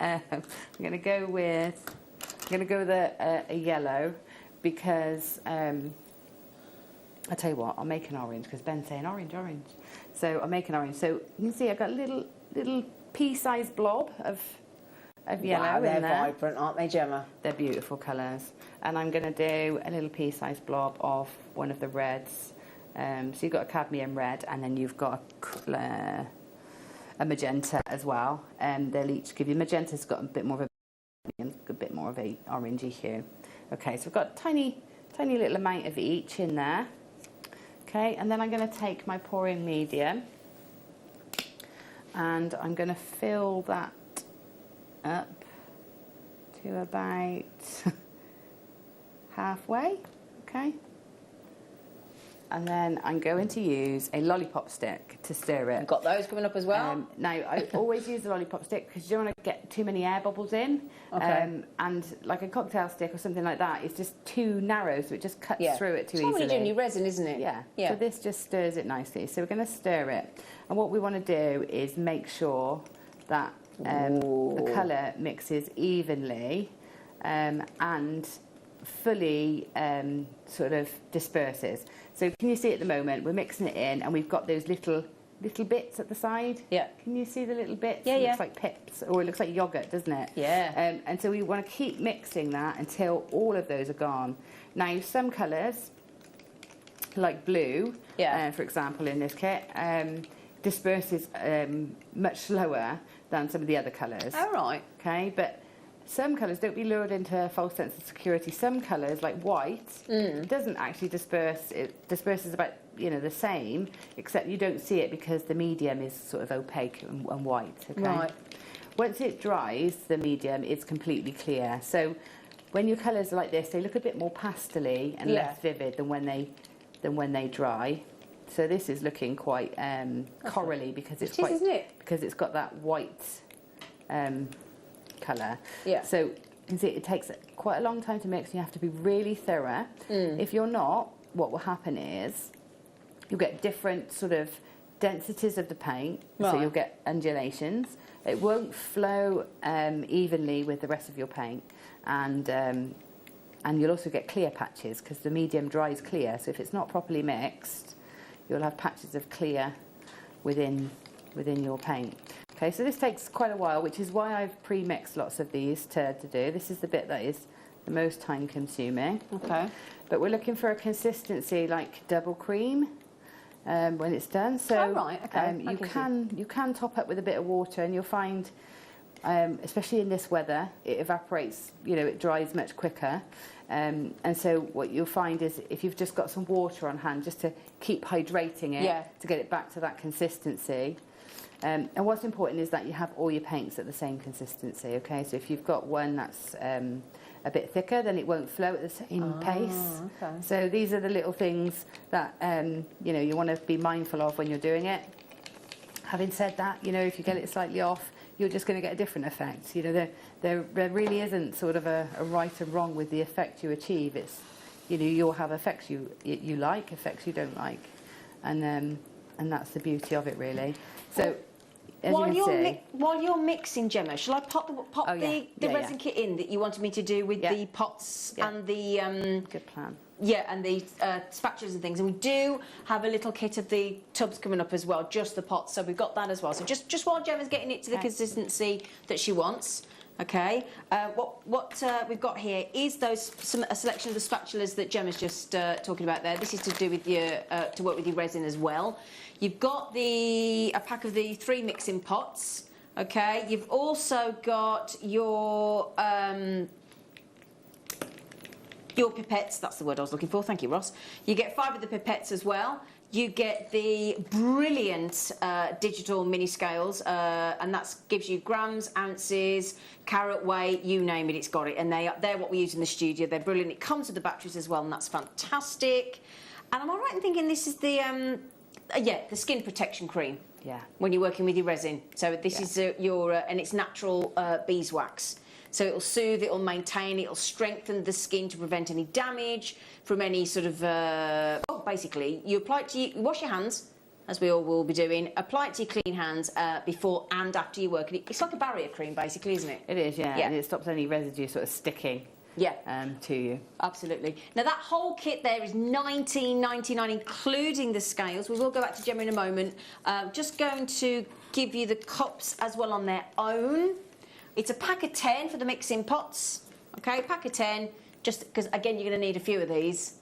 I'm going to go with a yellow because I tell you what, I'll make an orange because Ben's saying orange. So I'll make an orange. So you can see I've got a little pea-sized blob of yellow. Wow, they're in there. vibrant, aren't they, Gemma? They're beautiful colours. And I'm going to do a little pea-sized blob of one of the reds. So you've got a cadmium red, and then you've got a magenta as well. They'll each give you, magenta's got a bit more of a orangey hue. Okay, so I've got a tiny little amount of each in there. Okay, and then I'm going to take my pouring medium, and I'm going to fill that up to about halfway. Okay. And then I'm going to use a lollipop stick to stir it. You've got those coming up as well? Now, I always use the lollipop stick because you don't want to get too many air bubbles in. Okay. And like a cocktail stick or something like that, it's just too narrow, so it just cuts through it too easily. It's not really doing your resin, isn't it? Yeah. So this just stirs it nicely. So we're going to stir it. And what we want to do is make sure that the colour mixes evenly and fully sort of disperses. So can you see at the moment we're mixing it in, and we've got those little bits at the side? Yeah. Can you see the little bits? Yeah, it looks like pips, or it looks like yogurt, doesn't it? Yeah. And so we want to keep mixing that until all of those are gone. Now, some colours, like blue, for example, in this kit, disperses much slower than some of the other colours. All right. Okay, but some colours, don't be lured into a false sense of security. Some colours, like white, doesn't actually disperse. It disperses about, the same, except you don't see it because the medium is sort of opaque and white. Okay? Right. Once it dries, the medium is completely clear. So when your colours are like this, they look a bit more pastel-y and less vivid than when they dry. So this is looking quite corally because it's quite, isn't it? Because it's got that white colour. Yeah. So you can see it takes quite a long time to mix. You have to be really thorough. If you're not, what will happen is you'll get different sort of densities of the paint. Right. So you'll get undulations. It won't flow evenly with the rest of your paint, and you'll also get clear patches because the medium dries clear. So if it's not properly mixed, you'll have patches of clear within your paint. Okay, so this takes quite a while, which is why I've pre-mixed lots of these to do. This is the bit that is the most time consuming. Okay. But we're looking for a consistency like double cream when it's done. So you can top up with a bit of water, and you'll find, especially in this weather, it evaporates, it dries much quicker. And so what you'll find is if you've just got some water on hand, just to keep hydrating it, to get it back to that consistency. And what's important is that you have all your paints at the same consistency, okay? So if you've got one that's a bit thicker, then it won't flow at the same pace. Okay. So these are the little things that, you want to be mindful of when you're doing it. Having said that, if you get it slightly off, you're just going to get a different effect. There really isn't sort of a right and wrong with the effect you achieve. It's, you'll have effects you like, effects you don't like. And that's the beauty of it, really. So, while you're mixing, Gemma, shall I pop the resin kit in that you wanted me to do with the pots and the... Good plan. Yeah, and the spatulas and things. And we do have a little kit of the tubs coming up as well, just the pots. So we've got that as well. So just while Gemma's getting it to the consistency that she wants, okay, what we've got here is a selection of the spatulas that Gemma's just talking about there. This is to do with your to work with your resin as well. You've got a pack of the 3 mixing pots. Okay, you've also got your pipettes. That's the word I was looking for. Thank you, Ross. You get 5 of the pipettes as well. You get the brilliant digital mini scales, and that gives you grams, ounces, carat weight, you name it, it's got it. And they're what we use in the studio. They're brilliant. It comes with the batteries as well, and that's fantastic. And am I right in thinking this is the skin protection cream? Yeah. When you're working with your resin. So this is and it's natural beeswax. So it'll soothe, it'll maintain, it'll strengthen the skin to prevent any damage from any sort of... basically, you apply it to... You wash your hands, as we all will be doing. Apply it to your clean hands before and after you work. It's like a barrier cream, basically, isn't it? It is, yeah. And it stops any residue sort of sticking to you. Absolutely. Now, that whole kit there is $19.99, including the scales. We will go back to Gemma in a moment. Just going to give you the cups as well on their own. It's a pack of 10 for the mixing pots. Okay, pack of 10, just because, again, you're going to need a few of these.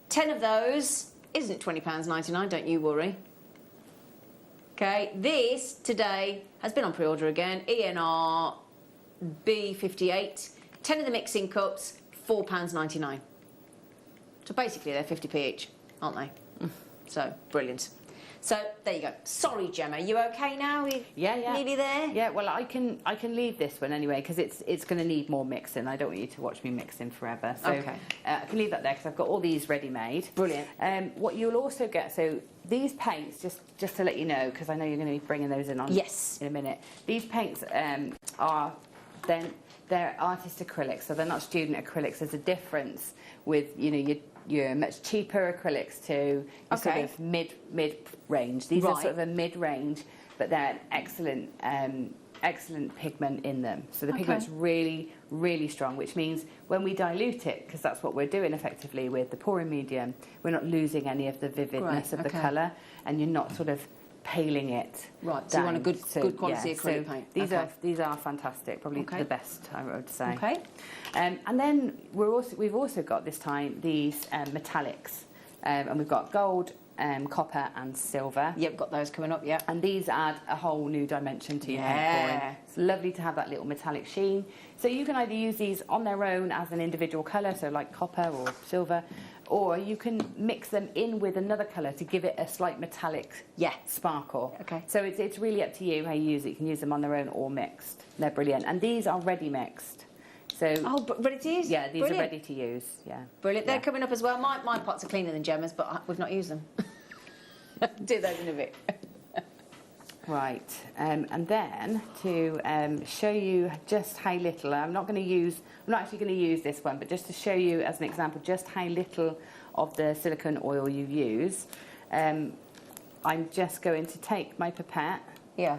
10 of those isn't £20.99, don't you worry. Okay, this today has been on pre-order again, ENR B58. 10 of the mixing cups, £4.99. So basically they're 50p each, aren't they? So, brilliant. So, there you go. Sorry, Gemma, you okay now? Yeah. Nearly there? Yeah, well, I can leave this one anyway, because it's going to need more mixing. I don't want you to watch me mixing forever. So okay. I can leave that there, because I've got all these ready-made. Brilliant. What you'll also get, so these paints, just to let you know, because I know you're going to be bringing those in in a minute. These paints they're artist acrylics, so they're not student acrylics. There's a difference with, you know, your much cheaper acrylics to your sort of mid-range. These are sort of a mid-range, but they're excellent pigment in them. So the pigment's really, really strong, which means when we dilute it, because that's what we're doing effectively with the pouring medium, we're not losing any of the vividness of the colour, and you're not sort of paling it. Right, so you want a good quality acrylic paint. These are fantastic, probably the best, I would say. Okay. And then we've also got this time these metallics, and we've got gold, copper and silver. Yep, got those coming up, yeah. And these add a whole new dimension to your paint pouring. It's lovely to have that little metallic sheen. So you can either use these on their own as an individual colour, so like copper or silver, or you can mix them in with another colour to give it a slight metallic sparkle. Okay. So it's really up to you how you use it. You can use them on their own or mixed. They're brilliant. And these are ready mixed. So ready to use? Yeah, these are ready to use. Yeah. Brilliant. They're coming up as well. My pots are cleaner than Gemma's, but we've not used them. Do those in a bit. Right, and then to show you just how little, I'm not actually going to use this one, but just to show you as an example just how little of the silicone oil you use, I'm just going to take my pipette. Yeah.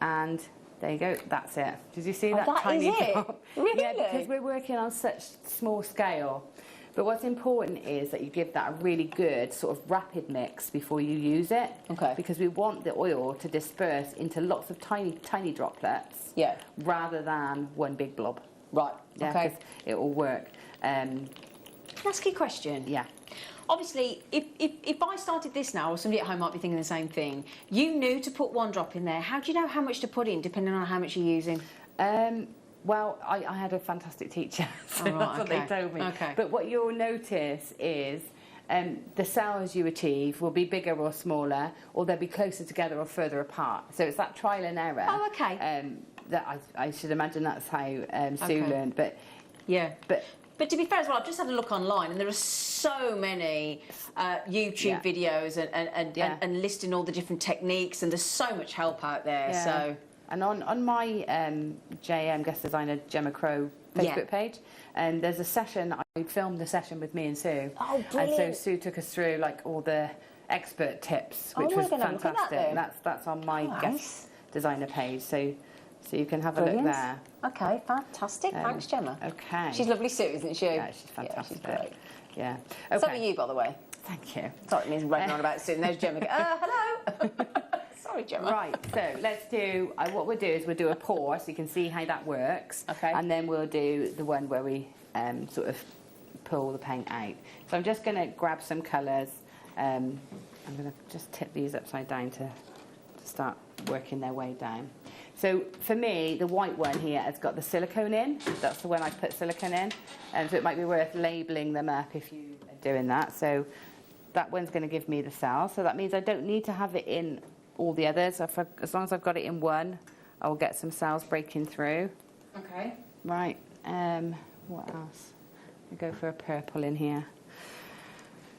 And there you go, that's it. Did you see that tiny drop? Really? Yeah, because we're working on such small scale. But what's important is that you give that a really good sort of rapid mix before you use it. Okay. Because we want the oil to disperse into lots of tiny, tiny droplets. Yeah. Rather than one big blob. Right. Yeah, okay. It will work. Can I ask you a question? Yeah. Obviously, if I started this now, or somebody at home might be thinking the same thing, you knew to put one drop in there. How do you know how much to put in, depending on how much you're using? Well, I had a fantastic teacher, so that's what they told me. Okay. But what you'll notice is the cells you achieve will be bigger or smaller, or they'll be closer together or further apart. So it's that trial and error. Oh, okay. That I should imagine that's how Sue learned. But yeah. But to be fair as well, I've just had a look online, and there are so many YouTube videos and listing all the different techniques, and there's so much help out there. Yeah. So. And on my JM Guest Designer Gemma Crow Facebook page, and there's a session, I filmed the session with me and Sue. Oh, brilliant. And so Sue took us through like all the expert tips, which was fantastic. That's on my Guest Designer page, so you can have a look there. Okay, fantastic. Thanks, Gemma. Okay. She's lovely, Sue, isn't she? Yeah, she's fantastic. Yeah, she's great. Yeah. Okay. So are you, by the way. Thank you. Sorry, it means ragging on about Sue. And there's Gemma. Hello. Sorry, Gemma. Right, so let's do, what we'll do is we'll do a pour so you can see how that works. Okay. And then we'll do the one where we sort of pull the paint out. So I'm just going to grab some colours. I'm going to just tip these upside down to start working their way down. So for me, the white one here has got the silicone in. That's the one I put silicone in. So it might be worth labelling them up if you are doing that. So that one's going to give me the cell. So that means I don't need to have it in all the others. As long as I've got it in one, I'll get some cells breaking through. Okay. Right. What else? I'll go for a purple in here.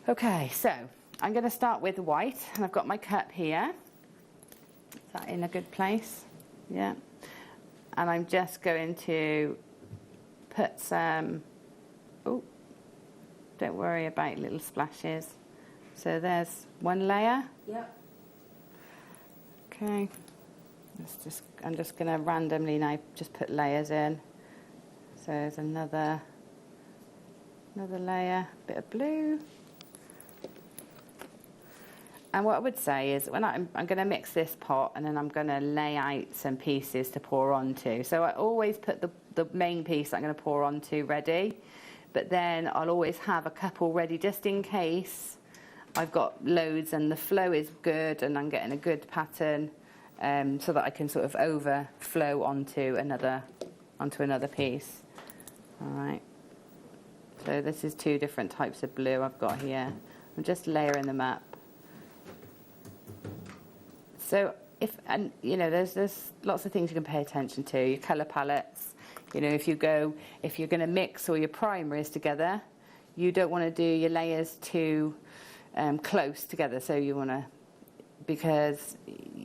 Okay, so I'm going to start with white, and I've got my cup here. Is that in a good place? Yeah. And I'm just going to put some, don't worry about little splashes. So there's one layer. Yep. Okay, I'm just going to randomly now just put layers in. So there's another layer, bit of blue. And what I would say is when I'm going to mix this pot and then I'm going to lay out some pieces to pour onto. So I always put the main piece I'm going to pour onto ready, but then I'll always have a couple ready just in case I've got loads and the flow is good and I'm getting a good pattern, so that I can sort of overflow onto another piece. All right. So this is 2 different types of blue I've got here. I'm just layering them up. So there's lots of things you can pay attention to. Your colour palettes. If you're going to mix all your primers together, you don't want to do your layers too close together. So you want to, because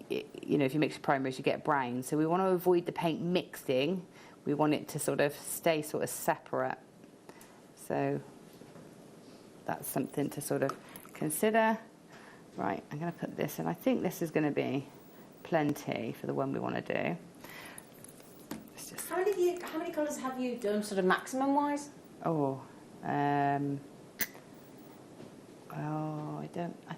if you mix your primers, you get brown. So we want to avoid the paint mixing. We want it to sort of stay sort of separate. So that's something to sort of consider. Right, I'm going to put this in. I think this is going to be plenty for the one we want to do. How many colours have you done, sort of maximum wise? I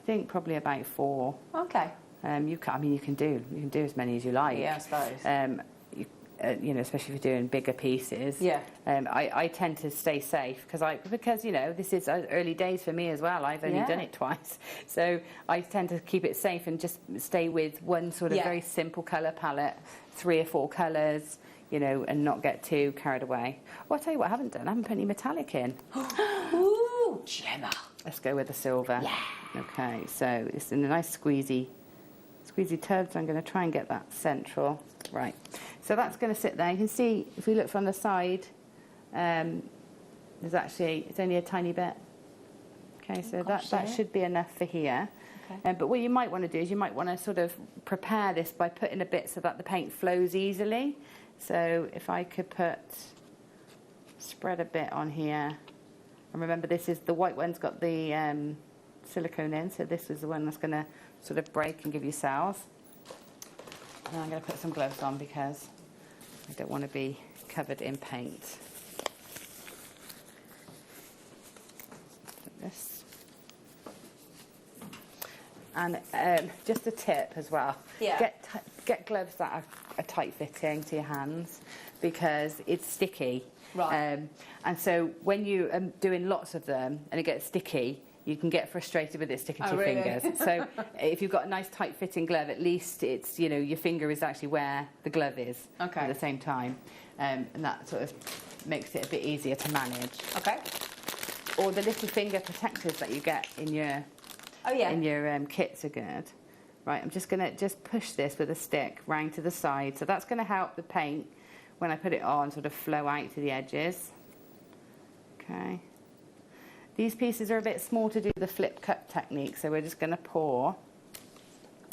think probably about 4. Okay. You can do as many as you like. Yeah, I suppose. Especially if you're doing bigger pieces. Yeah. I tend to stay safe because this is early days for me as well. I've only done it twice, so I tend to keep it safe and just stay with one sort of very simple colour palette, 3 or 4 colours, and not get too carried away. Well, I'll tell you what I haven't done. I haven't put any metallic in. Ooh, Gemma. Let's go with the silver. Yeah. Okay, so it's in a nice squeezy tub, so I'm going to try and get that central. Right, so that's going to sit there. You can see, if we look from the side, it's only a tiny bit. Okay, so that should be enough for here. Okay. But what you might want to do is you might want to sort of prepare this by putting a bit so that the paint flows easily. So if I could spread a bit on here, and remember the white one's got the silicone in, so this is the one that's going to sort of break and give you cells. And I'm going to put some gloves on because I don't want to be covered in paint. Put this. And just a tip as well. Yeah. Get gloves that are tight fitting to your hands because it's sticky. Right. And so when you are doing lots of them and it gets sticky, you can get frustrated with it sticking to your fingers. So if you've got a nice tight fitting glove, at least it's, your finger is actually where the glove is at the same time. And that sort of makes it a bit easier to manage. Okay. Or the little finger protectors that you get in your kits are good. Right, I'm just going to push this with a stick round to the side. So that's going to help the paint, when I put it on, sort of flow out to the edges. Okay. These pieces are a bit small to do the flip cut technique, so we're just going to pour.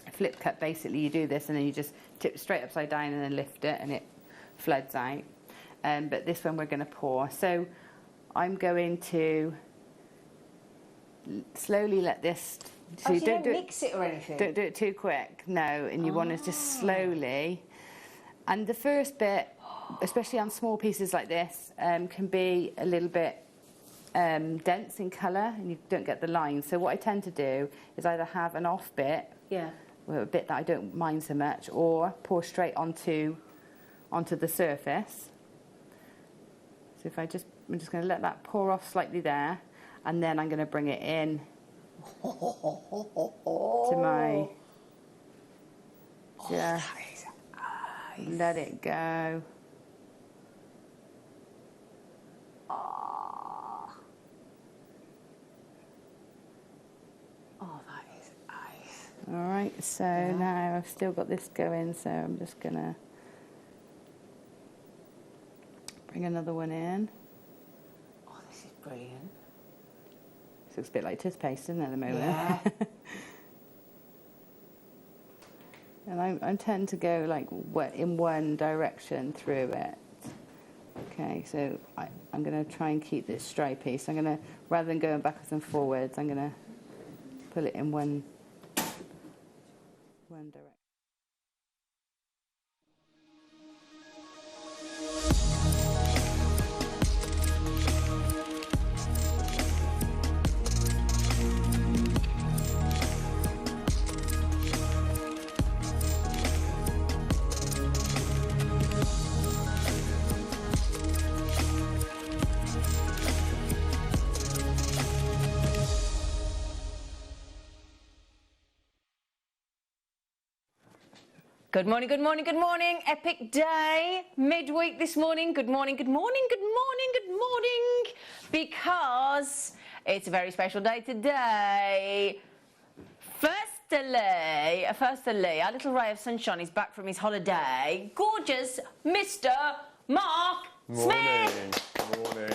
A flip cut, basically you do this and then you just tip straight upside down and then lift it and it floods out. But this one we're going to pour. So I'm going to slowly let this... So you don't mix it or anything? Don't do it too quick, no, and you want to just slowly. And the first bit, especially on small pieces like this, can be a little bit dense in colour and you don't get the lines. So what I tend to do is either have an off bit, a bit that I don't mind so much, or pour straight onto the surface. So if I'm just going to let that pour off slightly there, and then I'm going to bring it in to my... Let it go. All right, so now I've still got this going, so I'm just going to bring another one in. Oh, this is brilliant. This looks a bit like toothpaste, doesn't it, at the moment? Yeah. And I tend to go like in one direction through it. Okay, so I'm going to try and keep this stripy. So I'm going to, rather than going backwards and forwards, I'm going to pull it in one direction. Good morning, good morning, good morning. Epic day, midweek this morning. Good morning, good morning, good morning, good morning. Because it's a very special day today. Firstly, our little ray of sunshine is back from his holiday. Gorgeous Mr. Mark Smith. Morning.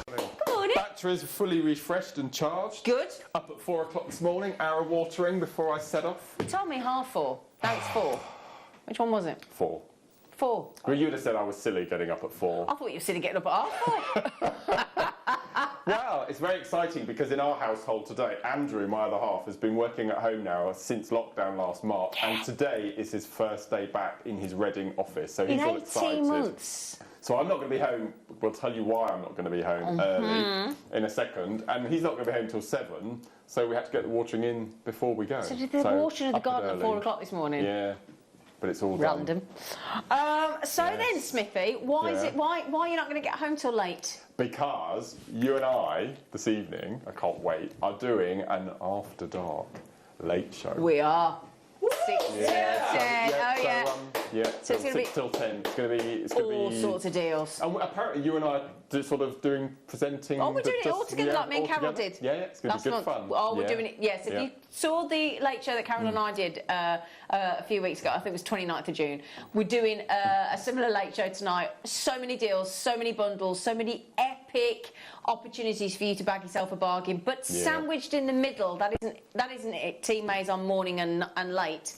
Good morning. Batteries are fully refreshed and charged. Good. Up at 4 o'clock this morning, hour watering before I set off. You told me 4:30. Now it's 4. Which one was it? 4. 4. Well, you would have said I was silly getting up at 4. I thought you were sitting getting up at 4:30. Well, it's very exciting because in our household today, Andrew, my other half, has been working at home now since lockdown last March, and today is his first day back in his Reading office, so he's all excited. 18 months. So I'm not going to be home. We'll tell you why I'm not going to be home early in a second, and he's not going to be home till 7. So we had to get the watering in before we go. So did the watering of the garden at 4 o'clock this morning? Yeah, but it's all random. Done. Then, Smithy, why Yeah. are you not going to get home till late? Because you and I this evening, I can't wait, are doing an after dark late show. We are. 6 till 10. So it's gonna 6 be till 10. It's going to be all sorts of deals. And apparently you and I are sort of presenting. Oh, we're doing it all together like me and Carol together. did. Yeah, it's going to be good fun. Oh, we're doing it, yes. If Yeah. you saw the late show that Carol and I did a few weeks ago, I think it was 29th of June, we're doing a similar late show tonight. So many deals, so many bundles, so many epic opportunities for you to bag yourself a bargain. But sandwiched in the middle, that isn't it, Team Mays on morning and late.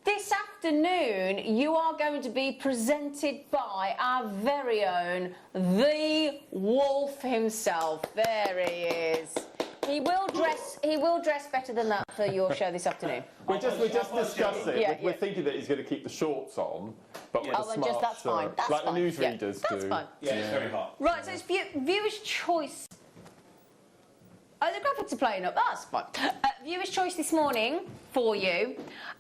This afternoon, you are going to be presented by our very own, the Wolf himself. There he is. He will dress better than that for your show this afternoon. We're just discussing. Yeah, we're thinking that he's going to keep the shorts on, but with a then smart that's fine. shirt, That's like fine. the newsreaders That's do. fine. Yeah, it's very hot. Right, so it's viewer's choice. Oh, the graphics are playing up. That's fine. Viewer's choice this morning for you.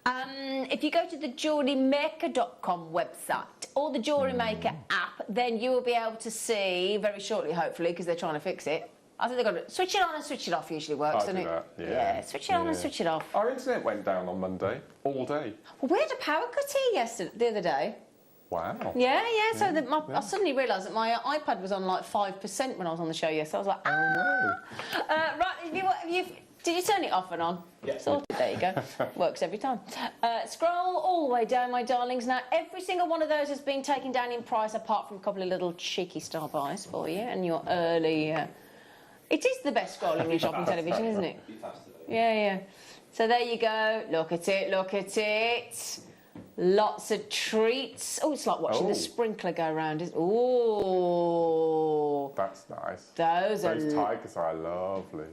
If you go to the JewelleryMaker.com website or the Jewellery Maker app, then you will be able to see very shortly, hopefully, because they're trying to fix it. I think they've got to switch it on and switch it off. Usually works, I doesn't do it? that, yeah. Switch it on and switch it off. Our internet went down on Monday, all day. Well, we had a power cut here the other day. Wow. Yeah. So I suddenly realised that my iPad was on like 5% when I was on the show yesterday. I was like, Oh right, did you turn it off and on? Yeah. Sorted. There you go. Works every time. Scroll all the way down, my darlings. Now, every single one of those has been taken down in price, apart from a couple of little cheeky star buys for you and your early. It is the best scrolling in shopping television, isn't it? Yeah. So there you go. Look at it. Lots of treats. Oh, it's like watching the sprinkler go round. Oh, That's nice. those tigers are lovely.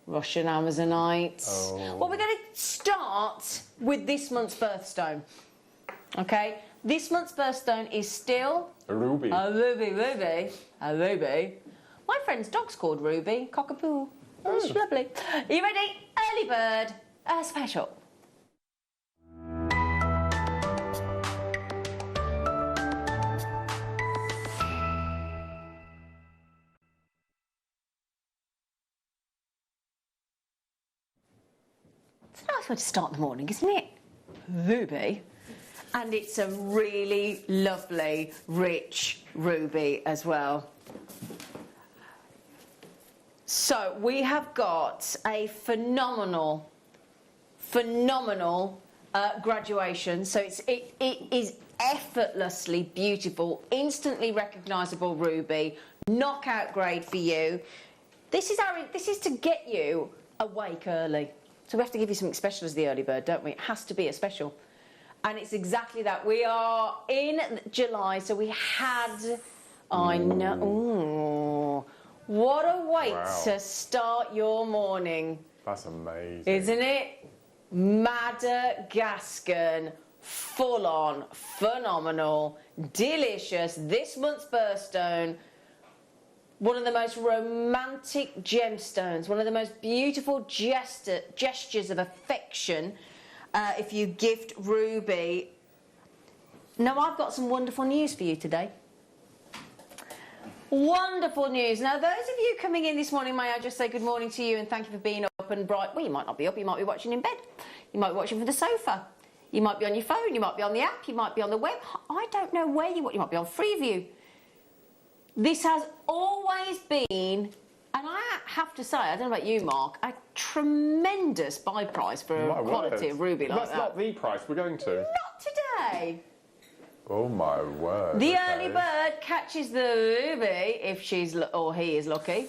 Russian Amazonite. Oh. Well, we're going to start with this month's birthstone. Okay? This month's birthstone is still... A ruby. A ruby. My friend's dog's called Ruby. Cockapoo. Oh, it's lovely. Are you ready? Early bird special. It's a nice way to start the morning, isn't it? Ruby. And it's a really lovely, rich ruby as well. So we have got a phenomenal graduation. So it is effortlessly beautiful, instantly recognisable ruby, knockout grade for you. This is to get you awake early. So we have to give you something special as the early bird, don't we? It has to be a special. And it's exactly that. We are in July, so we had... I know... Ooh, what a way to start your morning. That's amazing. Isn't it? Madagascan, full-on, phenomenal, delicious, this month's birthstone. One of the most romantic gemstones, one of the most beautiful gestures of affection if you gift ruby. Now, I've got some wonderful news for you today. Wonderful news. Now, those of you coming in this morning, may I just say good morning to you and thank you for being up and bright. Well, you might not be up, you might be watching in bed. You might be watching from the sofa. You might be on your phone, you might be on the app, you might be on the web. I don't know where you might be on Freeview. This has always been, and I have to say, I don't know about you, Mark, a tremendous buy price for a quality of ruby like that. That's not the price we're going to. Not today. Oh my word. The early bird catches the ruby if she's or he is lucky.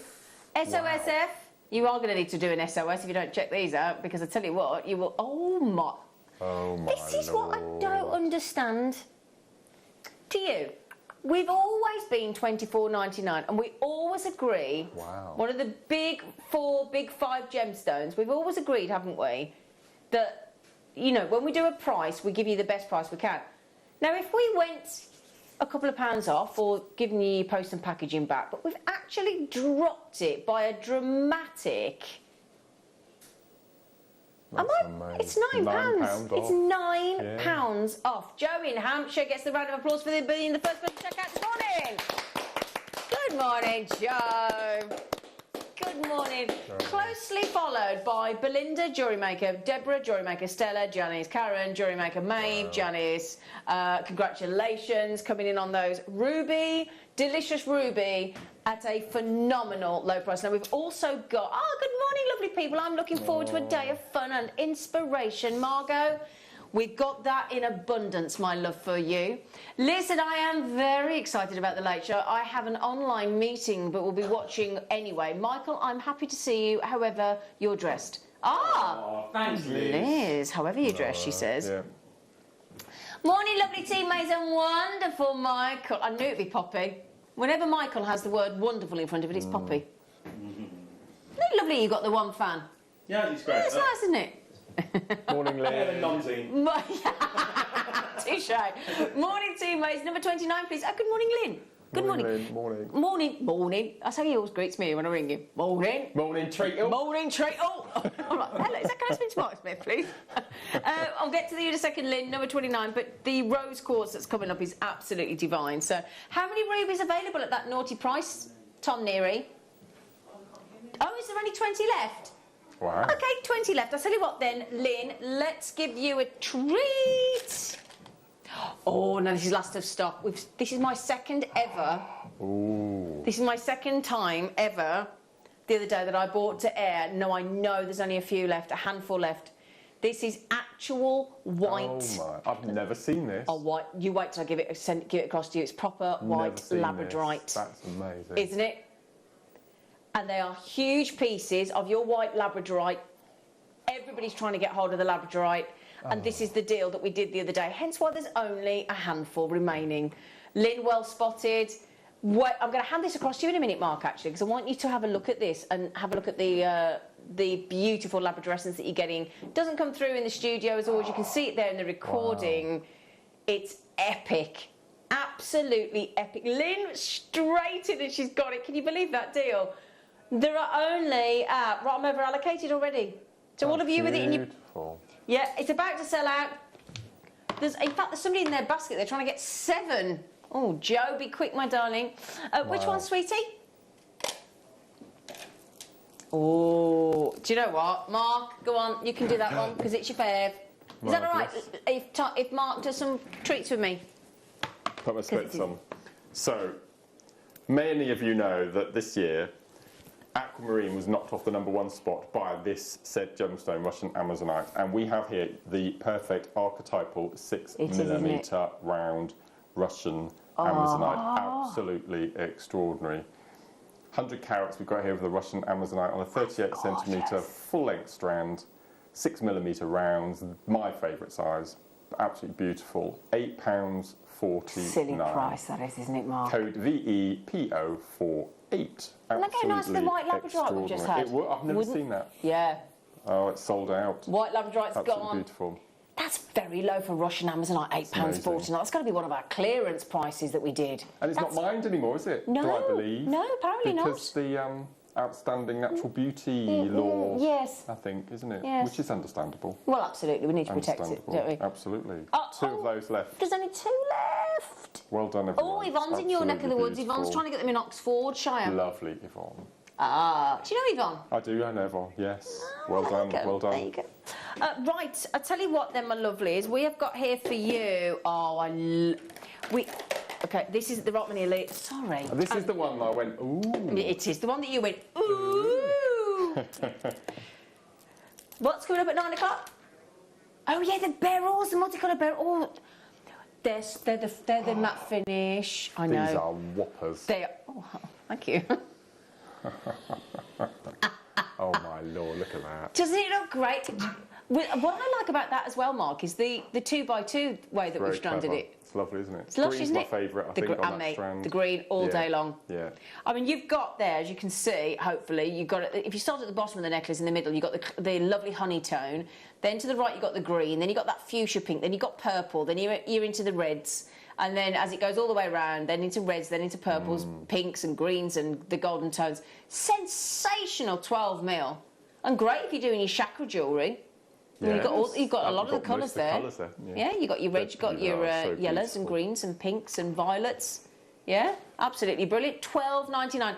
SOSF, you are going to need to do an SOS if you don't check these out, because I tell you what, you will. Oh my. This is what I don't understand. Do you? We've always been $24.99, and we always agree. Wow. One of the big 4, big 5 gemstones. We've always agreed, haven't we, that when we do a price, we give you the best price we can. Now, if we went a couple of pounds off, or giving you your post and packaging back, but we've actually dropped it by a dramatic. It's £9. It's £9 off. Joe in Hampshire gets the round of applause for being the first person to check out this morning. Good morning, Joe. Good morning. Closely followed by Belinda, Jewellery Maker, Deborah, Jewellery Maker, Stella, Janice, Karen, Jewellery Maker, Maeve, Janice. Congratulations coming in on those. Ruby, delicious Ruby at a phenomenal low price. Now we've also got, good morning, lovely people. I'm looking forward to a day of fun and inspiration. Margot, we've got that in abundance, my love, for you. Liz and I am very excited about the Late Show. I have an online meeting, but we'll be watching anyway. Michael, I'm happy to see you, however you're dressed. Thanks, Liz. However you're dressed, she says. Yeah. Morning, lovely teammates, and wonderful Michael. I knew it'd be Poppy. Whenever Michael has the word wonderful in front of it, it's Poppy. Isn't it lovely you got the one fan? Yeah, it's great. It's nice, isn't it? Morning, Liz. Touche. Morning, teammates. Number 29, please. Good morning, Lynn. Good morning. Morning. Morning. That's how he always greets me when I ring him. Morning. Morning, Treacle. Morning, Treacle. I'm like, hello, is that Catherine Smith, please? I'll get to you in a second, Lynn. Number 29, but the rose quartz that's coming up is absolutely divine. So, how many rubies available at that naughty price, Tom Neary? Oh, is there only 20 left? Wow. Okay, 20 left. I'll tell you what then, Lynn, let's give you a treat. Oh, no, this is last of stock. This is my second ever. Ooh. This is my second time ever, the other day, that I bought to air. No, I know there's only a few left, a handful left. This is actual white. Oh, my. I've never seen this. Oh, white. You wait till I give it across to you. It's proper white labradorite. This. That's amazing. Isn't it? And they are huge pieces of your white labradorite. Everybody's trying to get hold of the labradorite. And this is the deal that we did the other day. Hence why there's only a handful remaining. Lynn, well spotted. I'm going to hand this across to you in a minute, Mark, actually, because I want you to have a look at this and have a look at the beautiful labradorescence that you're getting. It doesn't come through in the studio as always. You can see it there in the recording. Wow. It's epic. Absolutely epic. Lynn straight in and she's got it. Can you believe that deal? There are only, I'm over allocated already. So all of you with it in your... Beautiful. Yeah, it's about to sell out. In fact, there's somebody in their basket. They're trying to get 7. Oh, Joe, be quick, my darling. Which one, sweetie? Oh, do you know what? Mark, go on. You can do that one because it's your fave. Is that all right if Mark does some treats with me? Put my splits on. So, many of you know that this year, Aquamarine was knocked off the #1 spot by this said gemstone, Russian Amazonite, and we have here the perfect archetypal 6mm round Russian Amazonite. Absolutely extraordinary. 100 carats we've got here with the Russian Amazonite on a 38cm full-length strand, 6mm rounds, my favourite size, absolutely beautiful. £8.49. Silly price that is, isn't it, Mark? Code VEPO48. And look how nice the white labradorite we've just had. I've never seen that. Yeah. Oh, it's sold out. White labradorite's absolutely gone. Beautiful. That's very low for Russian Amazonite, £8.49. That's got to be one of our clearance prices that we did. And it's not mined anymore, is it? No. Do I believe? No, apparently not. Because the outstanding natural beauty law, yes, I think, isn't it? Yes. Which is understandable. Well, absolutely. We need to protect it, don't we? Absolutely. 2 of those left. There's only 2 left. Well done, everyone. Oh, Yvonne's in your neck of the woods. Yvonne's trying to get them in Oxfordshire. Lovely, Yvonne. Do you know Yvonne? I do, I know Yvonne, yes. Well done, well done. There you go. Right, I'll tell you what then, my lovelies. We have got here for you... Oh, okay, this is the Rockman Elite. Sorry. This is the one that I went, ooh. It is the one that you went, ooh. What's coming up at 9 o'clock? Oh, yeah, the barrels, the multicoloured barrels. Oh, they're the matte finish. I know. These are whoppers. They are. Oh, thank you. Oh, my Lord, look at that. Doesn't it look great? What I like about that as well, Mark, is the 2x2 way that we've stranded it. It's lovely, isn't it? It's lush, Green's isn't my it? favourite, I think, on that strand. The green all day long. Yeah. I mean, you've got there, as you can see, hopefully, you've got it. If you start at the bottom of the necklace, in the middle, you've got the lovely honey tone. Then to the right, you've got the green. Then you've got that fuchsia pink. Then you've got purple. Then you're into the reds. And then as it goes all the way around, then into reds, then into purples, pinks and greens and the golden tones. Sensational 12mm. And great if you're doing your chakra jewellery. Yeah, You've got a lot of the colours there. Yeah, you got your reds, you've got your yellows and greens and pinks and violets. Yeah, absolutely brilliant. $12.99.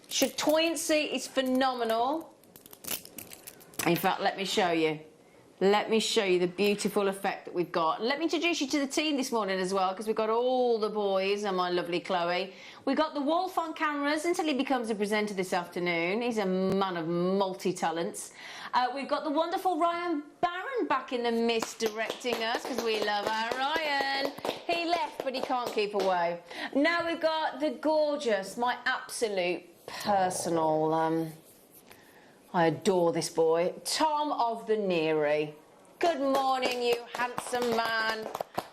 Chatoyancy is phenomenal. In fact, let me show you. Let me show you the beautiful effect that we've got. Let me introduce you to the team this morning as well, because we've got all the boys and my lovely Chloe. We've got the Wolf on cameras until he becomes a presenter this afternoon. He's a man of multi-talents. We've got the wonderful Ryan Barron back in the mist directing us, because we love our Ryan. He left, but he can't keep away. Now we've got the gorgeous, my absolute personal... I adore this boy, Tom of the Neary. Good morning, you handsome man.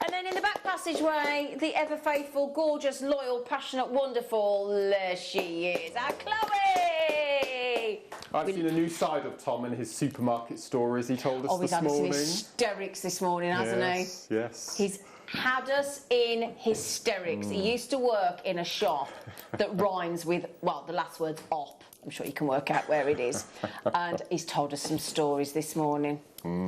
And then in the back passageway, the ever-faithful, gorgeous, loyal, passionate, wonderful, there she is, our Chloe! I've seen a new side of Tom in his supermarket stories, he told us this morning. Oh, he's had some hysterics this morning, hasn't he? Yes. He's had us in hysterics. He used to work in a shop that rhymes with, well, the last word's op. I'm sure you can work out where it is. And he's told us some stories this morning.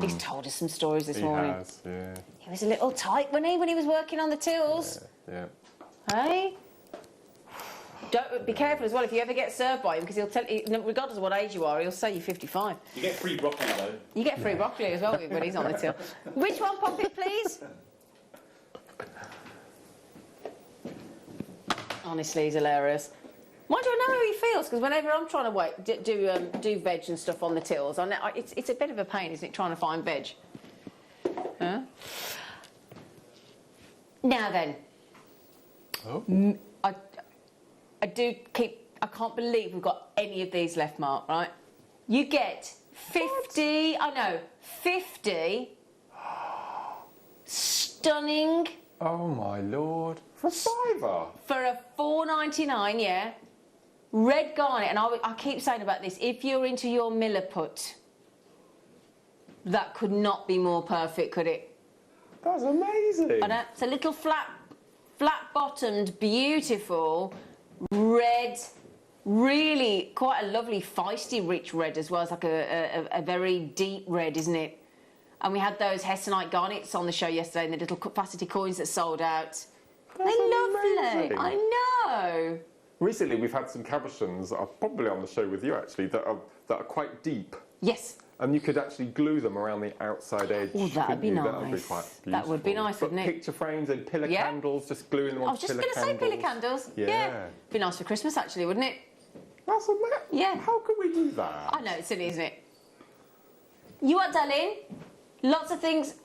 He's told us some stories this morning. He has, yeah. He was a little tight, wasn't he, when he was working on the tills? Yeah. Hey? Don't be careful as well if you ever get served by him, because he'll tell you, regardless of what age you are, he'll say you're 55. You get free broccoli though. You get free broccoli as well when he's on the till. Which one, pop it, please? Honestly, he's hilarious. Why do I know how he feels? Because whenever I'm trying to do veg and stuff on the tills, I know, it's a bit of a pain, isn't it, trying to find veg? Huh? Now then, I can't believe we've got any of these left, Mark, right? You get 50, I know, 50 stunning... Oh my Lord, for $5? For a $4.99, yeah. Red garnet, and I keep saying about this, if you're into your milliput, that could not be more perfect, could it? That's amazing. I know, it's a little flat-bottomed, beautiful, red, really quite a lovely, feisty, rich red as well. It's like a very deep red, isn't it? And we had those Hessonite garnets on the show yesterday, and the little facety coins that sold out. They're lovely, I know. Recently, we've had some cabochons that are probably on the show with you, actually, that are quite deep. Yes. And you could actually glue them around the outside edge. Oh, that would be nice. That would be quite beautiful. That would be nice, wouldn't it? Picture frames and pillar candles, just gluing them onto pillar candles. I was just going to say pillar candles. Yeah. Be nice for Christmas, actually, wouldn't it? That's amazing. Yeah. How can we do that? I know, it's silly, isn't it? You what, darling? Lots of things.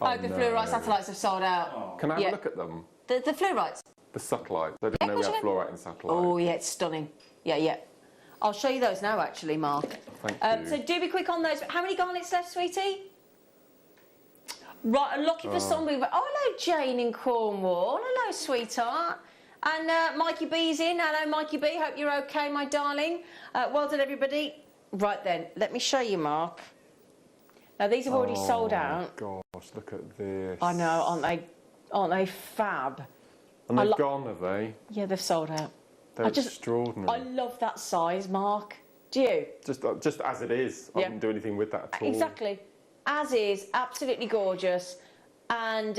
Oh, the fluorite satellites have sold out. Oh. Can I have a look at them? The fluorites? The satellites. I didn't know we had fluorite in satellites. Oh, yeah, it's stunning. Yeah. I'll show you those now, actually, Mark. Thank you. So do be quick on those. How many garnets left, sweetie? Right, I'm looking for somebody. Oh, hello, Jane in Cornwall. Hello, sweetheart. And Mikey B's in. Hello, Mikey B. Hope you're okay, my darling. Well done, everybody. Right then, let me show you, Mark. Now, these have already sold out. Oh, gosh, look at this. I know, aren't they fab? And they've gone, have they? Yeah, they've sold out. They're extraordinary. I love that size, Mark. Do you? Just as it is. I didn't do anything with that at all. Exactly. As is, absolutely gorgeous. And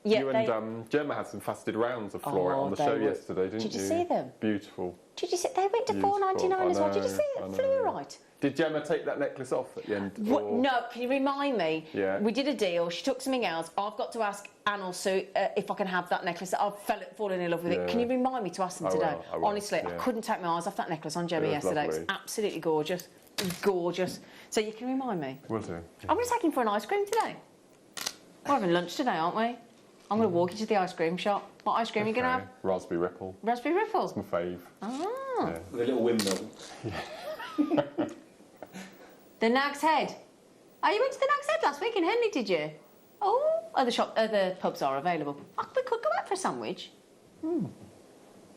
Yeah, you and Gemma had some faceted rounds of flora on the show yesterday, didn't you? Did you see them? Beautiful. Did you see? They went to $4.99 as well. Did you see it? Fluorite. Did Gemma take that necklace off at the end? What? No, can you remind me? Yeah. We did a deal. She took something else. I've got to ask Anne or Sue if I can have that necklace. I've fallen in love with it. Can you remind me to ask them today? I will, Honestly, I couldn't take my eyes off that necklace on Gemma yesterday. Lovely. It's absolutely gorgeous. Gorgeous. So you can remind me. Will do. I'm going to take him for an ice cream today. We're having lunch today, aren't we? I'm going to walk into the ice cream shop. What ice cream are you going to have? Raspberry Ripple. Raspberry Ripples? It's my fave. Ah. Yeah. With a little windmill. The Nag's Head. Oh, you went to the Nag's Head last week in Henley, did you? Oh, the pubs are available. Oh, we could go out for a sandwich. You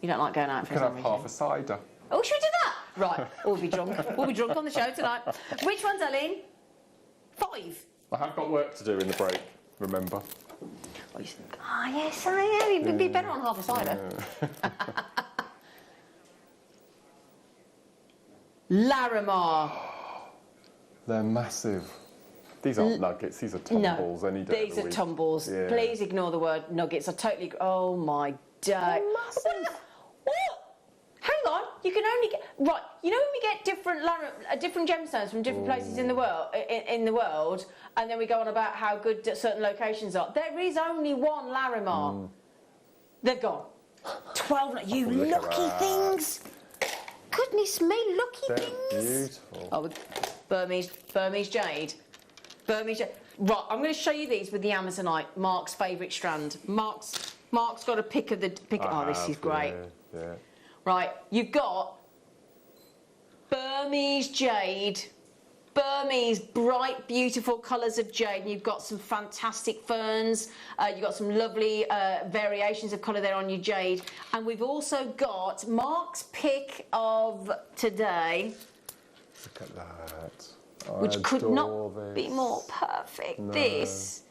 don't like going out for a sandwich? We could have half a cider. Oh, should we do that? Right, we'll be drunk. We'll be drunk on the show tonight. Which one's Eileen? 5. I have got work to do in the break, remember? Oh, yes, I am. You'd be better on half a cider. Larimar. They're massive. These aren't nuggets, these are tumbles any day these of the are week. tumbles. Yeah. Please ignore the word nuggets. I totally... Oh, my day. Massive. What? Hang on. You can only get... Right. You know when we get different gemstones from different places in the world, and then we go on about how good certain locations are? There is only one Larimar. They've gone. 12... You lucky things. Goodness me, lucky things. Beautiful. Oh, Burmese jade. Burmese jade. Right, I'm going to show you these with the Amazonite, Mark's favourite strand. Mark's got a pick of the... Oh, this is great. Yeah. Right, you've got Burmese jade, Burmese bright, beautiful colours of jade, and you've got some fantastic ferns. You've got some lovely variations of colour there on your jade. And we've also got Mark's pick of today. Look at that. Which could not be more perfect. No. This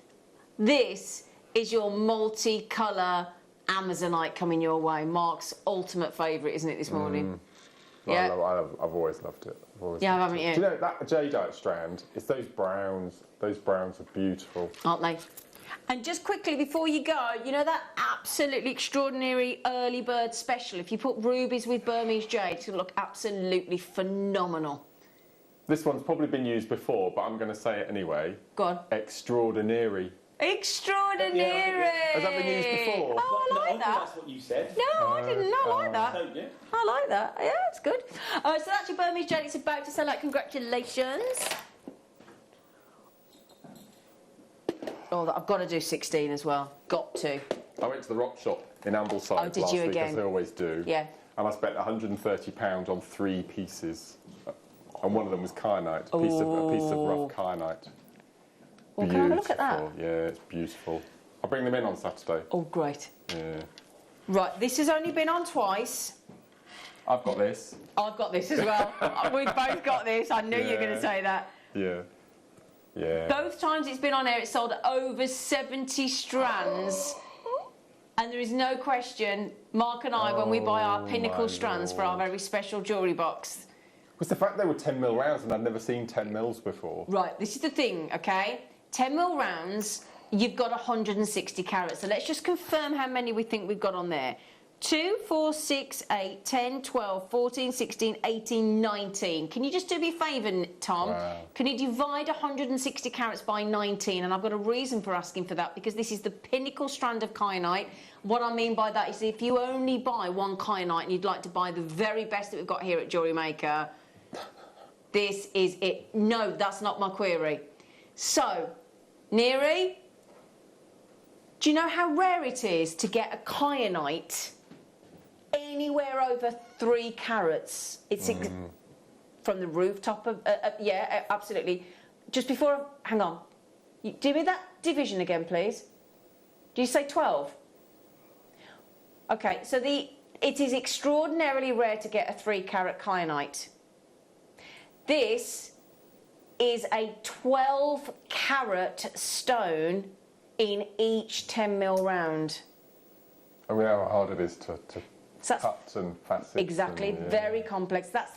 is your multicolour Amazonite coming your way. Mark's ultimate favourite, isn't it, this morning? Yeah. I've always loved it. Haven't you? Do you know that jadeite strand? It's those browns. Those browns are beautiful, aren't they? And just quickly before you go, you know that absolutely extraordinary early bird special? If you put rubies with Burmese jade, it's going to look absolutely phenomenal. This one's probably been used before, but I'm going to say it anyway. Go on. Extraordinary. Extraordinary! Has that been used before? Oh, I like that. That's what you said. No, I didn't. I like that. Don't you? I like that. Yeah, it's good. So that's your Burmese jade. It's about to sell out. Congratulations. Oh, I've got to do 16 as well. Got to. I went to the rock shop in Ambleside last week, as I always do. Yeah. And I spent £130 on 3 pieces. And one of them was kyanite, a piece of rough kyanite. Well, can I have a look at that? Yeah, it's beautiful. I'll bring them in on Saturday. Oh, great. Yeah. Right, this has only been on twice. I've got this. I've got this as well. We've both got this. I knew you were going to say that. Yeah. Yeah. Both times it's been on air, it's sold over 70 strands. And there is no question, Mark and I, when we buy our pinnacle strands for our very special jewellery box. Was the fact they were 10mm rounds and I'd never seen 10mm before. Right, this is the thing, okay? 10mm rounds, you've got 160 carats. So let's just confirm how many we think we've got on there. 2, 4, 6, 8, 10, 12, 14, 16, 18, 19. Can you just do me a favour, Tom? Wow. Can you divide 160 carats by 19? And I've got a reason for asking for that, because this is the pinnacle strand of kyanite. What I mean by that is if you only buy one kyanite and you'd like to buy the very best that we've got here at Jewellery Maker, this is it. No, that's not my query. So, Neri, do you know how rare it is to get a kyanite anywhere over 3 carats? It's from the rooftop of... yeah, absolutely. Just before... Hang on. Give me that division again, please. Do you say 12? OK, so it is extraordinarily rare to get a 3-carat kyanite. This is a 12-carat stone in each 10mm round. And we know how hard it is to cut and facet. Exactly, and, very complex. That's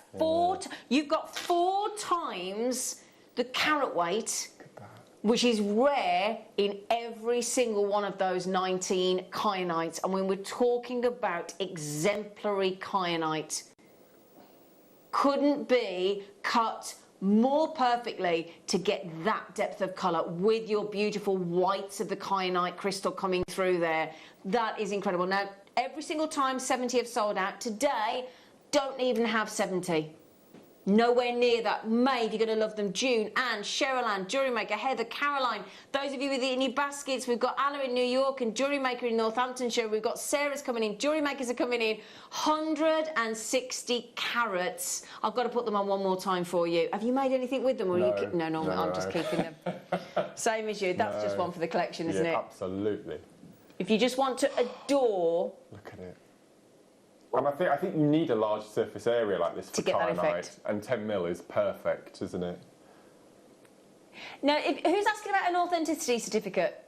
you've got 4 times the carat weight, which is rare in every single one of those 19 kyanites. And when we're talking about exemplary kyanite, couldn't be cut more perfectly to get that depth of colour with your beautiful whites of the kyanite crystal coming through there. That is incredible. Now, every single time 70 have sold out. Today, don't even have 70. Nowhere near that. Maeve, you're going to love them. June, Anne, Cheryl Ann, Jewellery Maker, Heather, Caroline. Those of you with the new baskets, we've got Alla in New York and Jewellery Maker in Northamptonshire. We've got Sarah's coming in. Jewellery Makers are coming in. 160 carats. I've got to put them on one more time for you. Have you made anything with them? Or No, are you no, I'm just keeping them. Same as you. That's just one for the collection, isn't it? Absolutely. If you just want to adore... Look at it. And I think you need a large surface area like this for kyanite, and 10 mil is perfect, isn't it? Now, who's asking about an authenticity certificate?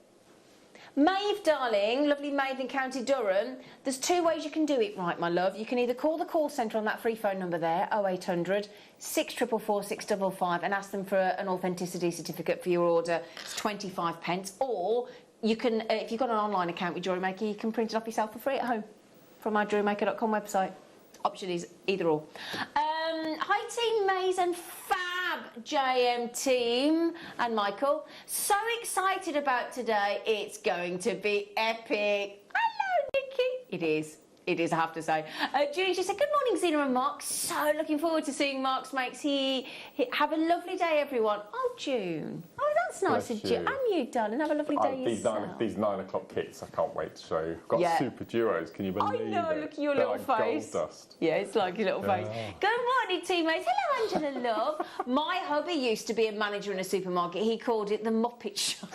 Maeve, darling, lovely Maeve in County Durham. There's two ways you can do it right, my love. You can either call the call centre on that free phone number there, 0800 644 655, and ask them for an authenticity certificate for your order. It's 25 pence. Or you can, if you've got an online account with Jewellery Maker, you can print it off yourself for free at home from our jewellerymaker.com website. Option is either or. Hi team Maze and Fab JM team and Michael. So excited about today. It's going to be epic. Hello Nikki. It is. It is, I have to say. Julie, she said, good morning, Zena and Mark. So looking forward to seeing Mark's makes. Have a lovely day, everyone. Oh, June. Oh, that's nice of June. And you, darling. Have a lovely day yourself. These 9 o'clock kits, I can't wait to show you. Got super duos, can you believe it? I know, look at your little face. Gold dust. Yeah, it's like your little face. Good morning, teammates. Hello, Angela Love. My hubby used to be a manager in a supermarket. He called it the Muppet Show.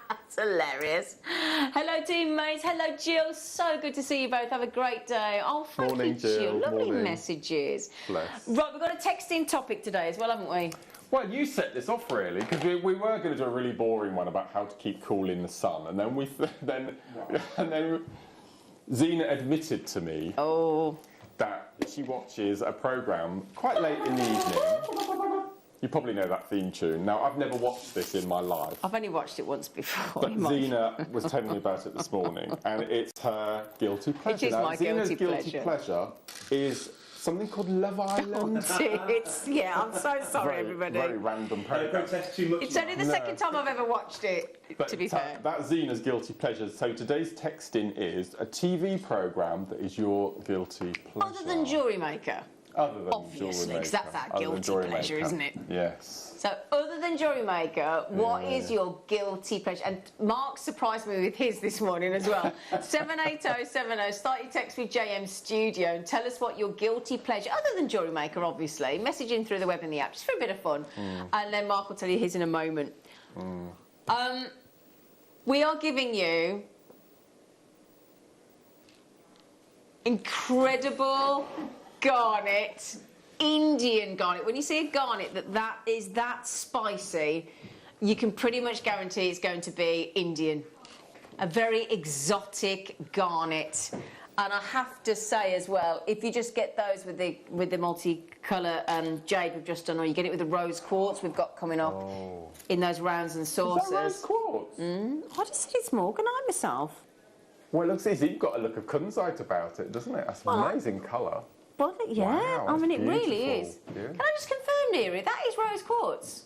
That's hilarious. Hello, teammates. Hello, Jill. So good to see you both. Have a great day. Oh, thank you, Jill. Lovely messages. Bless. Right, we've got a texting topic today as well, haven't we? Well, you set this off really, because we were going to do a really boring one about how to keep cool in the sun, and then Zena admitted to me that she watches a programme quite late in the evening. You probably know that theme tune. Now, I've never watched this in my life. I've only watched it once before. But Zena was telling me about it this morning, and it's her guilty pleasure. It is my guilty pleasure is something called Love Island. I'm so sorry, everybody. Very random program. It's only the second time I've ever watched it, but to be fair. That's Zena's guilty pleasure. So today's texting is a TV programme that is your guilty pleasure. Other than Jewellery Maker. Other than Obviously, Jewellery because that's our guilty pleasure, isn't it? Yes. So, other than Jewellery Maker, what is your guilty pleasure? And Mark surprised me with his this morning as well. 78070, start your text with JM Studio and tell us what your guilty pleasure, other than Jewellery Maker, obviously, message in through the web and the app, just for a bit of fun. And then Mark will tell you his in a moment. We are giving you incredible garnet, Indian garnet. When you see a garnet that is that spicy, you can pretty much guarantee it's going to be Indian. A very exotic garnet. And I have to say as well, if you just get those with the multicolour jade we've just done, or you get it with the rose quartz we've got coming up in those rounds and saucers. Is that rose quartz? I just said it's more. Can I myself? Well, it looks easy. You've got a look of kunzite about it, doesn't it? That's an amazing colour. Well, yeah, wow, I mean, it beautiful. really is. Yeah. Can I just confirm, dearie, that is rose quartz?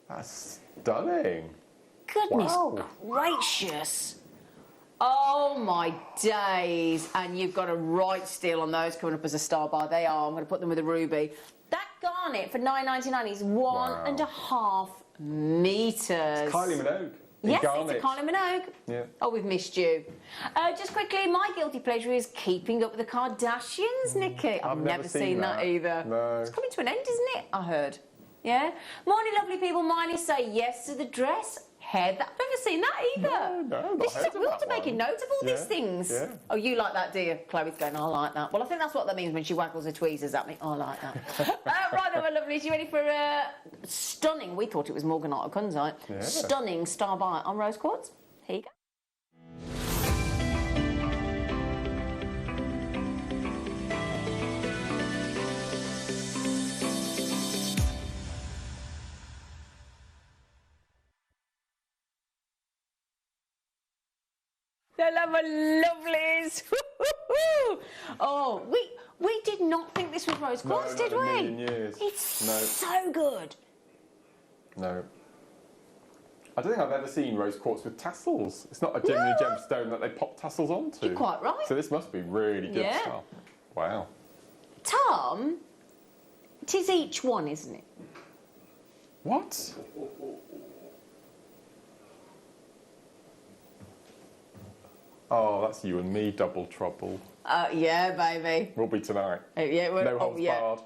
That's stunning. Goodness gracious. Oh, my days. And you've got a right steal on those coming up as a star bar. They are. I'm going to put them with a ruby. That garnet for $9.99 is 1.5 metres. It's Kylie Minogue. Yes, it's a Kylie Minogue. Yeah. Oh, we've missed you. Just quickly, my guilty pleasure is keeping up with the Kardashians, Nikki. I've never seen that either. No. It's coming to an end, isn't it? I heard. Yeah? Morning, lovely people. Mine is say yes to the dress. Heather. I've never seen that either. No, we ought to make a note of all these things. Yeah. Oh, you like that, do you? Chloe's going, I like that. Well, I think that's what that means when she waggles her tweezers at me. I like that. Right then, my lovelies, you ready for a stunning, we thought it was morganite or kunzite, stunning star bite on rose quartz? Here you go. They'll have a lovelies. Oh, we did not think this was rose quartz, did we? Not in a million years. It's so good. No. I don't think I've ever seen rose quartz with tassels. It's not a genuine gemstone that they pop tassels onto. You're quite right. So this must be really good stuff. Wow. Tom, it is each one, isn't it? What? Oh, that's you and me, double trouble. Yeah, baby. Will be tonight. Yeah, No holds barred.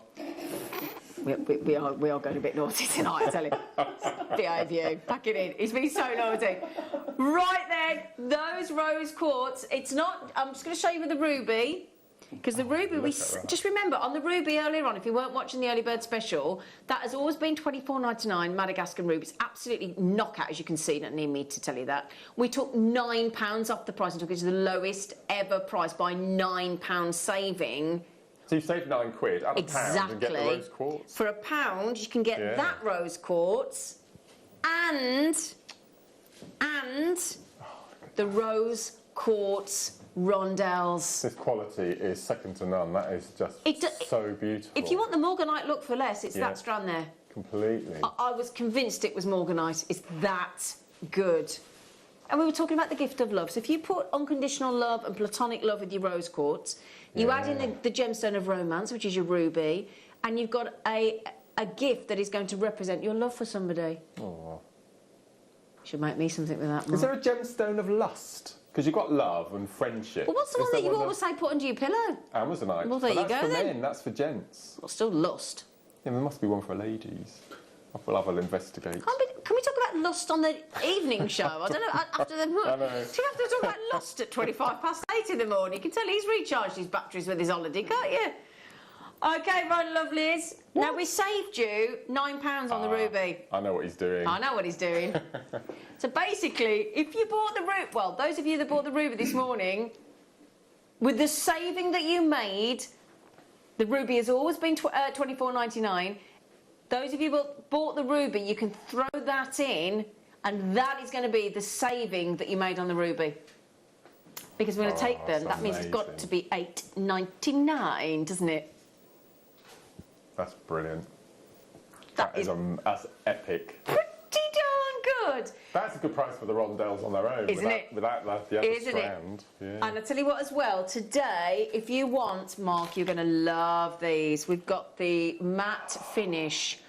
We are going a bit naughty tonight, I tell you. Behave you. Pack it in. It's been so naughty. Right then, those rose quartz. It's not. I'm just going to show you with the ruby. Because the ruby, just remember, on the ruby earlier on, if you weren't watching the early bird special, that has always been £24.99 Madagascar ruby. It's absolutely knockout, as you can see. You don't need me to tell you that. We took £9 off the price and took it to the lowest ever price by £9 saving. So you saved £9 out of £1 and get the rose quartz? For £1, you can get that rose quartz and the rose quartz rondelles. This quality is second to none. That is just so beautiful. If you want the morganite look for less, it's that strand there. Completely. I was convinced it was morganite. It's that good. And we were talking about the gift of love. So if you put unconditional love and platonic love with your rose quartz, you add in the gemstone of romance, which is your ruby, and you've got a gift that is going to represent your love for somebody. Oh. You should make me something with that, Mark. Is there a gemstone of lust? Because you've got love and friendship. Well, what's the one that you always say put under your pillow? Amazonite. Well, there you go, that's for then. men, that's for gents. Well, still lust. Yeah, there must be one for ladies. I'll investigate. Can we talk about lust on the evening show? I don't know, after the... I know. Do you have to talk about lust at 8:25 in the morning? You can tell he's recharged his batteries with his holiday, can't you? OK, my lovelies. What? Now, we saved you £9 on the ruby. I know what he's doing. I know what he's doing. So basically, if you bought the ruby... Well, those of you that bought the ruby this morning, with the saving that you made, the ruby has always been £24.99. Those of you that bought the ruby, you can throw that in, and that is going to be the saving that you made on the ruby. Because we're going to take them. That means it's got to be £8.99, doesn't it? That's brilliant. That's epic. Pretty darn good. That's a good price for the rondelles on their own. Isn't it? Without the other strand. Yeah. And I tell you what as well, today, if you want, Mark, you're going to love these. We've got the matte finish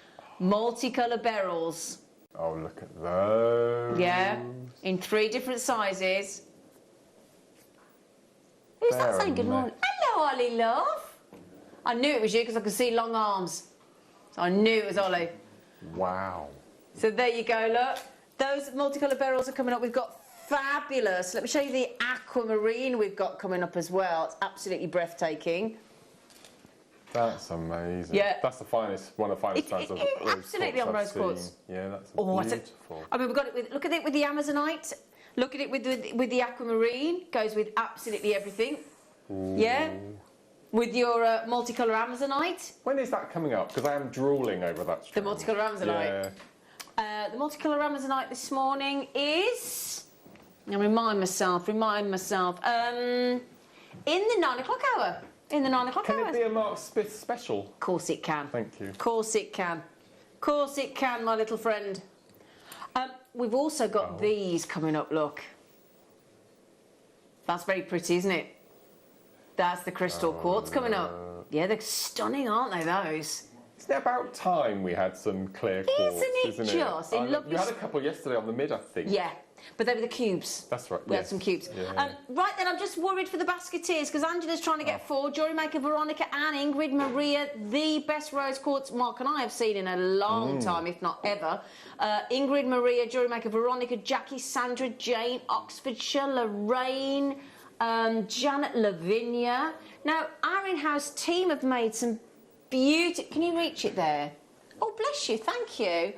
multicolour beryls. Oh, look at those. Yeah, in 3 different sizes. Who's that saying good morning? Hello, Ollie, love. I knew it was you because I could see long arms. So I knew it was Ollie. Wow. So there you go, look. Those multicolour beryls are coming up. We've got fabulous. Let me show you the aquamarine we've got coming up as well. It's absolutely breathtaking. That's amazing. Yeah. That's the finest, one of the finest kinds of rose absolutely on rose quartz. Yeah, that's beautiful. I mean, we've got it with, look at it with the Amazonite. Look at it with the aquamarine. Goes with absolutely everything. Ooh. Yeah. With your multicolour Amazonite. When is that coming up? Because I am drooling over that strand. The multicolour Amazonite? Yeah. The multicolour Amazonite this morning is... I'll remind myself. In the 9 o'clock hour. In the 9 o'clock hour. Can it be a Mark Smith special? Of course it can. Thank you. Of course it can. Of course it can, my little friend. We've also got these coming up, look. That's very pretty, isn't it? That's the crystal quartz coming up. Yeah, they're stunning, aren't they, those? Isn't it about time we had some clear quartz? Isn't it just? You had a couple yesterday on the mid, I think. Yeah, but they were the cubes. That's right. We had some cubes. Yeah. Right then, I'm just worried for the basketeers because Angela's trying to get 4. Jewellery Maker, Veronica and Ingrid Maria, the best rose quartz Mark and I have seen in a long time, if not ever. Ingrid Maria, Jewellery Maker, Veronica, Jackie, Sandra, Jane, Oxfordshire, Lorraine, Janet, Lavinia. Now, our in-house team have made some beautiful... Can you reach it there? Oh, bless you. Thank you.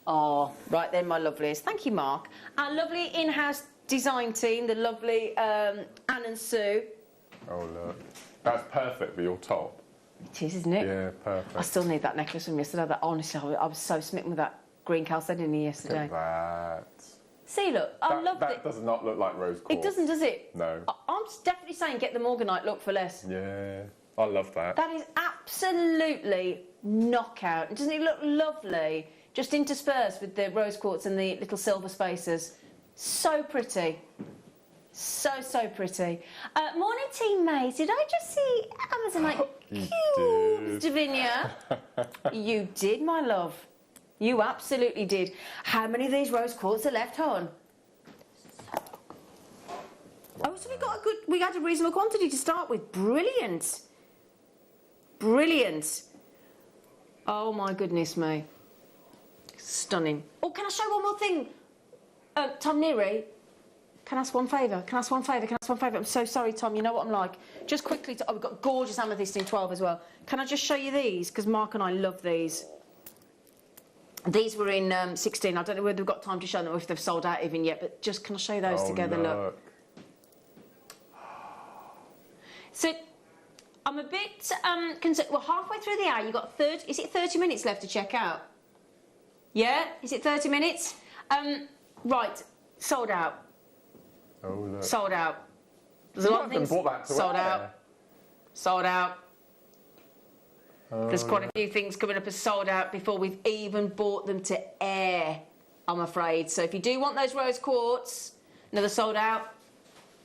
Oh, right then, my lovelies. Thank you, Mark. Our lovely in-house design team, the lovely Anne and Sue. Oh, look. That's perfect for your top. It is, isn't it? Yeah, perfect. I still need that necklace from yesterday. Honestly, I was so smitten with that green chalcedony yesterday. Look at that. See, look, I love that does not look like rose quartz. It doesn't, does it? No. I'm definitely saying get the morganite look for less. Yeah, I love that. That is absolutely knockout. Doesn't it look lovely? Just interspersed with the rose quartz and the little silver spacers. So pretty. So pretty. Morning, Team Maze. Did I just see Amazonite cubes, Davinia? You did, my love. You absolutely did. How many of these rose quartz are left, hon? Oh, so we had a reasonable quantity to start with. Brilliant. Brilliant. Oh my goodness me. Stunning. Oh, can I show one more thing? Tom Neary, can I ask one favour? Can I ask one favour? Can I ask one favour? I'm so sorry, Tom. You know what I'm like. Just quickly, we've got gorgeous amethyst in 12 as well. Can I just show you these? Because Mark and I love these. These were in 16. I don't know whether we've got time to show them or if they've sold out even yet, but just can I show you those together? Look. So, I'm a bit concerned. Well, halfway through the hour, you've got 30... Is it 30 minutes left to check out? Yeah? Is it 30 minutes? Right. Sold out. Oh, look. Sold out. There's a lot of things. Sold out. Sold out. There's quite a few things coming up as sold out before we've even bought them to air, I'm afraid. So if you do want those rose quartz, another sold out.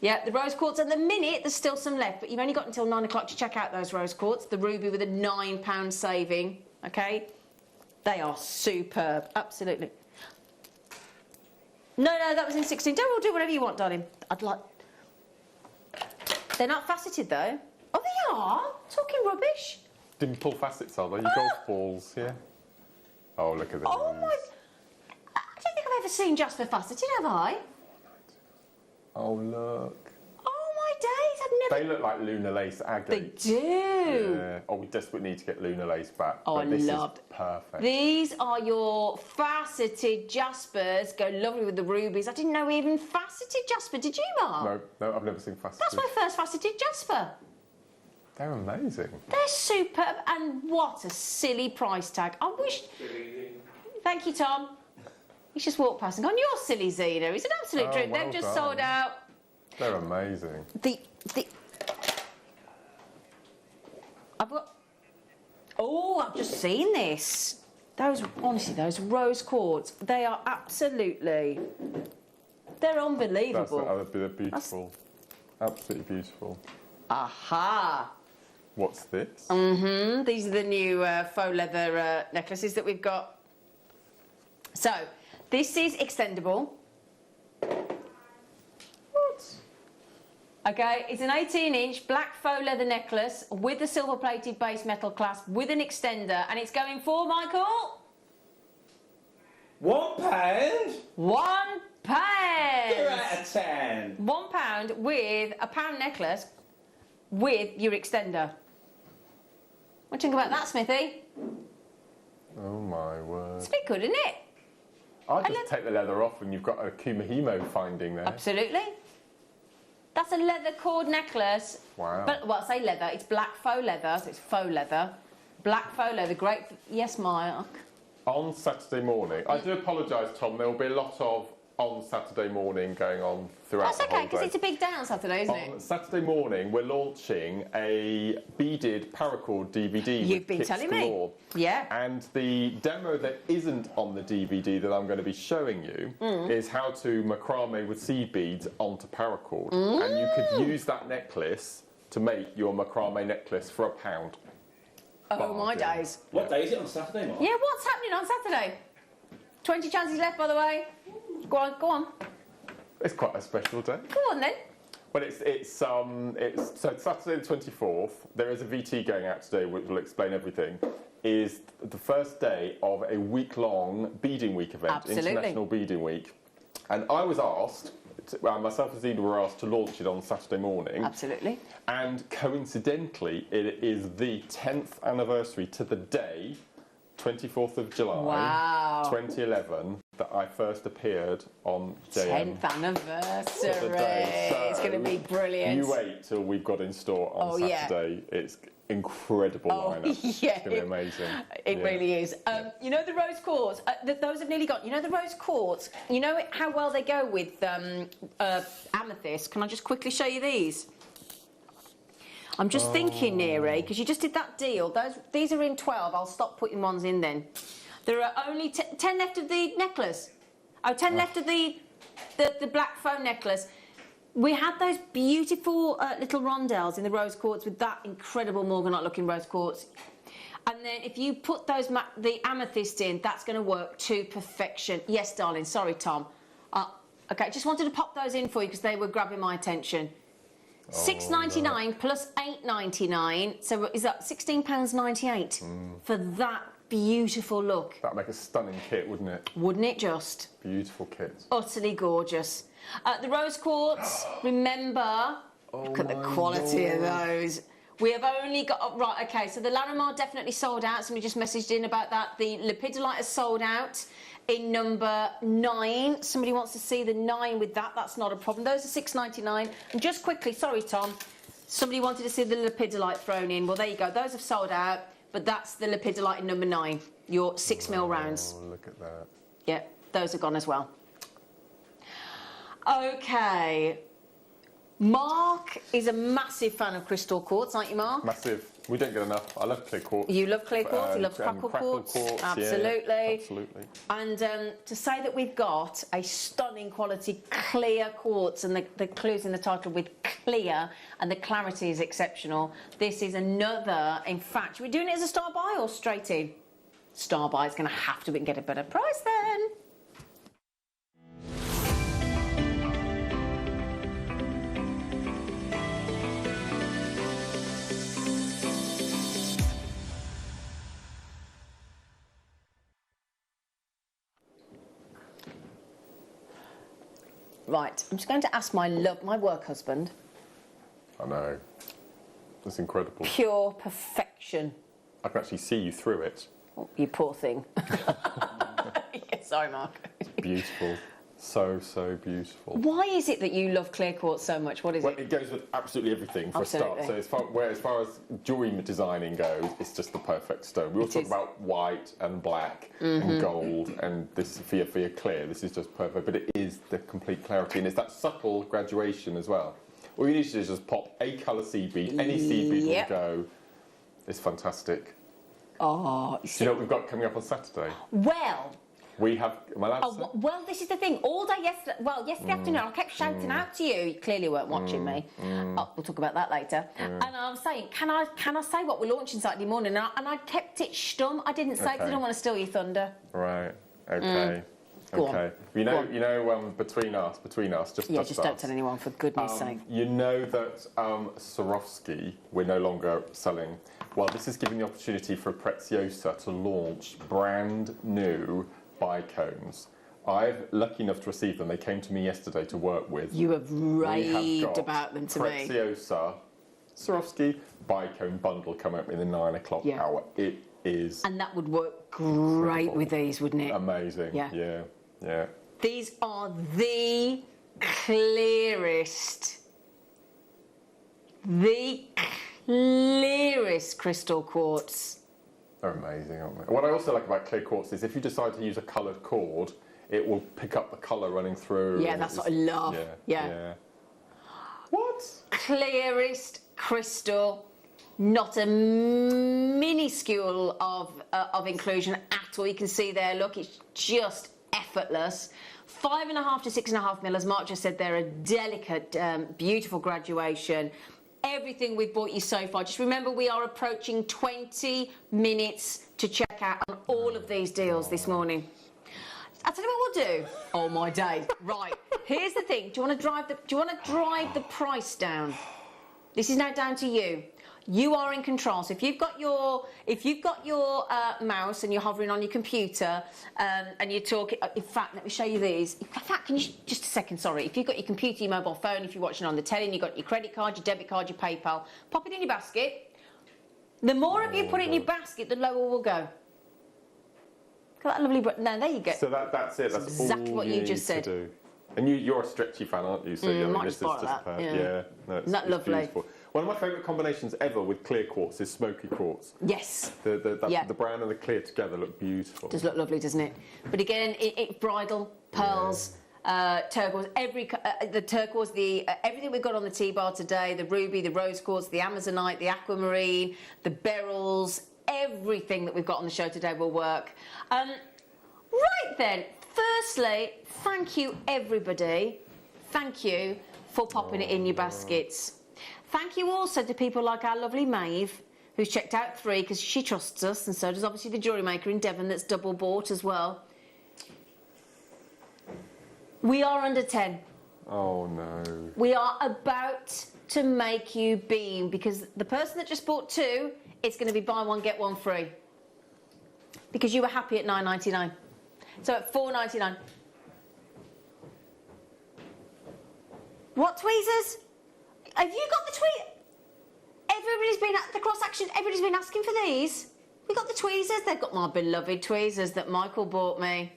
Yeah, the rose quartz, at the minute, there's still some left, but you've only got until 9 o'clock to check out those rose quartz. The ruby with a £9 saving, okay? They are superb, absolutely. No, that was in 16. Don't do whatever you want, darling. I'd like... They're not faceted, though. Oh, they are? Talking rubbish. Dimple facets, are they? Your golf balls, yeah? Oh, look at those. Oh, my... I don't think I've ever seen Jasper faceted, have I? Oh, look. Oh, my days, I've never... They look like lunar lace agates. They do. Yeah. Oh, we desperately need to get lunar lace back. Oh, I love it. Perfect. These are your faceted Jaspers. Go lovely with the rubies. I didn't know we even faceted Jasper. Did you, Mark? No, I've never seen faceted. That's my first faceted Jasper. They're amazing. They're superb, and what a silly price tag. I wish... Thank you, Tom. He's just walked past and gone, you're silly, Zena. It's an absolute dream. Well They've just done. sold out. They're amazing. I've got... Oh, I've just seen this. Those, honestly, those rose quartz, they are absolutely... They're unbelievable. They're beautiful. Absolutely beautiful. Aha. What's this? These are the new faux leather necklaces that we've got. So, this is extendable. What? Okay, it's an 18-inch black faux leather necklace with a silver-plated base metal clasp with an extender, and it's going for, Michael? £1? £1. 2 out of 10. £1 with a pound necklace with your extender. What do you think about that, Smithy? Oh my word. It's a bit good, isn't it? I'd just take the leather off and you've got a Kumahimo finding there. Absolutely. That's a leather cord necklace. Wow. But, well, I say leather, it's black faux leather, so it's faux leather. Black faux leather, great. Yes, Mark? On Saturday morning, I do apologise, Tom, there will be a lot of on Saturday morning going on throughout That's the whole okay, because day. it's a big day on Saturday, isn't On it? Saturday morning, we're launching a beaded paracord DVD. You've been telling me. Yeah. And the demo that isn't on the DVD that I'm going to be showing you is how to macrame with seed beads onto paracord. And you could use that necklace to make your macrame necklace for £1. Oh, my days. What day is it on Saturday, Mark? Yeah, what's happening on Saturday? 20 chances left, by the way. Go on. It's quite a special day. Go on, then. Well, it's so Saturday the 24th. There is a VT going out today, which will explain everything. Is the first day of a week-long beading week event, Absolutely. International Beading Week, and I was asked. Myself and Zena were asked to launch it on Saturday morning. Absolutely. And coincidentally, it is the 10th anniversary to the day, 24th of July, 2011, that I first appeared on JM. 10th anniversary. So going to be brilliant. You wait till we've got in store on Saturday. It's incredible lineup. Yeah, it's going to be amazing. It really is. You know the rose quartz. Those have nearly got. You know the rose quartz. You know how well they go with amethyst. Can I just quickly show you these? I'm just thinking, Neri, because you just did that deal. These are in 12. I'll stop putting ones in then. There are only 10 left of the necklace. Oh, 10 left of the black foam necklace. We had those beautiful little rondelles in the rose quartz with that incredible morganite-looking rose quartz. And then if you put the amethyst in, that's going to work to perfection. Yes, darling. Sorry, Tom. Okay, just wanted to pop those in for you because they were grabbing my attention. $6.99 plus $8.99. So is that £16.98 for that beautiful look? That'd make a stunning kit, wouldn't it? Wouldn't it just? Beautiful kit. Utterly gorgeous. The rose quartz, remember, look at the quality of those. We have only got, right, okay, so the Larimar definitely sold out. Somebody just messaged in about that. The lepidolite has sold out in number 9. Somebody wants to see the 9 with that. That's not a problem. Those are $6.99. And just quickly, sorry, Tom, somebody wanted to see the lepidolite thrown in. Well, there you go. Those have sold out, but that's the lepidolite in number 9, your 6mm rounds. Oh, look at that. Yeah, those are gone as well. Okay. Mark is a massive fan of crystal quartz, aren't you, Mark? Massive. We don't get enough. I love clear quartz. You love clear quartz? You love crackle quartz? Absolutely. Yeah, absolutely. And to say that we've got a stunning quality clear quartz, and the clue's in the title with clear, and the clarity is exceptional. This is another, in fact, are we doing it as a star buy or straight in? Star buy is going to have to get a better price then. Right, I'm just going to ask my work husband. I know. That's incredible. Pure perfection. I can actually see you through it. Oh, you poor thing. Yeah, sorry, Mark. Beautiful. So, so beautiful. Why is it that you love clear quartz so much? What is it? It goes with absolutely everything for a start. So as far as jewellery designing goes, it's just the perfect stone. We all talk about white and black and gold, and this for your clear. This is just perfect, but it is the complete clarity, and it's that subtle graduation as well. All you need to do is just pop a colour seed bead. Any seed bead will go. It's fantastic. Oh, do you know what we've got coming up on Saturday? Well. We have, am I allowed to say? Well, this is the thing. All day yesterday, yesterday afternoon, I kept shouting out to you. You clearly weren't watching me. Oh, we'll talk about that later. And I was saying, can I say what we're launching Saturday morning? And I kept it stum. I didn't say because I don't want to steal your thunder. Right. Okay. Go okay. on. You know, between us, just don't tell anyone, for goodness sake. You know that Swarovski, we're no longer selling. Well, this is giving the opportunity for Preziosa to launch brand new bicones. I'm lucky enough to receive them. They came to me yesterday to work with. You have raved about them to me. Preziosa Swarovski bicone bundle coming up in the 9 o'clock hour. It is. And that would work great with these, wouldn't it? Amazing. Yeah. These are the clearest crystal quartz. They're amazing, aren't they? What I also like about clear quartz is if you decide to use a coloured cord, it will pick up the colour running through. Yeah, that's what I love. Yeah. What? Clearest crystal, not a minuscule of inclusion at all. You can see there, look, it's just effortless. 5.5 to 6.5 mil, as Mark just said, they're a delicate, beautiful graduation. Everything we've bought you so far. Just remember, we are approaching 20 minutes to check out on all of these deals this morning. I'll tell you what we'll do. Oh my day! Right. Here's the thing. Do you want to drive the price down? This is now down to you. You are in control. So if you've got your mouse and you're hovering on your computer and you're talking, in fact, let me show you these. In fact, can you just a second? Sorry. If you've got your computer, your mobile phone, if you're watching on the telly, and you've got your credit card, your debit card, your PayPal, pop it in your basket. The more of you put it in your basket, the lower we'll go. Look at that lovely. No, there you go. So that's it. That's exactly all what you just said. To do. And you're a stretchy fan, aren't you? So yeah, I mean, might this is spot just that, perfect. yeah. No, Isn't that lovely? Beautiful. One of my favourite combinations ever with clear quartz is smoky quartz. Yes. The brown and the clear together look beautiful. Does look lovely, doesn't it? But again, it bridal, pearls, turquoise, the turquoise, everything we've got on the T-bar today, the ruby, the rose quartz, the amazonite, the aquamarine, the beryls, everything that we've got on the show today will work. Right then, firstly, thank you everybody. Thank you for popping it in your baskets. Thank you also to people like our lovely Maeve, who's checked out 3 because she trusts us, and so does obviously the Jewellery Maker in Devon that's double bought as well. We are under 10. Oh no. We are about to make you beam because the person that just bought 2, it's going to be buy one get one free. Because you were happy at $9.99. So at $4.99. What tweezers? Have you got the tweet? Everybody's been at the cross action. Everybody's been asking for these. We got the tweezers. They've got my beloved tweezers that Michael bought me.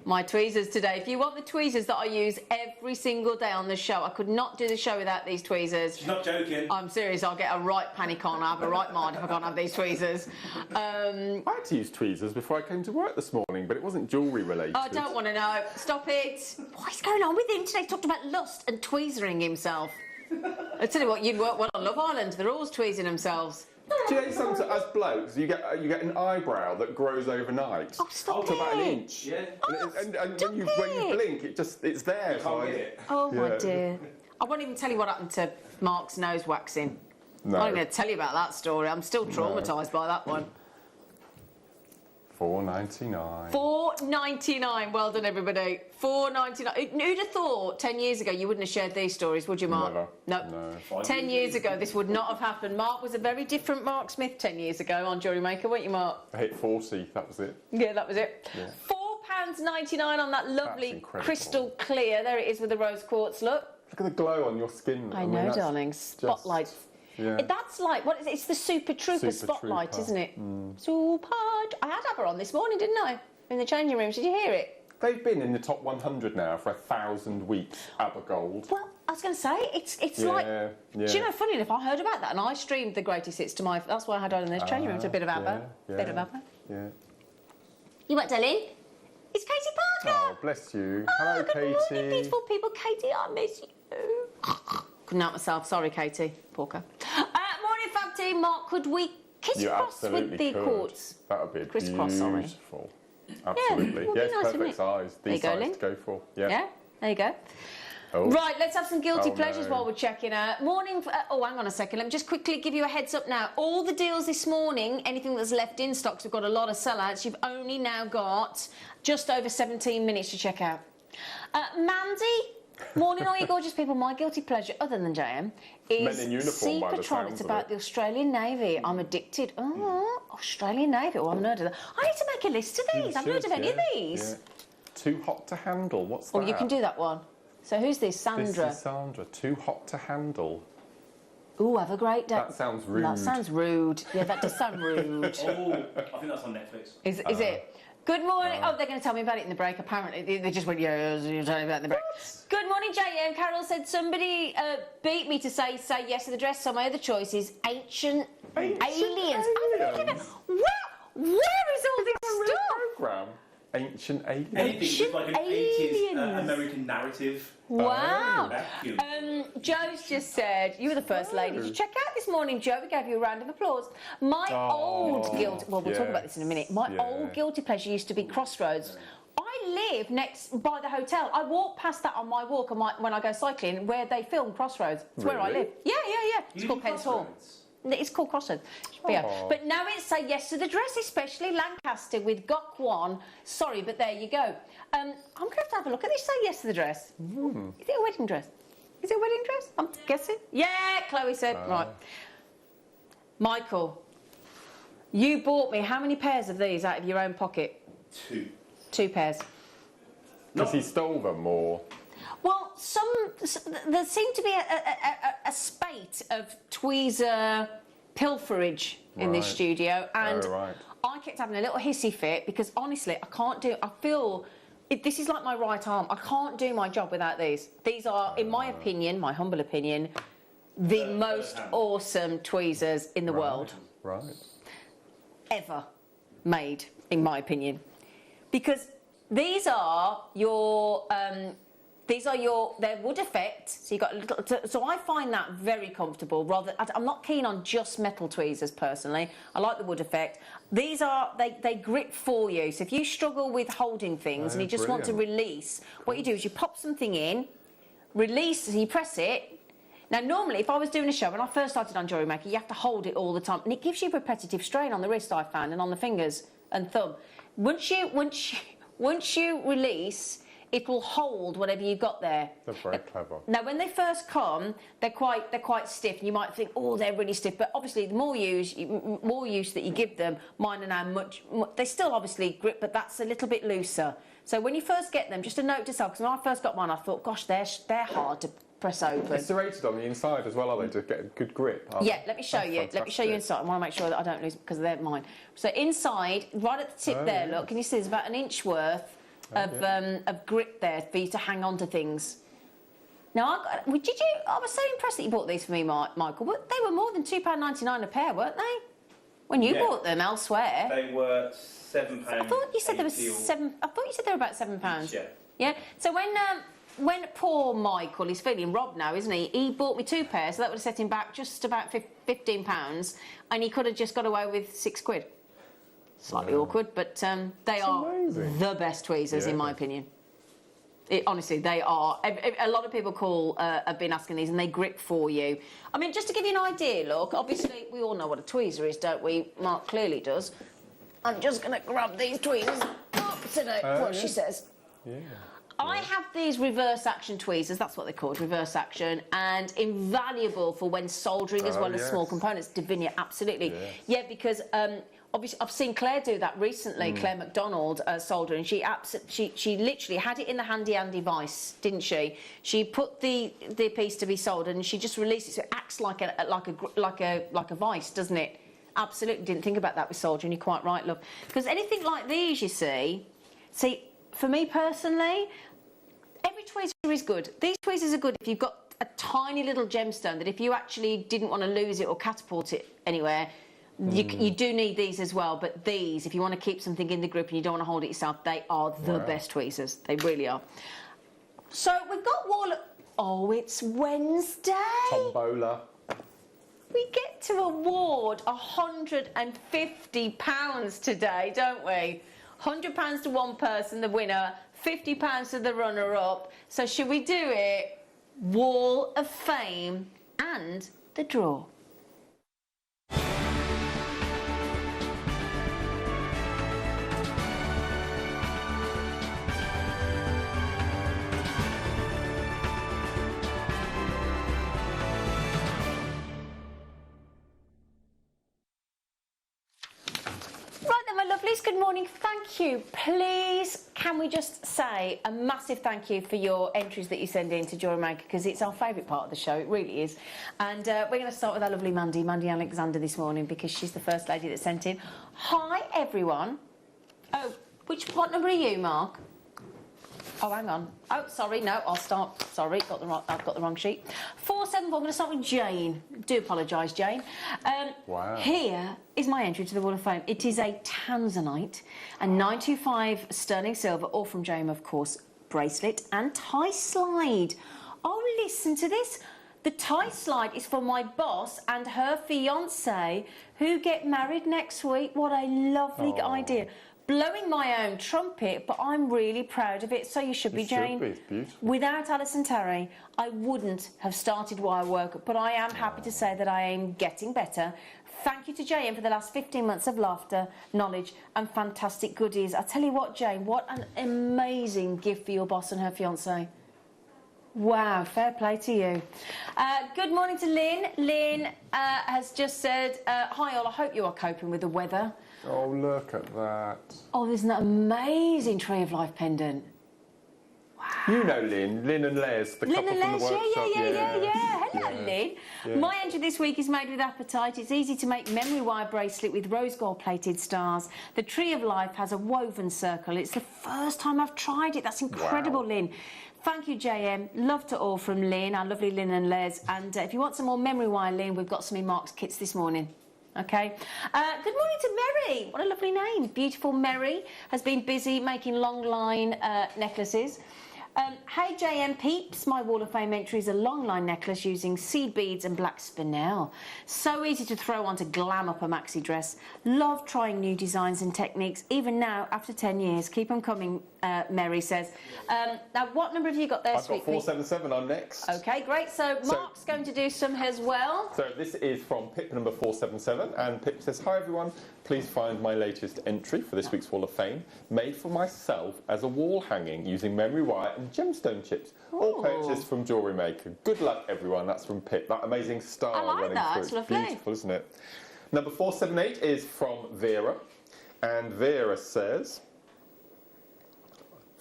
My tweezers today. If you want the tweezers that I use every single day on the show, I could not do the show without these tweezers. She's not joking. I'm serious. I'll get a right panic on. I have a right mind if I can't have these tweezers. I had to use tweezers before I came to work this morning, but it wasn't jewellery related. I don't want to know. Stop it. What is going on with him today? He talked about lust and tweezering himself. I tell you what, you'd work well on Love Island. They're always tweezing themselves. Do you know sometimes as blokes you get an eyebrow that grows overnight? Oh, stop to it. about an inch. Yeah. And stop when you it. blink, it's there. You can't get it. Oh, my Yeah. dear. I won't even tell you what happened to Mark's nose waxing. No. I'm not going to tell you about that story. I'm still traumatised by that one. $4.99. $4.99. Well done, everybody. $4.99. Who'd have thought 10 years ago you wouldn't have shared these stories, would you, Mark? Never. No. No. 10 years ago, this would not have happened. Mark was a very different Mark Smith 10 years ago on Jewellery Maker, weren't you, Mark? I hit 40. That was it. Yeah, that was it. Yeah. £4.99 on that lovely incredible. crystal clear. There it is with the rose quartz look. Look at the glow on your skin. I mean, know, that's darling. Spotlight. Yeah. That's like, what is it? It's the Super Trooper Super spotlight, Trooper. isn't it? Super. I had Abba on this morning, didn't I? In the changing rooms. Did you hear it? They've been in the top 100 now for 1,000 weeks. Aber Gold. Well, I was going to say, it's like... Yeah. Do you know, funny enough, I heard about that and I streamed the greatest hits to my... That's why I had on in this changing room. It's a bit of Abba. Yeah, Bit of Abba. Yeah. You what, darling? It's Katie Parker. Oh, bless you. Hello, Good Katie. morning, beautiful people. Katie, I miss you. Couldn't help myself. Sorry, Katie. Porker. Morning, Fab Team. Mark, could we crisscross with the quartz? That would be Crisscross, sorry. beautiful. Absolutely. would be Yes, nice, wouldn't perfect it? size. There you These go, size Lynn. to go for. Yeah. Yeah, there you go. Oh. Right, let's have some guilty Oh, pleasures no. while we're checking out. Morning, oh, hang on a second. Let me just quickly give you a heads up now. All the deals this morning, anything that's left in stock, 'cause we've got a lot of sellouts, you've only now got just over 17 minutes to check out. Mandy, morning, all you gorgeous people. My guilty pleasure, other than JM, is Men in uniform by the Seacatron. sounds It's of about it. the Australian Navy. I'm addicted. Oh, Australian Navy. Oh, I've heard of that. I need to make a list of these. I've heard of any of these. Yeah. Too hot to handle. What's Oh, that? you can do that one. So who's this? Sandra. This is Sandra. Too hot to handle. Ooh, have a great day. That sounds rude. That sounds rude. Yeah, that does sound rude. Oh, I think that's on Netflix. Is it? Good morning. Oh, they're going to tell me about it in the break, apparently. They just went, yeah, you're telling me about it in the break. Good morning, JM. Carol said somebody beat me to say yes to the dress, so my other choice is ancient aliens. Where is all this stuff? Program. Ancient aliens. Anything with like an 80s aliens. American narrative. Wow. Vacuum. Joe's just said, you were the first lady to check out this morning, Joe. We gave you a round of applause. My old guilty... Well, we'll talk about this in a minute. My old guilty pleasure used to be Crossroads. I live next by the hotel. I walk past that on my walk when I go cycling, where they film Crossroads. It's where I Really? live. Yeah. It's You called do Pence Hall. Crossroads? It's called Crossroads. Yeah. Aw. But now it's Say Yes to the Dress, especially Lancaster with Gok One. Sorry, but there you go. I'm going to have a look at this Say Yes to the Dress. Is it a wedding dress? Is it a wedding dress? I'm guessing. Yeah, Chloe said. Right. Michael, you bought me how many pairs of these out of your own pocket? 2. 2 pairs. Because he stole them, or... Well, there seemed to be a spate of tweezer pilferage in this Right. studio, and Oh, right. I kept having a little hissy fit because honestly, I can't do. I feel This is like my right arm. I can't do my job without these. These are, in my opinion, my humble opinion, the most awesome tweezers in the world. Right. Ever made, in my opinion. Because these are your, they're wood effect, so you got a little, so I find that very comfortable. I'm not keen on just metal tweezers personally. I like the wood effect. These are, they grip for you. So if you struggle with holding things and you just want to release, what you do is you pop something in, release, so you press it. Now normally, if I was doing a show, when I first started on Jewellery Maker, you have to hold it all the time, and it gives you repetitive strain on the wrist, I found, and on the fingers and thumb. Once you release, it will hold whatever you've got there. They're very clever. Now, when they first come, they're quite stiff, and you might think, oh, they're really stiff. But obviously, the more use that you give them, mine are now much. They still obviously grip, but that's a little bit looser. So when you first get them, just a note to self, because when I first got mine, I thought, gosh, they're hard to press open. They're serrated on the inside as well, are they, to get a good grip? Yeah, let me show you. Fantastic. Let me show you inside. I want to make sure that I don't lose because they're mine. So inside, right at the tip there, look, can you see there's about an inch worth of grip there for you to hang on to things. Now, I was so impressed that you bought these for me, Michael. But they were more than £2.99 a pair, weren't they? When you bought them elsewhere. They were £7. I thought you said they were £7. I thought you said they were about £7. Yeah. Yeah. So when poor Michael, he's feeling robbed now, isn't he? He bought me 2 pairs, so that would have set him back just about £15, and he could have just got away with £6. Slightly awkward, but they are amazing. The best tweezers, in my opinion. Honestly, they are. A lot of people have been asking these, and they grip for you. I mean, just to give you an idea, look, obviously, we all know what a tweezer is, don't we? Mark clearly does. I'm just going to grab these tweezers up today, she says. Yeah. I have these reverse action tweezers, that's what they're called, reverse action, and invaluable for when soldering as well as small components. Divinia, absolutely. Yes. Yeah, because obviously I've seen Claire do that recently, Claire McDonald soldering. She literally had it in the handy vice, didn't she? She put the piece to be soldered and she just released it, so it acts like a vice, doesn't it? Absolutely, didn't think about that with soldering. You're quite right, love. Because anything like these, you see, for me personally, every tweezer is good. These tweezers are good if you've got a tiny little gemstone that if you actually didn't want to lose it or catapult it anywhere, you do need these as well. But these, if you want to keep something in the grip and you don't want to hold it yourself, they are the best tweezers. They really are. So we've got Oh, it's Wednesday. Tombola. We get to award £150 today, don't we? £100 to one person, the winner, £50 to the runner-up. So should we do it? Wall of Fame and the draw. Good morning, thank you. Please, can we just say a massive thank you for your entries that you send in to Jewellery Maker, because it's our favourite part of the show, it really is. And we're going to start with our lovely Mandy Alexander this morning, because she's the first lady that sent in. Hi, everyone. Oh, what number are you, Mark? Oh, hang on. Oh, sorry, no, I'll start. Sorry, I've got the wrong sheet. 474, I'm going to start with Jane. Do apologise, Jane. Wow. Here is my entry to the Wall of Fame. It is a Tanzanite, a 925 sterling silver, all from Jane, of course, bracelet and tie slide. Oh, listen to this. The tie slide is for my boss and her fiancé who get married next week. What a lovely idea. Blowing my own trumpet, but I'm really proud of it, so you should be, Jane. It's beautiful. Without Alison Terry, I wouldn't have started Wire Work, but I am happy to say that I am getting better. Thank you to Jane for the last 15 months of laughter, knowledge and fantastic goodies. I tell you what, Jane, what an amazing gift for your boss and her fiancé. Wow, fair play to you. Good morning to Lynn. Lynn has just said, hi all, I hope you are coping with the weather. Oh, look at that. Oh, there's an amazing Tree of Life pendant. Wow. You know Lynn and Les, the couple from the workshop. Yeah. Hello, Yeah. Lynn. Yeah. My entry this week is made with appetite. It's easy to make memory wire bracelet with rose gold plated stars. The Tree of Life has a woven circle. It's the first time I've tried it. That's incredible, Wow. Lynn. Thank you, JM. Love to all from Lynn, our lovely Lynn and Les. And if you want some more memory wire, Lynn, we've got some in Mark's kits this morning. Okay. Good morning to Mary. What a lovely name. Beautiful Mary has been busy making long line necklaces. Hey JM peeps, my Wall of Fame entry is a long line necklace using seed beads and black spinel. So easy to throw on to glam up a maxi dress. Love trying new designs and techniques, even now after 10 years. Keep them coming, Mary says. Now, what number have you got there, I've got 477 on next. Okay, great. So Mark's going to do some as well. So this is from Pip number 477, and Pip says, hi everyone, please find my latest entry for this week's Wall of Fame, made for myself as a wall hanging using memory wire and gemstone chips, all purchased from Jewellery Maker. Good luck everyone, that's from Pip. That amazing star I like running that, through. it's lovely. Beautiful, isn't it? Number 478 is from Vera, and Vera says,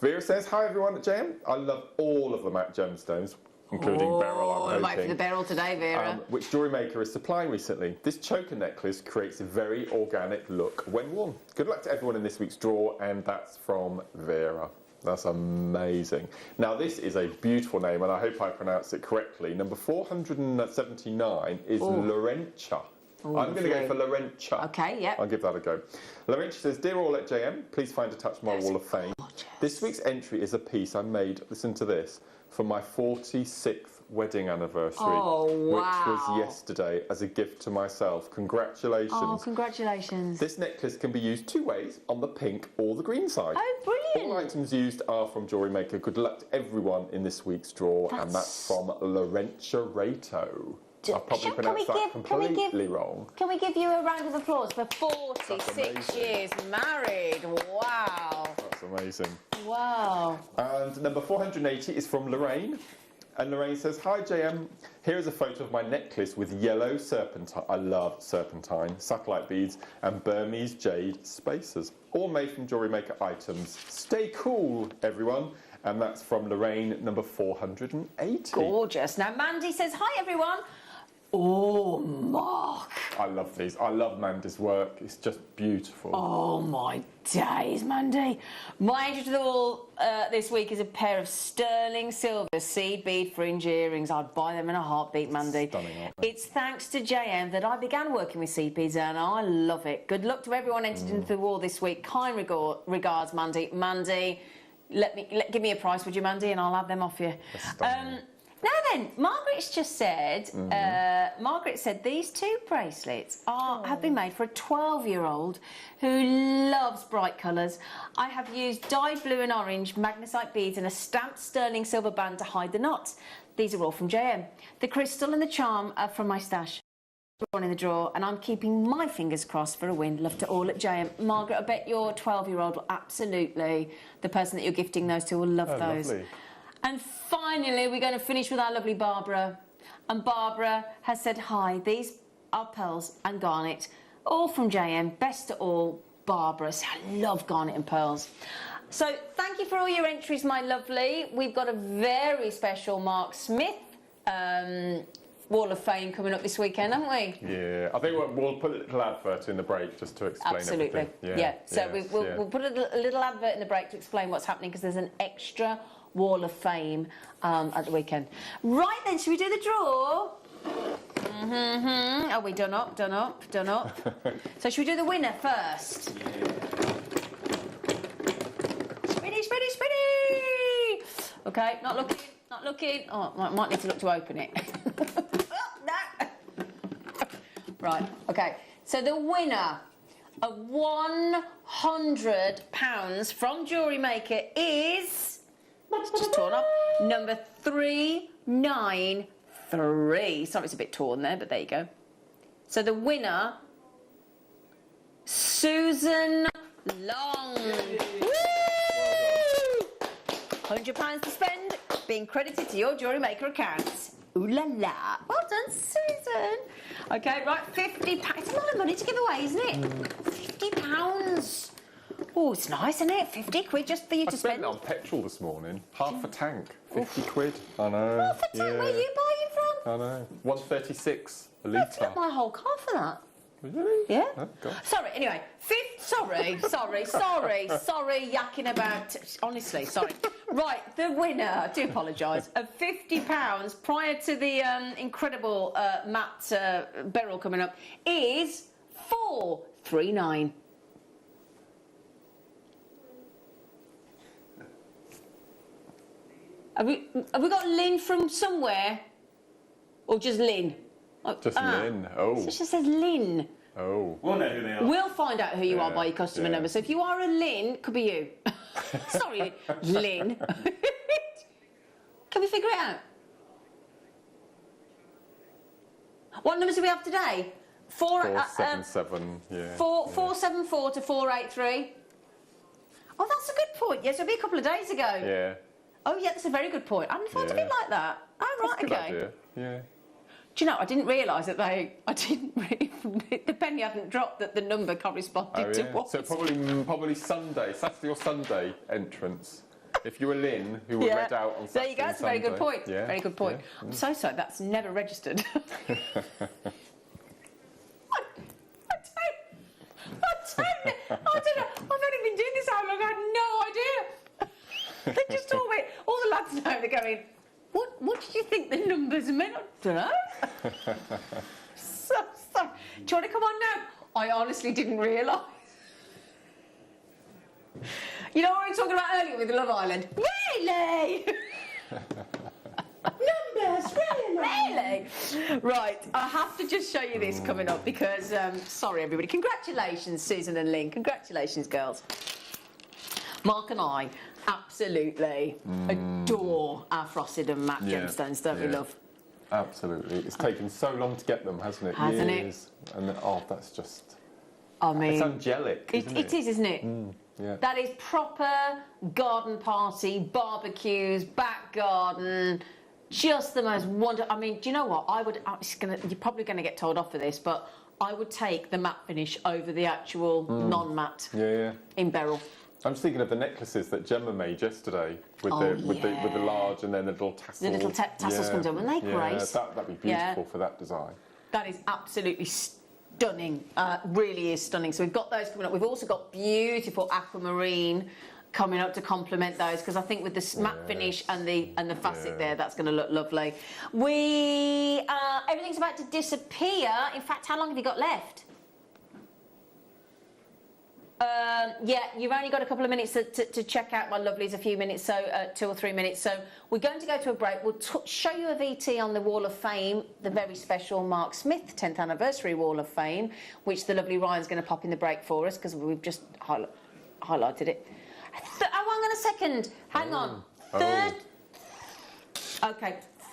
hi everyone at JM, I love all of the matte gemstones, including beryl, I'm Wait for the hoping. beryl today, Vera. Which Jewellery Maker is supplying recently. This choker necklace creates a very organic look when worn. Good luck to everyone in this week's draw, and that's from Vera. That's amazing. Now this is a beautiful name, and I hope I pronounced it correctly. Number 479 is Laurentia. I'm going to go for Laurentia. Okay, yeah. I'll give that a go. Laurentia says, dear all at JM, please find attached my Wall of Fame. This week's entry is a piece I made, listen to this, for my 46th wedding anniversary, which was yesterday, as a gift to myself. Congratulations. Oh, congratulations. This necklace can be used two ways, on the pink or the green side. Oh, brilliant. All items used are from Jewellery Maker. Good luck to everyone in this week's draw, and that's from Laurentia Rato. I probably pronounced that completely wrong. Can we give you a round of applause for 46 years married? Wow. That's amazing. Wow. And number 480 is from Lorraine. And Lorraine says, hi JM, here is a photo of my necklace with yellow serpentine, I love serpentine, satellite beads and Burmese jade spacers. All made from Jewellery Maker items. Stay cool, everyone. And that's from Lorraine, number 480. Gorgeous. Now Mandy says, hi everyone. Oh, Mark. I love these. I love Mandy's work. It's just beautiful. Oh, my days, Mandy. My entry to the wall this week is a pair of sterling silver seed bead fringe earrings. I'd buy them in a heartbeat, Mandy. Stunning, aren't they? It's thanks to JM that I began working with seed beads, and I love it. Good luck to everyone entered into the wall this week. Kind regards, Mandy. Mandy, give me a price, would you, Mandy, and I'll have them off you. Now then, Margaret's just said, Margaret said these two bracelets have been made for a 12-year-old who loves bright colours. I have used dyed blue and orange magnesite beads and a stamped sterling silver band to hide the knots. These are all from JM. The crystal and the charm are from my stash. One in the drawer, and I'm keeping my fingers crossed for a win. Love to all at JM. Margaret, I bet your 12-year-old will absolutely, the person that you're gifting those to will love those. Lovely. And finally, we're going to finish with our lovely Barbara. And Barbara has said, hi, these are pearls and garnet, all from JM. Best to all, Barbara. So I love garnet and pearls. So thank you for all your entries, my lovely. We've got a very special Mark Smith Wall of Fame coming up this weekend, haven't we? Yeah, I think we'll put a little advert in the break just to explain everything. Yeah. So we'll put a little advert in the break to explain what's happening, because there's an extra Wall of Fame at the weekend. Right then, should we do the draw? Are we done up? So should we do the winner first? Speedy! Okay, not looking. Oh, I might need to look to open it. No. Right, okay. So the winner of £100 from Jewellery Maker is... It's just torn up. Number 393. Sorry, it's a bit torn there, but there you go. So the winner, Susan Long. Woo! £100 to spend, being credited to your Jewellery Maker account. Ooh la la. Well done, Susan. Okay, right, £50. It's a lot of money to give away, isn't it? £50. Oh, it's nice, isn't it? 50 quid just for you I to spent spend. it on petrol this morning. Half a tank. 50 quid. I know. Half a tank, where are you buying from? I know. 136 a I've litre. got my whole car for that. Really? Yeah. Oh, God. Sorry, anyway. Sorry, yakking about. Honestly, sorry. Right, the winner, I do apologise, of £50 prior to the incredible matte beryl coming up is 439. Have we got Lynn from somewhere? Or just Lynn? Just Lynn. Oh. So she says Lynn. Oh. We'll know who they are. We'll find out who you are Yeah, by your customer yeah. number. So if you are a Lynn, could be you. Sorry, Lynn. Can we figure it out? What numbers do we have today? 477, yeah. 474 to 483. Oh, that's a good point. Yes, it'll be a couple of days ago. Yeah. Oh, yeah, that's a very good point. I hadn't thought of Yeah. it like that. Oh, right, That's a good okay. idea. Yeah. Do you know, I didn't realise that the penny hadn't dropped that the number corresponded Oh, to yeah. what. So probably Sunday, Saturday or Sunday entrance. If you were Lynn, who were read out on Saturday. There you go, that's a very good Sunday. point. Yeah. Very good point. Yeah. I'm so sorry, that's never registered. I don't know. I've only been doing this how long? I had no idea. They just told me. All the lads know. They're going, what did you think the numbers meant? I don't know. So sorry. Do you want to come on now? I honestly didn't realise. You know what we were talking about earlier with Love Island? Really? Numbers, really? Right, I have to just show you this coming up because, sorry everybody, congratulations Susan and Lynn, congratulations girls. Mark and I absolutely adore our frosted and matte gemstones, don't we, love? Absolutely. It's taken so long to get them, hasn't it? Hasn't it? Years. And oh, that's just... I mean... It's angelic, isn't it? It is, isn't it? Yeah. That is proper garden party, barbecues, back garden, just the most wonderful. I mean, do you know what? You're probably going to get told off for this, but I would take the matte finish over the actual non-matte in beryl. I'm just thinking of the necklaces that Gemma made yesterday with the large and then the little tassels. The little tassels come down. Weren't they great? That'd be beautiful for that design. That is absolutely stunning. Really is stunning. So we've got those coming up. We've also got beautiful aquamarine coming up to complement those because I think with the matte finish and the facet there, that's going to look lovely. Everything's about to disappear. In fact, how long have you got left? You've only got a couple of minutes to check out, my lovelies, a few minutes, so 2 or 3 minutes. So we're going to go to a break. We'll show you a VT on the Wall of Fame, the very special Mark Smith 10th anniversary Wall of Fame, which the lovely Ryan's going to pop in the break for us because we've just highlighted it. Hang on a second. Hang on.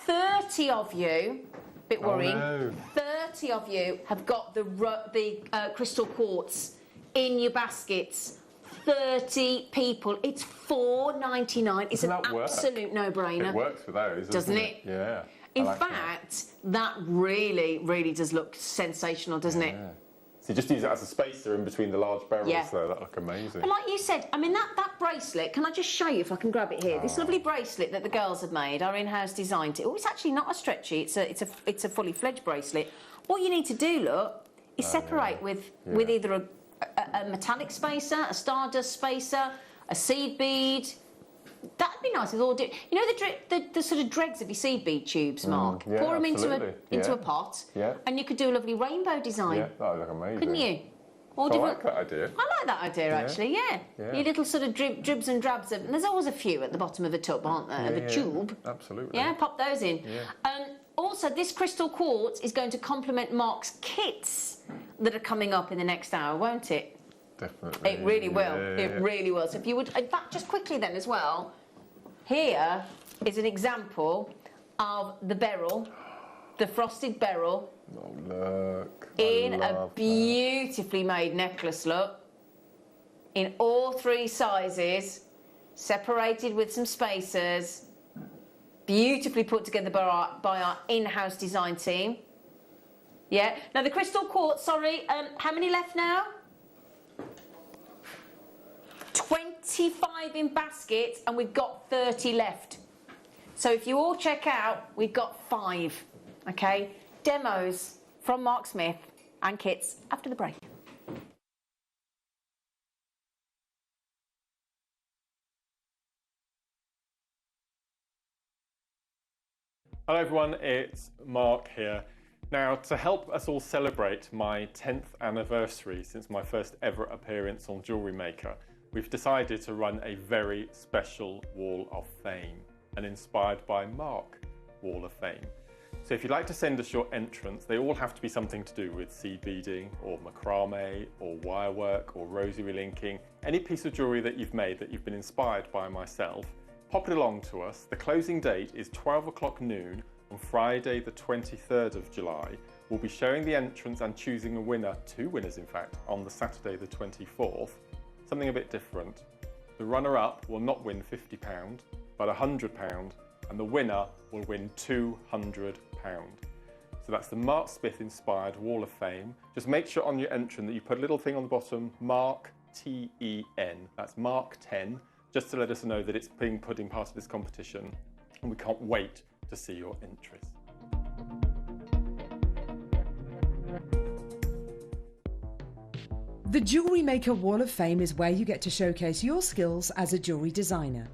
30 of you, bit worrying, 30 of you have got the crystal quartz in your baskets. 30 people. It's $4.99. It's an absolute no-brainer. It works for those, doesn't it? Yeah. In fact, that really, really does look sensational, doesn't it? So you just use it as a spacer in between the large barrels, though. That look amazing. But like you said, I mean, that bracelet, can I just show you if I can grab it here? This lovely bracelet that the girls have made, our in-house designed it. Oh, it's actually not a stretchy, it's a fully fledged bracelet. What you need to do, look, is separate with either a metallic spacer, a stardust spacer, a seed bead. That'd be nice with all you know the sort of dregs of your seed bead tubes, Mark. Pour them into a pot, and you could do a lovely rainbow design. Yeah, that would look amazing. Couldn't you? I like that idea. I like that idea actually. Yeah. Your little sort of dribs and drabs of. And there's always a few at the bottom of a tub, aren't there? Of a tube. Absolutely. Yeah, pop those in. Yeah. Also, this crystal quartz is going to complement Mark's kits that are coming up in the next hour, won't it? Definitely. It really will. It really will. So if you would, in fact, just quickly then as well, here is an example of the beryl, the frosted beryl. Oh, look. In a beautifully made necklace, look. In all 3 sizes, separated with some spacers. Beautifully put together by our in-house design team. Yeah. Now the crystal quartz, sorry, how many left now? 85 in baskets and we've got 30 left. So if you all check out, we've got 5, okay? Demos from Mark Smith and kits after the break. Hello everyone, it's Mark here. Now, to help us all celebrate my 10th anniversary since my first ever appearance on Jewellery Maker, we've decided to run a very special Wall of Fame, an inspired by Mark Wall of Fame. So if you'd like to send us your entrants, they all have to be something to do with seed beading or macrame or wire work or rosary linking, any piece of jewellery that you've made that you've been inspired by myself. Pop it along to us. The closing date is 12 o'clock noon on Friday the 23rd of July. We'll be showing the entrants and choosing a winner, 2 winners in fact, on the Saturday the 24th. Something a bit different. The runner-up will not win £50, but £100, and the winner will win £200. So that's the Mark Smith inspired Wall of Fame. Just make sure on your entrant that you put a little thing on the bottom, Mark T-E-N, that's Mark 10, just to let us know that it's being put in part of this competition, and we can't wait to see your entries. The Jewellery Maker Wall of Fame is where you get to showcase your skills as a jewellery designer.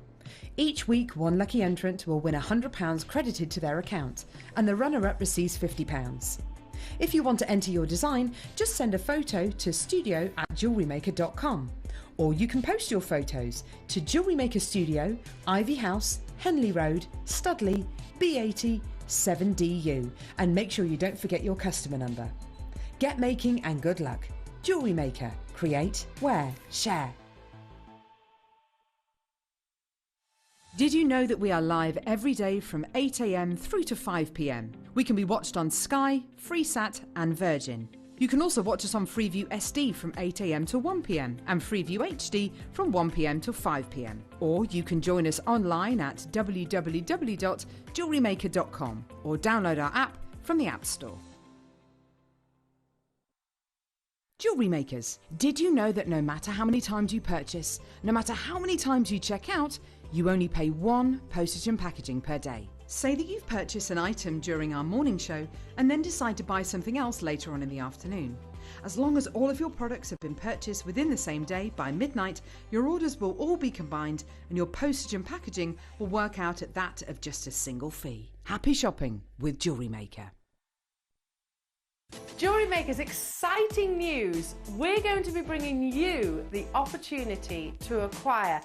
Each week, one lucky entrant will win £100 credited to their account, and the runner-up receives £50. If you want to enter your design, just send a photo to studio@jewellerymaker.com. Or you can post your photos to Jewellery Maker Studio, Ivy House, Henley Road, Studley, B80 7DU, and make sure you don't forget your customer number. Get making and good luck. Jewellery Maker. Create, wear, share. Did you know that we are live every day from 8 AM through to 5 PM? We can be watched on Sky, Freesat and Virgin. You can also watch us on Freeview SD from 8 AM to 1 PM and Freeview HD from 1 PM to 5 PM. Or you can join us online at www.jewellerymaker.com or download our app from the App Store. Jewellery Makers, did you know that no matter how many times you purchase, no matter how many times you check out, you only pay 1 postage and packaging per day? Say that you've purchased an item during our morning show and then decide to buy something else later on in the afternoon. As long as all of your products have been purchased within the same day by midnight, your orders will all be combined and your postage and packaging will work out at that of just a single fee. Happy shopping with Jewellery Maker. Jewellery Maker's exciting news. We're going to be bringing you the opportunity to acquire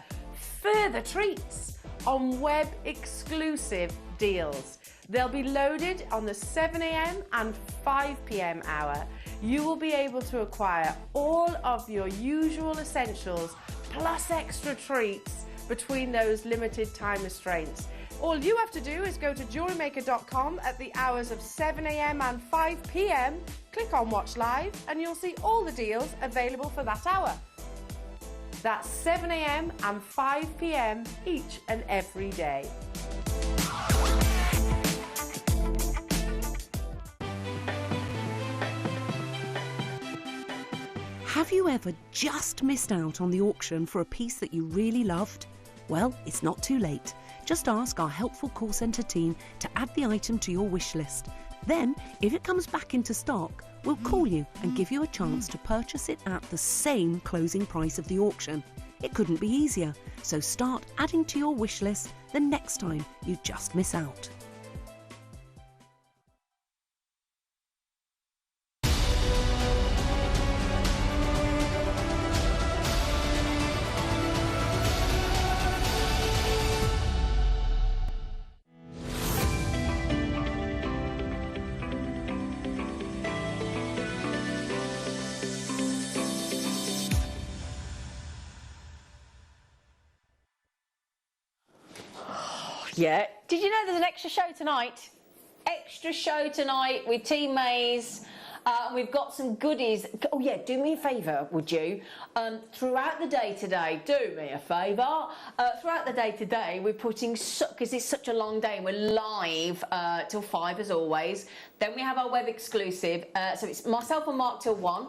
further treats on web exclusive deals. They'll be loaded on the 7 AM and 5 PM hour. You will be able to acquire all of your usual essentials plus extra treats between those limited time restraints. All you have to do is go to jewellerymaker.com at the hours of 7 AM and 5 PM, click on Watch Live, and you'll see all the deals available for that hour. That's 7 AM and 5 PM each and every day. Have you ever just missed out on the auction for a piece that you really loved? Well, it's not too late. Just ask our helpful call centre team to add the item to your wish list. Then, if it comes back into stock, we'll call you and give you a chance to purchase it at the same closing price of the auction. It couldn't be easier, so start adding to your wish list the next time you just miss out. Yeah. Did you know there's an extra show tonight? Extra show tonight with Team Maze. We've got some goodies. Oh yeah, do me a favour, would you? Throughout the day today, do me a favour. Throughout the day today, we're putting, because it's such a long day, and we're live till 5 as always. Then we have our web exclusive. So it's myself and Mark till 1.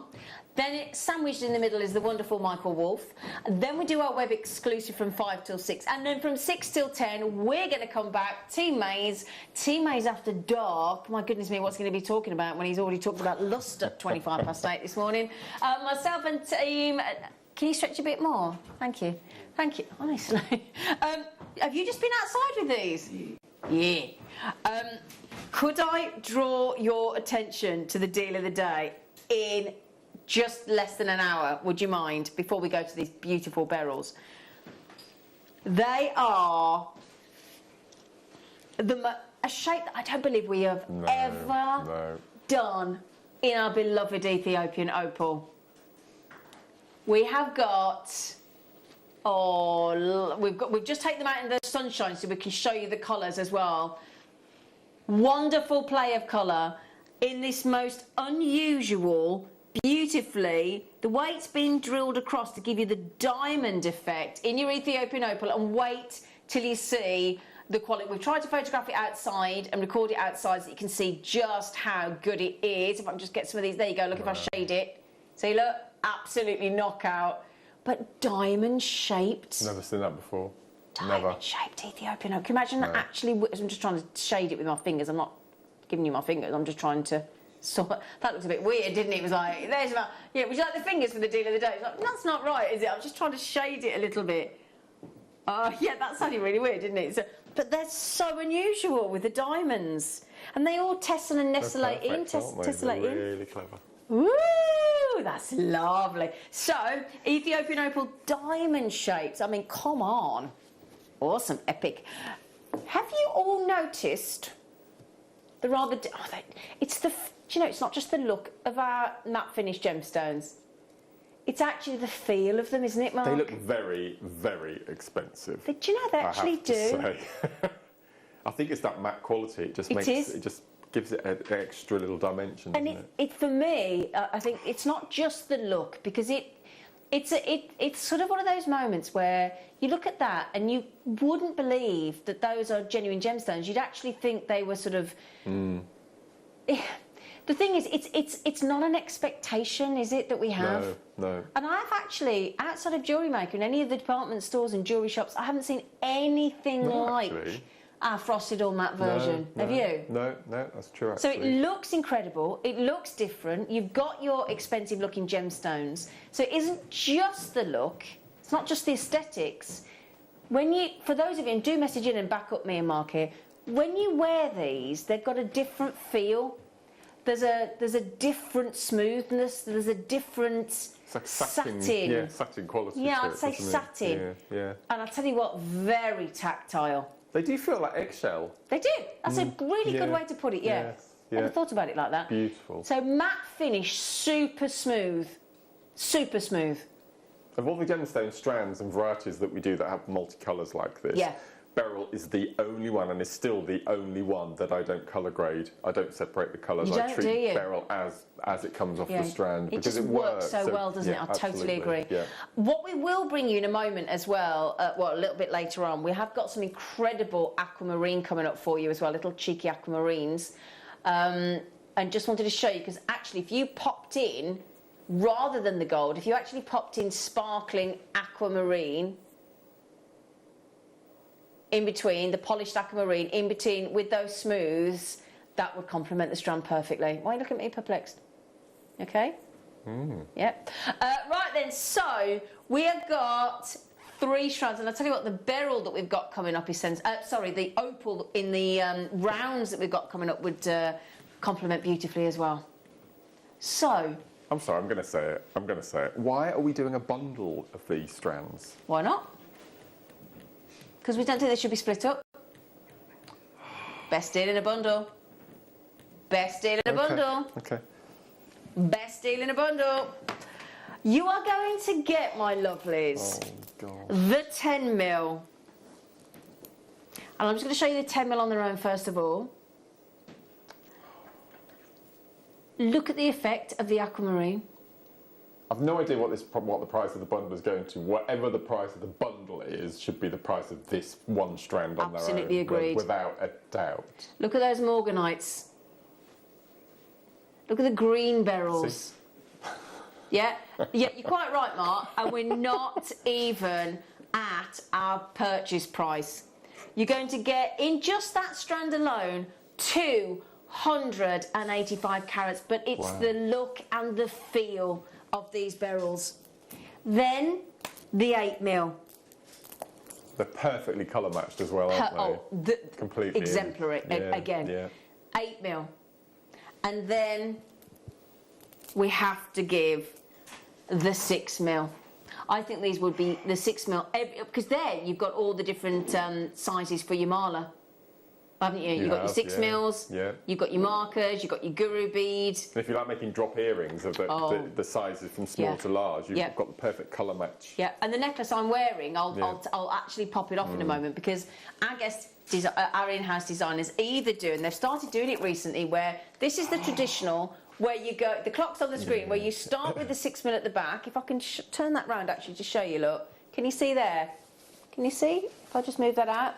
Then sandwiched in the middle is the wonderful Michael Wolf. And then we do our web exclusive from 5 till 6. And then from 6 till 10, we're going to come back. Team Maze After Dark. My goodness me, what's he going to be talking about when he's already talked about lust at 8:25 this morning? Myself and team... Can you stretch a bit more? Thank you. Thank you, honestly. Have you just been outside with these? Yeah. Could I draw your attention to the deal of the day in just less than an hour, would you mind, before we go to these beautiful beryls? They are a shape that I don't believe we have ever done in our beloved Ethiopian opal. We have got, we've just taken them out in the sunshine so we can show you the colours as well. Wonderful play of colour in this most unusual, beautifully, the way it's been drilled across to give you the diamond effect in your Ethiopian opal, and wait till you see the quality. We've tried to photograph it outside and record it outside so you can see just how good it is. If I can just get some of these, there you go, look if I shade it. See, look, absolutely knockout, but diamond shaped. Never seen that before. Diamond shaped Ethiopian opal. Can you imagine that actually, I'm just trying to shade it with my fingers, I'm not giving you my fingers, I'm just trying to sort. That looks a bit weird, didn't it? It was like, there's my, yeah, would you like the fingers for the deal of the day? It's like, that's not right, is it? I'm just trying to shade it a little bit. Oh, yeah, that sounded really weird, didn't it? So, but they're so unusual with the diamonds. And they all tessel and nesellate in, tessellate in. Really clever. Woo, that's lovely. So, Ethiopian opal diamond shapes. I mean, come on. Awesome, epic. Have you all noticed the rather... it's the... Do you know, it's not just the look of our matte finish gemstones. It's actually the feel of them, isn't it, Mark? They look very, very expensive. Do you know they actually do? I think it's that matte quality. It just makes it just gives it an extra little dimension. And it for me, I think it's not just the look, because it's sort of one of those moments where you look at that and you wouldn't believe that those are genuine gemstones. You'd actually think they were sort of. The thing is, it's not an expectation, is it, that we have? No. And I've actually, outside of Jewellery Maker, in any of the department stores and jewellery shops, I haven't seen anything like our frosted or matte version. Have you? No, that's true, So actually. it looks incredible, it looks different, you've got your expensive looking gemstones, so it isn't just the look, it's not just the aesthetics. When you, for those of you, and do message in and back up me and Mark here, when you wear these, they've got a different feel. There's a different smoothness. There's a different satin. Yeah, satin quality. Yeah, to I'd it, say doesn't it? satin. Yeah. And I tell you what, very tactile. They do feel like eggshell. They do. That's a really good way to put it. Yeah. Never thought about it like that. Beautiful. So matte finish, super smooth, super smooth. Of all the gemstone strands and varieties that we do that have multicolours like this, beryl is the only one, and is still the only one, that I don't colour grade. I don't separate the colours. I treat beryl as it comes off the strand, it because just it works so well, doesn't it? I totally agree. Yeah. What we will bring you in a moment as well, well, a little bit later on, we have got some incredible aquamarine coming up for you as well, little cheeky aquamarines. And just wanted to show you, because actually if you popped in, rather than the gold, if you actually popped in sparkling aquamarine, in between, the polished aquamarine, in between with those smooths, that would complement the strand perfectly. Why are you looking at me perplexed? Okay? Yep. Right then, so we have got 3 strands, and I'll tell you what, the beryl that we've got coming up is the opal in the rounds that we've got coming up would complement beautifully as well. So... I'm sorry, I'm going to say it. Why are we doing a bundle of these strands? Why not? Because we don't think they should be split up. Best deal in a bundle. Best deal in a bundle. Okay. Best deal in a bundle. You are going to get, my lovelies, the 10mm. And I'm just going to show you the 10mm on their own first of all. Look at the effect of the aquamarine. I've no idea what the price of the bundle is going to. Whatever the price of the bundle is, should be the price of this one strand on their own. Absolutely agreed. Without a doubt. Look at those morganites. Look at the green beryls. Yeah, yeah, you're quite right, Mark. And we're not even at our purchase price. You're going to get, in just that strand alone, 285 carats, but it's the look and the feel of these beryls. Then the 8mm. They're perfectly colour matched as well, aren't they? Completely exemplary. Again, 8mm. And then we have to give the 6mm. I think these would be the 6mm, because there you've got all the different sizes for your mala, haven't you? You've got your 6mm, you've got your markers, you've got your guru beads. And if you like making drop earrings of the sizes from small to large, you've got the perfect colour match. Yeah, and the necklace I'm wearing, I'll actually pop it off in a moment, because our in-house designers either do, and they've started doing it recently, where this is the traditional, where you go, the clock's on the screen, where you start with the 6mm at the back. If I can turn that round actually to show you, look. Can you see there? Can you see? If I just move that out.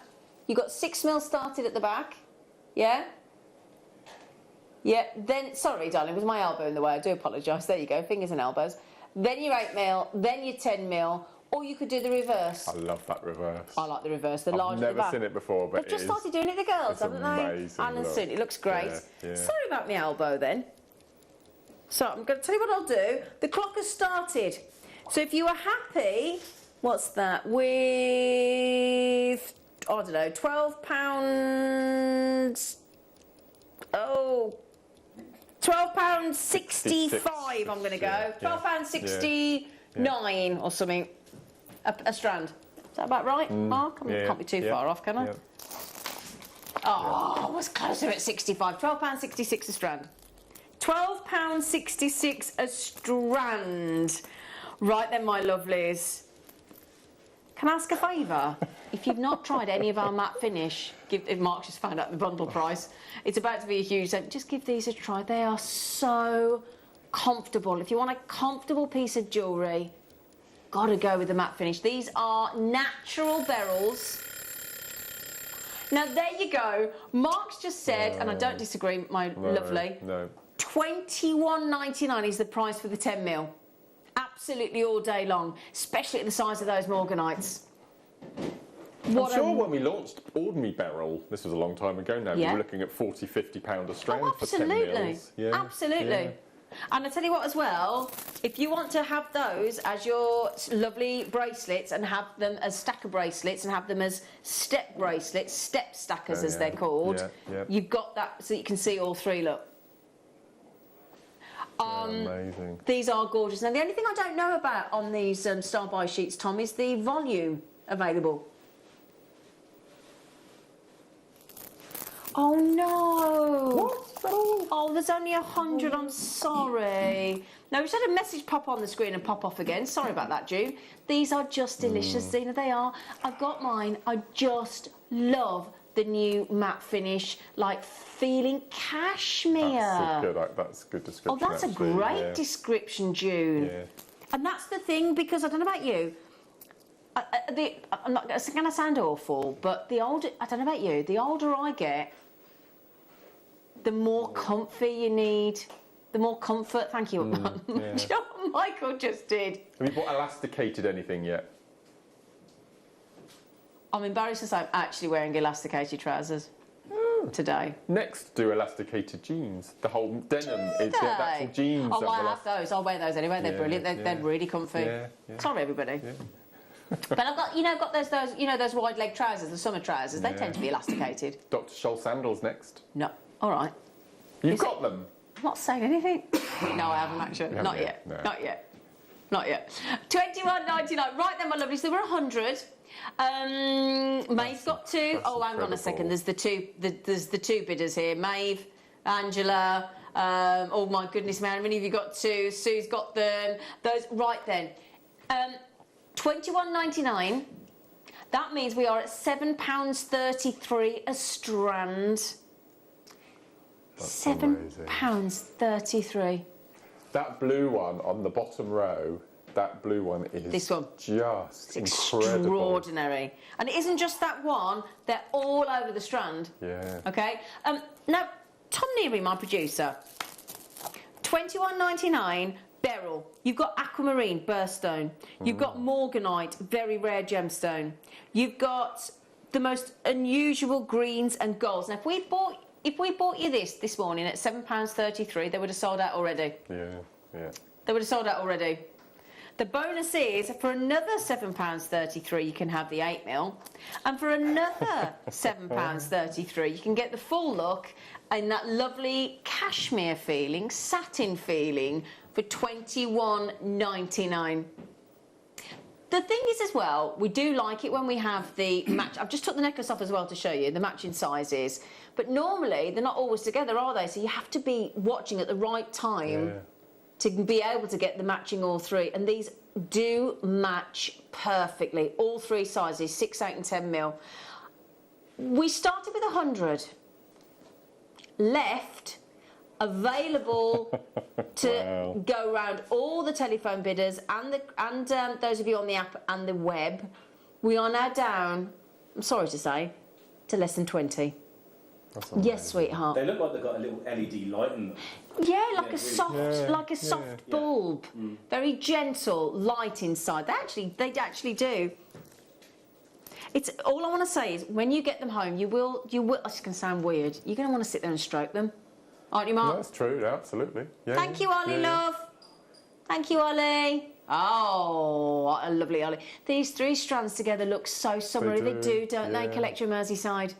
You've got 6mm started at the back. Yeah? Yeah, then, sorry darling, with my elbow in the way, I do apologise. There you go, fingers and elbows. Then your 8mm, then your 10mm, or you could do the reverse. I love that reverse. I like the reverse, the large at the back. I've never seen it before, but they've just started doing it, the girls, haven't they? Amazing. Anne and Soon, it looks great. Yeah. Sorry about my elbow then. So I'm going to tell you what I'll do. The clock has started. So if you are happy, what's that, with, I don't know, £12, £12.65 I'm going to go. £12.69 or something, a strand. Is that about right, Mark? I can't be too far off, can I? Oh, I was closer at 65. £12.66 a strand. £12.66 a strand. Right then, my lovelies. Can I ask a favour? If you've not tried any of our matte finish, if Mark's just found out the bundle price, it's about to be a huge, just give these a try. They are so comfortable. If you want a comfortable piece of jewellery, gotta go with the matte finish. These are natural beryls. Now, there you go. Mark's just said, and I don't disagree, my lovely. No. £21.99 is the price for the 10mm. Absolutely all day long, especially at the size of those Morganites. I'm sure when we launched ordinary beryl, this was a long time ago now, we were looking at £40, £50 a strand for 10mm. Yeah, absolutely. Yeah. And I tell you what as well, if you want to have those as your lovely bracelets and have them as stacker bracelets and have them as step bracelets, step stackers as they're called, you've got that so you can see all three, look. Amazing. These are gorgeous. Now, the only thing I don't know about on these star buy sheets, Tom, is the volume available. Oh no! What? Oh, there's only 100. I'm sorry. No, we just had a message pop on the screen and pop off again. Sorry about that, June. These are just delicious, Zena. They are. I've got mine. I just love the new matte finish, like feeling cashmere. That's a good description. Oh, that's actually a great description, June. Yeah. And that's the thing, because I don't know about you. I'm not going to sound awful, but the older, I don't know about you, the older I get, the more comfy you need, the more comfort. Thank you, Michael just did. Have you bought elasticated anything yet? I'm embarrassed to say I'm actually wearing elasticated trousers today. Next, do elasticated jeans. The whole denim is the actual jeans. Oh, I have those. I'll wear those anyway. They're brilliant. They're really comfy. Sorry, everybody. But I've got, got those wide leg trousers, the summer trousers. They tend to be elasticated. Dr. Scholl sandals next. No, all right. You've got them. I'm not saying anything. No, I haven't actually. Not yet. No. Not yet. Not yet. £21.99. Right then, my lovelies. There were 100. Maeve's got two. Oh, hang on a second. There's the two. There's the two bidders here. Maeve, Angela. Oh my goodness, man! How many of you got two? Sue's got them. Those. Right then. £21.99. That means we are at £7.33 a strand. £7.33. That blue one on the bottom row. That blue one is this one. Just extraordinary. And it isn't just that one, they're all over the strand. Yeah. Okay? Now, Tom Neary, my producer, £21.99 beryl. You've got aquamarine, birthstone. You've got morganite, very rare gemstone. You've got the most unusual greens and golds. Now, if we bought you this morning at £7.33, they would have sold out already. Yeah. They would have sold out already. The bonus is, for another £7.33, you can have the 8mm, and for another £7.33, you can get the full look in that lovely cashmere feeling, satin feeling, for £21.99. The thing is as well, we do like it when we have the match. I've just took the necklace off as well to show you the matching sizes, but normally they're not always together, are they? So you have to be watching at the right time to be able to get the matching all three, and these do match perfectly, all three sizes, 6, 8 and 10mm. We started with 100 left available to go around all the telephone bidders and those of you on the app and the web. We are now down, I'm sorry to say, to less than 20. Yes, sweetheart. They look like they've got a little LED light in them. Yeah, like a soft bulb. Very gentle light inside. They actually do. It's all I want to say is when you get them home, you will. It's going to sound weird. You're going to want to sit there and stroke them, aren't you, Mark? That's true. Absolutely. Yeah. Thank you, Ollie, love. Thank you, Ollie. Oh, what a lovely Ollie. These 3 strands together look so summery. They do, don't they? Collector Merseyside.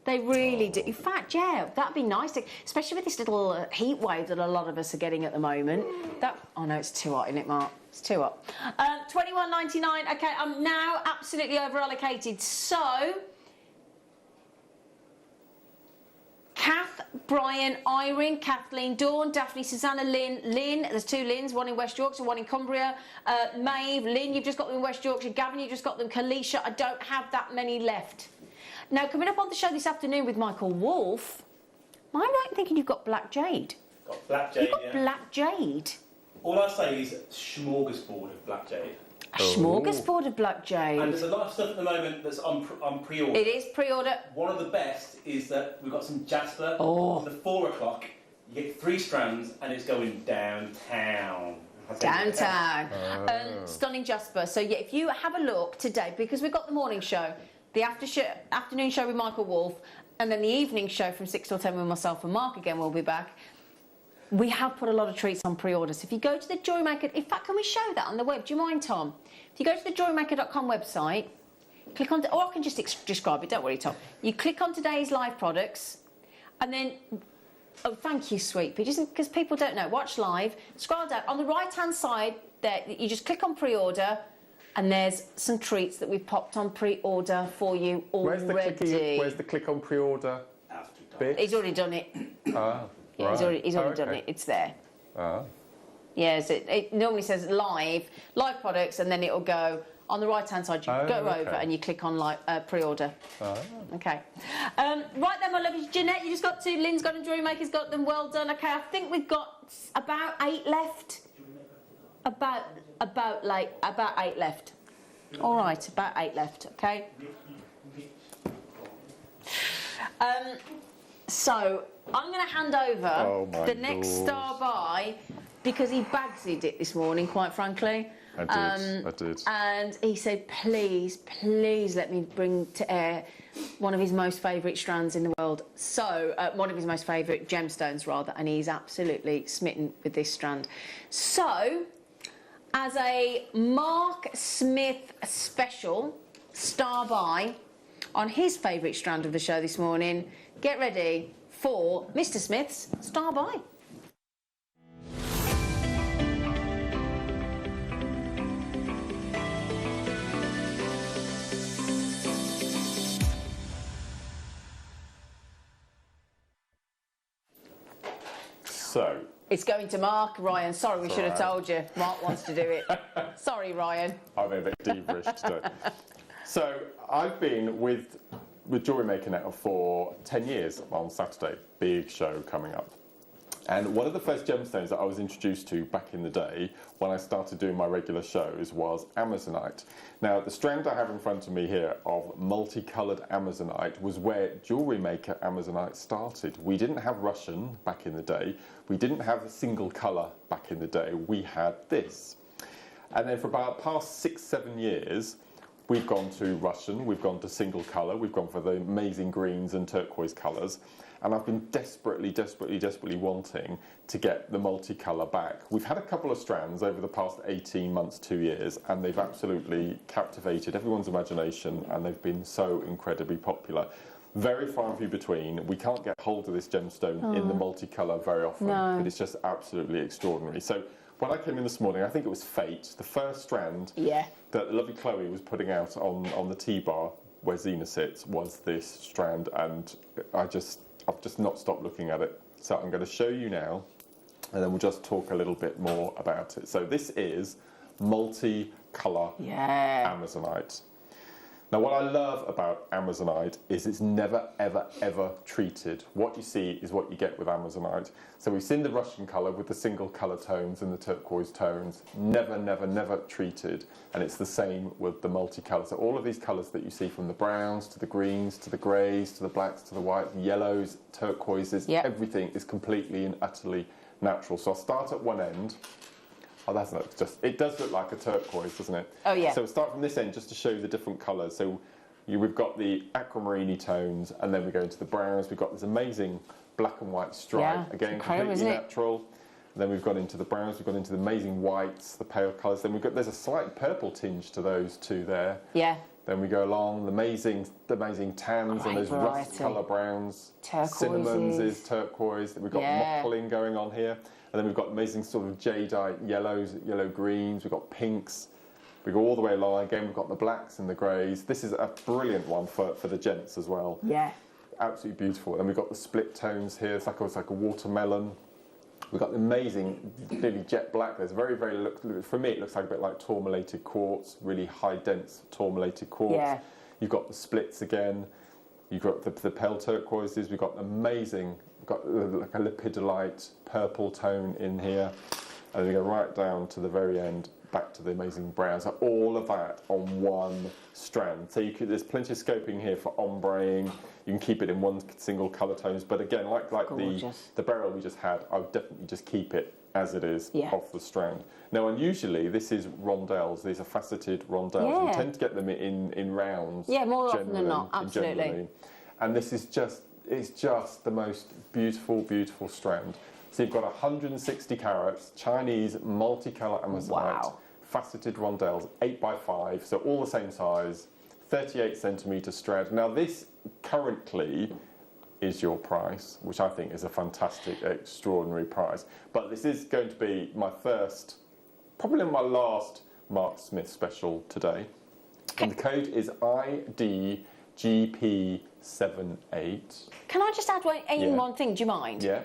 They really do. In fact, yeah, that'd be nice, especially with this little heat wave that a lot of us are getting at the moment. Oh no, it's too hot, isn't it, Mark? It's too hot. £21.99. Okay, I'm now absolutely over allocated. So, Kath, Brian, Irene, Kathleen, Dawn, Daphne, Susanna, Lynn. There's 2 Lynns, one in West Yorkshire, one in Cumbria. Maeve, Lynn, you've just got them in West Yorkshire. Gavin, you've just got them. Kalisha, I don't have that many left. Now, coming up on the show this afternoon with Michael Wolf, am I right in thinking you've got black jade? Got black jade, You've got black jade. All I say is smorgasbord of black jade. A smorgasbord of black jade. And there's a lot of stuff at the moment that's on pre-order. It is pre-order. One of the best is that we've got some jasper. Oh. For the 4 o'clock, you get 3 strands and it's going downtown. Downtown. Stunning jasper. So, yeah, if you have a look today, because we've got the morning show, the afternoon show with Michael Wolf, and then the evening show from 6 till 10 with myself and Mark again will be back. We have put a lot of treats on pre-orders. If you go to the Jewellery Maker, in fact, can we show that on the web? Do you mind, Tom? If you go to the JewelleryMaker.com website, click on, or I can just describe it, don't worry, Tom. You click on today's live products, and then, oh, thank you, sweet pea, because people don't know, watch live, scroll down. On the right-hand side, there, you just click on pre-order, and there's some treats that we've popped on pre-order for you already. Where's the click on pre-order bit? He's already done it. Ah, yeah, right. he's already done it. It's there. Ah. Yes, it normally says live products, and then it'll go on the right-hand side. You go over and you click on pre-order. Ah. Okay. Right then, my lovely Jeanette, you just got 2. Lynn's got them. Jewellery Maker's got them. Well done. Okay, I think we've got about 8 left. About 8 left. All right, about 8 left. Okay. So I'm going to hand over the next star by, because he bagsied it this morning, quite frankly. I did. And he said, please let me bring to air one of his most favourite strands in the world. So, one of his most favourite gemstones, rather, and he's absolutely smitten with this strand. So, as a Mark Smith special star by on his favourite strand of the show this morning, get ready for Mr. Smith's star by. So, it's going to Mark. Ryan, sorry, we should have told you. Mark wants to do it. Sorry, Ryan. I'm a bit feverish today. So, I've been with Jewellery Maker now for 10 years on Saturday. Big show coming up. And one of the first gemstones that I was introduced to back in the day when I started doing my regular shows was Amazonite. Now, the strand I have in front of me here of multicoloured Amazonite was where Jewellery Maker Amazonite started. We didn't have Russian back in the day. We didn't have a single colour back in the day. We had this. And then for about past 6-7 years, we've gone to Russian, we've gone to single colour, we've gone for the amazing greens and turquoise colours. And I've been desperately wanting to get the multicolour back. We've had a couple of strands over the past 18 months, 2 years, and they've absolutely captivated everyone's imagination, and they've been so incredibly popular. Very far and few between. We can't get hold of this gemstone in the multicolour very often, but it's just absolutely extraordinary. So when I came in this morning, I think it was fate, the first strand that lovely Chloe was putting out on the T-bar where Zena sits was this strand, and I've just not stopped looking at it. So I'm going to show you now, and then we'll just talk a little bit more about it. So this is multi-colour Amazonite. Now, what I love about Amazonite is it's never, ever treated. What you see is what you get with Amazonite. So we've seen the Russian colour with the single colour tones and the turquoise tones. Never treated. And it's the same with the multicolour. So all of these colours that you see, from the browns to the greens to the greys to the blacks to the white, yellows, turquoises, everything is completely and utterly natural. So I'll start at one end. Oh, that's not just, it does look like a turquoise, doesn't it? Oh, yeah. So we'll start from this end just to show you the different colours. So we've got the aquamarine tones, and then we go into the browns. We've got this amazing black and white stripe, again, completely natural. And then we've gone into the browns, we've gone into the amazing whites, the pale colours. Then there's a slight purple tinge to those two there. Yeah. Then we go along, the amazing tans and those rust colour browns. Turquoises. Cinnamons is turquoise. We've got mottling going on here. And then we've got amazing sort of jadeite yellows, yellow greens, we've got pinks. We go all the way along, again we've got the blacks and the greys. This is a brilliant one for the gents as well. Yeah. Absolutely beautiful. And we've got the split tones here, it's like a watermelon. We've got the amazing, really jet black. There's very, for me it looks like a bit like tourmalated quartz, really high dense tourmalated quartz. Yeah. You've got the splits again. You've got the pale turquoises. We've got amazing, got like a lepidolite purple tone in here, and then we go right down to the very end, back to the amazing browns. So all of that on one strand. So there's plenty of scoping here for ombreing. You can keep it in one single colour tones, but again, like the beryl we just had, I would definitely just keep it as it is off the strand. Now, unusually, this is rondelles. These are faceted rondelles. Yeah. We tend to get them in rounds. Yeah, more often than not, absolutely. And this is it's just the most beautiful, beautiful strand. So you've got 160 carats, Chinese multicolour Amazonite, faceted rondelles, 8x5, so all the same size, 38 centimetre strand. Now this currently is your price, which I think is a fantastic, extraordinary price. But this is going to be my first, probably my last Mark Smith special today. And the code is IDGP78. Can I just add one thing, do you mind? Yeah.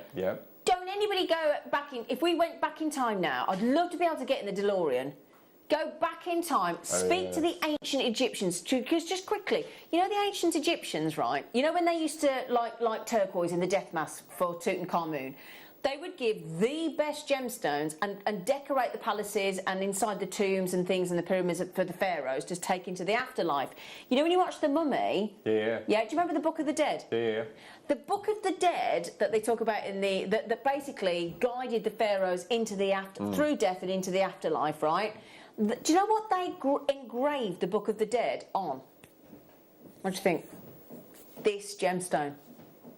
Don't anybody go back in, if we went back in time now, I'd love to be able to get in the DeLorean. Go back in time, speak to the ancient Egyptians, because just quickly, you know the ancient Egyptians, right? You know when they used to like turquoise in the death mask for Tutankhamun? They would give the best gemstones and decorate the palaces and inside the tombs and things and the pyramids for the pharaohs to take into the afterlife. You know when you watch The Mummy? Yeah. Do you remember the Book of the Dead? Yeah. The Book of the Dead that they talk about in that basically guided the pharaohs into the through death and into the afterlife, right? Do you know what they engraved the Book of the Dead on? What do you think? This gemstone.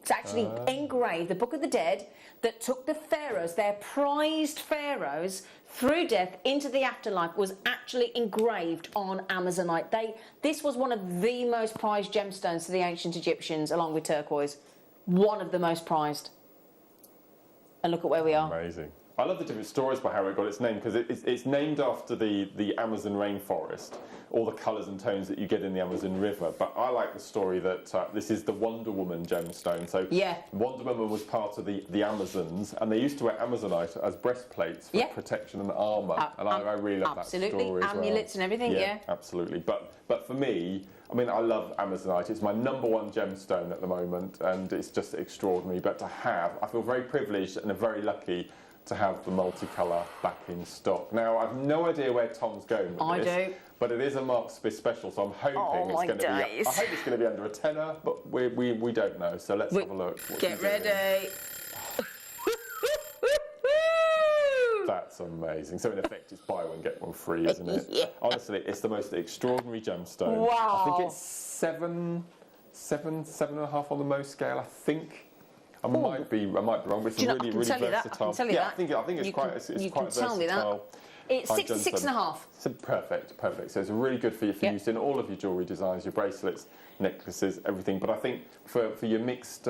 It's actually engraved, the Book of the Dead, that took the pharaohs, their prized pharaohs, through death into the afterlife, was actually engraved on Amazonite. This was one of the most prized gemstones to the ancient Egyptians, along with turquoise. One of the most prized. And look at where we are. Amazing. I love the different stories by how it got its name, because it's named after the Amazon rainforest, all the colours and tones that you get in the Amazon River. But I like the story that this is the Wonder Woman gemstone. So Wonder Woman was part of the Amazons, and they used to wear Amazonite as breastplates for protection and armour. And I really love that story as well. Amulets and everything, yeah. Absolutely. But for me, I mean, I love Amazonite. It's my #1 gemstone at the moment, and it's just extraordinary. But to have, I feel very privileged and very lucky to have the multicolour back in stock. Now, I've no idea where Tom's going with this. I do. But it is a Mark Smith special, so I'm hoping it's going to be. I hope it's going to be under a tenner, but we don't know. So let's have a look. Get ready. That's amazing. So in effect, it's buy one get one free, isn't it? Yeah. Honestly, it's the most extraordinary gemstone. Wow. I think it's seven and a half on the Mohs scale. I think. I might be wrong, but it's really versatile. I think it's quite versatile. Tell me that. It's 6.5. So perfect. So it's really good for use in all of your jewellery designs, your bracelets, necklaces, everything. But I think for your mixed,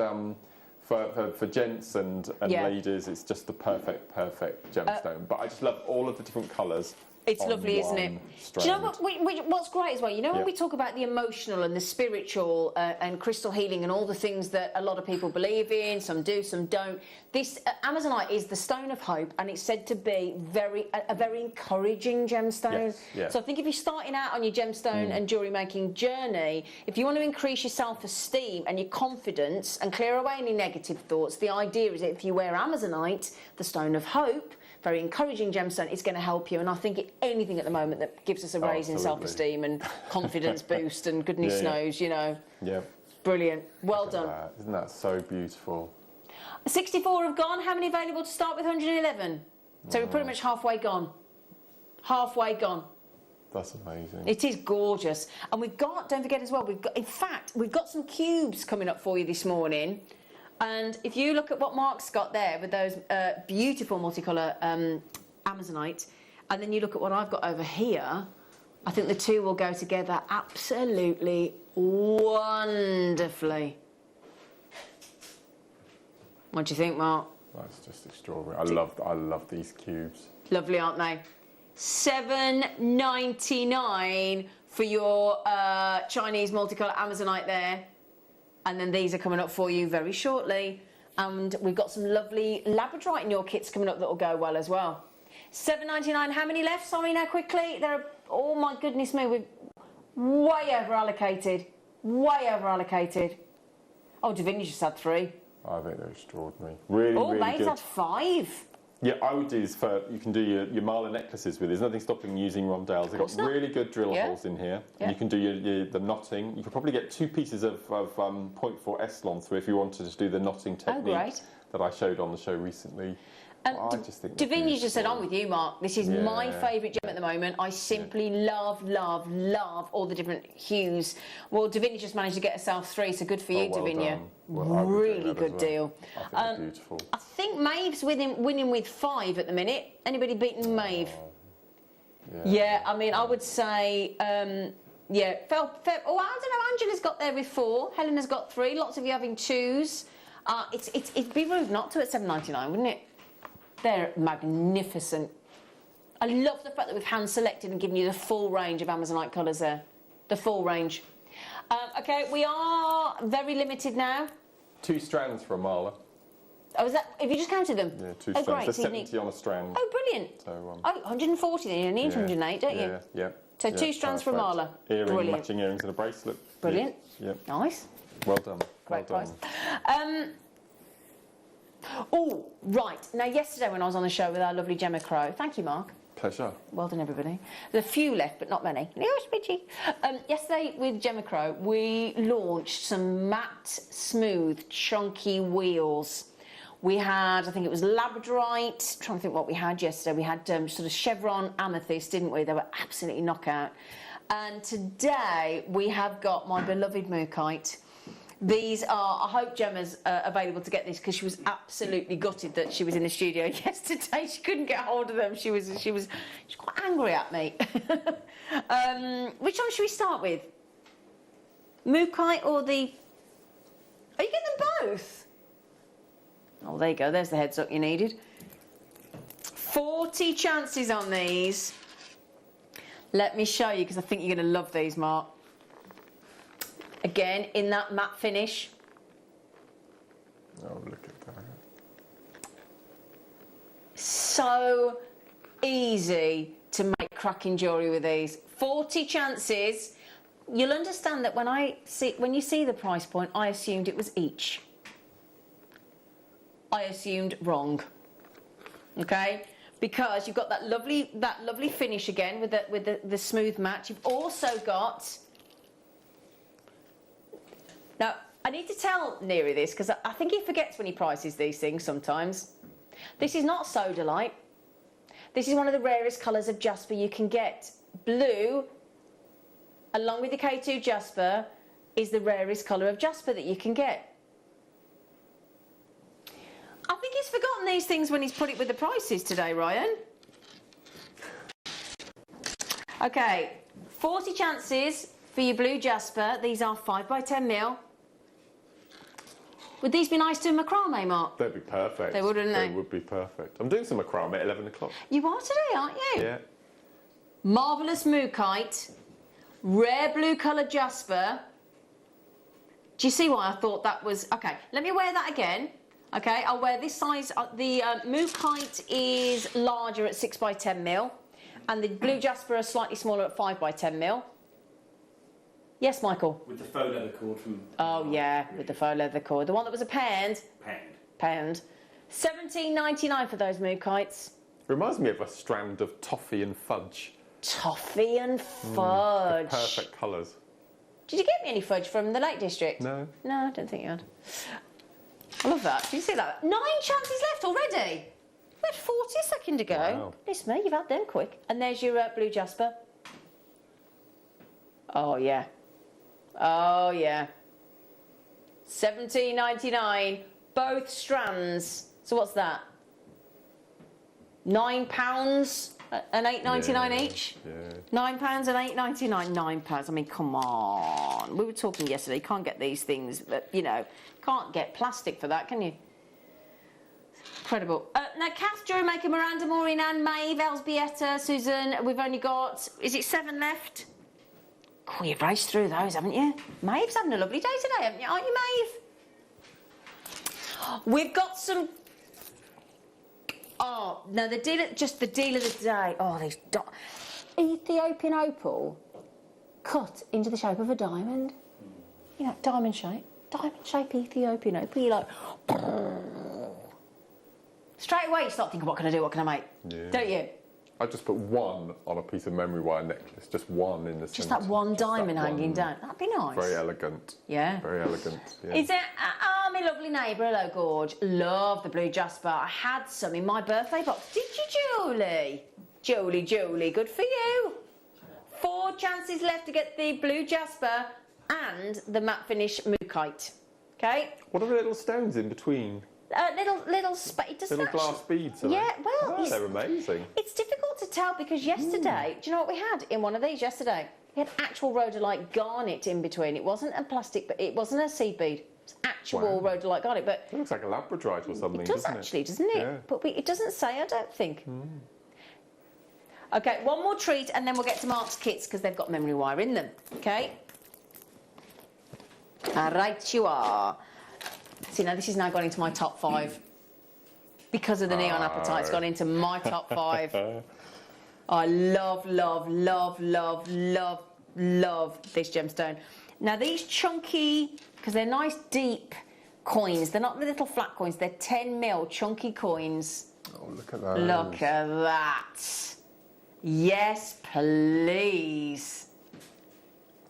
for gents and ladies, it's just the perfect gemstone. But I just love all of the different colours. It's lovely, isn't it? Do you know what's great as well? You know, when we talk about the emotional and the spiritual and crystal healing and all the things that a lot of people believe in, some do, some don't. This Amazonite is the stone of hope, and it's said to be a very encouraging gemstone. Yes. So I think if you're starting out on your gemstone and jewellery making journey, if you want to increase your self-esteem and your confidence and clear away any negative thoughts, the idea is that if you wear Amazonite, the stone of hope, very encouraging gemstone, it's going to help you. And I think anything at the moment that gives us a raise in self-esteem and confidence boost and goodness knows, you know. Yeah. Brilliant. Well done. Isn't that so beautiful? 64 have gone. How many available to start with 111? So we're pretty much halfway gone. Halfway gone. That's amazing. It is gorgeous. And we've got, don't forget as well, we've got some cubes coming up for you this morning. And if you look at what Mark's got there with those beautiful multicolour Amazonite, and then you look at what I've got over here, I think the two will go together absolutely wonderfully. What do you think, Mark? That's just extraordinary. I love these cubes. Lovely, aren't they? $7.99 for your Chinese multicolour Amazonite there. And then these are coming up for you very shortly. And we've got some lovely labradorite in your kits coming up that will go well as well. $7.99, how many left? Sorry, now quickly. There are, oh my goodness me, we're way over allocated. Way over allocated. Oh, Davina's just had 3. I think they're extraordinary. Really, really Maeve's good. had 5. Yeah, I would do this you can do your mala necklaces with. There's nothing stopping you using rondelles. They've got really good drill holes in here. Yeah. And you can do the knotting. You could probably get 2 pieces of 0.4 Eslon through if you wanted to do the knotting technique that I showed on the show recently. I just think Davina's just said, I'm with you, Mark. This is my favourite gem at the moment. I simply love all the different hues. Well, Davina just managed to get herself 3, so good for you, Davina. Well, really good deal. I think they're beautiful. I think Maeve's winning with 5 at the minute. Anybody beating Maeve? Yeah, I mean, I would say, oh, I don't know, Angela's got there with 4, Helena's got 3, lots of you having 2s. It'd be rude not to at $7.99, wouldn't it? They're magnificent. I love the fact that we've hand selected and given you the full range of Amazonite colours there. The full range. Okay, we are very limited now. 2 strands for a mala. Oh, is that? Have you just counted them? Yeah, 2 strands. Great. They're 70 on a strand. Oh, brilliant. So, 140 then. You need 108, don't you? Yeah. So 2 strands for a mala. Matching earrings and a bracelet. Brilliant. Yeah. Nice. Well done. Great price. Oh, right. Now, yesterday when I was on the show with our lovely Gemma Crow, thank you, Mark. Pleasure. Well done, everybody. There's a few left, but not many. Yesterday with Gemma Crow, we launched some matte, smooth, chunky wheels. We had, I think it was labradorite. I'm trying to think what we had yesterday. We had sort of chevron amethyst, didn't we? They were absolutely knockout. And today we have got my beloved mookaite. These are, I hope Gemma's available to get this because she was absolutely gutted that she was in the studio yesterday. She couldn't get hold of them. She was quite angry at me. Which one should we start with? Mookaite or the... Are you getting them both? Oh, there you go. There's the heads up you needed. 40 chances on these. Let me show you, because I think you're going to love these, Mark. Again, in that matte finish. Oh, look at that. So easy to make cracking jewellery with these. 40 chances. You'll understand that when you see the price point, I assumed it was each. I assumed wrong. Okay? Because you've got that lovely finish again with the smooth match. You've also got. Now, I need to tell Neary this because I think he forgets when he prices these things sometimes. This is not sodalite. This is one of the rarest colours of jasper you can get. Blue, along with the K2 jasper, is the rarest colour of jasper that you can get. I think he's forgotten these things when he's put it with the prices today, Ryan. Okay, 40 chances for your blue jasper. These are 5 by 10 mil. Would these be nice to macrame, Mark? They'd be perfect. They would, wouldn't they? They would be perfect. I'm doing some macrame at 11 o'clock. You are today, aren't you? Yeah. Marvellous mookaite, rare blue colour jasper. Do you see why I thought that was... Okay, let me wear that again. Okay, I'll wear this size. The mookaite is larger at 6 by 10 mil, and the blue jasper is slightly smaller at 5 by 10 mil. Yes, Michael? With the faux leather cord from... Oh, yeah, with the faux leather cord. The one that was a pound. Pound. £17.99 for those mookites. Reminds me of a strand of toffee and fudge. Toffee and fudge. The perfect colours. Did you get me any fudge from the Lake District? No. No, I don't think you had. I love that. Did you see that? 9 chances left already. We had 40 a second ago. Wow. Goodness me, you've had them quick. And there's your blue jasper. Oh, yeah. Oh, yeah. £17.99, both strands. So what's that? £9 and $8.99 each? Yeah. £9 and $8.99. £9. I mean, come on. We were talking yesterday. You can't get these things, but, you know, can't get plastic for that, can you? Incredible. Now, Kath, Jewellery Maker, Miranda, Maureen, Anne, Maeve, Elzbieta, Susan. We've only got, is it 7 left? Oh, you've raced through those, haven't you? Maeve's having a lovely day today, haven't you? Aren't you, Maeve? We've got some... Oh, no, the deal of the day. Oh, these... Ethiopian opal cut into the shape of a diamond. You know, diamond shape. Diamond shape Ethiopian opal. You're like... Straight away you start thinking, what can I do, what can I make? Yeah. Don't you? I just put one on a piece of memory wire necklace, just one in the centre. Just that one diamond hanging down. That'd be nice. Very elegant. Yeah. Very elegant. Yeah. Is it? Oh, my lovely neighbour, hello, Gorge. Love the blue jasper. I had some in my birthday box. Did you, Julie? Julie, good for you. 4 chances left to get the blue jasper and the matte finish mookaite. Okay? What are the little stones in between? Little glass beads. Yeah, well, oh, they're amazing. It's difficult to tell because yesterday, do you know what we had in one of these yesterday? We had actual rhodolite garnet in between. It wasn't a plastic, but it wasn't a seed bead. It's actual rhodolite garnet, but it looks like a labradorite or something. It does actually, doesn't it? Yeah. But it doesn't say, I don't think. Okay, one more treat, and then we'll get to Mark's kits because they've got memory wire in them. Okay. Right, you are. See, now this is now gone into my top 5. Because of the neon appetite, it's gone into my top 5. I love this gemstone. Now these chunky, because they're nice deep coins, they're not the little flat coins, they're 10 mil chunky coins. Oh, look at that. Look at that. Yes, please.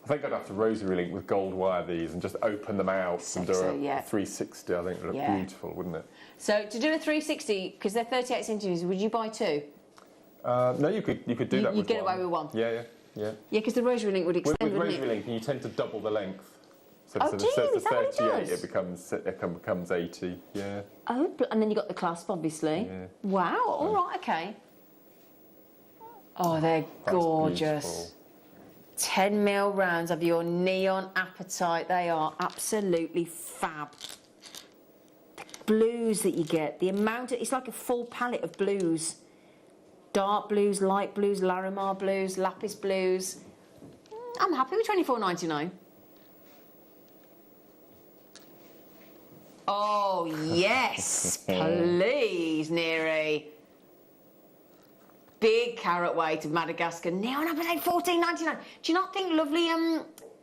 I think I'd have to rosary link with gold wire these and just open them out and do a 360. I think it would look beautiful, wouldn't it? So to do a 360, because they're 38 centimetres, would you buy 2? No, you could do that. You with get one. away with 1. Yeah. Yeah, because the rosary link would extend. With rosary link, you tend to double the length. So is that what it 38, does? it becomes 80. Yeah. Oh, and then you got the clasp, obviously. Yeah. Wow. All right. Okay. Oh, they're gorgeous. Beautiful. 10 mil rounds of your neon appetite. They are absolutely fab. The blues that you get, the amount, it's like a full palette of blues. dark blues, light blues, Larimar blues, lapis blues. I'm happy with $24.99. Oh, yes, please, Neri. Big carat weight of Madagascar neon apatite, $14.99. Do you not think lovely,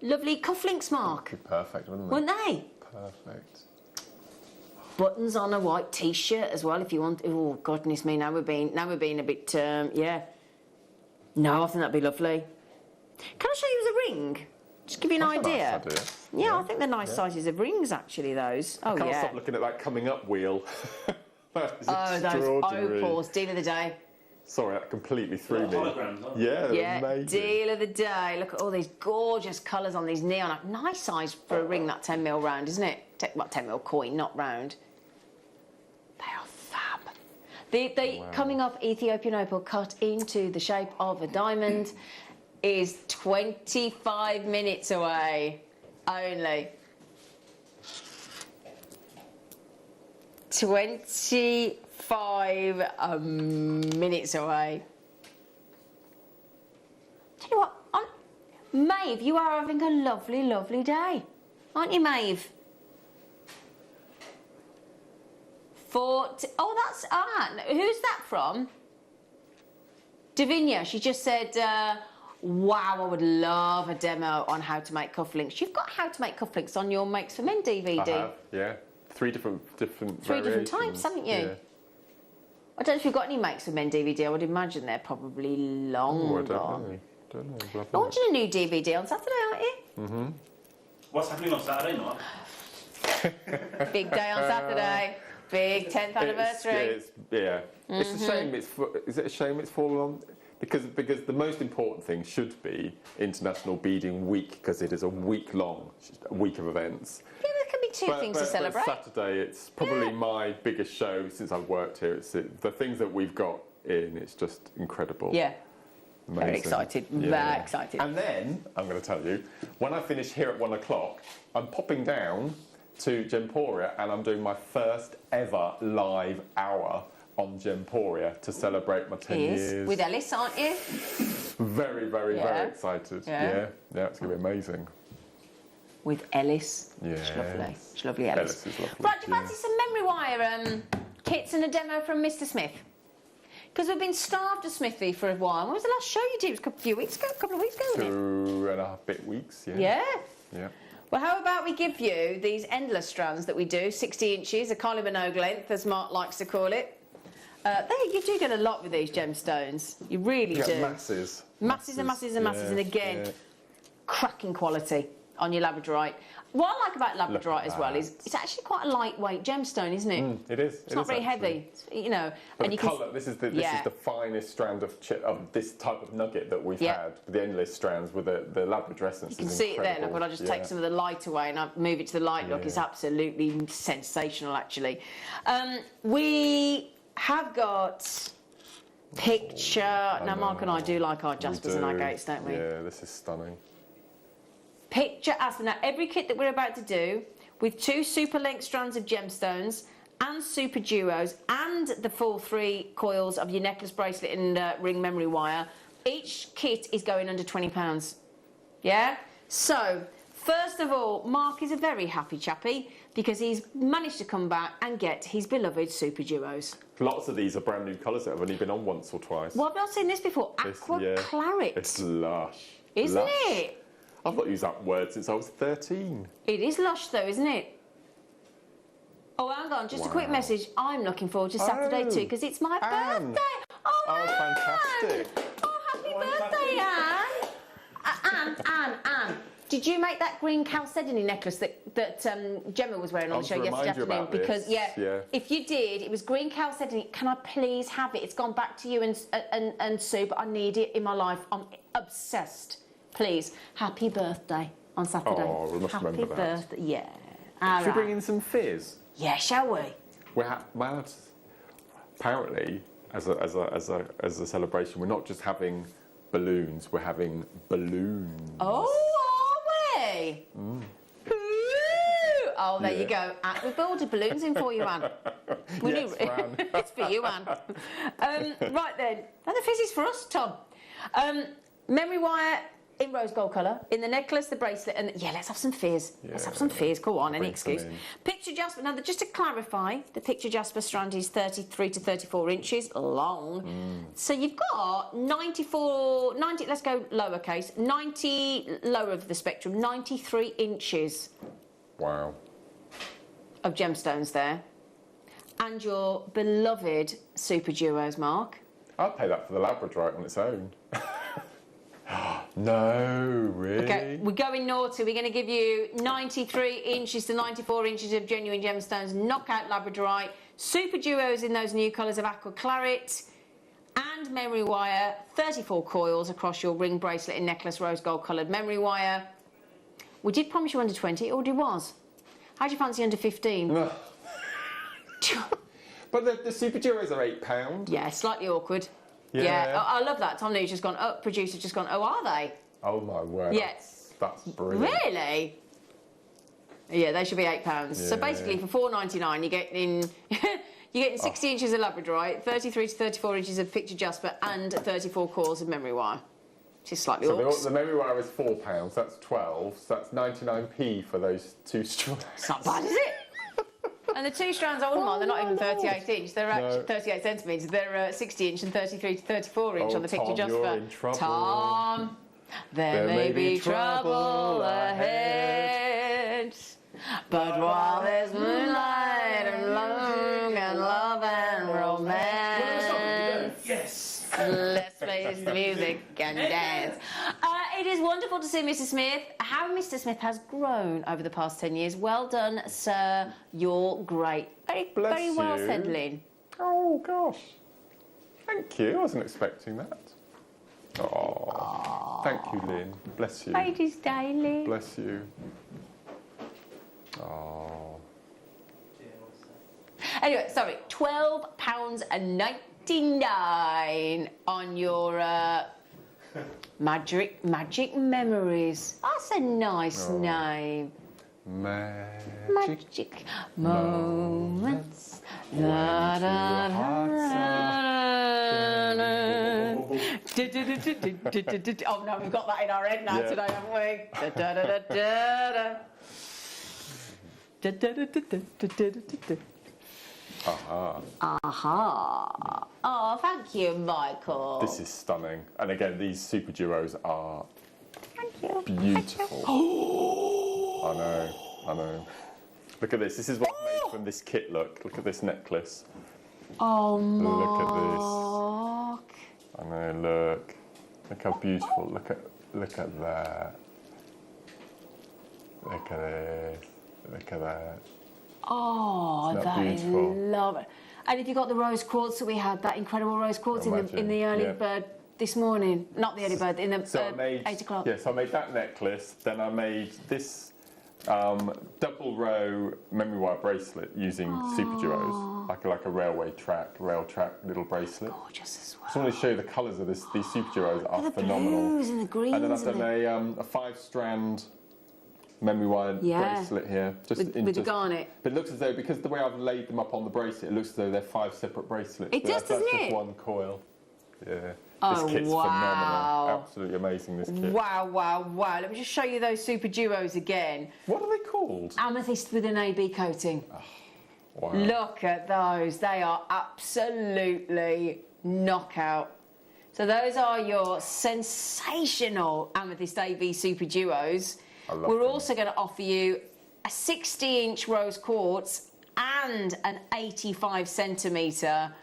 lovely cufflinks, Mark? That'd be perfect, wouldn't it? Wouldn't they? Perfect. Buttons on a white T-shirt as well, if you want. Oh, goodness me! Now we're being a bit, yeah. No, I think that'd be lovely. Can I show you as a ring? Just give you an idea. Nice idea. Yeah, I think they're nice sizes of rings, actually. Those. Oh, I can't yeah. stop looking at that coming up wheel. That is Those extraordinary. opals, deal of the day. Sorry, that completely threw me. Holograms, aren't they? Yeah, they're Yeah, amazing. deal of the day. Look at all these gorgeous colours on these neon. Nice size for a ring, that 10mm round, isn't it? 10mm coin, not round. They are fab. The coming up Ethiopian opal cut into the shape of a diamond is 25 minutes away only. 25 minutes away. Tell you what, Maeve, you are having a lovely, lovely day, aren't you, Maeve? Oh, that's who's that from? Davinia. She just said, "Wow, I would love a demo on how to make cufflinks." You've got how to make cufflinks on your Makes for Men DVD. I have, yeah. Three different Different variations. types, haven't you? Yeah. I don't know if you've got any Makes for Men DVD. I would imagine they're probably long Oh, I gone. don't know. We'll have a Launching a new DVD on Saturday, aren't you? What's happening on Saturday, Mark? Big day on Saturday. Big 10th anniversary. It's a shame. Is it a shame it's fallen on? Because the most important thing should be International Beading Week, because it is a week long, a week of events. Yeah, there can be two things to celebrate. But Saturday, it's probably my biggest show since I've worked here. The things that we've got in, it's just incredible. Yeah. Amazing. Very excited. Yeah. Very excited. And then, I'm going to tell you, when I finish here at 1 o'clock, I'm popping down to Gemporia and I'm doing my first ever live hour on Gemporia to celebrate my 10 years. With Ellis, aren't you? Very, very, very excited. Yeah. Yeah, it's going to be amazing. With Ellis. Yeah. She's lovely. She's lovely, Ellis. Ellis is lovely. Right, do you fancy some memory wire kits and a demo from Mr. Smith? Because we've been starved of Smithy for a while. When was the last show you did? It was a couple of weeks ago, wasn't it? 2.5 weeks, yeah. Yeah. Yeah. Well, how about we give you these endless strands that we do, 60 inches, a Kylie Minogue length, as Mark likes to call it. You do get a lot with these gemstones. You really do. Masses. Masses and masses and masses. And again, cracking quality on your labradorite. What I like about labradorite as well is it's actually quite a lightweight gemstone, isn't it? It is. It's not very heavy, you know. But and the colour, this is the finest strand of this type of nugget that we've had. The endless strands with the labradorescence. You can see it there. Look, when I just take some of the light away and I move it to the light, look, it's absolutely sensational, actually. We have got picture. Now, Mark and I do like our Jaspers and our Gates, don't we? Yeah, this is stunning. Picture Aspen. Now, every kit that we're about to do, with 2 super length strands of gemstones and super duos and the full 3 coils of your necklace, bracelet and ring memory wire, each kit is going under £20. Yeah? So, first of all, Mark is a very happy chappy because he's managed to come back and get his beloved super duos. Lots of these are brand new colours that have only been on once or twice. Well, I've not seen this before. Aqua Claret. It's lush. Isn't it? I've not used that word since I was 13. It is lush though, isn't it? Oh, hang on, just a quick message. I'm looking forward to Saturday too, because it's my birthday. Oh, fantastic. Oh, happy birthday, Anne. Anne. Did you make that green chalcedony necklace that Gemma was wearing on the show yesterday afternoon? Because if you did, it was green chalcedony. Can I please have it? It's gone back to you and Sue, but I need it in my life. I'm obsessed. Please, happy birthday on Saturday. Oh, we must remember that. Happy birthday, yeah. Should we bring in some fizz? Yeah, shall we? Apparently, as a celebration, we're not just having balloons, we're having balloons. Oh, are we? Ooh, Oh, there you go. We built balloons in for you, Anne. Yes, Fran. It's for you, Anne. Right then. And the fizz is for us, Tom. Memory wire in rose gold colour, in the necklace, the bracelet, and yeah, let's have some fizz. Let's have some fizz. Go on, any excuse. Picture jasper. Now, just to clarify, the picture jasper strand is 33 to 34 inches long. So you've got 90. Let's go lowercase. 90 lower of the spectrum. 93 inches. Wow. Of gemstones there, and your beloved super duos, Mark. I'd pay that for the labradorite on its own. No, really? Okay, we're going naughty. We're going to give you 93 inches to 94 inches of genuine gemstones, knockout labradorite, super duos in those new colours of aqua claret, and memory wire, 34 coils across your ring, bracelet and necklace, rose gold coloured memory wire. We did promise you under 20, it already was. How do you fancy under 15? No. But the super duos are £8. Yeah, slightly awkward. Yeah, I love that. Tom Lee's just gone, oh, producer's just gone, oh, are they? Oh my word. Yes. That's brilliant. Really? Yeah, they should be £8. So basically for £4.99 you're getting you're getting 60 inches of labradorite, 33 to 34 inches of picture jasper, and 34 coils of memory wire. Which is slightly So the memory wire is £4, that's 12, so that's 99p for those 2 strands. It's not bad, is it? And the 2 strands, I wouldn't mind, they're not even 38 inch, they're actually 38 centimetres, they're 60 inch and 33 to 34 inch on the picture jasper. You're in trouble. Tom, there may be trouble ahead, but while there's moonlight and love and romance, Yes. let's face the music and dance. It is wonderful to see Mr. Smith. How Mr. Smith has grown over the past 10 years. Well done, sir. You're great. Very well said, Lynn. Oh, gosh. Thank you. I wasn't expecting that. Oh, thank you, Lynn. Bless you. Ladies' Day, Lynn. Bless you. Oh. Anyway, sorry, £12.99 on your Magic Memories. That's a nice name. Magic Moments. Da, da, da, da. Oh no, we've got that in our head now today, haven't we? Da, da, da, da, da. Da, da, da, da, da, da, da, da. Aha. Oh, thank you, Michael. This is stunning. And again, these super duos are beautiful. I know. Look at this. This is what's made from this kit, look. Look at this necklace. Oh, Mark. Look at this. I know, look. Look how beautiful. Look at that. Look at this. Look at that. Oh, that is lovely. And if you got the rose quartz that we had, that incredible rose quartz in the early bird this morning, not the early bird, in the 8 o'clock. Yes, I made that necklace. Then I made this double row memory wire bracelet using super duos, like a rail track little bracelet. Gorgeous as well. I just want to show you the colours of these super duos are phenomenal. The blues and the greens. And then I've done a 5-strand memory wire bracelet here. With the garnet. But it looks as though, because the way I've laid them up on the bracelet, it looks as though they're 5 separate bracelets. It does, doesn't it? That's just one coil. Yeah. This kit's phenomenal. Absolutely amazing, this kit. Wow. Let me just show you those super duos again. What are they called? Amethyst with an AB coating. Oh, wow. Look at those. They are absolutely knockout. So those are your sensational Amethyst AB super duos. We're also going to offer you a 60-inch rose quartz and an 85-centimetre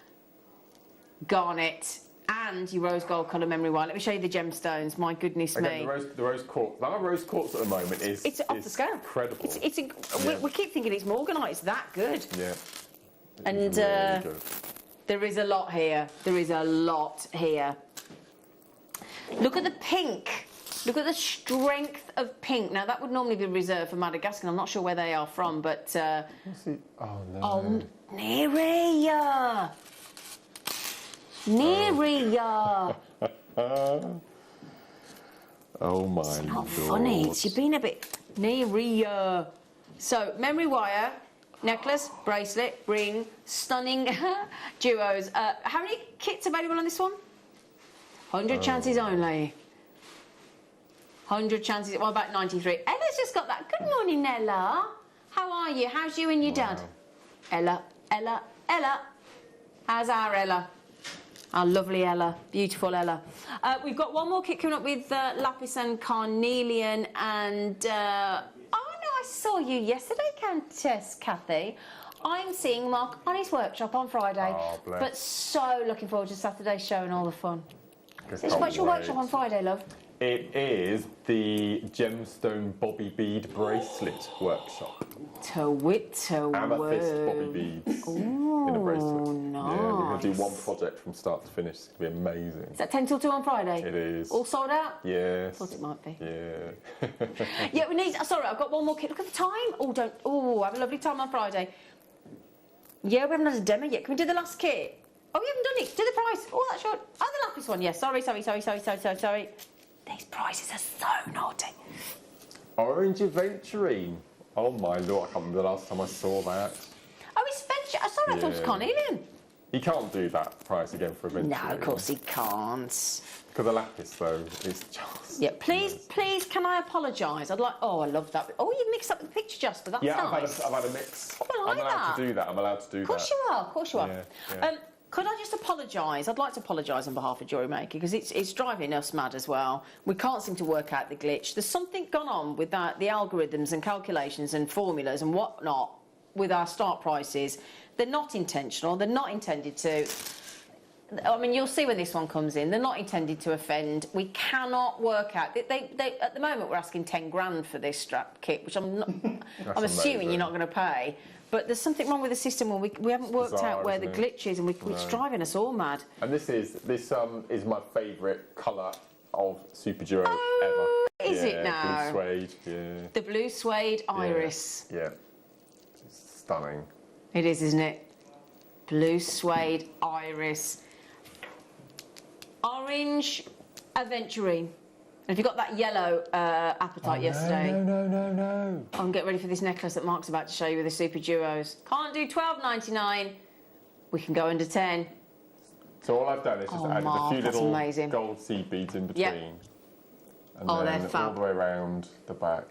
garnet and your rose gold colour memory wire. Let me show you the gemstones. My goodness me. The rose quartz. Our rose quartz at the moment is off the scale. Incredible. We keep thinking it's morganite. It's that good. Yeah. And really good. there is a lot here. Look at the pink. Look at the strength of pink. Now, that would normally be reserved for Madagascar. I'm not sure where they are from, but... Oh, no. Oh, Nerea! Nerea! Oh, my It's not Lord. funny. You've been a bit... Nerea! So, memory wire, necklace, bracelet, ring, stunning duos. How many kits available on this one? 100 chances only. 100 chances. What about 93? Ella's just got that. Good morning, Ella. How are you? How's you and your dad? Ella, Ella, Ella. How's our Ella? Our lovely Ella. Beautiful Ella. We've got one more kit coming up with lapis and carnelian and... oh, no, I saw you yesterday, Countess Kathy. I'm seeing Mark on his workshop on Friday. Oh, bless. But so looking forward to Saturday's show and all the fun. What's your workshop on Friday, love? It is the Gemstone Bobby Bead Bracelet Workshop. To wit, to Amethyst word. Bobby Beads in a bracelet. Nice. Yeah, we're going to do one project from start to finish. It's going to be amazing. Is that 10 till 2 on Friday? It is. All sold out? Yes. Thought it might be. Yeah. Yeah, we need... Sorry, I've got one more kit. Look at the time. Oh, don't... Oh, have a lovely time on Friday. Yeah, we haven't had a demo yet. Can we do the last kit? Oh, we haven't done it. Do the price. Oh, that's short. Oh, the lapis one. Yes. Sorry. These prices are so naughty. Orange Aventurine. Oh my lord, I can't remember the last time I saw that. Oh, it's venture. I thought it was carnelian. He can't do that price again for Aventurine. No, of course he can't. Because the lapis though, is just... Yeah, please, can I apologise? I'd like... Oh, I love that. Oh, you mixed up the picture, Jasper. That's nice. I've had a mix. Oh, I like I'm allowed that. to do that. I'm allowed to do that. Of course you are. Of course you are. Yeah. Could I just apologise? I'd like to apologise on behalf of Jewellery Maker because it's driving us mad as well. We can't seem to work out the glitch. There's something gone on with that, the algorithms and calculations and formulas and whatnot with our start prices. They're not intentional. They're not intended to... I mean, you'll see when this one comes in. They're not intended to offend. We cannot work out... They at the moment, we're asking 10 grand for this strap kit, which I'm not... I'm assuming you're not going to pay. But there's something wrong with the system where we haven't worked out where the glitch is, and it's driving us all mad. And this is my favourite colour of Super Duo ever. Is it now? Blue suede, yeah. The blue suede iris. Yeah. It's stunning. It is, isn't it? Blue suede iris. Orange aventurine. And if you got that yellow appetite yesterday... No. I'm getting ready for this necklace that Mark's about to show you with the Super Duos. Can't do $12.99. We can go under 10. So all I've done is just added Mark, a few that's little amazing. gold seed beads in between. Yep. And Oh, then they're fab. all the way around the back.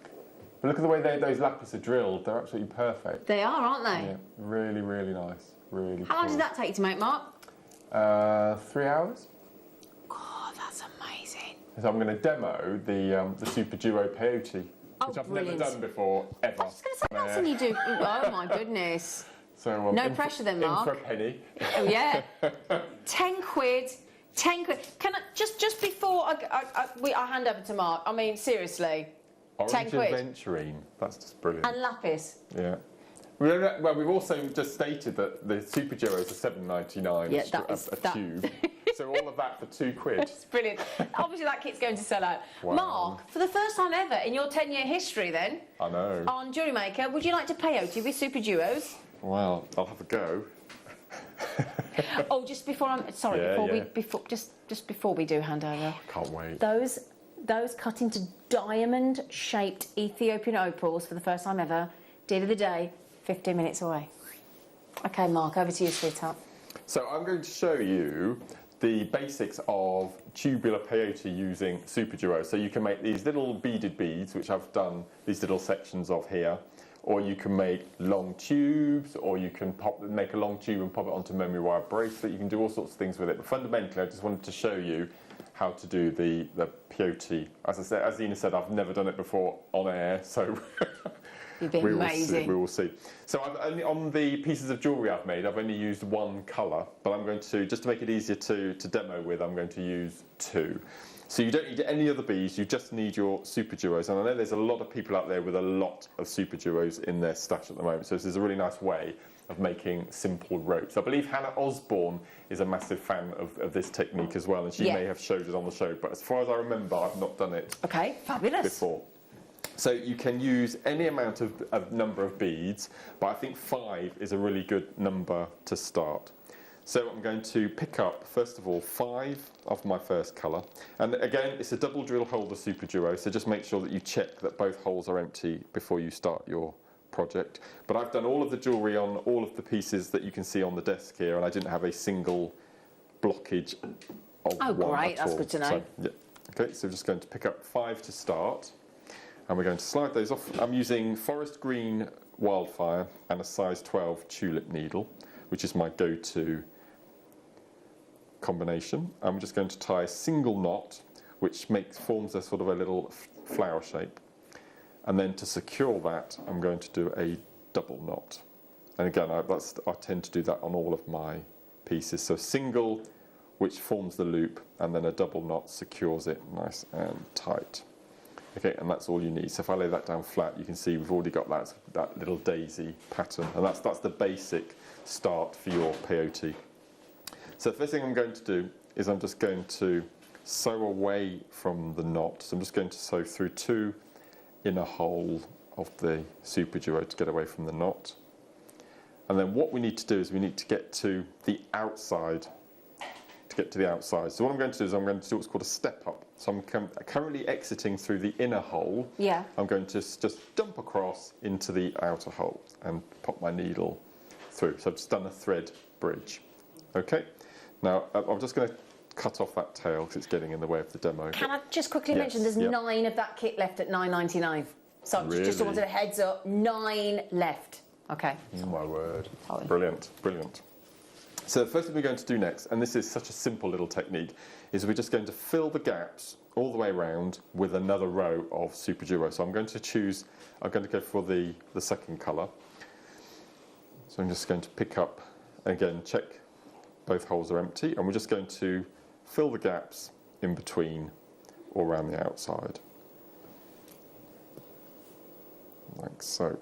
But look at the way those lapis are drilled. They're absolutely perfect. They are, aren't they? Yeah, really, really nice. Really How long did that take to make, Mark? 3 hours. God, that's amazing. So I'm going to demo the Super Duo peyote, which I've brilliant. never done before, ever. I was going to say, that's when you do... Oh, my goodness. So, No pressure then, Mark. In for a penny. Oh, yeah. 10 quid. 10 quid. Can I, just before I hand over to Mark, I mean, seriously, 10 Orange quid. Aventurine. That's just brilliant. And lapis. Yeah. Well, we've also just stated that the Super Duos are $7.99 a tube. So all of that for 2 quid. It's brilliant. Obviously, that kit's going to sell out. Wow. Mark, for the first time ever in your 10-year history, then, I know. on Jewellery Maker, would you like to peyote with Super Duos? Well, I'll have a go. Oh, just before I'm sorry, just before we do hand over. Can't wait. Those cut into diamond-shaped Ethiopian opals for the first time ever. Deal of the day, 15 minutes away. Okay, Mark, over to you, sweetheart. So I'm going to show you the basics of tubular peyote using Super Duo. So you can make these little beaded beads, which I've done these little sections of here, or you can make long tubes, or you can make a long tube and pop it onto memory wire bracelet. You can do all sorts of things with it. But fundamentally, I just wanted to show you how to do the peyote. As Zena said, I've never done it before on air, so You've been amazing. We will see. So on the pieces of jewellery I've made, I've only used one colour, but I'm going to, just to make it easier to demo with, I'm going to use 2. So you don't need any other beads, you just need your Super Duos. And I know there's a lot of people out there with a lot of Super Duos in their stash at the moment, so this is a really nice way of making simple ropes. I believe Hannah Osborne is a massive fan of this technique as well, and she may have showed it on the show, but as far as I remember, I've not done it before. So you can use any amount of number of beads, but I think 5 is a really good number to start. So I'm going to pick up, first of all, 5 of my first colour. And again, it's a double drill holder Super Duo, so just make sure that you check that both holes are empty before you start your project. But I've done all of the jewellery on all of the pieces that you can see on the desk here, and I didn't have a single blockage of Oh, one great, at that's all. good to know. So, yeah. Okay, so we're just going to pick up 5 to start, and we're going to slide those off. I'm using forest green wildfire and a size 12 tulip needle, which is my go-to combination. I'm just going to tie a single knot, which forms a sort of a little flower shape. And then to secure that, I'm going to do a double knot. And again, I tend to do that on all of my pieces. So single, which forms the loop, and then a double knot secures it nice and tight. Okay, and that's all you need. So if I lay that down flat, you can see we've already got that little daisy pattern, and that's the basic start for your peyote. So the first thing I'm going to do is I'm just going to sew away from the knot. So I'm just going to sew through 2 inner hole of the Super Duo to get away from the knot. And then what we need to do is we need to get to the outside. So what I'm going to do is I'm going to do what's called a step up. So I'm currently exiting through the inner hole. Yeah. I'm going to just dump across into the outer hole and pop my needle through. So I've just done a thread bridge. Okay. Now I'm just going to cut off that tail because it's getting in the way of the demo. Can I just quickly Yes, mention there's yep. 9 of that kit left at £9.99. So Really? just wanted a heads up, 9 left. Okay. Oh my word. Sorry. Brilliant, brilliant. So the first thing we're going to do next, and this is such a simple little technique, is we're just going to fill the gaps all the way around with another row of Super Duo. So I'm going to go for the second colour. So I'm just going to pick up, again, check both holes are empty, and we're just going to fill the gaps in between or around the outside. Like so.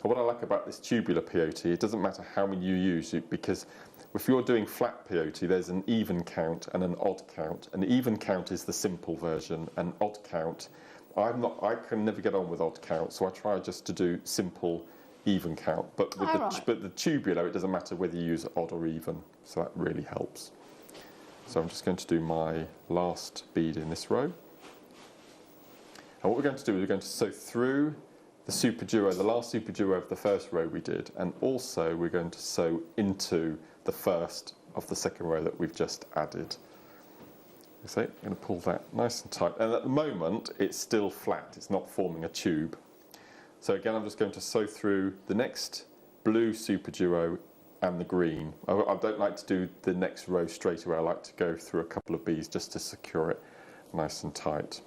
And what I like about this tubular peyote, it doesn't matter how many you use, because if you're doing flat peyote, there's an even count and an odd count. An even count is the simple version, and odd count, I can never get on with odd count, so I try just to do simple even count. But with the tubular, it doesn't matter whether you use odd or even, so that really helps. So I'm just going to do my last bead in this row. And what we're going to do is we're going to sew through the Super Duo, the last Super Duo of the first row we did, and also we're going to sew into the first of the second row that we've just added. So I'm going to pull that nice and tight, and at the moment it's still flat, it's not forming a tube. So again, I'm just going to sew through the next blue Super Duo and the green. I don't like to do the next row straight away, I like to go through a couple of beads just to secure it nice and tight.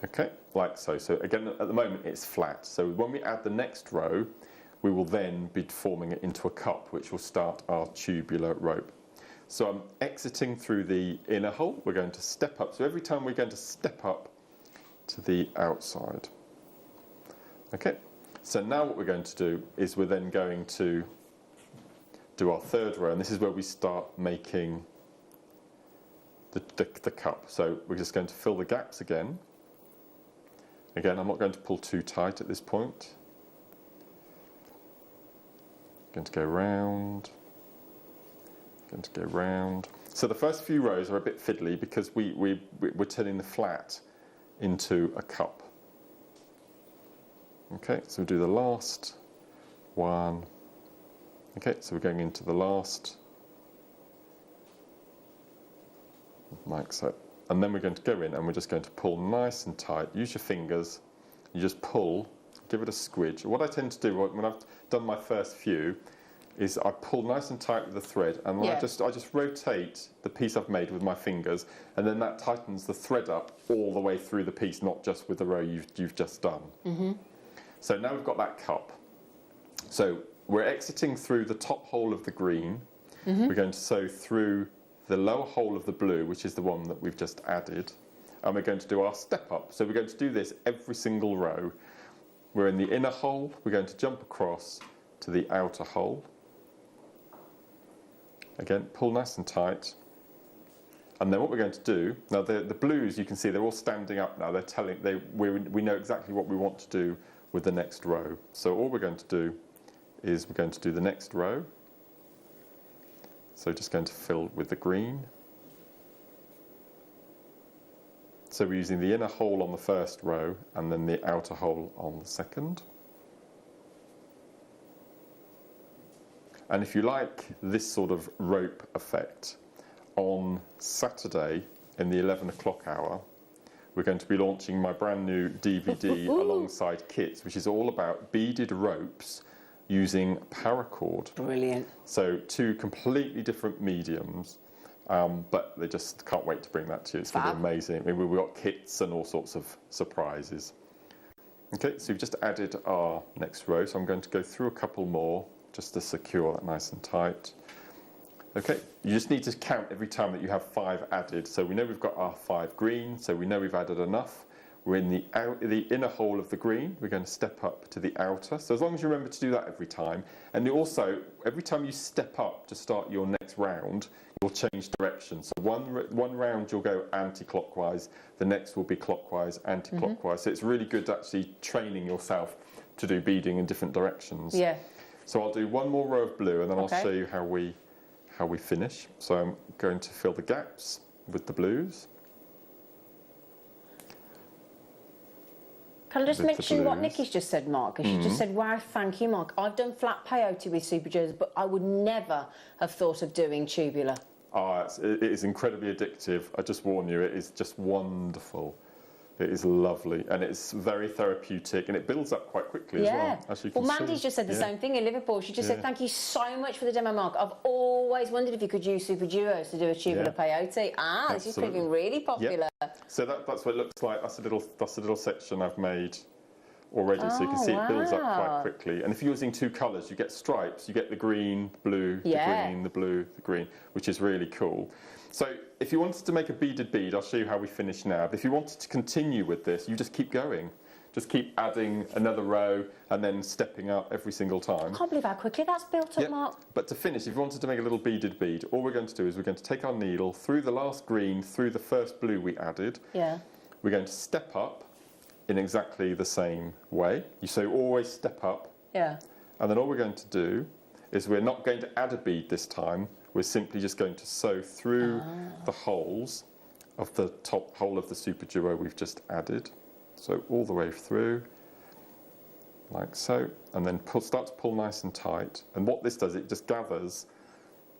Okay, like so. So again, at the moment it's flat. So when we add the next row, we will then be forming it into a cup, which will start our tubular rope. So I'm exiting through the inner hole. We're going to step up. So every time we're going to step up to the outside. Okay, so now what we're going to do is we're then going to do our third row, and this is where we start making the cup. So we're just going to fill the gaps again. Again, I'm not going to pull too tight at this point. Going to go round. Going to go round. So the first few rows are a bit fiddly because we're turning the flat into a cup. Okay, so we'll do the last one. Okay, so we're going into the last, like so. And then we're going to go in and we're just going to pull nice and tight. Use your fingers. You just pull, give it a squidge. What I tend to do when I've done my first few is I pull nice and tight with the thread, and I just rotate the piece I've made with my fingers, and then that tightens the thread up all the way through the piece, not just with the row you've just done. Mm-hmm. So now we've got that cup. So we're exiting through the top hole of the green. Mm-hmm. We're going to sew through the lower hole of the blue, which is the one that we've just added, and we're going to do our step up. So we're going to do this every single row. We're in the inner hole, we're going to jump across to the outer hole. Again, pull nice and tight. And then what we're going to do, now the blues, you can see they're all standing up now. We know exactly what we want to do with the next row. So all we're going to do is we're going to do the next row. So just going to fill with the green. So we're using the inner hole on the first row and then the outer hole on the second. And if you like this sort of rope effect, on Saturday in the 11 o'clock hour, we're going to be launching my brand new DVD alongside kits, which is all about beaded ropes using paracord. Brilliant. So 2 completely different mediums, but they just can't wait to bring that to you. It's going to be amazing. I mean, we've got kits and all sorts of surprises. Okay, so we've just added our next row, so I'm going to go through a couple more just to secure that nice and tight. Okay, you just need to count every time that you have 5 added. So we know we've got our 5 green, so we know we've added enough. We're in the inner hole of the green. We're going to step up to the outer. So as long as you remember to do that every time. And you also, every time you step up to start your next round, you'll change direction. So one round you'll go anti-clockwise, the next will be clockwise, anti-clockwise. So it's really good actually training yourself to do beading in different directions. Yeah. So I'll do one more row of blue and then I'll show you how we finish. So I'm going to fill the gaps with the blues. Can I just mention what Nikki's just said, Mark? She just said, wow, thank you, Mark. I've done flat peyote with super jersey, but I would never have thought of doing tubular. It is incredibly addictive. I just warn you, it is just wonderful. It is lovely and it's very therapeutic and it builds up quite quickly as well. As you can see. Mandy's just said the same thing in Liverpool. She just said, thank you so much for the demo, Mark. I've always wondered if you could use super duos to do a tubular peyote. This is proving really popular. So that's what it looks like. That's a little section I've made already, so you can see it builds up quite quickly. And if you're using 2 colours, you get stripes. You get the green, blue, the green, the blue, the green, which is really cool. So if you wanted to make a beaded bead, I'll show you how we finish now. But if you wanted to continue with this, you just keep going. Just keep adding another row and then stepping up every single time. I can't believe how quickly that's built up, Mark. But to finish, if you wanted to make a little beaded bead, all we're going to do is we're going to take our needle through the last green, through the first blue we added. Yeah. We're going to step up in exactly the same way. So always step up. Yeah. And then all we're going to do is we're not going to add a bead this time. We're simply just going to sew through the holes of the top hole of the super duo we've just added. So all the way through, like so, and then start to pull nice and tight. And what this does, it just gathers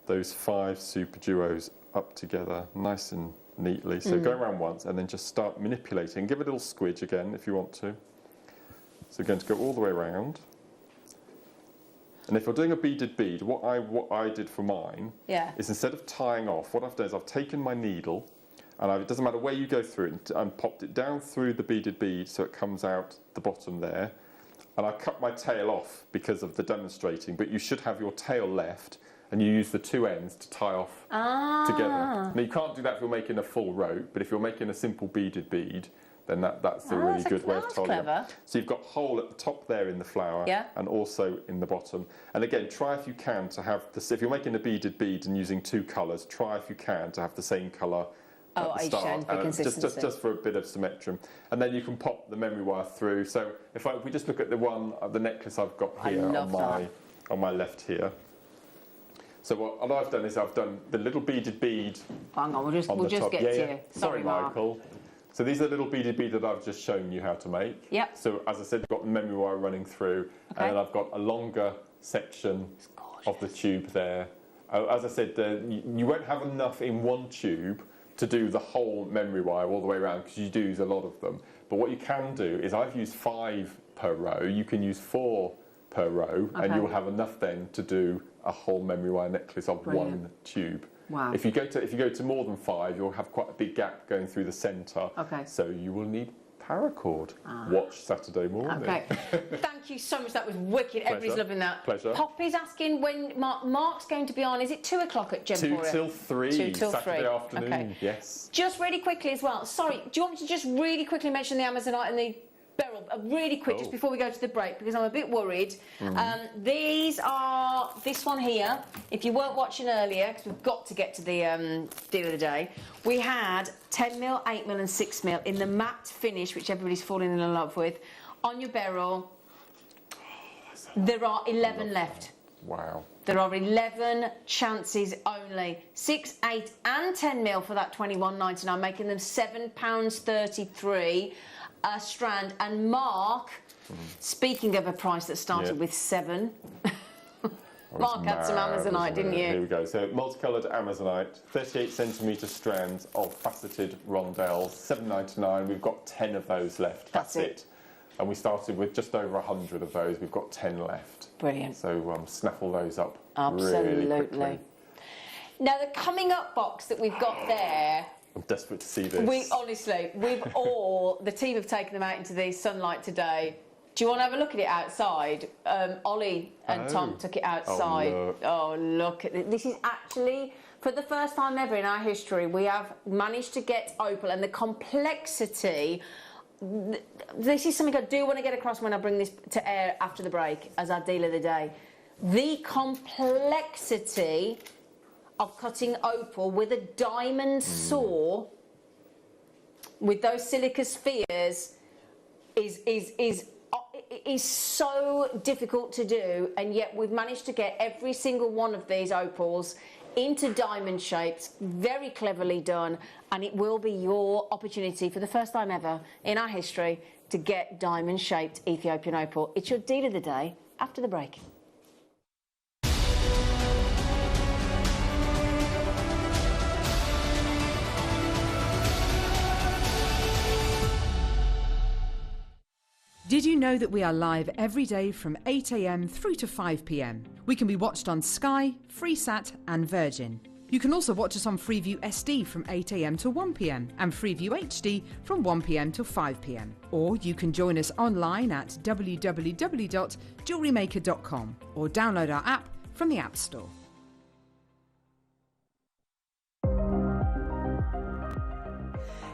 those 5 super duos up together nice and neatly. So go around once and then just start manipulating. Give it a little squidge again if you want to. So we're going to go all the way around. And if you're doing a beaded bead, what I did for mine is instead of tying off, what I've done is I've taken my needle, and it doesn't matter where you go through it, and popped it down through the beaded bead so it comes out the bottom there. And I cut my tail off because of the demonstrating, but you should have your tail left, and you use the 2 ends to tie off together. Now you can't do that if you're making a full rope, but if you're making a simple beaded bead, then that's a really good way of tying up. So you've got a hole at the top there in the flower and also in the bottom. And again, try if you can to have this, if you're making a beaded bead and using 2 colours, try if you can to have the same colour at the start. Just for a bit of symmetry. And then you can pop the memory wire through. So if we just look at the necklace I've got here on my left here. So what I've done is I've done the little beaded bead. Hang on, we'll just get to you. Sorry, Michael. So these are little beaded beads that I've just shown you how to make. Yep. So as I said, you've got the memory wire running through, and then I've got a longer section of the tube there. As I said, you won't have enough in one tube to do the whole memory wire all the way around because you do use a lot of them. But what you can do is I've used 5 per row. You can use 4 per row, and you'll have enough then to do a whole memory wire necklace of 1 tube. Wow. If you go to more than 5, you'll have quite a big gap going through the centre. Okay. So you will need paracord. Watch Saturday morning. Okay. Thank you so much. That was wicked. Pleasure. Everybody's loving that. Pleasure. Poppy's asking when Mark's going to be on. Is it 2 o'clock at Gem? 2 till 3. 2 till 3. Saturday afternoon. Okay. Yes. Just really quickly as well. Sorry. Do you want me to just really quickly mention the Amazonite and the Beryl, really quick, just before we go to the break, because I'm a bit worried. These are, this one here, if you weren't watching earlier, because we've got to get to the deal of the day, we had 10mm, 8mm and 6mm in the matte finish, which everybody's falling in love with. On your Beryl, there are 11 left. Wow. There are 11 chances only. 6, 8 and 10 mil for that £21.99, making them £7.33 a strand. And Mark, speaking of a price that started with 7, Mark had some Amazonite, didn't you? Here we go. So multicoloured Amazonite, 38 centimetre strands of faceted rondelles, £7.99. We've got 10 of those left. That's it. And we started with just over 100 of those. We've got 10 left. Brilliant. So snaffle those up. Absolutely. Really quickly. Now the coming up box that we've got there. I'm desperate to see this. The team have taken them out into the sunlight today. Do you want to have a look at it outside? Ollie and Tom took it outside. Oh, look at it. This is actually, for the first time ever in our history, we have managed to get opal, and the complexity. This is something I do want to get across when I bring this to air after the break as our deal of the day. The complexity of cutting opal with a diamond saw with those silica spheres is so difficult to do, and yet we've managed to get every single one of these opals into diamond shapes, very cleverly done, and it will be your opportunity for the first time ever in our history to get diamond shaped Ethiopian opal. It's your deal of the day after the break. Did you know that we are live every day from 8 a.m. through to 5 p.m? We can be watched on Sky, Freesat and Virgin. You can also watch us on Freeview SD from 8 a.m. to 1 p.m. and Freeview HD from 1 p.m. to 5 p.m. Or you can join us online at www.JewelleryMaker.com or download our app from the App Store.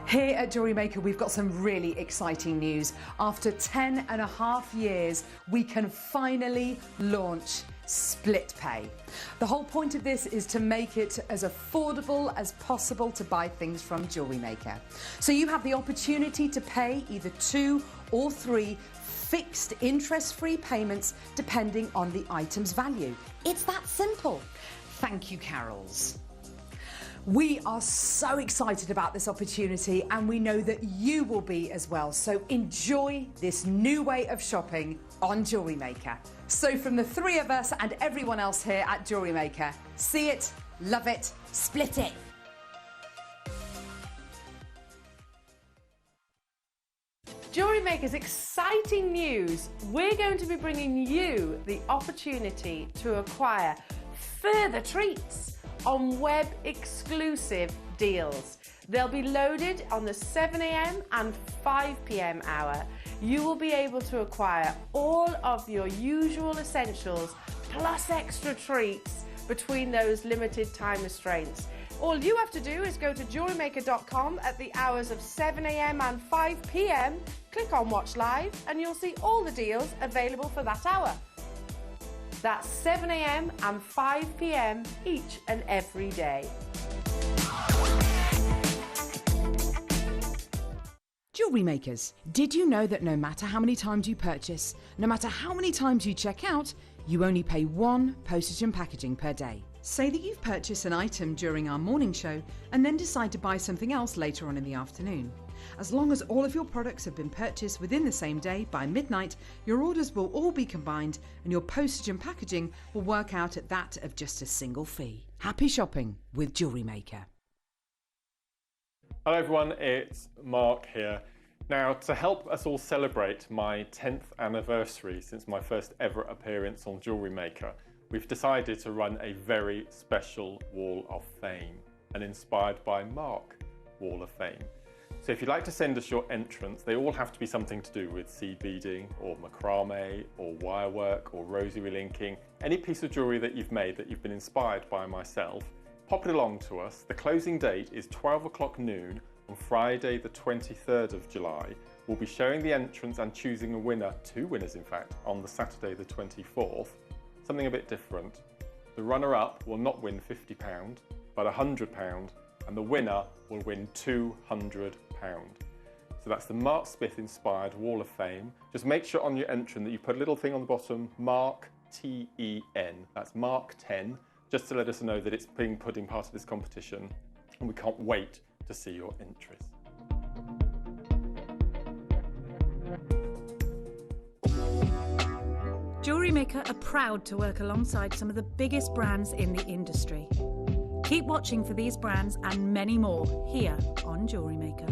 Here at Jewellery Maker, we've got some really exciting news. After 10.5 years, we can finally launch split pay. The whole point of this is to make it as affordable as possible to buy things from Jewellery Maker. So you have the opportunity to pay either 2 or 3 fixed interest-free payments depending on the item's value. It's that simple. Thank you, Carols. We are so excited about this opportunity, and we know that you will be as well. So enjoy this new way of shopping on Jewellery Maker. So from the 3 of us and everyone else here at Jewellery Maker, see it, love it, split it. Jewellery Maker's exciting news. We're going to be bringing you the opportunity to acquire further treats on web exclusive deals. They'll be loaded on the 7 a.m. and 5 p.m. hour. You will be able to acquire all of your usual essentials plus extra treats between those limited time restraints. All you have to do is go to JewelleryMaker.com at the hours of 7 a.m. and 5 p.m. Click on Watch Live and you'll see all the deals available for that hour. That's 7 a.m. and 5 p.m. each and every day. Jewellery Makers, did you know that no matter how many times you purchase, no matter how many times you check out, you only pay 1 postage and packaging per day? Say that you've purchased an item during our morning show and then decide to buy something else later on in the afternoon. As long as all of your products have been purchased within the same day by midnight, your orders will all be combined and your postage and packaging will work out at that of just a single fee. Happy shopping with Jewellery Maker. Hello everyone, it's Mark here. Now, to help us all celebrate my 10th anniversary since my first ever appearance on Jewellery Maker, we've decided to run a very special Wall of Fame, an inspired by Mark Wall of Fame. So if you'd like to send us your entrants, they all have to be something to do with seed beading or macrame or wire work or rosary linking, any piece of jewellery that you've made that you've been inspired by myself. Pop it along to us. The closing date is 12 o'clock noon on Friday the 23rd of July. We'll be showing the entrants and choosing a winner, 2 winners in fact, on the Saturday the 24th. Something a bit different. The runner-up will not win £50, but £100, and the winner will win £200. So that's the Mark Smith inspired Wall of Fame. Just make sure on your entrant that you put a little thing on the bottom, Mark MARK10. That's Mark 10, just to let us know that it's being put in part of this competition. And we can't wait to see your entries. Jewellery Maker are proud to work alongside some of the biggest brands in the industry. Keep watching for these brands and many more here on Jewellery Maker.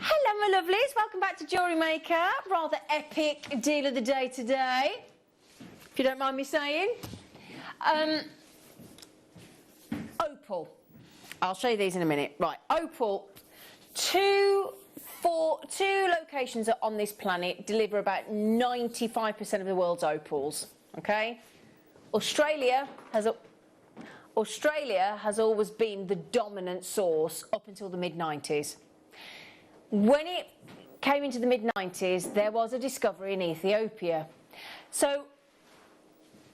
Hello, my lovelies. Welcome back to Jewellery Maker. Rather epic deal of the day today, if you don't mind me saying. Opal. I'll show you these in a minute. Right, Opal. Two locations on this planet deliver about 95% of the world's opals. Okay, Australia has always been the dominant source up until the mid-90s. When it came into the mid-90s, there was a discovery in Ethiopia. So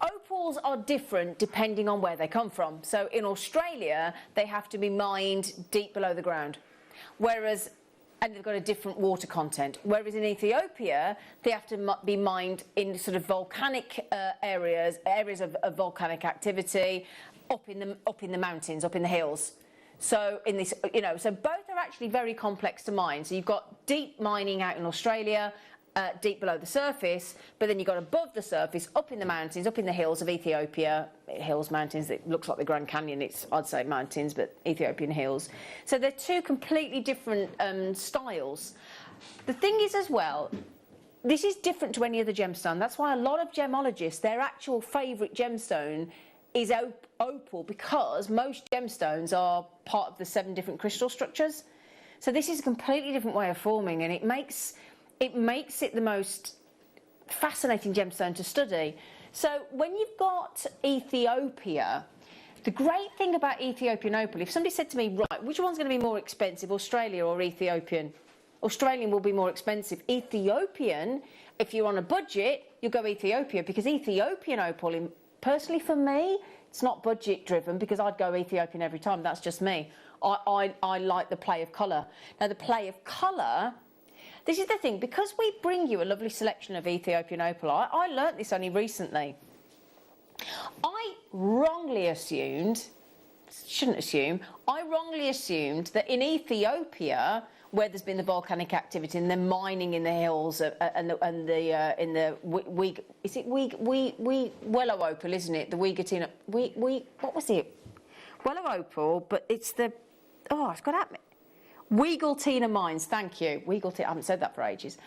opals are different depending on where they come from. So in Australia, they have to be mined deep below the ground, and they've got a different water content. Whereas in Ethiopia, they have to be mined in sort of volcanic areas of volcanic activity, up in the mountains, up in the hills. So in this, so both are actually very complex to mine. So you've got deep mining out in Australia, deep below the surface, but then you've got above the surface, up in the mountains, up in the hills of Ethiopia, mountains, it looks like the Grand Canyon, I'd say mountains, but Ethiopian hills. So they're two completely different styles. The thing is as well, this is different to any other gemstone. That's why a lot of gemologists, their actual favourite gemstone is opal, because most gemstones are part of the 7 different crystal structures. So this is a completely different way of forming, and it makes it the most fascinating gemstone to study. So when you've got Ethiopia, the great thing about Ethiopian opal, if somebody said to me, right, which one's going to be more expensive, Australia or Ethiopian? Australian will be more expensive. Ethiopian, if you're on a budget, you'll go Ethiopia, because Ethiopian opal, personally for me, it's not budget driven, because I'd go Ethiopian every time. That's just me. I like the play of colour. Now the play of colour, this is the thing, because we bring you a lovely selection of Ethiopian opal. I learnt this only recently. I wrongly assumed that in Ethiopia, where there's been the volcanic activity and the mining in the hills willow opal, isn't it? The Weegatina, what was it? Willow opal, but it's it's got at me. Weegaltina mines, thank you. Weegaltina, I haven't said that for ages.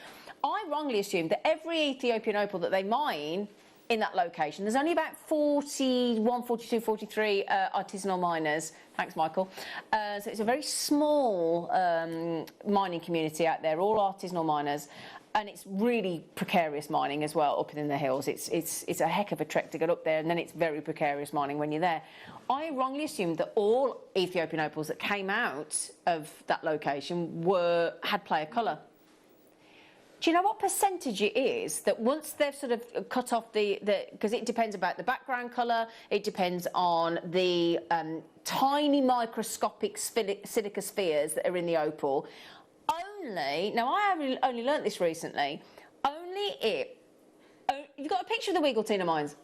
I wrongly assumed that every Ethiopian opal that they mine in that location, there's only about 41, 42, 43 artisanal miners. Thanks, Michael. So it's a very small mining community out there, all artisanal miners. And it's really precarious mining as well, up in the hills. It's a heck of a trek to get up there, and then it's very precarious mining when you're there. I wrongly assumed that all Ethiopian opals that came out of that location had play of colour. Do you know what percentage it is that once they've sort of cut off because it depends about the background colour, it depends on the tiny microscopic silica spheres that are in the opal. Now I only learnt this recently, you've got a picture of the Weegaltina mines?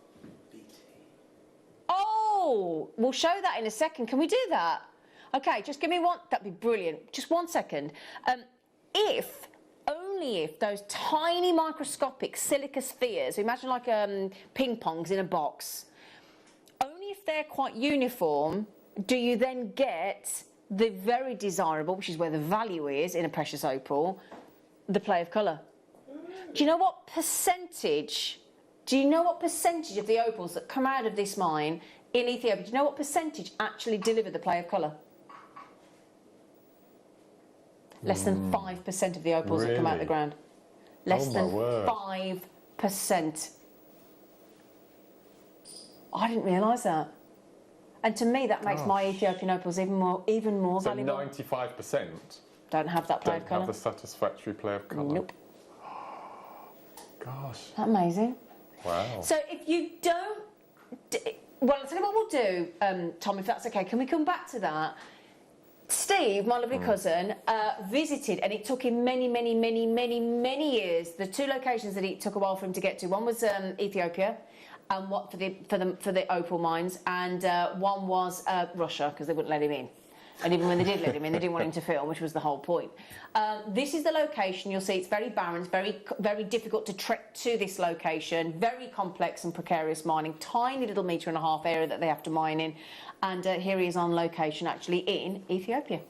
Oh, we'll show that in a second. Can we do that? Okay, just give me one, that'd be brilliant. Just 1 second. Only if those tiny microscopic silica spheres, imagine like ping pongs in a box, only if they're quite uniform do you then get the very desirable, which is where the value is in a precious opal, the play of colour. Do you know what percentage of the opals that come out of this mine in Ethiopia, do you know what percentage actually deliver the play of colour? Less than 5% of the opals that come out of the ground. Less than 5%. I didn't realise that. And to me, that makes my Ethiopian opals even more valuable. So 95%? Don't have that play of colour. Don't have the satisfactory play of colour. Nope. Gosh. Isn't that amazing? Wow. So if you don't... Well, I'll tell you what we'll do, Tom, if that's okay. Can we come back to that? Steve, my lovely cousin, visited, and it took him many years. The two locations that it took a while for him to get to. One was Ethiopia, and what for the opal mines, and one was Russia, because they wouldn't let him in. And even when they did let him in, they didn't want him to film, which was the whole point. This is the location. You'll see it's very barren. It's very difficult to trek to this location. Very complex and precarious mining. Tiny little 1.5 metre area that they have to mine in. And here he is on location, actually, in Ethiopia.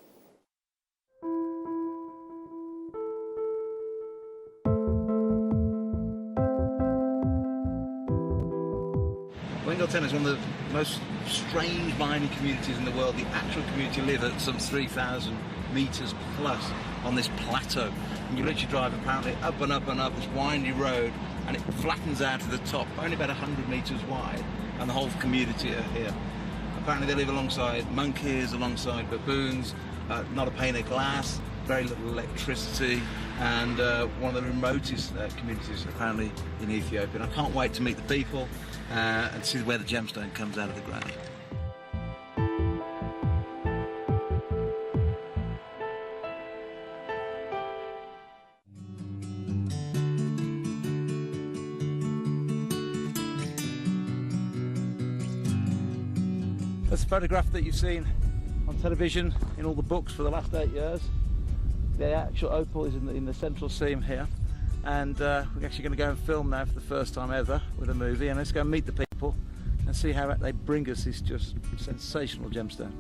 Wendelten is one of the most strange mining communities in the world. The actual community live at some 3,000 metres plus on this plateau. And you literally drive apparently up and up and up this windy road, and it flattens out to the top, only about 100 metres wide, and the whole community are here. Apparently they live alongside monkeys, alongside baboons, not a pane of glass, very little electricity, and one of the remotest communities apparently in Ethiopia. And I can't wait to meet the people and see where the gemstone comes out of the ground. That's a photograph that you've seen on television in all the books for the last 8 years. The actual opal is in the central seam here, and we're actually going to go and film now for the first time ever with a movie, and let's go and meet the people and see how they bring us this just sensational gemstone.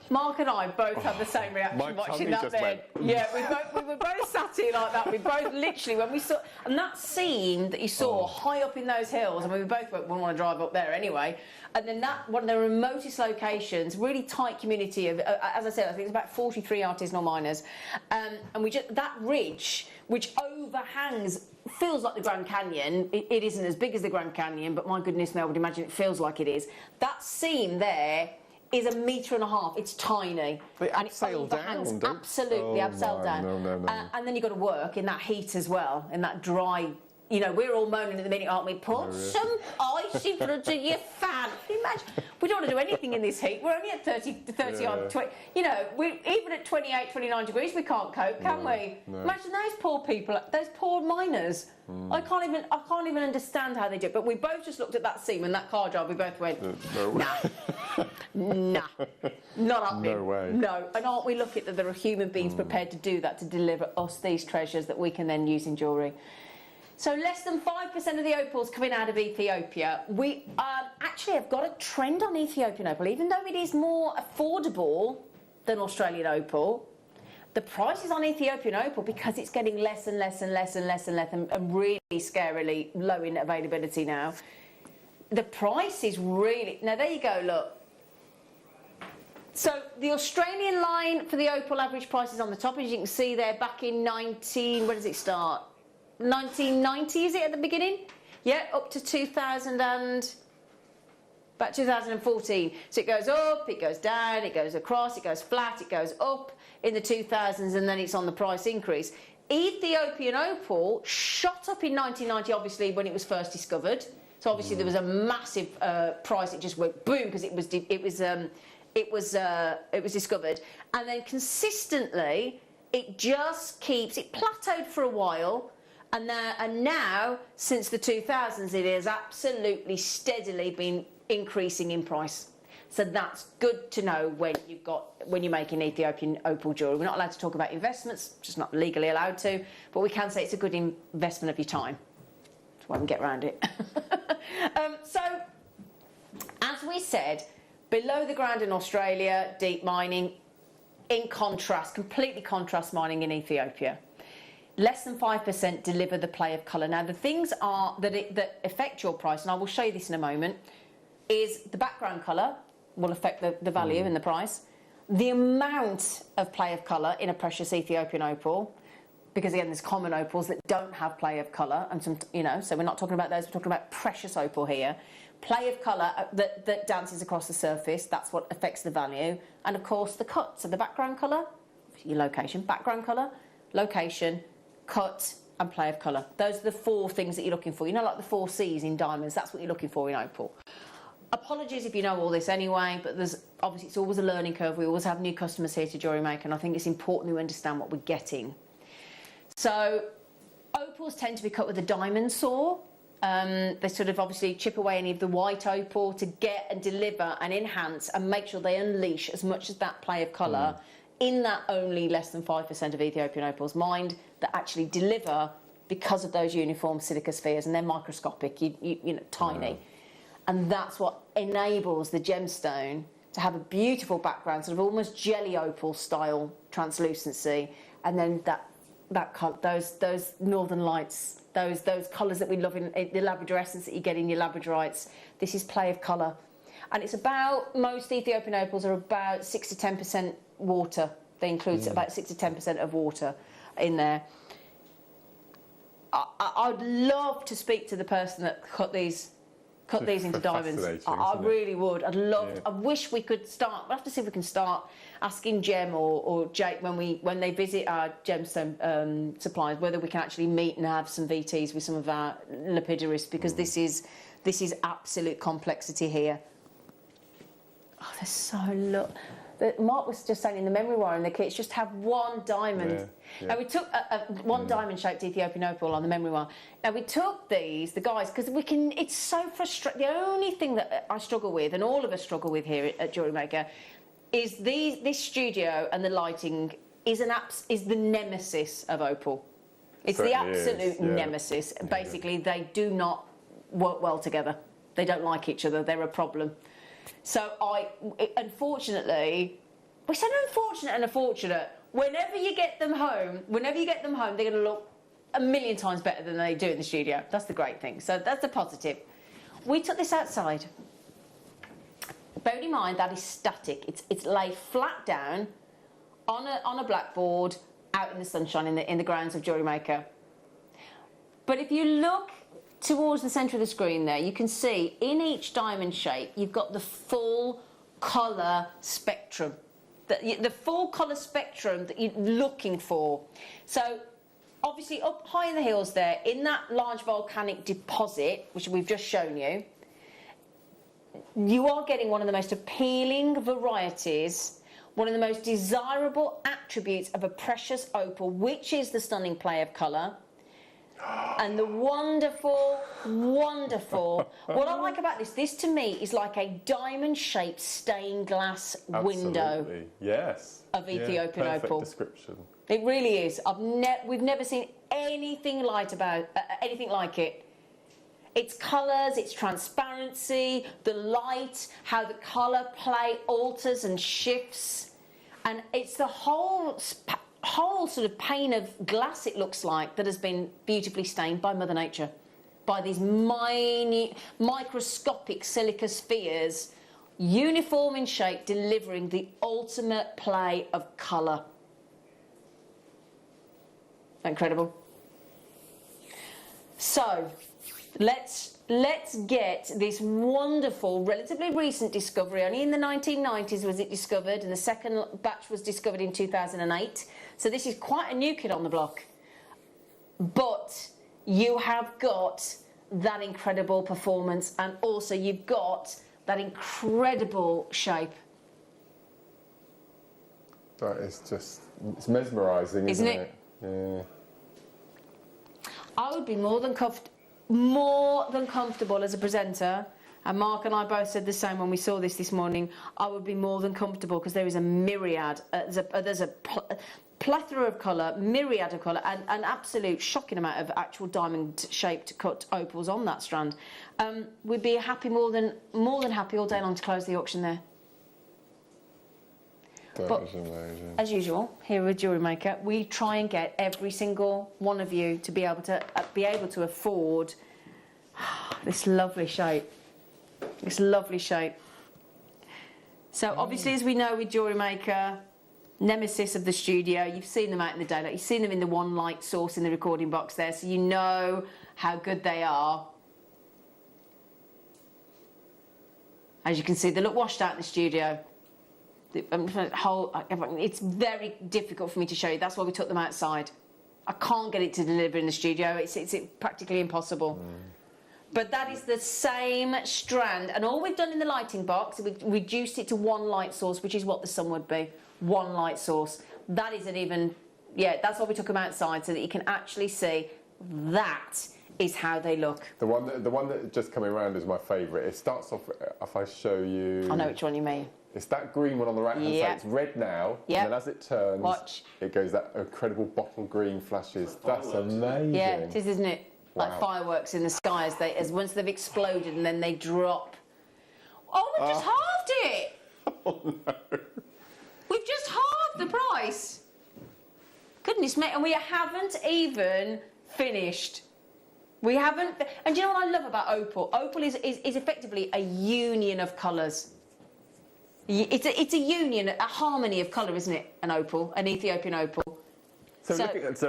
Mark and I both had the same reaction watching that bed. Yeah, we were both sat here like that. We both literally, when we saw, and that scene that you saw high up in those hills, and we both went, we want to drive up there anyway. And then that, one of the remotest locations, really tight community of, as I said, I think it's about 43 artisanal miners. And we just, that ridge, which overhangs, feels like the Grand Canyon. It isn't as big as the Grand Canyon, but my goodness me, I would imagine it feels like it is. That seam there is 1.5 metres. It's tiny. They and it abseil overhangs. down, Absolutely, abseil down. No. And then you've got to work in that heat as well, in that dry. You know, we're all moaning at the minute, aren't we? Put some ice in front of your fan. Can you imagine? We don't want to do anything in this heat. We're only at 30 odd, 20. You know, even at 28, 29 degrees, we can't cope, can we? No. Imagine those poor people, those poor miners. I can't even understand how they do it. But we both just looked at that seam and that car drive. We both went, nah, not happening. No way. No. And aren't we lucky that there are human beings prepared to do that, to deliver us these treasures that we can then use in jewellery? So less than 5% of the opals coming out of Ethiopia. We actually have got a trend on Ethiopian opal, even though it is more affordable than Australian opal. The prices on Ethiopian opal, because it's getting less and less and really scarily low in availability now, the price is really... Now, there you go, look. So the Australian line for the opal average price is on the top, as you can see there, back in when does it start? 1990, is it, at the beginning? Yeah, up to about 2014. So it goes up, it goes down, it goes across, it goes flat, it goes up in the 2000s, and then it's on the price increase. Ethiopian opal shot up in 1990, obviously, when it was first discovered. So obviously there was a massive price. It just went boom because it was discovered, and then consistently it just keeps. It plateaued for a while. And now, since the 2000s, it has absolutely steadily been increasing in price. So that's good to know when you're making Ethiopian opal jewellery. We're not allowed to talk about investments, just not legally allowed to, but we can say it's a good investment of your time. That's why we can get around it. So, as we said, below the ground in Australia, deep mining. In contrast, completely contrast mining in Ethiopia. Less than 5% deliver the play of colour. Now, the things that affect your price, and I will show you this in a moment, is the background colour will affect the value and the price. The amount of play of colour in a precious Ethiopian opal, because again, there's common opals that don't have play of colour, and some, you know, so we're not talking about those. We're talking about precious opal here. Play of colour that dances across the surface. That's what affects the value, and of course the cut. So the background colour, your location, background colour, location, cut, and play of colour. Those are the 4 things that you're looking for. You know, like the 4 C's in diamonds. That's what you're looking for in opal. Apologies if you know all this anyway, but there's obviously it's always a learning curve. We always have new customers here to Jewellery Maker, and I think it's important we understand what we're getting. So opals tend to be cut with a diamond saw. They sort of obviously chip away any of the white opal to get and deliver and enhance and make sure they unleash as much as that play of colour in that only less than 5% of Ethiopian opals mined that actually deliver because of those uniform silica spheres, and they're microscopic, you know, tiny. And that's what enables the gemstone to have a beautiful background, sort of almost jelly opal style translucency, and then those northern lights, those colours that we love in the labradorescence that you get in your labradorites. This is play of colour, and it's about, most Ethiopian opals are about 6 to 10% water. They include about 6 to 10% of water in there. I'd love to speak to the person that cut these into diamonds. I really would. I'd love. Yeah. I wish we could start. We'll have to see if we can start asking Gem or Jake when they visit our gemstone suppliers, whether we can actually meet and have some VTs with some of our lapidarists, because this is absolute complexity here. Oh, there's so Mark was just saying in the memory wire in the kits, just have one diamond. Yeah, yeah. Now we took one diamond-shaped Ethiopian opal on the memory wire. Now we took these, the guys, because we can. It's so frustrating. The only thing that I struggle with, and all of us struggle with here at Jewellery Maker, is this studio and the lighting is the nemesis of opal. It's the absolute nemesis. Basically, they do not work well together. They don't like each other. They're a problem. So unfortunately, we said unfortunate and unfortunate. Whenever you get them home, they're going to look a million times better than they do in the studio. That's the great thing. So that's the positive. We took this outside. Bear in mind that is static. It's laid flat down on a blackboard out in the sunshine in the grounds of Jewellery Maker. But if you look towards the centre of the screen there, you can see in each diamond shape you've got the full colour spectrum. The full colour spectrum that you're looking for. So obviously up high in the hills there, in that large volcanic deposit, which we've just shown you, you are getting one of the most appealing varieties, one of the most desirable attributes of a precious opal, which is the stunning play of colour. And the wonderful, wonderful. What I like about this to me is like a diamond-shaped stained glass window. Yes. Of Ethiopian opal. Perfect description. It really is. We've never seen anything like it. Its colours, its transparency, the light, how the colour play alters and shifts, and it's the whole sort of pane of glass, it looks like, that has been beautifully stained by Mother Nature, by these minute, microscopic silica spheres, uniform in shape, delivering the ultimate play of colour. Incredible. So, let's get this wonderful, relatively recent discovery. Only in the 1990s was it discovered, and the second batch was discovered in 2008. So this is quite a new kid on the block. But you have got that incredible performance, and also you've got that incredible shape. That is just, it's mesmerising, isn't it? Yeah. I would be more than comfortable as a presenter, and Mark and I both said the same when we saw this morning. I would be more than comfortable, because there is a myriad, there's a plethora of colour, myriad of colour, and an absolute shocking amount of actual diamond-shaped cut opals on that strand. We'd be happy, more than happy all day long to close the auction there. That was amazing. As usual, here with Jewellery Maker, we try and get every single one of you to be able to afford this lovely shape. This lovely shape. So obviously, as we know with Jewellery Maker, nemesis of the studio. You've seen them out in the daylight. You've seen them in the one light source in the recording box there, so you know how good they are. As you can see, they look washed out in the studio. It's very difficult for me to show you. That's why we took them outside. I can't get it to deliver in the studio. It's practically impossible. But that is the same strand, and all we've done in the lighting box, we've reduced it to one light source, which is what the sun would be. One light source. That isn't even, yeah, that's why we took them outside, so that you can actually see that is how they look. The one that just coming around is my favourite. It starts off, if I show you... I know which one you mean. It's that green one on the right hand side. It's red now, and then as it turns, it goes that incredible bottle green flashes. That's amazing. Yeah, it is, isn't it? Wow. Like fireworks in the sky as once they've exploded and then they drop. Oh, we've just halved it! Oh no. We've just halved the price. Goodness me, and we haven't even finished. We haven't, and do you know what I love about opal? Opal is effectively a union of colours. It's a union, a harmony of colour, isn't it? An opal, an Ethiopian opal. So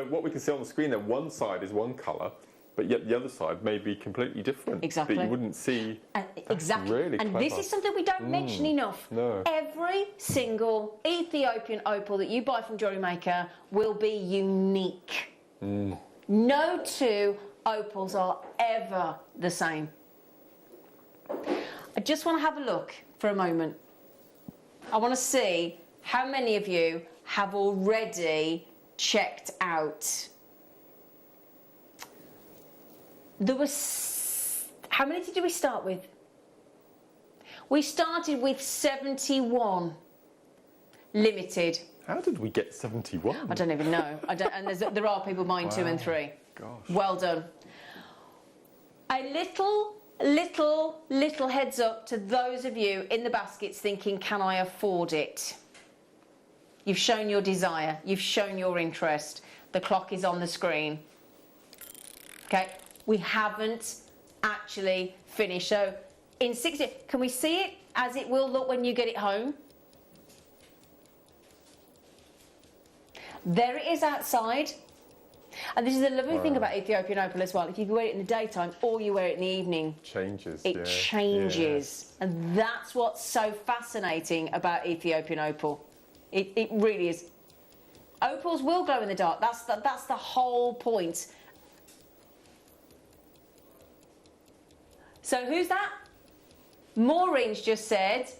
what we can see on the screen there, one side is one colour, but yet the other side may be completely different. Exactly. That you wouldn't see. Exactly. Really and clever. this is something we don't mention enough. No. Every single Ethiopian opal that you buy from Jewellery Maker will be unique. No two opals are ever the same. I just want to have a look for a moment. I want to see how many of you have already checked out. There was... How many did we start with? We started with 71 limited. How did we get 71? I don't even know. And there are people buying 2 and 3. Gosh. Well done. A little heads up to those of you in the baskets thinking, can I afford it? You've shown your desire. You've shown your interest. The clock is on the screen. Okay, we haven't actually finished. So in 60, can we see it as it will look when you get it home? There it is outside. And this is the lovely thing about Ethiopian opal as well. If you wear it in the daytime or you wear it in the evening, it changes. And that's what's so fascinating about Ethiopian opal. It really is. Opals will glow in the dark. That's the whole point. So who's that? Maureen's just said,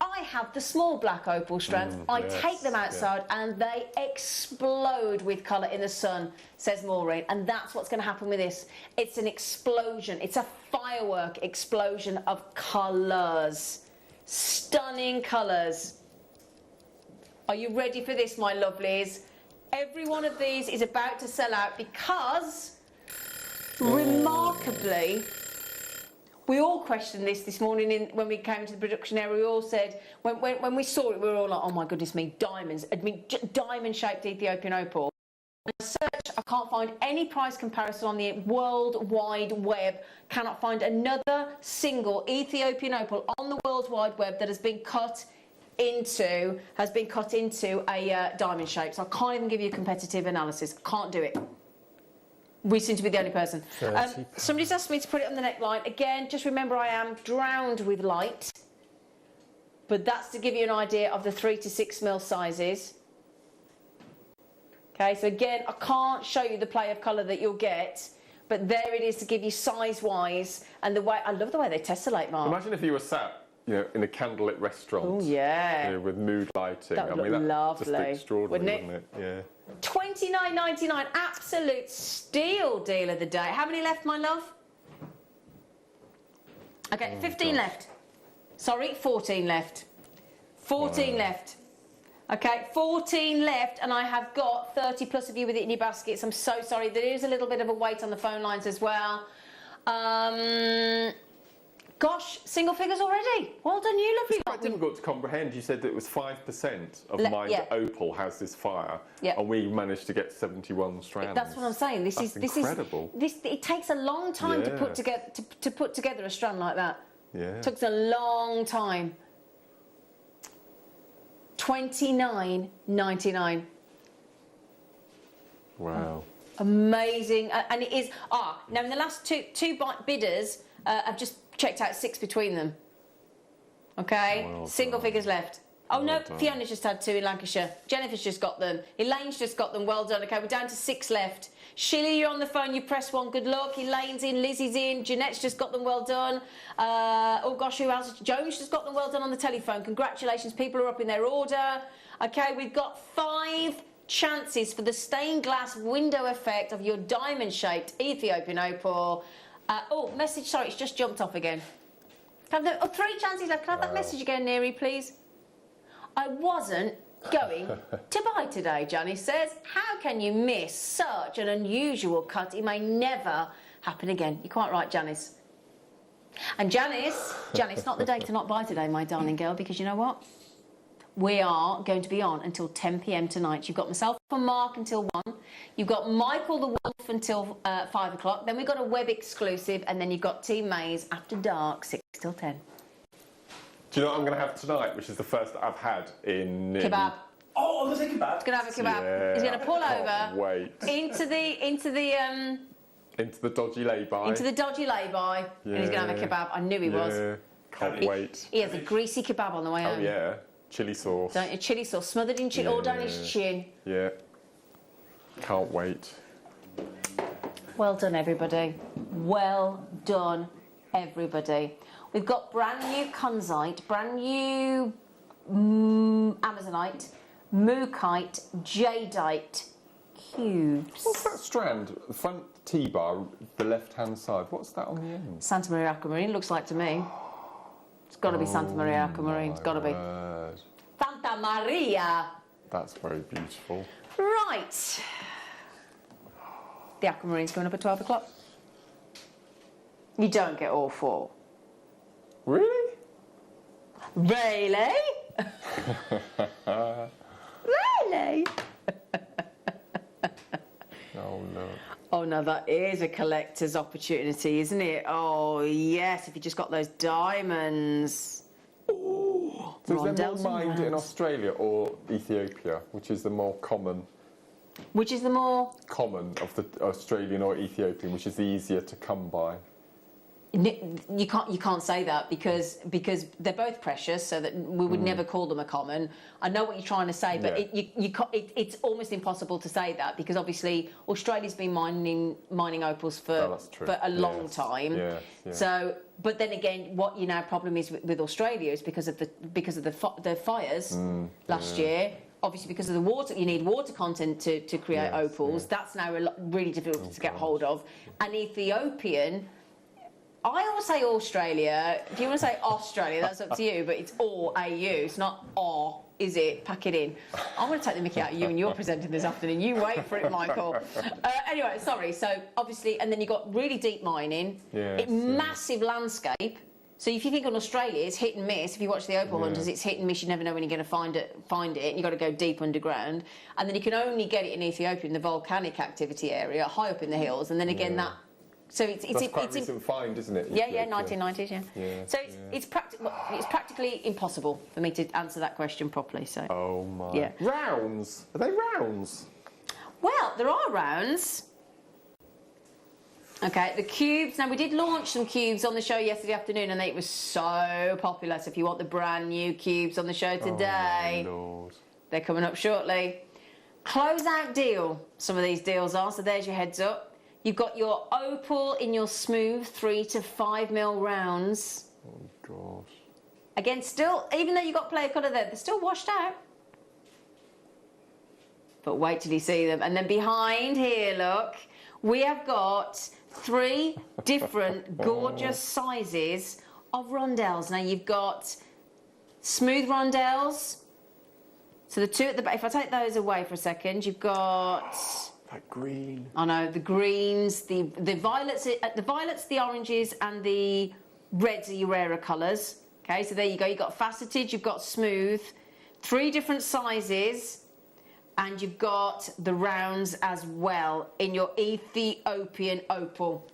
I have the small black opal strands. I take them outside and they explode with colour in the sun, says Maureen. And that's what's going to happen with this. It's an explosion. It's a firework explosion of colours. Stunning colours. Are you ready for this, my lovelies? Every one of these is about to sell out because, remarkably, we all questioned this morning when we came to the production area. We all said, when we saw it, we were all like, oh my goodness me, diamonds. I mean, diamond-shaped Ethiopian opal. I searched, I can't find any price comparison on the World Wide Web. Cannot find another single Ethiopian opal on the World Wide Web that has been cut into a diamond shape. So I can't even give you a competitive analysis. I can't do it. We seem to be the only person. Somebody's asked me to put it on the neckline. Again, just remember I am drowned with light. But that's to give you an idea of the 3 to 6 mil sizes. Okay, so again, I can't show you the play of colour that you'll get. But there it is to give you size-wise. And the way, I love the way they tessellate, Mark. Imagine if you were sat, in a candlelit restaurant. Oh, yeah. With mood lighting. That would look lovely. Just extraordinary, wouldn't it? Yeah. $29.99, absolute steal deal of the day. How many left, my love? Okay, 15 left. Sorry, 14 left. 14 left. Okay, 14 left, and I have got 30 plus of you with it in your baskets. I'm so sorry. There is a little bit of a wait on the phone lines as well. Gosh, single figures already. Well done, you lovely. It's quite difficult to comprehend. You said that it was 5% of mine opal has this fire, and we managed to get 71 strands. That's what I'm saying. This is incredible. It takes a long time to put together a strand like that. Yeah. It took a long time. $29.99. Wow. Amazing. And it is... now in the last two bidders, I've just checked out 6 between them. Okay? Well Single done. figures left. Oh, Well no, done. Fiona's just had 2 in Lancashire. Jennifer's just got them. Elaine's just got them. Well done. Okay, we're down to 6 left. Sheila, you're on the phone. You press 1. Good luck. Elaine's in. Lizzie's in. Jeanette's just got them. Well done. Oh, gosh, who else? Joan's just got them. Well done on the telephone. Congratulations. People are up in their order. Okay, we've got 5 chances for the stained glass window effect of your diamond-shaped Ethiopian opal. Message. Sorry, it's just jumped off again. 3 chances left. Can I have that message again, Neri, please? I wasn't going to buy today, Janice says. How can you miss such an unusual cut? It may never happen again. You're quite right, Janice. And Janice, not the day to not buy today, my darling girl, because you know what? We are going to be on until 10 p.m. tonight. You've got myself and Mark until 1. You've got Michael the Wolf until 5 o'clock. Then we've got a web exclusive, and then you've got Team Maze after dark, 6 till 10. Do you know what I'm going to have tonight, which is the first that I've had in... Kebab. Oh, I'm going to say kebab. He's going to have a kebab. Yeah, He's going to pull I can't over wait. into the dodgy lay-by. into the dodgy lay-by, and he's going to have a kebab. I knew he was. Can't wait. He has a greasy kebab on the way home. Oh yeah, chili sauce. Don't you? Chili sauce smothered in chili, all down his chin. Yeah. Can't wait. Well done, everybody. Well done, everybody. We've got brand new Kunzite, brand new Amazonite, Mookite, Jadeite cubes. What's that strand? The front T-bar, the left-hand side. What's that on the end? Santa Maria Aquamarine, looks like to me. It's got to be Santa Maria Aquamarine. It's got to be. Santa Maria! That's very beautiful. Right. The Aquamarine's going up at 12 o'clock. You don't get all 4. Really? Really? Really? Oh no. Oh no, that is a collector's opportunity, isn't it? Oh yes, if you just got those diamonds. Oh, So is there more mined in Australia or Ethiopia? Which is the more common? Which is the more common of the Australian or Ethiopian, which is the easier to come by? You can't say that because they're both precious, so that we would never call them a common. I know what you're trying to say, but it's almost impossible to say that because obviously Australia's been mining opals for a long time. Yes. So, but then again, what your now problem is with Australia is because of the fires last year. Obviously, because of the water, you need water content to create opals. That's now really difficult to get hold of. And Ethiopian. I always say Australia. If you want to say Australia, that's up to you, but it's AU. It's not is it? Pack it in. I'm going to take the mickey out of you and you're presenting this afternoon. You wait for it, Michael. Anyway, sorry. So, obviously, and then you've got really deep mining. Massive landscape. So if you think on Australia, it's hit and miss. If you watch the Opal Hunters, it's hit and miss. You never know when you're going to find it. And you've got to go deep underground. And then you can only get it in Ethiopia, in the volcanic activity area, high up in the hills. And then again, that... So it's quite a recent find, isn't it? Yeah, 1990s, yeah. So it's practically impossible for me to answer that question properly. So. Oh my. Yeah. Rounds? Are they rounds? Well, there are rounds. Okay, the cubes. Now we did launch some cubes on the show yesterday afternoon, and it was so popular. So if you want the brand new cubes on the show today, they're coming up shortly. Closeout deal. Some of these deals are. So there's your heads up. You've got your opal in your smooth 3 to 5 mil rounds. Oh, gosh. Again, still, even though you've got player colour there, they're still washed out. But wait till you see them. And then behind here, look, we have got 3 different gorgeous sizes of rondelles. Now, you've got smooth rondelles. So the 2 at the back, if I take those away for a second, you've got... That green. I know, the greens, the violets, the oranges, and the reds are your rarer colours. Okay, so there you go. You've got faceted, you've got smooth, 3 different sizes, and you've got the rounds as well in your Ethiopian opal.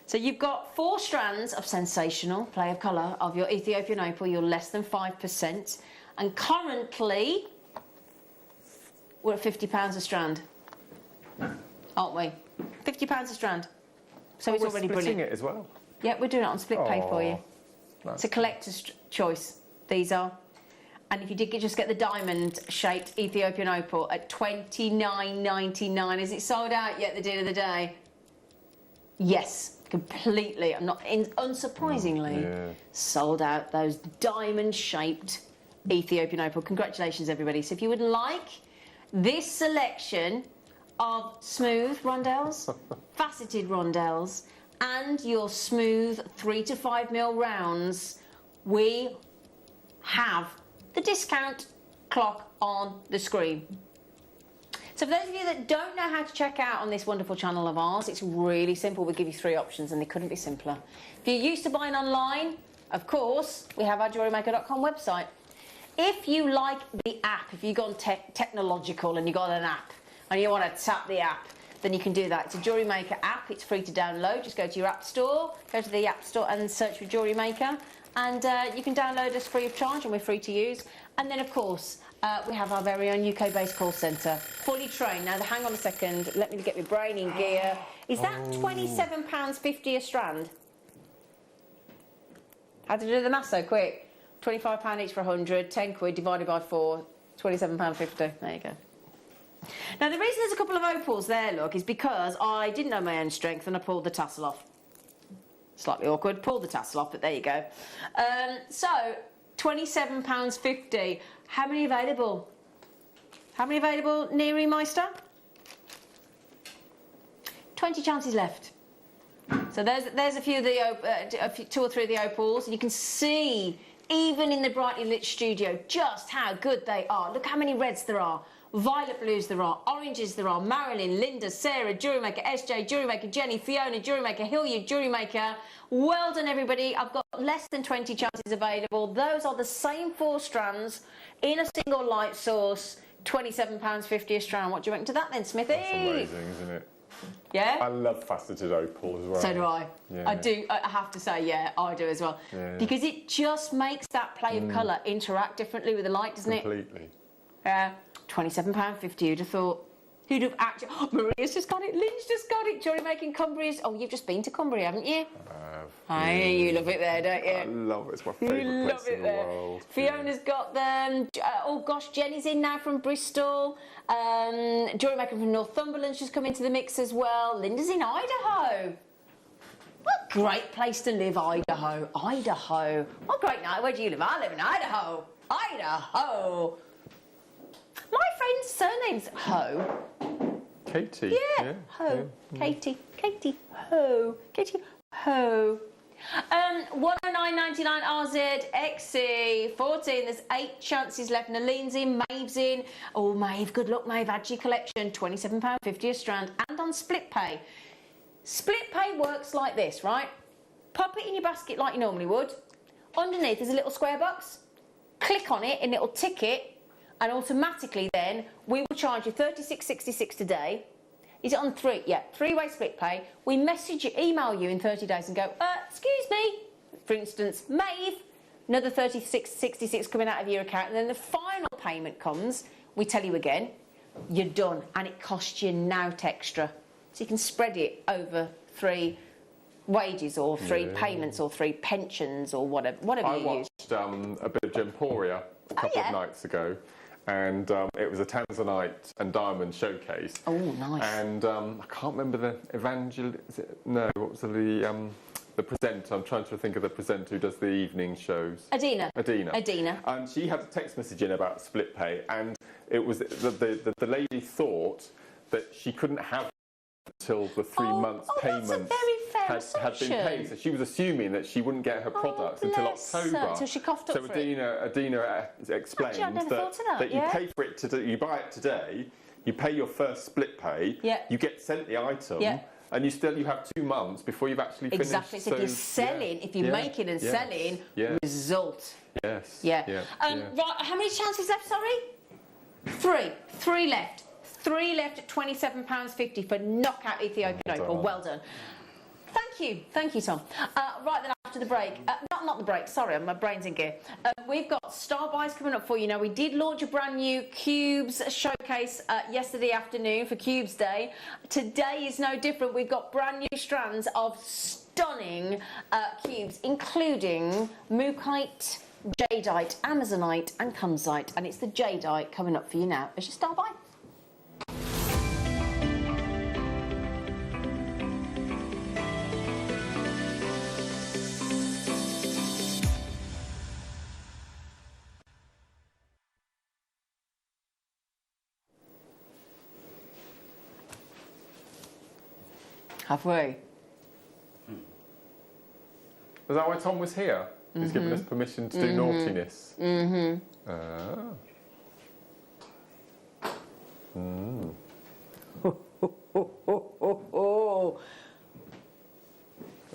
So you've got 4 strands of sensational play of colour of your Ethiopian opal. You're less than 5%. And currently, we're at £50 a strand, aren't we? £50 a strand. So it's already brilliant. We're splitting it as well. Yeah, we're doing it on split pay for you. Nice. It's a collector's choice, these are. And if you did just get the diamond-shaped Ethiopian opal at $29.99, is it sold out yet, the deal of the day? Yes, completely. I'm not, unsurprisingly, sold out those diamond-shaped Ethiopian opal. Congratulations, everybody. So if you would like this selection of smooth rondelles, faceted rondelles, and your smooth 3 to 5 mil rounds, we have the discount clock on the screen. So for those of you that don't know how to check out on this wonderful channel of ours, it's really simple. We'll give you 3 options and they couldn't be simpler. If you're used to buying online, of course, we have our JewelleryMaker.com website. If you like the app, if you've gone technological and you've got an app and you want to tap the app, then you can do that. It's a Jewellery Maker app. It's free to download. Just go to your app store, go to the app store and search for Jewellery Maker. And you can download us free of charge and we're free to use. And then, of course, we have our very own UK-based call centre, fully trained. Now, hang on a second. Let me get my brain in gear. Is that £27.50 a strand? How to do the math so quick? £25 each for 100, 10 quid divided by 4, £27.50. There you go. Now, the reason there's a couple of opals there, look, is because I didn't know my own strength and I pulled the tassel off. Slightly awkward, pulled the tassel off, but there you go. So, £27.50. How many available? How many available, Neary Meister? 20 chances left. So there's a few of the 2 or 3 of the opals, and you can see, even in the brightly lit studio, just how good they are. Look how many reds there are. Violet blues there are, oranges there are, Marilyn, Linda, Sarah, Jewellery Maker, SJ, Jewellery Maker, Jenny, Fiona, Jewellery Maker, Hilliard, Jewellery Maker. Well done, everybody. I've got less than 20 chances available. Those are the same 4 strands in a single light source, £27.50 a strand. What do you reckon to that then, Smithy? That's amazing, isn't it? Yeah? I love faceted opal as well. So do I. Yeah. I do. I have to say, yeah, I do as well. Yeah. Because it just makes that play of colour interact differently with the light, doesn't it? Completely. Yeah. £27.50, who'd have thought? Who'd have actually... Oh, Maria's just got it, Lynn's just got it. Jewellery Making Cumbria's... Oh, you've just been to Cumbria, haven't you? Aye, you love it there, don't you? I love it. It's my favourite place in the world. Fiona's got them. Oh, gosh, Jenny's in now from Bristol. Jewellery Maker from Northumberland's just come into the mix as well. Linda's in Idaho. What a great place to live, Idaho. Idaho. What a great night. Where do you live? I live in Idaho. Idaho. My friend's surname's Ho. Katie. Yeah, Ho. Yeah. Katie. Katie Ho. Katie Ho. 109.99 RZ XC 14. There's 8 chances left. Nalene's in, Maeve's in. Oh, Maeve, good luck, Maeve. Add to your collection. £27.50 a strand, and on split pay. Split pay works like this, right? Pop it in your basket like you normally would. Underneath there's a little square box. Click on it and it'll tick it. And automatically then, we will charge you $36.66 today. Is it on 3? Yeah, 3-way split pay. We message you, email you in 30 days and go, excuse me. For instance, Maeve, another $36.66 coming out of your account. And then the final payment comes, we tell you again, you're done. And it costs you naught extra. So you can spread it over 3 wages or 3 payments or 3 pensions or whatever you use. I watched a bit of Gemporia a couple of nights ago. And it was a Tanzanite and diamond showcase. Oh, nice. And I can't remember the what was the presenter? I'm trying to think of the presenter who does the evening shows. Adina. And she had a text message in about split pay, and it was the lady thought that she couldn't have until the 3 months payment had been paid. So she was assuming that she wouldn't get her products until October. So she coughed up for it. Adina explained that you pay for it today, you buy it today, you pay your first split pay, you get sent the item, and you have 2 months before you've actually finished. Exactly. So if you're selling, if you're making and selling, result. Yes. Yeah. Right. How many chances left? Sorry. 3 left. 3 left at £27.50 for knockout Ethiopian opal. Well done. Thank you, Tom. Right then, after the break. Not the break, sorry, my brain's in gear. We've got star buys coming up for you. Now, we did launch a brand new Cubes showcase yesterday afternoon for Cubes Day. Today is no different. We've got brand new strands of stunning cubes, including Mookaite, Jadeite, Amazonite and Kunzite. And it's the Jadeite coming up for you now as your star buy. Have we? Is that why Tom was here? He's given us permission to do naughtiness.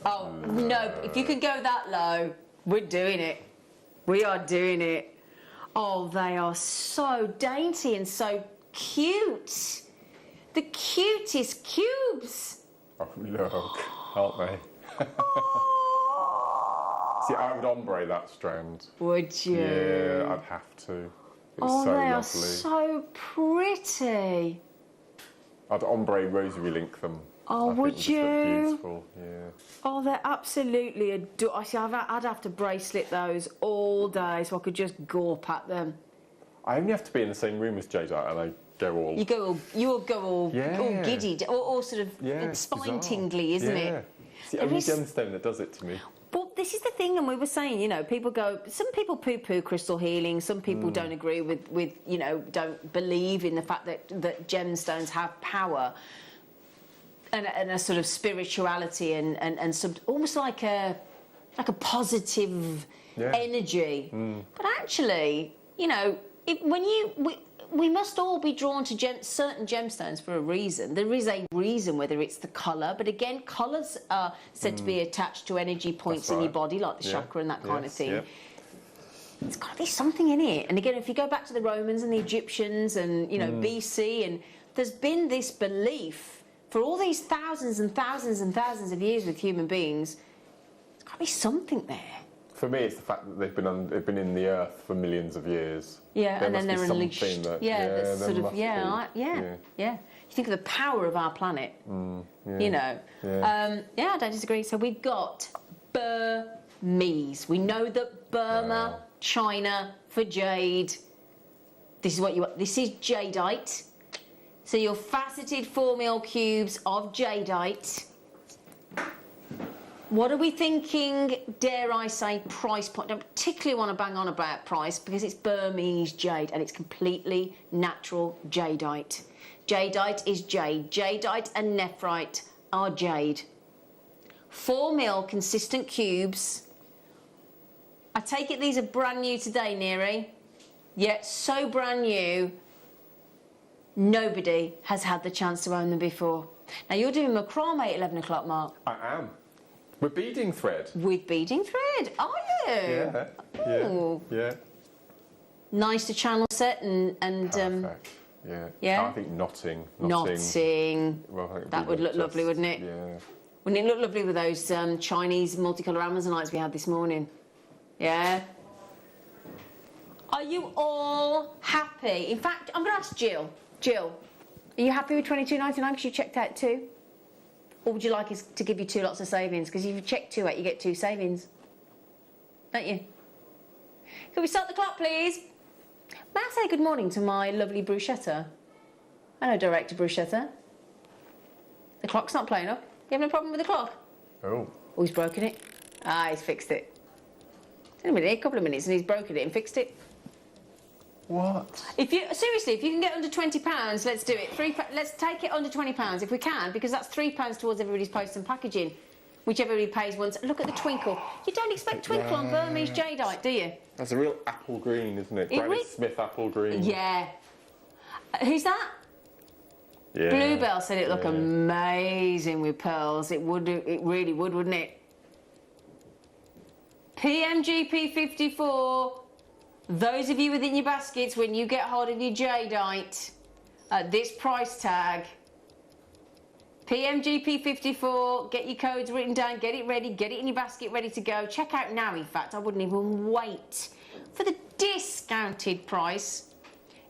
Oh, no, if you can go that low, we're doing it. We are doing it. Oh, they are so dainty and so cute. The cutest cubes. Oh, look, aren't they? See, I would ombre that strand. Would you? Yeah, I'd have to. It's Oh, so they lovely. are so pretty. I'd ombre rosary link them. Oh, I think would they just look you? Beautiful, yeah. Oh, they're absolutely adorable. I'd have to bracelet those all day so I could just gawp at them. I only have to be in the same room as Jadeite and I go all... You will go all Yeah. giddy, all sort of it's spine bizarre. tingly, isn't Yeah. it? It's the There only is- gemstone that does it to me. Well, this is the thing, and we were saying, you know, some people poo-poo crystal healing, some people don't agree with, you know, don't believe in the fact that gemstones have power and a sort of spirituality and almost like a positive energy. But actually, you know, we must all be drawn to certain gemstones for a reason. There is a reason, whether it's the colour, but again, colours are said to be attached to energy points in your body, like the chakra and that kind of thing. Yeah. It's got to be something in it. And again, if you go back to the Romans and the Egyptians and, you know, BC, and there's been this belief for all these thousands and thousands and thousands of years with human beings, there's got to be something there. For me, it's the fact that they've been in the earth for millions of years. Yeah, There and then must they're be unleashed. something that- That's there sort of must be. yeah. You think of the power of our planet. You know. Yeah. I don't disagree. So we've got Burmese. We know that Burma, China for jade. This is what you want. This is jadeite. So your faceted 4mm cubes of jadeite. What are we thinking, dare I say, price point? I don't particularly want to bang on about price because it's Burmese jade and it's completely natural jadeite. Jadeite is jade. Jadeite and nephrite are jade. 4mm consistent cubes. I take it these are brand new today, Neri? Yeah, so brand new. Nobody has had the chance to own them before. Now, you're doing macrame at 11 o'clock, Mark. I am. With beading thread. With beading thread, are you? Yeah. Yeah. Nice to channel set and Perfect. Yeah. Yeah? I think knotting. knotting. Well, I think That would look just- lovely, wouldn't it? Yeah. Wouldn't it look lovely with those Chinese multicolour Amazonites we had this morning? Yeah. Are you all happy? In fact, I'm going to ask Jill. Jill, are you happy with $22.99 because you checked out 2? Or would you like us to give you 2 lots of savings? Because if you check 2 out, you get 2 savings. Don't you? Can we start the clock, please? May I say good morning to my lovely bruschetta? Hello, Director Bruschetta. The clock's not playing up. You having a problem with the clock? Oh. Oh, he's broken it. Ah, he's fixed it. It's only been a couple of minutes and he's broken it and fixed it. What? Seriously, if you can get under £20, let's do it. Let's take it under £20 if we can, because that's £3 towards everybody's post and packaging, which everybody pays once. Look at the twinkle. You don't expect twinkle on Burmese jadeite, do you? That's a real apple green, isn't it? It Granny re- Smith apple green. Yeah. Who's that? Yeah. Bluebell said it looked amazing with pearls. It would. It really would, wouldn't it? PMGP54. Those of you within your baskets, when you get hold of your jadeite at this price tag, PMGP54, get your codes written down, get it ready, get it in your basket ready to go. Check out now, in fact, I wouldn't even wait for the discounted price.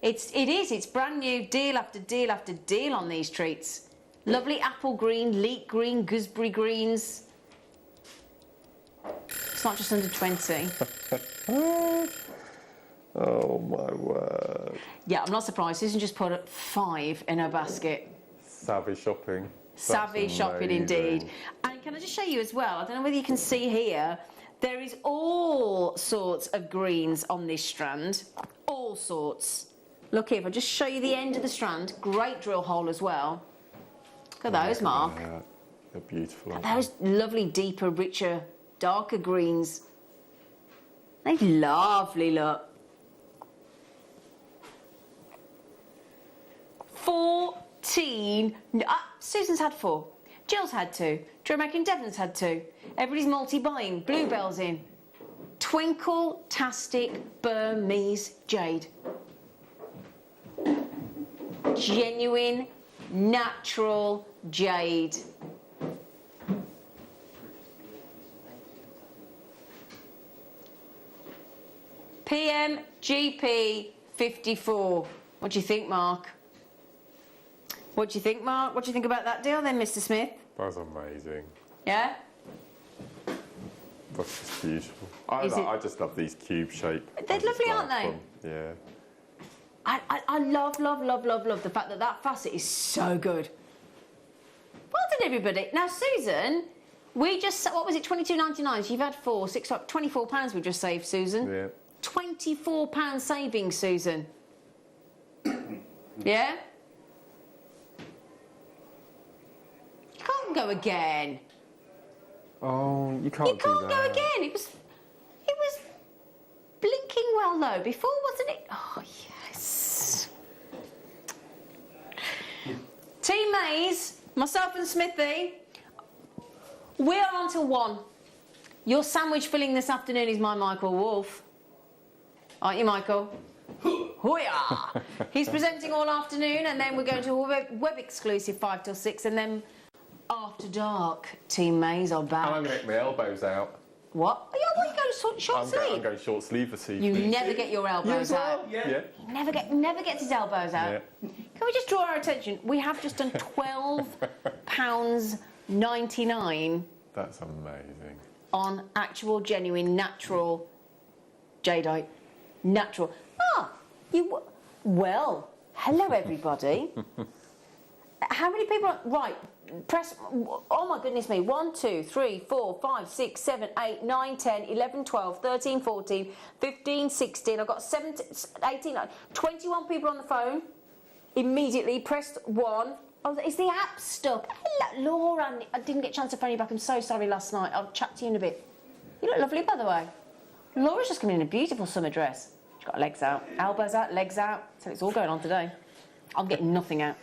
It's brand new, deal after deal after deal on these treats. Lovely apple green, leek green, gooseberry greens. It's not just under 20. Oh my word. Yeah, I'm not surprised. Susan just put 5 in her basket. Savvy shopping. Savvy shopping indeed. And can I just show you as well, I don't know whether you can see here, there is all sorts of greens on this strand. All sorts. Look here, if I just show you the end of the strand, great drill hole as well. Look at those, Mark. Yeah, they're beautiful. Look at those lovely, deeper, richer, darker greens. They lovely look. 14. Susan's had 4. Jill's had 2. JewelleryMaker and Devon's had 2. Everybody's multi-buying. Bluebell's in. Twinkle-tastic Burmese jade. Genuine, natural jade. PMGP 54. What do you think, Mark? What do you think, Mark? What do you think about that deal then, Mr. Smith? That's amazing. Yeah? That's just beautiful. I just love these cube shape. They're lovely, aren't they? Yeah. I love the fact that that facet is so good. Well done, everybody. Now, Susan, we just, what was it, £22.99? So you've had 4, 6, £24 we've just saved, Susan. Yeah. £24 savings, Susan. Yeah? You can't go again. Oh, you can't do that. You can't go again. It was blinking well though before, wasn't it? Oh yes. Team Maze, myself and Smithy, we are on till 1. Your sandwich filling this afternoon is my Michael Wolf. Aren't you, Michael? Hoo-yah! He's presenting all afternoon, and then we're going to a web exclusive 5 till 6, and then after dark, Team Maze are back. And I'm going to get my elbows out. What? Oh, yeah, what are you going short sleeve? I'm going short sleeve this evening. You never get your elbows out. Yeah. He never gets his elbows out. Yeah. Can we just draw our attention? We have just done £12.99 That's amazing. on actual, genuine, natural jadeite. Natural. Well, hello everybody. How many people? Right, press. Oh my goodness me. 1, 2, 3, 4, 5, 6, 7, 8, 9, 10, 11, 12, 13, 14, 15, 16. I've got 17, 18, 21 people on the phone. Immediately pressed 1. Oh, is the app stuck? Hello, Laura. I didn't get a chance to phone you back. I'm so sorry last night. I'll chat to you in a bit. You look lovely, by the way. Laura's just come in a beautiful summer dress. She's got her legs out, elbows out, legs out. So it's all going on today. I'm getting nothing out.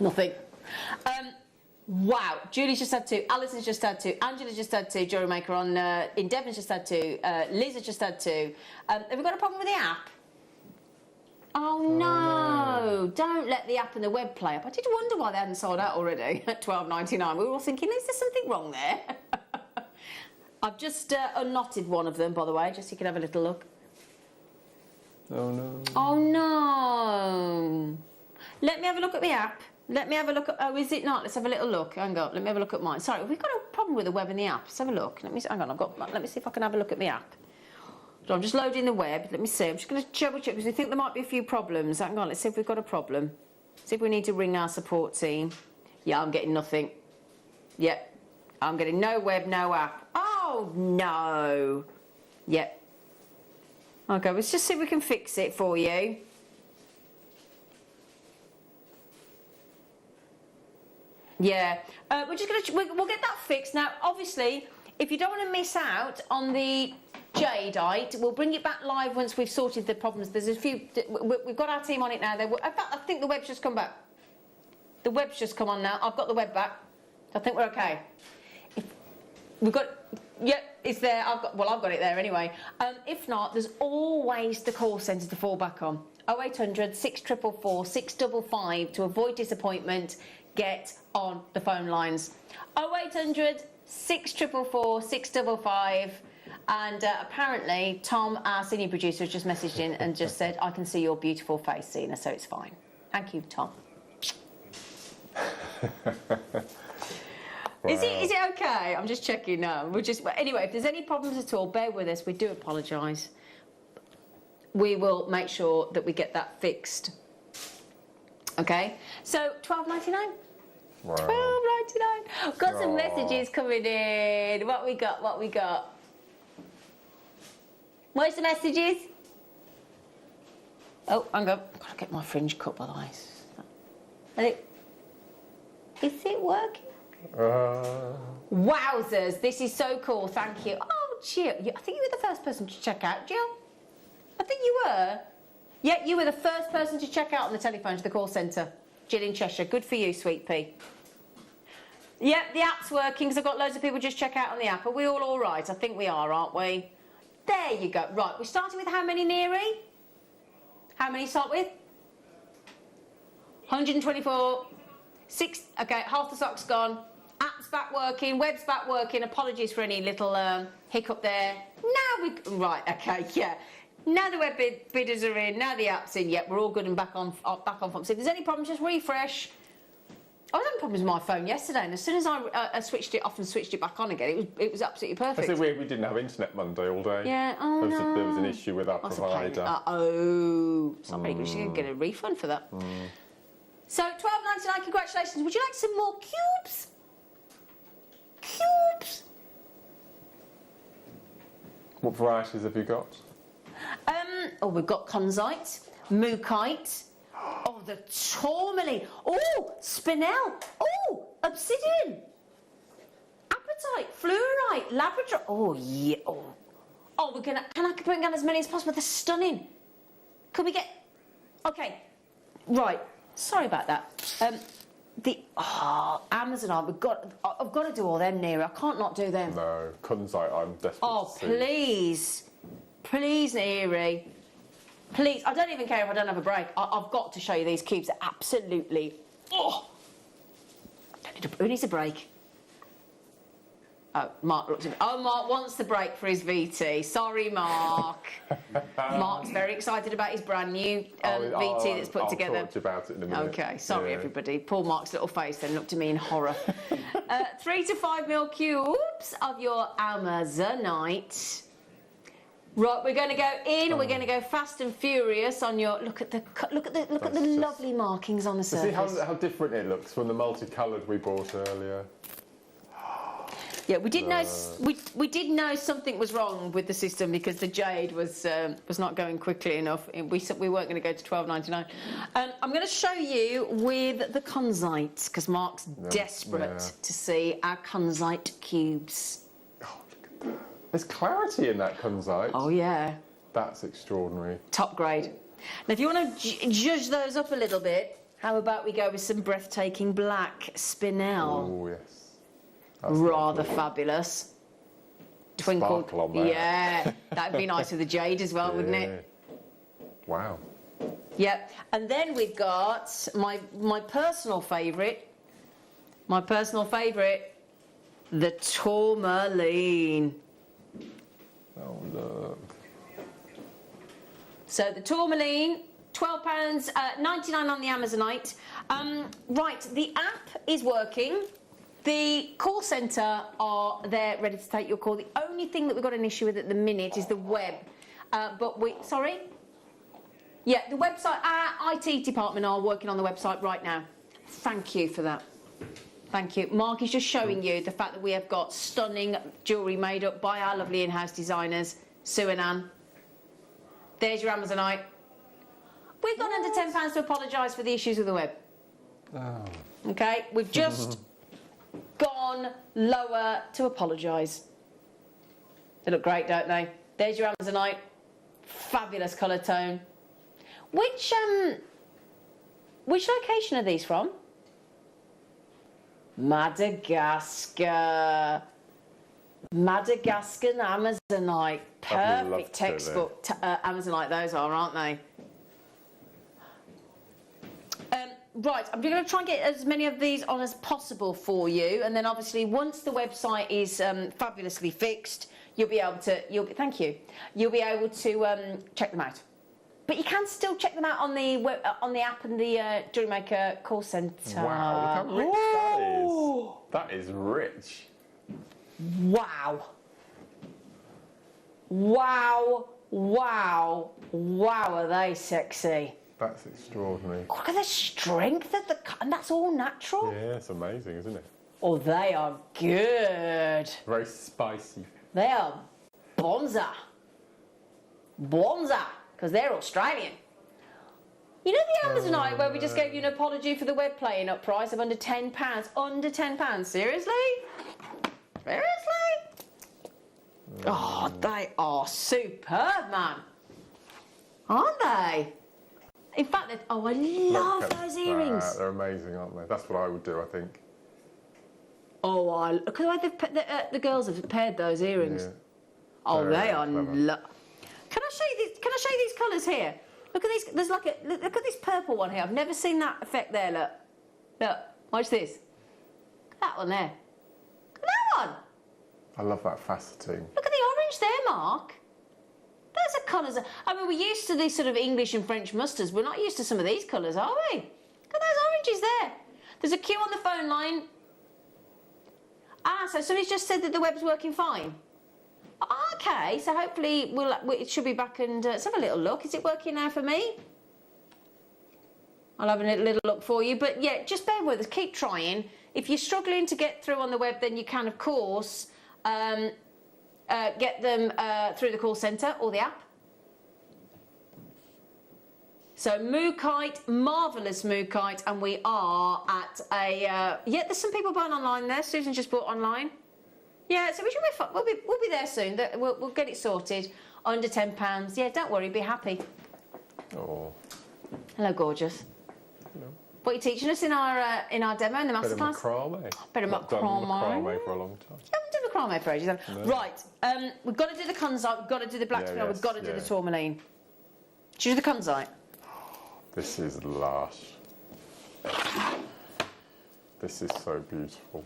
Nothing. Wow. Julie's just had 2. Alison's just had 2. Angela's just had 2. JewelleryMaker on in Devon's just had 2. Liz has just had 2. Have we got a problem with the app? Oh no! Don't let the app and the web play up. I did wonder why they hadn't sold out already at £12.99. We were all thinking, is there something wrong there? I've just unknotted one of them, by the way, just so you can have a little look. Oh no. Oh no! Let me have a look at the app. Let me have a look at. Oh, is it not? Let's have a little look. Hang on. Let me have a look at mine. Sorry, we've got a problem with the web and the app. Let's have a look. Hang on. Let me see if I can have a look at the app. So I'm just loading the web. Let me see. I'm just going to double check because we think there might be a few problems. Hang on. Let's see if we've got a problem. See if we need to ring our support team. Yeah, I'm getting nothing. Yep. I'm getting no web, no app. Oh no. Yep. Okay. Let's just see if we can fix it for you. Yeah, we're just going to. We'll get that fixed now. Obviously, if you don't want to miss out on the jadeite, we'll bring it back live once we've sorted the problems. There's a few. We've got our team on it now. In fact, I think the web's just come back. The web's just come on now. I've got the web back. I think we're okay. We've got. Yeah, it's there. I've got it there anyway. If not, there's always the call centre to fall back on. 0800 6444 655 to avoid disappointment. get on the phone lines. 0800 644 655. And apparently, Tom, our senior producer, has just messaged in and just said, I can see your beautiful face, Sina, so it's fine. Thank you, Tom. Wow. Is it okay? I'm just checking now. Anyway, if there's any problems at all, bear with us. We do apologise. We will make sure that we get that fixed. Okay? So, $12.99. Wow. $12.99. Got some messages coming in. What we got? Where's the messages? Oh, hang on. I've got to get my fringe cut by the way. Is it working? Wowzers, this is so cool, thank you. Oh, Jill, I think you were the first person to check out, Jill. I think you were. Yeah, you were the first person to check out on the telephone to the call centre. Jill in Cheshire, good for you, sweet pea. Yep, the app's working because I've got loads of people just check out on the app. Are we all right? I think we are, aren't we? There you go. Right, we're starting with how many, Neary? How many start with? 124. 6. Okay, half the stock's gone. App's back working. Web's back working. Apologies for any little hiccup there. Now we... Right, okay, yeah. Now the web bidders are in. Now the app's in. Yep, we're all good and back on form. So if there's any problems, just refresh. I was having problems with my phone yesterday, and as soon as I switched it off and switched it back on again, it was absolutely perfect. It's weird we didn't have internet Monday all day. Yeah, There was an issue with our provider. It's not very good. She's going to get a refund for that. So, $12.99, congratulations. Would you like some more cubes? Cubes? What varieties have you got? We've got Conzite, Mookite, the Tourmaline, Spinel, Obsidian, Apatite, Fluorite, Labrador, can I bring down as many as possible? They're stunning. Could we get... Okay, right, sorry about that. Amazon, I've got to do all them, Neera. I can't not do them. No, Conzite, I'm desperate to see. Please, Neary. Please, I don't even care if I don't have a break. I've got to show you these cubes. They're absolutely... Who needs a break? Oh, Mark looked at me. Oh, Mark wants the break for his VT. Sorry, Mark. Mark's very excited about his brand new VT that's put together. I'll talk to you about it in a minute. Okay, sorry, everybody. Poor Mark's little face then looked at me in horror. 3 to 5 mil cubes of your Amazonite. Right, we're going to go in. We're going to go fast and furious on your. Look at the lovely markings on the surface. See how different it looks from the multicoloured we bought earlier. Yeah, we did know we did know something was wrong with the system because the jade was not going quickly enough. We weren't going to go to $12.99. I'm going to show you with the Conzite because Mark's desperate to see our Conzite cubes. Oh, look at that. There's clarity in that Conzite. Oh, yeah. That's extraordinary. Top grade. Now, if you want to judge those up a little bit, how about we go with some breathtaking black Spinel? Oh, yes. That's rather fabulous. Twinkled. Sparkle on there. Yeah, that'd be nice with the jade as well, wouldn't it? Wow. Yep. And then we've got my personal favourite. My personal favourite, the Tourmaline. Oh, look. So the Tourmaline, £12.99 on the Amazonite. Right, the app is working. The call centre are there ready to take your call. The only thing that we've got an issue with at the minute is the web. Sorry? Yeah, the website, our IT department are working on the website right now. Thank you for that. Thank you. Mark is just showing you the fact that we have got stunning jewellery made up by our lovely in-house designers, Sue and Anne. There's your Amazonite. We've gone under £10 to apologise for the issues with the web. Oh. Okay, we've just gone lower to apologise. They look great, don't they? There's your Amazonite. Fabulous colour tone. Which location are these from? Madagascar. Madagascar Amazonite. Perfect textbook Amazonite those are, aren't they? right, I'm going to try and get as many of these on as possible for you, and then obviously once the website is fabulously fixed, you'll be able to. Thank you. You'll be able to check them out. But you can still check them out on the app and the Jewellery Maker call centre. Wow, look how rich that is. That is rich. Wow. Wow, wow, wow, are they sexy. That's extraordinary. Look at the strength of the cut, and that's all natural. Yeah, it's amazing, isn't it? Oh, they are good. Very spicy. They are bonza. Bonza, because they're Australian. You know the Amazonite where we just gave you an apology for the web playing up price of under £10? Under £10? Seriously? Seriously? Oh, they are superb, man. Aren't they? In fact, oh, I love those earrings. They're amazing, aren't they? That's what I would do, I think. Oh, look at the way the girls have paired those earrings. Yeah. Oh, Very they are. clever. Can I show you these? Can I show you these colours here? Look at these. There's like look at this purple one here. I've never seen that effect there. Look, look. Watch this. Look at that one there. Look at that one. I love that faceting. Look at the orange there, Mark. Those are colours. I mean, we're used to these sort of English and French mustards. We're not used to some of these colours, are we? Look at those oranges there. There's a queue on the phone line. So somebody's just said that the web's working fine. Okay, so hopefully it should be back and let's have a little look. Is it working now for me? I'll have a little look for you. But yeah, just bear with us. Keep trying. If you're struggling to get through on the web, then you can, of course, get them through the call centre or the app. So Mookite, marvellous Mookite, and we are at a... yeah, there's some people buying online there. Susan just bought online. Yeah, so we should be fine. We'll be there soon. We'll get it sorted. Under £10. Yeah, don't worry, be happy. Oh. Hello, gorgeous. Hello. What are you teaching us in our demo in the masterclass? Bit of macrame. Bit of Not macrame. done macrame for a long time. You haven't done macrame for ages, have you? No. Right, we've got to do the kunzite, we've got to do the black spinel, we've got to do the tourmaline. Should you do the kunzite? This is lush. This is so beautiful.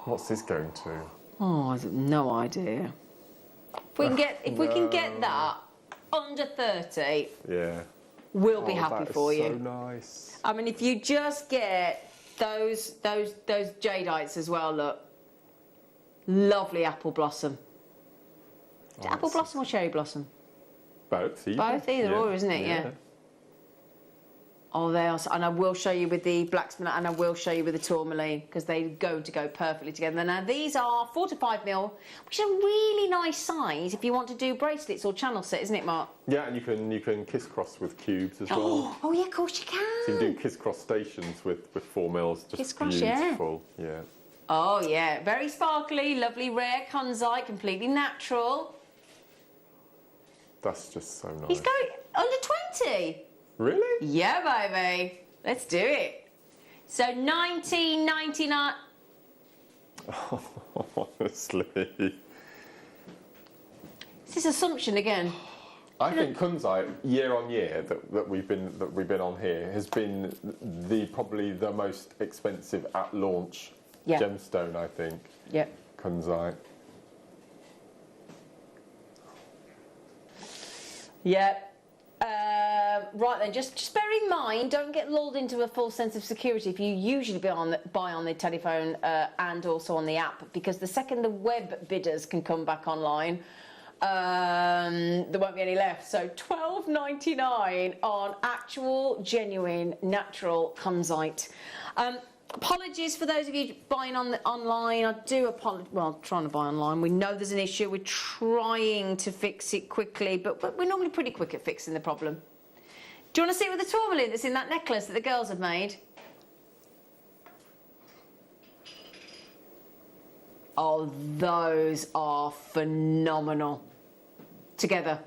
What's this going to? Oh, I have no idea. If we can get that under 30, yeah, we'll be happy for you. So nice. I mean, if you just get those jadeites as well, look. Lovely apple blossom. Is it apple blossom or cherry blossom? Both, either. Both, either or, isn't it? Yeah. Oh, they are, and I will show you with the black spinel, and I will show you with the tourmaline, because they're going to go perfectly together. Now, these are 4 to 5 mil, which is a really nice size if you want to do bracelets or channel set, isn't it, Mark? Yeah, and you can kiss cross with cubes as well. Oh, yeah, of course you can. So you can do kiss cross stations with 4 mils. Just kiss cross, beautiful. Yeah. Oh, yeah, very sparkly, lovely, rare kunzite, completely natural. That's just so nice. He's going under 20. Really? Yeah, baby. Let's do it. So $19.99. Honestly. Is this assumption again? I think kunzite year on year that we've been on here has been probably the most expensive at launch gemstone, I think. Yep. Kunzite. Yep. Right then, just bear in mind, don't get lulled into a false sense of security if you usually buy on the telephone and also on the app, because the second the web bidders can come back online, there won't be any left. So $12.99 on actual, genuine, natural kunzite. Apologies for those of you buying online. I do apologise. Well, trying to buy online. We know there's an issue. We're trying to fix it quickly, but we're normally pretty quick at fixing the problem. Do you want to see with the tourmaline that's in that necklace that the girls have made? Oh, those are phenomenal. Together.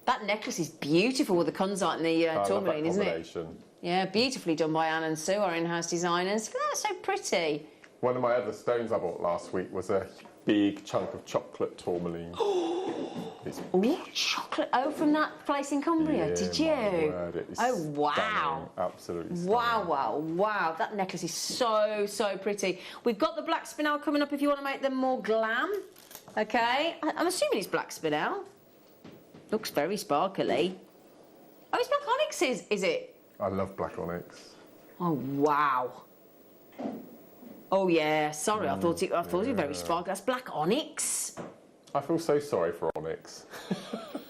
That necklace is beautiful with the kunzite and the tourmaline, isn't it? Yeah, beautifully done by Anne and Sue, our in-house designers. Look at that, so pretty. One of my other stones I bought last week was a big chunk of chocolate tourmaline. It's Ooh, chocolate. Oh, from that place in Cumbria, did you? My word, it is Oh, wow. stunning. Absolutely stunning. Wow, wow, wow. That necklace is so, so pretty. We've got the black spinel coming up if you want to make them more glam. Okay. I'm assuming it's black spinel. Looks very sparkly. Oh, it's black onyx, is it? I love black onyx. Oh, wow. Oh, yeah. Sorry, I thought it was very sparkly. That's black onyx. I feel so sorry for onyx.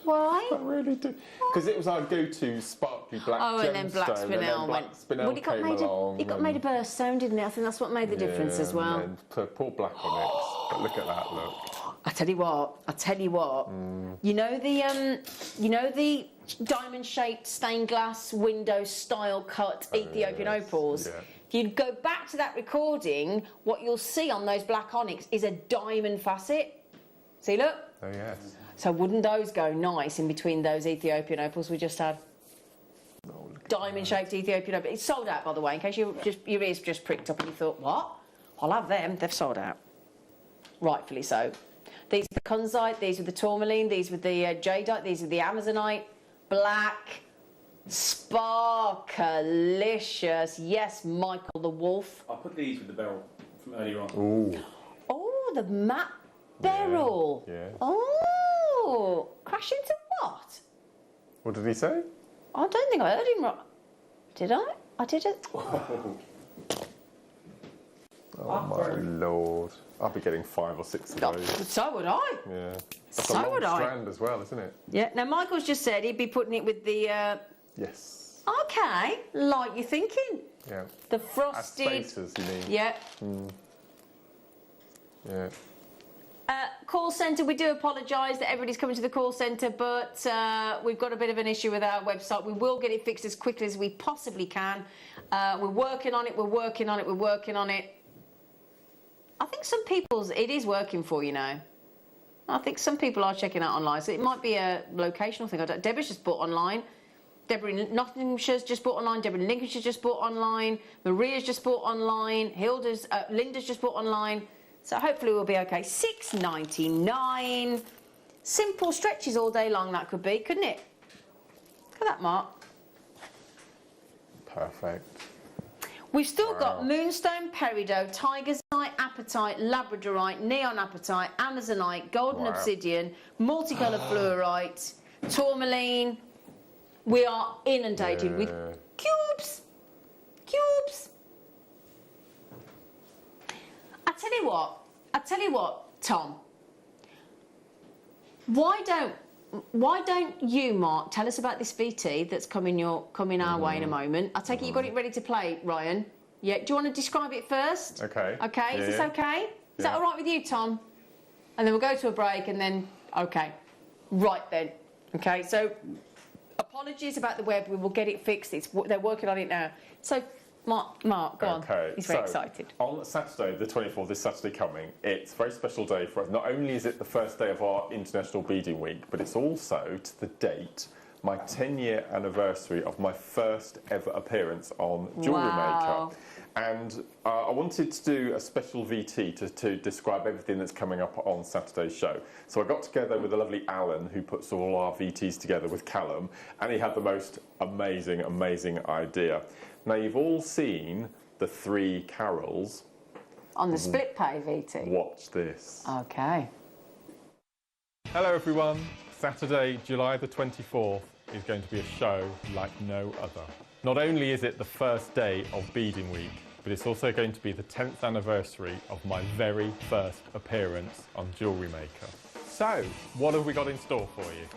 Why? I really do. Because it was our go-to sparkly black gemstone. Oh, and then black spinel went. Spinel came along. It got made a Birthstone, didn't it? I think that's what made the difference as well. And poor black onyx. But look at that look. I tell you what. You know the diamond-shaped stained glass window style cut Ethiopian opals. Yeah. If you go back to that recording, what you'll see on those black onyx is a diamond facet. See, look. Oh yes. So wouldn't those go nice in between those Ethiopian opals we just had? Oh, Diamond-shaped Ethiopian opals. It's sold out, by the way, in case your ears just pricked up and you thought, what? I'll have them. They've sold out. Rightfully so. These are the kunzite, these are the tourmaline, these were the jadeite, these are the amazonite. Black, sparkalicious. Yes, Michael the Wolf. I put these with the beryl from earlier on. Ooh. Oh, the matte beryl. Yeah. Oh, crash into what? What did he say? I don't think I heard him right. Did I? I didn't. Oh my lord. I'll be getting 5 or 6 of those. So would I. Yeah. That's So a long would I. strand as well, isn't it? Yeah. Now, Michael's just said he'd be putting it with the... Yes. Okay, like you're thinking. Yeah. The As frosted... spacers, you mean? Yeah. Yeah. Call centre, we do apologise that everybody's coming to the call centre, but we've got a bit of an issue with our website. We will get it fixed as quickly as we possibly can. We're working on it. I think some people's, it is working for, you know. I think some people are checking out online, so it might be a locational thing. Deborah's just bought online. Deborah in Nottingshire's just bought online. Deborah in Lincolnshire's just bought online. Maria's just bought online. Linda's just bought online. So hopefully we'll be okay. $6.99. Simple stretches all day long, that could be, couldn't it? Look at that, Mark. Perfect. We've still got Moonstone, Peridot, Tiger's Eye, Apatite, Labradorite, Neon Apatite, Amazonite, Golden Obsidian, Multicoloured Fluorite, Tourmaline. We are inundated with cubes. I tell you what, Tom. Why don't you, Mark, tell us about this VT that's coming our way in a moment? I take it you've got it ready to play, Ryan. Yeah. Do you want to describe it first? Okay. Okay. Is this okay? Is that all right with you, Tom? And then we'll go to a break, and then okay. Right then. Okay. So, apologies about the web. We will get it fixed. They're working on it now. So, Mark, go on. He's very excited. On Saturday, the 24th, this Saturday coming, it's a very special day for us. Not only is it the first day of our International Beading Week, but it's also, to the date, my 10-year anniversary of my first ever appearance on Jewellery Maker. And I wanted to do a special VT to describe everything that's coming up on Saturday's show. So I got together with the lovely Alan, who puts all our VTs together with Callum, and he had the most amazing idea. Now, you've all seen the 3 carols. On the split pay VT. Watch this. Okay. Hello, everyone. Saturday, July the 24th, is going to be a show like no other. Not only is it the first day of Beading Week, but it's also going to be the 10th anniversary of my very first appearance on Jewellery Maker. So, what have we got in store for you?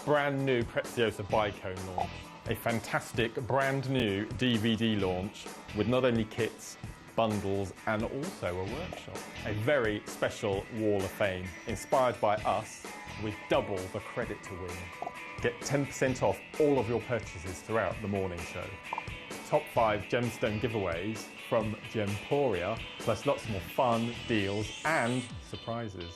Brand new Preziosa Bicone launch. A fantastic brand new DVD launch with not only kits, bundles and also a workshop. A very special Wall of Fame inspired by us with double the credit to win. Get 10% off all of your purchases throughout the morning show. Top 5 gemstone giveaways from Gemporia, plus lots more fun, deals and surprises.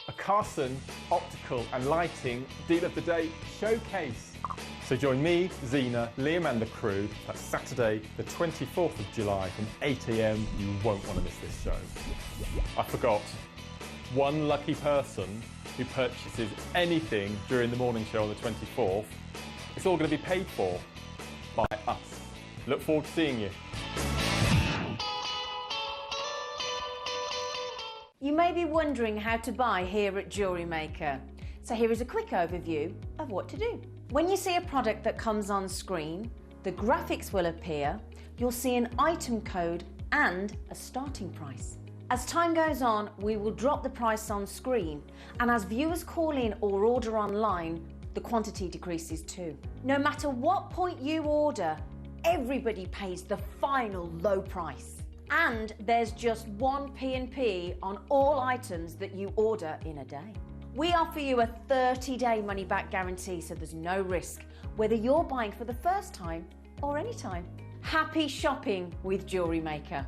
A Carson Optical and Lighting Deal of the Day showcase. So join me, Zena, Liam and the crew. That's Saturday the 24th of July from 8 AM. You won't want to miss this show. I forgot. one lucky person who purchases anything during the morning show on the 24th, it's all going to be paid for by us. Look forward to seeing you. You may be wondering how to buy here at Jewellery Maker. So here is a quick overview of what to do. When you see a product that comes on screen, the graphics will appear, you'll see an item code and a starting price. As time goes on, we will drop the price on screen, and as viewers call in or order online, the quantity decreases too. No matter what point you order, everybody pays the final low price. And there's just one P&P on all items that you order in a day. We offer you a 30-day money-back guarantee, so there's no risk, whether you're buying for the first time or any time. Happy shopping with Jewellery Maker.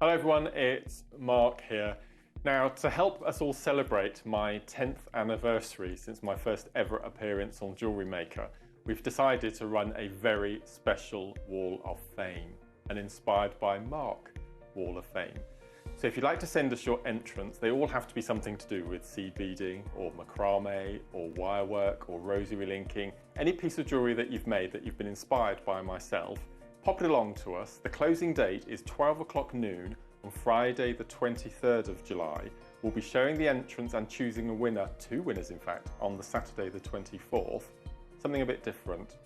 Hello everyone, it's Mark here. Now, to help us all celebrate my 10th anniversary since my first ever appearance on Jewellery Maker, we've decided to run a very special Wall of Fame, an inspired by Mark Wall of Fame. So if you'd like to send us your entrants, they all have to be something to do with seed beading or macrame or wire work or rosary linking, any piece of jewellery that you've made that you've been inspired by myself. Pop it along to us. The closing date is 12 o'clock noon on Friday the 23rd of July. We'll be showing the entrants and choosing a winner, 2 winners in fact, on the Saturday the 24th. Something a bit different.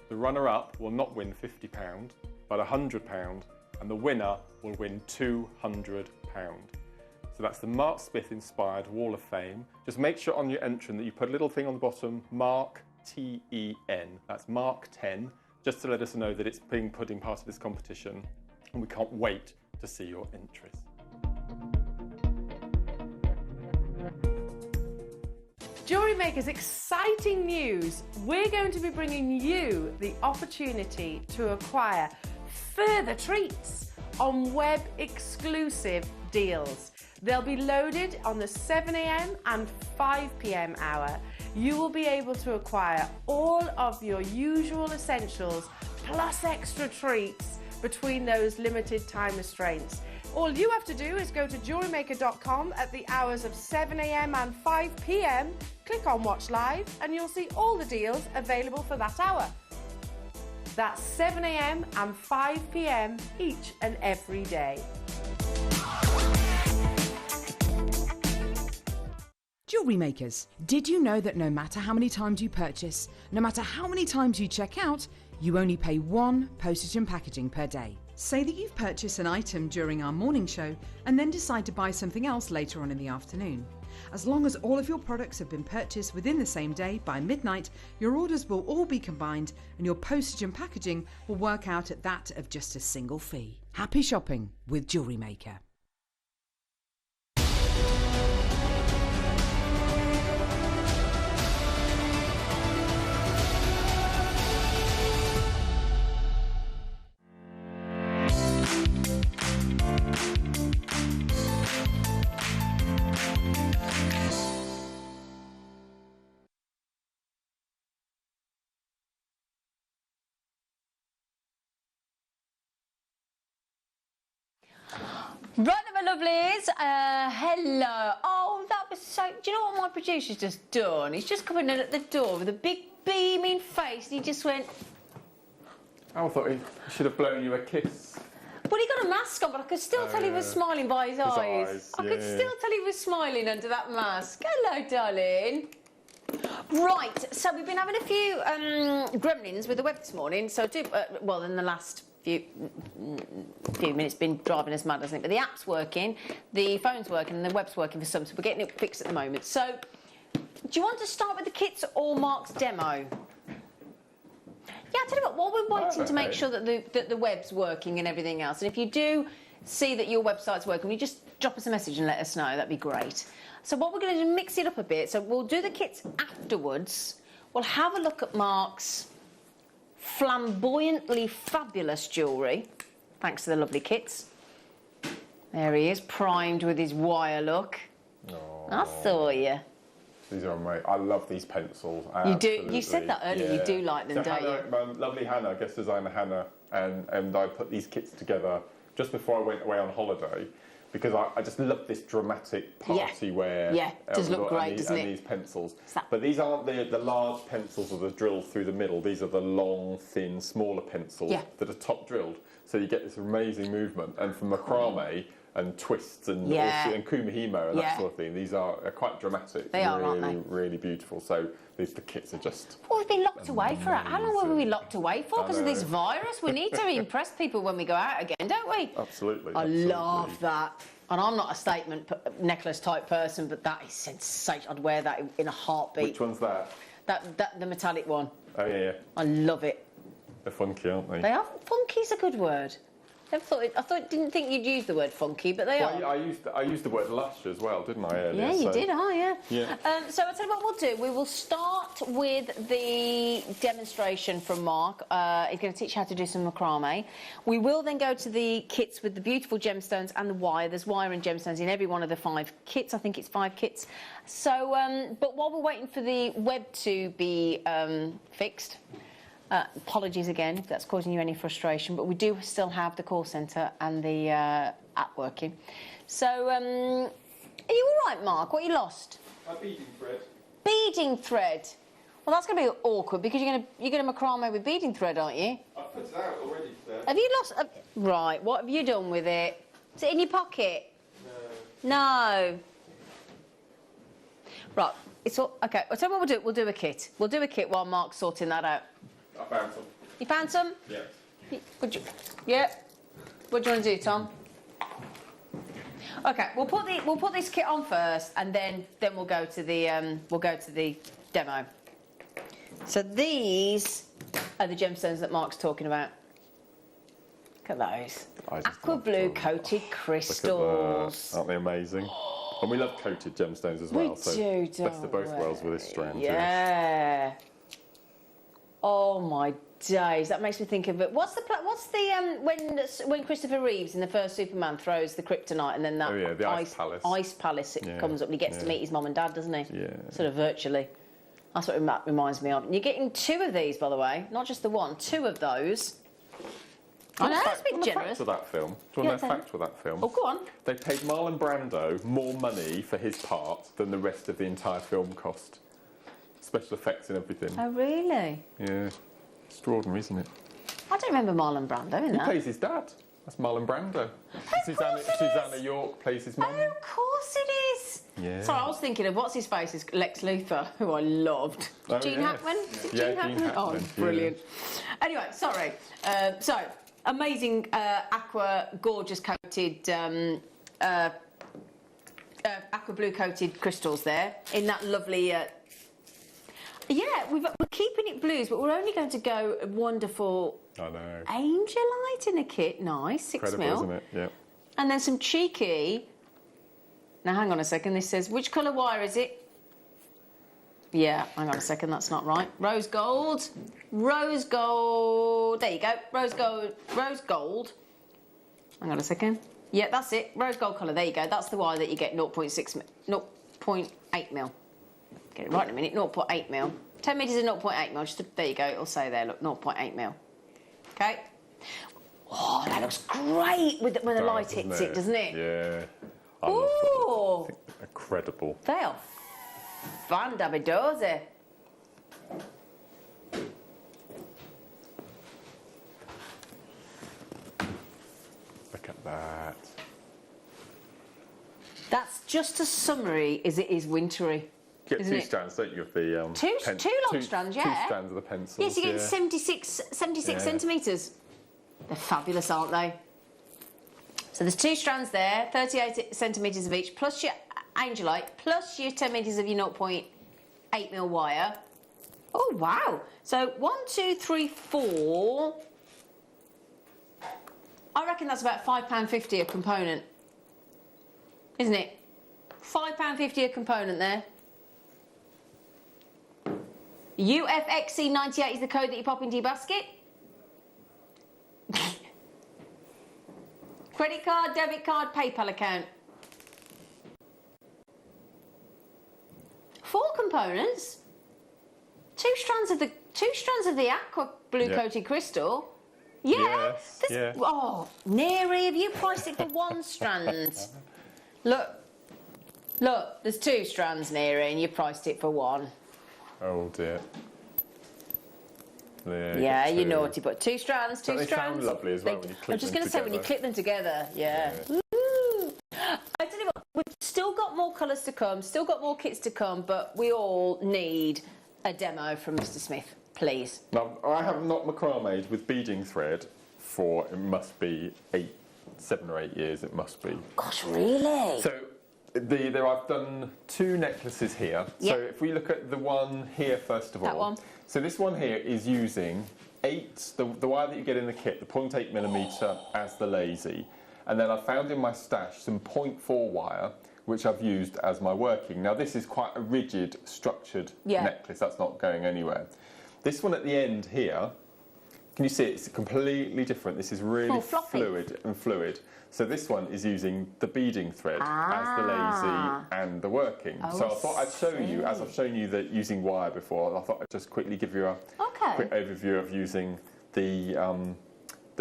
The runner-up will not win £50, but £100, and the winner will win £200. So that's the Mark Smith inspired Wall of Fame. Just make sure on your entrant that you put a little thing on the bottom, Mark T-E-N. That's Mark 10, just to let us know that it's being put in part of this competition, and we can't wait to see your entries. Jewellery Maker's exciting news. We're going to be bringing you the opportunity to acquire further treats on web exclusive deals. They'll be loaded on the 7 a.m. and 5 p.m. hour. You will be able to acquire all of your usual essentials plus extra treats between those limited time restraints. All you have to do is go to JewelleryMaker.com at the hours of 7 a.m. and 5 p.m, click on Watch Live, and you'll see all the deals available for that hour. That's 7 a.m. and 5 p.m. each and every day. Jewellery makers, did you know that no matter how many times you purchase, no matter how many times you check out, you only pay 1 postage and packaging per day? Say that you've purchased an item during our morning show and then decide to buy something else later on in the afternoon. As long as all of your products have been purchased within the same day by midnight, your orders will all be combined and your postage and packaging will work out at that of just a single fee. Happy shopping with Jewellery Maker. Right then, my lovelies, hello. Oh, that was so... Do you know what my producer's just done? He's just coming in at the door with a big beaming face and he just went... I thought he should have blown you a kiss. Well, he got a mask on, but I could still tell he was smiling by his eyes. I could still tell he was smiling under that mask. Hello, darling. Right, so we've been having a few gremlins with the web this morning. So, well, in the last few minutes, been driving us mad, hasn't it? But the app's working, the phone's working, and the web's working for some. So we're getting it fixed at the moment. So, do you want to start with the kits or Mark's demo? Yeah, I'll tell you what, while we're waiting to make sure that the web's working and everything else, and if you do see that your website's working, will you just drop us a message and let us know? That'd be great. So what we're going to do is mix it up a bit. So we'll do the kits afterwards. We'll have a look at Mark's flamboyantly fabulous jewellery, thanks to the lovely kits. There he is, primed with his wire look. Oh. I saw you. These are amazing. I love these pencils. You do. You said that earlier. Yeah. You do like them, don't you? My lovely Hannah, guest designer Hannah, and I put these kits together just before I went away on holiday. because I just love this dramatic party wear. Yeah, it does look great, doesn't it? And these pencils. But these aren't the large pencils that are drilled through the middle. These are the long, thin, smaller pencils that are top drilled. So you get this amazing movement. And for macrame and twists and kumihimo and that sort of thing, these are quite dramatic. They are, aren't they? Really beautiful. So the kits are just... Well, we've been locked away for it. How long were we locked away for? Because of this virus. We need to impress people when we go out again, don't we? Absolutely. I love that. And I'm not a statement necklace type person, but that is sensational. I'd wear that in a heartbeat. Which one's that? The metallic one. Oh, yeah. I love it. They're funky, aren't they? They are. Funky's a good word. Didn't think you'd use the word funky, but they are. I used the word lush as well, didn't I, earlier? Yeah, you did, yeah. So I'll tell you what we'll do. We will start with the demonstration from Mark. He's going to teach you how to do some macrame. We will then go to the kits with the beautiful gemstones and the wire. There's wire and gemstones in every one of the 5 kits. I think it's 5 kits. So, but while we're waiting for the web to be fixed, apologies again if that's causing you any frustration, but we do still have the call centre and the app working. So, are you all right, Mark? What you lost? My beading thread. Beading thread. Well, that's going to be awkward because you're going to macrame with beading thread, aren't you? I've put it out already, sir. Have you lost? Right. What have you done with it? Is it in your pocket? No. Right. It's all okay. I'll tell you what we'll do. We'll do a kit. We'll do a kit while Mark's sorting that out. I found some. You found some? Yeah. Yeah. What do you want to do, Tom? Okay, we'll put this kit on first, and then we'll go to the demo. So these are the gemstones that Mark's talking about. Look at those. Aqua blue coated crystals. Aren't they amazing? And we love coated gemstones as well. We do, don't best of both worlds with this strand. Yeah. Oh my days, that makes me think of it. What's the when Christopher Reeves in the first Superman throws the kryptonite and then that the ice palace. Ice palace comes up and he gets to meet his mum and dad, doesn't he? Yeah. Sort of virtually. That's what it reminds me of. And you're getting 2 of these, by the way, not just the one, 2 of those. I know, that's a bit generous. Do you want a fact with that film? Do you want a fact with that film? Oh, go on. They paid Marlon Brando more money for his part than the rest of the entire film cost. Special effects and everything. Oh, really? Yeah. Extraordinary, isn't it? I don't remember Marlon Brando in that. He plays his dad. That's Marlon Brando. Susanna York plays his mum. Oh, of course it is. Yeah. Sorry, I was thinking of what's his face is Lex Luthor, who I loved. Oh, Gene Hackman? Yeah, Gene Hackman. Oh, brilliant. Anyway, sorry. So, amazing aqua, gorgeous coated, aqua blue coated crystals there in that lovely. Yeah, we're keeping it blues, but we're only going to go wonderful. I know. Angelite in a kit, nice, 6 Incredible, mil. isn't it? Yeah. And then some cheeky. Now, hang on a second. This says, which colour wire is it? Yeah, hang on a second. That's not right. Rose gold. Rose gold. There you go. Rose gold. Rose gold. Hang on a second. Yeah, that's it. Rose gold colour. There you go. That's the wire that you get 0.8 mil. Get it right in a minute. 0.8 mil. 10 metres of 0.8 mil. There you go. It'll say there. Look, 0.8 mil. Okay. Oh, that looks great when the light hits it, doesn't it? Yeah. Ooh. Incredible. They are fan-dabby-dozy. Look at that. That's just as summery as it is wintry. You get 2 strands, don't you, of the... Two long strands, yeah. 2 strands of the pencils. Yes, you get 76 centimetres. They're fabulous, aren't they? So there's 2 strands there, 38 centimetres of each, plus your angelite, plus your 10 metres of your 0.8 mil wire. Oh, wow. So 1, 2, 3, 4... I reckon that's about £5.50 a component. Isn't it? £5.50 a component there. UFXC98 is the code that you pop into your basket. Credit card, debit card, PayPal account. 4 components. 2 strands of the aqua blue coated crystal. Yeah. Yes, Oh, Neri, have you priced it for 1 strand? Look, there's 2 strands, Neri, and you priced it for 1. Oh dear. There, Yeah, got you're 2. naughty, but 2 strands, 2 But they strands. sound lovely as well when you clip I'm just them going to say, when you together. clip them together, yeah. Yeah. Woo. I tell you what, we've still got more colours to come, still got more kits to come, but we all need a demo from Mr. Smith, please. Now, I have not macrameed with beading thread for, it must be 7 or 8 years, it must be. Gosh, really? So, I've done 2 necklaces here. Yep. So if we look at the one here first of all. That one. So this one here is using 8, the wire that you get in the kit, the 0.8mm as the lazy. And then I found in my stash some 0.4 wire, which I've used as my working. Now this is quite a rigid, structured necklace, that's not going anywhere. This one at the end here, can you see it's completely different? This is really fluid. So this one is using the beading thread as the lazy and the working. So I thought I'd show you, as I've shown you that using wire before, I thought I'd just quickly give you a quick overview of using the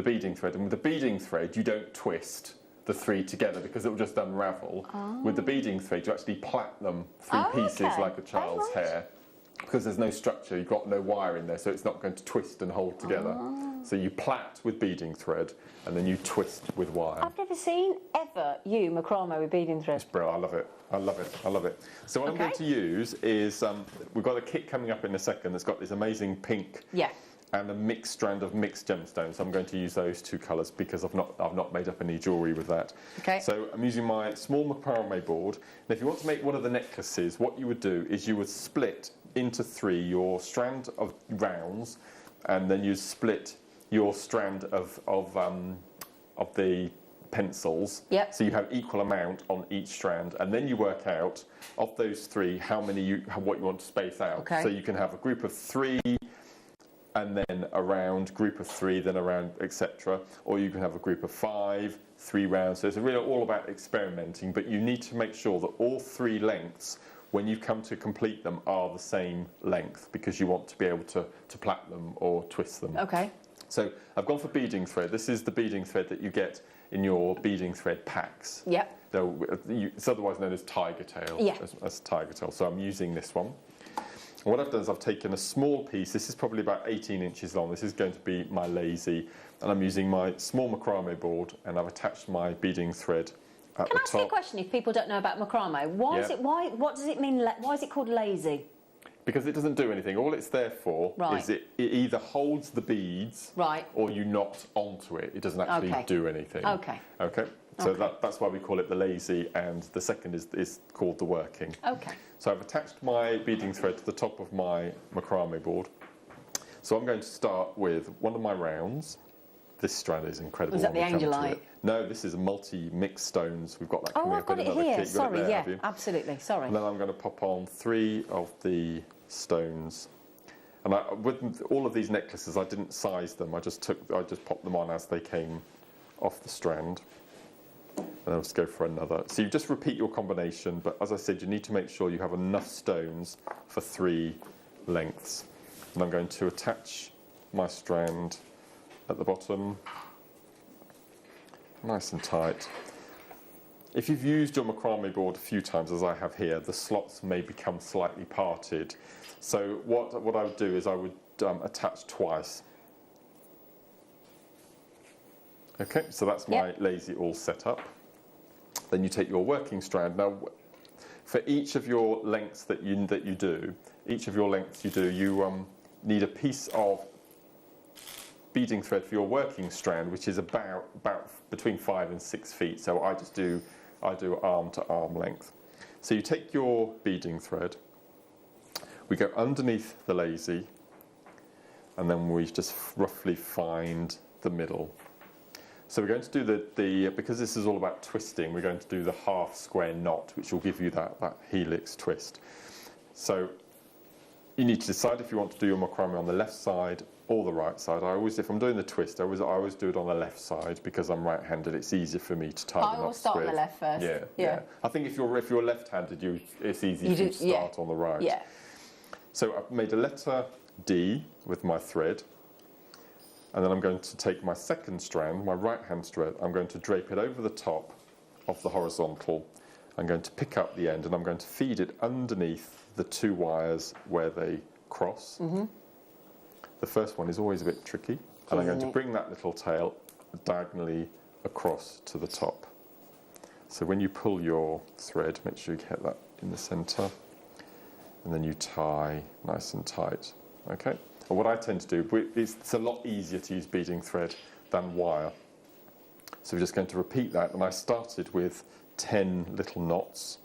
beading thread. And with the beading thread, you don't twist the 3 together because it will just unravel. With the beading thread, you actually plait them 3 pieces like a child's hair. Because there's no structure, you've got no wire in there, so it's not going to twist and hold together. So you plait with beading thread, and then you twist with wire. I've never seen ever you macrame with beading thread. It's brilliant, I love it, I love it, I love it. So what I'm going to use is, we've got a kit coming up in a second that's got this amazing pink and a mixed strand of mixed gemstones. So I'm going to use those 2 colours because I've not made up any jewellery with that. So I'm using my small macrame board. And if you want to make one of the necklaces, what you would do is you would split into 3 your strand of rounds, and then you split your strand of the pencils. So you have equal amount on each strand, and then you work out of those 3 what you want to space out. So you can have a group of 3, and then a round, group of 3, then a round, etc. Or you can have a group of 5, 3 rounds. So it's really all about experimenting, but you need to make sure that all 3 lengths, when you come to complete them, are the same length, because you want to be able to plait them or twist them. So I've gone for beading thread. This is the beading thread that you get in your beading thread packs. It's otherwise known as tiger tail. As tiger tail. So I'm using this one. And what I've done is I've taken a small piece. This is probably about 18 inches long. This is going to be my lazy, and I'm using my small macrame board, and I've attached my beading thread at the top. Can I ask you a question if people don't know about macrame? What does it mean? Why is it called lazy? Because it doesn't do anything. All it's there for is it either holds the beads or you knot onto it. It doesn't actually do anything. So that's why we call it the lazy, and the second is called the working. So I've attached my beading thread to the top of my macrame board. So I'm going to start with one of my rounds. This strand is incredible. Is that the angelite? No, this is multi-mixed stones. We've got that coming I've up in got it another here. kit. Sorry, absolutely. Sorry. And then I'm going to pop on 3 of the stones. And with all of these necklaces, I didn't size them. I just popped them on as they came off the strand. And I'll just go for another. So you just repeat your combination, but as I said, you need to make sure you have enough stones for 3 lengths. And I'm going to attach my strand at the bottom, nice and tight. If you've used your macrame board a few times, as I have here, the slots may become slightly parted. So what I would do is I would attach twice. Okay, so that's my lazy all set up. Then you take your working strand. Now, for each of your lengths that you do, you need a piece of beading thread for your working strand, which is about between 5 and 6 feet. So I do arm to arm length. So you take your beading thread, we go underneath the lazy, and then we just roughly find the middle. So we're going to do because this is all about twisting, we're going to do the half square knot, which will give you that helix twist. So you need to decide if you want to do your macrame on the left side or the right side. If I'm doing the twist, I always do it on the left side because I'm right-handed. It's easier for me to tie them up. I will start on the left first. Yeah. I think if you're left-handed, it's easier to start on the right. Yeah. So I've made a letter D with my thread, And then I'm going to take my second strand, my right hand strand, I'm going to drape it over the top of the horizontal. I'm going to pick up the end and I'm going to feed it underneath the 2 wires where they cross. The first one is always a bit tricky, and I'm going to bring that little tail diagonally across to the top. So when you pull your thread, make sure you get that in the centre, and then you tie nice and tight. Okay. And what I tend to do, it's a lot easier to use beading thread than wire. So we're just going to repeat that, and I started with 10 little knots.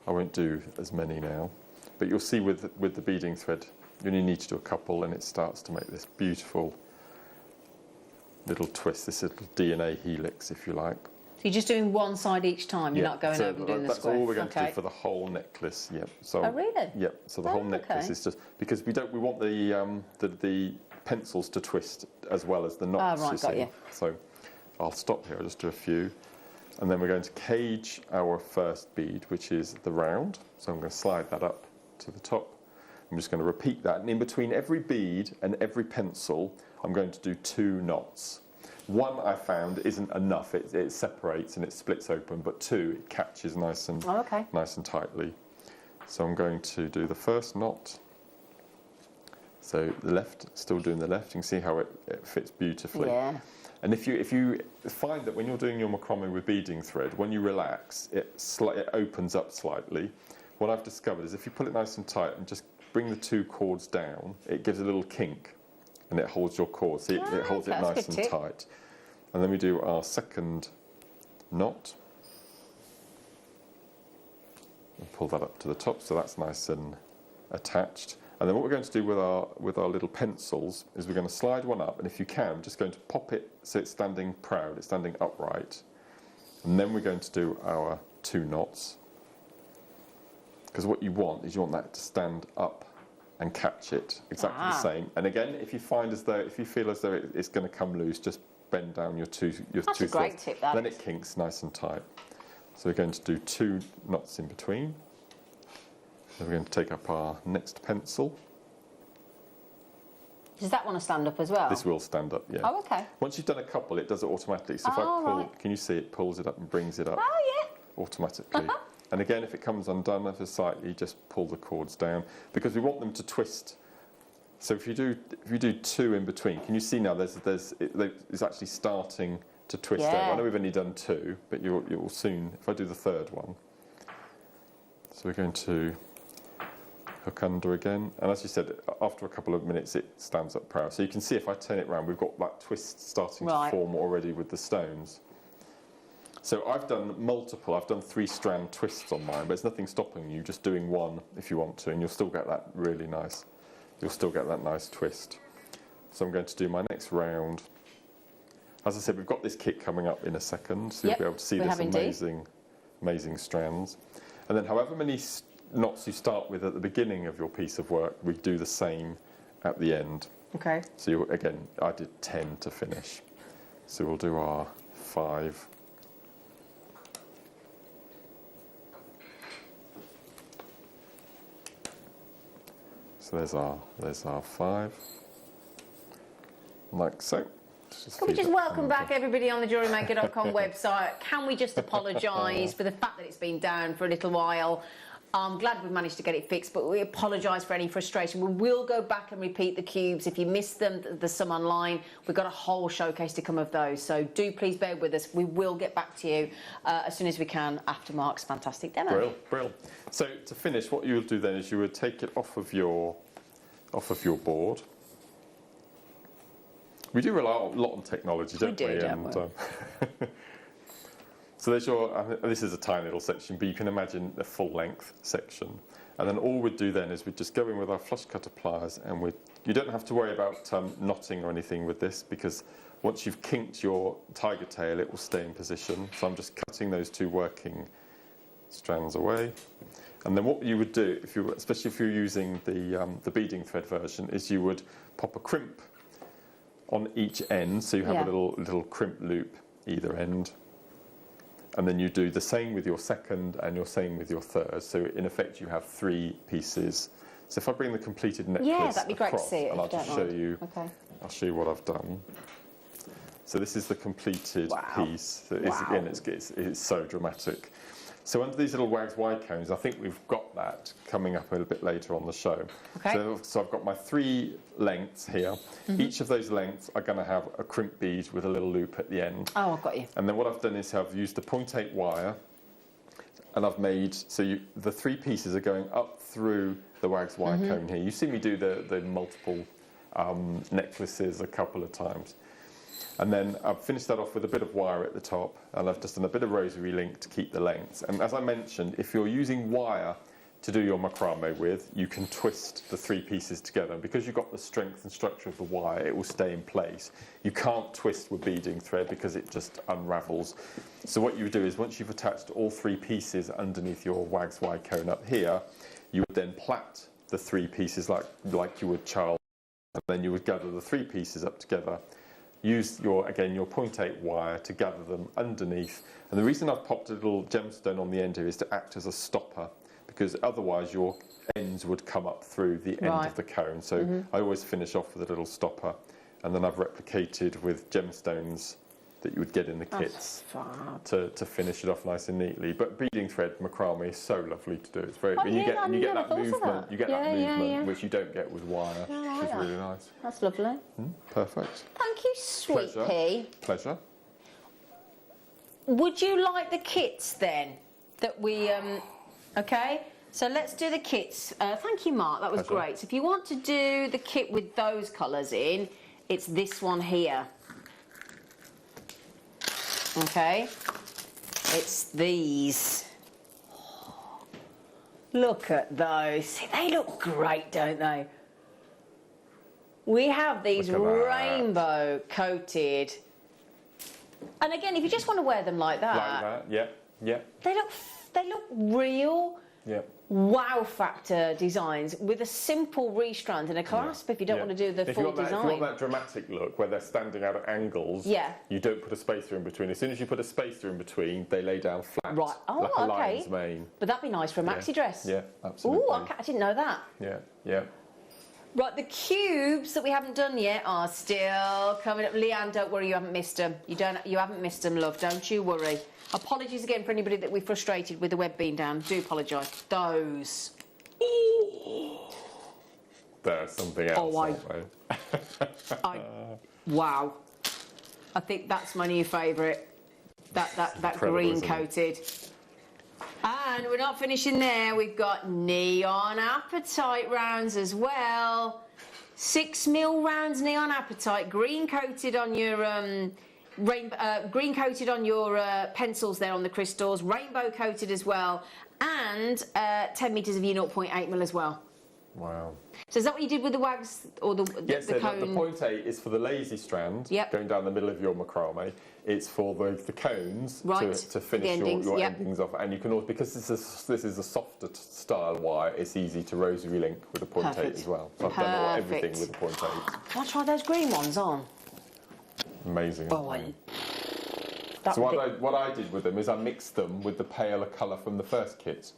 I won't do as many now, but you'll see with the beading thread, you only need to do a couple, and it starts to make this beautiful little twist, this little DNA helix, if you like. So you're just doing one side each time, you're not going over and doing the square? That's all we're going to do for the whole necklace, yep. So, oh, really? Yep, so the whole necklace is just, because we want the pencils to twist as well as the knots, right, got you. So I'll stop here, I'll just do a few. And then we're going to cage our first bead, which is the round. So I'm going to slide that up to the top. I'm just going to repeat that, and in between every bead and every pencil, I'm going to do 2 knots. 1 I found isn't enough, it separates and it splits open, but 2 it catches nice and nice and tightly. So I'm going to do the first knot. So the left, still doing the left, you can see how it fits beautifully. Yeah. And if you find that when you're doing your macrame with beading thread, when you relax, it opens up slightly. What I've discovered is if you pull it nice and tight and just bring the 2 cords down, it gives a little kink and it holds your cord. So it holds it nice and tight. And then we do our second knot. And pull that up to the top, so that's nice and attached. And then what we're going to do with our little pencils is we're going to slide one up, and if you can, just going to pop it so it's standing proud, it's standing upright. And then we're going to do our 2 knots. Because what you want is you want that to stand up and catch it exactly the same. And again, if you feel as though it's going to come loose, just bend down your two That's a great tip, that then it kinks nice and tight. So we're going to do 2 knots in between. Then we're going to take up our next pencil. Does that want to stand up as well? This will stand up, yeah. Oh, okay. Once you've done a couple, it does it automatically. So if I pull, can you see it pulls it up and brings it up? Oh, yeah. Automatically. And again, if it comes undone ever slightly, just pull the cords down, because we want them to twist. So if you do 2 in between, can you see now it's actually starting to twist out. I know we've only done 2, but you'll soon, if I do the third one. So we're going to hook under again, and as you said, after a couple of minutes it stands up proud. So you can see if I turn it around, we've got that twist starting to form already with the stones. So I've done 3-strand twists on mine, but there's nothing stopping you just doing 1 if you want to, and you'll still get that really nice, nice twist. So I'm going to do my next round. As I said, we've got this kit coming up in a second, so you'll be able to see this amazing strands. And then however many knots you start with at the beginning of your piece of work, we do the same at the end. Okay. So again, I did 10 to finish. So we'll do our 5. So there's our 5, like so. Can we just welcome back everybody on the JewelleryMaker.com website? Can we just apologise for the fact that it's been down for a little while? I'm glad we managed to get it fixed, but we apologise for any frustration. We will go back and repeat the cubes. If you missed them, there's some online. We've got a whole showcase to come of those, so do please bear with us. We will get back to you as soon as we can after Mark's fantastic demo. Brill. So to finish, what you would do then is you would take it off of your board. We do rely a lot on technology, don't we? Don't we? So there's this is a tiny little section, but you can imagine a full length section. And then all we'd do then is we'd just go in with our flush cutter pliers, and you don't have to worry about knotting or anything with this, because once you've kinked your tiger tail, it will stay in position. So I'm just cutting those 2 working strands away. And then what you would do, especially if you're using the beading thread version, is you would pop a crimp on each end, so you have a little crimp loop either end. And then you do the same with your second and your same with your third. So in effect, you have 3 pieces. So if I bring the completed necklace that'd be great to see it, and I'll just show you I'll show you what I've done. So this is the completed piece. That is, again, it's so dramatic. So under these little Wags Y cones, I think we've got that coming up a little bit later on the show. Okay. So I've got my 3 lengths here. Each of those lengths are going to have a crimp bead with a little loop at the end. Oh, I've got you. And then what I've done is I've used the 0.8 wire, and I've made, so the 3 pieces are going up through the Wags Y cone here. You see me do the multiple necklaces a couple of times. And then I've finished that off with a bit of wire at the top, and I've just done a bit of rosary link to keep the lengths. And as I mentioned, if you're using wire to do your macrame with, you can twist the 3 pieces together. And because you've got the strength and structure of the wire, it will stay in place. You can't twist with beading thread because it just unravels. So what you would do is once you've attached all 3 pieces underneath your Wags Y cone up here, you would then plait the 3 pieces like you would Charles, and then you would gather the 3 pieces up together. Use your 0.8 wire to gather them underneath. And the reason I've popped a little gemstone on the end here is to act as a stopper, because otherwise your ends would come up through the end of the cone. So I always finish off with a little stopper, and then I've replicated with gemstones that you would get in the kits to finish it off nice and neatly. But beading thread macrame is so lovely to do. It's very and you get that movement. You get that movement which you don't get with wire, which is really nice. That's lovely. Perfect. Thank you, sweet pea. Pleasure. Would you like the kits then? That we okay. So let's do the kits. Thank you, Mark. That was great. So if you want to do the kit with those colours in, it's this one here. Okay, it's these. Oh, look at those. See, they look great, don't they? We have these rainbow coated. And again, if you just want to wear them like that. Yeah. They look real. Yeah. Wow factor designs with a simple restrand and a clasp if you don't want to do the full design. If you want that dramatic look where they're standing out at angles, you don't put a spacer in between. As soon as you put a spacer in between, they lay down flat. Right. Oh, like a lion's mane. But that'd be nice for a maxi dress. Yeah, absolutely. Ooh, I didn't know that. Yeah. Right, the cubes that we haven't done yet are still coming up. Leanne, don't worry, you haven't missed them. You haven't missed them, love. Don't you worry. Apologies again for anybody that we frustrated with the web being down. Do apologise. Those. There's something else. Wow. I think that's my new favourite. That green coated. And we're not finishing there. We've got neon apatite rounds as well. 6mm rounds neon apatite, green coated on your green coated on your pencils there on the crystals, rainbow coated as well, and 10 metres of U0.8mm as well. Wow. So is that what you did with the wags or the cone? The 0.8 is for the lazy strand going down the middle of your macrame. It's for the cones to finish your endings off, and you can also, because this is a softer style wire, it's easy to rosary link with a 0.8 as well. So I've done everything with a 0.8. Can I try those green ones on? Amazing. So what I did with them is I mixed them with the paler colour from the first kit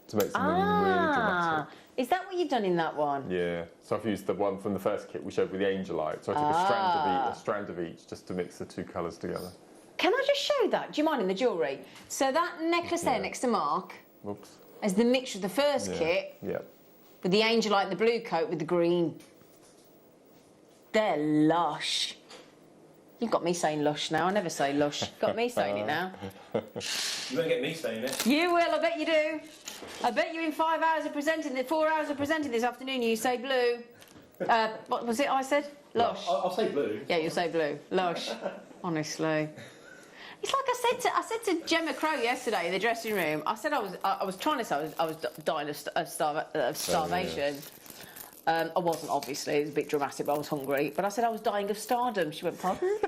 to make something really dramatic. Is that what you've done in that one? Yeah. So I've used the one from the first kit we showed with the angelite. So I took a strand of each just to mix the 2 colours together. Can I just show that? Do you mind in the jewellery? So that necklace there next to Mark is the mixture of the first kit with the angelite and the blue coat with the green. They're lush. You've got me saying lush now. I never say lush. Got me saying it now. You won't get me saying it. You will, I bet you do. I bet you in 4 hours of presenting this afternoon you say blue. What was it I said? Lush. I'll say blue. Yeah, you'll say blue. Lush. Honestly. It's like I said to Gemma Crow yesterday in the dressing room. I said I was trying to say I was dying of starvation. I wasn't, obviously. It was a bit dramatic, but I was hungry. But I said I was dying of stardom. She went, pardon?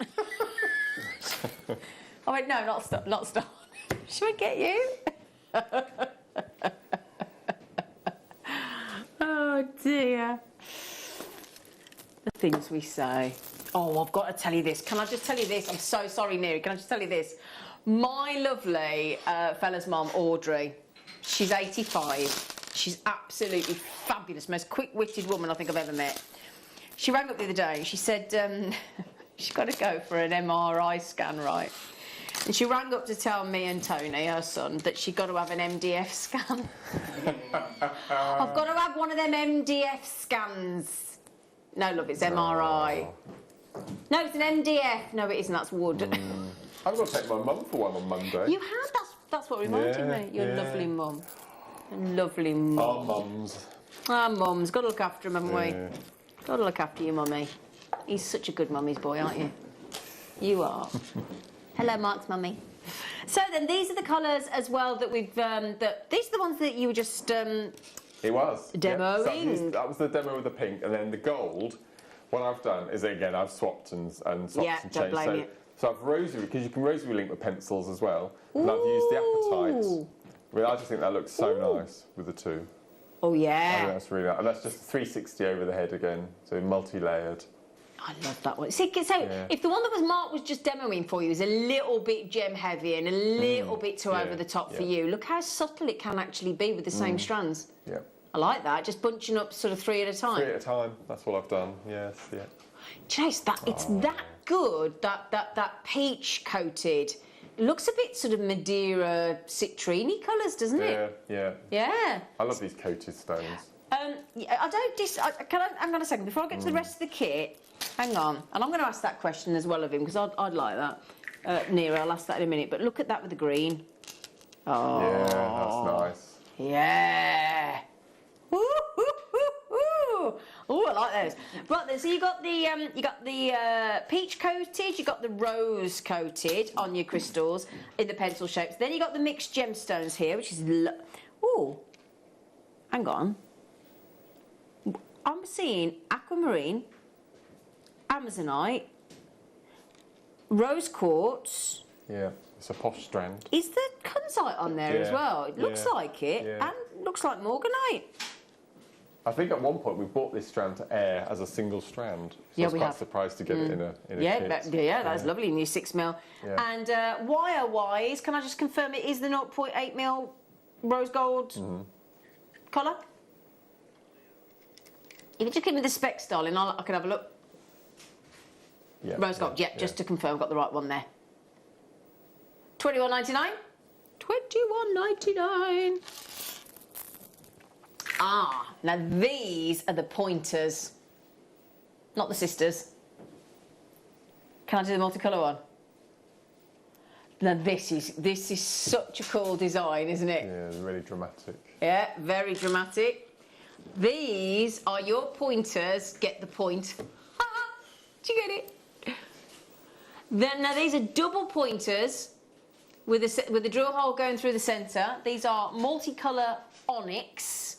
I went, no, not stardom. She went, get you? Oh, dear. The things we say. Oh, I've got to tell you this. Can I just tell you this? I'm so sorry, Neri. Can I just tell you this? My lovely fella's mum, Audrey, she's 85. She's absolutely fabulous, most quick-witted woman I think I've ever met. She rang up the other day and she said she's got to go for an MRI scan, right? And she rang up to tell me and Tony, her son, that she'd got to have an MDF scan. I've got to have one of them MDF scans. No, love, it's MRI. No, it's an MDF. No, it isn't, that's wood. I've got to take my mum for one on Monday. You have? That's what reminded me. Your lovely mum. Lovely mum. Our mums. Our mums. Got to look after him, haven't we? Yeah. Got to look after your mummy. He's such a good mummy's boy, aren't you? You are. Hello, Mark's mummy. So then, these are the colours as well that we've. These are the ones that you were just. It was. Demoing. Yeah. So that was the demo of the pink, and then the gold. What I've done is, again, I've swapped and swapped and don't changed. blame you. So I've rosary, because you can rosary link with pencils as well. And I've used the apatites. Well, I just think that looks so nice with the two. Oh, I yeah. think that's really nice. And that's just 360 over the head again, so multi-layered. I love that one. See, so if the one that was Mark was just demoing for you is a little bit gem heavy and a little bit too over the top for you, look how subtle it can actually be with the same strands. Yeah. I like that, just bunching up sort of 3 at a time. 3 at a time, that's what I've done, yes, yeah. Do you know, it's that good, that peach coated. It looks a bit sort of Madeira citrine colours, doesn't it? Yeah. Yeah. I love these coated stones. I don't hang on a second, before I get to the rest of the kit, hang on, and I'm going to ask that question as well of him, because I'd like that. Nero, I'll ask that in a minute, but look at that with the green. Oh. Yeah, that's nice. Yeah. Oh, I like those. Right then, so you got the peach coated, you got the rose coated on your crystals in the pencil shapes. Then you got the mixed gemstones here, which is oh, hang on. I'm seeing aquamarine, amazonite, rose quartz. Yeah, it's a posh strand. Is the kunzite on there as well? It looks like it, and looks like morganite. I think at one point we bought this strand to air as a single strand. So I was quite surprised to get it in a kit. That's lovely, new 6mm. Yeah. And wire-wise, can I just confirm it is the 0.8mm rose gold colour? If you just give me the specs, darling, I can have a look. Yeah, rose gold, just to confirm, got the right one there. $21.99. $21.99. Ah, now these are the pointers, not the sisters. Can I do the multicolour one? Now this is such a cool design, isn't it? Yeah, really dramatic. Yeah, very dramatic. These are your pointers. Get the point. Do you get it? Then now these are double pointers with the drill hole going through the centre. These are multicolour onyx.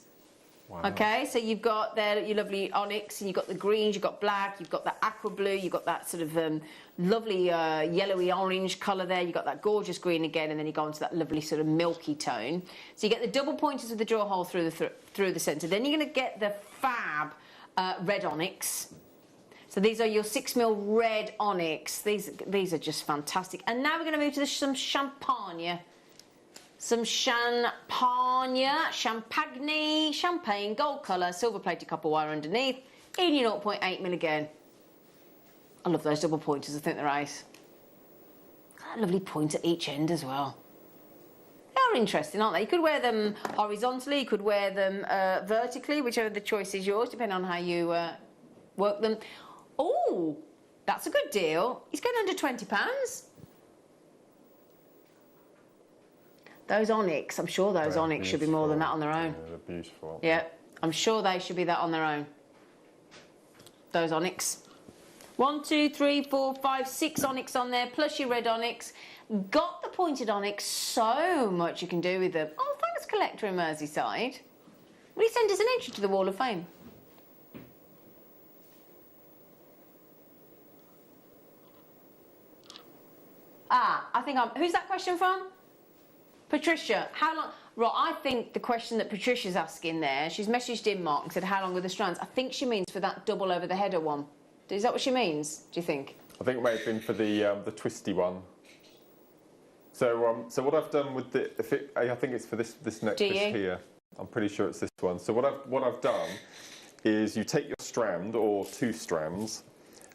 Wow. Okay, so you've got there your lovely onyx, and you've got the greens, you've got black, you've got that aqua blue, you've got that sort of lovely yellowy orange colour there, you've got that gorgeous green again, and then you go into that lovely sort of milky tone. So you get the double pointers with the drill hole through the centre. Then you're going to get the fab red onyx. So these are your 6mm red onyx. These are just fantastic. And now we're going to move to some champagne. Some champagne gold colour, silver plated copper wire underneath, in your 0.8mm again. I love those double pointers, I think they're ace. Got a lovely point at each end as well. They're interesting, aren't they? You could wear them horizontally, you could wear them vertically, whichever the choice is yours, depending on how you work them. Oh, that's a good deal. It's going under £20. Those onyx, I'm sure those onyx should be more than that on their own. Yeah, they're beautiful. Yeah, I'm sure they should be that on their own. Those onyx. 1, 2, 3, 4, 5, 6 onyx on there, plus your red onyx. Got the pointed onyx, so much you can do with them. Oh, thanks, collector in Merseyside. Will you send us an entry to the Wall of Fame? Ah, I think who's that question from? Patricia, how long? Right, I think the question that Patricia's asking there, she's messaged in Mark and said, how long were the strands? I think she means for that double over the header one. Is that what she means, do you think? I think it may have been for the twisty one. So what I've done with I think it's for this necklace here. I'm pretty sure it's this one. So what I've done is you take your strand or 2 strands,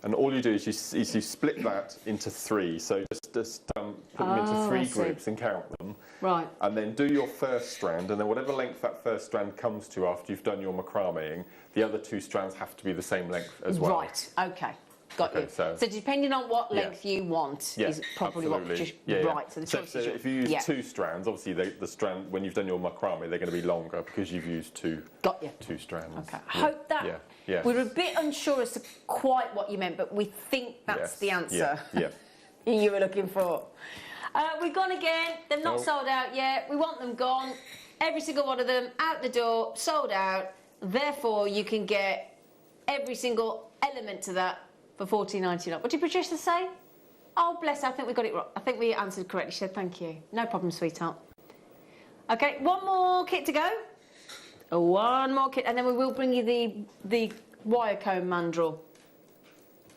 and all you do is you split that into 3. So just put them into 3 groups and count them. Right. And then do your first strand, and then whatever length that first strand comes to after you've done your macrameing, the other 2 strands have to be the same length as well. Right. Okay. Got you. So depending on what length you want is probably absolutely. right. So the choice is if you use 2 strands, obviously the strand when you've done your macrame, they're going to be longer because you've used 2 strands. Okay. I hope that we're a bit unsure as to quite what you meant, but we think that's the answer you were looking for. We've gone again. They've not sold out yet. We want them gone. Every single one of them out the door, sold out. Therefore, you can get every single element to that for $14.99. What did Patricia say? Oh, bless her. I think we got it right. I think we answered correctly. She said, thank you. No problem, sweetheart. Okay, one more kit to go. One more kit, and then we will bring you the wire comb mandrel.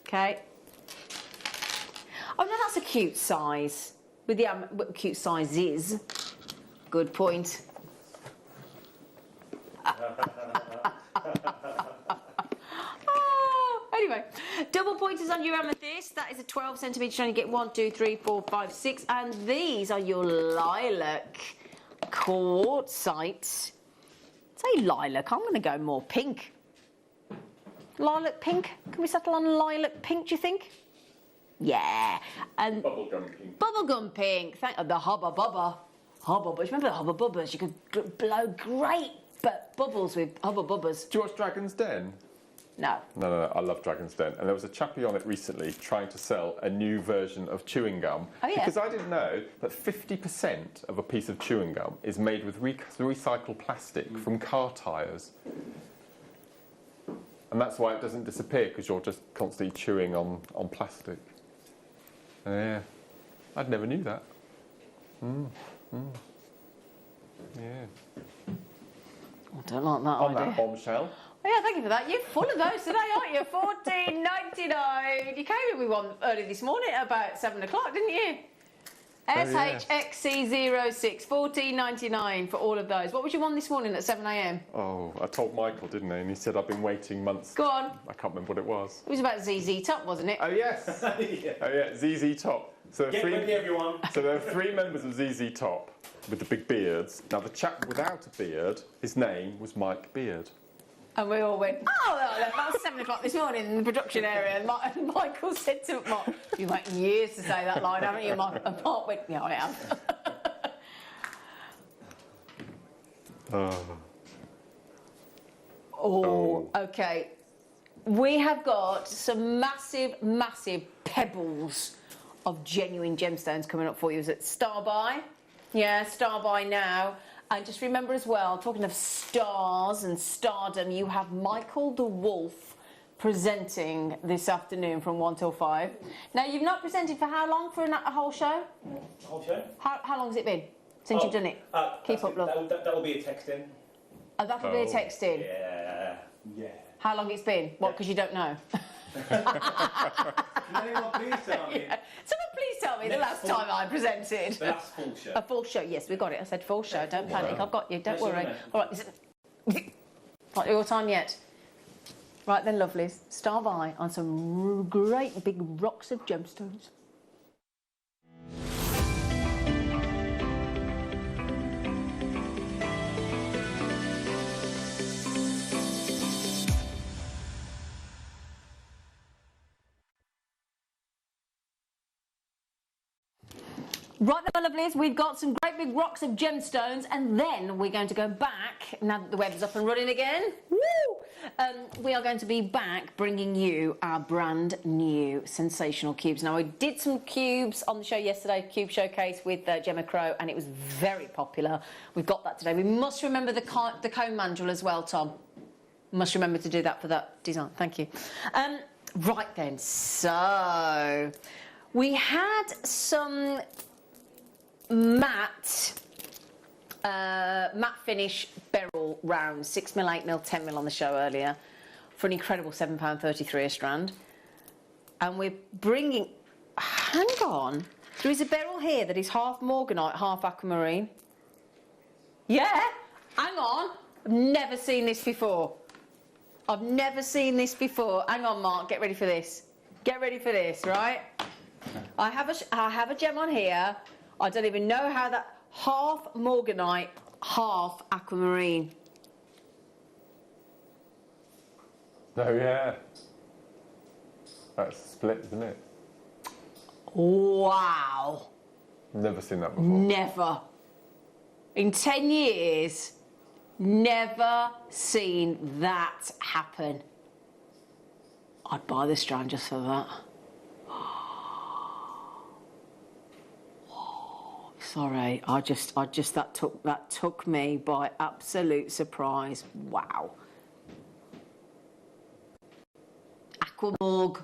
Okay. Oh, no, that's a cute size. With the cute size is. Good point. Anyway, double pointers on your amethyst. That is a 12 centimetre strand. You get 1, 2, 3, 4, 5, 6. And these are your lilac quartzite. Say lilac. I'm going to go more pink. Lilac pink. Can we settle on lilac pink, do you think? Yeah. And bubblegum pink. Bubblegum pink. The Hubba Bubba. Hubba Bubbas. Remember the Hubba Bubbas? You could blow great bubbles with Hubba Bubbas. Do you watch Dragon's Den? No. No, I love Dragon's Den. And there was a chappie on it recently trying to sell a new version of chewing gum. Oh, yeah. Because I didn't know that 50% of a piece of chewing gum is made with recycled plastic from car tyres. And that's why it doesn't disappear, because you're just constantly chewing on plastic. Yeah. I never knew that. Yeah. I don't like that On idea. that bombshell. Oh, yeah, thank you for that. You're full of those today, aren't you? $14.99. You came in with one early this morning at about 7 o'clock, didn't you? SHXC06, $14.99 for all of those. What was your one this morning at 7 a.m? Oh, I told Michael, didn't I? And he said I've been waiting months. Go on. I can't remember what it was. It was about ZZ Top, wasn't it? Oh, yes. Oh, yeah, ZZ Top. So Get ready, everyone. So there are 3 members of ZZ Top with the big beards. Now, the chap without a beard, his name was Mike Beard. And we all went, oh, that was 7 o'clock this morning in the production area. And Michael said to Mark, you've waited years to say that line, haven't you, Mark? And Mark went, yeah, I have. Oh, okay. We have got some massive, massive pebbles of genuine gemstones coming up for you. Is it Star By? Yeah, Star By now. And just remember as well, talking of stars and stardom, you have Michael the Wolf presenting this afternoon from 1 till 5. Now, you've not presented for how long for a whole show? The whole show? How long has it been since you've done it? Keep up, love. That will be a text in. Oh, that'll be a text in? Yeah. How long it's been? What, because you don't know? Can anyone please tell me? Someone please tell me the last time I presented. The last full show. A full show, yes, we got it. I said full show, don't panic, I've got you, don't worry. All right, not your time yet. Right then, lovelies, Star By on some great big rocks of gemstones. Right then, my lovelies, we've got some great big rocks of gemstones, and then we're going to go back, now that the web's up and running again, woo! We are going to be back bringing you our brand new sensational cubes. Now, I did some cubes on the show yesterday, Cube Showcase with Gemma Crow, and it was very popular. We've got that today. We must remember the comb mandrel as well, Tom. Must remember to do that for that design. Thank you. Right then, so we had some matte finish beryl rounds, 6mm, 8mm, 10mm on the show earlier for an incredible £7.33 a strand. And we're bringing, hang on, there is a beryl here that is half morganite, half aquamarine. Yeah, hang on, I've never seen this before. I've never seen this before. Hang on, Mark, get ready for this. Get ready for this, right? I have a gem on here. I don't even know how that, half morganite, half aquamarine. Oh yeah. That's split, isn't it? Wow. Never seen that before. Never. In 10 years, never seen that happen. I'd buy the strand just for that. Sorry, that took me by absolute surprise. Wow. Aquamorg.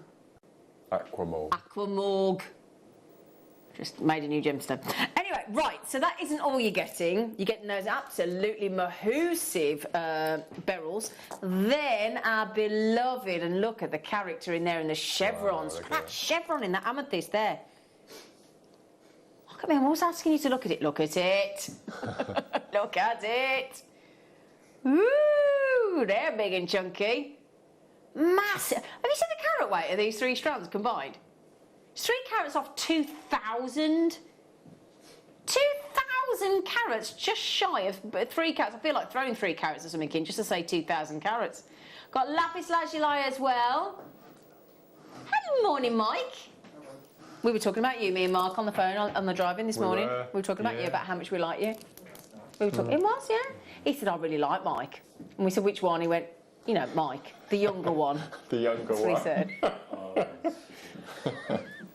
Just made a new gemstone. Anyway, right, so that isn't all you're getting. You're getting those absolutely mahoosive beryls. Then our beloved, and look at the character in there and the chevrons. Look at that chevron in that amethyst there. Look at me, I'm always asking you to look at it. Look at it. Look at it. Ooh, they're big and chunky. Massive. Have you seen the carat weight of these 3 strands combined? 3 carats off 2,000. 2,000 carats, just shy of 3 carats. I feel like throwing 3 carats or something in just to say 2,000 carats. Got lapis lazuli as well. Hello, morning, Mike. We were talking about you, me and Mark, on the phone on the drive-in this morning. We were talking about you, about how much we like you. We were talking. It was, yeah. He said, I really like Mike. And we said, which one? He went, you know, Mike, the younger one. The younger one. That's what he said.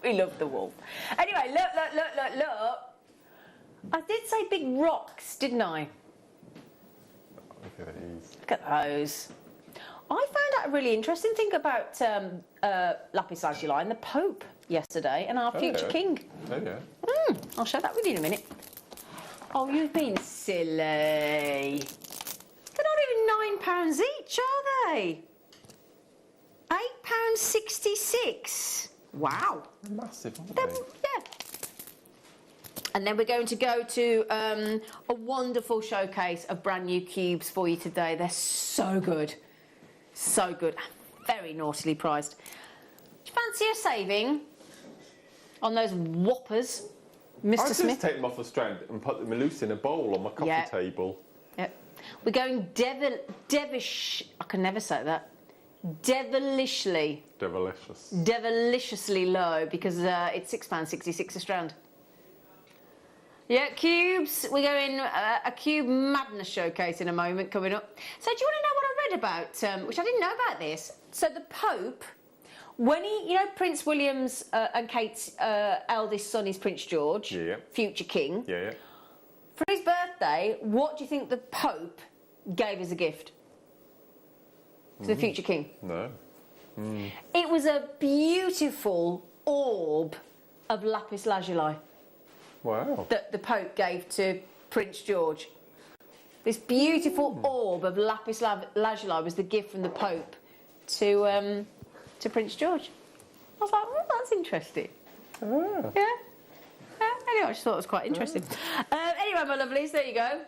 We love the wolf. Anyway, look. I did say big rocks, didn't I? Look at these. Look at those. I found out a really interesting thing about lapis lazuli and the Pope yesterday and our future king. Oh, yeah. I'll show that with you in a minute. Oh, you've been silly. They're not even £9 each, are they? £8.66. Wow. Massive, aren't they? Yeah. And then we're going to go to a wonderful showcase of brand new cubes for you today. They're so good. So good. Very naughtily priced. Do you fancy a saving on those whoppers, Mr. I'll Smith? just take them off the strand and put them loose in a bowl on my coffee table. Yep. We're going I can never say that. Devilishly low because it's £6.66 a strand. Yeah, cubes. We're going a cube madness showcase in a moment coming up. So do you want to know what I read about, which I didn't know about this? So the Pope, when he, you know, Prince William's and Kate's eldest son is Prince George, future king. Yeah. For his birthday, what do you think the Pope gave as a gift to the future king? No. It was a beautiful orb of lapis lazuli. Wow. That the Pope gave to Prince George. This beautiful orb of lapis lazuli was the gift from the Pope to Prince George. I was like, oh, that's interesting. Ah. Yeah. Anyway, I just thought it was quite interesting. Anyway, my lovelies, there you go.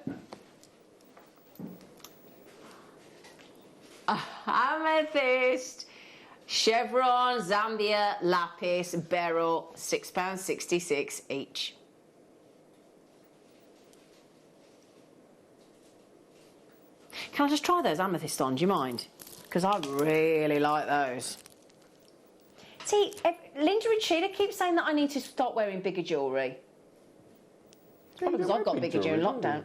Amethyst, chevron, Zambia, lapis, beryl, £6.66 each. Can I just try those amethyst on? Do you mind? Because I really like those. See, Linda and Sheila keep saying that I need to start wearing bigger jewellery. Probably because I've got bigger during lockdown.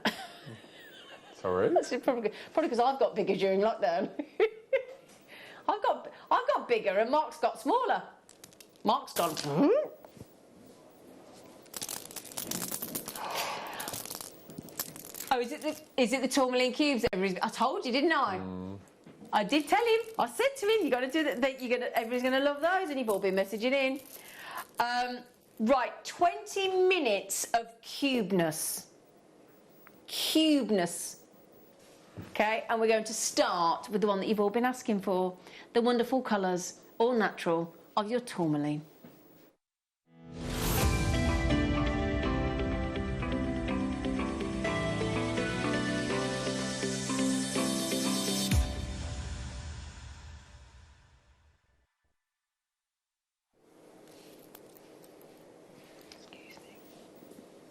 Sorry? That's probably because I've got bigger during lockdown. I've got bigger and Mark's got smaller. Mark's gone. Oh, is it the tourmaline cubes? I told you, didn't I? I did tell him. I said to him, you got to do that. Everybody's going to love those, and you've all been messaging in. Right, 20 minutes of cubeness. Okay, and we're going to start with the one that you've all been asking for, the wonderful colours, all natural, of your tourmaline.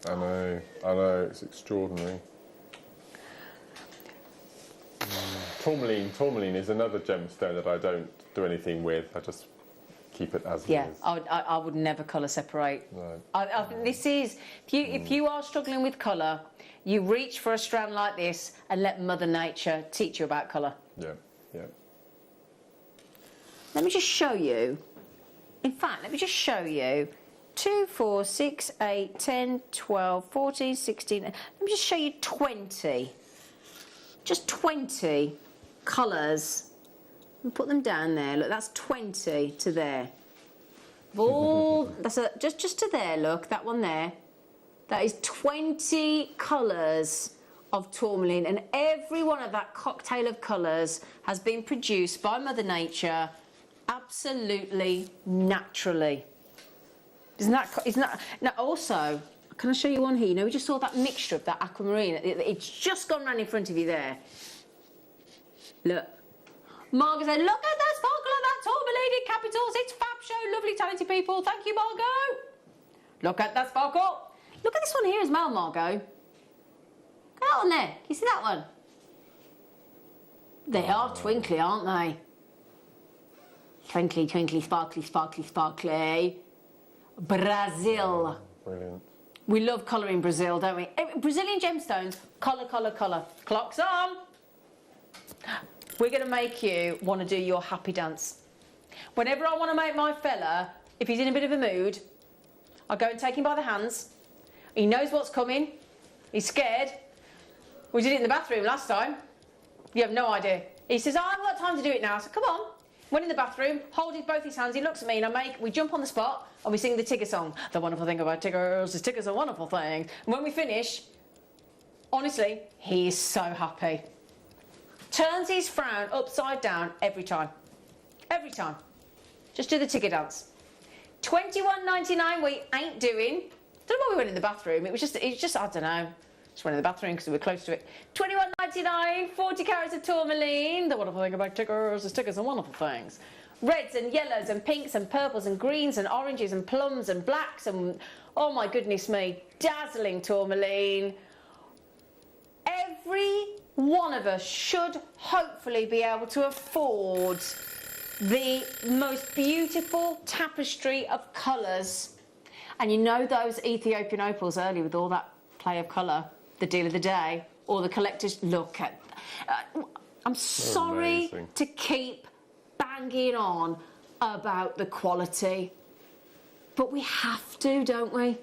I know, it's extraordinary. Tourmaline is another gemstone that I don't do anything with. I just keep it as it is. I would never colour separate. No. I think this is, if you are struggling with colour, you reach for a strand like this and let Mother Nature teach you about colour. Yeah. Let me just show you. In fact, let me just show you 2, 4, 6, 8, 10, 12, 14, 16. Let me just show you 20. Just 20 colours. And put them down there. Look, that's 20 to there. That's just to there, look, that one there. That is 20 colours of tourmaline, and every one of that cocktail of colours has been produced by Mother Nature absolutely naturally. Isn't that now also, can I show you one here? You know, we just saw that mixture of that aquamarine. It's just gone round in front of you there. Look. Margot said, look at that sparkle of that tourmaline in capitals. It's fab show. Lovely, talented people. Thank you, Margot. Look at that sparkle. Look at this one here as well, Margot. Look at that one there. Can you see that one? They are twinkly, aren't they? Twinkly, twinkly, sparkly, sparkly, sparkly. Brazil. Brilliant. We love colour in Brazil, don't we? Brazilian gemstones, colour, colour, colour. Clock's on. We're going to make you want to do your happy dance. Whenever I want to make my fella, if he's in a bit of a mood, I go and take him by the hands. He knows what's coming. He's scared. We did it in the bathroom last time. You have no idea. He says, I haven't got time to do it now. I said, come on. Went in the bathroom, holding both his hands. He looks at me and we jump on the spot and we sing the Tigger song. The wonderful thing about Tiggers is Tiggers are wonderful things. And when we finish, honestly, he is so happy. Turns his frown upside down every time. Every time. Just do the Tigger dance. $21.99 we ain't doing. Don't know why we went in the bathroom. It was just I don't know. Just went in the bathroom because we were close to it. $21.99, 40 carats of tourmaline. The wonderful thing about Tiggers is Tiggers are wonderful things. Reds and yellows and pinks and purples and greens and oranges and plums and blacks and, oh my goodness me, dazzling tourmaline. Every one of us should hopefully be able to afford the most beautiful tapestry of colours. And you know those Ethiopian opals earlier with all that play of colour, the deal of the day, or the collectors look at. I'm sorry amazing. To keep banging on about the quality, but we have to, don't we?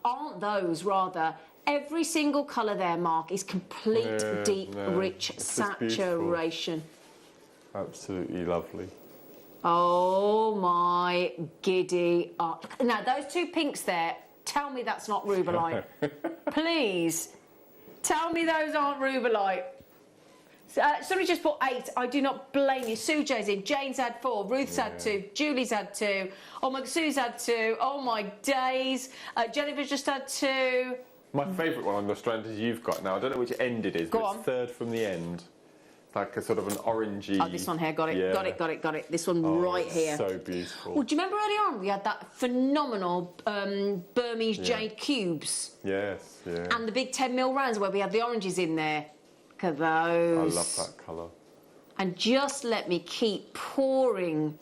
Aren't those rather? Every single colour there, Mark, is complete, deep, rich saturation. Absolutely lovely. Oh my giddy. Now, those two pinks there, tell me that's not rubellite. Please. Tell me those aren't rubellite. Somebody just put 8. I do not blame you. Sue J's in. Jane's had 4. Ruth's had 2. Julie's had 2. Oh my, Sue's had 2. Oh my days. Jennifer's just had 2. My favourite one on the strand is you've got now. I don't know which end it is, Go but on. it's third from the end. Like a sort of an orangey. Oh, this one here, got it, yeah. got it. This one right here. So beautiful. Well, do you remember earlier on we had that phenomenal Burmese jade cubes? Yes, yeah. And the big 10mm rounds where we had the oranges in there. Look at those. I love that colour. And just let me keep pouring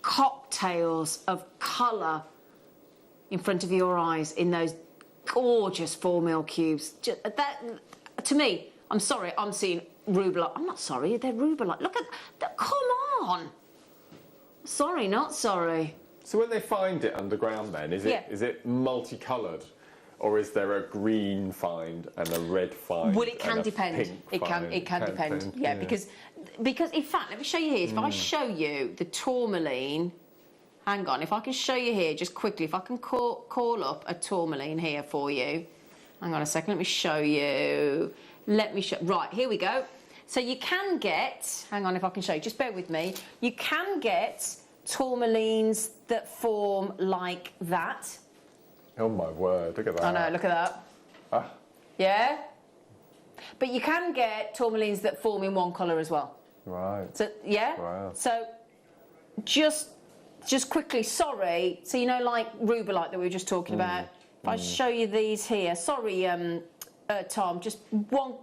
cocktails of colour in front of your eyes in those gorgeous 4mm cubes. That, to me, I'm sorry, I'm seeing rubellite. I'm not sorry, they're rubellite. Look at that, come on. Sorry, not sorry. So when they find it underground then, is it multicoloured? Or is there a green find and a red find? Well, it can depend. It can depend. Yeah, because in fact, let me show you here. If I show you the tourmaline, hang on. If I can show you here just quickly, if I can call up a tourmaline here for you. Hang on a second. Let me show you. Right, here we go. So you can get. Hang on, if I can show you. Just bear with me. You can get tourmalines that form like that. Oh my word, look at that. I know, look at that. Ah. Yeah? But you can get tourmalines that form in one colour as well. Right. So, yeah? Wow. So, just just quickly, sorry. So, you know, like rubellite that we were just talking about. If I show you these here. Sorry, Tom, just one.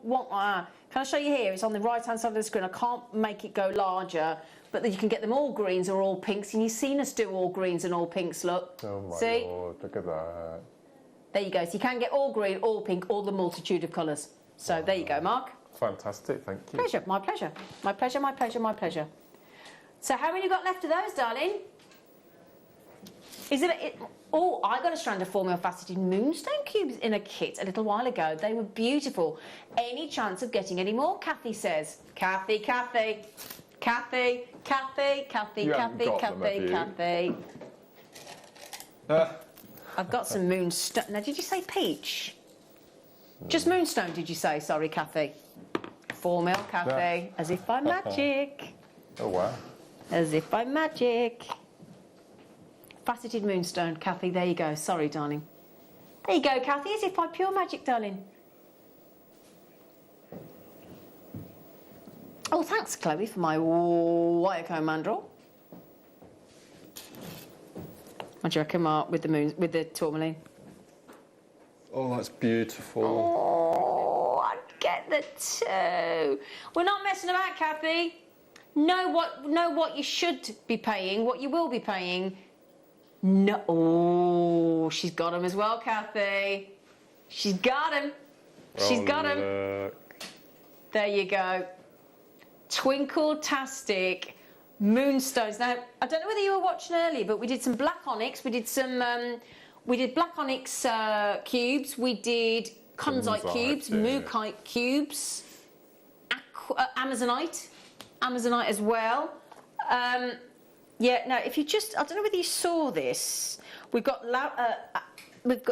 Can I show you here? It's on the right-hand side of the screen. I can't make it go larger, but then you can get them all greens or all pinks. And you've seen us do all greens and all pinks, look. Oh my See? Lord, look at that. There you go. So you can get all green, all pink, all the multitude of colours. So there you go, Mark. Fantastic, thank you. Pleasure, my pleasure. My pleasure, my pleasure, my pleasure. So how many you got left of those, darling? Is it? Oh, I got a strand of 4 mil faceted moonstone cubes in a kit a little while ago. They were beautiful. Any chance of getting any more? Kathy says. Kathy. You haven't got them, have you? Kathy. I've got some moonstone. Now, did you say peach? Just moonstone, did you say? Sorry, Kathy. 4 mil, Kathy. As if by magic. Oh, wow. As if by magic. Faceted moonstone, Kathy, there you go. Sorry, darling. There you go, Kathy, as if by pure magic, darling. Oh, thanks, Chloe, for my wire comb mandrel. What do you reckon, Mark, with the tourmaline? Oh, that's beautiful. Oh, I'd get the two. We're not messing about, Kathy. Know what you should be paying, what you will be paying. No, oh, she's got him as well, Kathy. She's got him. She's got him. Look. There you go. Twinkle-tastic moonstones. Now, I don't know whether you were watching earlier, but we did some black onyx. We did some. We did black onyx cubes. We did kunzite cubes, mookaite cubes, amazonite as well. Yeah, now if you just, I don't know whether you saw this. We've got,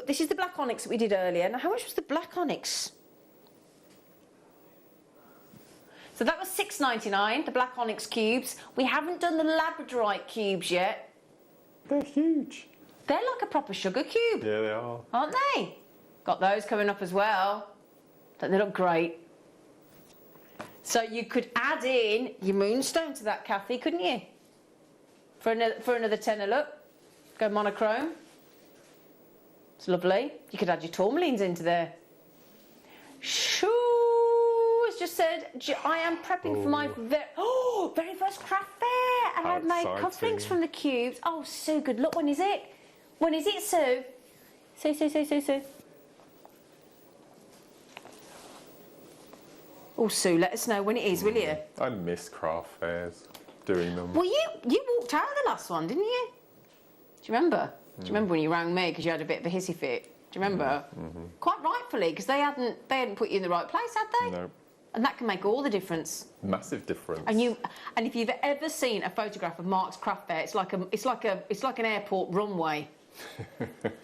this is the black onyx that we did earlier. Now, how much was the black onyx? So that was $6.99, the black onyx cubes. We haven't done the labradorite cubes yet. They're huge. They're like a proper sugar cube. Yeah, they are. Aren't they? Got those coming up as well. Don't they look great? So you could add in your moonstone to that, Kathy, couldn't you? For another tenner, look. Go monochrome. It's lovely. You could add your tourmalines into there. Shoo has just said, I am prepping for my very first craft fair. And I've made cufflinks from the cubes. Oh, so good. Look, when is it? When is it, Sue? Sue. Oh, Sue, let us know when it is, will you? I miss craft fairs, doing them. Well, you walked out of the last one, didn't you? Do you remember? Do you remember when you rang me because you had a bit of a hissy fit? Do you remember? Quite rightfully, because they hadn't put you in the right place, had they? No. And that can make all the difference. Massive difference. And if you've ever seen a photograph of Mark's craft fair, it's like an airport runway.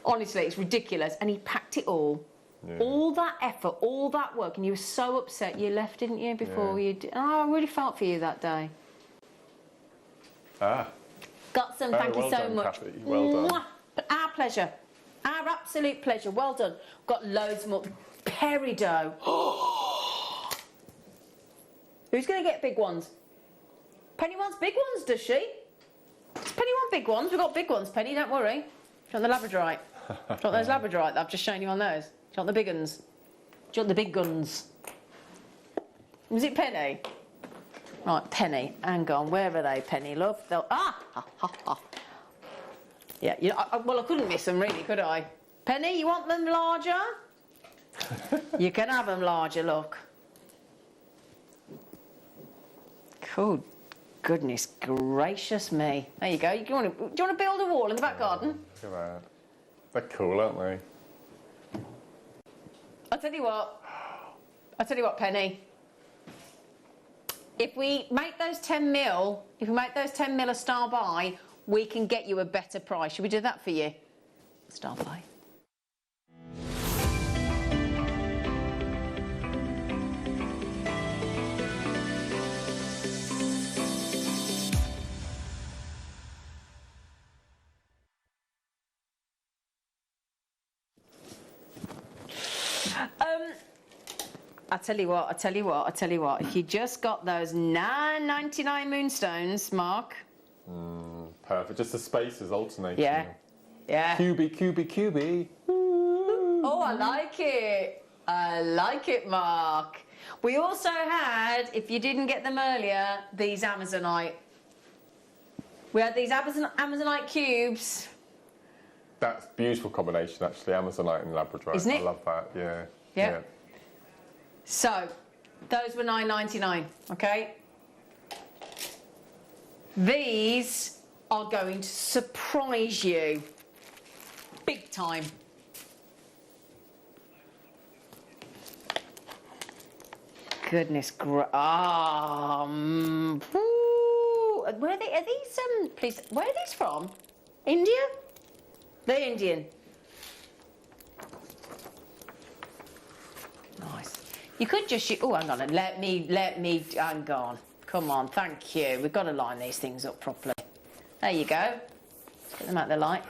Honestly, it's ridiculous. And he packed it all. Yeah. All that effort, all that work, and you were so upset you left, didn't you, before you did? Oh, I really felt for you that day. Got some, thank you so much. Kathy. Well done. Our pleasure. Our absolute pleasure. Well done. Got loads more. Peridot. Who's going to get big ones? Penny wants big ones, does she? Does Penny want big ones? We've got big ones, Penny, don't worry. Do you want the labradorite? Do you want those labradorite that I've just shown you on those? Do you want the big ones? Do you want the big guns? Was it Penny? Right, Penny. Hang on, where are they, Penny, love? Yeah, well, I couldn't miss them, really, could I? Penny, you want them larger? You can have them larger, look. Cool. Goodness gracious me. There you go. Do you want to build a wall in the back garden? Look at that. They're cool, aren't they? I'll tell you what, Penny. If we make those 10 mil a star buy, we can get you a better price. Should we do that for you? Star buy. I tell you what. If you just got those $9.99 moonstones, Mark. perfect. Just the spaces alternating. Yeah. Yeah. QB. Oh, I like it. I like it, Mark. We also had, if you didn't get them earlier, these Amazonite. We had these Amazonite cubes. That's a beautiful combination, actually, Amazonite and Labradorite. Isn't it? I love that, yeah. Yeah. So, those were $9.99, okay? These are going to surprise you big time. Goodness where are these please, where are these from? India? They're Indian. Nice. You could just oh, hang on, let me hang on. Come on, thank you. We've got to line these things up properly. There you go. Get them out the light.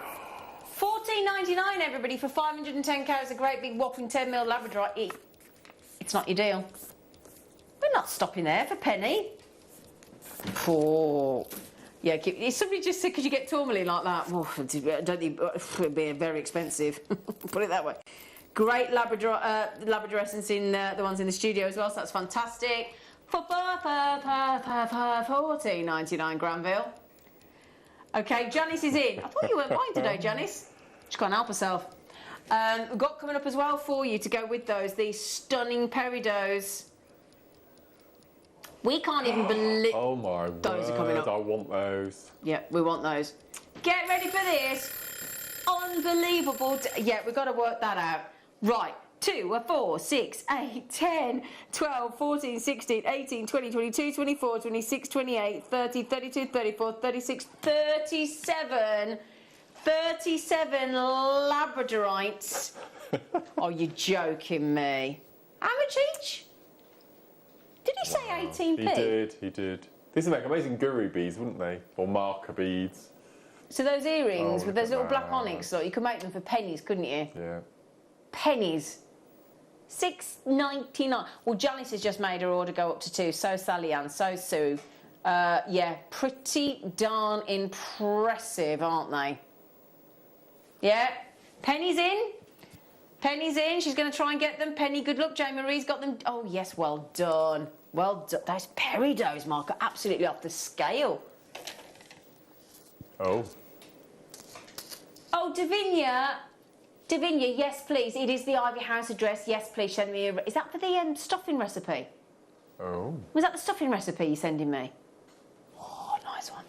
$14.99, everybody, for 510 carats, a great big whopping 10mm Labradorite. It's not your deal. We're not stopping there for penny. Oh, yeah. Somebody just said, could you get tourmaline like that? Oh, I don't think it'd be very expensive. Put it that way. Great Labrador essence in the ones in the studio as well. So that's fantastic. For $14.99, Granville. Okay, Janice is in. I thought you weren't buying today, Janice. She can't help herself. We've got coming up as well for you to go with those, these stunning peridos. We can't even believe... Oh my word, those are coming up. I want those. Yeah, we want those. Get ready for this. Unbelievable. Yeah, we've got to work that out. Right. 2, 4, 6, 8, 10, 12, 14, 16, 18, 20, 22, 24, 26, 28, 30, 32, 34, 36, 37 Labradorites. Oh, you're joking me. How much each? Did he say 18p? He did. These would make amazing guru beads, wouldn't they? Or marker beads. So those earrings with those little black onyx, look, you could make them for pennies, couldn't you? Yeah. Pennies. $6.99. Well, Janice has just made her order go up to 2. So Sally Ann, so Sue. Yeah, pretty darn impressive, aren't they? Yeah. Penny's in. Penny's in. She's going to try and get them. Penny, good luck. Jane Marie's got them. Oh, yes, well done. Well done. Those peridos, Mark, are absolutely off the scale. Oh. Oh, Davinia. Davinia, yes, please. It is the Ivy House address. Yes, please send me a... Is that for the stuffing recipe? Oh. Was that the stuffing recipe you're sending me? Oh, nice one.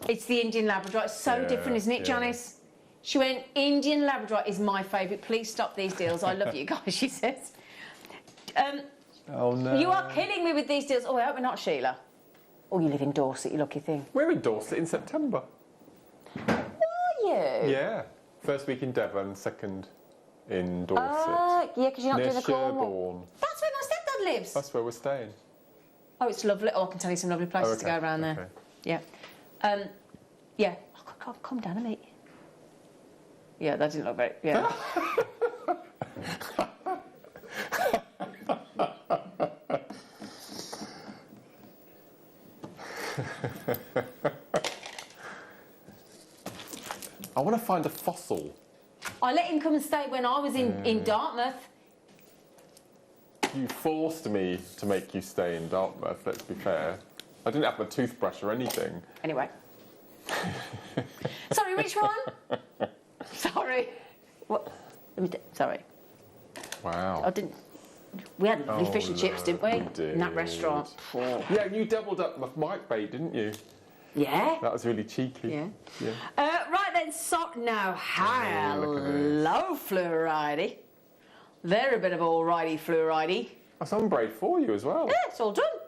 It's the Indian Labrador. It's so different, isn't it, Janice? She went, Indian Labrador is my favourite. Please stop these deals. I love you guys, she says. Oh, no. You are killing me with these deals. Oh, I hope we're not, Sheila. Oh, you live in Dorset, you lucky thing. We're in Dorset in September. Are you? Yeah. First week in Devon, second in Dorset. Yeah, because you're not near doing the Cornwall. Sherborne. That's where my stepdad lives. That's where we're staying. Oh, it's lovely. Oh, I can tell you some lovely places to go around there. Yeah. Yeah. Oh, come down and meet you. Yeah, that didn't look very... Yeah. I want to find a fossil. I let him come and stay when I was in Dartmouth. You forced me to make you stay in Dartmouth, let's be fair. I didn't have a toothbrush or anything. Anyway. Sorry, which one? Sorry. What? Sorry. Wow. I didn't... We had lovely fish and chips, didn't we? We did. In that restaurant. Oh. Yeah, you doubled up my mic bait, didn't you? Yeah. That was really cheeky. Yeah. Yeah. Right then, so now, hello, Fluoride. They're a bit of alrighty, Fluoride. That's ombre for you as well. Yeah, it's all done.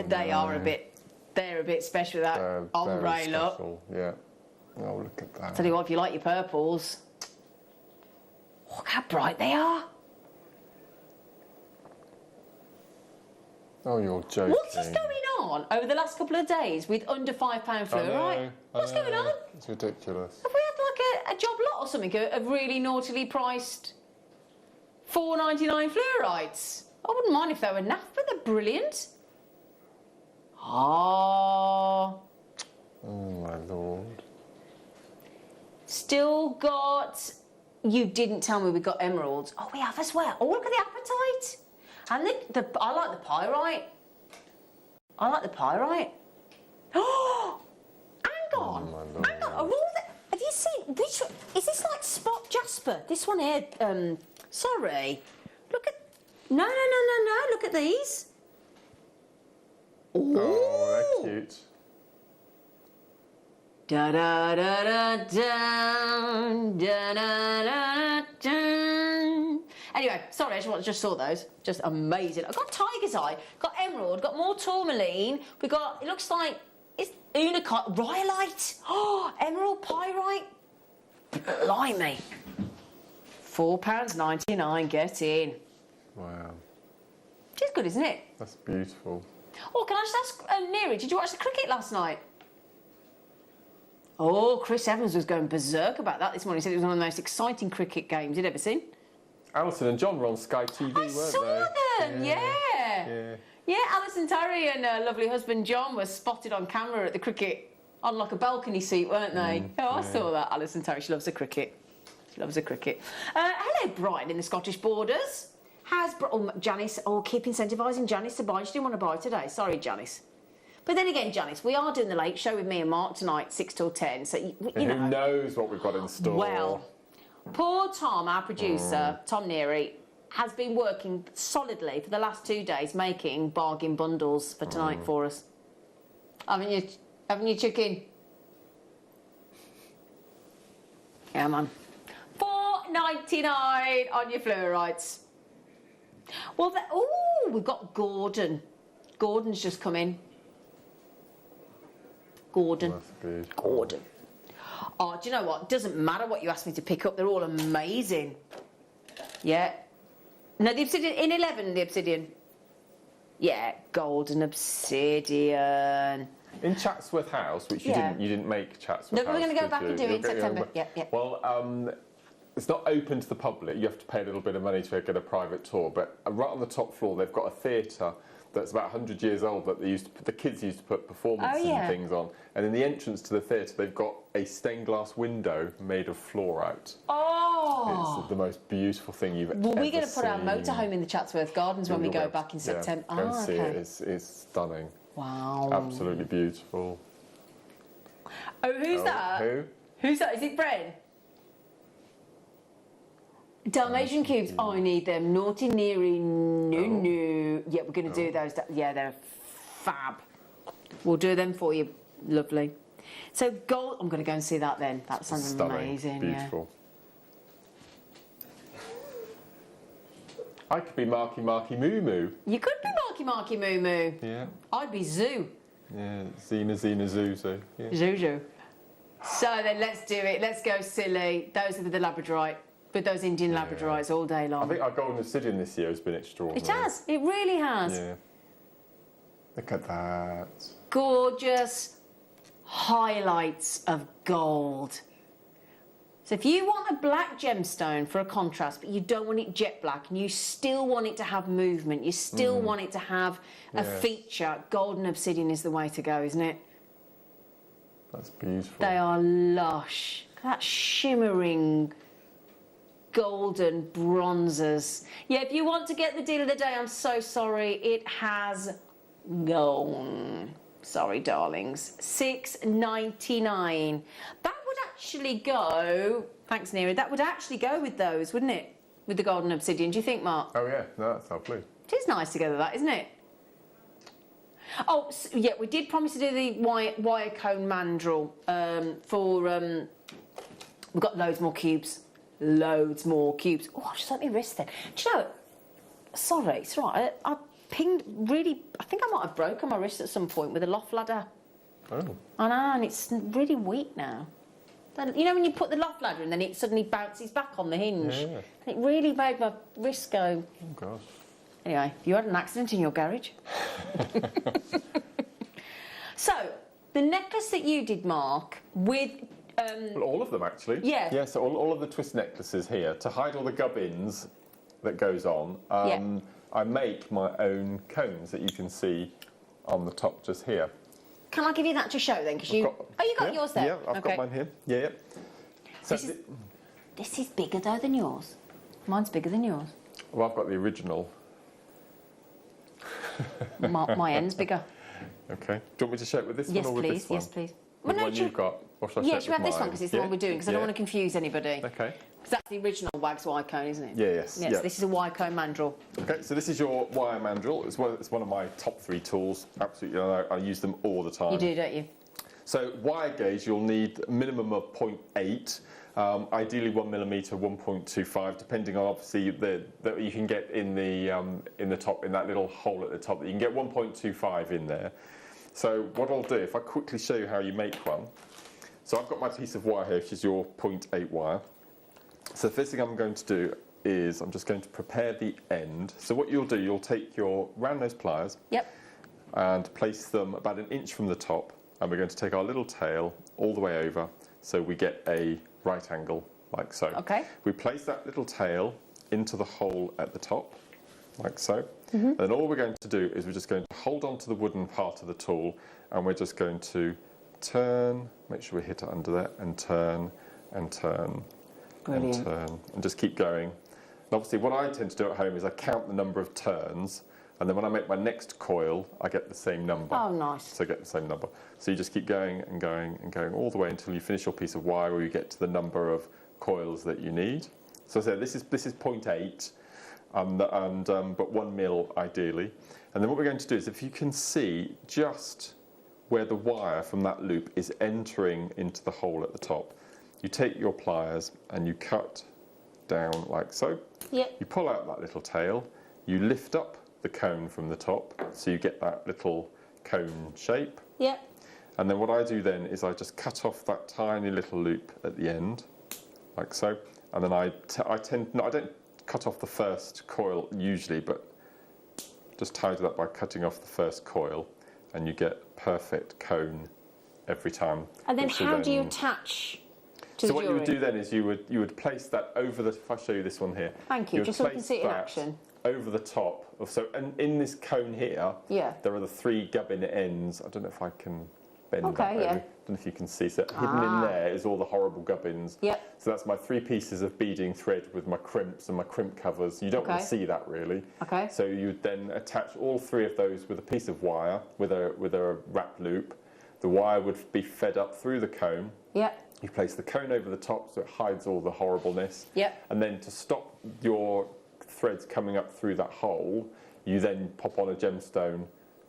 They are a bit. They're a bit special. That ombre look. Yeah. Oh, look at that. Tell you what, if you like your purples, look how bright they are. Oh, you're joking. What is going on over the last couple of days with under £5 fluorite? What's going on? It's ridiculous. Have we had like a job lot or something of really naughtily priced $4.99 fluorites? I wouldn't mind if they were naff, but they're brilliant. Ah. Oh my lord. Still got. You didn't tell me we got emeralds. Oh, we have as well. Oh, look at the apatite. And I like the pyrite. I like the pyrite. Oh, hang on. Oh my Hang on. Have you seen which one? Is this like spot jasper? This one here. Sorry. Look at. No. Look at these. Ooh. Oh, they're cute. Da da da da da da da da. Anyway, sorry, I just saw those. Just amazing. I've got tiger's eye, got emerald, got more tourmaline. We got. It looks like it's unakite, rhyolite. Oh, emerald pyrite. Blimey. £4.99. Get in. Wow. Which is good, isn't it? That's beautiful. Oh, can I just ask, Neri, did you watch the cricket last night? Oh, Chris Evans was going berserk about that this morning. He said it was one of the most exciting cricket games he'd ever seen. Alison and John were on Sky TV, weren't they? I saw them, yeah. Yeah, Alison Terry and her lovely husband John were spotted on camera at the cricket on like a balcony seat, weren't they? I saw that. Alison Terry, she loves the cricket. She loves the cricket. Hello, Brian in the Scottish Borders. Janice, keep incentivising Janice to buy. She didn't want to buy today. Sorry, Janice. But then again, Janice, we are doing the late show with me and Mark tonight, 6 till 10. So, you know. Who knows what we've got in store? Well, poor Tom, our producer, Tom Neary, has been working solidly for the last 2 days making bargain bundles for tonight for us. Haven't you, chicken? Yeah, man. $4.99 on your fluorites. Well, we've got Gordon. Gordon's just come in. Gordon. Gordon. Oh, do you know what? Doesn't matter what you ask me to pick up. They're all amazing. Yeah. No, the obsidian in 11. The obsidian. Yeah, golden obsidian. In Chatsworth House, which you didn't make Chatsworth House. No, we're going to go back and do it in September. Yeah. Well, it's not open to the public. You have to pay a little bit of money to get a private tour. But right on the top floor, they've got a theatre that's about 100 years old that the kids used to put performances and things on. And in the entrance to the theatre, they've got a stained glass window made of fluorite. Oh! It's the most beautiful thing you've ever seen. Well, we're going to put our motorhome in the Chatsworth Gardens when we go back in September. Go and see it. It's stunning. Wow. Absolutely beautiful. Oh, who's that? Who? Who's that? Is it Bren? Dalmatian cubes. Oh, I need them. Naughty, neary, no. Yeah, we're going to do those. Yeah, they're fab. We'll do them for you. Lovely. So gold. I'm going to go and see that then. That sounds stunning. Amazing. Beautiful. I could be Marky Moo Moo. You could be Marky Moo Moo. Yeah. I'd be Zoo. Yeah, Xena Zuzu. Yeah. Zuzu. So then let's do it. Let's go silly. Those are the labradorite. With those Indian labradorites all day long. I think our golden obsidian this year has been extraordinary. It has. It really has. Yeah. Look at that. Gorgeous highlights of gold. So if you want a black gemstone for a contrast, but you don't want it jet black, and you still want it to have movement, you still want it to have a feature, golden obsidian is the way to go, isn't it? That's beautiful. They are lush. That shimmering golden bronzers. Yeah, if you want to get the deal of the day, I'm so sorry, it has gone. Sorry, darlings. $6.99. That would actually go. Thanks, Neri. That would actually go with those, wouldn't it? With the golden obsidian. Do you think, Mark? Oh yeah, no, that's lovely. It is nice together, that, isn't it? Oh, so, yeah, we did promise to do the wire cone mandrel we've got loads more cubes. Loads more cubes. Oh, I just hurt my wrist then. Do you know, sorry, it's right. I pinged really, I think I might have broken my wrist at some point with a loft ladder. Oh. I know, and it's really weak now. Then, you know when you put the loft ladder and then it suddenly bounces back on the hinge? Yeah. And it really made my wrist go. Oh, gosh. Anyway, you had an accident in your garage. So, the necklace that you did, Mark, with... well, all of them, actually. Yeah. Yeah, so all of the twist necklaces here, to hide all the gubbins that goes on, I make my own cones that you can see on the top just here. Can I give you that to show then? Because you got yours there. Yeah, I've got mine here. Yeah. So this is bigger though than yours. Mine's bigger than yours. Well, I've got the original. My end's bigger. Okay. Do you want me to show it with this one or with this one? Yes, please. With the one you've got. Or shall I show it Yes, you have with this one mine? because it's the one we're doing because I don't want to confuse anybody. Okay. Because that's the original Wags wire cone, isn't it? Yes. Yes, this is a wire cone mandrel. Okay, so this is your wire mandrel. It's one of my top 3 tools. Absolutely, I use them all the time. You do, don't you? So wire gauge, you'll need a minimum of 0.8. Ideally 1mm, 1.25, depending on obviously that you can get in the top, in that little hole at the top. You can get 1.25 in there. So what I'll do, if I quickly show you how you make one. So I've got my piece of wire here, which is your 0.8 wire. So the first thing I'm going to do is I'm just going to prepare the end. So what you'll do, you'll take your round nose pliers and place them about 1 inch from the top, and we're going to take our little tail all the way over so we get a right angle like so. Okay. We place that little tail into the hole at the top like so. And then all we're going to do is we're just going to hold on to the wooden part of the tool, and we're just going to turn, make sure we hit it under there, and turn and turn. Brilliant. And turn, and just keep going. And obviously what I tend to do at home is I count the number of turns, and then when I make my next coil I get the same number. Oh, nice. So I get the same number. So you just keep going and going and going all the way until you finish your piece of wire, or you get to the number of coils that you need. So I said this is 0.8, but 1 mil ideally. And then what we're going to do is, if you can see just where the wire from that loop is entering into the hole at the top, you take your pliers and you cut down like so. Yep. You pull out that little tail, you lift up the cone from the top, so you get that little cone shape. Yep. And then what I do then is I just cut off that tiny little loop at the end, like so. And then I don't cut off the first coil usually, but just tidy that by cutting off the first coil, and you get perfect cone every time. And then how do you attach to the So what jewellery? you would do then is you would place that over the. If I show you this one here. Thank you, just so we can see it in action. Over the top of, so, and in this cone here, there are the 3 gubbin ends. I don't know if I can bend that. I don't know if you can see. So hidden in there is all the horrible gubbins. Yep. So that's my 3 pieces of beading thread with my crimps and my crimp covers. You don't want to see that really. Okay. So you would then attach all 3 of those with a piece of wire with a wrap loop. The wire would be fed up through the cone. Yep. You place the cone over the top so it hides all the horribleness. Yep. And then to stop your threads coming up through that hole, you then pop on a gemstone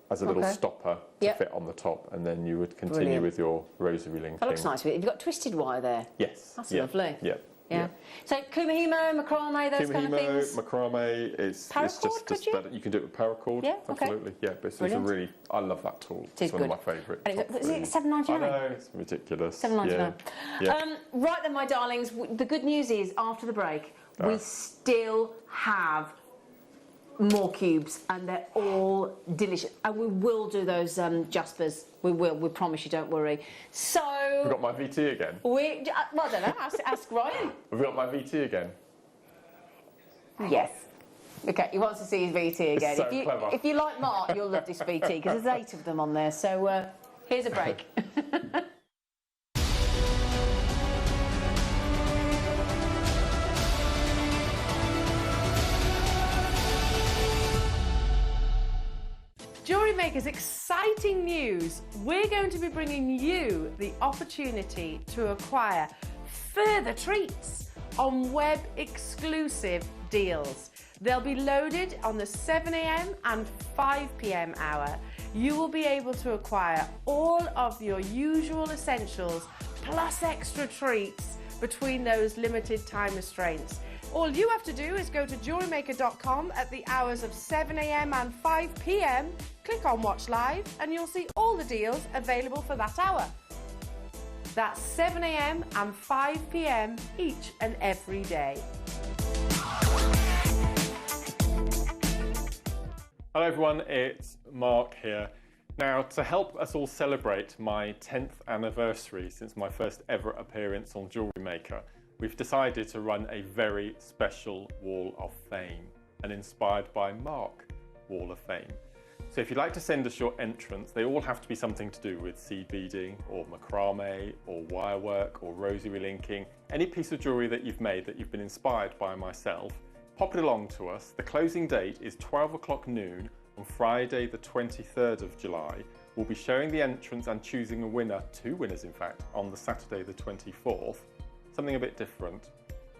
as a little stopper to fit on the top, and then you would continue with your rosary linking. That looks nice. Have you got twisted wire there? Yes. That's lovely. Yeah. So kumihimo, macrame, those kind of things. Macrame, it's just better. You can do it with paracord. Yeah, okay. Absolutely. Yeah, but it's a really, I love that tool. It is one of my favourite. Is it $7.99? I know, it's ridiculous. $7.99. Yeah. Right then, my darlings, the good news is after the break, we still have more cubes, and they're all delicious. And we will do those Jaspers. We will. We promise you. Don't worry. So We've got my VT again. well, I don't know. Ask Ryan. We've got my VT again. Yes. Okay. He wants to see his VT again. It's so clever. If you like Mark, you'll love this VT because there's 8 of them on there. So here's a break. Jewellery Maker's exciting news. We're going to be bringing you the opportunity to acquire further treats on web exclusive deals. They'll be loaded on the 7 a.m. and 5 p.m. hour. You will be able to acquire all of your usual essentials plus extra treats between those limited time restraints. All you have to do is go to JewelleryMaker.com at the hours of 7 a.m. and 5 p.m. Click on Watch Live and you'll see all the deals available for that hour. That's 7 a.m. and 5 p.m. each and every day. Hello everyone, it's Mark here. Now, to help us all celebrate my 10th anniversary since my first ever appearance on Jewellery Maker, we've decided to run a very special Wall of Fame, and inspired by Mark Wall of Fame. So if you'd like to send us your entrants, they all have to be something to do with seed beading or macrame or wire work or rosary linking, any piece of jewellery that you've made that you've been inspired by myself. Pop it along to us. The closing date is 12 o'clock noon on Friday the 23rd of July. We'll be showing the entrants and choosing a winner, 2 winners in fact, on the Saturday the 24th. Something a bit different.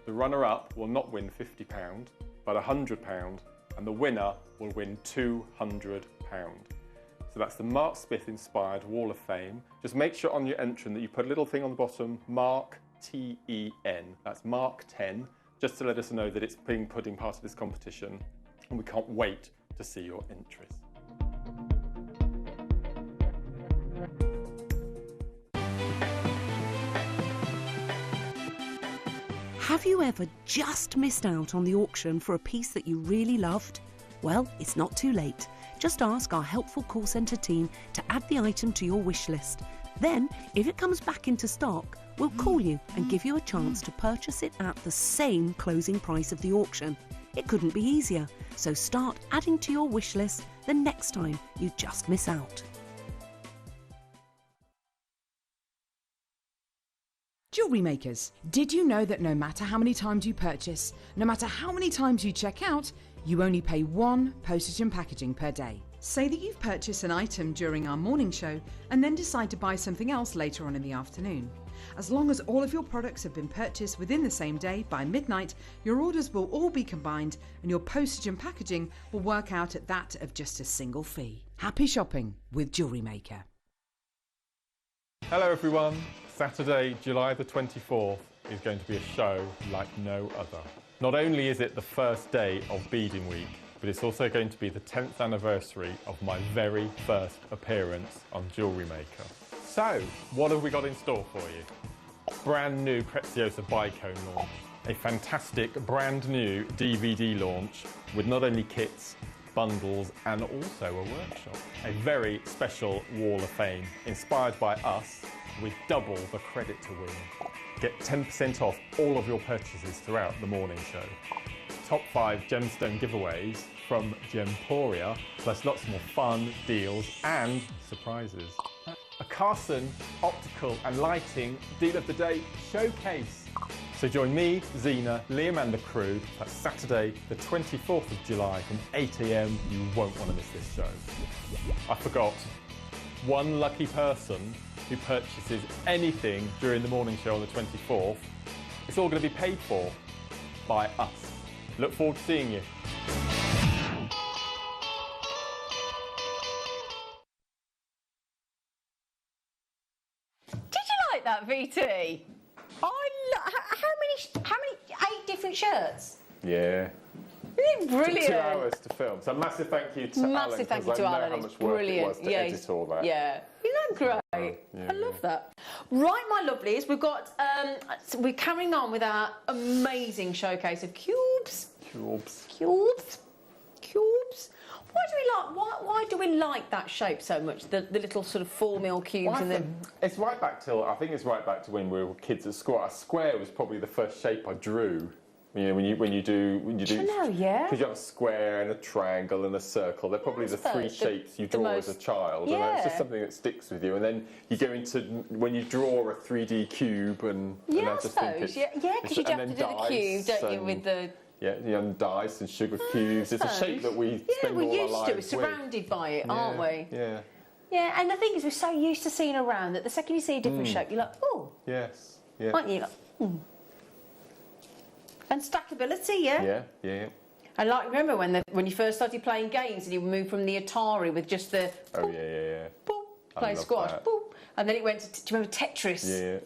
The runner-up will not win £50, but £100, and the winner will win £200. So that's the Mark Smith inspired Wall of Fame. Just make sure on your entrant that you put a little thing on the bottom, Mark T-E-N. That's Mark 10, just to let us know that it's being put in part of this competition. And we can't wait to see your entries. Have you ever just missed out on the auction for a piece that you really loved? Well, it's not too late. Just ask our helpful call centre team to add the item to your wish list. Then, if it comes back into stock, we'll call you and give you a chance to purchase it at the same closing price of the auction. It couldn't be easier, so start adding to your wish list the next time you just miss out. Jewellery makers, did you know that no matter how many times you purchase, no matter how many times you check out, you only pay 1 postage and packaging per day? Say that you've purchased an item during our morning show and then decide to buy something else later on in the afternoon. As long as all of your products have been purchased within the same day by midnight, your orders will all be combined and your postage and packaging will work out at that of just a single fee. Happy shopping with Jewellery Maker. Hello everyone. Saturday, July the 24th is going to be a show like no other. Not only is it the first day of Beading Week, but it's also going to be the 10th anniversary of my very first appearance on Jewellery Maker. So, what have we got in store for you? Brand new Preziosa Bicone launch, a fantastic brand new DVD launch with not only kits, bundles and also a workshop. A very special Wall of Fame inspired by us with double the credit to win. Get 10% off all of your purchases throughout the morning show. Top 5 gemstone giveaways from Gemporia, plus lots more fun, deals and surprises. A Carson optical and lighting deal of the day showcase. So join me, Zena, Liam and the crew. That's Saturday the 24th of July from 8 AM. You won't want to miss this show. I forgot, one lucky person who purchases anything during the morning show on the 24th, it's all going to be paid for by us. Look forward to seeing you. Did you like that, VT? How many 8 different shirts? Yeah. Isn't it brilliant? 2 hours to film. So massive thank you to Alan. Massive thank you to I Alan. know how much work it was to edit all that. Yeah. Isn't that great? Yeah, I love that. Right, my lovelies, we've got, we're carrying on with our amazing showcase of cubes. Cubes. Why do we like that shape so much? The little sort of 4mm cubes Well, and the. It's right back till, I think it's right back to when we were kids at school. A square was probably the first shape I drew. You know, when you do, yeah. Because you have a square and a triangle and a circle. They're probably the 3 shapes you draw as a child, and it's just something that sticks with you. And then you go into when you draw a 3D cube, and Yeah, and I just think suppose. Yeah, because you have to do the cube, don't you, with the. Yeah, and dice and sugar cubes. It's a shape that we spend all our lives with. We're surrounded by it, aren't we? Yeah. Yeah, and the thing is, we're so used to seeing around that the second you see a different shape, you're like, oh. Yes. Yeah. Aren't you? Like, And stackability, yeah. Yeah. And like, remember when you first started playing games and you moved from the Atari with just the. Oh yeah. Boop, playing squash, boop, and then it went to do you remember Tetris? Yeah.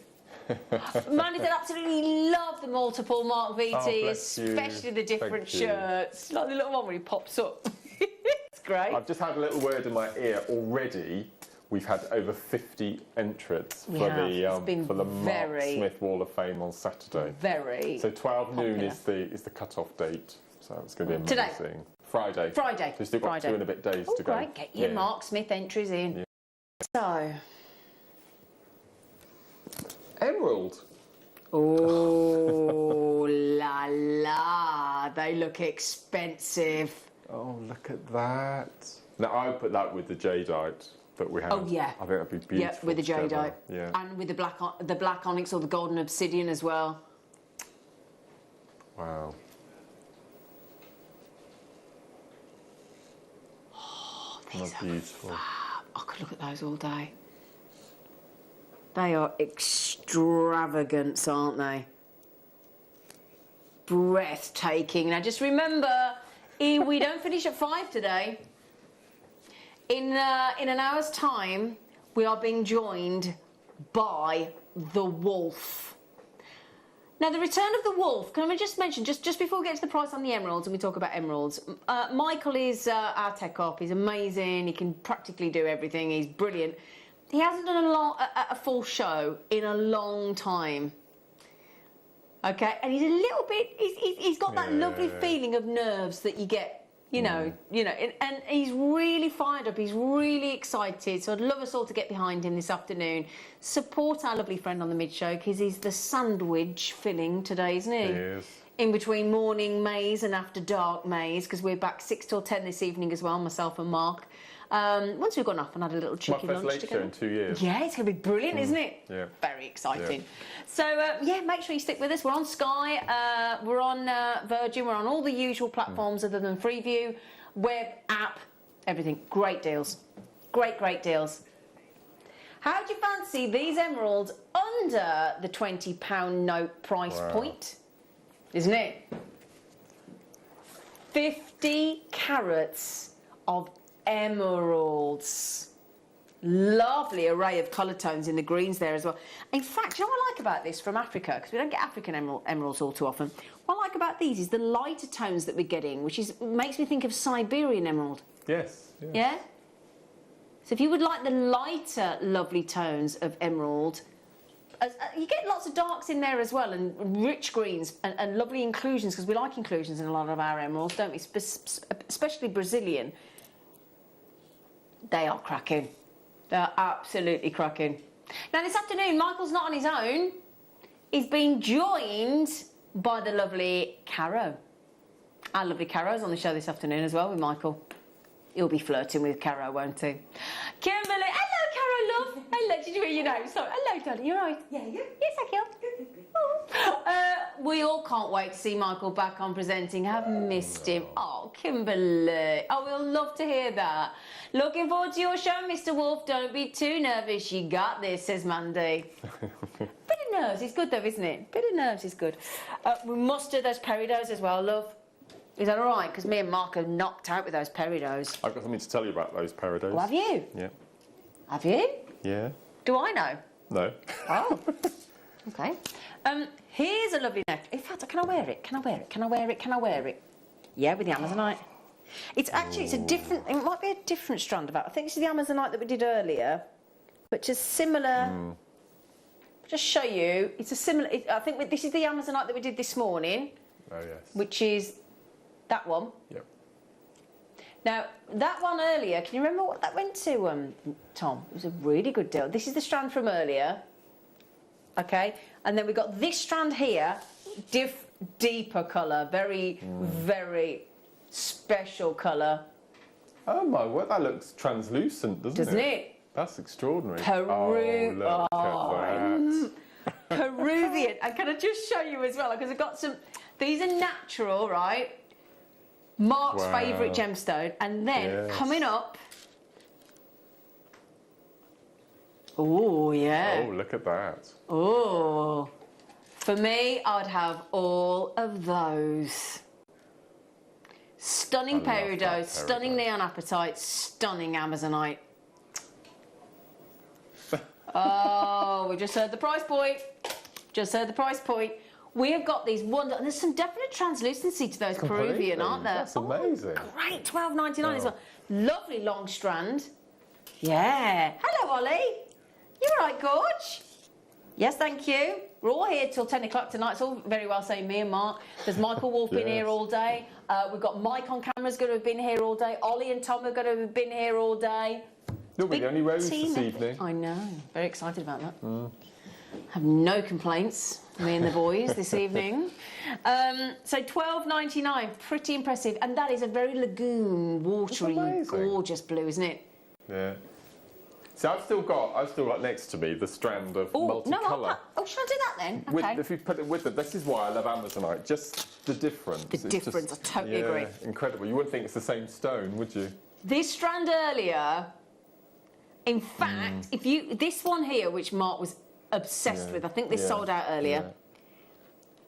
Man, I absolutely love the multiple Mark VT, bless you. especially the different Thank you. shirts. Like the little one where he pops up. It's great. I've just had a little word in my ear already. We've had over 50 entrants for the Mark Smith Wall of Fame on Saturday. So 12 noon is the cut-off date. So it's going to be amazing. Today? Friday. So we've still got 2 and a bit days to go. Great. Get your Mark Smith entries in. Yeah. So. Emerald. Oh, la la. They look expensive. Oh, look at that. Now, I would put that with the jadeite that we have. Oh, yeah. I think that'd be beautiful. Yeah, with the together. jadeite. Yeah. And with the black onyx or the golden obsidian as well. Wow. Oh, these are beautiful. fab. I could look at those all day. They are extravagant, aren't they? Breathtaking. Now, just remember, we don't finish at 5 today. In an hour's time, we are being joined by the wolf. Now, the return of the wolf, can I just mention, just before we get to the price on the emeralds and we talk about emeralds, Michael is our tech op. He's amazing. He can practically do everything. He's brilliant. He hasn't done a full show in a long time. Okay, and he's a little bit, he's got that lovely feeling of nerves that you get. You know, and he's really fired up. He's really excited. So I'd love us all to get behind him this afternoon. Support our lovely friend on the mid-show because he's the sandwich filling today, isn't he? He is. In between morning maze and after dark maze because we're back 6 till 10 this evening as well, myself and Mark. Once we've gone off and had a little cheeky lunch My first late together. show in 2 years. Yeah, it's going to be brilliant, isn't it? Yeah. Very exciting. Yeah. So, yeah, make sure you stick with us. We're on Sky, we're on Virgin, we're on all the usual platforms other than Freeview, web, app, everything. Great deals. Great deals. How do you fancy these emeralds under the £20 note price point? Isn't it? 50 carats of emeralds. Lovely array of colour tones in the greens there as well. In fact, you know what I like about this from Africa, because we don't get African emeralds all too often. What I like about these is the lighter tones that we're getting, which makes me think of Siberian emerald. Yes. Yeah? So if you would like the lighter, lovely tones of emerald, you get lots of darks in there as well, and rich greens and lovely inclusions, because we like inclusions in a lot of our emeralds, don't we? Especially Brazilian. They are cracking. They're absolutely cracking. Now, this afternoon, Michael's not on his own. He's been joined by the lovely Caro. Our lovely Caro's on the show this afternoon as well with Michael. He'll be flirting with Caro, won't he? Kimberly. Hello, Caro, love. Hello, did you hear your name? Sorry. Hello, darling. You all right? Yeah. Yes, thank you. We all can't wait to see Michael back on presenting. I've missed him. Oh, Kimberly. Oh, we'll love to hear that. Looking forward to your show, Mr. Wolf. Don't be too nervous. You got this, says Mandy. Bit of nerves is good, though, isn't it? Bit of nerves is good. We must do those peridos as well, love. Is that all right? Because me and Mark are knocked out with those peridos. I've got something to tell you about those peridos. Oh, have you? Yeah. Have you? Yeah. Do I know? No. Oh. Okay. Here's a lovely neck. In fact, can I wear it? Can I wear it? Can I wear it? Can I wear it? Yeah, with the Amazonite. It's actually, it's a different, it might be a different strand of it. I think this is the Amazonite that we did earlier, which is similar. Just show you, it's a similar, I think this is the Amazonite that we did this morning. Oh, yes. Which is that one. Yep. Now, that one earlier, can you remember what that went to, Tom? It was a really good deal. This is the strand from earlier. Okay, and then we've got this strand here, deeper colour, very special colour. Oh my word, that looks translucent, doesn't it? That's extraordinary. Peruvian. Oh, Peruvian. And can I just show you as well, because I've got some, these are natural, right? Mark's favourite gemstone, and then coming up. Oh, yeah. Oh, look at that. Oh. For me, I'd have all of those. Stunning peridot, stunning neon apatite, stunning Amazonite. Oh, we just heard the price point. Just heard the price point. We have got these wonderful, and there's some definite translucency to those Peruvian, aren't there? That's amazing. Oh, great, $12.99 as well. Lovely long strand. Yeah. Hello, Ollie. You all right, Gorge? Yes, thank you. We're all here till 10 o'clock tonight. It's all very well saying me and Mark. There's Michael Wolf been here all day. We've got Mike on camera's going to have been here all day. Ollie and Tom are going to have been here all day. You'll be the only rose this team evening. I know. Very excited about that. Have no complaints, me and the boys this evening. So £12.99, pretty impressive, and that is a very lagoon, watery, gorgeous blue, isn't it? Yeah. See, I've still got next to me the strand of multicolour. No, shall I do that then? Okay. If you put it with them, this is why I love Amazonite. Just the difference. The difference, I totally agree. Incredible. You wouldn't think it's the same stone, would you? This strand earlier, in fact, this one here, which Mark was obsessed with, I think this sold out earlier.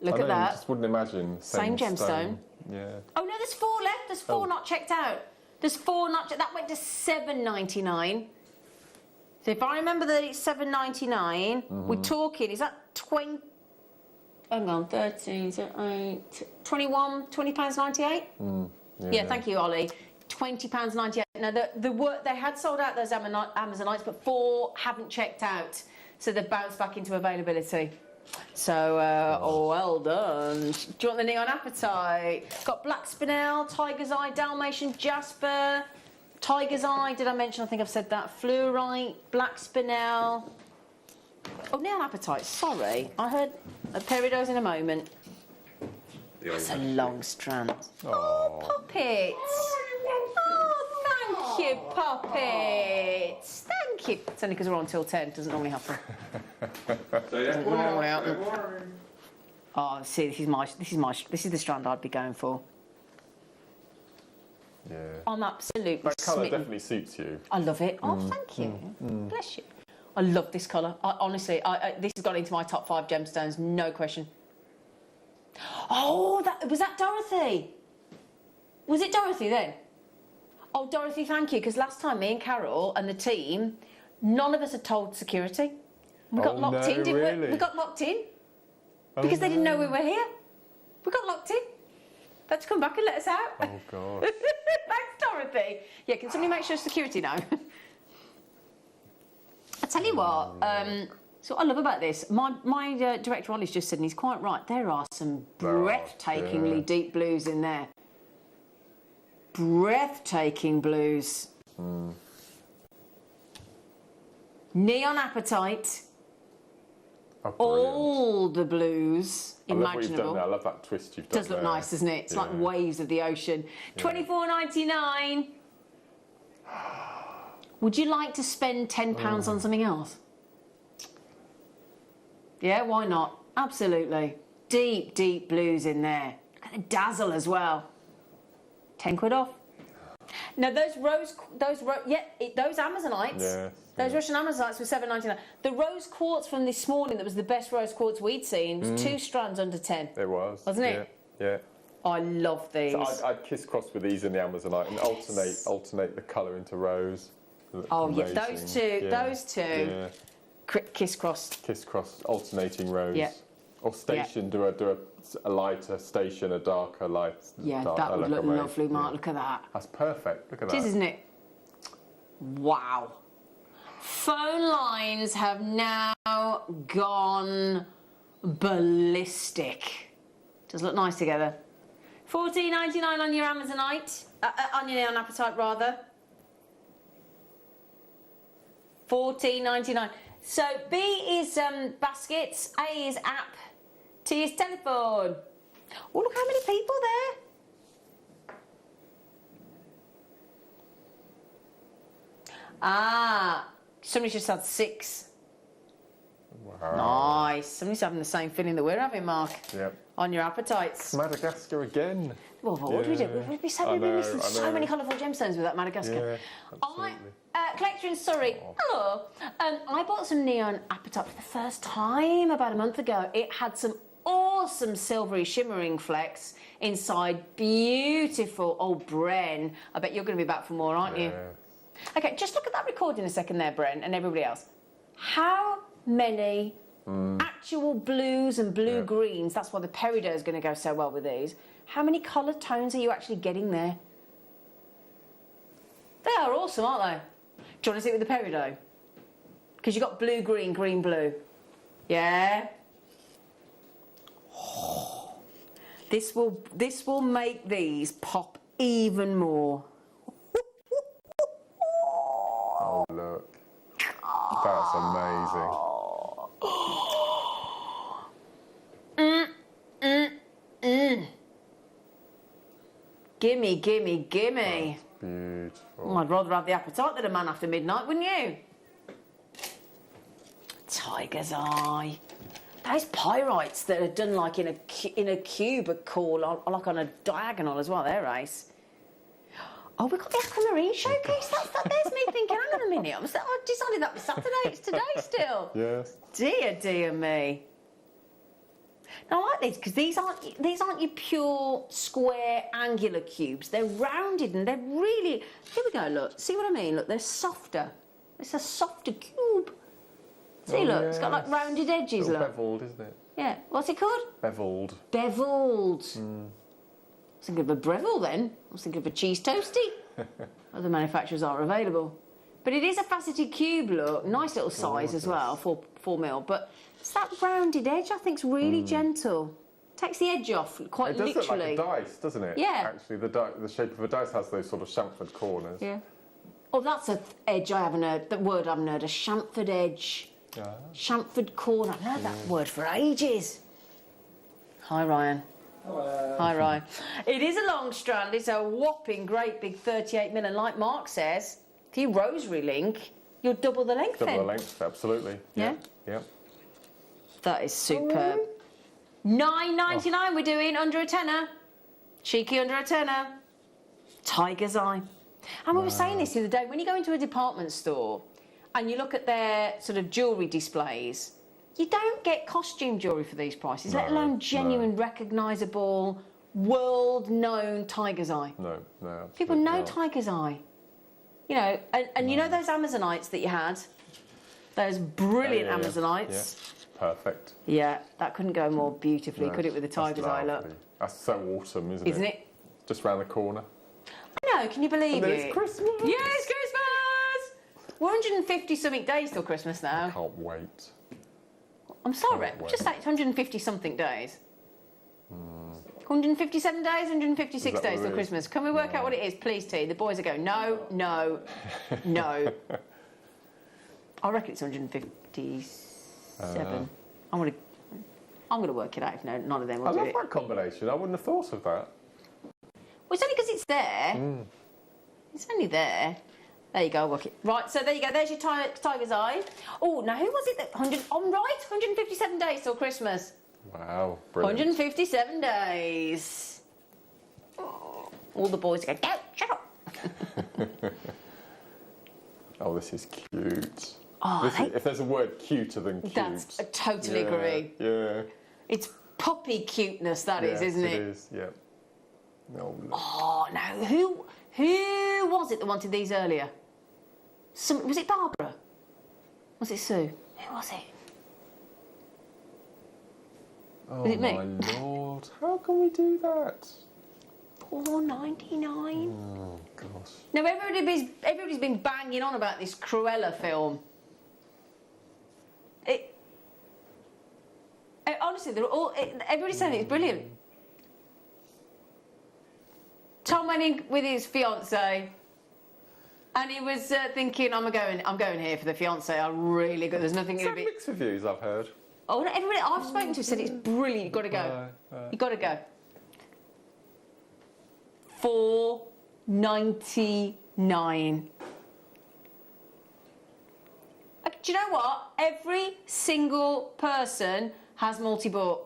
Yeah. Look at that. You just wouldn't imagine. Same gemstone. Yeah. Oh no, there's 4 left. There's 4 not checked out. There's 4 not checked. That went to £7.99. So if I remember that it's £7.99, we're talking, is that 20? Hang on, 13, 8, 21, £20.98? Yeah, thank you, Ollie. £20.98. Now, they had sold out those Amazonites, but 4 haven't checked out. So they've bounced back into availability. So, well done. Do you want the neon apatite? Got black spinel, tiger's eye, Dalmatian jasper, tiger's eye. Did I mention? I think I've said that. Fluorite, black spinel. Oh, neon apatite. Sorry, I heard a peridot in a moment. That's a long strand. Oh, poppets. Oh, thank you, poppets. Thank you. It's only because we're on till 10. Doesn't normally happen. Doesn't normally happen. Oh, see, this is the strand I'd be going for. Yeah. I'm absolutely That colour smitten. definitely suits you. I love it. Oh, thank you. Bless you. I love this colour. Honestly, this has got into my top 5 gemstones, no question. Oh, was that Dorothy? Was it Dorothy then? Oh, Dorothy, thank you, because last time me and Carol and the team, none of us had told security. We got locked in, didn't we? We got locked in because they didn't know we were here. We got locked in. They had to come back and let us out. Oh, God. Thanks, Dorothy. Yeah, can somebody make sure security know? I tell you what, so what I love about this, my director Ollie's just said, and he's quite right, there are some breathtakingly deep blues in there. Breathtaking blues. Neon apatite. Oh, all the blues I love what you've imaginable. done there. I love that twist you've done. Does look there. nice, doesn't it? It's like waves of the ocean. £24.99. Would you like to spend £10 on something else? Yeah, why not? Absolutely. Deep, deep blues in there. Look at the dazzle as well. £10 off. Now those Amazonites, those Russian Amazonites were £7.99. The rose quartz from this morning that was the best rose quartz we'd seen was 2 strands under 10. It was. Wasn't it? Yeah. I love these. So I'd kiss cross with these in the Amazonite and alternate the colour into rose. Oh, amazing. yeah, those two. Yeah. Those two. Yeah. Kiss cross. Kiss cross, alternating rose. Yeah. Or station, do a lighter station, a darker light. Yeah, that would look lovely, Mark. Yeah. Look at that. That's perfect. Look at It that. is, isn't it? Wow. Phone lines have now gone ballistic. Does look nice together. $14.99 on your Amazonite, on your neon apatite rather. $14.99. So B is baskets, A is app, T is telephone. Oh, look how many people there. Ah, somebody's just had 6. Wow. Nice. Somebody's having the same feeling that we're having, Mark. Yep. On your appetites. Madagascar again. Well, what would we do? We'd be missing so many colourful gemstones with that Madagascar. Yeah, absolutely. Collector, sorry. Hello. I bought some neon apatite for the first time about a month ago. It had some awesome silvery shimmering flecks inside. Beautiful. Oh, Bren. I bet you're going to be back for more, aren't you? Okay, just look at that recording a second there, Bren, and everybody else. How many actual blues and blue-greens, that's why the peridot is going to go so well with these, how many coloured tones are you actually getting there? They are awesome, aren't they? Do you want to see it with the peridot? Because you've got blue-green, green-blue. Yeah? This will make these pop even more. Oh, look. That's amazing. Gimme, gimme, gimme. Beautiful. Oh, I'd rather have the appetite than a man after midnight, wouldn't you? Tiger's eye. Those pyrites that are done like in a cube are cool, like on a diagonal as well. They're ace. Oh, we've got the aquamarine showcase. There's me thinking, hang on a minute. I decided that was Saturday. It's today still. Yes. Dear me. Now, I like these because these aren't your pure square angular cubes. They're rounded and they're really. Here we go. Look, see what I mean? Look, they're softer. It's a softer cube. See, look, it's got like rounded edges. Look, beveled, isn't it? Yeah. What's it called? Beveled. Beveled. I was thinking of a Breville then. I was thinking of a cheese toasty. Other manufacturers are available. But it is a faceted cube look. Nice little size as well, 4 mil. But it's that rounded edge I think's really gentle. Takes the edge off quite literally. It does look like a dice, doesn't it? Yeah. Actually, the shape of a dice has those sort of chamfered corners. Yeah. Oh, that's an edge I haven't heard. The word I haven't heard. A chamfered edge. Chamfered corner. I've heard that word for ages. Hi, Ryan. Hello. Hi, Ryan. It is a long strand. It's a whopping great big 38 mil. And like Mark says, if you rosary link, you'll double the length Double the length, absolutely. Yeah? Yeah. That is superb. $9.99 we're doing, under a tenner. Cheeky under a tenner. Tiger's eye. And we were saying this the other day, when you go into a department store and you look at their sort of jewellery displays, you don't get costume jewellery for these prices, let alone genuine, recognisable, world-known tiger's eye. No. People know not. tiger's eye. You know, and you know those Amazonites that you had? Those brilliant Amazonites? Yeah. Perfect. Yeah, that couldn't go more beautifully, could it, with the tiger's eye look? That's so autumn, isn't it? Isn't it? Just round the corner. I know, can you believe And it? it's Christmas! Yeah, it's Christmas! We're 150-something days till Christmas now. I can't wait. I'm sorry, Can't wait. just say it's 150-something days. 157 days, 156 Is that days what till it is? Christmas. Can we work out what it is, please, T? The boys are going, no. I reckon it's 157. I'm gonna work it out if none of them will I do love it. that combination. I wouldn't have thought of that. Well, it's only because it's there. It's only there. There you go, work it. Right, so there you go. There's your tiger's eye. Oh, now who was it that... I'm right, 157 days till Christmas. Wow, brilliant. 157 days. Oh, all the boys go, go, shut up. Oh, this is cute. Oh, If there's a word cuter than cute... I totally agree. Yeah. It's puppy cuteness, that is, isn't it? It is, yeah. No, look. Oh, now, who was it that wanted these earlier? Was it Barbara? Was it Sue? Who was it? Oh, Was it me? my Lord. How can we do that? $4.99. Oh, gosh. Now, everybody's been banging on about this Cruella film. Honestly, everybody's saying it's brilliant. Tom went in with his fiancée, and he was thinking, I'm going here for the fiancée. I really got. There's nothing. Some mixed reviews I've heard. Oh, everybody I've spoken to said it's brilliant. You've got to go. You've got to go. $4.99. Do you know what? Every single person has multi-bought.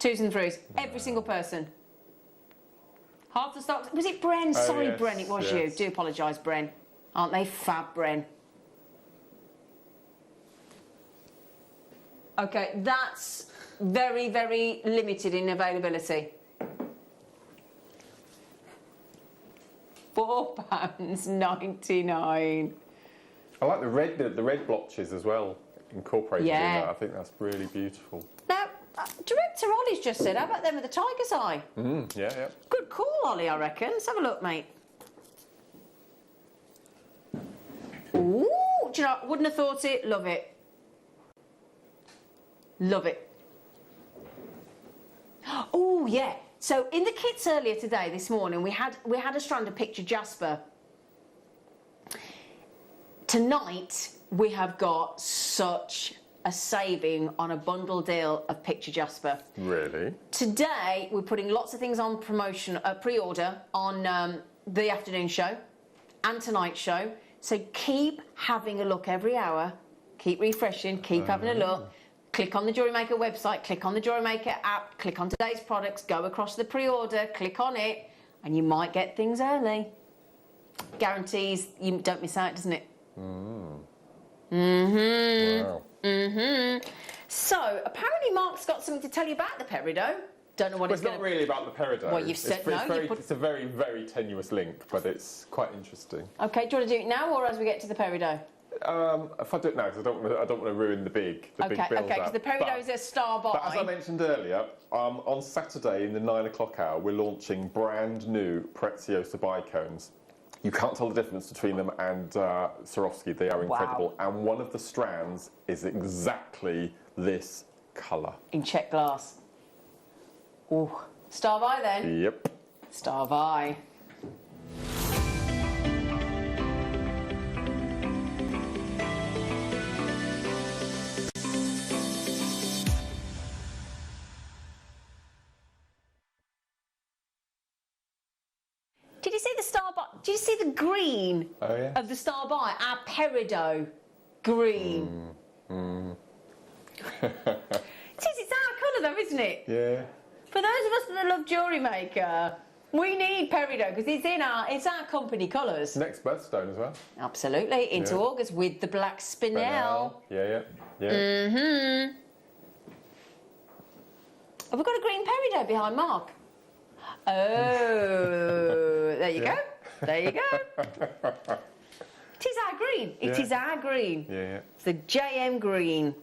2s and 3s. Every single person. Half the stocks. Was it Bren? Sorry, yes, Bren, it was you. Do apologise, Bren. Aren't they fab, Bren? Okay, that's very, very limited in availability. £4.99. I like the red blotches as well, incorporated in that. I think that's really beautiful. Now, Director Ollie's just said, how about them with the tiger's eye? Yeah. Good call, Ollie, I reckon. Let's have a look, mate. Ooh, do you know, wouldn't have thought it. Love it. Love it. Oh, yeah. So in the kits earlier today, this morning, we had a strand of picture jasper. Tonight, we have got such a saving on a bundle deal of picture jasper. Really? Today, we're putting lots of things on promotion, pre-order on the afternoon show and tonight's show. So keep having a look every hour. Keep refreshing, keep having a look. Click on the Jewellery Maker website, click on the Jewellery Maker app, click on today's products, go across the pre-order, click on it, and you might get things early. Guarantees you don't miss out, doesn't it? Wow. So, apparently Mark's got something to tell you about the peridot. Don't know what Well, it's not really about the peridot. Well, you've said no. It's a very, very tenuous link, but it's quite interesting. Okay, do you want to do it now or as we get to the peridot? If I do it now, because I don't want to ruin the big build up. Okay, because the peridot is a star buy. But as I mentioned earlier, on Saturday in the 9 o'clock hour, we're launching brand new Preziosa bicones. You can't tell the difference between them and Swarovski. They are incredible. Wow. And one of the strands is exactly this colour. In check glass. Ooh. Star buy then? Yep. Star buy. Did you see the star buy? Did you see the green of the star buy? Our peridot green. It's our colour though, isn't it? Yeah. For those of us that love Jewellery Maker, we need peridot because it's our company colours. Next Birthstone as well. Absolutely, into August with the black spinel. Yeah. Have we got a green peridot behind Mark? Oh, there you go. There you go. It is our green. It is our green. Yeah. It's the JM green.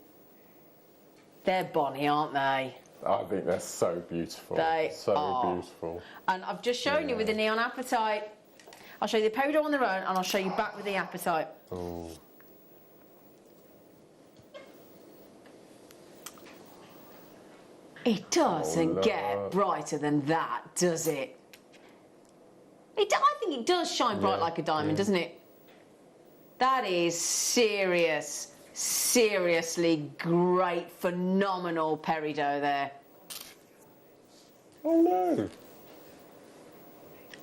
They're bonny, aren't they? I think they're so beautiful. They are Beautiful. And I've just shown you with the neon apatite. I'll show you the peridot on their own, and I'll show you back with the apatite. Oh. It doesn't get brighter than that, does it? I think it does shine bright like a diamond, doesn't it? That is seriously great, phenomenal peridot there. Oh no.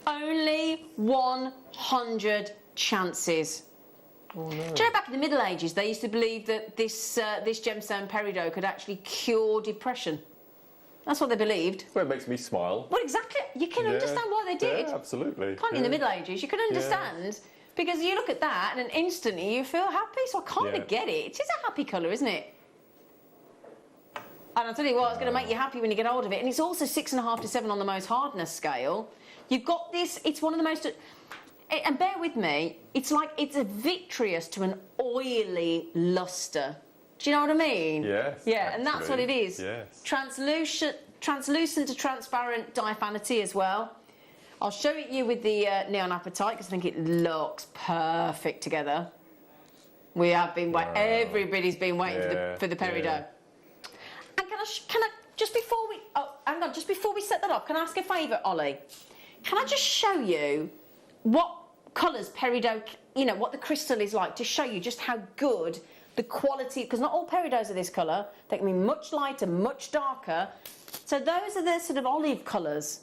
Only 100 chances. Oh no. Do you know back in the Middle Ages, they used to believe that this gemstone peridot could actually cure depression. That's what they believed. Well, it makes me smile. Well, exactly. You can understand why they did. Yeah, absolutely. Can't you, in the Middle Ages? You can understand because you look at that and then instantly you feel happy. So I kind of get it. It is a happy colour, isn't it? And I'll tell you what, it's going to make you happy when you get hold of it. And it's also 6.5 to 7 on the most hardness scale. You've got this. It's one of the most. And bear with me. It's like it's a vitreous to an oily lustre. Do you know what I mean? Yes. Yeah, and that's what it is. Yes. Translucent to transparent diaphanity as well. I'll show it you with the neon apatite because I think it looks perfect together. We have been waiting. Everybody's been waiting for the peridot. Yeah. And can I just before we hang on, just before we set that up, can I ask a favour, Ollie? Can I just show you what colours peridot, what the crystal is like, to show you just how good the quality, because not all peridots are this colour. They can be much lighter, much darker. So those are the sort of olive colours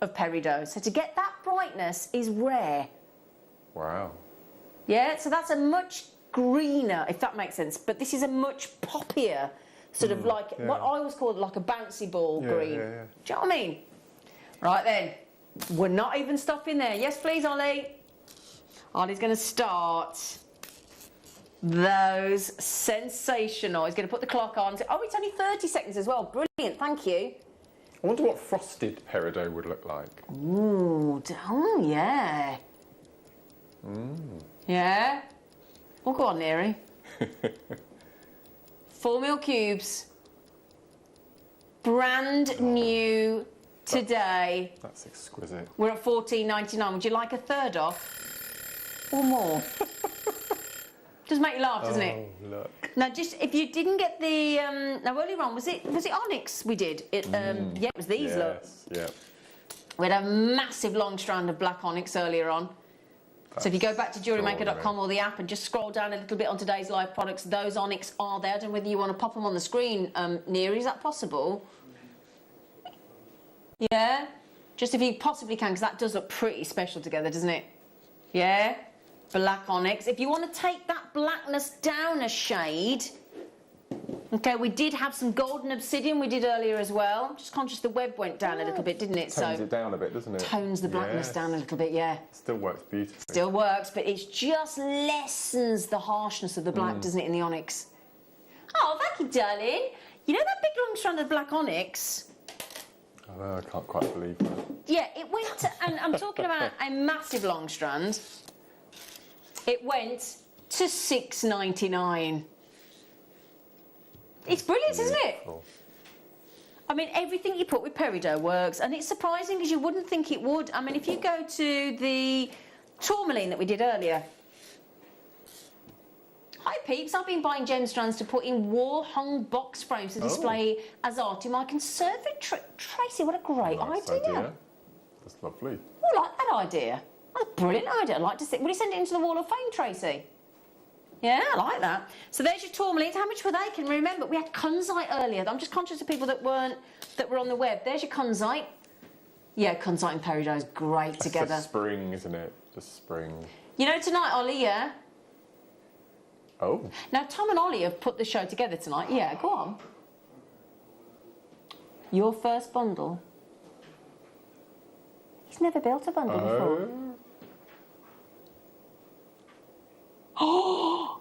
of peridot. So to get that brightness is rare. Wow. Yeah, so that's a much greener, if that makes sense. But this is a much poppier, sort of like what I always call like a bouncy ball green. Yeah. Do you know what I mean? Right then, we're not even stopping there. Yes, please, Ollie. Ollie's going to start those sensational. He's going to put the clock on. Oh, it's only 30 seconds as well. Brilliant, thank you. I wonder what frosted peridot would look like. Ooh, yeah. Yeah? Well, go on, Neary. 4mm cubes. Brand new today. That's exquisite. We're at $14.99. Would you like a third off? Or more? Does make you laugh, doesn't it? Oh, look. Now, just if you didn't get the now earlier on, was it onyx we did? Yeah, it was these. Look. Yeah. We had a massive long strand of black onyx earlier on. So if you go back to JewelleryMaker.com or the app and just scroll down a little bit on today's live products, those onyx are there. I don't know whether you want to pop them on the screen, Neary, is that possible? Yeah? Just if you possibly can, because that does look pretty special together, doesn't it? Yeah? Black onyx. If you want to take that blackness down a shade... Okay, we did have some golden obsidian we did earlier as well. Just conscious the web went down a little bit, didn't it? Tones it down a bit, doesn't it? Tones the blackness down a little bit, yeah. Still works beautifully. Still works, but it just lessens the harshness of the black, doesn't it, in the onyx? Oh, thank you, darling. You know that big long strand of black onyx? I know, I can't quite believe that. Yeah, it went to, and I'm talking about a massive long strand. It went to $6.99. It's brilliant, isn't it? I mean, everything you put with peridot works, and it's surprising because you wouldn't think it would. I mean, if you go to the tourmaline that we did earlier. Hi, peeps. I've been buying gemstones to put in wall-hung box frames to display as art in my conservatory. Tracy, what a great idea. That's lovely. I like that idea. That's a brilliant idea. I'd like to see. Will you send it into the Wall of Fame, Tracy? Yeah, I like that. So there's your tourmalines. How much were they? Can you remember? We had kunzite earlier. I'm just conscious of people that were on the web. There's your kunzite. Yeah, kunzite and peridot is great together. It's spring, isn't it? Just spring. You know tonight, Ollie, yeah? Oh. Now, Tom and Ollie have put the show together tonight. Yeah, go on. Your first bundle. He's never built a bundle before. Oh!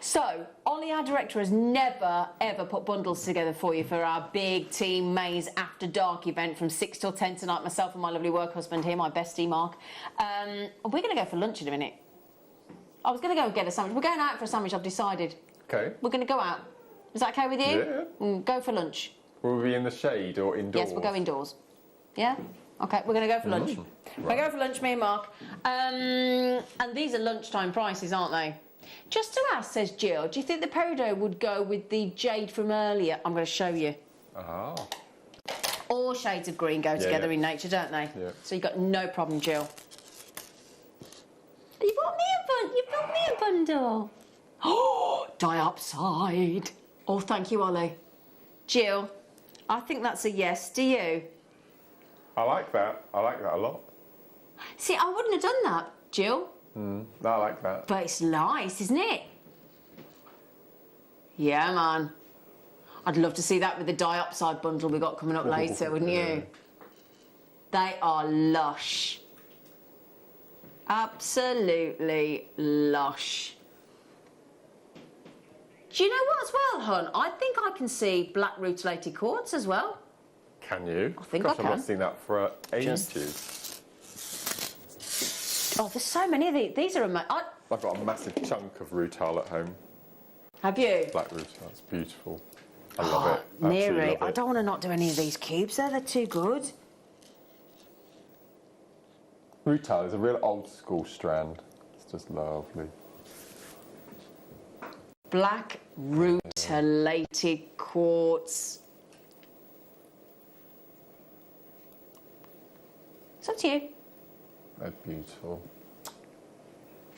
So, Ollie, our director, has never, ever put bundles together for you for our big Team Maze After Dark event from 6 till 10 tonight. Myself and my lovely work husband here, my bestie, Mark. We're going to go for lunch in a minute. I was going to go and get a sandwich. We're going out for a sandwich, I've decided. Okay. We're going to go out. Is that okay with you? Yeah. We'll go for lunch. Will we be in the shade or indoors? Yes, we'll go indoors. Yeah? Okay, we're going to go for lunch. Right. We're going to go for lunch, me and Mark. And these are lunchtime prices, aren't they? Just to ask, says Jill, do you think the peridot would go with the jade from earlier? I'm going to show you. Ah. All shades of green go together in nature, don't they? Yeah. So you've got no problem, Jill. You bought me a bundle. Oh, diopside. Oh, thank you, Ollie. Jill, I think that's a yes. Do you? I like that. I like that a lot. See, I wouldn't have done that, Jill. I like that. But it's nice, isn't it? Yeah, man. I'd love to see that with the diopside bundle we got coming up later, wouldn't you? They are lush. Absolutely lush. Do you know what as well, hon? I think I can see black rutilated quartz as well. Can you? I think Gosh, I can. I've not seen that for ages. Oh, there's so many of these. These are amazing. I've got a massive chunk of rutile at home. Have you? Black rutile, it's beautiful. I love it. Mary, Love I it. don't want to not do any of these cubes. They're too good. Rutile is a real old school strand. It's just lovely. Black rutilated quartz. It's up to you. They're beautiful.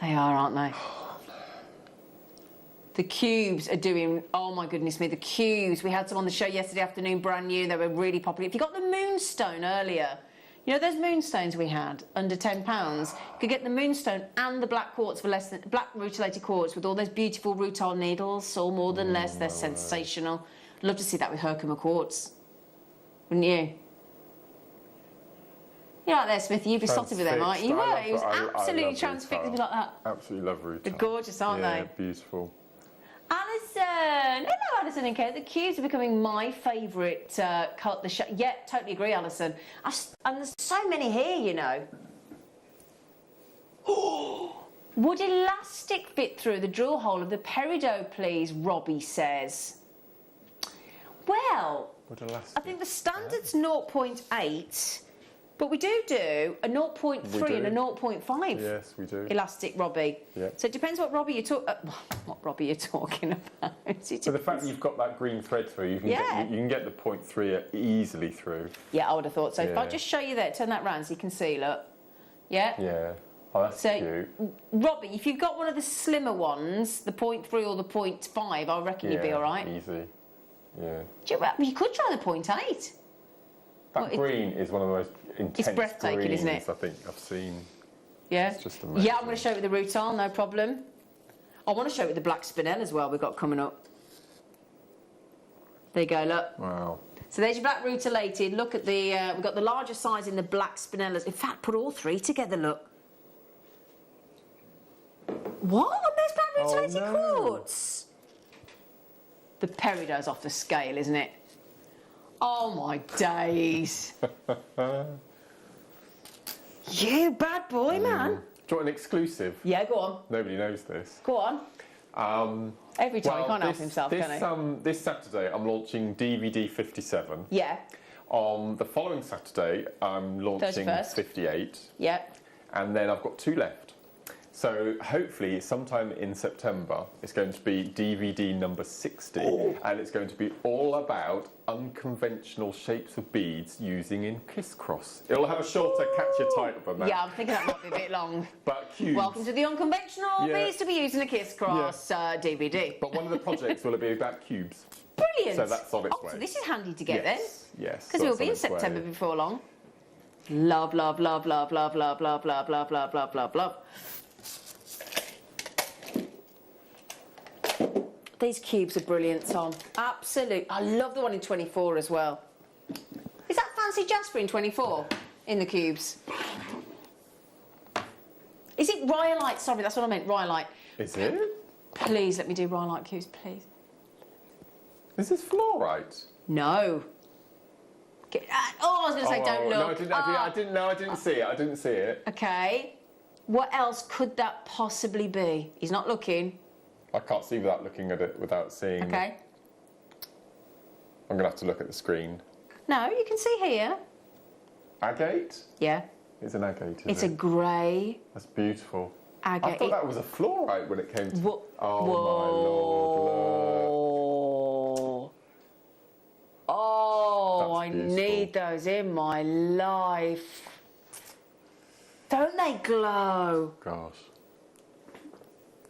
They are, aren't they? The cubes are doing, oh my goodness me, the cubes. We had some on the show yesterday afternoon, brand new. They were really popular. If you got the moonstone earlier, you know those moonstones we had under £10? You could get the moonstone and the black quartz for less than, black rutilated quartz with all those beautiful rutile needles, all more than less. They're sensational. I'd love to see that with Herkimer quartz. Wouldn't you? You're right there, Smithy. You'd be sotted with them, aren't you? You were. He was absolutely transfixed with like that. Absolutely love rutile. They're gorgeous, aren't they? Yeah, beautiful. Alison! Hello, Alison and Kate. The cubes are becoming my favourite cut. Yeah, totally agree, Alison. And there's so many here, you know. Would elastic fit through the drill hole of the peridot, please? Robbie says. Well, I think the standard's 0.8. But we do a 0.3 and a 0.5. Yes, we do. Elastic, Robbie. Yeah. So it depends what Robbie what Robbie you're talking about. So the fact that you've got that green thread through, you can get the 0.3 easily through. Yeah, I would have thought so. If I just show you there, turn that round so you can see, look. Yeah? Yeah. Oh, that's cute. Robbie, if you've got one of the slimmer ones, the 0.3 or the 0.5, I reckon you'd be all right. Easy. Yeah. You could try the 0.8. That green is one of the most intense It's breathtaking, greens isn't it? I think I've seen. Yeah. It's just amazing. Yeah, I'm going to show it with the Rutal, no problem. I want to show it with the black spinel as well we've got coming up. There you go, look. Wow. So there's your black rutilated. Look at the, we've got the larger size in the black spinellas. In fact, put all three together, look. What? On those black rutilated quartz? The perido's off the scale, isn't it? Oh my days. You bad boy, man. Do you want an exclusive? Yeah, go on. Nobody knows this. Go on. Every time he can't help himself, this, can he? This Saturday, I'm launching DVD 57. Yeah. On the following Saturday, I'm launching 31st. 58. Yeah. And then I've got 2 left. So hopefully sometime in September it's going to be DVD number 60 and it's going to be all about unconventional shapes of beads using in kiss cross. It'll have a shorter catch your title than that. Yeah, I'm thinking that might be a bit long. But cubes. Welcome to the unconventional beads to be used in a kiss cross DVD. But one of the projects will be about cubes. Brilliant. So that's on its way. So this is handy to get Yes. then. Yes. Because we'll be in September before long. Love, love, love, love, love, love, love, love, love, love, love, love, love. These cubes are brilliant, Tom. Absolute. I love the one in 24 as well. Is that fancy jasper in 24 in the cubes? Is it rhyolite? Sorry, that's what I meant. Rhyolite. Is it? Please let me do rhyolite cubes, please. Is this fluorite? No. I was going to say don't No, look. I didn't know. I didn't see it. I didn't see it. Okay. What else could that possibly be? He's not looking. I can't see without looking at it, without seeing. Okay. I'm going to have to look at the screen. No, you can see here. Agate? Yeah. It's an agate, isn't It's a it? grey That's beautiful. agate. I thought that was a fluorite when it came to... Whoa. Oh, my Lord, look. Oh, That's I beautiful. need those in my life. Don't they glow? Gosh.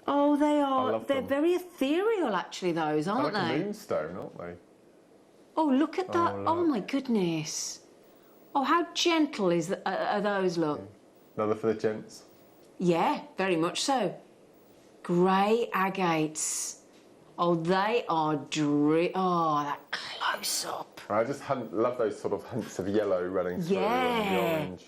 Oh, they I are. love They're them. very ethereal, actually, those, They're aren't like a they? moonstone, aren't they? Oh, look at that. Oh, Oh, look. my goodness. Oh, how gentle are those, look. Another for the gents. Yeah, very much so. Grey agates. Oh, they are oh, that close up. I just love those sort of hints of yellow running through and the orange.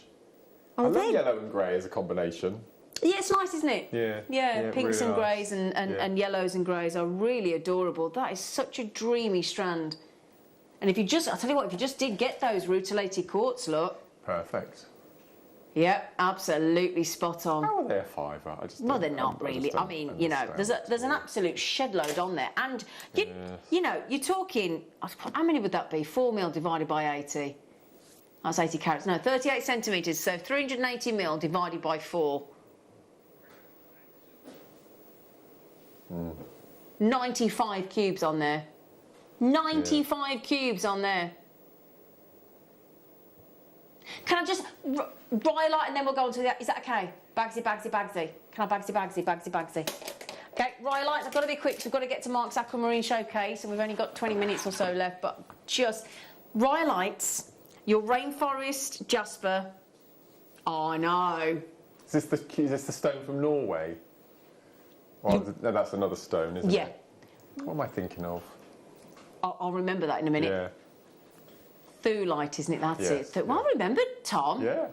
Oh, I love yellow and grey as a combination. Yeah, it's nice, isn't it? Yeah. Yeah, pinks really and nice. greys and yellows and greys are really adorable. That is such a dreamy strand. And if you just, I'll tell you what, if you just did get those rutilated quartz, look. Perfect. Yep, absolutely spot on. How are they a fiver? Well, they're not really. I mean, you know, there's an absolute shed load on there. And, you know, you're talking, how many would that be? 4 mil divided by 80. That's 80 carats. No, 38 centimetres. So 380 mil divided by 4. 95 cubes on there. 95 cubes on there. Can I just rhyolite and then we'll go on to the... Is that okay? Bagsy, bagsy, bagsy. Can I bagsy, bagsy, bagsy, bagsy? Okay, rhyolites, I've got to be quick. So we've got to get to Mark's Aquamarine Showcase and we've only got 20 minutes or so left. But just... Rhyolites, your rainforest jasper. Oh, I know. Is this the stone from Norway? Well, no, that's another stone, isn't it? What am I thinking of? I'll remember that in a minute. Yeah. Thulite, isn't it? That's Yes, it. Well, I remembered, Tom. Yeah.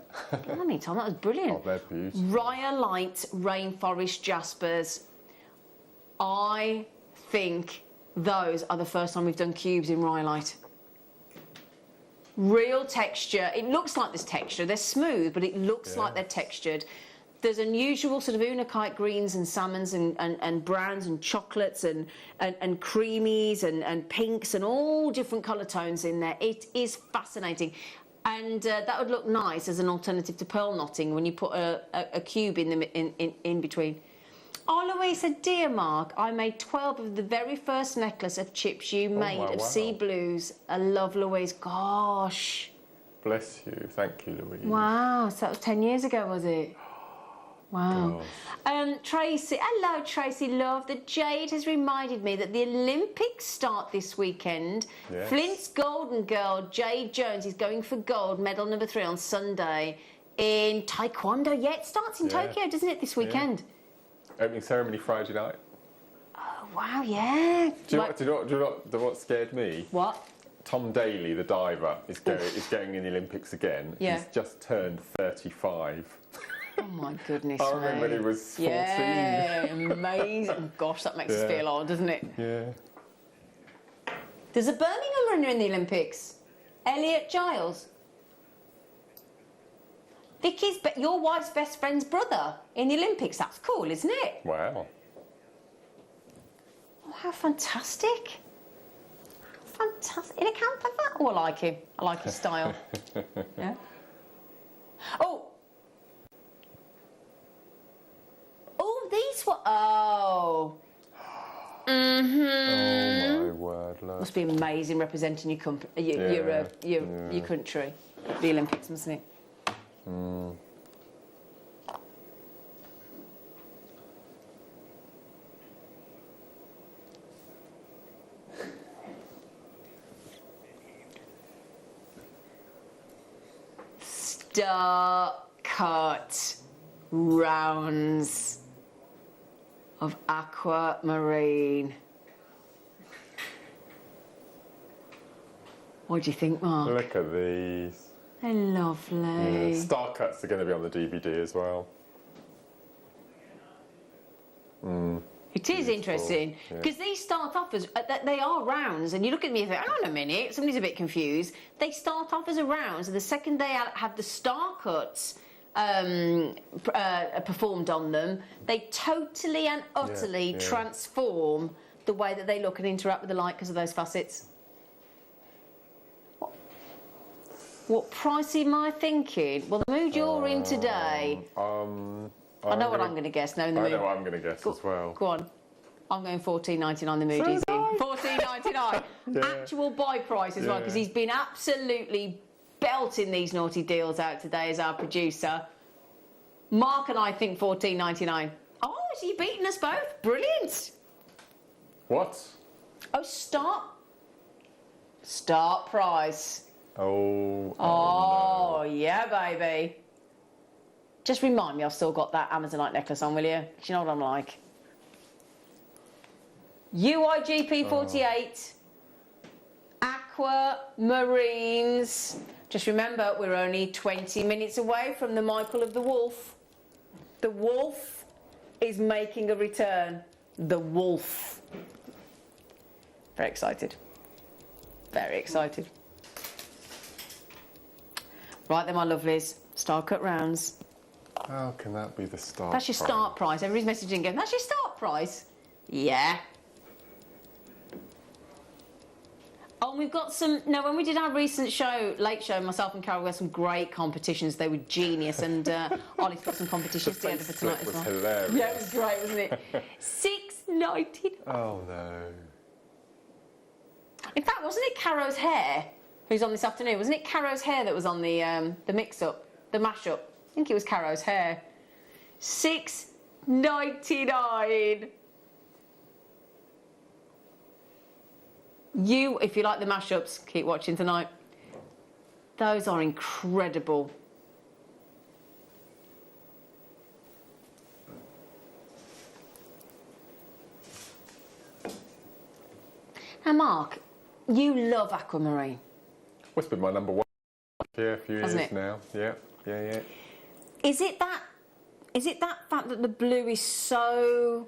Blimey, Tom, that was brilliant. Oh, they're beautiful. Rhyolite rainforest jaspers. I think those are the first time we've done cubes in rhyolite. Real texture. It looks like there's texture. They're smooth, but it looks like they're textured. There's unusual sort of unakite greens and salmons and browns and chocolates and creamies and pinks and all different colour tones in there. It is fascinating. And that would look nice as an alternative to pearl knotting when you put a cube in between. Oh, Louisa, dear Mark, I made 12 of the very first necklace of chips you made of sea blues. I love Louise. Gosh. Bless you. Thank you, Louise. Wow, so that was 10 years ago, was it? Wow. Tracy, hello Tracy, love. The Jade has reminded me that the Olympics start this weekend. Yes. Flint's golden girl, Jade Jones, is going for gold, medal number 3 on Sunday in Taekwondo. Yeah, it starts in Tokyo, doesn't it, this weekend? Yeah. Opening ceremony Friday night. Oh, wow, yeah. Do you know what scared me? What? Tom Daley, the diver, is going in the Olympics again. Yeah. He's just turned 35. Oh my goodness. I remember when he was 14. Yeah, amazing. Oh, gosh, that makes us feel old, doesn't it? Yeah. There's a Birmingham runner in the Olympics. Elliot Giles. Vicky's, your wife's best friend's brother in the Olympics. That's cool, isn't it? Wow. Oh, how fantastic. Fantastic. In a camp like that? Oh, I like him. I like his style. Yeah. Oh. Oh, these were... Oh. Mm-hmm. Oh, my word, love. Must be amazing representing your country, the Olympics, mustn't it? Mm. Star cut rounds of aquamarine. What do you think, Mark? Look at these. They're lovely. Yeah. Star cuts are going to be on the DVD as well. It is interesting because these start off as they are rounds, and you look at me and think, "Hang on a minute, somebody's a bit confused." They start off as a rounds, and the second they have the star cuts performed on them, they totally and utterly transform the way that they look and interact with the light because of those facets. What price am I thinking? Well, the mood you're in today. I know what I'm going to guess now in the mood. I know what I'm going to guess as well. Go on. I'm going $14.99 the mood he's in. $14.99. Actual buy price as well, because he's been absolutely belting these naughty deals out today as our producer. Mark and I think $14.99. Oh, so you're beating us both. Brilliant. What? Oh, start price. Oh no. Yeah, baby. Just remind me I've still got that Amazonite necklace on, will you? Do you know what I'm like? UIGP48. Aquamarines. Just remember, we're only 20 minutes away from the Michael of the Wolf. The Wolf is making a return. The Wolf. Very excited. Very excited. Right then, my lovelies. Star cut rounds. How can that be the start That's your price? start price. Everybody's messaging again. That's your start price? Yeah. Oh, and we've got some... No, when we did our recent show, Late Show, myself and Carol, we had some great competitions. They were genius. And Ollie's got some competitions together for tonight as well. Hilarious. Yeah, it was great, wasn't it? $6.99. Oh, no. In fact, wasn't it Caro's hair who's on this afternoon? Wasn't it Caro's hair that was on the mix-up, the mash-up? I think it was Caro's hair. $6.99. If you like the mashups, keep watching tonight. Those are incredible. Now, Mark, you love aquamarine. Well, it's been my number one here a few Hasn't years it? now. Yeah. Is it that fact that the blue is so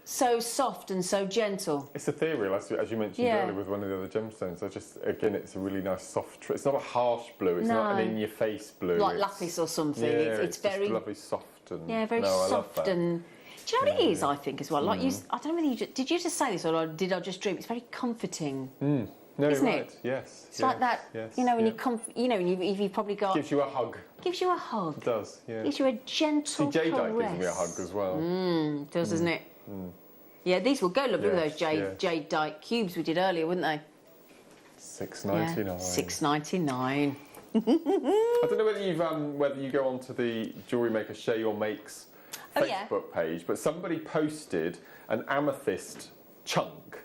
soft and so gentle? It's ethereal, as you mentioned earlier with one of the other gemstones. Again, it's a really nice soft. It's not a harsh blue. It's not an in-your-face blue. Like lapis or something. Yeah, it's very just lovely, soft and very soft and. Do you know what it is? I think as well. Like I don't know whether did you just say this or did I just dream? It's very comforting. No, isn't right. it? Yes. It's like that. Yes, you know, when you've probably got. Gives you a hug. Gives you a hug. It does. Yeah. Gives you a gentle See, Jadeite caress. gives me a hug as well. It does, doesn't it? Yeah, these will go lovely with those Jadeite cubes we did earlier, wouldn't they? $6.99. Yeah, $6.99. I don't know whether you go onto the Jewellery Maker Share Your Makes Facebook page, but somebody posted an amethyst chunk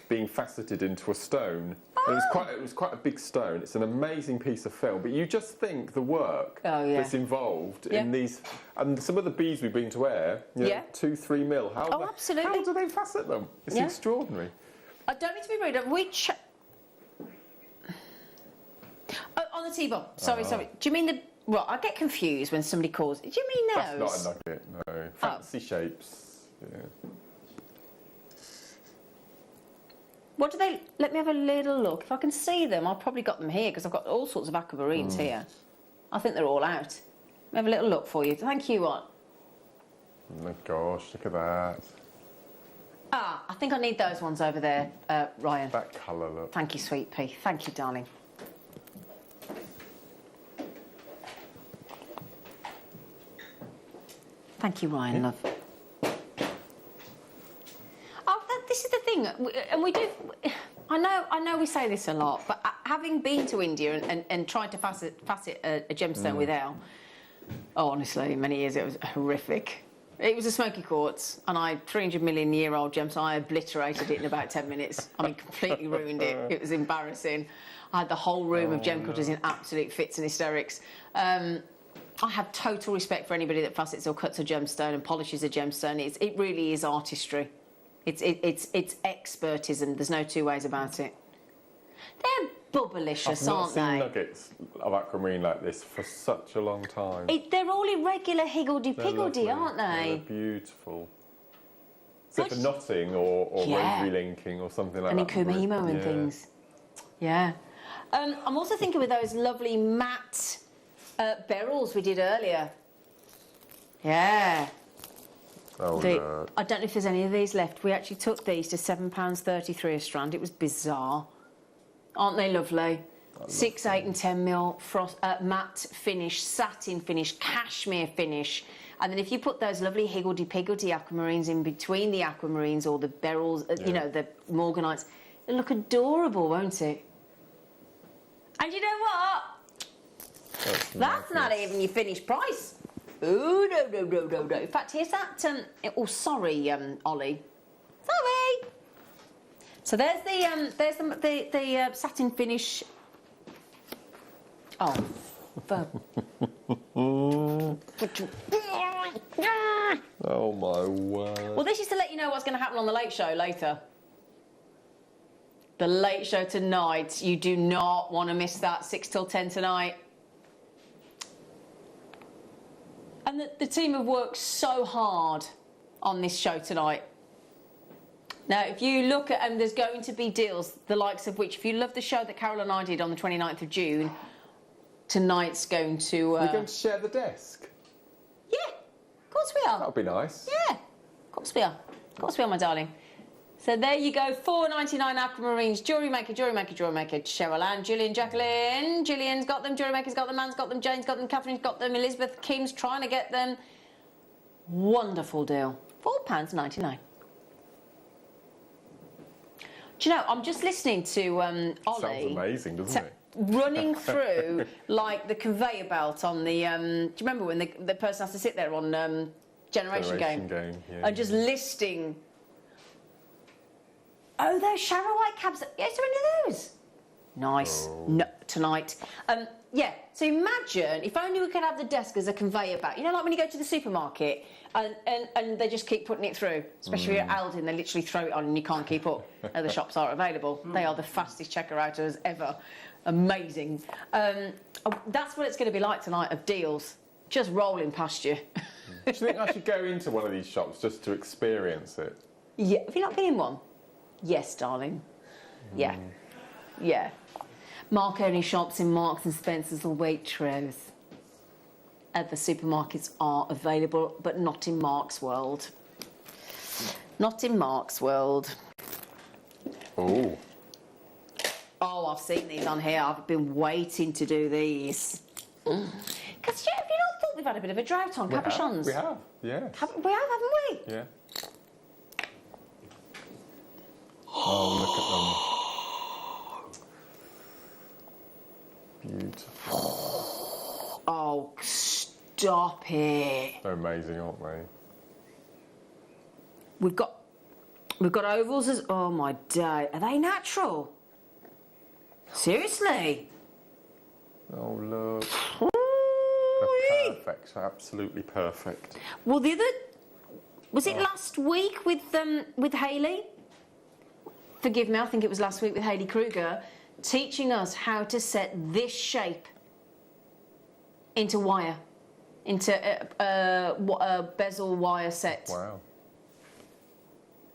being faceted into a stone. And it was quite a big stone. It's an amazing piece of film, but you just think the work that's involved in these, and some of the beads we've been to wear, 2-3 mil. Absolutely. How do they facet them? It's extraordinary. I don't mean to be rude. On the T-bar. Sorry. Do you mean the? Well, I get confused when somebody calls. Do you mean those? That's not a nugget. No, fancy shapes. Yeah. What do they... Let me have a little look. If I can see them, I've probably got them here because I've got all sorts of aquamarines here. I think they're all out. Let me have a little look for you. Thank you, what? Oh my gosh, look at that. I think I need those ones over there, Ryan. That colour, look. Thank you, sweet pea. Thank you, darling. Thank you, Ryan, love. This is the thing, and we do. I know we say this a lot, but having been to India and tried to facet a gemstone with Elle, honestly, many years it was horrific. It was a smoky quartz, and 300 million year old gemstone. I obliterated it in about 10 minutes. I mean, completely ruined it. It was embarrassing. I had the whole room of gem cutters in absolute fits and hysterics. I have total respect for anybody that facets or cuts a gemstone and polishes a gemstone. It really is artistry. It's expertism. There's no two ways about it. They're bubblicious, aren't they? I've not seen nuggets of aquamarine like this for such a long time. They're all irregular higgledy-piggledy, aren't they? They're beautiful. Except for knotting or rosary linking or something like that. And in Kumimo and things. Yeah. I'm also thinking with those lovely matte beryls we did earlier. Yeah. Oh, no. I don't know if there's any of these left. We actually took these to £7.33 a strand. It was bizarre. Aren't they lovely? 6, 8 and 10 mil frost, matte finish, satin finish, cashmere finish. And then if you put those lovely higgledy-piggledy aquamarines in between the aquamarines or the beryls, you know, the morganites, it'll look adorable, won't it? And you know what? That's not even your finished price. Oh, no. In fact, here's that... oh, sorry, Ollie. Sorry. So there's the satin finish... Oh. Oh, my word. Well, this is to let you know what's going to happen on the Late Show later. The Late Show tonight. You do not want to miss that. 6 till 10 tonight. And the team have worked so hard on this show tonight. Now, if you look at, and there's going to be deals, the likes of which, if you love the show that Carol and I did on the 29th of June, tonight's going to... We're going to share the desk? Yeah, of course we are. That would be nice. Yeah, of course we are. Of course we are, my darling. So there you go, $4.99 aquamarines, Jewellery Maker, Cheryl Ann, Gillian, Jacqueline. Gillian's got them, Jewellery Maker's got them, Anne's got them, Jane's got them, Catherine's got them, Elizabeth Kim's trying to get them. Wonderful deal. £4.99. Do you know, I'm just listening to Ollie. Sounds amazing, doesn't it? Running through, like, the conveyor belt on the... do you remember when the person has to sit there on Generation Game? Yeah, and just listing... Oh, those Sharrow White cabs. Yeah, is there any of those? Nice. Oh. No, tonight. Yeah, so imagine if only we could have the desk as a conveyor belt. You know, like when you go to the supermarket and they just keep putting it through. Especially if you're at Aldi, they literally throw it on and you can't keep up. The shops aren't available. They are the fastest checker-outers ever. Amazing. That's what it's going to be like tonight, of deals. Just rolling past you. Do you think I should go into one of these shops just to experience it? Yeah. Have you not been in one? Yes, darling. Yeah. Yeah. Mark-only shops in Marks and Spencer's or Waitrose. Other supermarkets are available, but not in Mark's World. Not in Mark's World. Oh. Oh, I've seen these on here. I've been waiting to do these. Because, yeah, have you not thought we've had a bit of a drought on capuchons? We have, yeah. We have, haven't we? Yeah. Oh, look at them. Beautiful. Oh, stop it. They're amazing, aren't they? We've got ovals as, oh my day, are they natural? Seriously? Oh look. They're perfect, absolutely perfect. Well, the other, was it last week with Hayley? Forgive me, I think it was last week with Hayley Kruger, teaching us how to set this shape into wire, into a bezel wire set. Wow.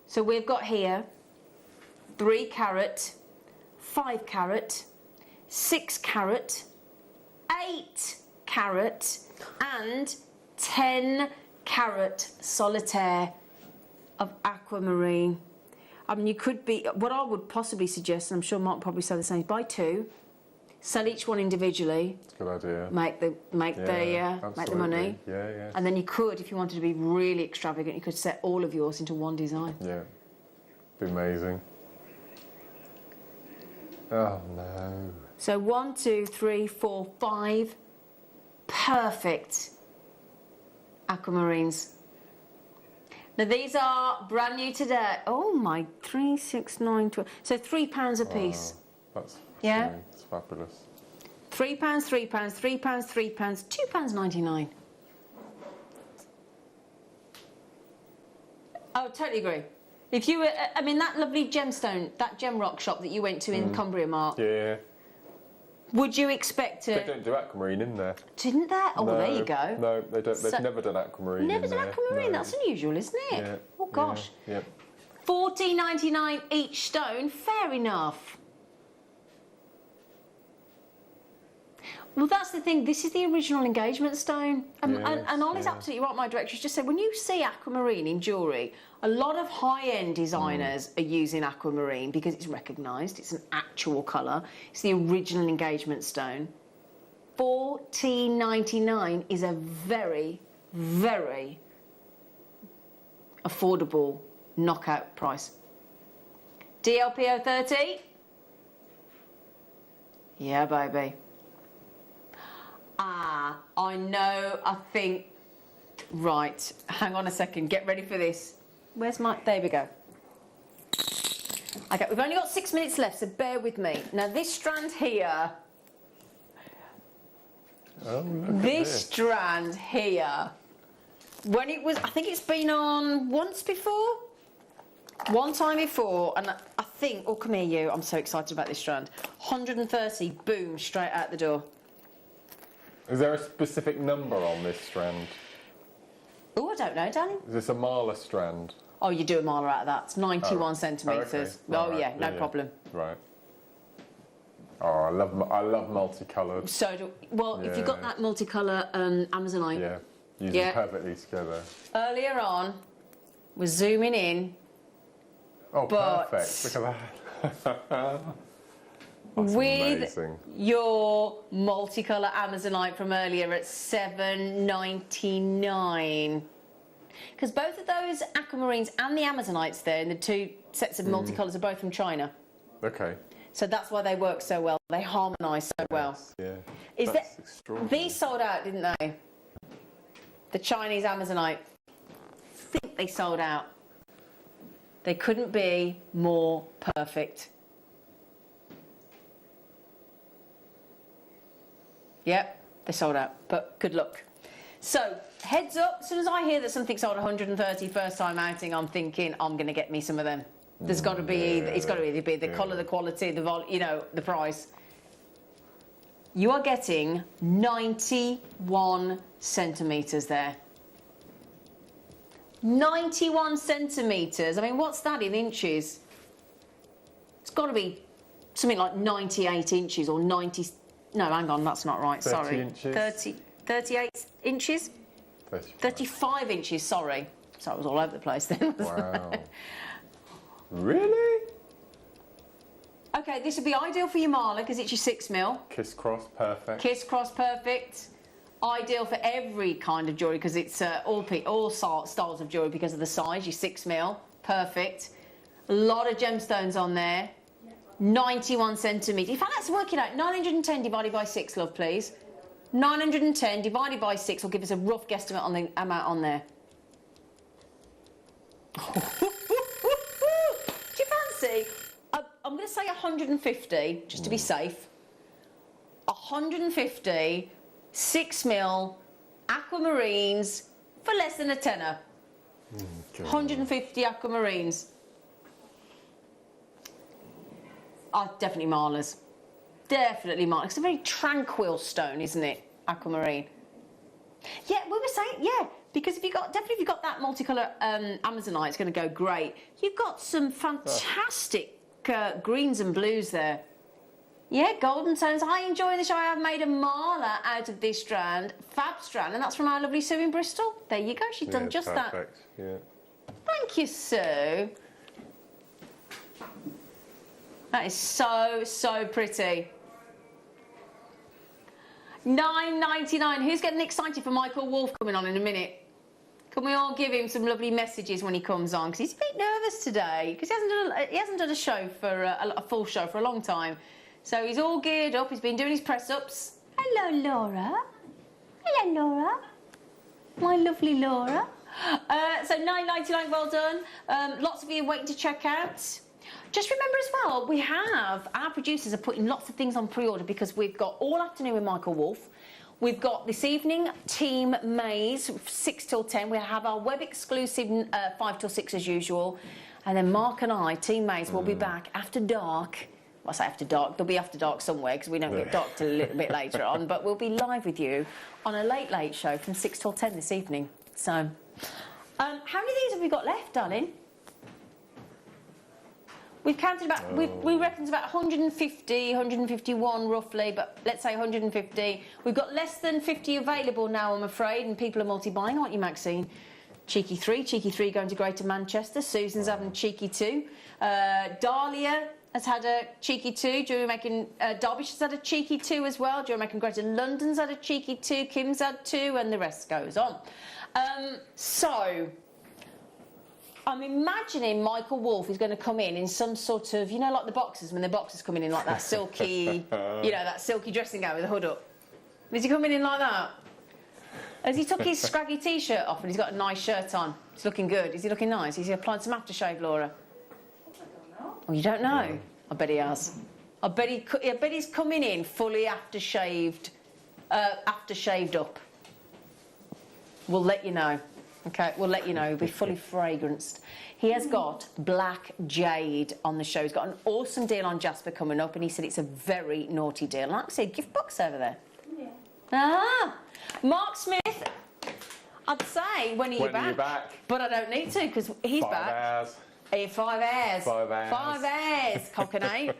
So we've got here 3 carat, 5 carat, 6 carat, 8 carat and 10 carat solitaire of aquamarine. I mean, you could be, what I would possibly suggest, and I'm sure Mark probably say the same, buy 2, sell each one individually. That's a good idea. Make the money. Yeah, yeah. And then you could, if you wanted to be really extravagant, you could set all of yours into one design. Yeah. Be amazing. Oh no. So 1, 2, 3, 4, 5 perfect aquamarines. Now these are brand new today. Oh my, 3, 6, 9, 12. So £3 a piece. That's yeah. It's fabulous. £3, £3, £3, £3, £2.99. Oh, totally agree. If you were, I mean, that lovely gemstone, that gem rock shop that you went to in Cumbria, Mark. Yeah. Would you expect to? They don't do aquamarine in there. Didn't they? Oh, well, there you go. No, they don't. They've never done aquamarine. Never done aquamarine. No. That's unusual, isn't it? Yeah. Oh gosh. Yeah. $14.99 each stone. Fair enough. Well, that's the thing. This is the original engagement stone. And Ollie's absolutely right. My director's just said, when you see aquamarine in jewellery, a lot of high-end designers are using aquamarine because it's recognised. It's an actual colour. It's the original engagement stone. $14.99 is a very, very affordable knockout price. DLPO 30? Yeah, baby. Ah, I know, I think... Right, hang on a second, get ready for this. Where's my... There we go. Okay, we've only got 6 minutes left, so bear with me. Now, this strand here... Oh, look this at this strand here... When it was... I think it's been on once before? One time before, and I think... Oh, come here, you. I'm so excited about this strand. 130, boom, straight out the door. Is there a specific number on this strand? Oh, I don't know, Danny. Is this a Marla strand? Oh, you do a Marla out of that. It's 91 centimetres. Oh, okay. Yeah, no problem. Right. Oh, I love multicoloured. So, well, if you've got that multicolour Amazonite. Yeah, use them perfectly together. Earlier on, we're zooming in. Oh, perfect. Look at that. That's with amazing. Your multicolour Amazonite from earlier at $7.99. Because both of those aquamarines and the Amazonites there, in the 2 sets of multicolours, are both from China. Okay. So that's why they work so well. They harmonise so well. Yeah. That's extraordinary. These sold out, didn't they? The Chinese Amazonite. I think they sold out. They couldn't be more perfect. Yep, they sold out, but good luck. So, heads up, as soon as I hear that something sold 130 first time outing, I'm thinking I'm going to get me some of them. There's got to be, it's got to either be the colour, the quality, the the price. You are getting 91 centimetres there. 91 centimetres. I mean, what's that in inches? It's got to be something like 98 inches or 90... No, hang on, that's not right, 30 sorry. inches. 38 inches? 35 inches, sorry. So I was all over the place then. Wow. Really? Okay, this would be ideal for your Marla because it's your 6mm. Kiss cross, perfect. Kiss cross, perfect. Ideal for every kind of jewellery because it's all styles of jewellery because of the size. Your 6mm, perfect. A lot of gemstones on there. 91 centimetres. In fact, let's work it out. 910 divided by 6, love, please. 910 divided by 6 will give us a rough guesstimate on the amount on there. Do you fancy? I'm going to say 150, just to be safe. 150 6mm aquamarines for less than a tenner. 150 aquamarines. Definitely Marla's. Definitely Marla's. It's a very tranquil stone, isn't it? Aquamarine. Yeah, we were saying, yeah, because if you got that multicolour Amazonite, it's going to go great. You've got some fantastic greens and blues there. Yeah, golden tones. I enjoy the show. I have made a Marla out of this strand, fab strand, and that's from our lovely Sue in Bristol. There you go. She's done just perfect. that. Yeah. Thank you, Sue. That is so, so pretty. $9.99. Who's getting excited for Michael Wolf coming on in a minute? Can we all give him some lovely messages when he comes on? Because he's a bit nervous today, because he hasn't done a show for a full show for a long time. So he's all geared up. He's been doing his press-ups. Hello, Laura. Hello, Laura. My lovely Laura. So $9.99, well done. Lots of you waiting to check out. Just remember as well, we have, our producers are putting lots of things on pre-order because we've got all afternoon with Michael Wolf. We've got this evening, Team Maze, 6 till 10. We have our web exclusive 5 till 6 as usual. And then Mark and I, Team Maze, will be back after dark. Well, I say after dark, they'll be after dark somewhere because we don't get dark till a little bit later on. But we'll be live with you on a late show from 6 till 10 this evening. So, how many of these have we got left, darling? We've counted about, we reckon it's about 150, 151 roughly, but let's say 150. We've got less than 50 available now, I'm afraid, and people are multi-buying, aren't you, Maxine? Cheeky three going to Greater Manchester. Susan's having cheeky 2. Dahlia has had a cheeky 2. Jewellery Making Derbyshire's had a cheeky 2 as well. Jewellery Making Greater London's had a cheeky 2. Kim's had 2, and the rest goes on. So I'm imagining Michael Wolf is going to come in some sort of, you know, like the boxers, when the boxers come in like that silky, you know, that silky dressing gown with the hood up. Is he coming in like that? Has he took his scraggy T-shirt off and he's got a nice shirt on? He's looking good. Is he looking nice? Is he applied some aftershave, Laura? I don't know. Oh, you don't know? Yeah. I bet he has. I bet he's coming in fully aftershaved up. We'll let you know. Okay, we'll let you know. He'll be fully fragranced. He has got black jade on the show. He's got an awesome deal on Jasper coming up, and he said it's a very naughty deal. Like I said, gift box over there. Yeah. Ah, Mark Smith. I'd say when are you back? But I don't need to because he's back. 5 hours. In 5 hours. 5 hours. 5 hours, cockney.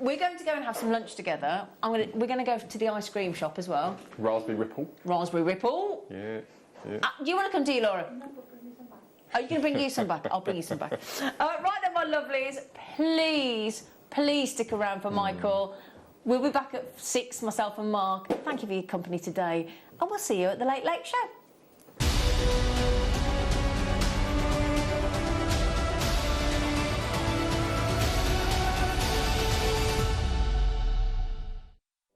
We're going to go and have some lunch together. We're going to go to the ice cream shop as well. Raspberry Ripple. Raspberry Ripple. Yeah. Yeah. Do you want to come to you, Laura? No, but bring me some back. Are you going to bring you some back? I'll bring you some back. Right then, my lovelies, please stick around for Michael. We'll be back at 6, myself and Mark. Thank you for your company today, and we'll see you at the Late Late Show.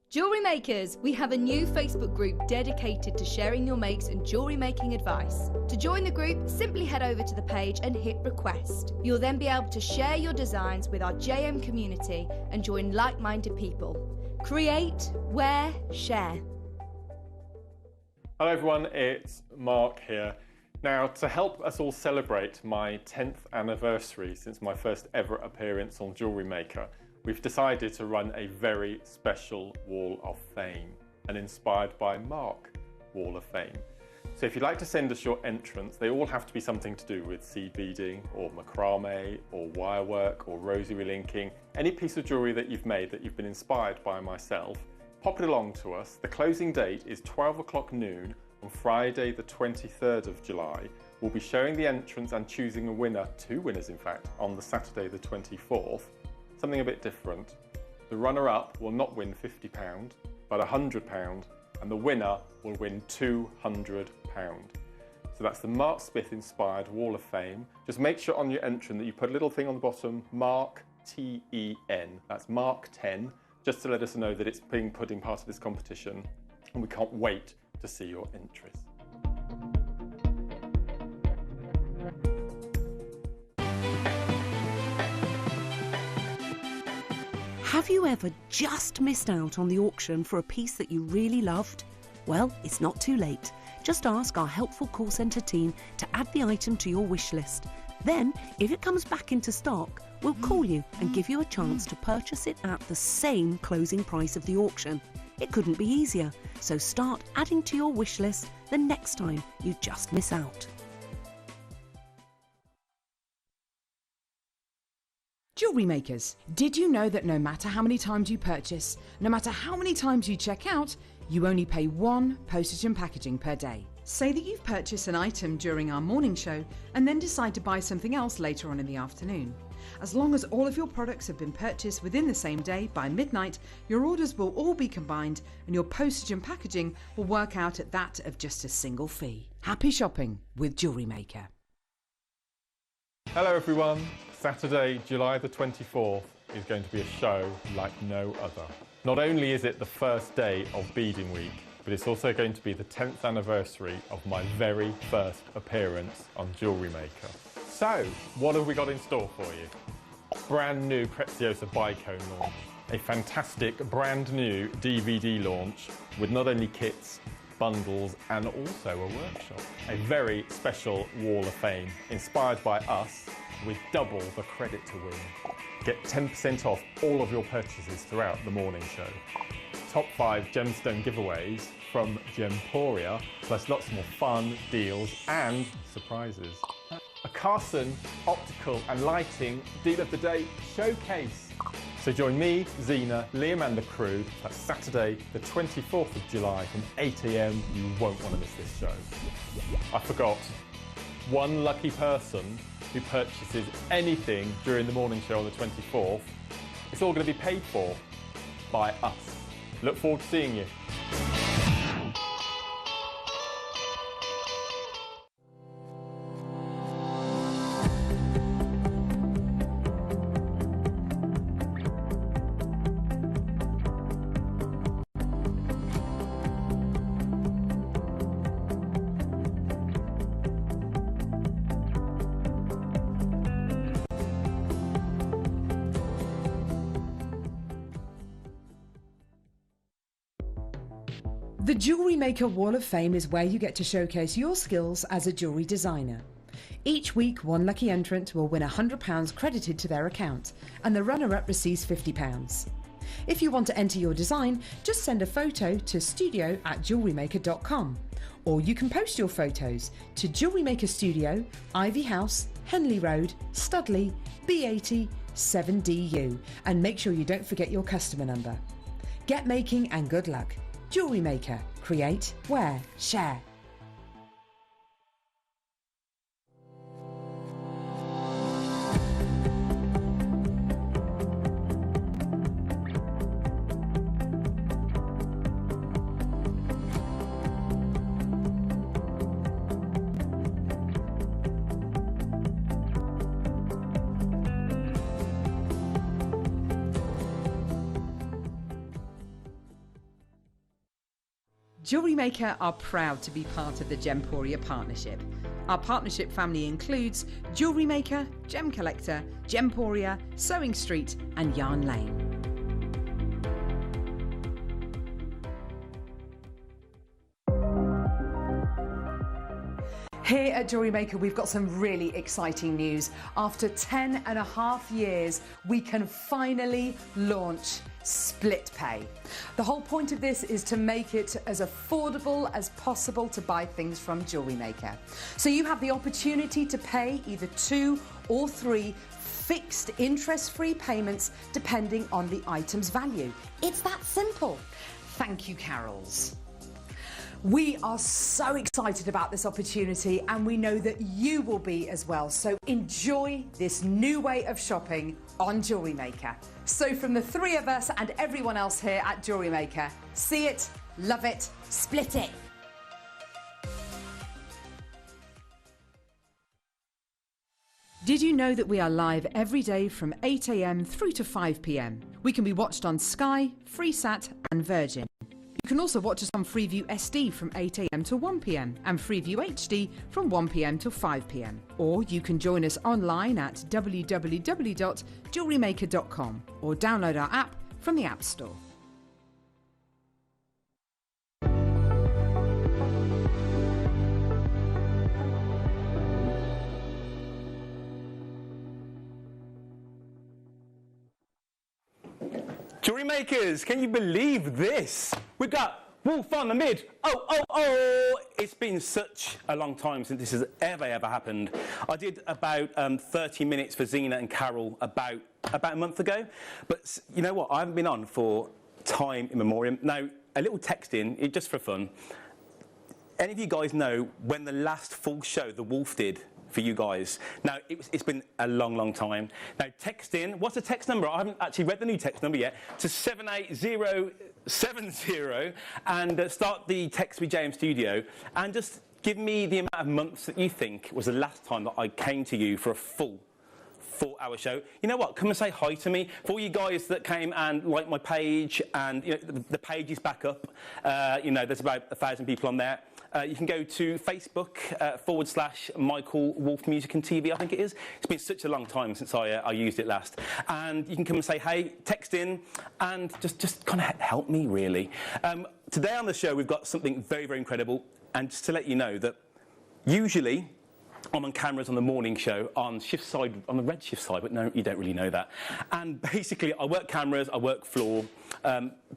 Jewellery Makers, we have a new Facebook group dedicated to sharing your makes and jewellery making advice. To join the group, simply head over to the page and hit request. You'll then be able to share your designs with our JM community and join like-minded people. Create, wear, share. Hello everyone, it's Mark here. Now, to help us all celebrate my 10th anniversary since my first ever appearance on Jewellery Maker, we've decided to run a very special Wall of Fame, and inspired by Mark Wall of Fame. So if you'd like to send us your entrants, they all have to be something to do with seed beading or macrame or wire work or rosary linking, any piece of jewellery that you've made that you've been inspired by myself, pop it along to us. The closing date is 12 o'clock noon on Friday the 23rd of July. We'll be showing the entrants and choosing a winner, 2 winners in fact, on the Saturday the 24th. Something a bit different. The runner-up will not win £50, but £100, and the winner will win £200. So that's the Mark Smith inspired Wall of Fame. Just make sure on your entrant that you put a little thing on the bottom, Mark T-E-N. That's Mark 10, just to let us know that it's being put in part of this competition, and we can't wait to see your entries. Have you ever just missed out on the auction for a piece that you really loved? Well, it's not too late. Just ask our helpful call centre team to add the item to your wish list. Then, if it comes back into stock, we'll call you and give you a chance to purchase it at the same closing price of the auction. It couldn't be easier, so start adding to your wish list the next time you just miss out. Jewellery makers, did you know that no matter how many times you purchase, no matter how many times you check out, you only pay one postage and packaging per day? Say that you've purchased an item during our morning show and then decide to buy something else later on in the afternoon. As long as all of your products have been purchased within the same day by midnight, your orders will all be combined and your postage and packaging will work out at that of just a single fee. Happy shopping with Jewellery Maker. Hello everyone. Saturday, July the 24th is going to be a show like no other. Not only is it the first day of Beading Week, but it's also going to be the 10th anniversary of my very first appearance on Jewellery Maker. So, what have we got in store for you? Brand new Preziosa Bicone launch, a fantastic brand new DVD launch with not only kits, bundles and also a workshop. A very special Wall of Fame inspired by us with double the credit to win. Get 10% off all of your purchases throughout the morning show. Top 5 gemstone giveaways from Gemporia, plus lots more fun, deals and surprises. A Carson optical and lighting deal of the day showcase. So join me, Zena, Liam and the crew. That's Saturday the 24th of July from 8 AM. You won't want to miss this show. I forgot, one lucky person who purchases anything during the morning show on the 24th, it's all going to be paid for by us. Look forward to seeing you. The Jewellery Maker Wall of Fame is where you get to showcase your skills as a jewellery designer. Each week, one lucky entrant will win £100 credited to their account, and the runner-up receives £50. If you want to enter your design, just send a photo to studio@jewellerymaker.com, or you can post your photos to Jewellery Maker Studio, Ivy House, Henley Road, Studley, B80 7DU, and make sure you don't forget your customer number. Get making and good luck. Jewellery Maker. Create, wear, share. Jewellery Maker are proud to be part of the Gemporia partnership. Our partnership family includes Jewellery Maker, Gem Collector, Gemporia, Sewing Street and Yarn Lane. Here at Jewellery Maker, we've got some really exciting news. After 10.5 years, we can finally launch split pay. The whole point of this is to make it as affordable as possible to buy things from Jewellery Maker. So you have the opportunity to pay either 2 or 3 fixed interest-free payments depending on the item's value. It's that simple. Thank you, Carols. We are so excited about this opportunity and we know that you will be as well. So enjoy this new way of shopping on Jewellery Maker. So from the 3 of us and everyone else here at Jewellery Maker, see it, love it, split it. Did you know that we are live every day from 8 AM through to 5 PM? We can be watched on Sky, Freesat and Virgin. You can also watch us on Freeview SD from 8 AM to 1 PM and Freeview HD from 1 PM to 5 PM. Or you can join us online at www.jewellerymaker.com or download our app from the App Store. Jewellery makers, can you believe this? We've got Wolf on the mid. Oh, it's been such a long time since this has ever happened. I did about 30 minutes for Zena and Carol about a month ago. But you know what? I haven't been on for time immemorial. Now, a little text in, just for fun. Any of you guys know when the last full show the Wolf did for you guys? Now, it's been a long time. Now, text in. What's the text number? I haven't actually read the new text number yet. To 78070 and start the Text with JM Studio and just give me the amount of months that you think was the last time that I came to you for a full 4-hour show. You know what? Come and say hi to me. For all you guys that came and liked my page, and you know, the page is back up. You know, there's about 1,000 people on there. You can go to Facebook / Michael Wolf Music and TV, I think it is. It's been such a long time since I used it last. And you can come and say, hey, text in, and just kind of help me, really. Today on the show, we've got something very incredible. And just to let you know that usually I'm on cameras on the morning show on shift side, on the red shift side, but no, you don't really know that. And basically, I work cameras, I work floor,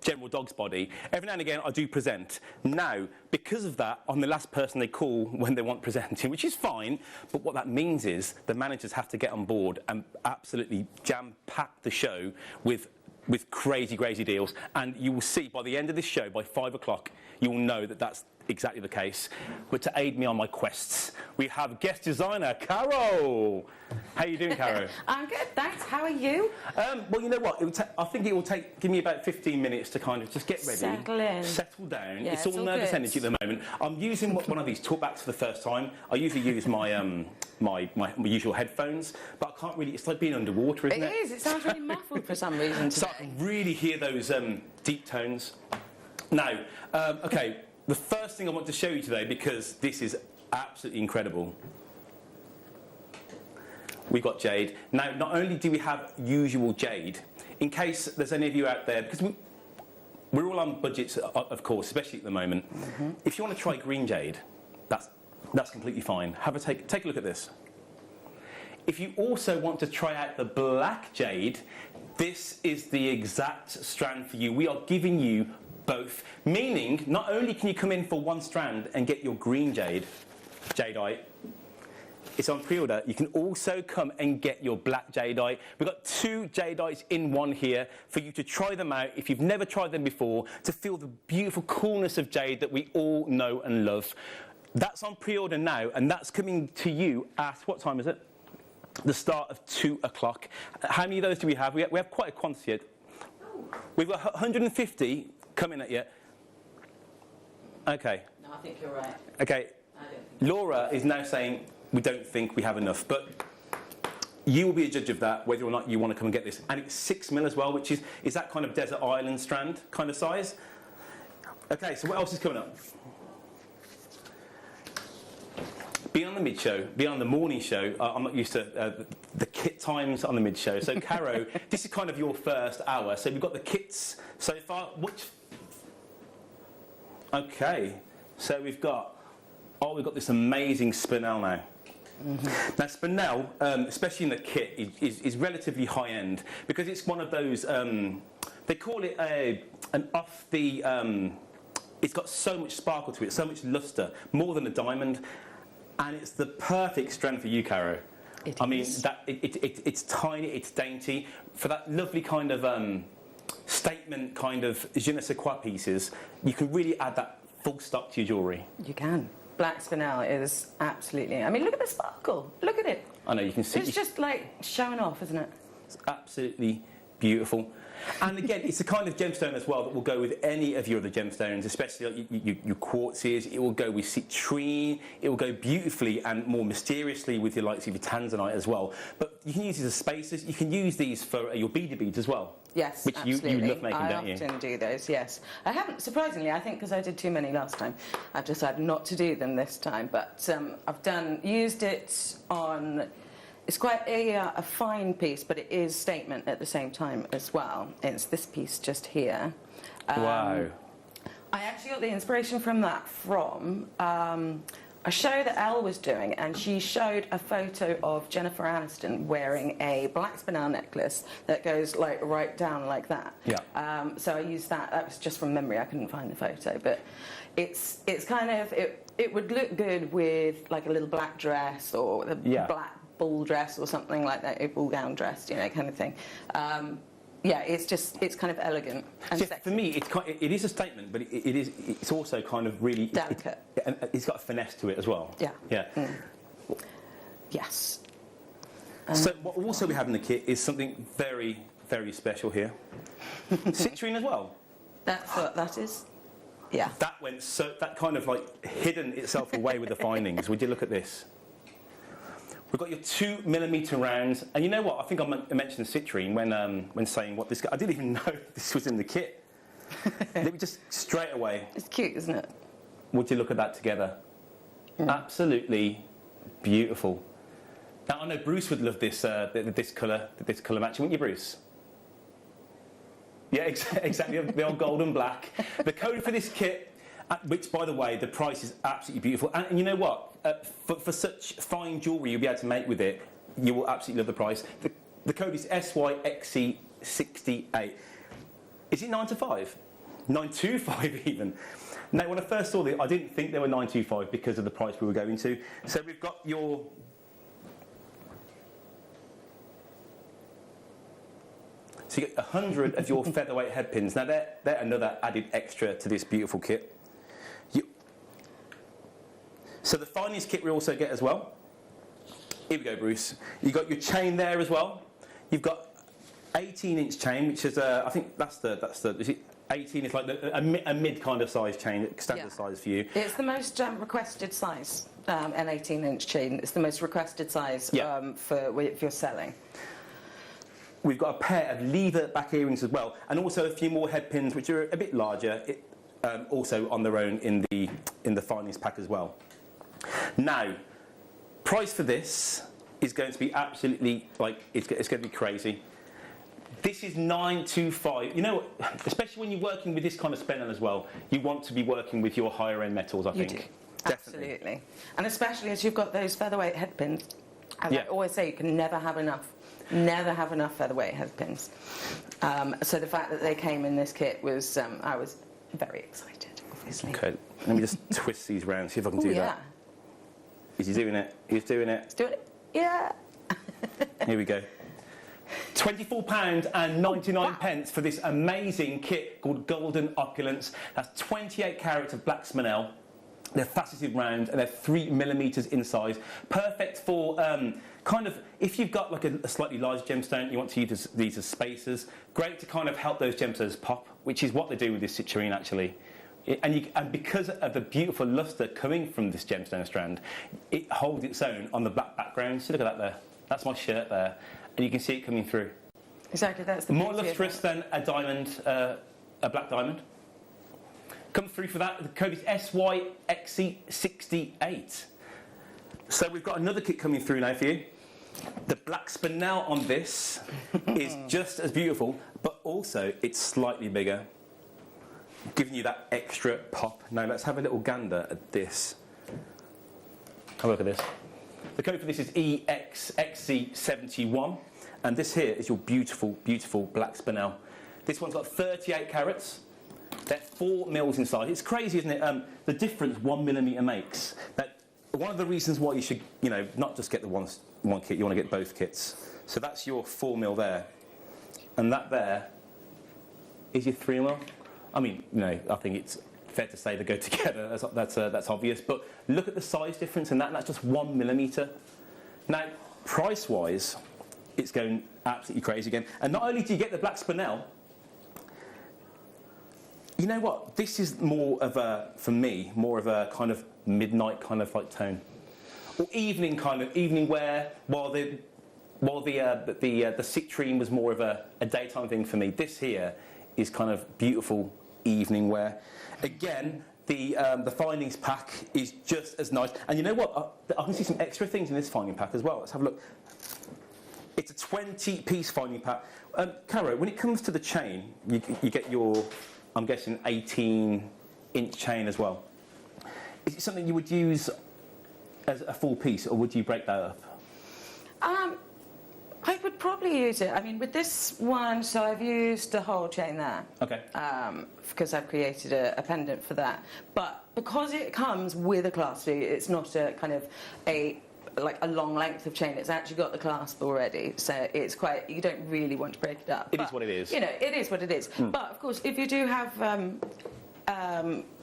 general dog's body. Every now and again, I do present. Now, because of that, I'm the last person they call when they want presenting, which is fine. But what that means is the managers have to get on board and absolutely jam-pack the show with crazy deals. And you will see by the end of this show, by 5 o'clock, you will know that that's exactly the case. But to aid me on my quests, we have guest designer Caro. How are you doing, Caro? I'm good, thanks. How are you? Well, you know what? I think it will give me about 15 minutes to kind of just get ready, settle down. Yeah, it's all nervous energy at the moment. I'm using one of these talkbacks for the first time. I usually use my my usual headphones, but I can't really. It's like being underwater, isn't it? It is. It sounds really muffled for some reason. So I can really hear those deep tones. Now, okay. The first thing I want to show you today, because this is absolutely incredible, we've got jade. Now, not only do we have usual jade, in case there's any of you out there, because we're all on budgets, of course, especially at the moment. Mm-hmm. If you want to try green jade, that's completely fine. Take a look at this. If you also want to try out the black jade, this is the exact strand for you. We are giving you both, meaning not only can you come in for one strand and get your green jadeite, it's on pre-order, you can also come and get your black jadeite. We've got 2 jadeites in one here for you to try them out if you've never tried them before, to feel the beautiful coolness of jade that we all know and love. That's on pre-order now, and that's coming to you at, what time is it? The start of 2 o'clock. How many of those do we have? We have quite a quantity. We've got 150 coming at you. Okay. No, I think you're right. Okay. Laura is now saying we don't think we have enough, but you will be a judge of that, whether or not you want to come and get this. And it's 6mm as well, which is that kind of desert island strand kind of size. Okay, so what else is coming up? Being on the mid-show, being on the morning show, I'm not used to the kit times on the mid-show. So, Caro, this is kind of your first hour. So we've got the kits so far. Okay, so we've got this amazing spinel now. Mm-hmm. Now, spinel, especially in the kit, is relatively high-end because it's one of those, they call it an off the, it's got so much sparkle to it, so much luster, more than a diamond. And it's the perfect strand for you, Caro. I mean, it's tiny, it's dainty. For that lovely kind of statement kind of je ne sais quoi pieces, you can really add that full stop to your jewellery. You can. Black spinel is absolutely... I mean, look at the sparkle. Look at it. I know, you can see... It's just like showing off, isn't it? It's absolutely beautiful. And again, it's the kind of gemstone as well that will go with any of your other gemstones, especially your quartzes. It will go with citrine. It will go beautifully and more mysteriously with your likes of your tanzanite as well. But you can use these as spacers. You can use these for your beader beads as well. Yes, which absolutely. you love making, don't you? I often do those, yes. I haven't, surprisingly, I think because I did too many last time, I've decided not to do them this time. But I've used it on It's quite a fine piece, but it is statement at the same time as well. It's this piece just here. Wow. I actually got the inspiration from that from a show that Elle was doing, and she showed a photo of Jennifer Aniston wearing a black spinel necklace that goes like right down like that. Yeah. So I used that. That was just from memory. I couldn't find the photo, but it's kind of it would look good with like a little black dress or a black ball dress or something like that, a ball gown dress, you know, kind of thing. Yeah, it's kind of elegant and sexy. For me, it is a statement, but it's also kind of really delicate. It's got a finesse to it as well. Yeah. Yeah. Mm. Yes. So what also we have in the kit is something very, very special here. Citrine as well. That's what that is. Yeah. That kind of like hidden itself away with the findings. Would you look at this? We've got your 2mm rounds, and you know what? I think I mentioned citrine when saying what this. I didn't even know this was in the kit. Let me just straight away. It's cute, isn't it? Would you look at that together? Absolutely beautiful. Now I know Bruce would love this this colour matching, wouldn't you, Bruce? Yeah, exactly. The old gold and black. The code for this kit, which by the way, the price is absolutely beautiful, and you know what? For such fine jewellery you'll be able to make with it, you will absolutely love the price. The code is SYXC68. Is it 925? 925 even. Now, when I first saw this, I didn't think they were 925 because of the price we were going to. So we've got your... So you get 100 of your featherweight head pins. Now, they're another added extra to this beautiful kit. So the finest kit we also get as well. Here we go, Bruce. You've got your chain there as well. You've got 18-inch chain, which is I think that's the is it 18 is like a mid kind of size chain, standard size for you. It's the most requested size, an 18-inch chain. It's the most requested size for if you're selling. We've got a pair of lever back earrings as well, and also a few more head pins, which are a bit larger, also on their own in the finest pack as well. Now, price for this is going to be absolutely, like, it's going to be crazy. This is 925. You know, especially when you're working with this kind of spinel as well, you want to be working with your higher end metals, I think. You do. Definitely. Absolutely. And especially as you've got those featherweight head pins. As I always say, you can never have enough. Never have enough featherweight head pins. So the fact that they came in this kit was, I was very excited, obviously. Okay, let me just twist these round, see if I can do that. Is he doing it? He's doing it. He's doing it. Yeah. Here we go. £24.99 for this amazing kit called Golden Opulence. That's 28 carats of black spinel. They're faceted round and they're 3mm in size. Perfect for kind of, if you've got like a slightly larger gemstone, you want to use these as spacers. Great to kind of help those gemstones pop, which is what they do with this citrine actually. And because of the beautiful lustre coming from this gemstone strand, it holds its own on the black background. See, look at that there. That's my shirt there. And you can see it coming through. Exactly, that's the more lustrous than a diamond, a black diamond. Come through for that. The code is SYXC68. So we've got another kit coming through now for you. The black spinel on this is just as beautiful, but also it's slightly bigger, giving you that extra pop. Now let's have a little gander at this. Have a look at this. The code for this is EXXC71, and this here is your beautiful, beautiful black spinel. This one's got 38 carats. They're 4 mils in size. It's crazy, isn't it? The difference 1mm makes. One of the reasons why you should, not just get the one kit, you want to get both kits. So that's your 4 mil there, and that there is your 3 mil. I mean, I think it's fair to say they go together. That's obvious. But look at the size difference in that. And that's just 1mm. Now, price-wise, it's going absolutely crazy again. And not only do you get the black spinel, you know what? This is more of a, for me, more of a kind of midnight kind of like tone, or evening wear. While the citrine was more of a daytime thing for me. This here is kind of beautiful evening wear. Again, The findings pack is just as nice. And you know what? I can see some extra things in this finding pack as well. Let's have a look. It's a 20-piece finding pack. Caro, when it comes to the chain, you get your, I'm guessing, 18-inch chain as well. Is it something you would use as a full piece, or would you break that up? I would probably use it. I mean, with this one, so I've used the whole chain there. Okay. Because I've created a pendant for that. But because it comes with a clasp, it's not a kind of a long length of chain. It's actually got the clasp already, so it's quite. You don't really want to break it up. It is what it is. You know, it is what it is. But of course, if you do have.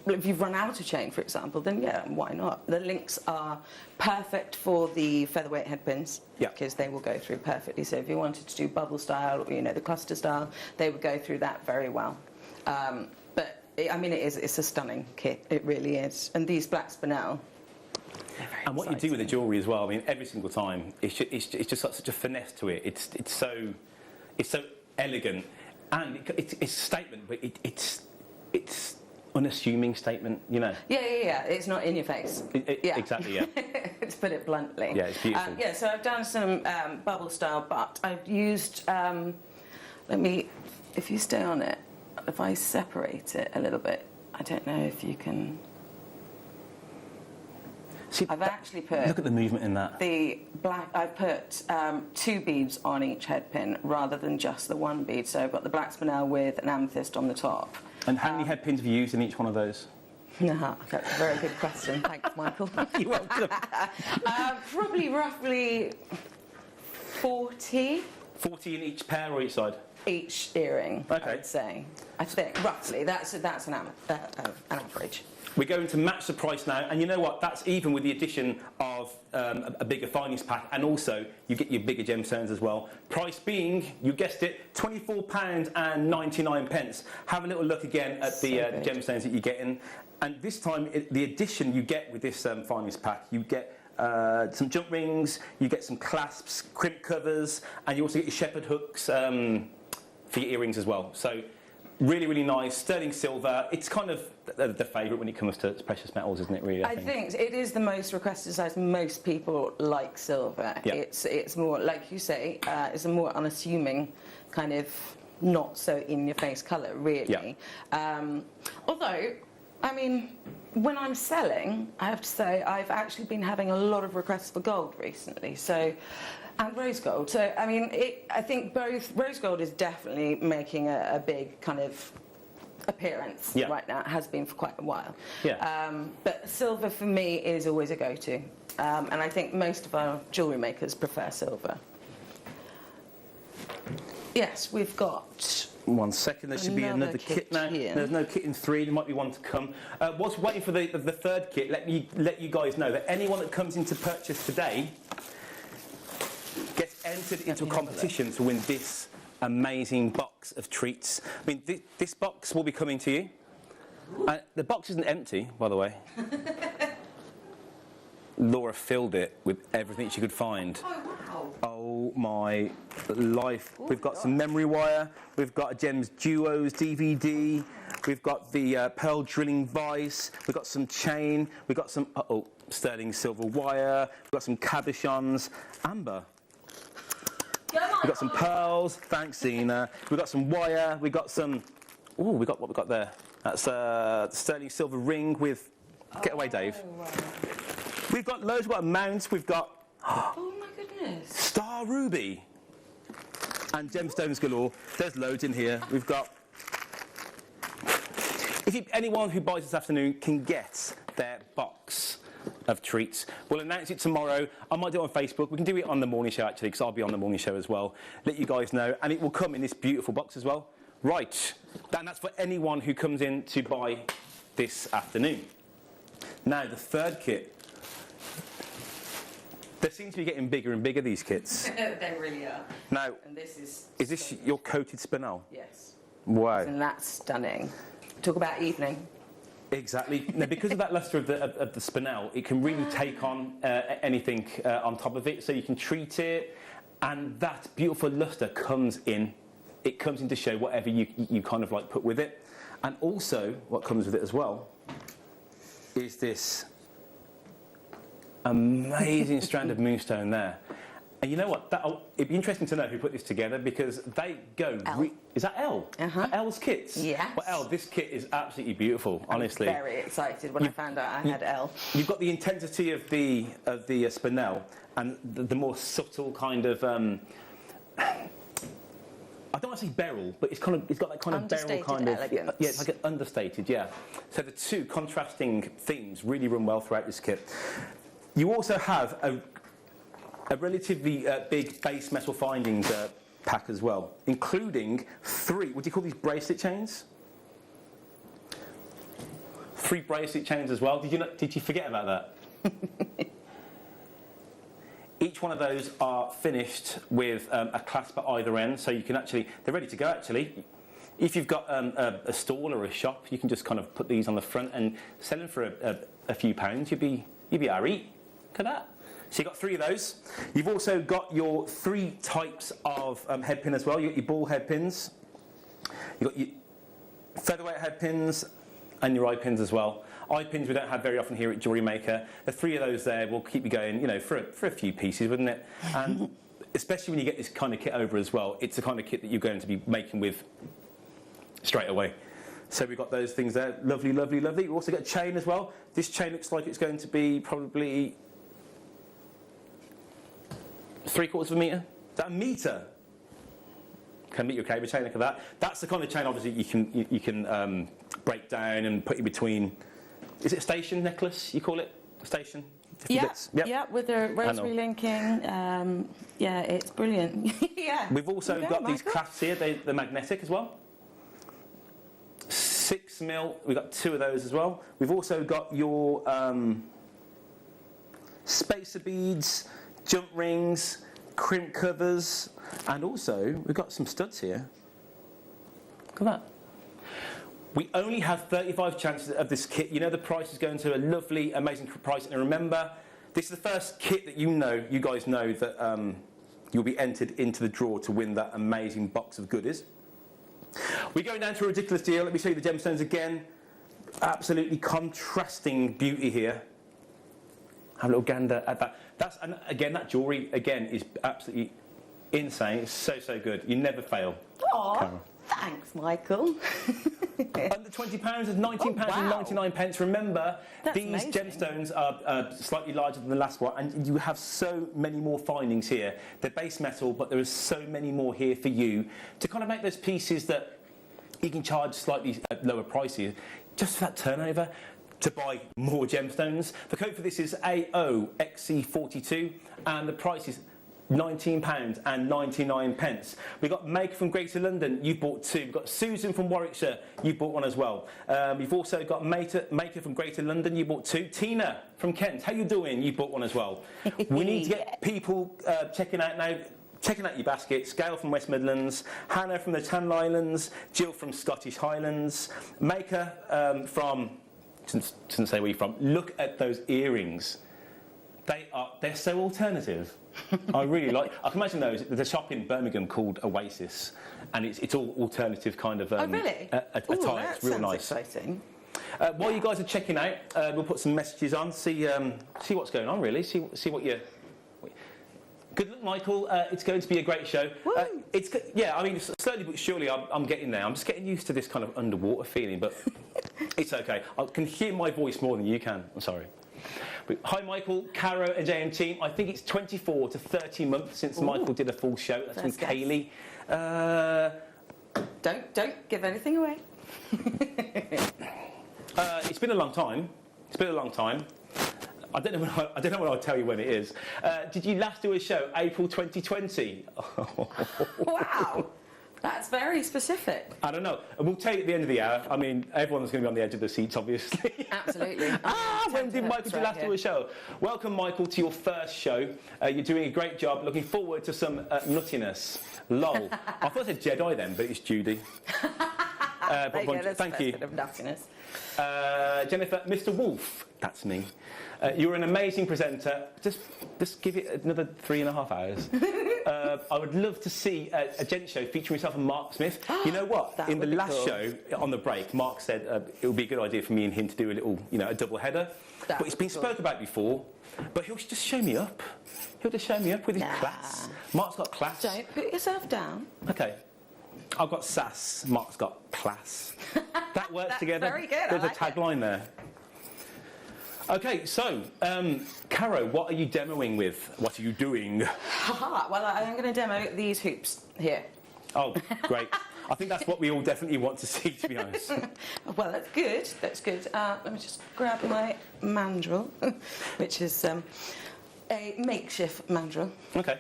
If you've run out of chain, for example, then yeah, why not? The links are perfect for the featherweight headpins, because they will go through perfectly. So if you wanted to do bubble style, or, you know, the cluster style, they would go through that very well. But I mean, it's a stunning kit. It really is. And these black spinel. And what you do with the jewellery as well, I mean, every single time, it's just got such a finesse to it. It's so elegant, and it's a statement, but it's unassuming statement, you know. Yeah. It's not in your face. Exactly, yeah. To put it bluntly. Yeah, it's beautiful. So I've done some bubble style, but I've used. If you stay on it, if I separate it a little bit, I don't know if you can. See, I've actually put. Look at the movement in that. The black. I've put 2 beads on each head pin rather than just the 1 bead. So I've got the black spinel with an amethyst on the top. And how many head pins have you used in each one of those? That's a very good question. Thanks, Michael. You're welcome. Probably roughly 40. 40 in each pair or each side? Each earring, okay. I would say. I think, roughly. That's an average. We're going to match the price now, and you know what? That's even with the addition of a bigger findings pack, and also you get your bigger gemstones as well. Price being, you guessed it, £24.99. Have a little look again at the gemstones that you're getting, and this time the addition you get with this findings pack, you get some jump rings, you get some clasps, crimp covers, and you also get your shepherd hooks for your earrings as well. So. Really, really nice. Sterling silver. It's kind of the favourite when it comes to precious metals, isn't it, really? I think it is the most requested size. Most people like silver. Yeah. It's more, like you say, it's a more unassuming kind of not so in-your-face colour, really. Yeah. Although, I mean, when I'm selling, I have to say, I've actually been having a lot of requests for gold recently. So. And rose gold. So, I mean, I think both rose gold is definitely making a big kind of appearance right now. It has been for quite a while. Yeah. But silver for me is always a go-to, and I think most of our jewellery makers prefer silver. Yes, we've got. 1 second, there should be another kit now. Here. There's no kit in 3, there might be one to come. Whilst waiting for the third kit, let you guys know that anyone that comes in to purchase today gets entered into a competition to win this amazing box of treats. I mean, this box will be coming to you. The box isn't empty, by the way. Laura filled it with everything she could find. Oh, wow. Oh, my life. We've got some memory wire. We've got a Gems Duos DVD. We've got the pearl drilling vise. We've got some chain. We've got some, sterling silver wire. We've got some cabochons. Amber. We've got some pearls, thanks Zena. We've got some wire, we've got some, what we got there? That's a sterling silver ring with, get away Dave. Wow. We've got loads, we've got a mount, we've got, oh my goodness. star ruby. And gemstones galore, there's loads in here. We've got, anyone who buys this afternoon can get their box of treats. We'll announce it tomorrow. I might do it on Facebook. We can do it on the morning show, actually, because I'll be on the morning show as well. Let you guys know. And it will come in this beautiful box as well. Right. And that's for anyone who comes in to buy this afternoon. Now, the third kit. They seem to be getting bigger and bigger, these kits. They really are. Now, and this is this your coated spinel? Yes. Wow. And that's stunning. Talk about evening. Exactly. Now, because of that lustre of the spinel, it can really take on anything on top of it, so you can treat it, and that beautiful lustre comes in. It comes in to show whatever you kind of like put with it, and also what comes with it as well is this amazing strand of moonstone there. And you know what? It'd be interesting to know who put this together because they go... Is that Elle? Elle's kits? Yes. Well, Elle, this kit is absolutely beautiful, honestly. I'm very excited when I found out I had Elle. You've got the intensity of the spinel and the more subtle kind of... I don't want to say beryl, but it's got that kind of beryl kind of elegance. Yeah, it's like an understated, yeah. So the two contrasting themes really run well throughout this kit. You also have a relatively big base metal findings pack as well, including 3. Would you call these bracelet chains? 3 bracelet chains as well. Did you forget about that? Each one of those are finished with a clasp at either end, so you can they're ready to go actually. If you've got a stall or a shop, you can just kind of put these on the front and sell them for a few pounds. You'd be alright. Look at that. So you've got 3 of those. You've also got your 3 types of head pin as well. You've got your ball head pins. You've got your featherweight head pins and your eye pins as well. Eye pins we don't have very often here at Jewellery Maker. The 3 of those there will keep you going, for a few pieces, wouldn't it? And especially when you get this kind of kit over as well, it's the kind of kit that you're going to be making with straight away. So we've got those things there. Lovely, lovely, lovely. We've also got a chain as well. This chain looks like it's going to be probably 3/4 of a metre. Is that a metre? Can meet your cable chain, look at that. That's the kind of chain obviously you can break down and put in between. Is it a station necklace, you call it? A station? Yeah, with the rosary linking. Yeah, it's brilliant. Yeah. We've also got these clasps here, they're magnetic as well. 6mm, we've got 2 of those as well. We've also got your spacer beads, jump rings, crimp covers, and also we've got some studs here. Look at that. We only have 35 chances of this kit. You know the price is going to a lovely, amazing price. And remember, this is the first kit that you guys know that you'll be entered into the draw to win that amazing box of goodies. We're going down to a ridiculous deal. Let me show you the gemstones again. Absolutely contrasting beauty here. Have a little gander at that. And again, that jewellery, again, is absolutely insane. It's so, so good. You never fail. Aw, thanks, Michael. Under £20 is £19.99. Remember, these gemstones are slightly larger than the last one, and you have so many more findings here. They're base metal, but there is so many more here for you to kind of make those pieces that you can charge slightly lower prices, just for that turnover, to buy more gemstones. The code for this is AOXC42, and the price is £19.99. We've got Maker from Greater London, you bought 2. We've got Susan from Warwickshire, you bought 1 as well. We've also got Maker from Greater London, you bought 2. Tina from Kent, how you doing? You bought 1 as well. We need to get people checking out your baskets. Gail from West Midlands, Hannah from the Channel Islands, Jill from Scottish Highlands, Maker from, doesn't say where you're from. Look at those earrings. They're so alternative. I really like. I can imagine those. There's a shop in Birmingham called Oasis, and it's all alternative kind of really? attire. It's real nice. Exciting. While you guys are checking out, we'll put some messages on. See what's going on. Really. See what you. Good luck, Michael. It's going to be a great show. I mean, slowly but surely, I'm getting there. I'm just getting used to this kind of underwater feeling, but it's okay. I can hear my voice more than you can. I'm sorry. Hi Michael, Caro and JM team. I think it's 24 to 30 months since Michael did a full show. That's from Kaylee. Don't give anything away. It's been a long time. I don't know what I'll tell you when it is. Did you last do a show April 2020? Wow. That's very specific. I don't know. And we'll tell you at the end of the hour. I mean, everyone's going to be on the edge of the seats, obviously. Absolutely. When did Michael do last do a show? Welcome, Michael, to your first show. You're doing a great job. Looking forward to some nuttiness. Lol. I thought I said Jedi then, but it's Judy. Thank you. Of nuttiness. Jennifer, Mr. Wolf, that's me. You're an amazing presenter. Just give it another 3.5 hours. I would love to see a gent show featuring yourself and Mark Smith. You know what? In the last show, on the break, Mark said it would be a good idea for me and him to do a little, a double header. But it's been spoke about before. But he'll just show me up. He'll just show me up with his class. Mark's got class. Don't put yourself down. Okay. I've got sass. Mark's got class. That works together. Very good. There's a tagline there. Okay, so, Caro, what are you demoing with? What are you doing? Well, I'm going to demo these hoops here. Oh, great. I think that's what we all definitely want to see, to be honest. Well, that's good. That's good. Let me just grab my mandrel, which is a makeshift mandrel. Okay.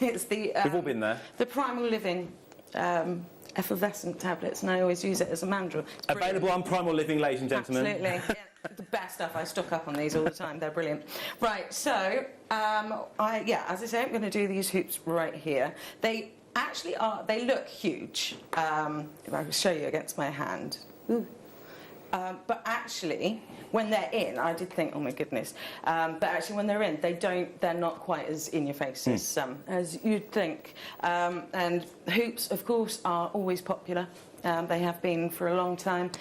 It's the... We've all been there. The Primal Living effervescent tablets, and I always use it as a mandrel. Available on Primal Living, ladies and gentlemen. Absolutely. Yeah, the best stuff. I stock up on these all the time. They're brilliant. Right, so, as I say, I'm going to do these hoops right here. They actually are, they look huge. If I can show you against my hand. Ooh. But actually, when they're in, I did think, oh my goodness. But actually, when they're in, they're not quite as in your face as you'd think. And hoops, of course, are always popular. They have been for a long time.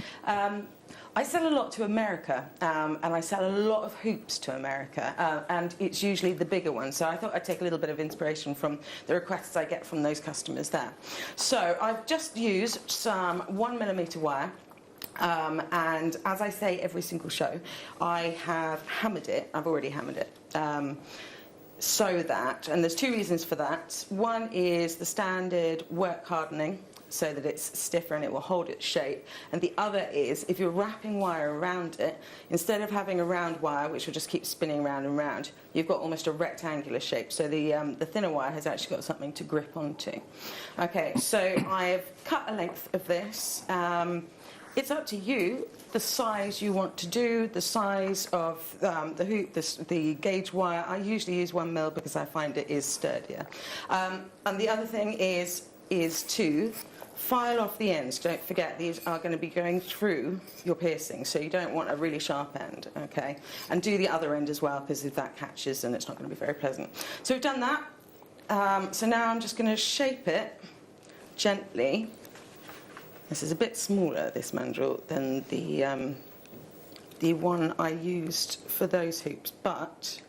I sell a lot to America, and I sell a lot of hoops to America, and it's usually the bigger ones. So I thought I'd take a little bit of inspiration from the requests I get from those customers there. So I've just used some 1mm wire. And as I say every single show, I have hammered it. I've already hammered it. So that, and there's two reasons for that. One is the standard work hardening, so that it's stiffer and it will hold its shape. And the other is, if you're wrapping wire around it, instead of having a round wire, which will just keep spinning round and round, you've got almost a rectangular shape. So the thinner wire has actually got something to grip onto. Okay, so I've cut a length of this. It's up to you, the size you want to do, the size of the hoop, the gauge wire. I usually use 1mm because I find it is sturdier. And the other thing is to file off the ends. Don't forget, these are going to be going through your piercing, so you don't want a really sharp end, okay? And do the other end as well, because if that catches, then it's not going to be very pleasant. So we've done that. So now I'm just going to shape it gently. This is a bit smaller, this mandrel, than the one I used for those hoops, but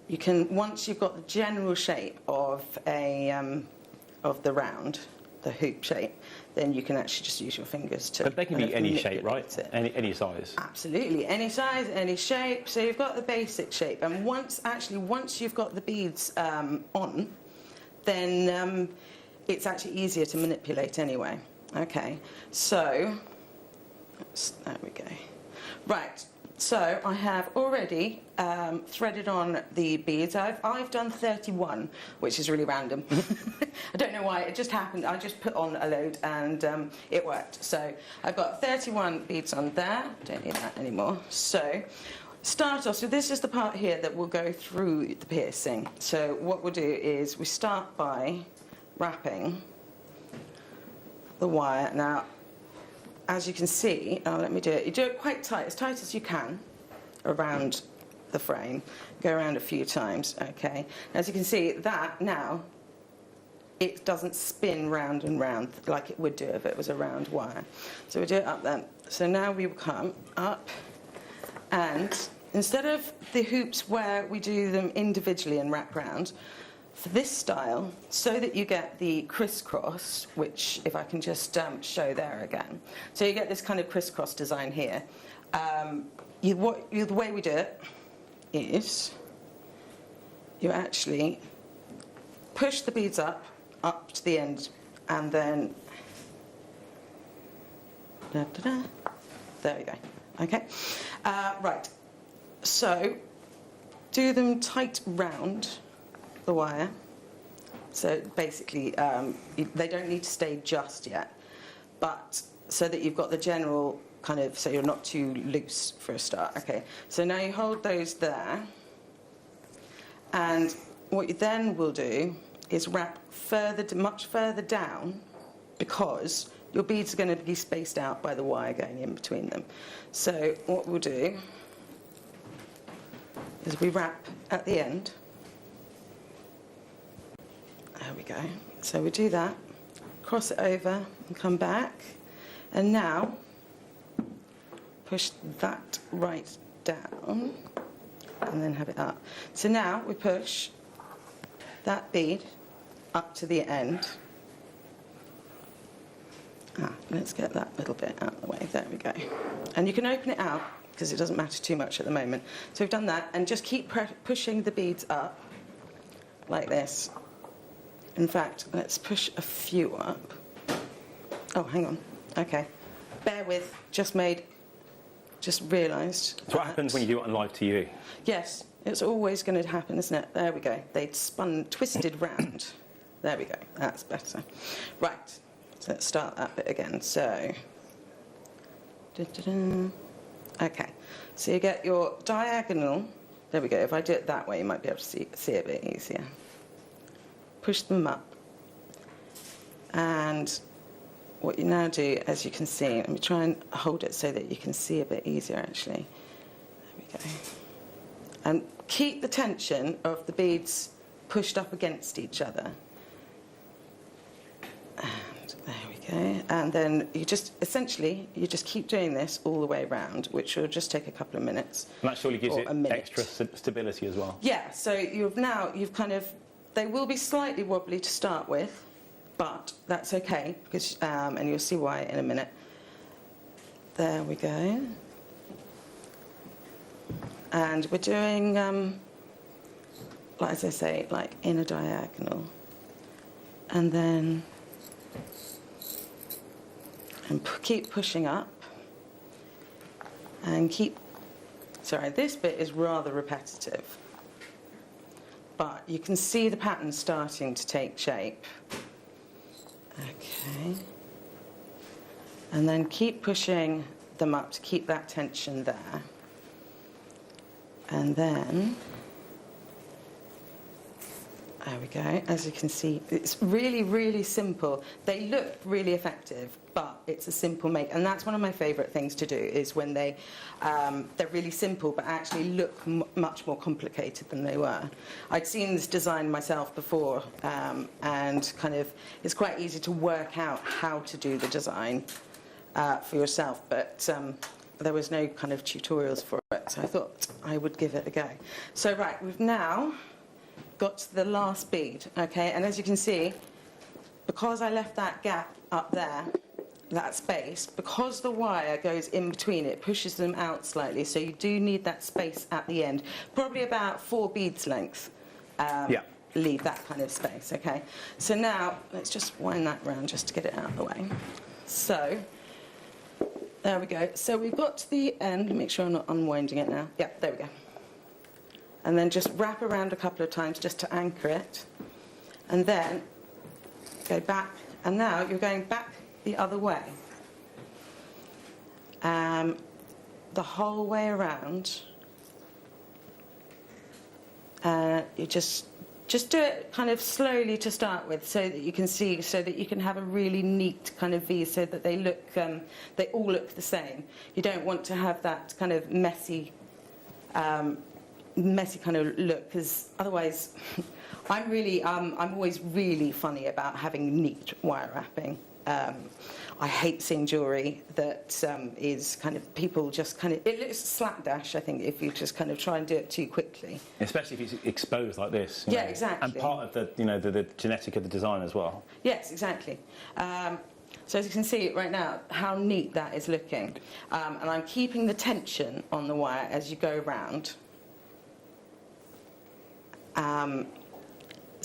you can, once you've got the general shape of the round, the hoop shape, then you can actually just use your fingers to... But they can be any shape, right? Any size? Absolutely, any size, any shape. So you've got the basic shape, and once you've got the beads on, then it's actually easier to manipulate anyway. Okay, so there we go. Right, so I have already threaded on the beads. I've done 31, which is really random. I don't know why, it just happened. I just put on a load and it worked. So I've got 31 beads on there. Don't need that anymore. So start off, so this is the part here that will go through the piercing. So what we'll do is we start by wrapping the wire. Now, as you can see, let me do it. You do it quite tight as you can, around the frame. Go around a few times, okay? As you can see, that now, it doesn't spin round and round like it would do if it was a round wire. So we do it up then. So now we will come up, and instead of the hoops where we do them individually and wrap round, for this style, so that you get the crisscross, which if I can just show there again. So you get this kind of crisscross design here. The way we do it is you actually push the beads up to the end, and then there we go. Okay, right. So do them tight round the wire. So basically, they don't need to stay just yet, but so that you've got the general kind of, so you're not too loose for a start. Okay, so now you hold those there, and what you then will do is wrap much further down, because your beads are going to be spaced out by the wire going in between them. So what we'll do is we wrap at the end, There we go. So we do that, cross it over and come back. And now, push that right down and then have it up. So now we push that bead up to the end. Let's get that little bit out of the way. There we go. And you can open it out because it doesn't matter too much at the moment. So we've done that, and just keep pushing the beads up like this. In fact, let's push a few up. Oh, hang on. Okay. Bear with. Just realised. So what happens when you do it on live TV? Yes, it's always going to happen, isn't it? There we go. They'd twisted round. There we go. That's better. Right. So let's start that bit again. So, okay. So you get your diagonal. There we go. If I do it that way, you might be able to see a bit easier. Push them up. And what you now do, as you can see, let me try and hold it so that you can see a bit easier, actually. There we go. And keep the tension of the beads pushed up against each other. And there we go. And then you just keep doing this all the way around, which will just take a couple of minutes. And that surely gives it extra stability as well. Yeah, so you've kind of, they will be slightly wobbly to start with, but that's okay, because, and you'll see why in a minute. There we go. And we're doing, like as I say, like in a diagonal. And then, and keep pushing up. And sorry, this bit is rather repetitive. But you can see the pattern starting to take shape. Okay. And then keep pushing them up to keep that tension there. And then, there we go. As you can see, it's really, really simple. They look really effective, but it's a simple make. And that's one of my favourite things to do, is when they're really simple, but actually look much more complicated than they were. I'd seen this design myself before, and kind of, it's quite easy to work out how to do the design for yourself, but there was no kind of tutorials for it, so I thought I would give it a go. So right, we've now got to the last bead, okay, and as you can see, because I left that gap up there, that space, because the wire goes in between, it pushes them out slightly, so you do need that space at the end, probably about 4 beads length. Leave that kind of space, okay? So now, let's just wind that round just to get it out of the way. So, there we go. So we've got to the end. Make sure I'm not unwinding it now. Yeah, there we go. And then just wrap around a couple of times just to anchor it. And then go back. And now you're going back the other way. The whole way around. You just do it kind of slowly to start with, so that you can see, so that you can have a really neat kind of V, so that they look, they all look the same. You don't want to have that kind of messy kind of look, because otherwise, I'm always really funny about having neat wire wrapping. I hate seeing jewellery that is kind of, people just kind of, it looks slapdash, I think, if you just kind of try and do it too quickly. Especially if it's exposed like this. Yeah, exactly. And part of the, the genetic of the design as well. Yes, exactly. So as you can see right now, how neat that is looking. And I'm keeping the tension on the wire as you go around.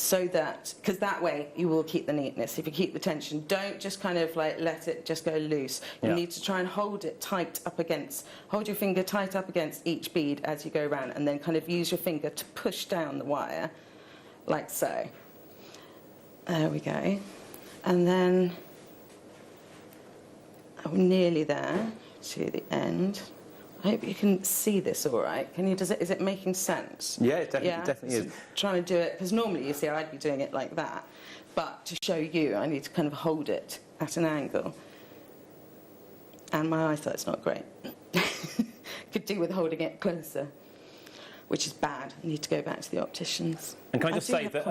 So that, because that way you will keep the neatness. If you keep the tension, don't just kind of like let it just go loose. You need to try and hold it tight up against, hold your finger tight up against each bead as you go around, and then kind of use your finger to push down the wire, like so. There we go. And then, I'm nearly there to the end. I hope you can see this all right. Can you? Is it making sense? Yeah, it definitely is. Trying to do it, because normally, you see, I'd be doing it like that. But to show you, I need to kind of hold it at an angle. And my eyesight's not great. Could do with holding it closer. which is bad. You need to go back to the opticians. And can I just say that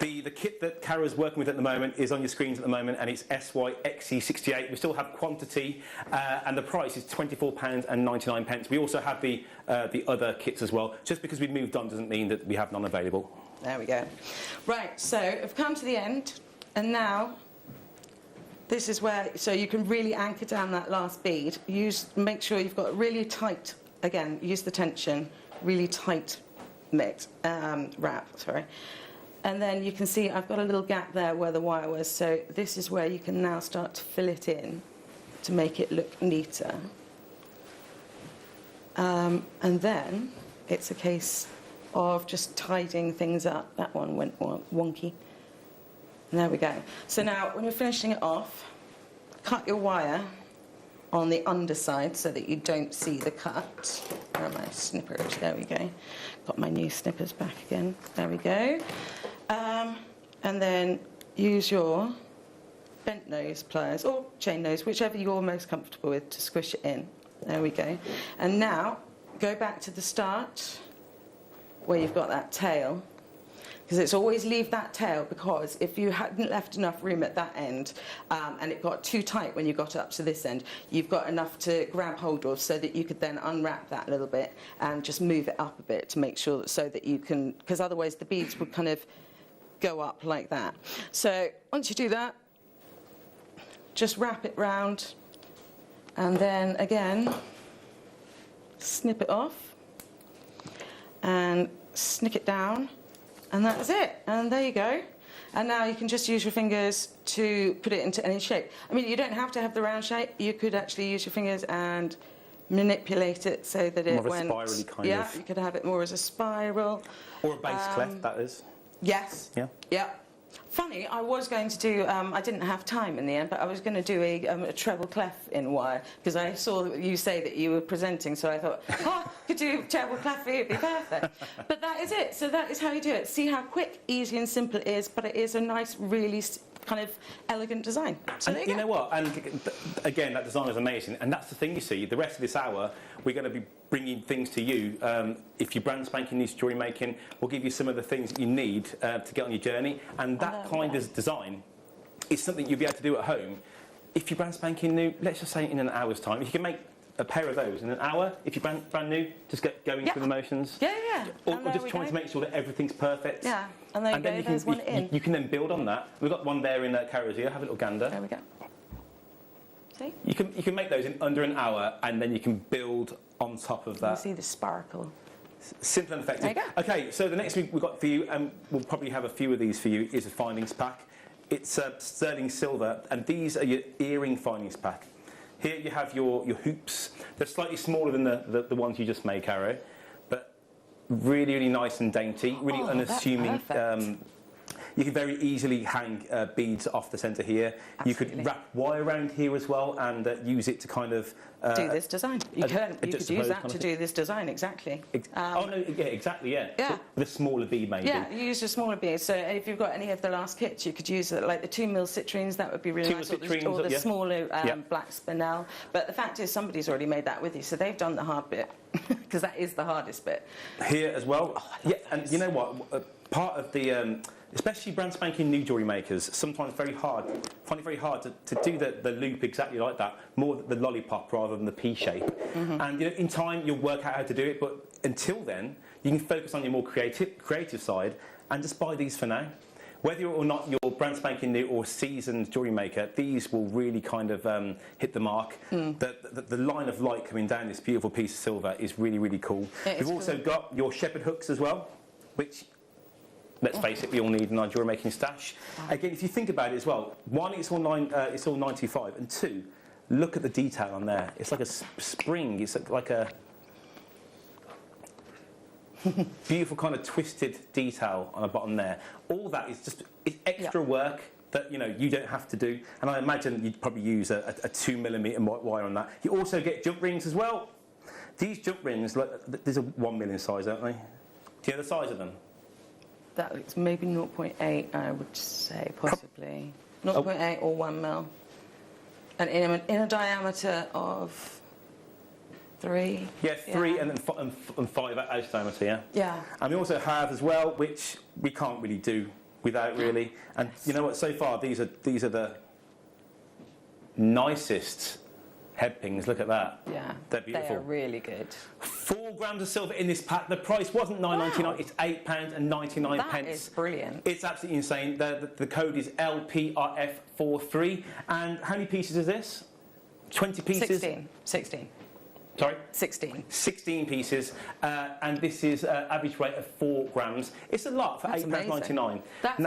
the kit that Cara's working with at the moment is on your screens at the moment, and it's SYXE68. We still have quantity, and the price is £24.99. We also have the other kits as well. Just because we've moved on doesn't mean that we have none available. There we go. Right, so I've come to the end, and now this is where, so you can really anchor down that last bead. Make sure you've got really tight, again, use the tension, really tight wrap, sorry. And then you can see I've got a little gap there where the wire was, so this is where you can now start to fill it in to make it look neater. And then it's a case of just tidying things up. That one went wonky. And there we go. So now when you're finishing it off, cut your wire on the underside so that you don't see the cut. Where are my snippers? There we go. Got my new snippers back again. There we go. And then use your bent nose pliers or chain nose, whichever you're most comfortable with, to squish it in. There we go. And now go back to the start where you've got that tail. Because it's always leave that tail, because if you hadn't left enough room at that end and it got too tight when you got up to this end, you've got enough to grab hold of so that you could then unwrap that a little bit and just move it up a bit to make sure that, so that you can, because otherwise the beads would kind of go up like that. So once you do that, just wrap it round and then again snip it off and snick it down. And that's it, and there you go. And now you can just use your fingers to put it into any shape. I mean, you don't have to have the round shape. You could actually use your fingers and manipulate it so that it went... More of a spirally kind of... Yeah, you could have it more as a spiral. Or a base clef, that is. Yes. Yeah. Yeah. Funny, I was going to do, I didn't have time in the end, but I was going to do a treble clef in wire, because I saw you say that you were presenting, so I thought, oh, could do treble clef, it'd be perfect. But that is it, so that is how you do it. See how quick, easy and simple it is, but it is a nice, really kind of elegant design. So and you know what, and again, that design is amazing, and that's the thing, you see, the rest of this hour, we're going to be bringing things to you. If you're brand spanking new to jewellery making, we'll give you some of the things that you need to get on your journey, and that kind of design is something you'll be able to do at home. If you're brand spanking new, let's just say in an hour's time, if you can make a pair of those in an hour, if you're brand new, just going through the motions. Yeah, yeah. Or just trying to make sure that everything's perfect. Yeah, and then you can, one in. You can then build on that. We've got one there in Cara's here, have a little gander. There we go. See? You can make those in under an hour, and then you can build on top of that. You see the sparkle. Simple and effective. There you go. Okay, so the next week we've got for you, and we'll probably have a few of these for you, is a findings pack. It's sterling silver, and these are your earring findings pack. Here you have your hoops. They're slightly smaller than the ones you just made, Caro, but really, really nice and dainty, really unassuming. You can very easily hang beads off the centre here. Absolutely. You could wrap wire around here as well and use it to kind of... do this design. You could use that to do this design, exactly. Oh, no, yeah, exactly, yeah. Yeah. With a smaller bead, maybe. Yeah, you use a smaller bead. So if you've got any of the last kits, you could use like the 2 mil citrines, that would be really nice. Or the smaller black spinel. But the fact is, somebody's already made that with you, so they've done the hard bit, because that is the hardest bit. Here as well. And you know what? Part of the... especially brand spanking new jewellery makers, sometimes find it very hard to do the loop exactly like that, more the lollipop rather than the P shape. Mm-hmm. And in time you'll work out how to do it, but until then you can focus on your more creative side and just buy these for now. Whether or not you're brand spanking new or seasoned jewellery maker, these will really kind of hit the mark. The line of light coming down this beautiful piece of silver is really, really cool. We've also got your shepherd hooks as well, which... Let's face it, we all need in our jewellery making stash. Again, if you think about it as well, one, it's all 925, and two, look at the detail on there. It's like a spring. It's like a beautiful kind of twisted detail on the bottom there. All that is just extra work that you don't have to do. And I imagine you'd probably use a 2mm wire on that. You also get jump rings as well. These jump rings, there's a 1 million size, aren't they? Do you know the size of them? That's maybe 0.8, I would say, possibly. 0.8 or 1 mil. And in a diameter of 3. Yeah, 3 and then and 5 edge diameter, yeah? Yeah. And we also have as well, which we can't really do without really. And you know what, so far these are the nicest head pings. Look at that. Yeah. They're beautiful. They're really good. 4 grams of silver in this pack. The price wasn't £9.99, Wow. it's £8.99. That is brilliant. It's absolutely insane. The code is LPRF43. And how many pieces is this? 20 pieces? 16. Sorry? 16. 16 pieces, and this is average weight of 4 grams. It's a lot for £8.99. That's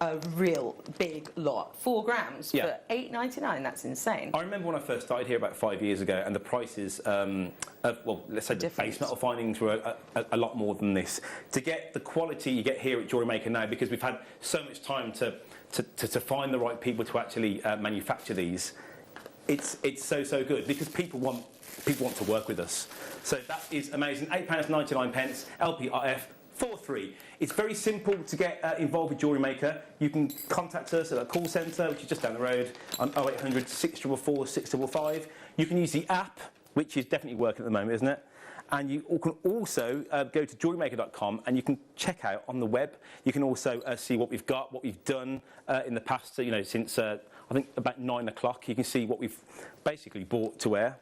a real big lot. 4 grams Yeah. for $8.99. That's insane. I remember when I first started here about 5 years ago, and the prices well, let's say the base metal findings were a lot more than this. To get the quality you get here at Jewellery Maker now, because we've had so much time to find the right people to actually manufacture these, it's so good, because people want to work with us. So that is amazing. £8.99, LPRF 43. It's very simple to get involved with Jewellery Maker. You can contact us at our call centre, which is just down the road, on 0800 644 655. You can use the app, which is definitely working at the moment, isn't it? And you can also go to jewellerymaker.com, and you can check out on the web. You can also see what we've got, what we've done in the past, you know, since I think about 9 o'clock. You can see what we've basically bought to wear.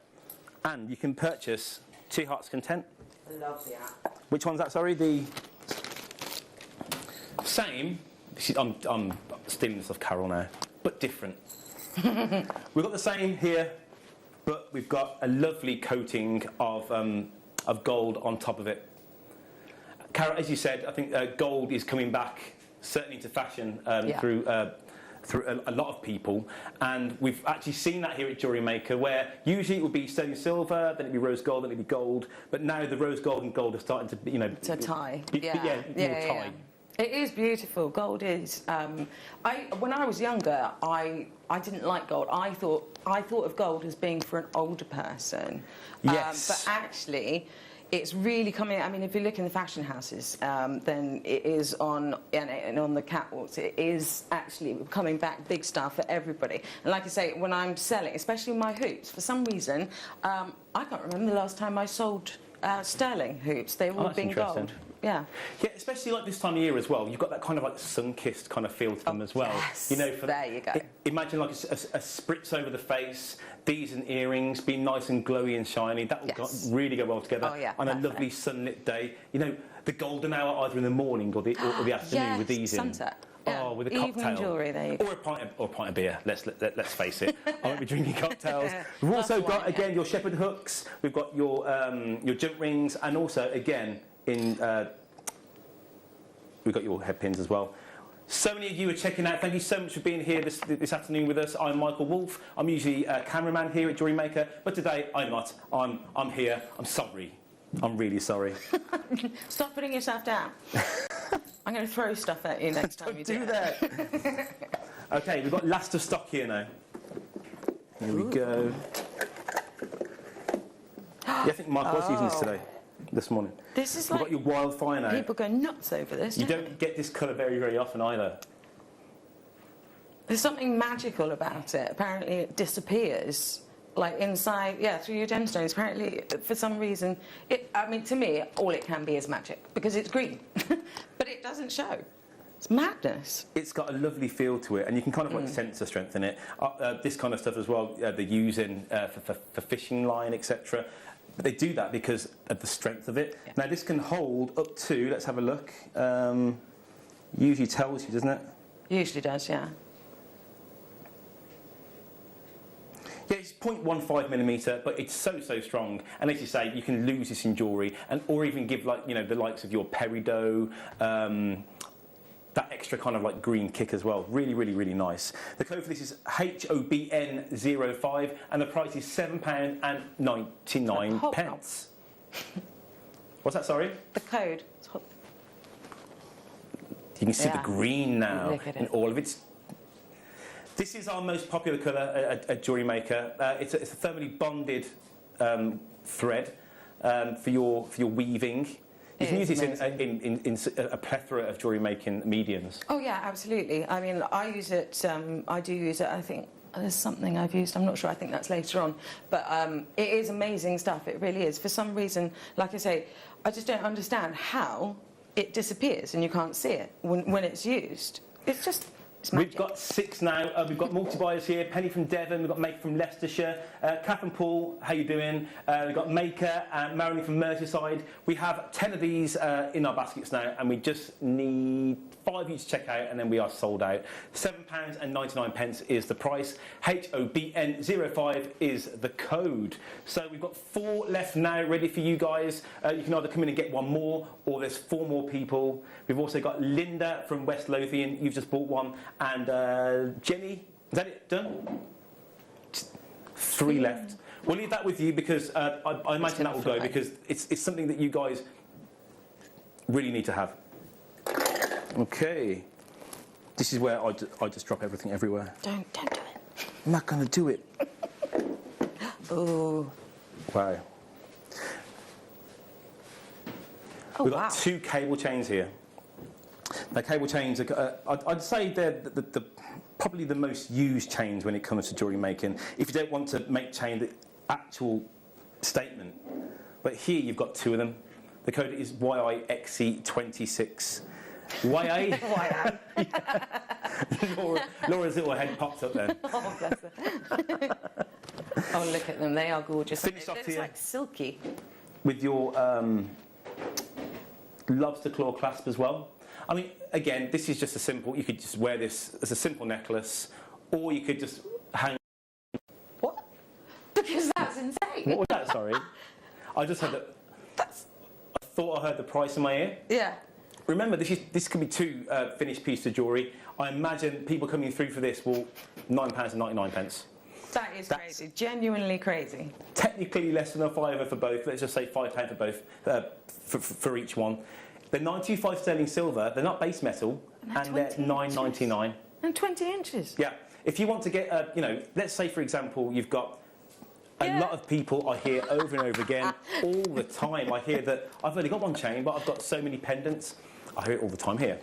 And you can purchase to your heart's content. I love the app. Which one's that, sorry? The same. I'm stealing this off Carol now, but different. We've got the same here, but we've got a lovely coating of gold on top of it. Carol, as you said, I think gold is coming back certainly into fashion through a lot of people, and we've actually seen that here at Jewellery Maker, where usually it would be sterling silver, then it'd be rose gold, then it'd be gold, but now the rose gold and gold are starting to, you know, to tie. More tie. It is beautiful. Gold is. When I was younger, I didn't like gold. I thought of gold as being for an older person. Yes. But actually, it's really coming. I mean, if you look in the fashion houses, then it is on the catwalks. It is actually coming back, big stuff for everybody. And like I say, when I'm selling, especially my hoops, for some reason, I can't remember the last time I sold sterling hoops. They've all been gold. Yeah. Yeah, especially like this time of year as well. You've got that kind of like sun-kissed kind of feel to them as well. Yes. You know, There you go. Imagine like a spritz over the face, these and earrings, being nice and glowy and shiny. That will really go well together on a lovely sunlit day. You know, the golden hour either in the morning or the afternoon with these sunset. Oh, with a cocktail. Evening jewellery, there you go. Or a pint of beer, let's face it. I won't be drinking cocktails. We've also got, again, your shepherd hooks. We've got your jump rings, and also, again, we've got your head pins as well. So many of you are checking out. Thank you so much for being here this afternoon with us. I'm Michael Wolfe. I'm usually a cameraman here at Jewellery Maker, but today I'm not. I'm here. I'm sorry. I'm really sorry. Stop putting yourself down. I'm going to throw stuff at you next time you do that. Okay, we've got last of stock here now. Here we go. Yeah, I think Mike was using this today, this morning. This is We've got your wildfire now. People go nuts over this. You don't get this colour very, very often either. There's something magical about it. Apparently it disappears, like inside, through your gemstones. Apparently, for some reason, I mean, to me, all it can be is magic, because it's green. But it doesn't show. It's madness. It's got a lovely feel to it, and you can kind of like sense the strength in it. This kind of stuff as well, they're using for fishing line, etc. But they do that because of the strength of it. Yeah. Now, this can hold up to, let's have a look, usually tells you, doesn't it? Usually does, yeah. Yeah, it's 0.15 millimetre, but it's so strong. And as you say, you can lose this in jewellery, or even give, like, you know, the likes of your peridot, that extra kind of like green kick as well. Really, really, really nice. The code for this is HOBN05, and the price is £7.99. What's that, sorry? The code. You can see the green now in all of its. This is our most popular colour at Jewellery Maker. It's a thermally bonded thread for your weaving. You can use this in a plethora of jewellery making mediums. Oh yeah, absolutely. I mean, I use it. I do use it. I think there's something I've used, I'm not sure, I think that's later on. But it is amazing stuff, it really is. For some reason, like I say, I just don't understand how it disappears and you can't see it when it's used. It's just... We've got 6 now. We've got multi-buyers here. Penny from Devon. We've got Maker from Leicestershire. Kath and Paul, how you doing? We've got Maker and Marilyn from Merseyside. We have 10 of these in our baskets now, and we just need 5 each to check out, and then we are sold out. £7.99 is the price. HOBN05 is the code. So we've got 4 left now, ready for you guys. You can either come in and get 1 more, or there's 4 more people. We've also got Linda from West Lothian. You've just bought one. And Jenny, is that it? Done? 3 left. We'll leave that with you because I imagine that will go because it's something that you guys really need to have. Okay. This is where I just drop everything everywhere. Don't do it. I'm not going to do it. Oh. Wow. Oh, We've got 2 cable chains here. Now, cable chains, I'd say they're probably the most used chains when it comes to jewellery making. If you don't want to make chain the actual statement. But here you've got 2 of them. The code is YIXC26. YA? Laura's little head popped up then. Oh, bless her. Oh, look at them. They are gorgeous. Finish off it's here. Like silky. With your lobster claw clasp as well. I mean, again, this is just a simple, you could just wear this as a simple necklace, or you could just hang... What? Because that's insane. What was that, sorry? I just heard that... I thought I heard the price in my ear. Yeah. Remember, this could be 2 finished pieces of jewellery. I imagine people coming through for this will £9.99. That is crazy. Genuinely crazy. Technically less than a fiver for both. Let's just say £5 for both, for each one. They're 925 sterling silver. They're not base metal, and they're £9.99. And 20 inches. Yeah. If you want to get, let's say for example, you've got a lot of people I hear over and over again all the time. I hear that I've only got 1 chain, but I've got so many pendants. I hear it all the time here,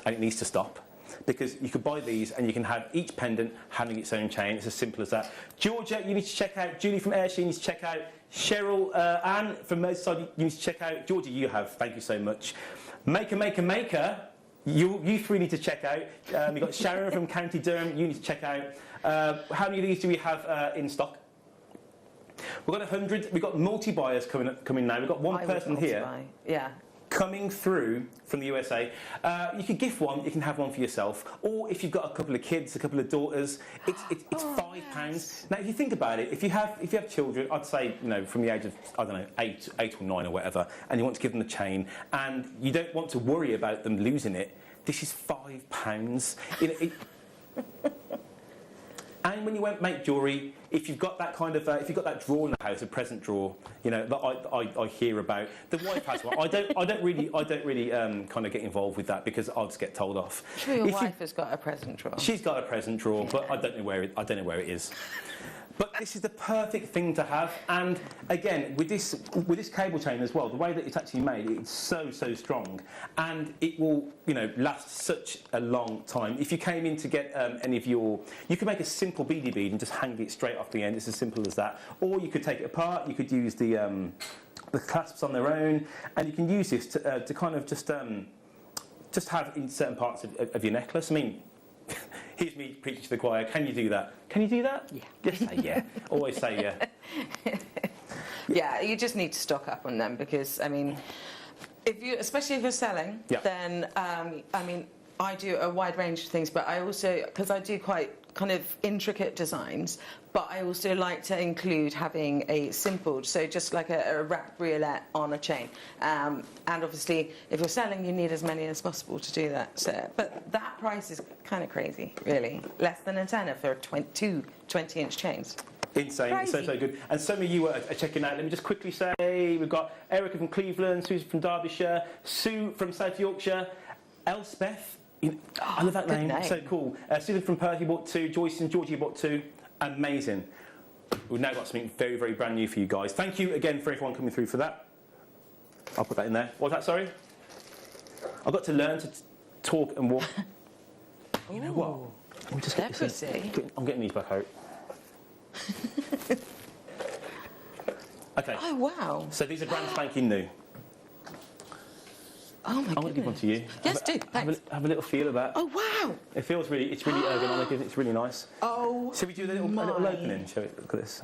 and it needs to stop. Because you could buy these and you can have each pendant having its own chain. It's as simple as that. Georgia, you need to check out. Julie from Ayrshire, you need to check out. Cheryl, Anne from Merseyside, you need to check out. Georgia, you have. Thank you so much. Maker. You 3 need to check out. We've got Sharon from County Durham. You need to check out. How many of these do we have in stock? We've got 100. We've got multi-buyers coming now. We've got 1 person here. Yeah. Coming through from the USA. You could gift 1, you can have 1 for yourself, or if you've got a couple of kids, a couple of daughters, it's £5. Yes. Now, if you think about it, if you have children, I'd say from the age of 8 or 9 or whatever, and you want to give them the chain, and you don't want to worry about them losing it, this is £5. And when you won't make jewellery, if you've got that kind of, if you've got that drawer in the house, a present drawer, that I hear about, the wife has one. I don't really kind of get involved with that because I'll just get told off. Sure, your wife has got a present drawer. She's got a present drawer, but I don't know where it is. But this is the perfect thing to have, and again with this cable chain as well, the way that it's actually made, it's so strong, and it will last such a long time. If you came in to get any of you could make a simple beady bead and just hang it straight off the end. It's as simple as that. Or you could take it apart. You could use the clasps on their own, and you can use this to kind of just have in certain parts of your necklace. I mean. Here's me preaching to the choir. Can you do that? Can you do that? Yeah. Just say yeah. Always say yeah. Yeah, you just need to stock up on them because, especially if you're selling, then, I do a wide range of things, but I also, because I do quite kind of intricate designs, but I also like to include having a simple, so just like a wrap briolet on a chain. And obviously, if you're selling, you need as many as possible to do that. So, but that price is kind of crazy, really. Less than a tenner for 2 20-inch chains. Insane. Crazy. So good. And some of you are checking out. Let me just quickly say, we've got Erica from Cleveland, Susan from Derbyshire, Sue from South Yorkshire, Elspeth. I love that name. So cool. Susan from Perth, you bought 2. Joyce and Georgie, you bought 2. Amazing. We've now got something very, very brand new for you guys. Thank you again for everyone coming through for that. I'll put that in there. What was that, sorry? I've got to learn to talk and walk. You know what? They're pretty. I'm getting these back out. Okay. Oh, wow. So these are brand spanking new. Oh, my goodness. I'm going to give one to you. Yes, do. Thanks. Have a little feel of that. Oh, wow. It feels really, it's really ergonomic, isn't it? It's really nice. Oh, Shall we do a little opening? Shall we? Look at this.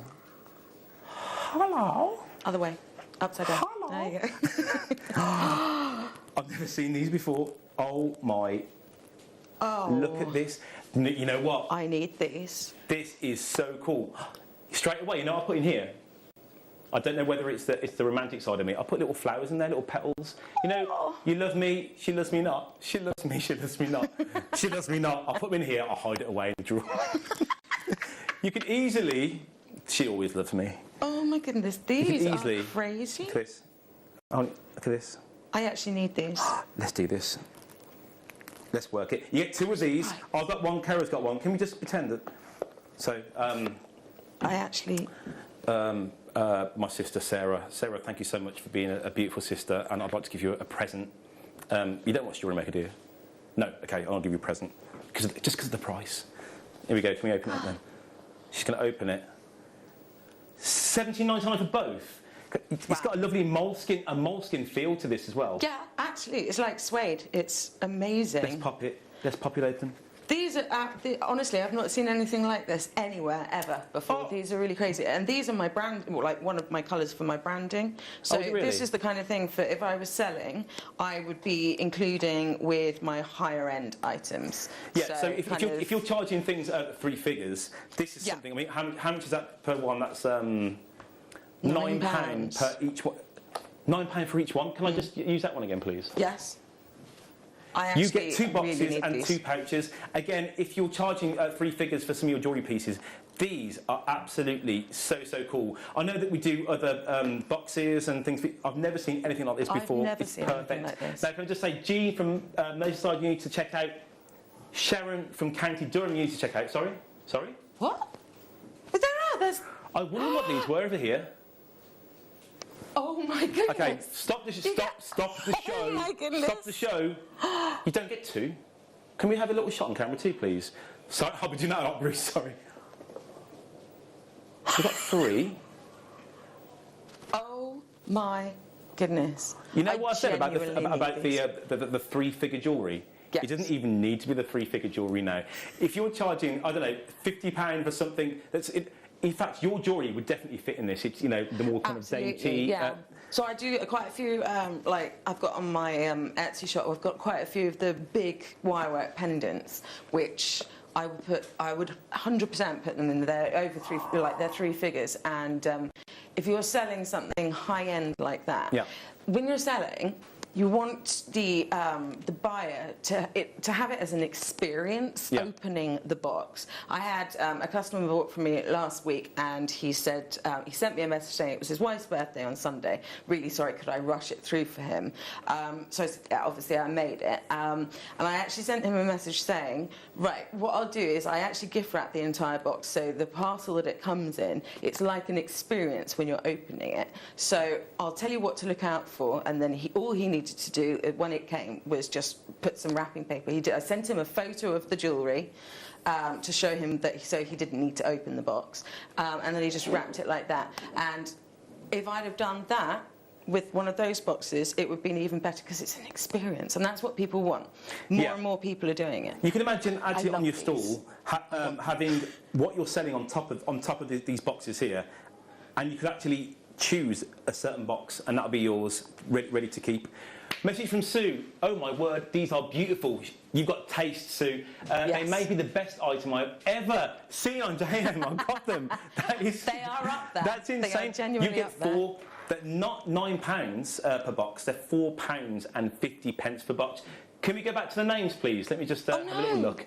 Hello. Other way. Upside down. Hello. There you go. I've never seen these before. Oh, my. Oh. Look at this. You know what? I need these. This is so cool. Straight away, you know what I put in here? I don't know whether it's the romantic side of me. I put little flowers in there, little petals. You know, you love me, she loves me not. She loves me, she loves me not. She loves me not. I put them in here, I hide it away in the drawer. You could easily... She always loves me. Oh my goodness, these are crazy. Look at this. Oh, look at this. I actually need these. Let's do this. Let's work it. You get two of these. Right. I've got one, Kara's got one. Can we just pretend that... So, I actually... my sister Sarah. Sarah, thank you so much for being a beautiful sister, and I'd like to give you a present. You don't watch Jewellery Maker, do you? No. Okay, I'll give you a present just because of the price. Here we go. Can we open it then? She's going to open it. $17.99 for both. It's got a lovely moleskin feel to this as well. Yeah, actually, it's like suede. It's amazing. Let's pop it. Let's pop it open. These are, honestly, I've not seen anything like this anywhere, ever, before. Oh. These are really crazy. And these are my brand, like one of my colours for my branding. So really? This is the kind of thing for if I was selling, I would be including with my higher end items. Yeah, so if you're charging things at 3 figures, this is something, I mean, how much is that per one? That's £9 per each one. £9 for each one. Can I just use that one again, please? Yes. You get 2 boxes and 2 pouches. Again, if you're charging 3 figures for some of your jewellery pieces, these are absolutely so cool. I know that we do other boxes and things. I've never seen anything like this before. I've never seen anything like this. Now, can I just say, G from Merseyside, you need to check out. Sharon from County Durham, you need to check out. Sorry? What? But there's... I wonder what these were over here. Oh my goodness. Okay, stop the show. Oh my goodness. Stop the show. You don't get 2. Can we have a little shot on camera too, please? Sorry, I'll be doing that a lot, Bruce, sorry. We've got 3. Oh my goodness. You know what I said about the 3-figure jewellery? Yes. It doesn't even need to be the 3-figure jewellery now. If you're charging, I don't know, £50 for something that's... In fact, your jewellery would definitely fit in this. It's, you know, the more kind of dainty. Yeah. So I do quite a few, like I've got on my Etsy shop, I've got quite a few of the big wirework pendants, which I would 100% put them in there over 3, like they're 3 figures. And if you're selling something high end like that, when you're selling, you want the buyer to have it as an experience opening the box. I had a customer bought from me last week, and he said he sent me a message saying it was his wife's birthday on Sunday. Really sorry, could I rush it through for him? So obviously I made it, and I actually sent him a message saying, right, what I'll do is I actually gift wrap the entire box, so the parcel that it comes in, it's like an experience when you're opening it. So I'll tell you what to look out for, and then all he needed to do when it came was just put some wrapping paper. I sent him a photo of the jewellery to show him that so he didn't need to open the box, and then he just wrapped it like that. And if I'd have done that with one of those boxes, it would have been even better because it's an experience, and that's what people want. More and more people are doing it. You can imagine actually on your stall having what you're selling on top of these boxes here, and you could actually choose a certain box, and that'll be yours, ready to keep. Message from Sue. Oh my word, these are beautiful. You've got taste, Sue. They may be the best item I've ever seen on JM. I've got them. They are up there. That's insane. They are genuinely you get 4. They're not £9 per box. They're £4.50 per box. Can we go back to the names, please? Let me just have a little look.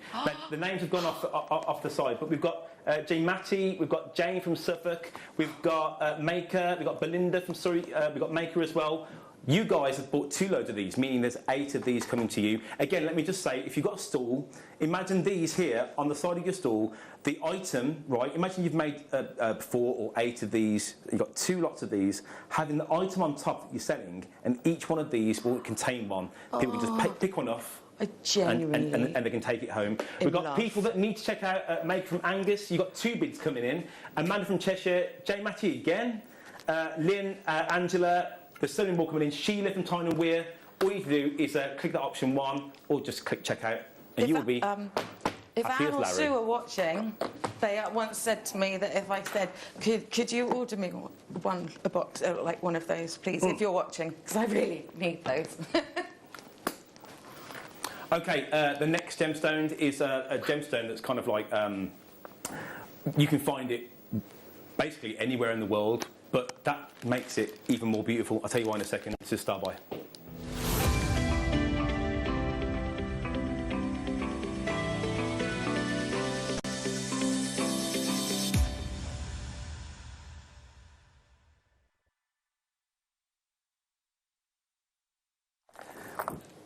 The names have gone off the side, but we've got Jane Matty, we've got Jane from Suffolk, we've got Maker, we've got Belinda from Surrey, we've got Maker as well. You guys have bought 2 loads of these, meaning there's 8 of these coming to you. Again, let me just say, if you've got a stall, imagine these here on the side of your stall. The item, right, imagine you've made 4 or 8 of these, you've got 2 lots of these, having the item on top that you're selling, and each one of these will contain one. People can just pick one off, I genuinely... And they can take it home. We've got people that need to check out Maker from Angus. You've got 2 bids coming in. Amanda from Cheshire, Jane Matty again, Lynn, Angela, there's 7 more coming in, Sheila from Tyne and Weir. All you can do is click that option 1 or just click check out and you will be if happy Anne or as Larry. Sue are watching, they once said to me that if I said, could you order me a box, like one of those, please, if you're watching, because I really need those. Okay, the next gemstone is a gemstone that's kind of like, you can find it basically anywhere in the world, but that makes it even more beautiful. I'll tell you why in a second. This is Star By.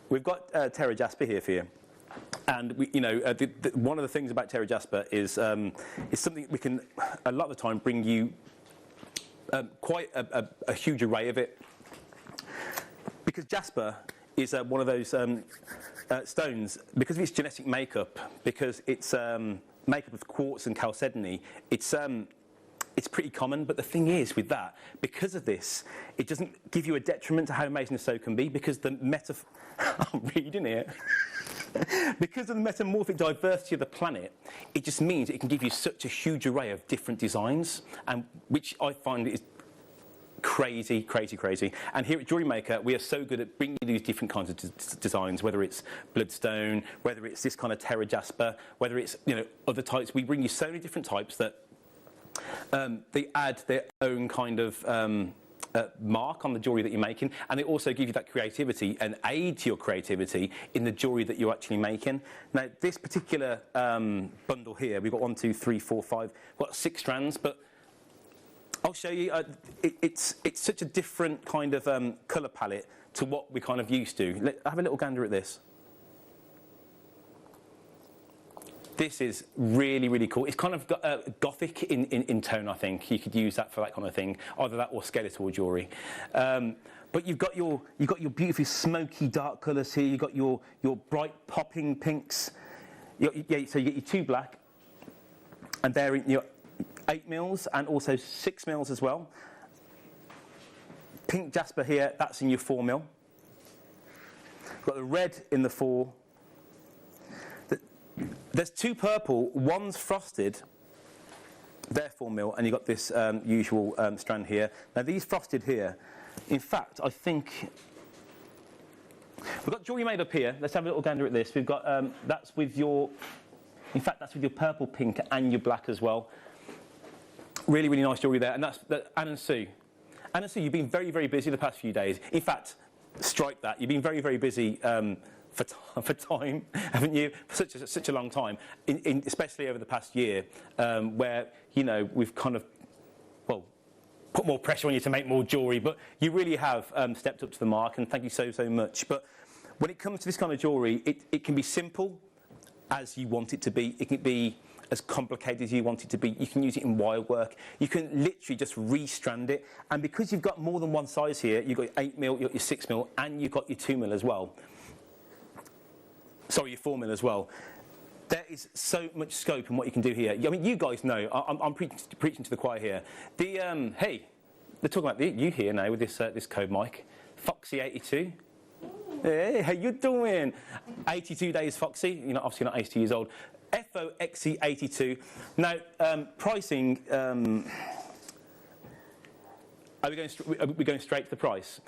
We've got Terra Jasper here for you. And one of the things about Terra Jasper is something we can, a lot of the time, bring you quite a huge array of it. Because Jasper is one of those stones, because of its genetic makeup, because it's makeup of quartz and chalcedony, it's pretty common. But the thing is with that, because of this, it doesn't give you a detriment to how amazing the stone can be, because the I'm reading it. Because of the metamorphic diversity of the planet, it just means it can give you such a huge array of different designs, and which I find is crazy, crazy, crazy. And here at Jewellery Maker, we are so good at bringing you these different kinds of designs, whether it's bloodstone, whether it's this kind of Terra Jasper, whether it's other types. We bring you so many different types that they add their own kind of mark on the jewellery that you're making, and they also give you that creativity and aid to your creativity in the jewellery that you're actually making. Now, this particular bundle here, we've got 1, 2, 3, 4, 5, we've got 6 strands, but I'll show you. It's such a different kind of colour palette to what we're kind of used to. Have a little gander at this. This is really, really cool. It's kind of gothic in tone, I think. You could use that for that kind of thing, either that or skeletal jewellery. But you've got your beautifully smoky dark colours here. You've got your bright popping pinks. So you get your 2 black, and they're in your 8 mils and also 6 mils as well. Pink Jasper here, that's in your 4 mil. Got the red in the 4. There's 2 purple, one's frosted, they're 4 mil, and you've got this usual strand here. Now these frosted here, in fact, I think, we've got jewellery made up here. Let's have a little gander at this. We've got, that's with your purple, pink, and your black as well. Really, really nice jewellery there, and that's Anne and Sue. Anne and Sue, you've been very, very busy the past few days. In fact, strike that. You've been very, very busy for time, haven't you? For such a long time, especially over the past year, where we've kind of put more pressure on you to make more jewellery, but you really have stepped up to the mark, and thank you so much. But when it comes to this kind of jewellery, it can be simple as you want it to be. It can be as complicated as you want it to be. You can use it in wire work. You can literally just re-strand it, and because you've got more than one size here, you've got your 8 mil, you've got your 6 mil, and you've got your 2 mil as well. Sorry, your 4 mil as well. There is so much scope in what you can do here. I mean, you guys know, I'm preaching to the choir here. Hey, they're talking about you here now with this code mic. Foxy82. Hey, how you doing? 82 days Foxy. Obviously you're not 82 years old. FOXY82. Now, pricing, are we going straight to the price?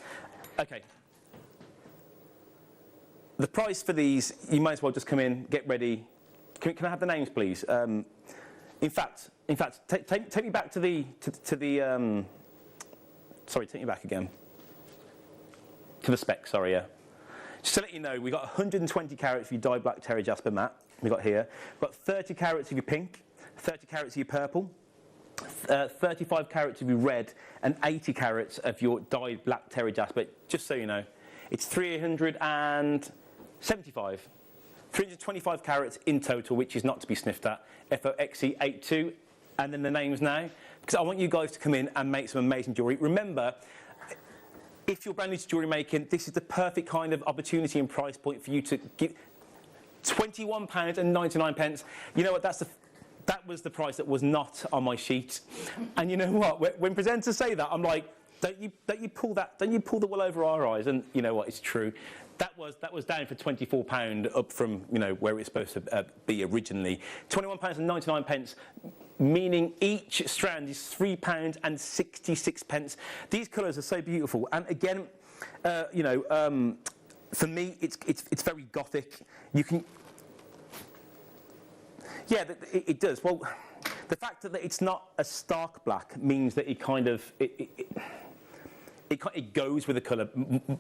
Okay. The price for these, you might as well just come in, get ready. Can I have the names, please? In fact, take me back to the. Sorry, take me back again. To the spec. Sorry, yeah. Just to let you know, we've got 120 carats for your dyed black Terra Jasper matte. We've got here. We've got 30 carats of your pink, 30 carats of your purple, 35 carats of your red, and 80 carats of your dyed black Terra Jasper. Just so you know, it's 325 carats in total, which is not to be sniffed at. FOXY82, and then the names now, because I want you guys to come in and make some amazing jewellery. Remember, if you're brand new to jewellery making, this is the perfect kind of opportunity and price point for you to £21.99. You know what? That was the price that was not on my sheet. And you know what? When presenters say that, I'm like, don't you pull the wool over our eyes? And you know what? It's true. That was down for £24, up from where it's supposed to be originally. £21.99, meaning each strand is £3.66. These colours are so beautiful, and again, for me, it's very gothic. You can, yeah, it does. Well, the fact that it's not a stark black means that it kind of it goes with the colour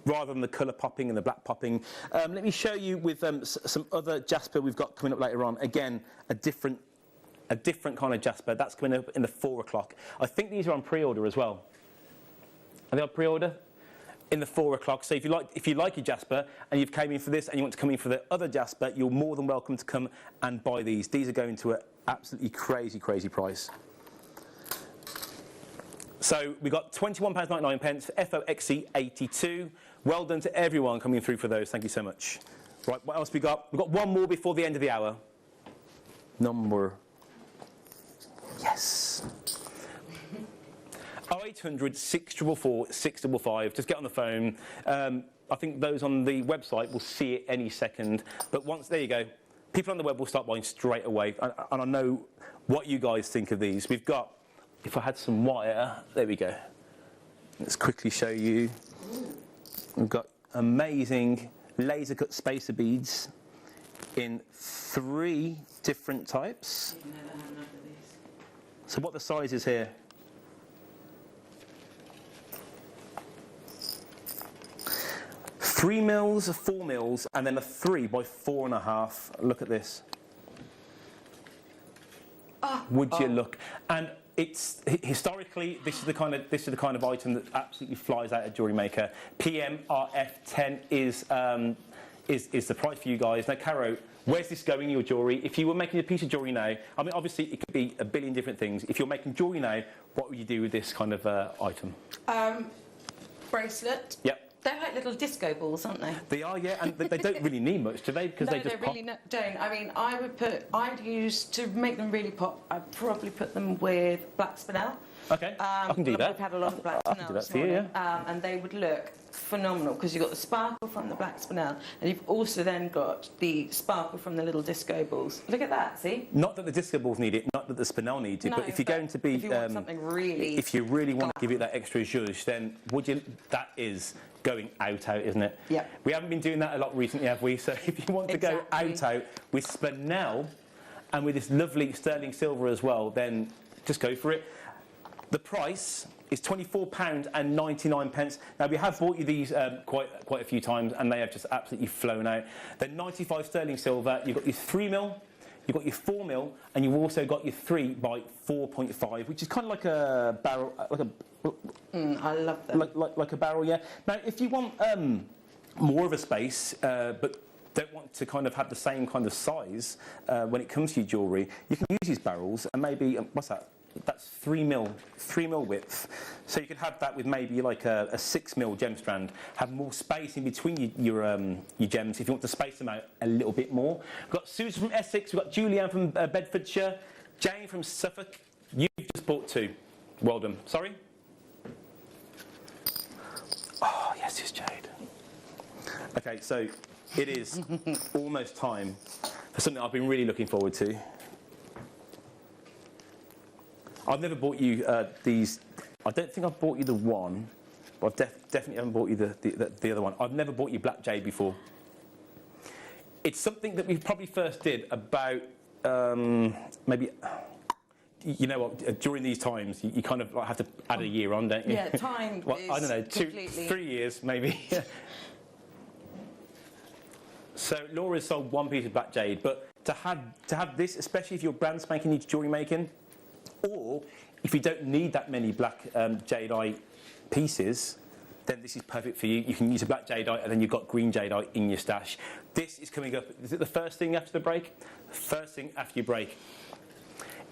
rather than the colour popping and the black popping. Let me show you with some other jasper we've got coming up later on. Again, a different kind of jasper. That's coming up in the 4 o'clock. I think these are on pre-order as well. Are they on pre-order? In the 4 o'clock. So if you like your jasper and you've came in for this and you want to come in for the other jasper, you're more than welcome to come and buy these. These are going to an absolutely crazy price. So we got £21.99, FOXC 82. Well done to everyone coming through for those. Thank you so much. Right, what else we got? We've got one more before the end of the hour. Number. Yes. 0800 644 655. Just get on the phone. I think those on the website will see it any second. But there you go. People on the web will start buying straight away. And I know what you guys think of these. We've got, if I had some wire, there we go. Let's quickly show you. We've got amazing laser cut spacer beads in 3 different types. So what the size is here? Three mils, 4 mils, and then a 3 by 4.5. Look at this. Would you look? And it's historically this is the kind of item that absolutely flies out at Jewellery Maker. PMRF10 is the price for you guys. Now, Caro, where's this going in your jewellery? If you were making a piece of jewellery now, I mean, obviously it could be a billion different things. If you're making jewellery now, what would you do with this kind of item? Bracelet. Yep. They're like little disco balls, aren't they? They are, yeah, and they don't really need much, do they? Because they just pop. Really don't. I mean, I'd use, to make them really pop, I'd probably put them with black spinel. Okay, I can do that. We've had a lot of black spinel. I can do that for you, yeah. And they would look phenomenal because you've got the sparkle from the black spinel and you've also then got the sparkle from the little disco balls. Look at that, see? Not that the disco balls need it, not that the spinel needs it, No, but if you're going to be... if you want something really... If you really want to give it that extra zhuzh, then that is going out, isn't it? Yeah. We haven't been doing that a lot recently, have we? So if you want to go out with spinel and with this lovely sterling silver as well, then just go for it. The price is £24.99. Now, we have bought you these quite a few times, and they have just absolutely flown out. They're 95 sterling silver. You've got your 3 mil, you've got your 4 mil, and you've also got your 3 by 4.5, which is kind of like a barrel, I love that. Like a barrel, yeah. Now, if you want more of a space, but don't want to kind of have the same kind of size when it comes to your jewellery, you can use these barrels, and maybe what's that? That's 3 mil width. So you could have that with maybe like a 6 mil gem strand. Have more space in between your gems if you want to space them out a little bit more. We've got Susan from Essex. We've got Julianne from Bedfordshire. Jane from Suffolk. You've just bought 2. Well done. Sorry? Oh, yes, it's Jade. Okay, so it is almost time for something I've been really looking forward to. I've never bought you these. I don't think I've bought you the one, but I definitely haven't bought you the other one. I've never bought you Black Jade before. It's something that we probably first did about maybe. You know what? During these times, you kind of have to add a year on, don't you? Yeah, time. Well, is I don't know, 2-3 years maybe. So Laura's sold 1 piece of Black Jade, but to have this, especially if you're brand spanking new to jewellery making. Or if you don't need that many black jadeite pieces, then this is perfect for you. You can use a black jadeite and then you've got green jadeite in your stash. This is coming up. Is it the first thing after the break? First thing after your break.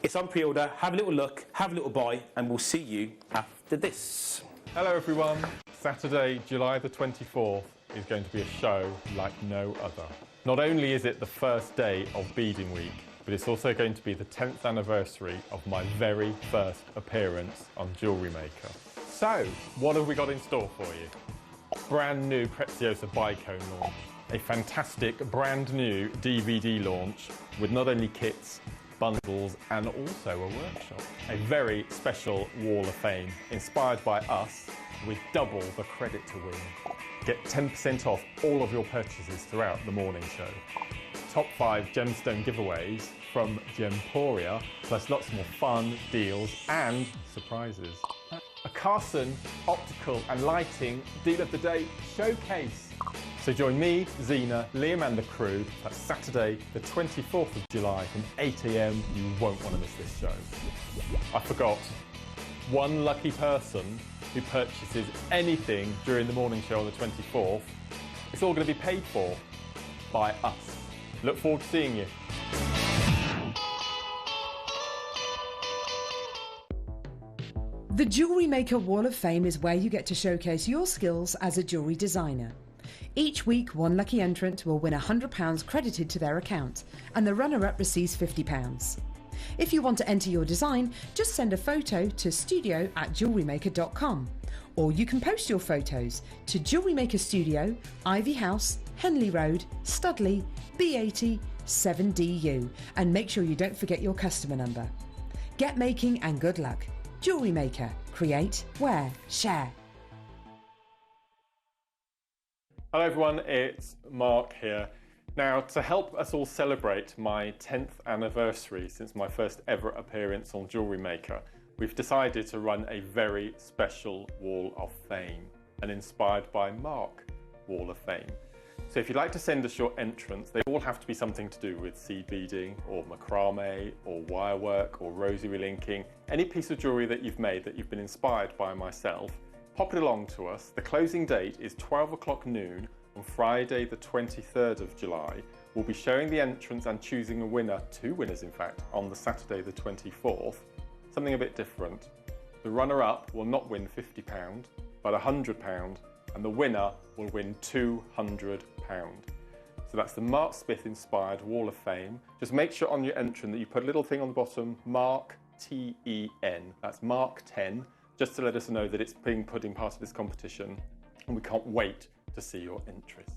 It's on pre-order. Have a little look, have a little buy, and we'll see you after this. Hello everyone. Saturday, July the 24th is going to be a show like no other. Not only is it the first day of beading week, but it's also going to be the 10th anniversary of my very first appearance on Jewellery Maker. So, what have we got in store for you? Brand new Preziosa Bicone launch, a fantastic brand new DVD launch with not only kits, bundles and also a workshop. A very special Wall of Fame inspired by us with double the credit to win. Get 10% off all of your purchases throughout the morning show. Top 5 gemstone giveaways from Gemporia, plus lots more fun, deals and surprises. A Carson Optical and Lighting Deal of the Day showcase. So join me, Zena, Liam and the crew. That's Saturday the 24th of July from 8 AM. You won't want to miss this show. I forgot, one lucky person who purchases anything during the morning show on the 24th, it's all going to be paid for by us. Look forward to seeing you. The Jewellery Maker Wall of Fame is where you get to showcase your skills as a jewellery designer. Each week, one lucky entrant will win £100 credited to their account, and the runner-up receives £50. If you want to enter your design, just send a photo to studio@jewellerymaker.com, or you can post your photos to Jewellery Maker Studio, Ivy House, Henley Road, Studley, B80 7DU, and make sure you don't forget your customer number. Get making and good luck. Jewellery Maker. Create, wear, share. Hello everyone, it's Mark here. Now, to help us all celebrate my 10th anniversary since my first ever appearance on Jewellery Maker, we've decided to run a very special Wall of Fame, and inspired by Mark Wall of Fame. So if you'd like to send us your entrants, they all have to be something to do with seed beading or macrame or wire work or rosary linking, any piece of jewellery that you've made that you've been inspired by myself. Pop it along to us. The closing date is 12 o'clock noon on Friday the 23rd of July. We'll be showing the entrants and choosing a winner, 2 winners in fact, on the Saturday the 24th. Something a bit different. The runner-up will not win £50, but £100, and the winner will win £200. So that's the Mark Smith inspired Wall of Fame. Just make sure on your entrant that you put a little thing on the bottom, Mark TEN. That's Mark 10, just to let us know that it's being put in part of this competition, and we can't wait to see your entries.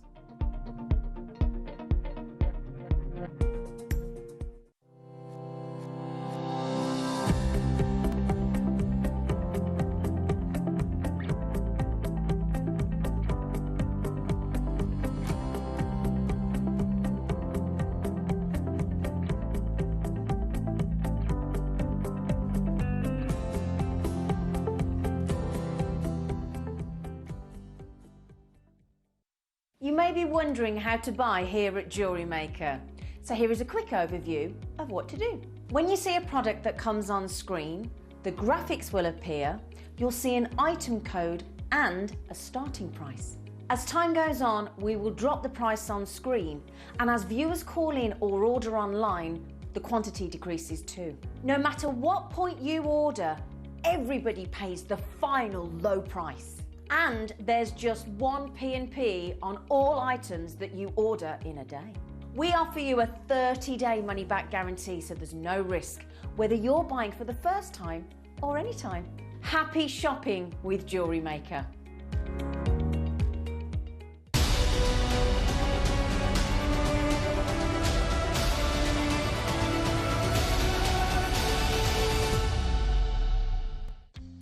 You may be wondering how to buy here at Jewellery Maker. So here is a quick overview of what to do. When you see a product that comes on screen, the graphics will appear, you'll see an item code and a starting price. As time goes on, we will drop the price on screen, and as viewers call in or order online, the quantity decreases too. No matter what point you order, everybody pays the final low price. And there's just one P&P on all items that you order in a day. We offer you a 30-day money-back guarantee, so there's no risk, whether you're buying for the first time or any time. Happy shopping with Jewellery Maker.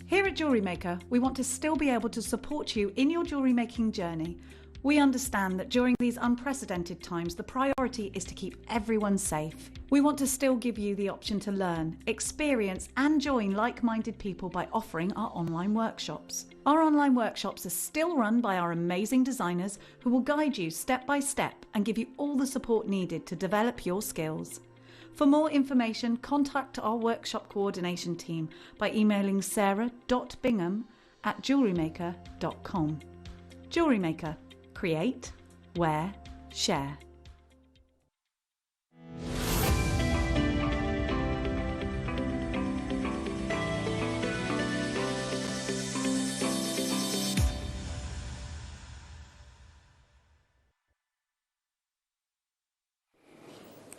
Here at Jewellery Maker, we want to still be able to support you in your jewellery making journey. We understand that during these unprecedented times, the priority is to keep everyone safe. We want to still give you the option to learn, experience and join like-minded people by offering our online workshops. Our online workshops are still run by our amazing designers who will guide you step by step and give you all the support needed to develop your skills. For more information, contact our workshop coordination team by emailing sarah.bingham@jewellerymaker.com. Jewellery Maker. Create, wear, share.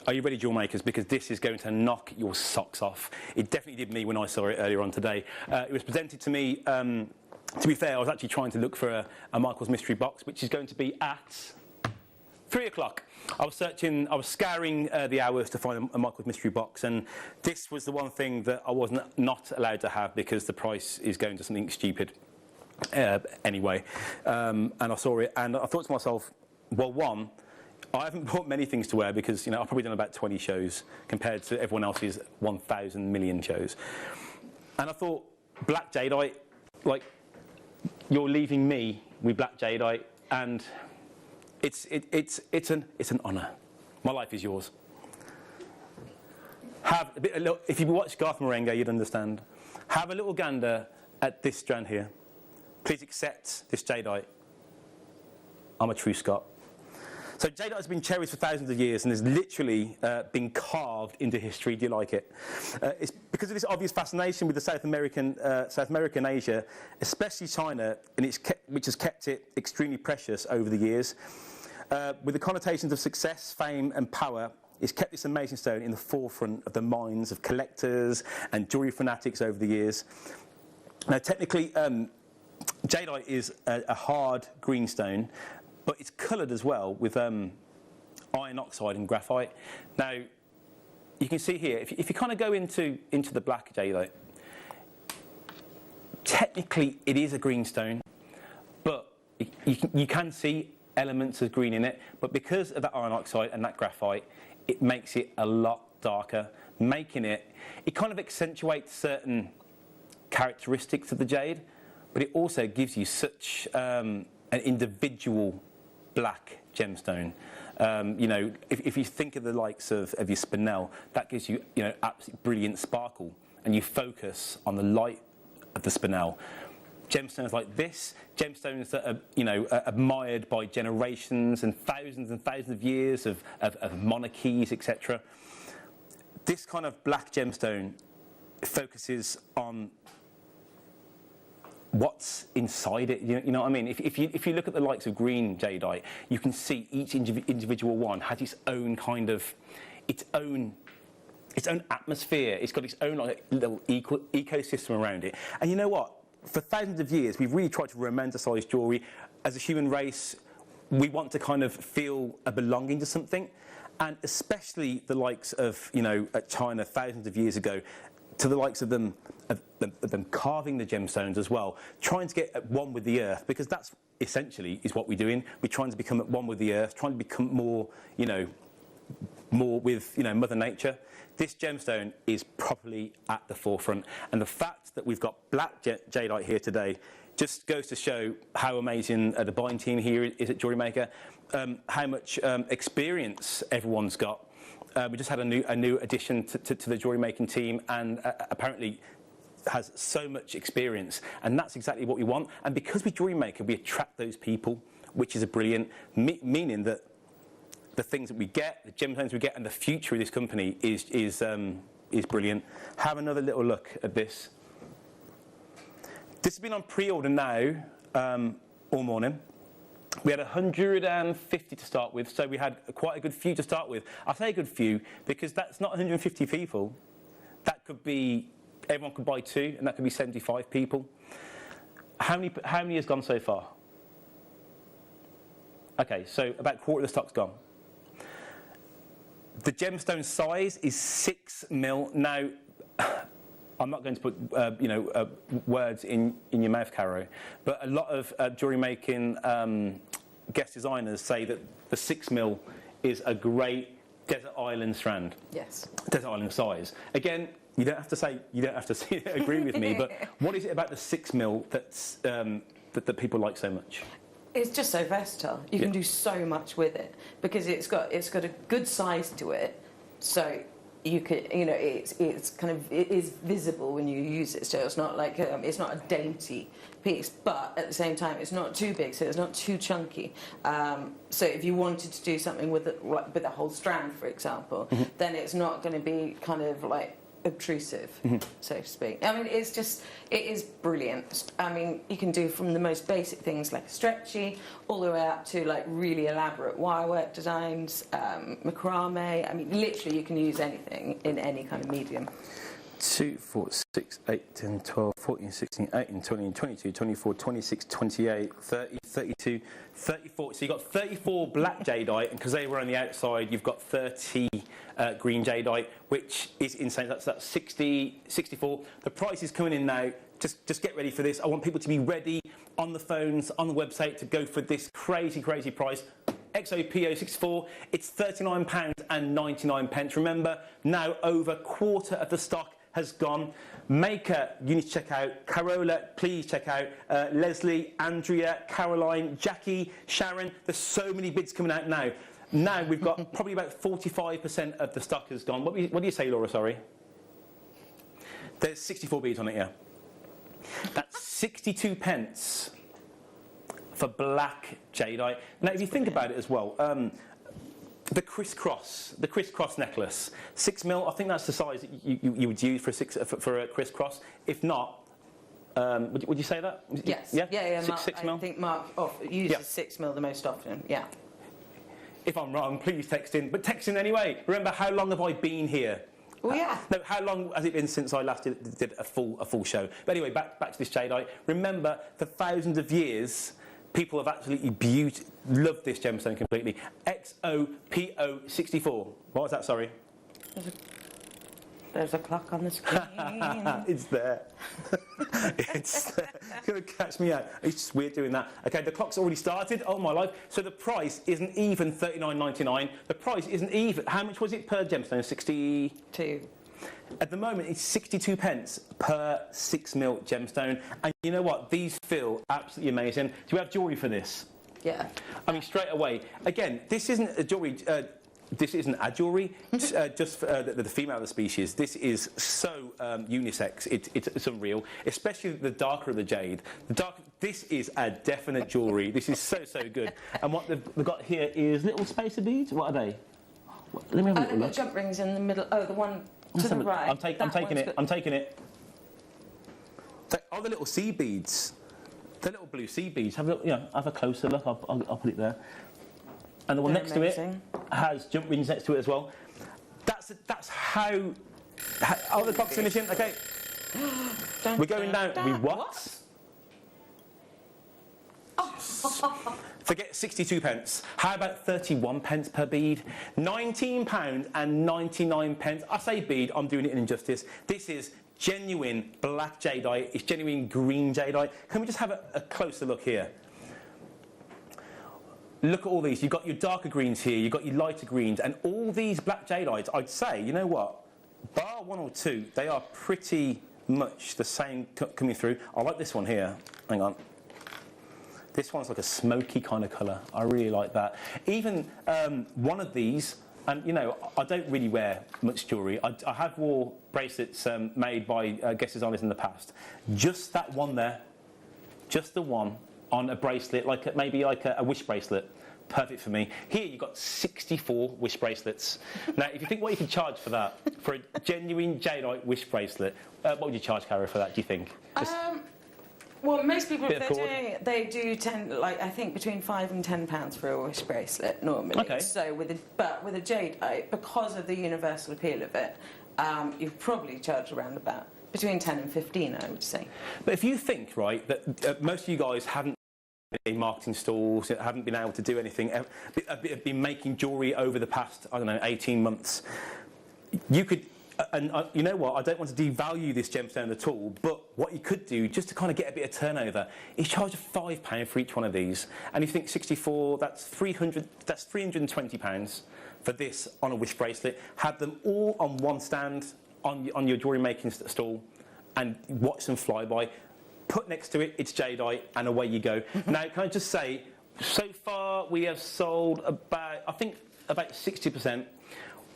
Are you ready, jewel makers? Because this is going to knock your socks off. It definitely did me when I saw it earlier on today. It was presented to me, to be fair, I was actually trying to look for a Michael's mystery box, which is going to be at 3 o'clock. I was scouring the hours to find a Michael's mystery box, and this was the one thing that I wasn't not allowed to have because the price is going to something stupid anyway. And I saw it, and I thought to myself, well, one, I haven't bought many things to wear because, you know, I've probably done about 20 shows compared to everyone else's 1,000 million shows. And I thought, black jadeite, like, you're leaving me with black jadeite, and it's an honour. My life is yours. If you watch Garth Marenghi, you'd understand. Have a little gander at this strand here. Please accept this jadeite. I'm a true Scot. So jadeite has been cherished for thousands of years and has literally been carved into history. Do you like it? It's because of this obvious fascination with the South America and Asia, especially China, and which has kept it extremely precious over the years. With the connotations of success, fame and power, it's kept this amazing stone in the forefront of the minds of collectors and jewellery fanatics over the years. Now, technically, jadeite is a hard green stone, but it's coloured as well with iron oxide and graphite. Now, you can see here, if you kind of go into the black jadeite, technically it is a green stone, but you can see elements of green in it, but because of that iron oxide and that graphite, it makes it a lot darker, making it kind of accentuates certain characteristics of the jade, but it also gives you such an individual black gemstone. You know, if you think of the likes of your spinel, that gives you, you know, absolutely brilliant sparkle, and you focus on the light of the spinel. Gemstones like this, gemstones that are, you know, admired by generations and thousands of years of monarchies, etc. This kind of black gemstone focuses on what's inside it. You know what I mean? If you look at the likes of green jadeite, you can see each individual one has its own kind of its own atmosphere. It's got its own like little ecosystem around it. And you know what? For thousands of years, we've really tried to romanticise jewellery. As a human race, we want to kind of feel a belonging to something, and especially the likes of, you know, China thousands of years ago, to the likes of them carving the gemstones as well, trying to get at one with the earth, because that's essentially is what we're doing. We're trying to become at one with the earth, trying to become more with, you know, Mother Nature. This gemstone is properly at the forefront, and the fact that we've got black jadeite here today just goes to show how amazing the buying team here is at Jewellery Maker, how much experience everyone's got. We just had a new addition to the jewellery making team, and apparently has so much experience, and that's exactly what we want. And because we're Jewellery Maker, we attract those people, which is a brilliant meaning that the things that we get, the gemstones we get, and the future of this company is brilliant. Have another little look at this. This has been on pre-order now all morning. We had 150 to start with, so we had quite a good few to start with. I say a good few because that's not 150 people. That could be, everyone could buy two, and that could be 75 people. How many has gone so far? Okay, so about a quarter of the stock's gone. The gemstone size is 6 mil. Now, I'm not going to put words in your mouth, Caro, but a lot of jewellery making guest designers say that the 6 mil is a great desert island strand. Yes. Desert island size. Again, you don't have to agree with me, but what is it about the 6 mil that's that people like so much? It's just so versatile. You can do so much with it because it's got a good size to it. So you could, you know, it is visible when you use it. So it's not like it's not a dainty piece, but at the same time it's not too big, so it's not too chunky. So if you wanted to do something with the whole strand, for example, then it's not going to be kind of like obtrusive, so to speak. I mean, it is brilliant. I mean, you can do from the most basic things like stretchy, all the way up to like really elaborate wirework designs, macrame. I mean, literally you can use anything in any kind of medium. 2, 4, 6, 8, 10, 12, 14, 16, 18, 20, 22, 24, 26, 28, 30, 32, 34. So you've got 34 black jadeite, and because they were on the outside, you've got 30 green jadeite, which is insane. That's 60, 64. The price is coming in now. Just get ready for this. I want people to be ready on the phones, on the website, to go for this crazy, crazy price. XOPO64, it's £39.99. Remember, now over a quarter of the stock has gone. Maker, you need to check out. Carola, please check out. Leslie, Andrea, Caroline, Jackie, Sharon. There's so many bids coming out now. Now we've got probably about 45% of the stock has gone. What do you say, Laura? Sorry. There's 64 beads on it, yeah. That's 62 pence for black jadeite. Now, if you think about it as well, the crisscross necklace, 6mm. I think that's the size that you would use for a crisscross. If not, would you say that? Yes. Yeah. Yeah. 6mm. I think Mark uses 6mm the most often. Yeah. If I'm wrong, please text in. But text in anyway. Remember, how long have I been here? Oh yeah. No, how long has it been since I last did a full show? But anyway, back to this jadeite. Remember, for thousands of years, people have absolutely loved this gemstone completely. XOPO64. What was that, sorry? There's a clock on the screen. It's there. It's there. It's going to catch me out. It's just weird doing that. Okay, the clock's already started. Oh, my life. So the price isn't even $39.99. The price isn't even. How much was it per gemstone? 62. At the moment, it's 62 pence per 6mm gemstone. And you know what? These feel absolutely amazing. Do we have jewellery for this? Yeah. I mean, straight away. Again, this isn't a jewellery. This isn't a jewellery, just for the female of the species. This is so unisex. It's unreal, especially the darker of the jade. This is a definite jewellery. This is so good. And what they've got here is little spacer beads. What are they? Let me have a little look. Jump rings in the middle. Oh, the one to the right. I'm taking it. I'm taking it. Oh, the little sea beads. The little blue sea beads. Have a closer look. I'll put it there. And the one next to it has jump rings next to it as well. That's how oh, the clock's finishing. Okay. We're going down. We what? Forget 62 pence. How about 31 pence per bead? £19.99. I say bead, I'm doing it an injustice. This is genuine black jadeite. It's genuine green jadeite. Can we just have a closer look here? Look at all these. You've got your darker greens here, you've got your lighter greens, and all these black jadeites, I'd say, you know what? Bar one or two, they are pretty much the same coming through. I like this one here. Hang on. This one's like a smoky kind of colour. I really like that. Even one of these, and you know, I don't really wear much jewellery. I have wore bracelets made by guest designers in the past. Just that one there, just the one on a bracelet, maybe like a wish bracelet. Perfect for me. Here you've got 64 wish bracelets. Now, if you think what you can charge for that, for a genuine jadeite wish bracelet, what would you charge, Cara, for that, do you think? Well, most people, if they're doing it, they do tend, I think, between £5 and £10 for a wish bracelet normally. Okay. So with a jadeite, because of the universal appeal of it, you probably charge around about between 10 and 15, I would say. But if you think, right, that most of you guys haven't been in marketing stalls, haven't been able to do anything, have been making jewellery over the past, 18 months, you could, and you know what, I don't want to devalue this gemstone at all, but what you could do, just to kind of get a bit of turnover, is charge £5 for each one of these. And you think 64, that's £320 for this on a wish bracelet. Have them all on one stand on your jewellery making stall and watch them fly by. Put next to it, it's jadeite, and away you go. Now, can I just say, so far we have sold about 60%.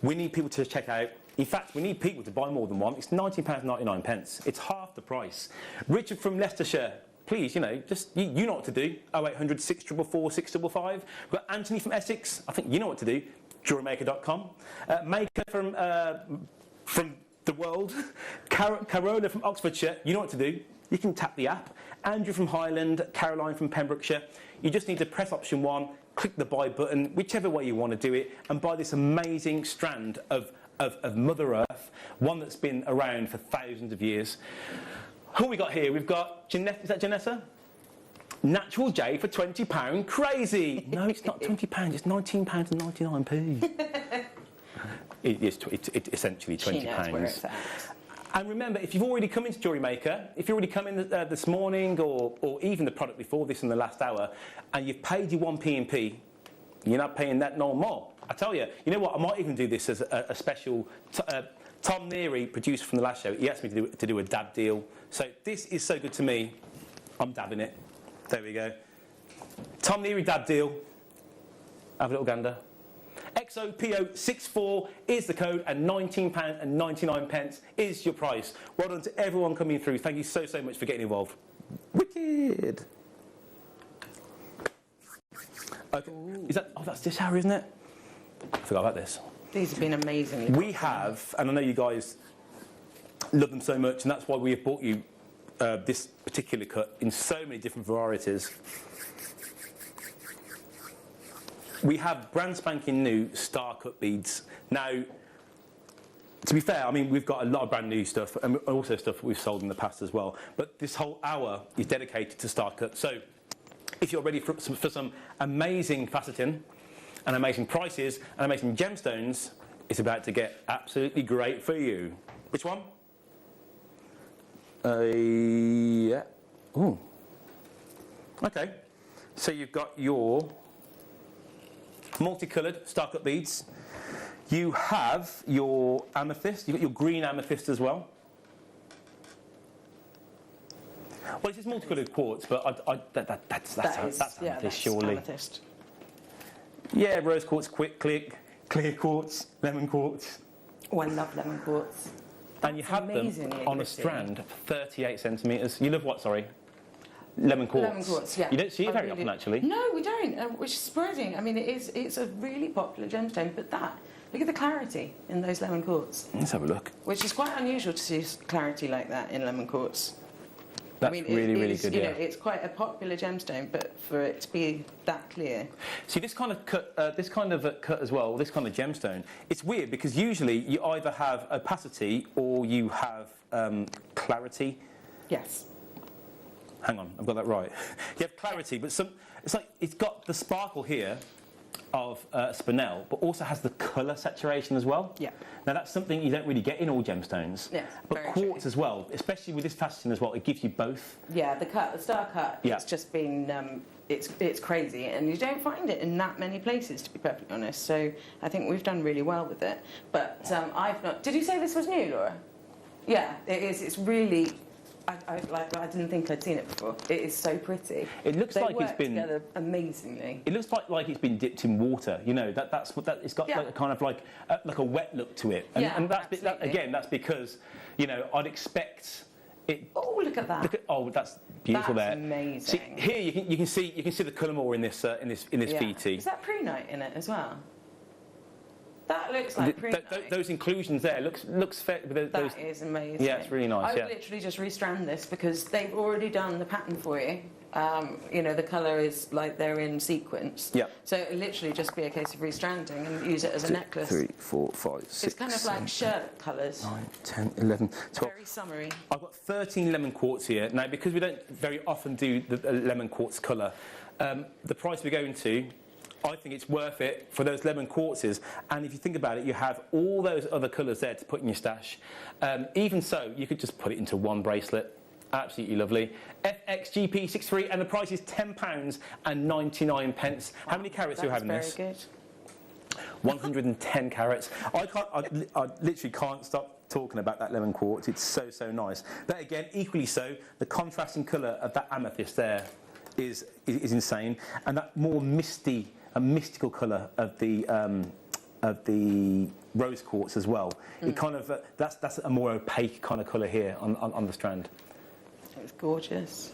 We need people to check out. In fact, we need people to buy more than one. It's £19.99. It's half the price. Richard from Leicestershire, please, you know what to do. 0800 644 655. We've got Anthony from Essex. I think you know what to do. JewelleryMaker.com. Maker from the world. Carola from Oxfordshire, you know what to do. You can tap the app. Andrew from Highland, Caroline from Pembrokeshire. You just need to press option 1, click the buy button, whichever way you want to do it, and buy this amazing strand of Mother Earth, one that's been around for thousands of years. Who we got here? We've got Janessa. Is that Janessa? Natural Jade for £20. Crazy! No, it's not £20. It's £19.99p. It's essentially £20. She knows where it's at. And remember, if you've already come into Jewellery Maker, if you've already come in this morning or even the product before this in the last hour, and you've paid your 1p&p, you're not paying that no more. I tell you, you know what, I might even do this as a special... Tom Neary, producer from the last show, he asked me to do a dab deal. So this is so good to me, I'm dabbing it. There we go. Tom Neary dab deal. Have a little gander. XOPO64 is the code, and £19.99 is your price. Well done to everyone coming through. Thank you so much for getting involved. Wicked. Okay. Is that? Oh, that's Dish Hour, isn't it? I forgot about this. These have been amazing. We have, and I know you guys love them so much, and that's why we have brought you this particular cut in so many different varieties. We have brand spanking new star cut beads. Now, to be fair, I mean, we've got a lot of brand new stuff and also stuff we've sold in the past as well. But this whole hour is dedicated to star cut. So if you're ready for some amazing faceting and amazing prices and amazing gemstones, it's about to get absolutely great for you. Which one? Yeah. Ooh. Okay. So you've got your multicoloured star-cut beads. You have your amethyst. You've got your green amethyst as well. Well, it's just multicoloured quartz, but that's amethyst, surely. Amethyst. Yeah, rose quartz, clear quartz, lemon quartz. Oh, I love lemon quartz. And you have them on a strand of 38 centimetres. You love what, sorry? Lemon quartz. Lemon quartz, yeah. You don't see it very often, actually. No, we don't, which is surprising. I mean, it's a really popular gemstone, but look at the clarity in those lemon quartz. Let's have a look. Which is quite unusual to see clarity like that in lemon quartz. That's really good, you yeah. know, it's quite a popular gemstone, but for it to be that clear. See, this kind of cut as well, this kind of gemstone, it's weird because usually you either have opacity or you have clarity. Yes. Hang on, I've got that right. You have clarity, but it's got the sparkle here of spinel, but also has the colour saturation as well. Yeah. Now that's something you don't really get in all gemstones. Yeah. But quartz as well, especially with this faceting as well, it gives you both. Yeah, the star cut. Yeah. It's just been it's crazy, and you don't find it in that many places, to be perfectly honest. So I think we've done really well with it. But I've not. Did you say this was new, Laura? Yeah, it is. It's really. I didn't think I'd seen it before. It is so pretty. It looks like it's been together amazingly. It looks like it's been dipped in water. You know, that's what that. It's got like a kind of like a wet look to it. And that's because, you know, I'd expect it. Oh, look at that! That's beautiful. That's there. Amazing. See, here you can see the colour more in this VT. Is that pre-night in it as well? That looks like pre-night. Those inclusions there looks fair. That is amazing. Yeah, it's really nice. I would literally just restrand this because they've already done the pattern for you. You know, the colour is like they're in sequence. Yeah. So it'll literally just be a case of restranding and use it as a necklace. 3, 4, 5, 6. It's kind of like shirt colours. 9, 10, 11, 12. Very summery. I've got 13 lemon quartz here. Now, because we don't very often do the lemon quartz colour, the price we're going to, I think it's worth it for those lemon quartzes. And if you think about it, you have all those other colours there to put in your stash. Even so, you could just put it into one bracelet. Absolutely lovely. FXGP63, and the price is £10.99. How many carats do you have in this? Very good. 110 carats. I literally can't stop talking about that lemon quartz. It's so nice. But again, equally so, the contrasting colour of that amethyst there is insane, and that more mystical colour of the rose quartz as well. It kind of that's a more opaque kind of colour here on the strand. It's gorgeous.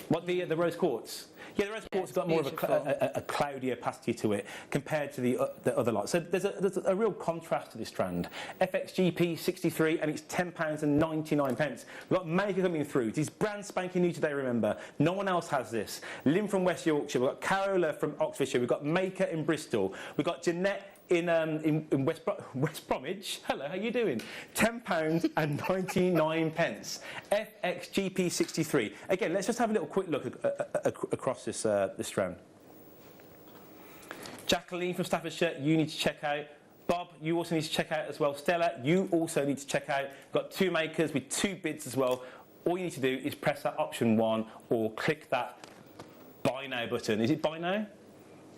What the rose quartz? Yeah, the rose quartz has got more of a cloudy opacity to it compared to the other lot. So there's a real contrast to this strand. FXGP 63, and it's £10.99. We've got Maker coming through. It is brand spanking new today, remember. No one else has this. Lynn from West Yorkshire. We've got Carola from Oxfordshire. We've got Maker in Bristol. We've got Jeanette in West Bromwich. Hello, how you doing? £10.99. FXGP 63. Again, let's just have a little quick look across this strand. Jacqueline from Staffordshire, you need to check out. Bob, you also need to check out as well. Stella, you also need to check out. We've got 2 makers with 2 bids as well. All you need to do is press that option 1 or click that buy now button. Is it buy now?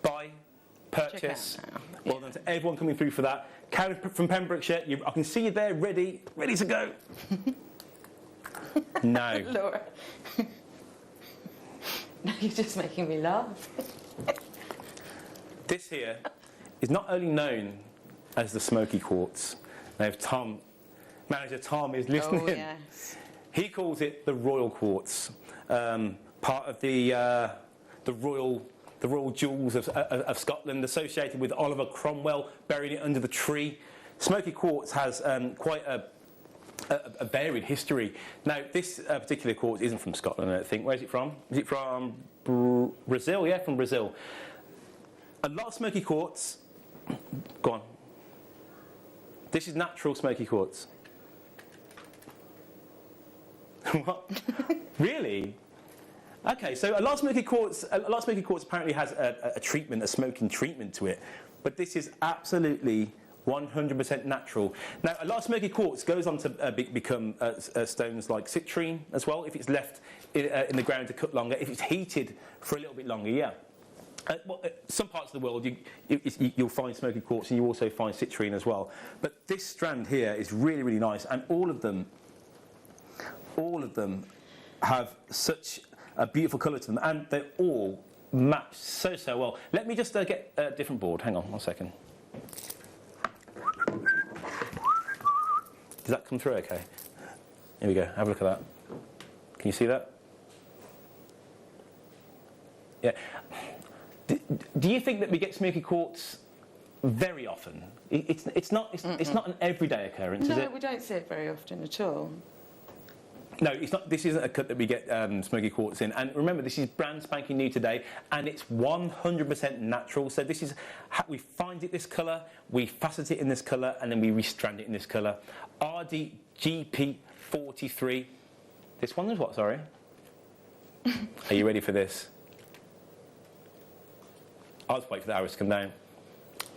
Buy, purchase. Well done to everyone coming through for that. Karen from Pembrokeshire, I can see you there, ready to go. No. Laura. No, you're just making me laugh. This here is not only known as the smoky quartz. Now, if manager Tom is listening, oh, yes. He calls it the royal quartz, part of the royal jewels of Scotland, associated with Oliver Cromwell burying it under the tree. Smoky quartz has quite a varied history. Now, this particular quartz isn't from Scotland, I don't think. Where's it from? Is it from Brazil? Yeah, from Brazil. A lot of smoky quartz. Go on. This is natural smoky quartz. What? Really? Okay, so a lot of smoky quartz apparently has a treatment, a smoking treatment to it, but this is absolutely 100% natural. Now, a lot of smoky quartz goes on to become stones like citrine as well, if it's left in the ground to cook longer, if it's heated for a little bit longer, yeah. Some parts of the world you'll find smoky quartz, and you also find citrine as well. But this strand here is really, really nice, and all of them have such a beautiful colour to them, and they all match so well. Let me just get a different board. Hang on 1 second. Does that come through okay? Here we go. Have a look at that. Can you see that? Yeah. Do you think that we get smoky quartz very often? It's not an everyday occurrence, is it? No, we don't see it very often at all. No, it's not. This isn't a cut that we get smoky quartz in. And remember, this is brand spanking new today, and it's 100% natural. So this is how we find it this colour, we facet it in this colour, and then we restrand it in this colour. RDGP43. This one is what? Sorry. Are you ready for this? I'll just wait for the hours to come down.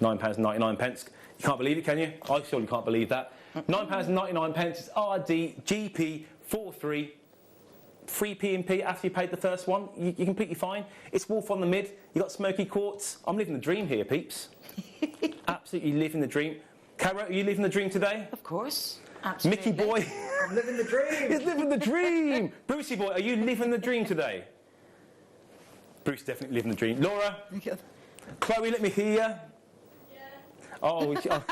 £9.99. You can't believe it, can you? I surely can't believe that. £9.99 is RDGP43. Free P&P after you paid the first one. You're completely fine. It's Wolf on the Mid. You got smoky quartz. I'm living the dream here, peeps. Absolutely living the dream. Caro, are you living the dream today? Of course. Absolutely. Mickey boy. I'm living the dream. He's living the dream. Brucey boy, are you living the dream today? Bruce definitely living the dream. Laura? Chloe, let me hear you. Oh, we've got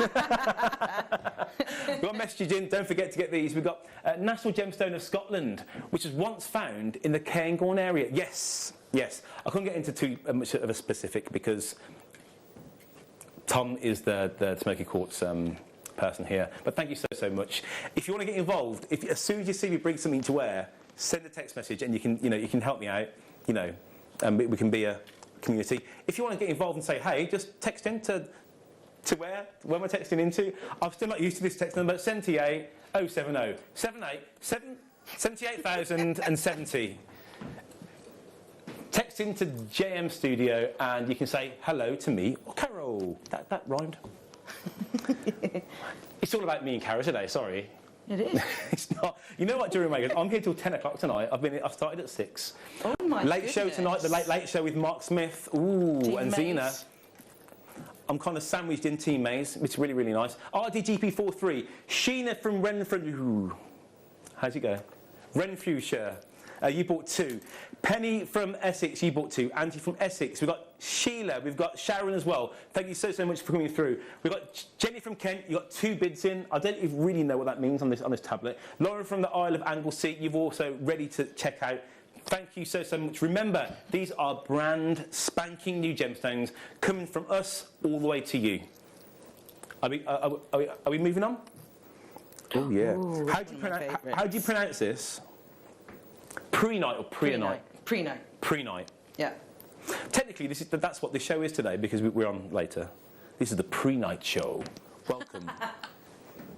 messages in. Don't forget to get these. We've got National Gemstone of Scotland, which was once found in the Cairngorm area. Yes. I couldn't get into too much of a specific because Tom is the smoky quartz person here. But thank you so much. If you want to get involved, as soon as you see me bring something to wear, send a text message and you can help me out. We can be a community. If you want to get involved and say, hey, just text in to where am I texting into? I'm still not used to this text number. 78 070 78,070. Text into JM Studio and you can say hello to me or Carol. That rhymed. It's all about me and Carol today. Sorry. It is. It's not. You know what, Jewellery Makers? I'm here till 10 o'clock tonight. I've started at 6. Oh my Late show tonight. The late show with Mark Smith. Ooh, Team and Maze. Zena. I'm kind of sandwiched in Team Maze. It's really, really nice. RDGP43. Sheena from Renfrew. How's it go? Renfrewshire. You bought 2. Penny from Essex, you bought 2. Auntie from Essex. We've got Sheila. We've got Sharon as well. Thank you so much for coming through. We've got Jenny from Kent. You got 2 bids in. I don't really know what that means on this tablet. Lauren from the Isle of Anglesey. You've also ready to check out. Thank you so much. Remember, these are brand spanking new gemstones coming from us all the way to you. Are we moving on? Oh yeah. Ooh, How do you pronounce this? Pre-night or pre-night? Pre-night. Pre-night. Yeah. Technically, that's what the show is today because we're on later. This is the pre-night show. Welcome.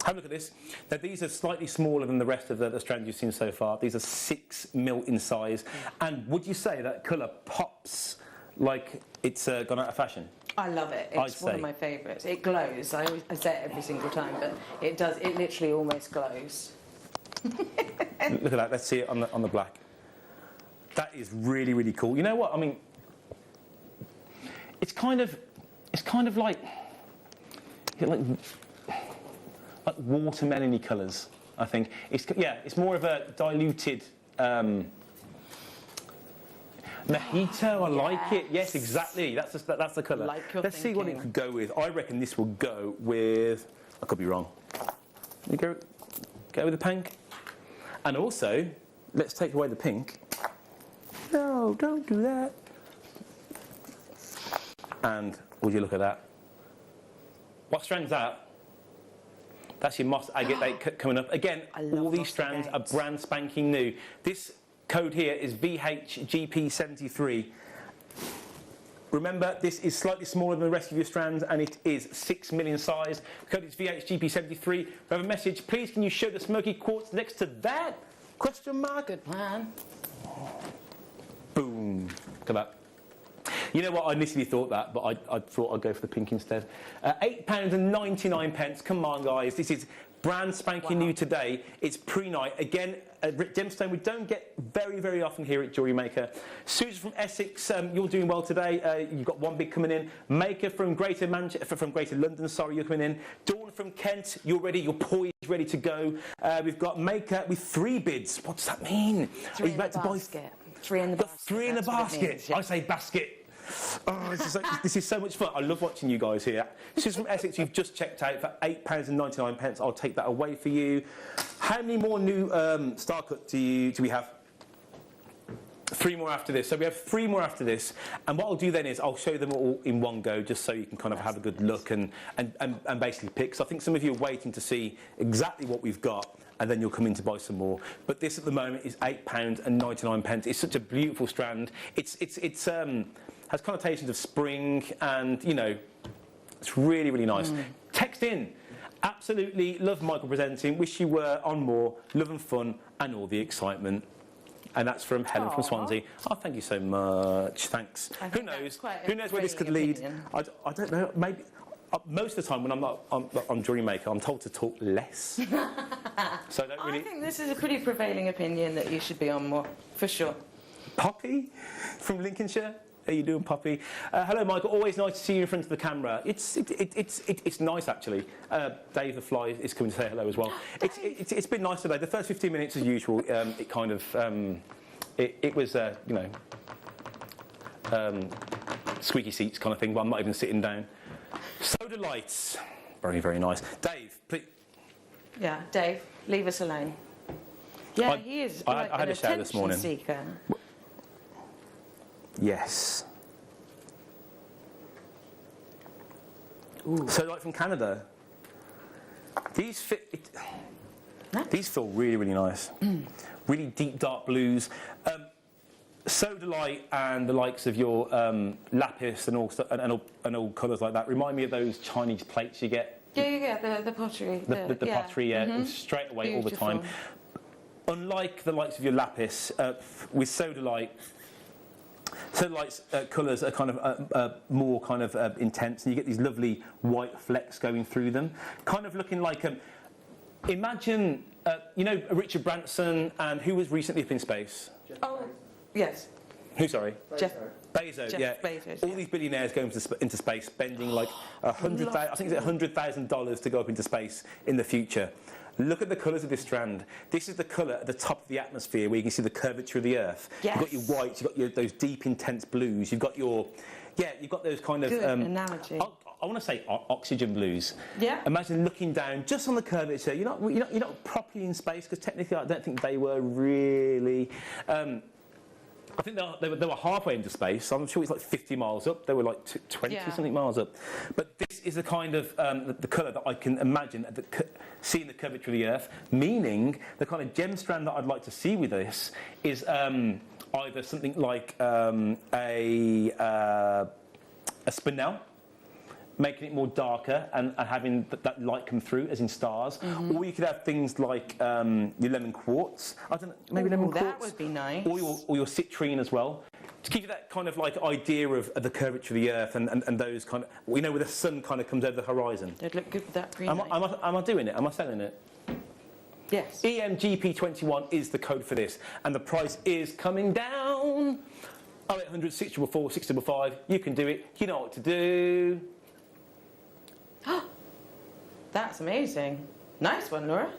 Have a look at this. Now, these are slightly smaller than the rest of the strands you've seen so far. These are 6 mil in size. And would you say that colour pops like it's gone out of fashion? I love it. It's one of my favourites. It glows. I say it every single time, but it does. It literally almost glows. Look at that. Let's see it on the black. That is really, really cool. You know what? I mean, it's kind of like watermelon-y colours, I think. It's more of a diluted mojito. I like it. Yes, exactly. That's the colour. Let's see what it could go with. I reckon this will go with. I could be wrong. You go with the pink, and also let's take away the pink. No, don't do that. And would you look at that? What strand's that? That's your moss agate coming up. Again, all these strands are brand spanking new. This code here is VHGP73. Remember, this is slightly smaller than the rest of your strands, and it is 6 mil in size. The code is VHGP73. We have a message. Please, can you show the smoky quartz next to that? Question mark. Good plan. Boom. Look at that. You know what? I initially thought that, but I thought I'd go for the pink instead. £8.99. Come on, guys. This is brand spanking new today. It's pre-night. Again, a gemstone we don't get very, very often here at Jewellery Maker. Susan from Essex, you're doing well today. You've got one big coming in. Maker from Greater London, sorry, you're coming in. Dawn from Kent, you're ready. You're poised, ready to go. We've got Maker with 3 bids. What does that mean? 3 in the basket. 3 in the basket. 3 in the basket. Means, yeah. I say basket. Oh, this is so much fun. I love watching you guys here. This is from Essex. You've just checked out for £8.99. I'll take that away for you. How many more new star cut do we have? 3 more after this. So we have 3 more after this. And what I'll do then is I'll show them all in one go, just so you can kind of have a good look and basically pick. So I think some of you are waiting to see exactly what we've got, and then you'll come in to buy some more. But this at the moment is £8.99. It's such a beautiful strand. It's has connotations of spring, and you know, it's really, really nice. Text in. Absolutely love Michael presenting. Wish you were on more. Love and fun and all the excitement. And that's from Helen from Swansea. Oh, thank you so much. Thanks. Who knows? Who knows where this could lead? I don't know. Maybe. Most of the time when I'm not on Jewellery Maker, I'm told to talk less. So I don't really. I think this is a pretty prevailing opinion that you should be on more, for sure. Poppy from Lincolnshire. How you doing, Poppy? Hello, Michael. Always nice to see you in front of the camera. It's nice, actually. Dave the Fly is coming to say hello as well. It's been nice today. The first 15 minutes, as usual, it kind of it was you know, squeaky seats kind of thing. But I'm not even sitting down. Soda lights, very, very nice. Dave, please. Yeah, Dave, leave us alone. Yeah, he is. I had a shower this morning. Seeker. Yes. Ooh. So, like from Canada, these feel really, really nice. Really deep, dark blues. Sodalite and the likes of your lapis and all colours like that remind me of those Chinese plates you get. Yeah, the pottery. The pottery, straight away. Beautiful. All the time. Unlike the likes of your lapis, with Sodalite, Sodalite's colours are kind of more kind of intense, and you get these lovely white flecks going through them, kind of looking like imagine you know Richard Branson and who was recently up in space. Oh, yes. Who? Sorry. Jeff Bezos. Yeah. Bezos, all these billionaires going into space, spending like $100,000 to go up into space in the future. Look at the colours of this strand. This is the colour at the top of the atmosphere where you can see the curvature of the Earth. Yes. You've got your whites, you've got those deep, intense blues. You've got you've got those kind of. Good analogy. I want to say oxygen blues. Yeah. Imagine looking down just on the curvature. You're not properly in space because technically I don't think they were really. I think they were halfway into space. I'm sure it's like 50 miles up. They were like 20 something miles up. But this is the kind of the colour that I can imagine seeing the curvature of the Earth. Meaning the kind of gem strand that I'd like to see with this is either something like a spinel, making it more darker and having that light come through, as in stars. Or you could have things like your lemon quartz. I don't know, maybe lemon quartz. That would be nice. Or your citrine as well. To give you that kind of like idea of the curvature of the Earth and those kind of, where the sun kind of comes over the horizon. They'd look good with that green. Am I doing it? Am I selling it? Yes. EMGP21 is the code for this, and the price is coming down. 0800 644 655. You can do it. You know what to do. That's amazing. Nice one, Laura.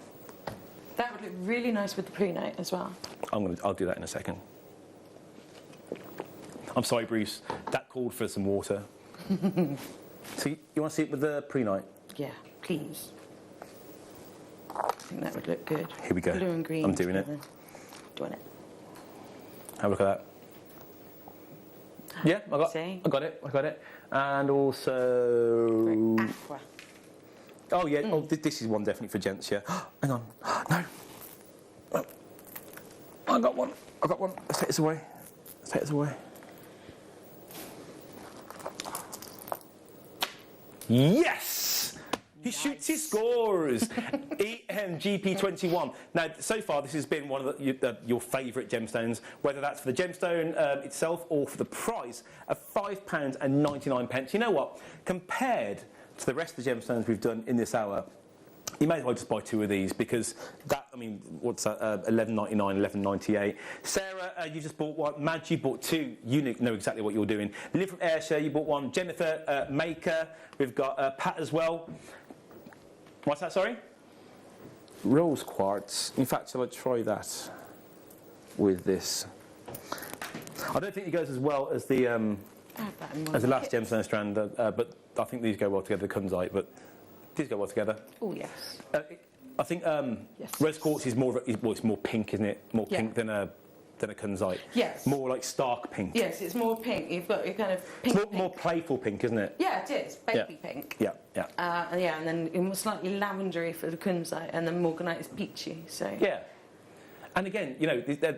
That would look really nice with the pre-night as well. I'll do that in a second. I'm sorry, Bruce. That called for some water. So you want to see it with the pre-night? Yeah, please. I think that would look good. Here we go. Blue and green. I'm doing it. Doing it. Have a look at that. Yeah, I got it. And also... Aqua. Oh, yeah. Oh, this is one definitely for gents, yeah. Hang on. No. Oh. I got one. Let's take this away. Yes! He shoots his scores. EMGP21. Now, so far, this has been one of your favourite gemstones, whether that's for the gemstone itself or for the price of £5.99. You know what? Compared to the rest of the gemstones we've done in this hour, you may as well just buy two of these, because that, I mean, what's that? $11.99, $11.98. Sarah, you just bought one. Madge, you bought two. You know exactly what you're doing. Liv from Ayrshire, you bought one. Jennifer Maker. We've got Pat as well. What's that? Sorry. Rose quartz. In fact, shall I try that with this? I don't think it goes as well as the last gemstone strand, but I think these go well together. The kunzite, but these go well together. Oh yes. I think rose quartz is more it's more pink, isn't it? More pink than a kunzite. Yes. More like stark pink. Yes, it's more pink. You've got your kind of pink. It's more playful pink, isn't it? Yeah, it is. Baby pink. Yeah. And then more slightly lavendery for the kunzite, and then morganite is peachy. So. Yeah. And again,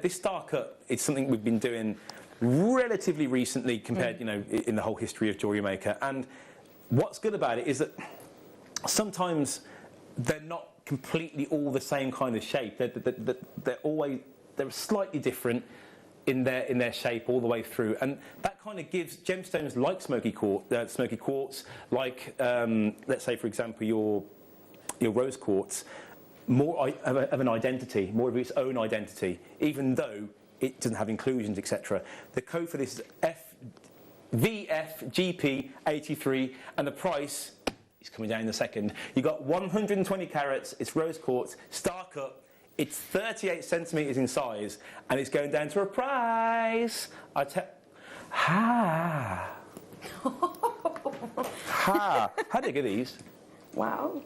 this star cut is something we've been doing relatively recently compared, in the whole history of Jewellery Maker. And what's good about it is that sometimes they're not completely all the same kind of shape. They're slightly different in their shape all the way through, and that kind of gives gemstones like smoky quartz, like let's say for example your rose quartz, more of an identity, more of its own identity, even though it doesn't have inclusions, etc. The code for this is VFGP83, and the price is coming down in a second. You got 120 carats. It's rose quartz, star cut. It's 38 centimetres in size, and it's going down to a price. Ha! How do you get these? Wow.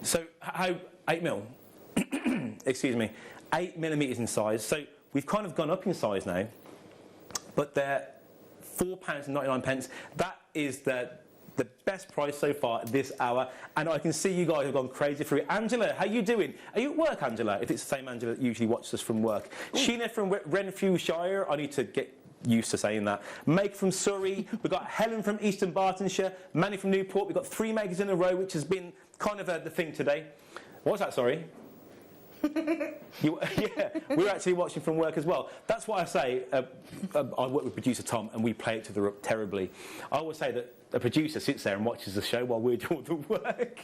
So, how 8 mil? Excuse me, 8 millimetres in size. So we've kind of gone up in size now, but they're £4.99. That is the best price so far this hour, and I can see you guys have gone crazy for it. Angela, how you doing? Are you at work, Angela? If it's the same Angela that usually watches us from work. Sheena from Renfrewshire, I need to get used to saying that. Meg from Surrey, we've got Helen from Eastern Bartonshire, Manny from Newport. We've got 3 makers in a row, which has been kind of the thing today. What was that, sorry? Yeah, we're actually watching from work as well. That's why I say I work with producer Tom, and we play it to the rook terribly. I always say that a producer sits there and watches the show while we're doing the work.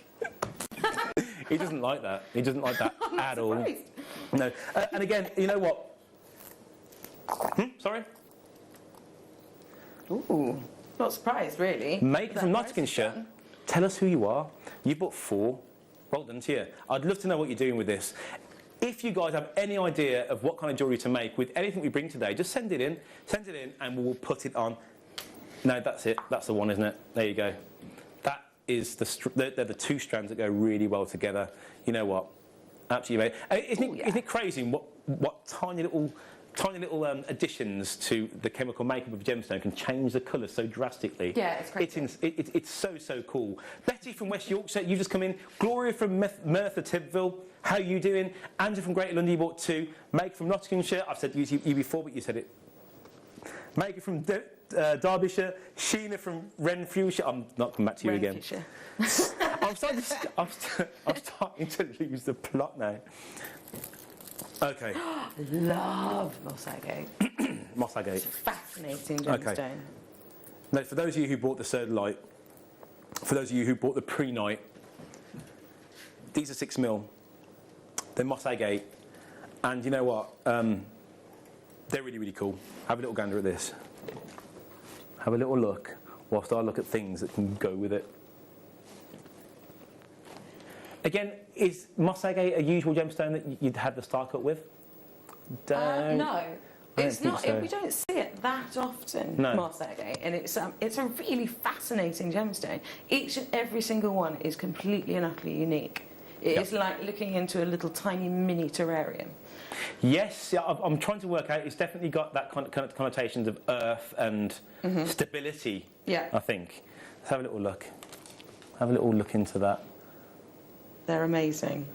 He doesn't like that. He doesn't like that at all. No. And again, you know what? Sorry? Ooh, not surprised, really. Maker from Nottinghamshire, tell us who you are. You bought 4. Well done to you. I'd love to know what you're doing with this. If you guys have any idea of what kind of jewellery to make with anything we bring today, just send it in, and we'll put it on. No, that's it. That's the one, isn't it? There you go. That is they're the 2 strands that go really well together. You know what? Absolutely amazing. Isn't it crazy what tiny little additions to the chemical makeup of gemstone can change the colour so drastically? Yeah, it's crazy. It's so cool. Betty from West Yorkshire, you just come in. Gloria from Merthyr Tydfil, how are you doing? Andrew from Greater London, you bought 2. Meg from Nottinghamshire, I've said you before, but you said it. Meg from Derbyshire, Sheena from Renfrewshire. I'm not coming back to you again. I'm starting to lose the plot now. Okay. Love moss agate. Moss agate. It's a fascinating gemstone. Okay. Now, for those of you who bought the Sodalite, for those of you who bought the pre-night, these are 6mm. They're moss agate, and you know what? They're really, really cool. Have a little gander at this. Have a little look whilst I look at things that can go with it. Again, is moss agate a usual gemstone that you'd have the star cut with? No, it's not. So. We don't see it that often, no. moss agate, and it's a really fascinating gemstone. Each and every single one is completely and utterly unique. It's like looking into a little tiny mini terrarium. Yes, yeah, I'm trying to work out. It's definitely got that kind of connotations of earth and stability. Yeah, I think. Let's have a little look. Have a little look into that. They're amazing.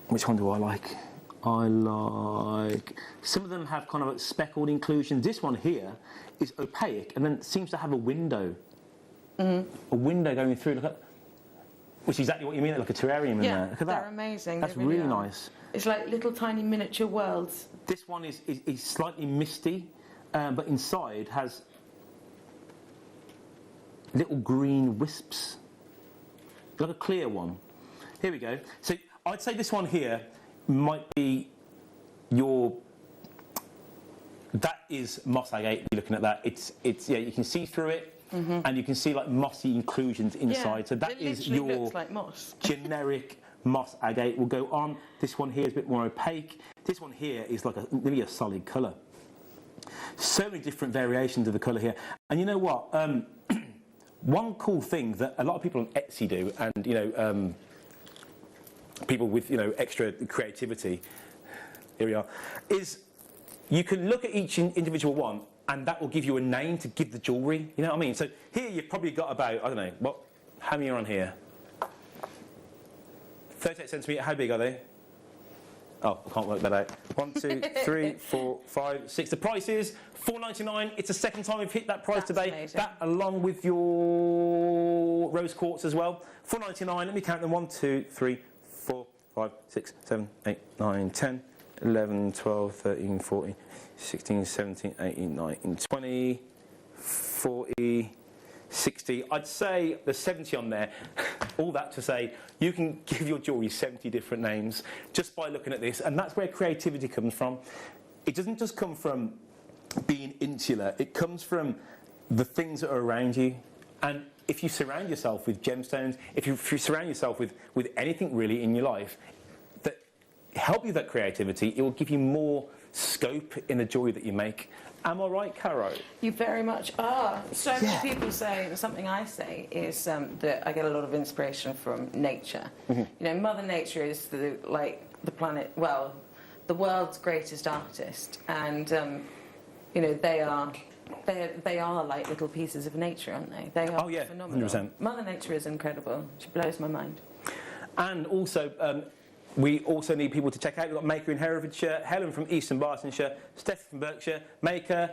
Which one do I like? I like... Some of them have kind of like speckled inclusions. This one here is opaque and then seems to have a window. A window going through. Look at, which is exactly what you mean, like a terrarium in there. Look at that. They're amazing. That's they really really are. nice. It's like little tiny miniature worlds. This one is slightly misty, but inside has little green wisps. Like a clear one. Here we go. So I'd say this one here might be that is moss agate. You're looking at that. It's you can see through it, and you can see like mossy inclusions inside. Yeah, so that is your looks like moss. generic moss agate. Will go on. This one here is a bit more opaque. This one here is like really a solid colour. So many different variations of the colour here. And you know what? One cool thing that a lot of people on Etsy do, and people with extra creativity, here we are, is you can look at each individual one, and that will give you a name to give the jewellery. You know what I mean? So here you've probably got about, I don't know, how many are on here? 38 centimetre. How big are they? Oh, I can't work that out. 1, 2, 3, 4, 5, 6. The price is $4.99. It's the second time we've hit that price today. Amazing. That along with your rose quartz as well. $4.99. Let me count them. 1, 2, 3, 4, 5, 6, 7, 8, 9, 10, 11, 12, 13, 14, 16, 17, 18, 19, 20, 40, 60. I'd say there's 70 on there. All that to say, you can give your jewellery 70 different names just by looking at this, and that's where creativity comes from. It doesn't just come from being insular, it comes from the things that are around you. And if you surround yourself with gemstones, if you surround yourself with anything really in your life that help you with that creativity, it will give you more scope in the jewellery that you make. Am I right, Caro? You very much are. So many people say, something I say is that I get a lot of inspiration from nature. Mother Nature is the planet, well, the world's greatest artist, and they are like little pieces of nature, aren't they? They are phenomenal. 100%. Mother Nature is incredible. She blows my mind. And also, we also need people to check out. We've got Maker in Herefordshire, Helen from Eastern Bartonshire, Steph from Berkshire, Maker,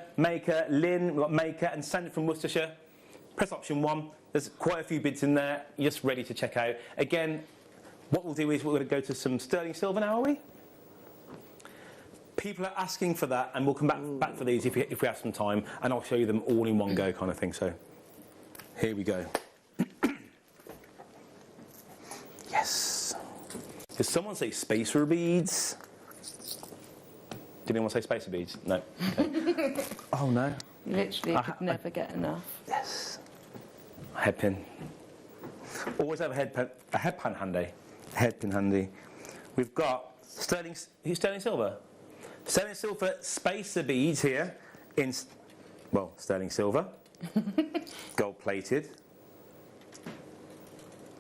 Lynn, we've got Maker, and Sandra from Worcestershire. Press option 1. There's quite a few bids in there. You're just ready to check out. Again, what we'll do is we're going to go to some sterling silver now, are we? People are asking for that, and we'll come back for these if we have some time, and I'll show you them all in one go kind of thing. So, here we go. Yes. Did someone say spacer beads? Did anyone say spacer beads? No. Okay. Oh no. Literally, you could never get enough. Yes. A headpin. Always have a headpin handy. Headpin handy. We've got sterling silver. Sterling silver spacer beads here in, sterling silver, gold plated,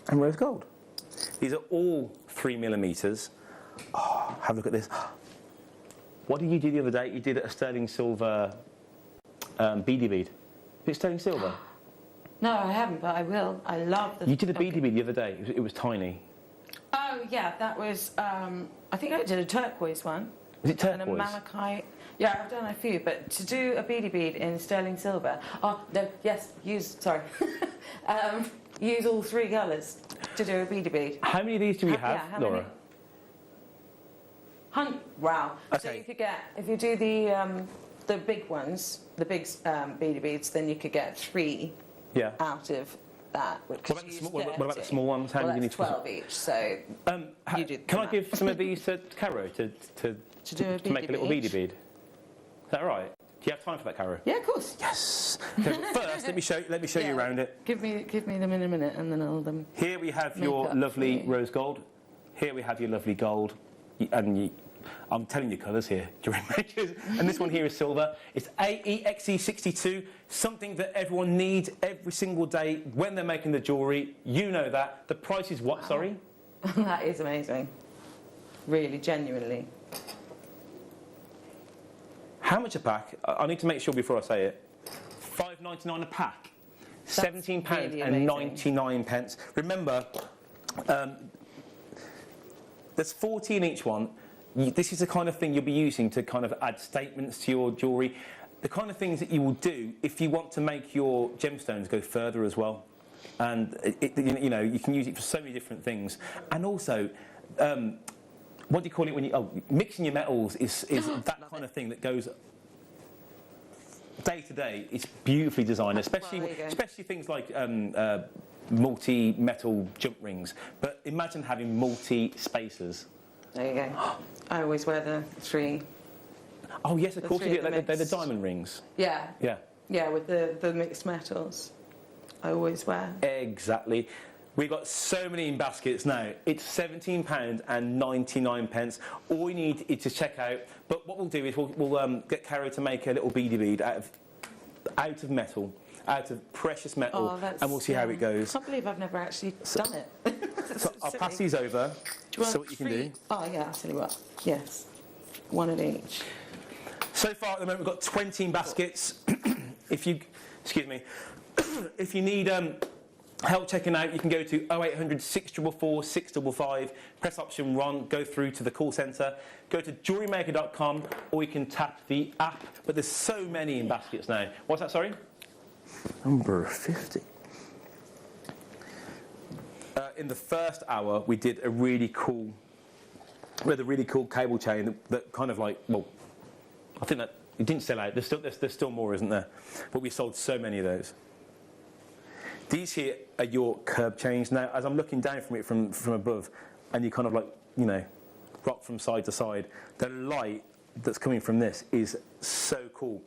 and rose gold. These are all 3mm. Oh, have a look at this. What did you do the other day? You did a sterling silver beady bead. Is it sterling silver? No, I haven't, but I will. I love the... You did a beady bead the other day. It was tiny. Oh, yeah, that was... I think I did a turquoise one. Was it turquoise? And a malachite. Yeah, I've done a few, but to do a beady bead in sterling silver... Oh, no, yes, use all 3 colours to do a beady bead. How many of these do we have, yeah, Laura? Wow. Okay. So you could get, if you do the big ones, the big beady beads, then you could get 3 out of that. What about the small ones? How many do you need 12 each, so you do Can I give some of these to Caro to make a little beady bead? Is that all right? Do you have time for that, Caro? Yeah, of course. Yes. Okay, first, let me show you around it. Give me them in a minute, and then I'll Here we have your lovely rose gold. Here we have your lovely gold, and I'm telling you colours here, Jewellery Makers. And this one here is silver. It's AEXE62, something that everyone needs every single day when they're making the jewellery. You know that. The price is what, sorry? That is amazing. Really, genuinely. How much a pack? I need to make sure before I say it. £5.99 a pack. £17.99. Remember, there's 40 in each one. This is the kind of thing you'll be using to kind of add statements to your jewellery. The kind of things that you will do if you want to make your gemstones go further as well. And you can use it for so many different things. And also, what do you call it when you... Oh, mixing your metals is that kind of thing that goes day to day. It's beautifully designed, especially things like multi-metal jump rings. But imagine having multi-spacers. There you go. I always wear the 3. Oh, yes, of course you do. They're the diamond rings. Yeah. Yeah. Yeah, with the mixed metals. I always wear. Exactly. We've got so many in baskets now. It's £17.99. All you need is to check out. But what we'll do is we'll get Caro to make a little beady bead out of metal, out of precious metal, and we'll see how it goes. I can't believe I've never actually done it. So I'll pass these over. So what you can do. Oh yeah, I'll tell you what. Yes, 1 of each. So far at the moment we've got 20 in baskets. If you need help checking out, you can go to 0800 644 655, press option 1, go through to the call centre, go to JewelleryMaker.com, or you can tap the app. But there's so many in baskets now. What's that, sorry? Number 50. In the first hour, we did a really cool cable chain that kind of like, well, I think that it didn't sell out. There's still more, isn't there? But we sold so many of those. These here are your curb chains. Now, as I'm looking down from it from above, and you kind of like, rock from side to side, the light that's coming from this is so cool.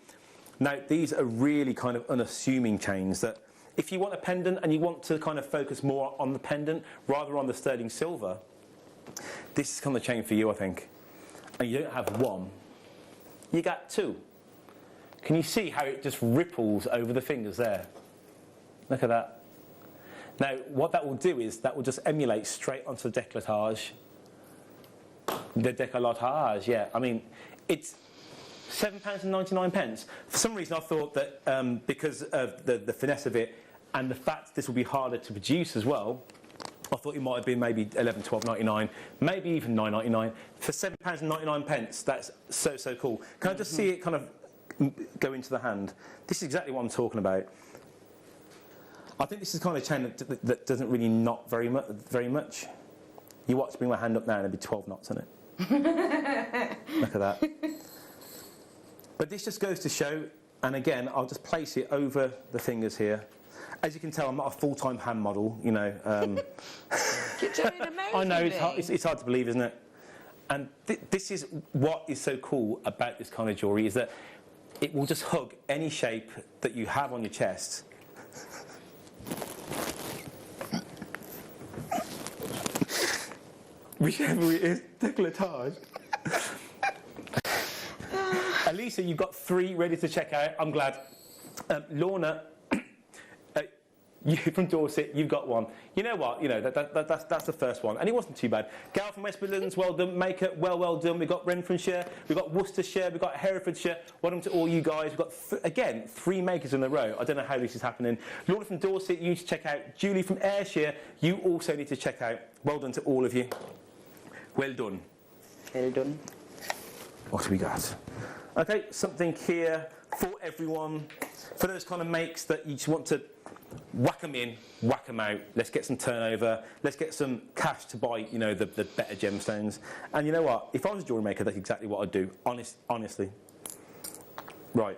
Now, these are really kind of unassuming chains that if you want a pendant and you want to kind of focus more on the pendant rather on the sterling silver, this is kind of the chain for you, I think. And you don't have 1, you got 2. Can you see how it just ripples over the fingers there? Look at that. Now, what that will do is that will just emulate straight onto the décolletage. The décolletage, yeah. I mean, it's £7.99. For some reason, I thought that because of the finesse of it and the fact this will be harder to produce as well, I thought it might have been maybe £11, £12.99, maybe even £9.99. For £7.99, that's so cool. Can I just see it kind of go into the hand? This is exactly what I'm talking about. I think this is the kind of chain that doesn't really knot very much. You watch me bring my hand up now and there'll be 12 knots in it. Look at that. But this just goes to show, and again, I'll just place it over the fingers here. As you can tell, I'm not a full-time hand model, You're doing amazing. I know, it's hard to believe, isn't it? And this is what is so cool about this kind of jewellery, is that it will just hug any shape that you have on your chest. Whichever it is, décolletage. Elisa, you've got 3 ready to check out. I'm glad. Lorna, You from Dorset, you've got one. You know what? You know that's the first one, and it wasn't too bad. Gal from West Midlands, well done. Maker, well done. We've got Renfrewshire, we've got Worcestershire, we've got Herefordshire. Well done to all you guys. We've got again 3 makers in a row. I don't know how this is happening. Laura from Dorset, you need to check out. Julie from Ayrshire, you also need to check out. Well done to all of you. Well done. Well done. What have we got? Okay, something here for everyone. For those kind of makes that you just want to whack them in, whack them out. Let's get some turnover. Let's get some cash to buy, you know, the better gemstones. And you know what? If I was a jewellery maker, that's exactly what I'd do. Honestly. Right.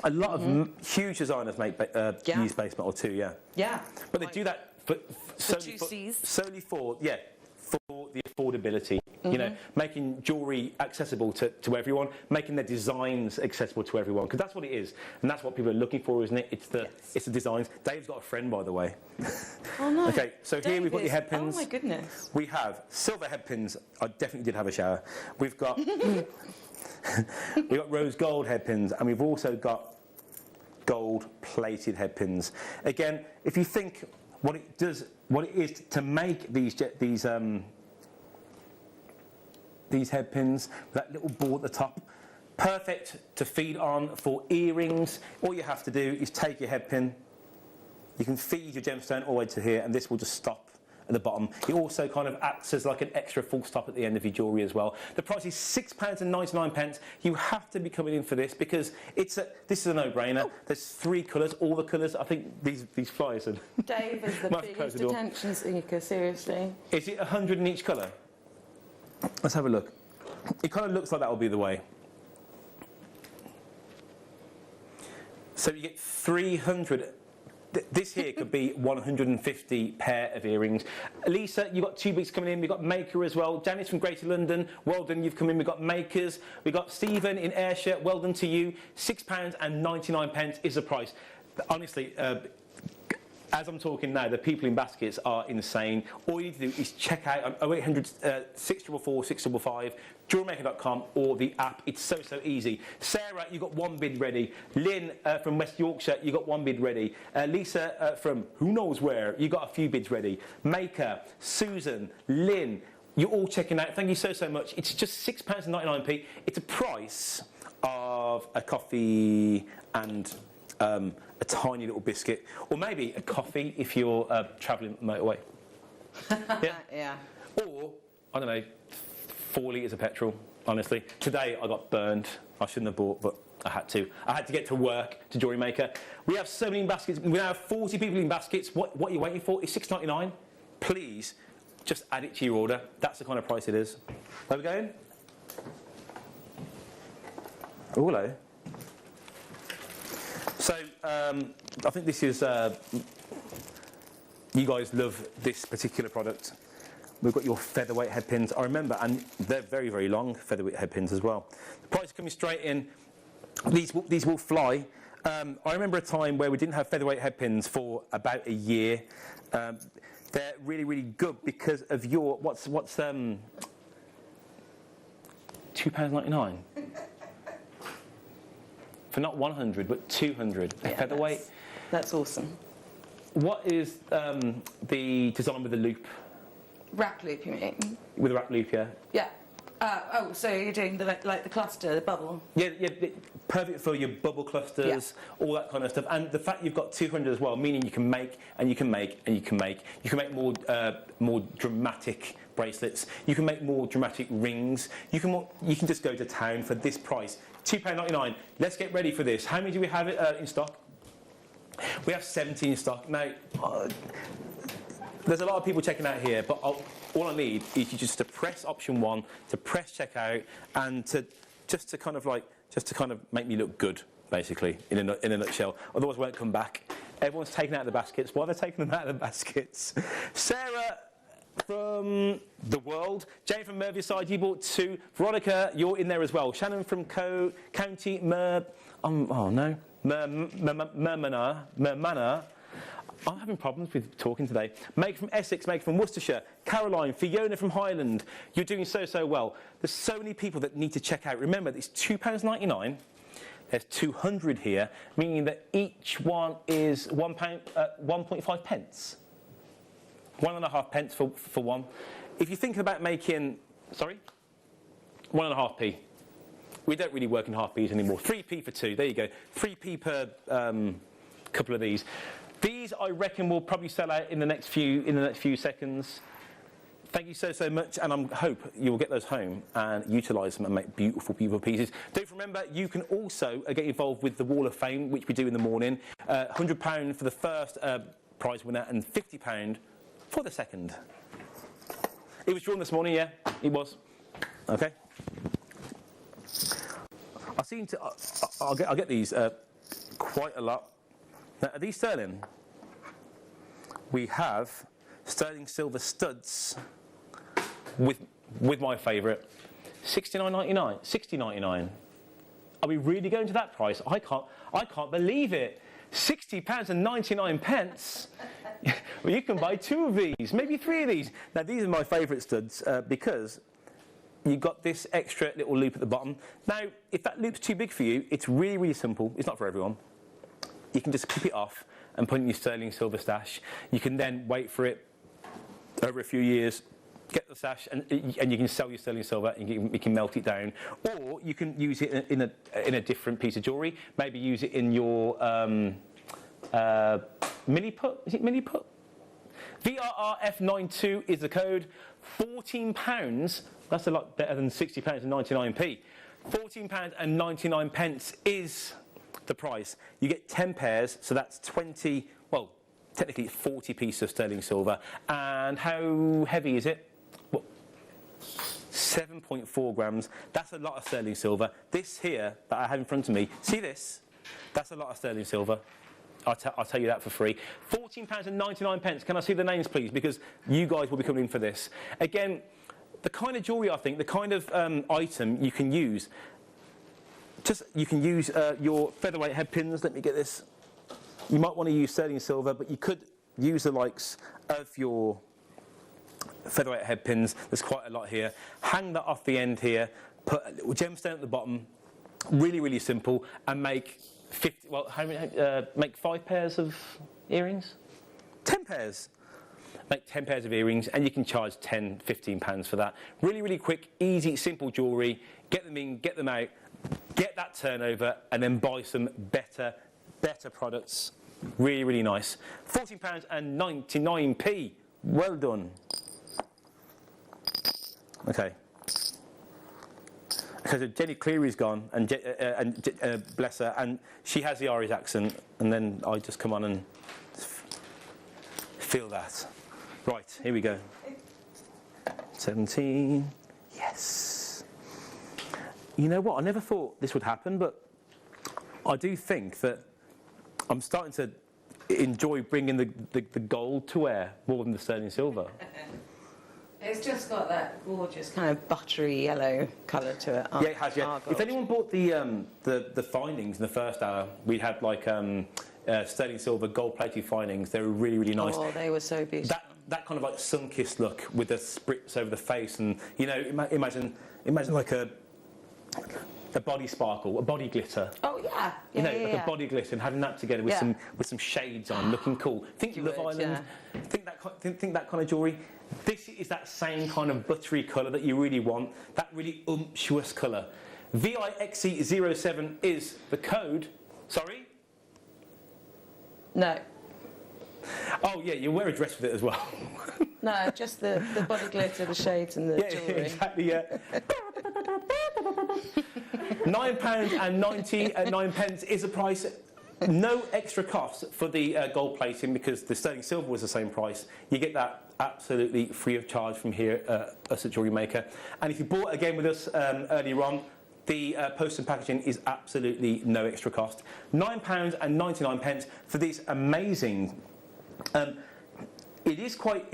A lot of huge designers make use base metal too. Yeah. Yeah. But they do that solely for the affordability. You know, making jewellery accessible to everyone, making their designs accessible to everyone, because that's what it is, and that's what people are looking for, isn't it? It's the designs. Dave's got a friend, by the way. Oh no. Okay, so here we've got your head pins. Oh my goodness. We have silver head pins. I definitely did have a shower. We've got rose gold head pins, and we've also got gold plated head pins. Again, if you think what it is to make these head pins, that little ball at the top, perfect to feed on for earrings. All you have to do is take your head pin, you can feed your gemstone all the way to here, and this will just stop at the bottom. It also kind of acts as like an extra full stop at the end of your jewellery as well. The price is £6.99. You have to be coming in for this because this is a no-brainer. There's 3 colours, all the colours. I think these flyers are... Dave is the biggest attention seeker, seriously. Is it 100 in each colour? Let's have a look. It kind of looks like that will be the way. So you get 300. This here could be 150 pair of earrings. Lisa, you've got 2 bigs coming in. We've got Maker as well. Janice from Greater London, well done, you've come in. We've got Makers. We've got Stephen in Ayrshire, well done to you. £6.99 is the price. Honestly, as I'm talking now, the people in baskets are insane. All you need to do is check out on 0800 644 655, jewellerymaker.com, or the app. It's so easy. Sarah, you got 1 bid ready. Lynn from West Yorkshire, you got 1 bid ready. Lisa from who knows where, you got a few bids ready. Maker, Susan, Lynn, you're all checking out. Thank you so much. It's just £6.99p. It's a price of a coffee and a tiny little biscuit, or maybe a coffee if you're travelling motorway. Yeah. Or, I don't know, 4 litres of petrol, honestly. Today I got burned. I shouldn't have bought, but I had to. I had to get to work, to Jewellery Maker. We have so many baskets. We now have 40 people in baskets. What are you waiting for? It's £6.99. Please, just add it to your order. That's the kind of price it is. Where are we going? Oh, hello. So, I think this is, you guys love this particular product. We've got your featherweight head pins. I remember, and they're very long, featherweight head pins as well. The price is coming straight in. These will fly. I remember a time where we didn't have featherweight head pins for about a year. They're really good because of your, what's £2.99? For not 100, but 200. Yeah, featherweight. That's awesome. What is the design with the loop? Wrap loop, you mean? With the wrap loop, yeah. Yeah. So you're doing the cluster, the bubble? Yeah, perfect for your bubble clusters, all that kind of stuff. And the fact you've got 200 as well, meaning you can make and you can make and you can make. You can make more dramatic bracelets. You can make more dramatic rings. You can just go to town for this price. £2.99. Let's get ready for this. How many do we have in stock? We have 17 in stock. Now, there's a lot of people checking out here, but all I need is you just to press option 1, to press checkout, and to kind of make me look good, basically, in a nutshell. Otherwise, I won't come back. Everyone's taking out the baskets. Why are they taking them out of the baskets? Sarah from The World. Jane from Merseyside, you bought 2. Veronica, you're in there as well. Shannon from County Mermanor. I'm having problems with talking today. Meg from Essex, Meg from Worcestershire. Caroline, Fiona from Highland. You're doing so well. There's so many people that need to check out. Remember, it's £2.99. There's 200 here, meaning that each one is £1, 1.5 pence. 1.5 pence for one. If you think about making, sorry, 1.5p. We don't really work in half p's anymore. 3p for two. There you go. 3p per couple of these. These, I reckon, will probably sell out in the next few seconds. Thank you so much, and I hope you will get those home and utilise them and make beautiful, beautiful pieces. Don't remember, you can also get involved with the Wall of Fame, which we do in the morning. £100 for the first prize winner and £50 for the second. It was drawn this morning, yeah, it was. Okay. I'll get these quite a lot. Now, are these sterling? We have sterling silver studs with my favourite, $69.99, $60.99. Are we really going to that price? I can't believe it. £60.99. Well, you can buy 2 of these, maybe 3 of these. Now, these are my favourite studs because you've got this extra little loop at the bottom. Now, if that loop's too big for you, it's really, really simple. It's not for everyone. You can just clip it off and put it in your sterling silver stash. You can then wait for it over a few years, get the stash, and you can sell your sterling silver and you can melt it down. Or you can use it in a different piece of jewellery. Maybe use it in your mini put. Is it mini put? VRRF92 is the code. £14. That's a lot better than £60.99p. £14.99 is the price. You get 10 pairs, so that's 20. Well, technically 40 pieces of sterling silver. And how heavy is it? Well, 7.4 grams. That's a lot of sterling silver. This here that I have in front of me, see this? That's a lot of sterling silver. I'll tell you that for free. £14.99. Can I see the names, please? Because you guys will be coming in for this. Again, the kind of jewellery, I think, the kind of item you can use. You can use your featherweight head pins. Let me get this. You might want to use sterling silver, but you could use the likes of your featherweight head pins. There's quite a lot here. Hang that off the end here. Put a little gemstone at the bottom. Really, really simple. And make 50. Well, how many? Make 5 pairs of earrings. 10 pairs. Make 10 pairs of earrings, and you can charge £10, £15 for that. Really, really quick, easy, simple jewellery. Get them in, get them out. Get that turnover and then buy some better products. Really, really nice. £14.99p. Well done. Okay. Okay, so Jenny Cleary's gone, and bless her, and she has the Irish accent, and then I just come on and feel that. Right, here we go. 17. Yes. You know what? I never thought this would happen, but I do think that I'm starting to enjoy bringing the gold to wear more than the sterling silver. It's just got that gorgeous kind of buttery yellow colour to it. Yeah, it has, yeah. If anyone bought the findings in the first hour, we had like sterling silver gold-plated findings. They were really, really nice. Oh, they were so beautiful. That kind of like sun-kissed look with the spritz over the face, and you know, imagine like a body sparkle, a body glitter. Oh yeah, you know, like a body glitter, and having that together with some shades on, looking cool. Think Love Island. Yeah. Think that kind of jewellery. This is that same kind of buttery colour that you really want. That really umptuous colour. VIXE07 is the code. Sorry. No. Oh yeah, you wear a dress with it as well. No, just the body glitter, the shades, and the jewellery. Exactly. Yeah. £9.99 is the price. No extra cost for the gold plating because the sterling silver was the same price. You get that absolutely free of charge from here at us at Jewellery Maker. And if you bought again with us earlier on, the post and packaging is absolutely no extra cost. £9.99 for these amazing. It is quite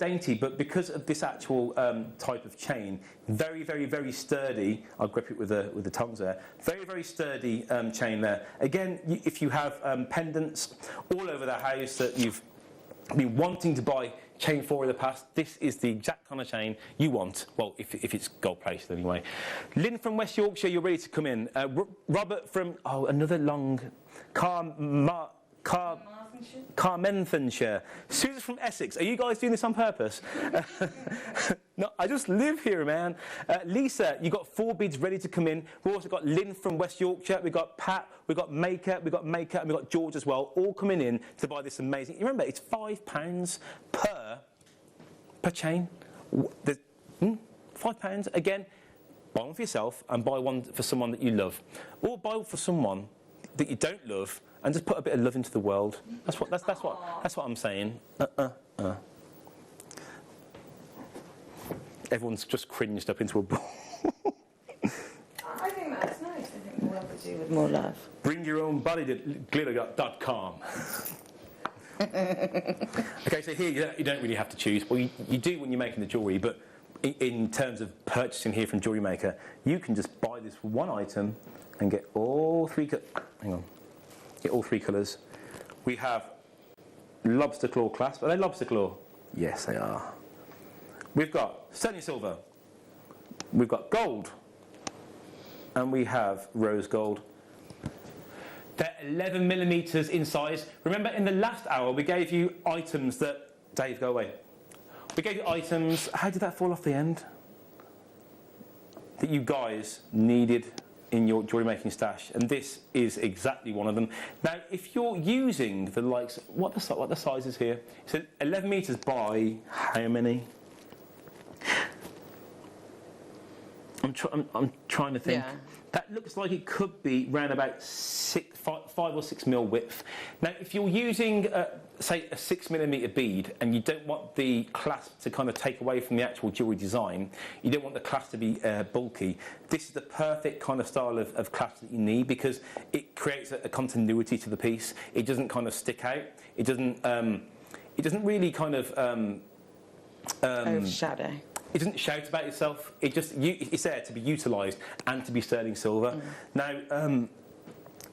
dainty, but because of this actual type of chain, very, very, very sturdy. I'll grip it with the tongs there. Very, very sturdy chain there. Again, if you have pendants all over the house that you've been wanting to buy chain 4 in the past. This is the exact kind of chain you want. Well, if it's gold plated anyway. Lynn from West Yorkshire, you're ready to come in. Robert from another long Carmarthenshire. Susan from Essex. Are you guys doing this on purpose? No, I just live here, man. Lisa, you got 4 bids ready to come in. We've also got Lynn from West Yorkshire. We've got Pat. We've got Maker. We've got Maker, and we've got George as well. All coming in to buy this amazing. You remember, it's £5 per chain. £5 again. Buy one for yourself and buy one for someone that you love, or buy one for someone that you don't love, and just put a bit of love into the world. That's what I'm saying. Everyone's just cringed up into a ball. I think that's nice. I think the world could do with more love. Bring your own body to glitter.com. Okay, so here you don't really have to choose. Well, you do when you're making the jewellery, but in terms of purchasing here from Jewellery Maker, you can just buy this one item and get all 3 get all 3 colours. We have lobster claw clasp. Are they lobster claw? Yes, they are. We've got sterling silver. We've got gold. And we have rose gold. They're 11 millimetres in size. Remember, in the last hour, we gave you items that... Dave, go away. We gave you items... How did that fall off the end? That you guys needed in your jewellery making stash, and this is exactly one of them. Now, if you're using the likes, what the size is here? So 11 metres by how many? I'm trying to think. Yeah. That looks like it could be round about 5 or 6 mil width. Now, if you're using, say, a 6 millimetre bead, and you don't want the clasp to kind of take away from the actual jewellery design, you don't want the clasp to be bulky, this is the perfect kind of style of clasp that you need, because it creates a continuity to the piece. It doesn't kind of stick out. It doesn't really kind of overshadow. It doesn't shout about itself. It's there to be utilised and to be sterling silver. Now,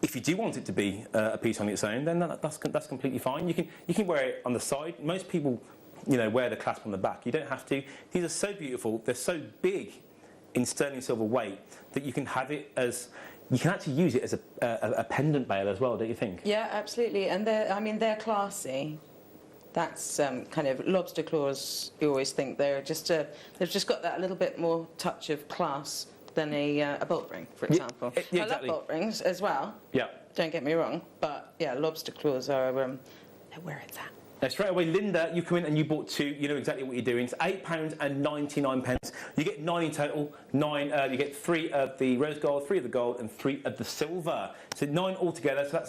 if you do want it to be a piece on its own, then that's completely fine. You can wear it on the side. Most people, wear the clasp on the back. You don't have to. These are so beautiful. They're so big in sterling silver weight that you can have it as. You can actually use it as a pendant bail as well, don't you think? Yeah, absolutely. And they're classy. That's kind of lobster claws. You always think they've just got that little bit more touch of class than a bolt ring, for example. Yeah, I exactly. love bolt rings as well. Yeah. Don't get me wrong, but yeah, lobster claws are they're where it's at. Now, straight away, Linda, you come in and you bought 2. You know exactly what you're doing. It's £8.99. You get 9 in total. 9. You get 3 of the rose gold, 3 of the gold, and 3 of the silver. So 9 altogether. So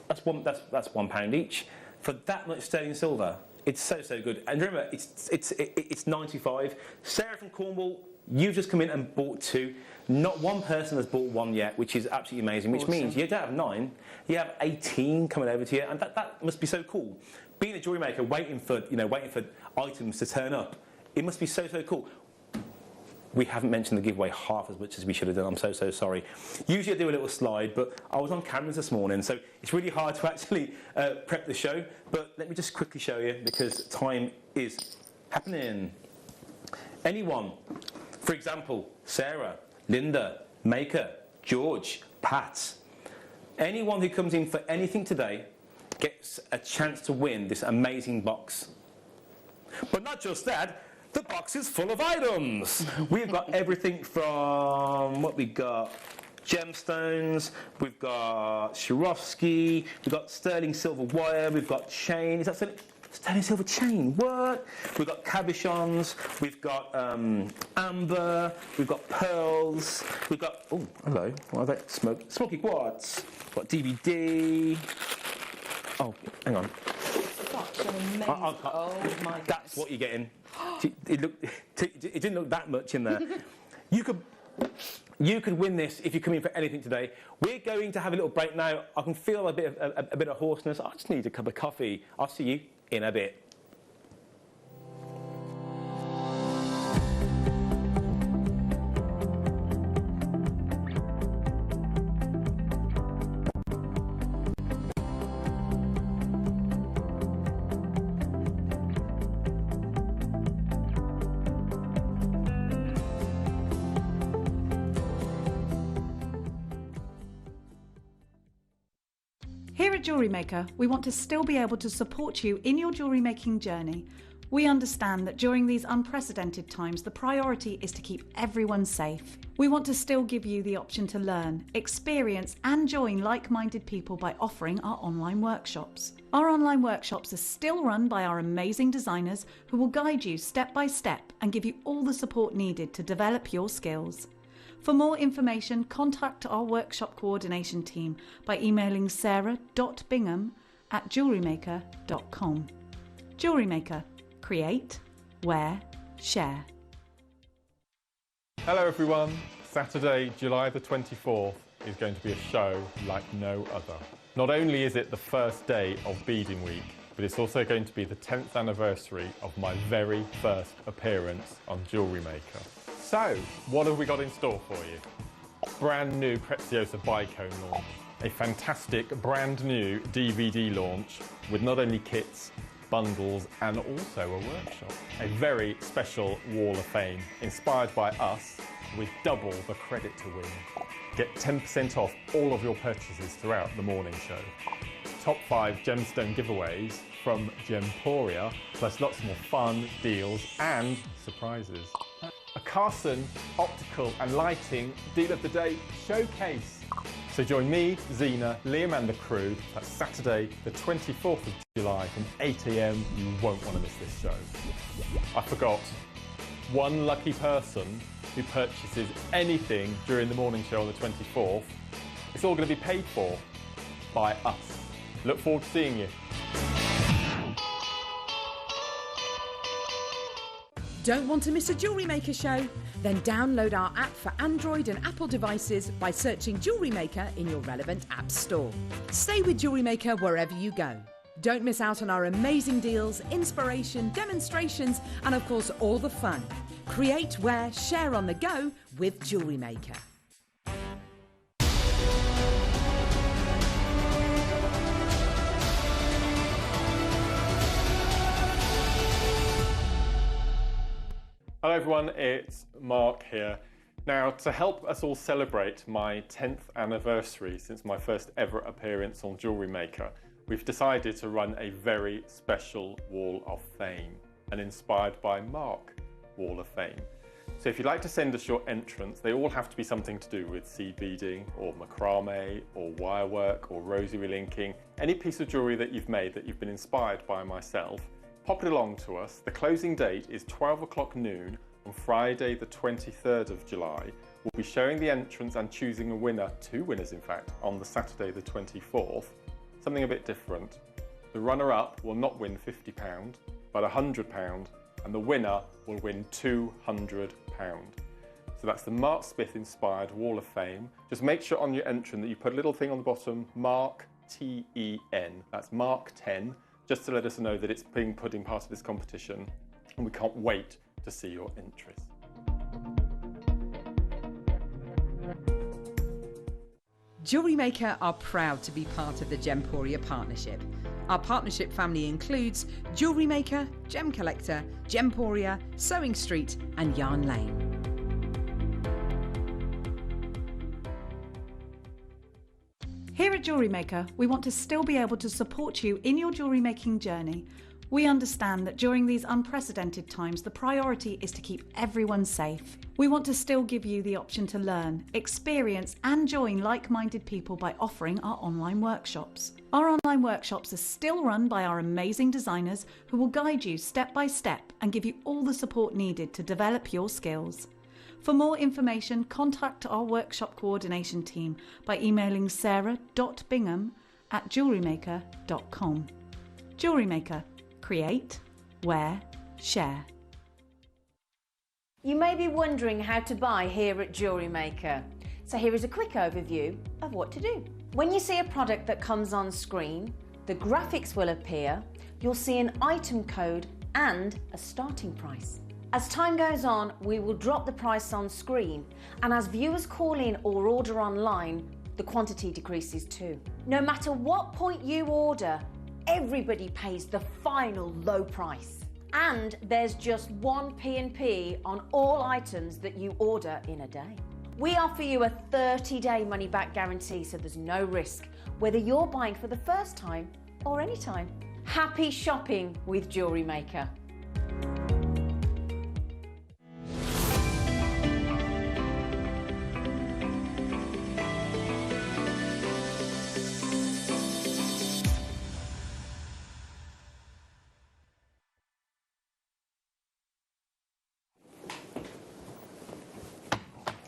that's £1 each. For that much sterling silver, it's so good. And remember, it's 95. Sarah from Cornwall, you've just come in and bought 2. Not one person has bought 1 yet, which is absolutely amazing. Which means you don't have 9, you have 18 coming over to you, and that must be so cool. Being a jewellery maker, waiting for items to turn up, it must be so cool. We haven't mentioned the giveaway half as much as we should have done. I'm so sorry. Usually I do a little slide, but I was on cameras this morning, so it's really hard to actually prep the show. But let me just quickly show you, because time is happening. Anyone, for example, Sarah, Linda, Maker, George, Pat, anyone who comes in for anything today gets a chance to win this amazing box. But not just that. The box is full of items. We've got everything from what we got. Gemstones, we've got Swarovski, we've got sterling silver wire, we've got chain. Is that sterling silver chain? What? We've got cabochons, we've got amber, we've got pearls, we've got, oh, hello, what are they? Smoky quartz, we've got DVD. Oh, hang on. Oh my God. That's what you're getting. It didn't look that much in there. You could win this if you come in for anything today. We're going to have a little break now. I can feel a bit of hoarseness. I just need a cup of coffee. I'll see you in a bit. Here at Jewellery Maker, we want to still be able to support you in your jewellery making journey. We understand that during these unprecedented times, the priority is to keep everyone safe. We want to still give you the option to learn, experience and join like-minded people by offering our online workshops. Our online workshops are still run by our amazing designers who will guide you step by step and give you all the support needed to develop your skills. For more information, contact our workshop coordination team by emailing sarah.bingham@jewellerymaker.com. Jewellery Maker. Create, wear, share. Hello everyone. Saturday, July the 24th is going to be a show like no other. Not only is it the first day of Beading Week, but it's also going to be the 10th anniversary of my very first appearance on Jewellery Maker. So, what have we got in store for you? Brand new Preziosa Bicone launch, a fantastic brand new DVD launch with not only kits, bundles and also a workshop. A very special Wall of Fame inspired by us with double the credit to win. Get 10% off all of your purchases throughout the morning show. Top 5 gemstone giveaways from Gemporia, plus lots more fun, deals and surprises. A Carson optical and lighting deal of the day showcase. So join me, Zena, Liam and the crew. That's Saturday the 24th of July from 8 AM. You won't want to miss this show. I forgot, one lucky person who purchases anything during the morning show on the 24th, it's all going to be paid for by us. Look forward to seeing you. Don't want to miss a Jewellery Maker show? Then download our app for Android and Apple devices by searching Jewellery Maker in your relevant app store. Stay with Jewellery Maker wherever you go. Don't miss out on our amazing deals, inspiration, demonstrations, and of course all the fun. Create, wear, share on the go with Jewellery Maker. Hello everyone, it's Mark here. Now, to help us all celebrate my 10th anniversary since my first ever appearance on Jewellery Maker, we've decided to run a very special Wall of Fame, and inspired by Mark Wall of Fame. So if you'd like to send us your entrants, they all have to be something to do with seed beading or macrame or wirework or rosary linking, any piece of jewellery that you've made that you've been inspired by myself. Pop it along to us. The closing date is 12 o'clock noon on Friday the 23rd of July. We'll be showing the entrants and choosing a winner, 2 winners in fact, on the Saturday the 24th. Something a bit different. The runner-up will not win £50, but £100, and the winner will win £200. So that's the Mark Smith inspired Wall of Fame. Just make sure on your entrant that you put a little thing on the bottom, Mark T-E-N. That's Mark 10. Just to let us know that it's being put in part of this competition, and we can't wait to see your entries. Jewellery Maker are proud to be part of the Gemporia partnership. Our partnership family includes Jewellery Maker, Gem Collector, Gemporia, Sewing Street and Yarn Lane. Here at Jewellery Maker, we want to still be able to support you in your jewellery making journey. We understand that during these unprecedented times, the priority is to keep everyone safe. We want to still give you the option to learn, experience and join like-minded people by offering our online workshops. Our online workshops are still run by our amazing designers who will guide you step by step and give you all the support needed to develop your skills. For more information, contact our workshop coordination team by emailing sarah.bingham@jewellerymaker.com. Jewellery Maker. Create, wear, share. You may be wondering how to buy here at Jewellery Maker. So here is a quick overview of what to do. When you see a product that comes on screen, the graphics will appear, you'll see an item code and a starting price. As time goes on, we will drop the price on screen, and as viewers call in or order online, the quantity decreases too. No matter what point you order, everybody pays the final low price. And there's just one P&P on all items that you order in a day. We offer you a 30-day money-back guarantee, so there's no risk, whether you're buying for the first time or any time. Happy shopping with Jewellery Maker.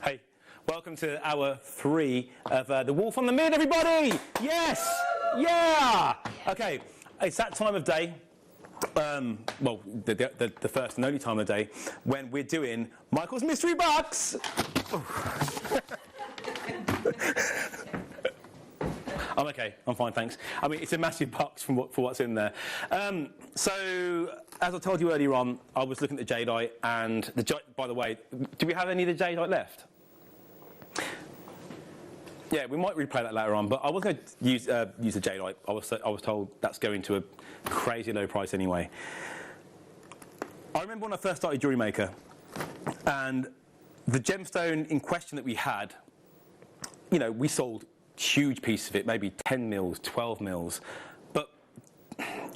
Hey, welcome to hour 3 of The Wolf on the Mid, everybody! Yes! Yeah! Okay, it's that time of day, well, the first and only time of day, when we're doing Michael's Mystery Box! I'm okay, I'm fine, thanks. I mean, it's a massive box for what's in there. So, as I told you earlier on, I was looking at the jadeite, and by the way, do we have any of the jadeite left? Yeah, we might replay that later on, but I was going to use the jadeite. I was told that's going to a crazy low price anyway. I remember when I first started Jewellery Maker, and the gemstone in question that we had, you know, we sold huge pieces of it, maybe 10 mils, 12 mils, but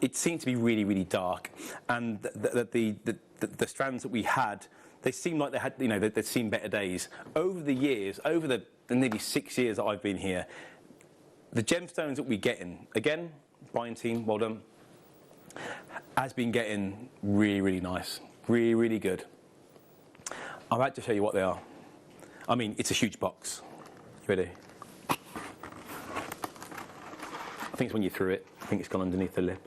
it seemed to be really, really dark, and the strands that we had, they seemed like they had, you know, they'd seen better days. Over the years, over the nearly 6 years that I've been here, the gemstones that we're getting, again, buying team, well done, has been getting really, really nice, really, really good. I'm about to show you what they are. I mean, it's a huge box. You ready? I think it's when you threw it. I think it's gone underneath the lip.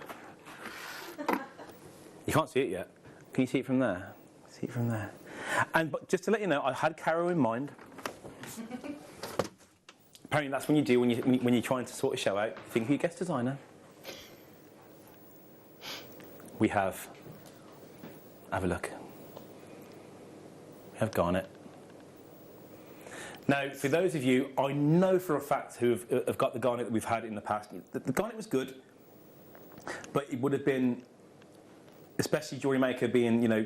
You can't see it yet. Can you see it from there? See it from there. But just to let you know, I had Caro in mind. Apparently that's when you do when you're trying to sort a show out. Think of your guest designer. We have a look. We have garnet. Now, for those of you, I know for a fact who have got the garnet that we've had in the past, the garnet was good, but it would have been, especially Jewellery Maker being, you know,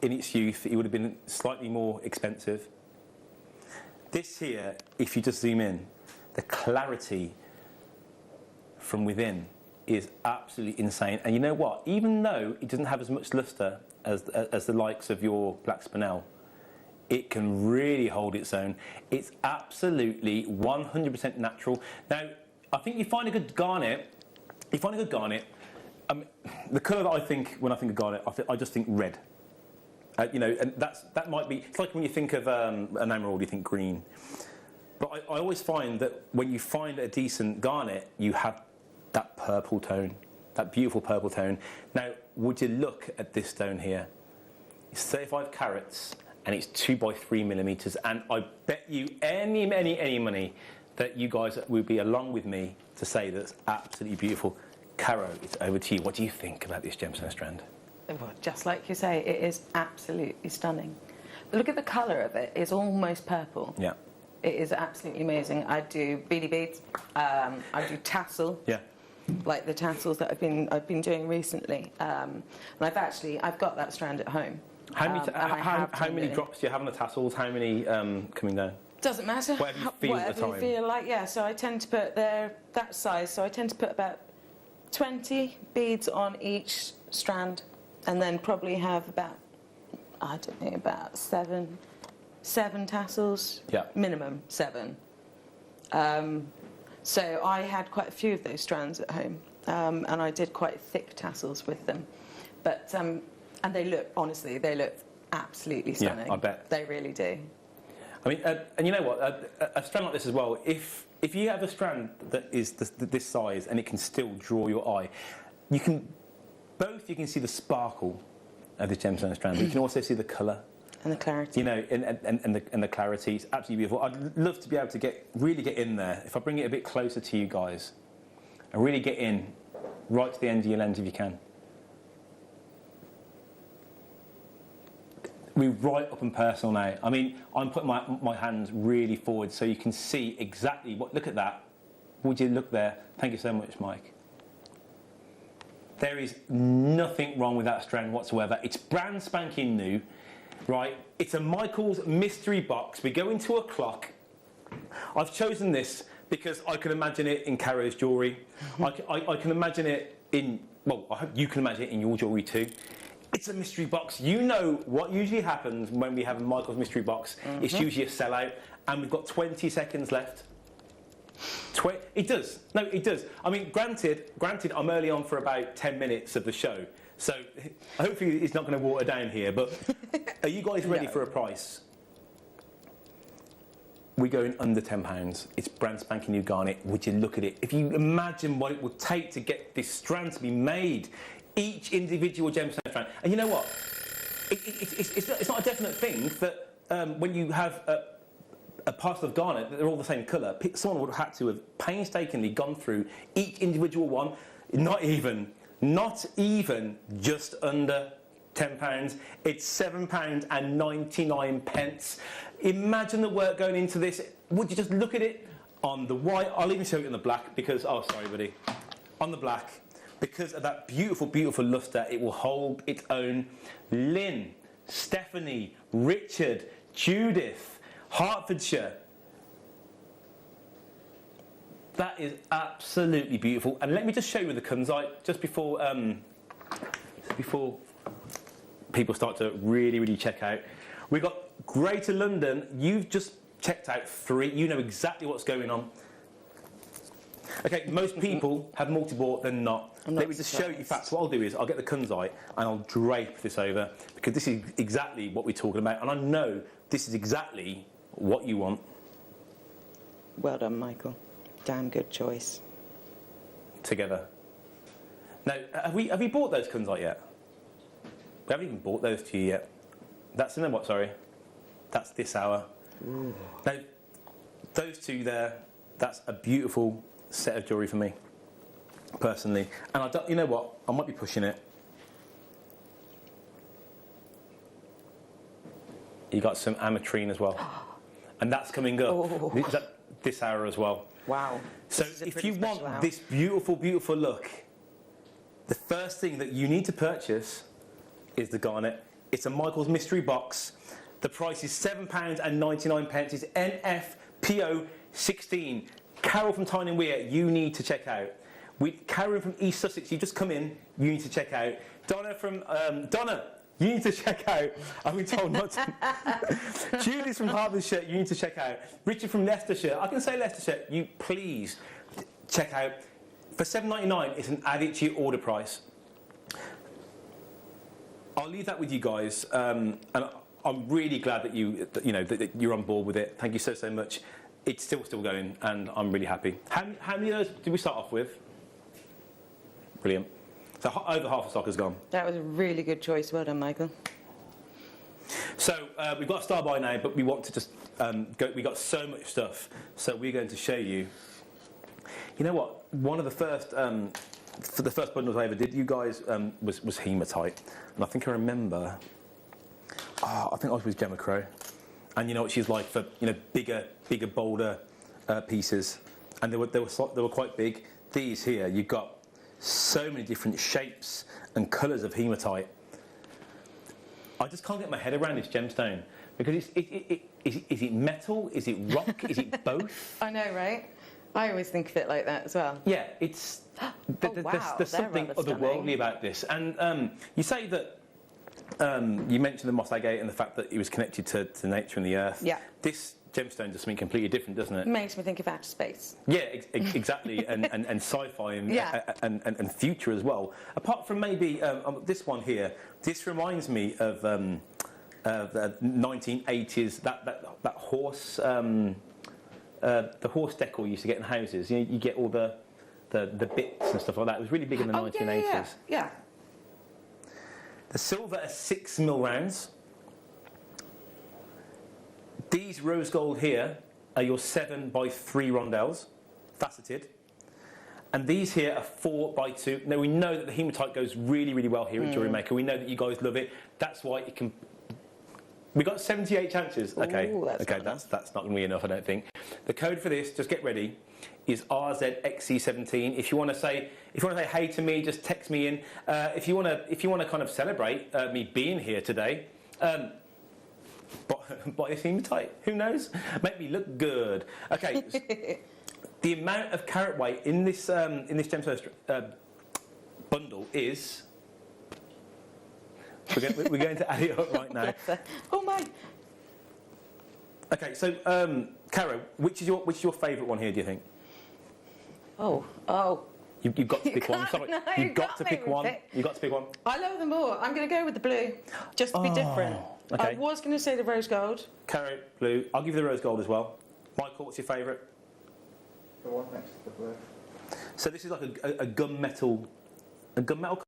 in its youth, it would have been slightly more expensive. This here, if you just zoom in, the clarity from within is absolutely insane. And you know what? Even though it doesn't have as much luster as the likes of your black spinel, it can really hold its own. It's absolutely 100% natural. Now, I think you find a good garnet. The colour that I think when I think of garnet, I just think red. You know, and that might be. It's like when you think of an emerald, you think green. But I always find that when you find a decent garnet, you have that purple tone, that beautiful purple tone. Now, would you look at this stone here? It's 35 carats. And it's 2 by 3 millimeters, and I bet you any money that you guys will be along with me to say that's absolutely beautiful. Caro, it's over to you. What do you think about this gemstone strand? Well, just like you say, it is absolutely stunning. But look at the colour of it. It's almost purple. Yeah. It is absolutely amazing. I do beady beads. I do tassel. Yeah. Like the tassels that I've been doing recently. And I've got that strand at home. How many drops do you have on the tassels? How many coming down? Doesn't matter. Whatever you feel at the time. Whatever you feel like, yeah. So I tend to put that size. So I tend to put about 20 beads on each strand, and then probably have about, I don't know, about seven tassels. Yeah. Minimum 7. So I had quite a few of those strands at home, and I did quite thick tassels with them, but. And they look absolutely stunning. Yeah, I bet. They really do. I mean, and you know what? A strand like this as well, if you have a strand that is this size and it can still draw your eye, you can see the sparkle of the gemstone strand, but you can also see the colour. And the clarity. You know, and the clarity is absolutely beautiful. I'd love to be able to really get in there. If I bring it a bit closer to you guys, and really get in right to the end of your lens if you can. We're right up and personal now. I mean, I'm putting my hands really forward so you can see exactly what. Look at that. Would you look there? Thank you so much, Mike. There is nothing wrong with that strand whatsoever. It's brand spanking new. right? It's a Michael's mystery box. We go into a clock. I've chosen this because I can imagine it in Caro's jewellery. I can imagine it in, well, I hope you can imagine it in your jewellery too. It's a mystery box. You know what usually happens when we have a Michael's mystery box. It's usually a sellout, and we've got 20 seconds left. It does. No, it does. I mean, granted, I'm early on for about 10 minutes of the show, so hopefully it's not going to water down here, but are you guys ready for a price? We're going under £10. It's brand spanking new garnet. Would you look at it? If you imagine what it would take to get this strand to be made, each individual gemstone strand. And you know what? It's not a definite thing that when you have a parcel of garnet that they're all the same colour, someone would have had to have painstakingly gone through each individual one. Not even just under £10. It's £7.99. Imagine the work going into this. Would you just look at it on the white? I'll even show you on the black because, oh, sorry, buddy. On the black, because of that beautiful, beautiful lustre, it will hold its own. Lynn, Stephanie, Richard, Judith, Hertfordshire. That is absolutely beautiful. And let me just show you the kunzite just before people start to really, really check out. We've got Greater London. You've just checked out 3. You know exactly what's going on. Okay, most people have multi-bought, they're not. Let me just show you. In fact, what I'll do is I'll get the kunzite and I'll drape this over because this is exactly what we're talking about. And I know this is exactly what you want. Well done, Michael. Damn good choice. Together. Now, have we bought those kunzite yet? We haven't even bought those to you yet. That's in the what, sorry? That's this hour. Ooh. Now, those two there, that's a beautiful set of jewellery for me, personally. And I don't, you know what? I might be pushing it. You got some ametrine as well. And that's coming up. Oh. This hour as well. Wow. So if you want this beautiful, beautiful look, the first thing that you need to purchase is the garnet. It's a Michael's mystery box. The price is £7.99. It's NFPO 16. Carol from Tyne and Weir, you need to check out. Karen from East Sussex, you just come in, you need to check out. Donna from Donna, you need to check out. I've been told not to. Julie's from Hertfordshire, you need to check out. Richard from Leicestershire, I can say Leicestershire, you please check out. For £7.99, it's an added to your order price. I'll leave that with you guys, and I'm really glad that that you're on board with it. Thank you so much. It's still going, and I'm really happy. How many of those did we start off with? Brilliant. So over half the stock has gone. That was a really good choice. Well done, Michael. So we've got a star by now, but we want to just go. We got so much stuff, so we're going to show you. You know what? One of the first. For the first bundles I ever did, you guys was hematite, and I think I remember. I think I was with Gemma Crow, and you know what she's like for bigger, bolder pieces, and they were quite big. These here, you've got so many different shapes and colours of hematite. I just can't get my head around this gemstone because is it metal? Is it rock? Is it both? I know, right? I always think of it like that as well. Yeah, it's there's something otherworldly about this. And you say that you mentioned the moss agate and the fact that it was connected to nature and the earth. Yeah. This gemstone does something completely different, doesn't it? Makes me think of outer space. Yeah, exactly, and sci-fi and future as well. Apart from maybe this one here, this reminds me of the 1980s that horse. The horse decor you used to get in houses. You get all the bits and stuff like that. It was really big in the 1980s. Yeah. The silver are 6mm rounds. These rose gold here are your 7x3 rondelles, faceted. And these here are 4x2. Now we know that the hematite goes really, really well here at Jewellery Maker. We know that you guys love it. That's why it can. We got 78 chances. Okay, ooh, that's not going to be enough, I don't think. The code for this, just get ready, is RZXC17. If you want to say hey to me, just text me in. If you want to kind of celebrate me being here today, Buy a hematite. Who knows? Make me look good. Okay. The amount of carat weight in this gemstone bundle is. We're going to add it up right now. Oh my! Okay, so Caro, which is your favourite one here? Do you think? Oh. You've got to pick one. Sorry, you've got to pick one. You've got to pick one. I love them all. I'm going to go with the blue, just to be different. Okay. I was going to say the rose gold. Caro, blue. I'll give you the rose gold as well. Michael, what's your favourite? The one next to the blue. So this is like a gunmetal. A gunmetal.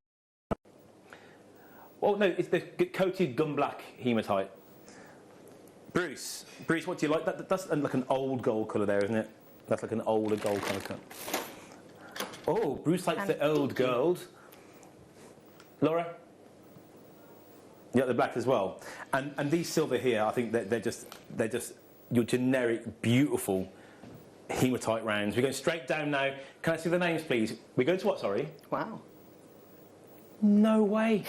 Oh no, it's the coated gun black hematite. Bruce, what do you like? That's like an old gold colour there, isn't it? That's like an older gold colour cut. Oh, Bruce likes the old gold. Laura? Yeah, the black as well. And these silver here, I think they're just your generic, beautiful hematite rounds. We're going straight down now. Can I see the names, please? We're going to what, sorry? Wow. No way.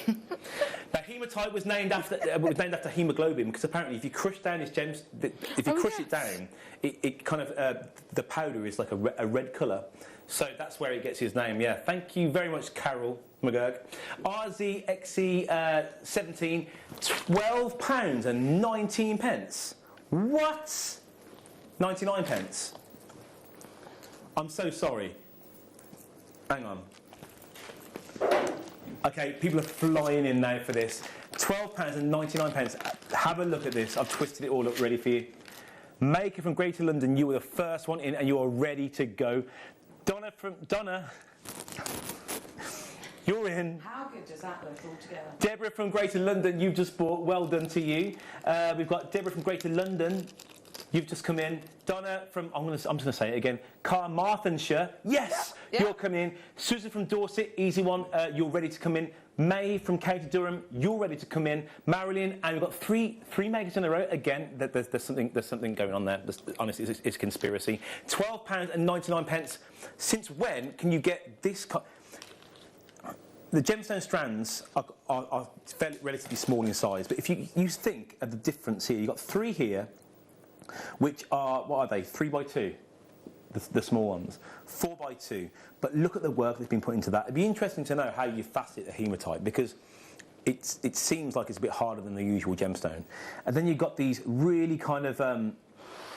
Now, hematite was named after hemoglobin because apparently, if you crush down this it down, it kind of the powder is like a red colour. So that's where it gets his name. Yeah. Thank you very much, Carol McGurk. RZXE 17, £12.19. What? 99 pence. I'm so sorry. Hang on. Okay, people are flying in now for this. £12.99. Have a look at this. I've twisted it all up ready for you. Maker from Greater London, you were the first one in and you are ready to go. Donna, you're in. How good does that look all together? Deborah from Greater London, you've just bought. Well done to you. We've got Deborah from Greater London. You've just come in. Donna from, I'm just going to say it again, Carmarthenshire. Yes, yeah. You're coming in. Susan from Dorset, easy one. You're ready to come in. May from County Durham, you're ready to come in. Marilyn, and we've got three makers in a row. Again, there's something going on there. Honestly, it's a conspiracy. £12.99. Since when can you get this? The gemstone strands are fairly relatively small in size, but if you think of the difference here, you've got three here, which are, what are they, 3x2, the small ones, 4x2. But look at the work that's been put into that. It'd be interesting to know how you facet a hematite, because it seems like it's a bit harder than the usual gemstone. And then you've got these really kind of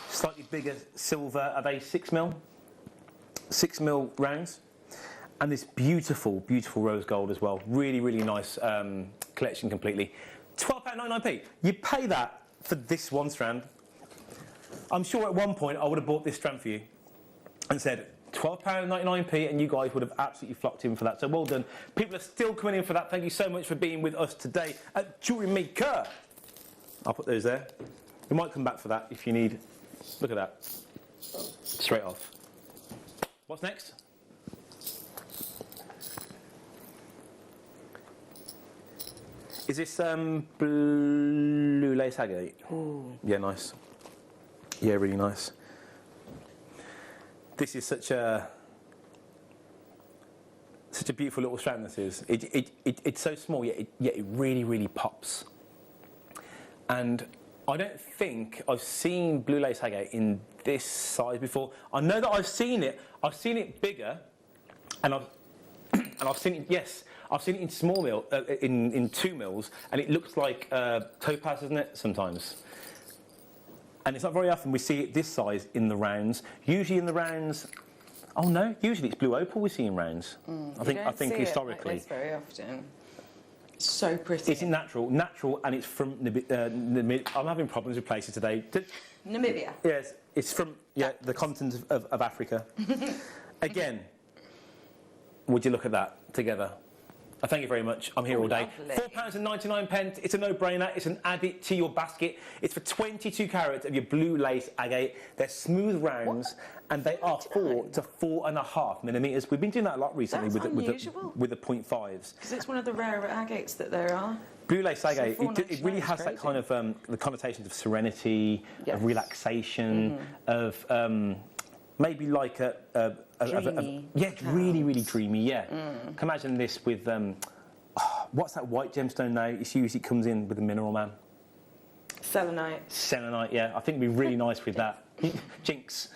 slightly bigger silver, are they 6mm? 6mm rounds. And this beautiful, beautiful rose gold as well. Really, really nice collection completely. £12.99p. You pay that for this one strand. I'm sure at one point I would have bought this strand for you and said £12.99p, and you guys would have absolutely flocked in for that. So well done. People are still coming in for that. Thank you so much for being with us today at Jewellery Maker. I'll put those there. We might come back for that if you need. Look at that. Straight off. What's next? Is this blue lace agate? Ooh. Yeah, nice. Yeah, really nice. This is such a beautiful little strand. This is. It's so small, yet it really, really pops. And I don't think I've seen blue lace agate in this size before. I know that I've seen it. I've seen it bigger, and I've seen it. Yes, I've seen it in small mil, in 2 mils, and it looks like topaz, isn't it? Sometimes. And it's not very often we see it this size in the rounds. Usually in the rounds, oh no, usually it's blue opal we see in rounds. I think historically. It like this very often. It's so pretty. It's natural, and it's from Namibia. I'm having problems with places today. Namibia. Yes, it's from the continent of Africa. Again, would you look at that together? Thank you very much. I'm here all day. £4.99. It's a no-brainer. It's an add it to your basket. It's for 22 carats of your blue lace agate. They're smooth rounds, and they are 4 to 4.5 millimetres. We've been doing that a lot recently with the 0.5s. Because it's one of the rarer agates that there are. Blue lace agate, it really has that kind of the connotations of serenity, of relaxation, of maybe like dreamy. Really, really dreamy, yeah. Can imagine this with, what's that white gemstone now? It usually comes in with the Mineral Man. Selenite. Selenite, yeah. I think it'd be really nice with that. Jinx.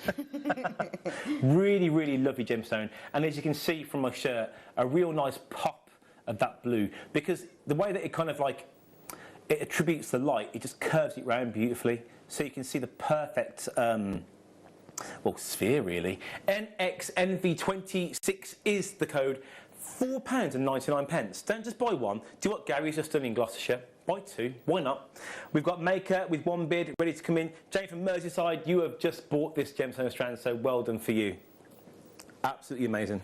Really, really lovely gemstone. And as you can see from my shirt, a real nice pop of that blue. Because the way that it kind of like, it attributes the light, it just curves it round beautifully. So you can see the perfect, well, sphere really. NXNV26 is the code. £4.99. Don't just buy one. Do what Gary's just done in Gloucestershire. Buy two. Why not? We've got Maker with one bid ready to come in. Jane from Merseyside, you have just bought this gemstone strand, so well done for you. Absolutely amazing.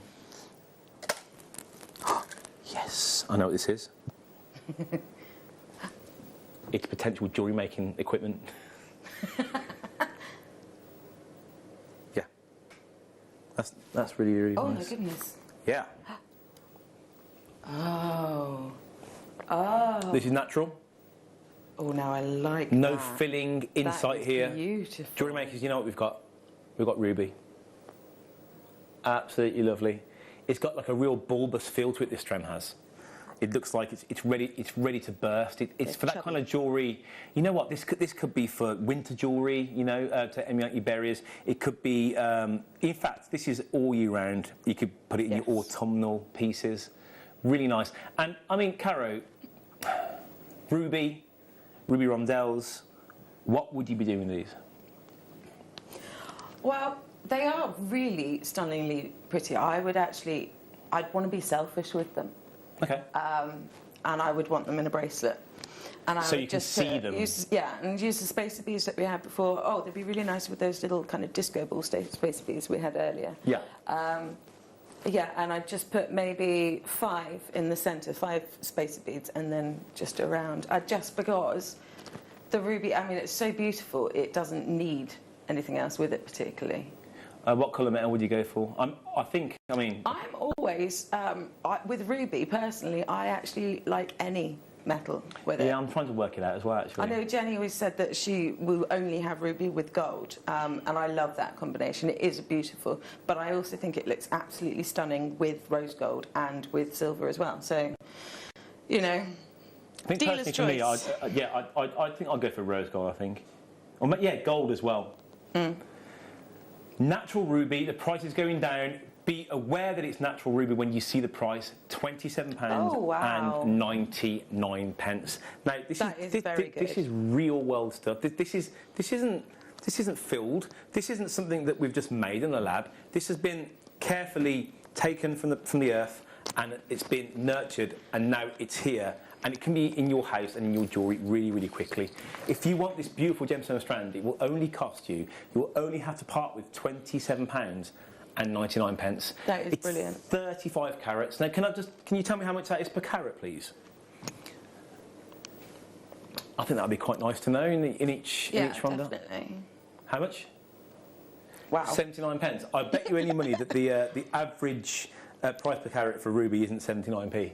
Yes, I know what this is. It's potential jewellery making equipment. Yeah. That's really, really nice. Oh my goodness. Yeah. Oh. This is natural. Oh, now I like no that. filling inside here. Beautiful. Jewellery makers, you know what we've got? We've got ruby. Absolutely lovely. It's got like a real bulbous feel to it, this strand has. It looks like it's ready to burst. It's for that chubby. kind of jewellery. You know what? This could be for winter jewellery. You know, to emulate your berries. It could be. In fact, this is all year round. You could put it in your autumnal pieces. Really nice. And I mean, Caro, ruby rondelles. What would you be doing with these? Well, they are really stunningly pretty. I'd want to be selfish with them. Okay. And I would want them in a bracelet. And I so would you can just see them. Use the spacer beads that we had before. Oh, they'd be really nice with those little kind of disco ball spacer beads we had earlier. Yeah. Yeah, and I'd just put maybe 5 in the centre, 5 spacer beads, and then just around. Just because the ruby, I mean, it's so beautiful, it doesn't need anything else with it particularly. What colour metal would you go for? I'm always, with ruby, personally, I actually like any metal with it. Yeah, I'm trying to work it out as well, actually. I know Jenny always said that she will only have ruby with gold, and I love that combination. It is beautiful, but I also think it looks absolutely stunning with rose gold and with silver as well. So, you know, I think dealer's personally choice. for me, I think I'll go for rose gold, I think. Or, yeah, gold as well. Natural ruby, the price is going down. Be aware that it's natural ruby when you see the price, £27.99. Now, this is real world stuff. This isn't filled. This isn't something that we've just made in the lab. This has been carefully taken from the earth, and it's been nurtured, and now it's here. And it can be in your house and in your jewellery really, really quickly. If you want this beautiful gemstone strand, it will only cost you will only have to part with £27.99. That is brilliant. 35 carats. Now, can you tell me how much that is per carat, please? I think that would be quite nice to know in each ronda. Definitely. How much? Wow. 79p. I bet you any money that the average price per carat for ruby isn't 79p.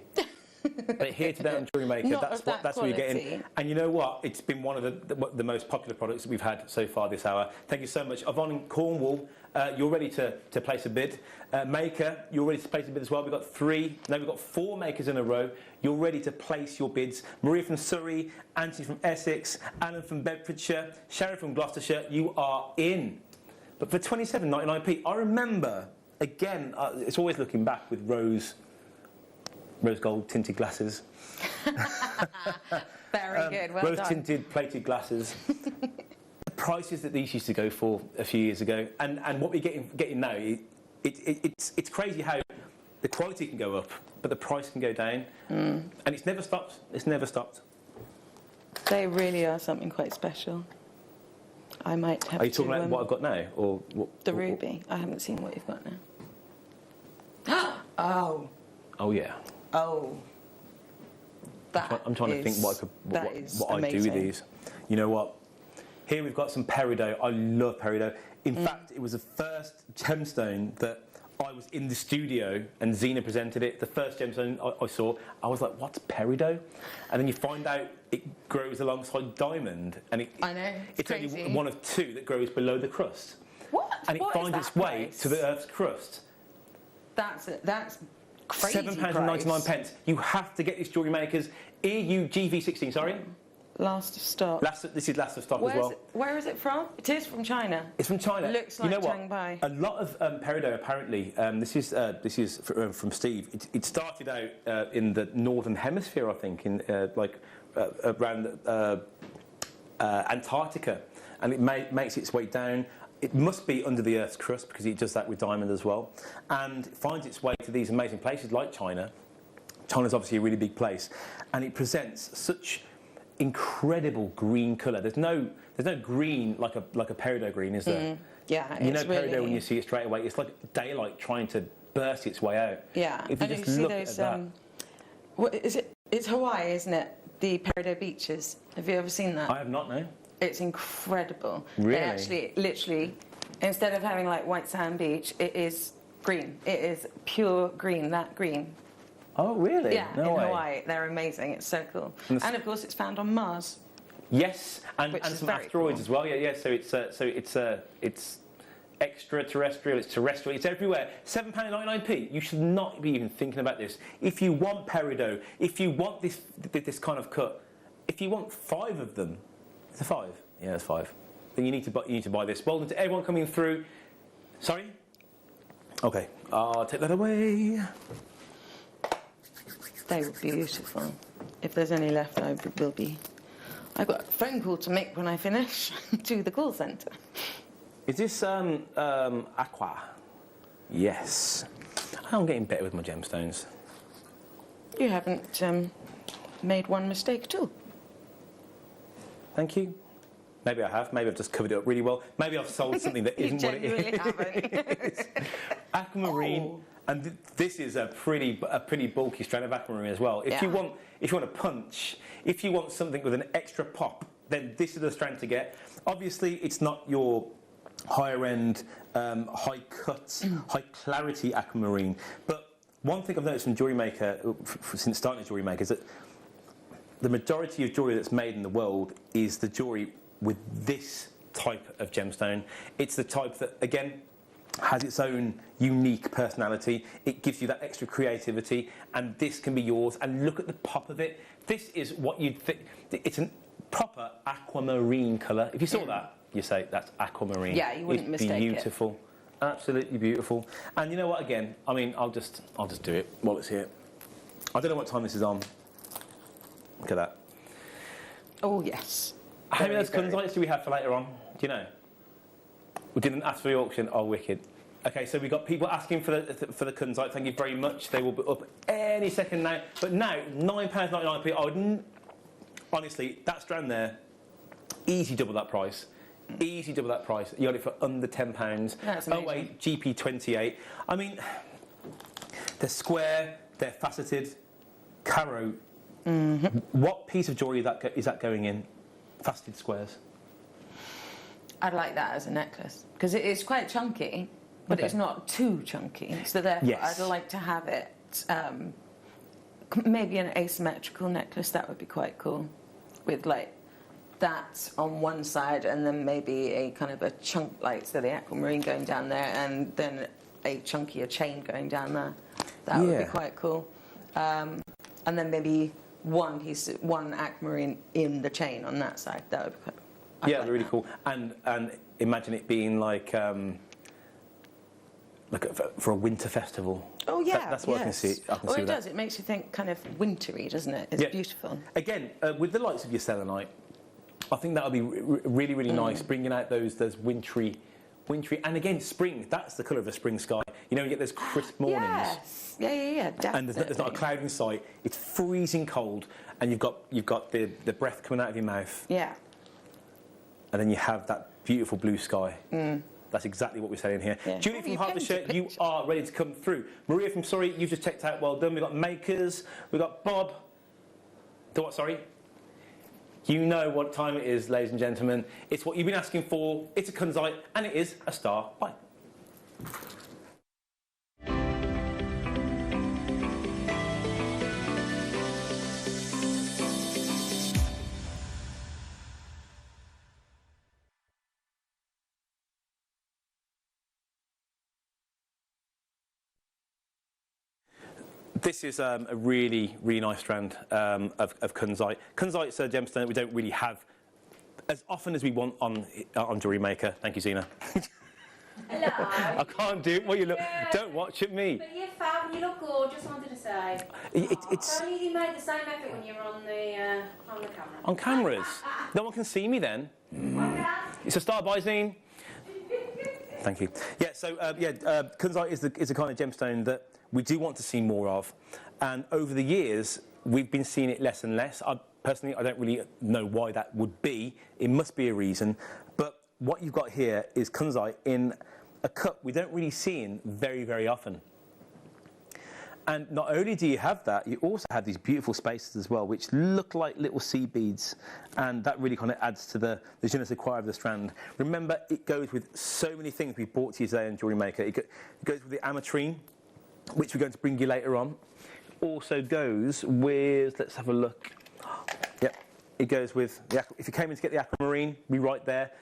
But here today on Jewellery Maker, that's what you're getting. And you know what? It's been one of the most popular products that we've had so far this hour. Thank you so much. Yvonne in Cornwall, you're ready to place a bid. Maker, you're ready to place a bid as well. We've got 4 makers in a row. You're ready to place your bids. Maria from Surrey, Anthony from Essex, Alan from Bedfordshire, Sharon from Gloucestershire, you are in. But for 27.99p, I remember, again, it's always looking back with rose gold tinted glasses. Very good, well rose done. tinted plated glasses. The prices that these used to go for a few years ago, and what we're getting now, it's crazy how the quality can go up, but the price can go down, and it's never stopped. It's never stopped. They really are something quite special. I might have to... Are you talking about what I've got now, or what? The ruby. I haven't seen what you've got now. Oh. Oh yeah. Oh. I'm trying to think what I do with these. You know what? Here we've got some peridot. I love peridot. In fact, it was the first gemstone that I was in the studio and Zena presented it. The first gemstone I saw, I was like, what's peridot? And then you find out it grows alongside diamond. And I know. It's only one of 2 that grows below the crust. What? And it finds its way to the Earth's crust. That's crazy £7.99. You have to get these Jewellery Makers. EU GV16, sorry. last of stock. This is last of stock as well. Where is it from? It is from China. It's from China. Looks like you know what? Shanghai. A lot of peridot apparently. This is from Steve. It started out in the northern hemisphere, I think, in around Antarctica, and it makes its way down. It must be under the Earth's crust because it does that with diamond as well, and it finds its way to these amazing places like China. China's obviously a really big place, and it presents such incredible green colour. There's no green like a peridot green, is there? Yeah, you know it's peridot really... when you see it straight away. It's like daylight trying to burst its way out. Yeah, if you and just you see look those. at that. What is it? It's Hawaii, isn't it? The peridot beaches. Have you ever seen that? I have not, no. It's incredible. Really? They actually, literally, instead of having like white sand beach, it is green. It is pure green. That green. Oh, really? Yeah, no way. Hawaii. They're amazing. It's so cool. And of course, it's found on Mars. Yes, and Which is some very asteroids cool. as well. Yeah. So it's extraterrestrial. It's terrestrial. It's everywhere. £7.99p. You should not be even thinking about this. If you want peridot, if you want this kind of cut, if you want 5 of them, it's a 5. Yeah, it's 5. Then you need to buy this. Well done to everyone coming through. Sorry. Okay, I'll take that away. They were beautiful. If there's any left, I will be. I've got a phone call to make when I finish to the call centre. Is this aqua? Yes. I'm getting better with my gemstones. You haven't made one mistake at all. Thank you. Maybe I have. Maybe I've just covered it up really well. Maybe I've sold something that isn't what it is. Haven't. Aquamarine, and this is a pretty bulky strand of aquamarine as well. If you want a punch, if you want something with an extra pop, then this is the strand to get. Obviously, it's not your higher end, high cut, high clarity aquamarine. But one thing I've noticed from Jewellery Maker since starting at Jewellery Maker is that the majority of jewellery that's made in the world is the jewellery with this type of gemstone. It's the type that, again, has its own unique personality. It gives you that extra creativity, and this can be yours. And look at the pop of it. This is what you'd think. It's a proper aquamarine colour. If you saw that, you say that's aquamarine. Yeah, you wouldn't mistake it. Beautiful, absolutely beautiful. And you know what? Again, I mean, I'll just do it while it's here. I don't know what time this is on. Look at that. Oh yes. How many of those kunzites do we have for later on? Do you know? We didn't ask for the auction. Oh, wicked. Okay, so we've got people asking for the kunzite. Thank you very much. They will be up any second now. But now, £9.99p. I would honestly, that strand there, easy double that price. Easy double that price. You got it for under £10. That's amazing. 08 GP28. I mean, they're square, they're faceted, caro. Mm-hmm. What piece of jewellery is that going in? Faceted squares. I'd like that as a necklace because it is quite chunky, but it's not too chunky. So therefore, I'd like to have it. Maybe an asymmetrical necklace. That would be quite cool, with like that on one side, and then maybe a kind of a chunk, like so the aquamarine going down there, and then a chunkier chain going down there. That would be quite cool. And then maybe one aquamarine in the chain on that side. That would be quite. Yeah, like really cool. And imagine it being like for a winter festival. Oh yeah, that's what I can see. It does. It makes you think kind of wintry, doesn't it? It's beautiful. Again, with the likes of your selenite, I think that would be really, really nice, bringing out those wintry, and again, spring. That's the colour of a spring sky. You know, you get those crisp mornings. Yes. Yeah, definitely. And there's not a cloud in sight. It's freezing cold, and you've got the breath coming out of your mouth. Yeah. And then you have that beautiful blue sky. That's exactly what we're saying here. Yeah. Julie from Hertfordshire, you are ready to come through. Maria from Surrey, you've just checked out. Well done. We've got Makers. We've got Bob. The what, sorry? You know what time it is, ladies and gentlemen. It's what you've been asking for. It's a kunzite, and it is a star. Bye. This is a really, really nice strand of kunzite. Kunzite's a gemstone that we don't really have as often as we want on Jewellery Maker. Thank you, Zena. Hello. I can't do it. Well, you look. Don't watch at me. But you're fab. You look gorgeous. I wanted to say. It's. Only you made the same effort when you were on the camera. On cameras. No one can see me then. It's a start by Zine. Thank you. Yeah. So kunzite is the kind of gemstone that we do want to see more of, and over the years we've been seeing it less and less. Personally, I don't really know why that would be. It must be a reason. But what you've got here is kunzite in a cup we don't really see in very, very often. And not only do you have that, you also have these beautiful spaces as well, which look like little seed beads, and that really kind of adds to the je ne sais quoi of the strand. Remember, it goes with so many things we brought to you today in Jewellery Maker. It goes with the ametrine, which we're going to bring you later on. Also goes with, let's have a look. Yep, it goes with, if you came in to get the aquamarine, be right there.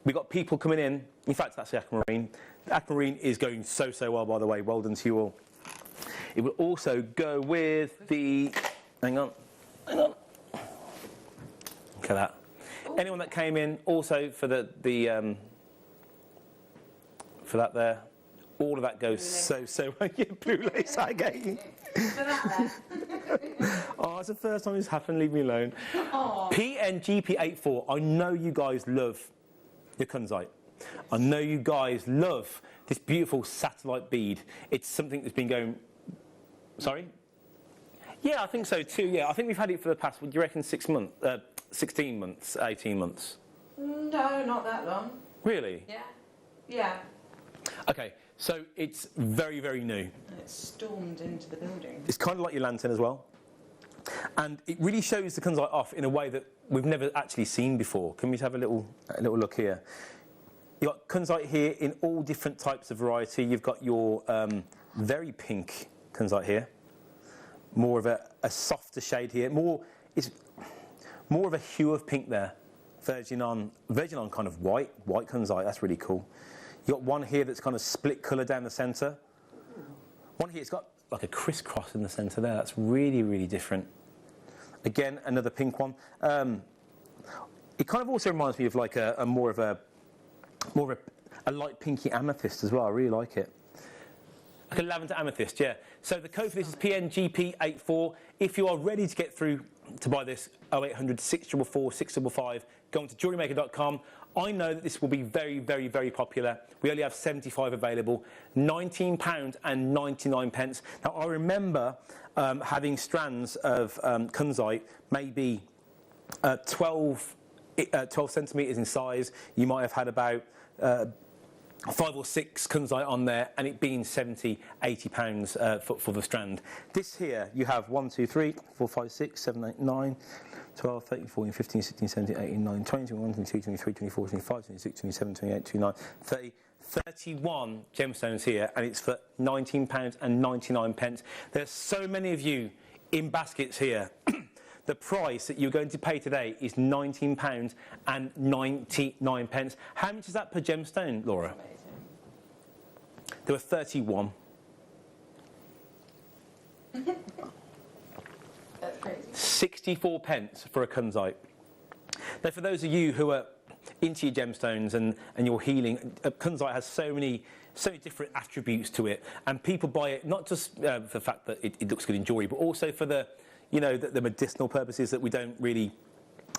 We've got people coming in. In fact, that's the aquamarine. The aquamarine is going so well, by the way. Well done to you all. It will also go with the, hang on. Look at that. Anyone that came in, also for for that there, all of that goes so well. Yeah, blue lace again. Oh, it's the first time it's happened. Leave me alone. PNGP84. I know you guys love your kunzite. I know you guys love this beautiful satellite bead. It's something that's been going. Sorry? Yeah, I think so too. Yeah, I think we've had it for the past. What do you reckon? 6 months, 16 months, 18 months. No, not that long. Really? Yeah. Yeah. Okay, so it's very, very new. And it stormed into the building. It's kind of like your lantern as well. And it really shows the kunzite off in a way that we've never actually seen before. Can we have a little look here? You've got kunzite here in all different types of variety. You've got your very pink kunzite here. More of a softer shade here. It's more of a hue of pink there. Virgin on kind of white kunzite. That's really cool. You've got one here that's kind of split colour down the centre. One here, it's got like a crisscross in the centre there. That's really, really different. Again, another pink one. It kind of also reminds me of like a more of a light pinky amethyst as well. I really like it. Like a lavender amethyst, yeah. So the code for this is PNGP84. If you are ready to get through to buy this, 0800 644 655, go on to jewellerymaker.com. I know that this will be very, very, very popular. We only have 75 available, £19.99. Now, I remember having strands of kunzite, maybe 12 centimetres in size. You might have had about 5 or 6 kunzite on there, and it being £70, £80 for the strand. This here, you have 1, 2, 3, 4, 5, 6, 7, 8, 9, 12, 13, 14, 15, 16, 17, 18, 19, 20, 21, 22, 23, 24, 25, 26, 27, 28, 29, 30, 31 gemstones here, and it's for £19.99. There's so many of you in baskets here. The price that you're going to pay today is £19.99. How much is that per gemstone, Laura? There were 31. That's crazy. 64 pence for a kunzite. Now, for those of you who are into your gemstones and your healing, kunzite has so many different attributes to it, and people buy it not just for the fact that it looks good in jewellery, but also for the medicinal purposes that we don't really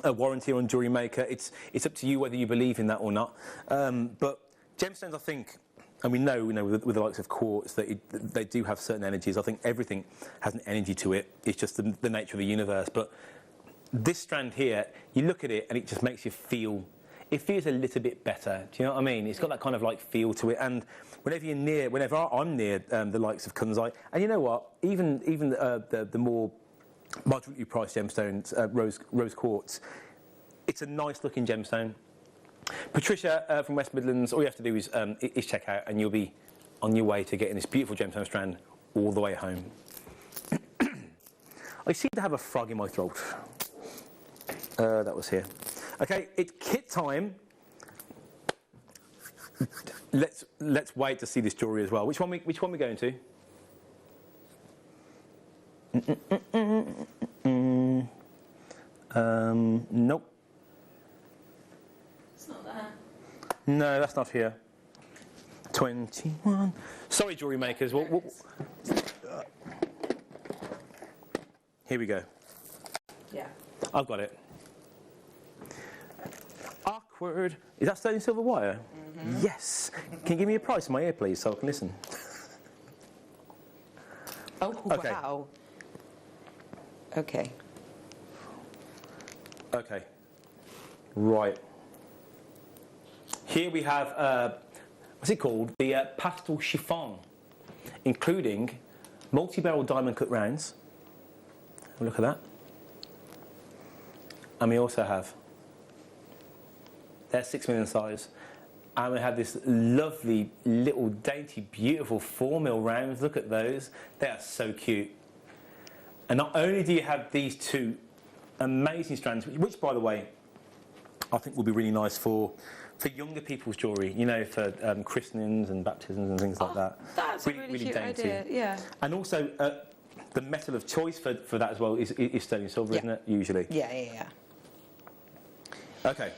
warranty on Jewellery Maker. It's up to you whether you believe in that or not. But gemstones, I think, and we know with the likes of quartz that they do have certain energies. I think everything has an energy to it. It's just the nature of the universe. But this strand here, you look at it and it just makes you feel. It feels a little bit better. Do you know what I mean? It's got that kind of like feel to it. And whenever I'm near the likes of kunzite, and you know what, even the more moderately priced gemstones, rose quartz, it's a nice looking gemstone. Patricia from West Midlands, all you have to do is check out, and you'll be on your way to getting this beautiful gemstone strand all the way home. I seem to have a frog in my throat. That was here. Okay, it's kit time. Let's wait to see this jewellery as well. Which one we going to? Nope. It's not there. No, that's not here. 21. Sorry, jewellery makers. Here we go. Yeah. I've got it. Awkward. Is that sterling silver wire? Mm-hmm. Yes. Can you give me a price in my ear, please, so I can listen? Oh, okay. wow. Okay. Okay. Right. Here we have, what's it called? The pastel chiffon, including multi-barrel diamond cut rounds. Have a look at that. And we also have, they're 6 million size. And we have this lovely, little, dainty, beautiful 4mm rounds. Look at those. They are so cute. And not only do you have these two amazing strands, which by the way, I think will be really nice for younger people's jewellery, you know, for christenings and baptisms and things like that. That's really, a really cute dainty. idea, yeah. And also, the metal of choice for that as well is sterling silver, yeah. Isn't it, usually? Yeah. Okay.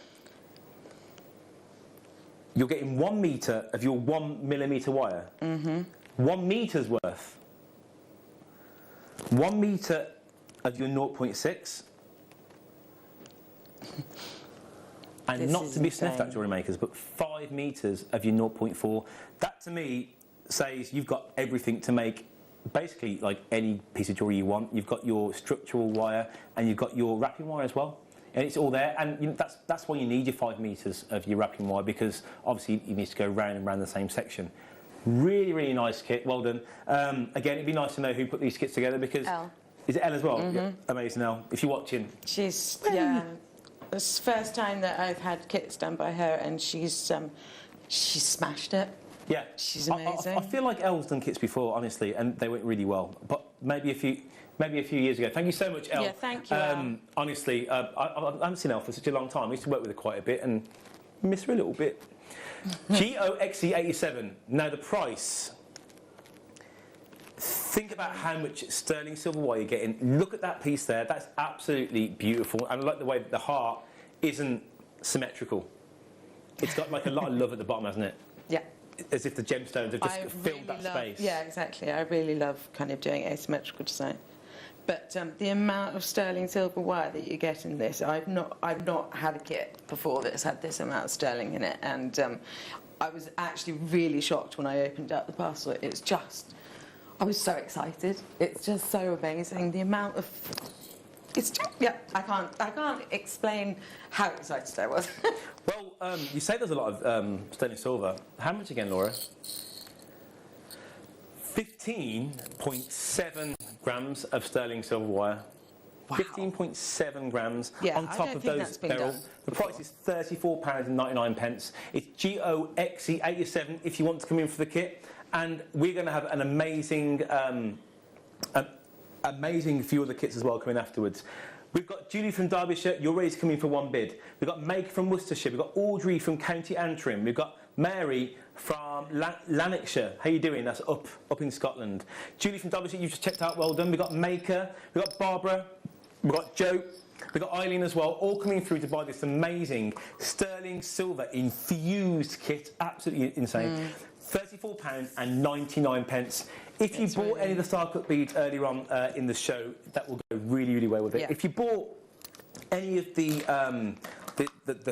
You're getting 1 metre of your 1mm wire. Mm-hmm. 1 metre's worth. 1 metre of your 0.6. And This not is to be sniffed at, insane. jewellery makers, but 5 metres of your 0.4. That to me says you've got everything to make basically like any piece of jewellery you want. You've got your structural wire and you've got your wrapping wire as well. And it's all there, and you know, that's why you need your 5 metres of your wrapping wire, because obviously you need to go round and round the same section. Really, really nice kit. Well done. Again, it'd be nice to know who put these kits together, because Elle. Is it Elle as well? Mm-hmm. Yeah. Amazing, Elle. If you're watching, She's It's the first time that I've had kits done by her, and she's smashed it. Yeah, she's amazing. I feel like Elle's done kits before, honestly, and they went really well. But maybe a few years ago. Thank you so much, Elle. Yeah, thank you, Elle. Honestly, I haven't seen Elle for such a long time. I used to work with her quite a bit and miss her a little bit. GOXE87. Now the price. Think about how much sterling silver wire you're getting. Look at that piece there. That's absolutely beautiful. And I like the way that the heart isn't symmetrical. It's got like a lot of love at the bottom, hasn't it? Yeah. As if the gemstones have just filled that space. Yeah, exactly. I really love kind of doing asymmetrical design. But the amount of sterling silver wire that you get in this, I've not had a kit before that's had this amount of sterling in it, and I was actually really shocked when I opened up the parcel. It's just, I was so excited. It's just so amazing. The amount of, it's just, yeah, I can't explain how excited I was. Well, you say there's a lot of sterling silver. How much again, Laura? 15.7 grams of sterling silver wire. Wow. 15.7 grams on top of those barrels. The price is £34.99. It's GOXE87 if you want to come in for the kit. And we're going to have an amazing, amazing few other kits as well coming afterwards. We've got Julie from Derbyshire, you're ready to come in for one bid. We've got Meg from Worcestershire, we've got Audrey from County Antrim, we've got Mary from Lanarkshire. How you doing? That's up in Scotland. Julie from Derbyshire, you've just checked out, well done. We've got Maker, we've got Barbara, we've got Joe, we've got Eileen as well, all coming through to buy this amazing sterling silver infused kit. Absolutely insane. £34.99. If you bought any of the star cut beads earlier on in the show, that will go really, really well with it. Yeah. If you bought any of the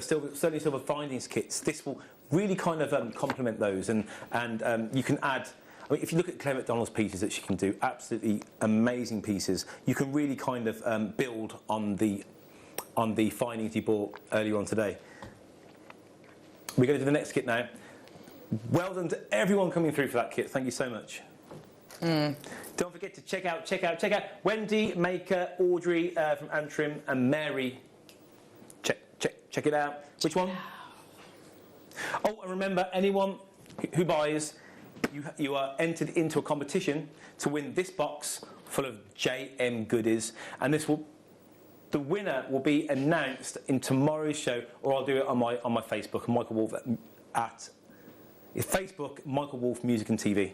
sterling silver findings kits, this will really kind of complement those, and you can add. I mean, if you look at Claire McDonald's pieces that she can do, absolutely amazing pieces. You can really kind of build on the findings you bought earlier on today. We're going to do the next kit now. Well done to everyone coming through for that kit. Thank you so much. Don't forget to check out Wendy, Maker, Audrey from Antrim, and Mary. Check it out. Which one? Oh, and remember, anyone who buys, you are entered into a competition to win this box full of JM goodies, and the winner will be announced in tomorrow's show, or I'll do it on my Facebook, Michael Wolf at Facebook, Michael Wolf Music and TV.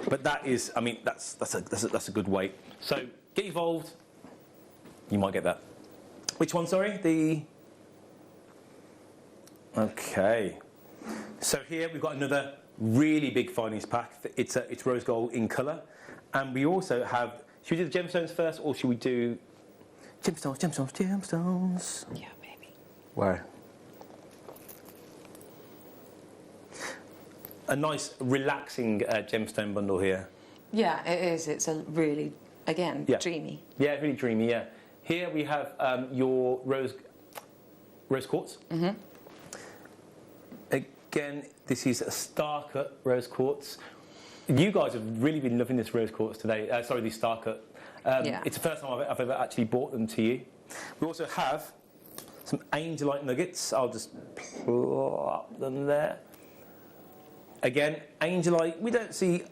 But that is, I mean, that's a good wait. So get involved. You might get that. Which one, sorry? Okay. So here we've got another really big findings pack. It's rose gold in colour. And we also have, should we do the gemstones first, or should we do gemstones? Yeah, baby. Where? A nice, relaxing gemstone bundle here. Yeah, it is. It's a really, again, dreamy. Yeah, really dreamy, yeah. Here we have your rose quartz. Mm-hmm. Again, this is a star cut rose quartz. You guys have really been loving this rose quartz today. Sorry, these star cut. It's the first time I've ever actually bought them to you. We also have some angelite nuggets. I'll just plop them there. Again, angelite, we don't see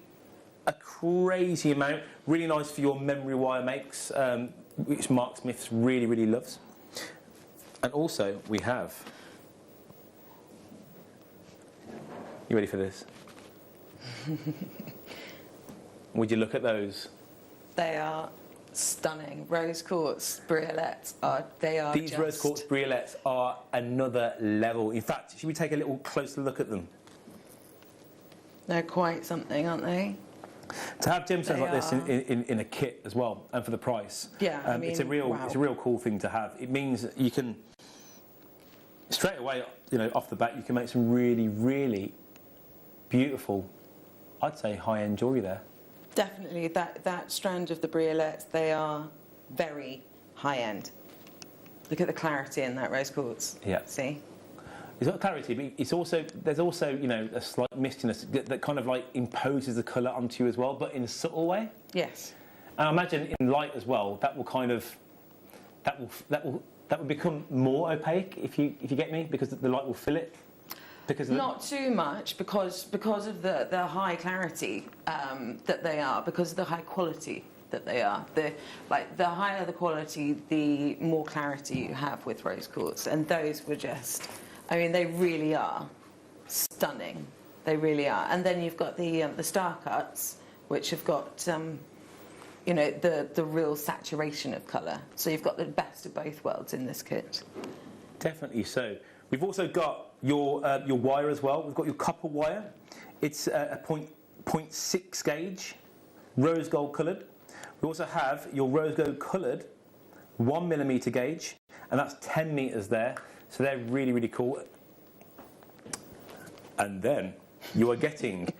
a crazy amount. Really nice for your memory wire makes, which Mark Smiths really, really loves. And also, we have... You ready for this? Would you look at those? They are stunning. Rose quartz briolets These rose quartz briolets are another level. In fact, should we take a little closer look at them? They're quite something, aren't they? To have gemstones like this in a kit as well, and for the price, I mean, it's a real cool thing to have. It means that you can straight away, off the bat, you can make some really, really beautiful, I'd say, high-end jewellery there. Definitely, that strand of the briolets, they are very high-end. Look at the clarity in that rose quartz. Yeah. See? It's got clarity, but there's also a slight mistiness that kind of like imposes the colour onto you as well, but in a subtle way. Yes. And I imagine in light as well, that will become more opaque if you get me, because the light will fill it. Not too much, because of the high clarity that they are, because of the high quality that they are. The higher the quality, the more clarity you have with rose quartz, and those were just. I mean, they really are stunning. They really are. And then you've got the star cuts, which have got, the real saturation of colour. So you've got the best of both worlds in this kit. Definitely so. We've also got your wire as well. We've got your copper wire. It's a 0.6 gauge, rose gold coloured. We also have your rose gold coloured 1mm gauge, and that's 10 metres there. So they're really, really cool. And then you are getting...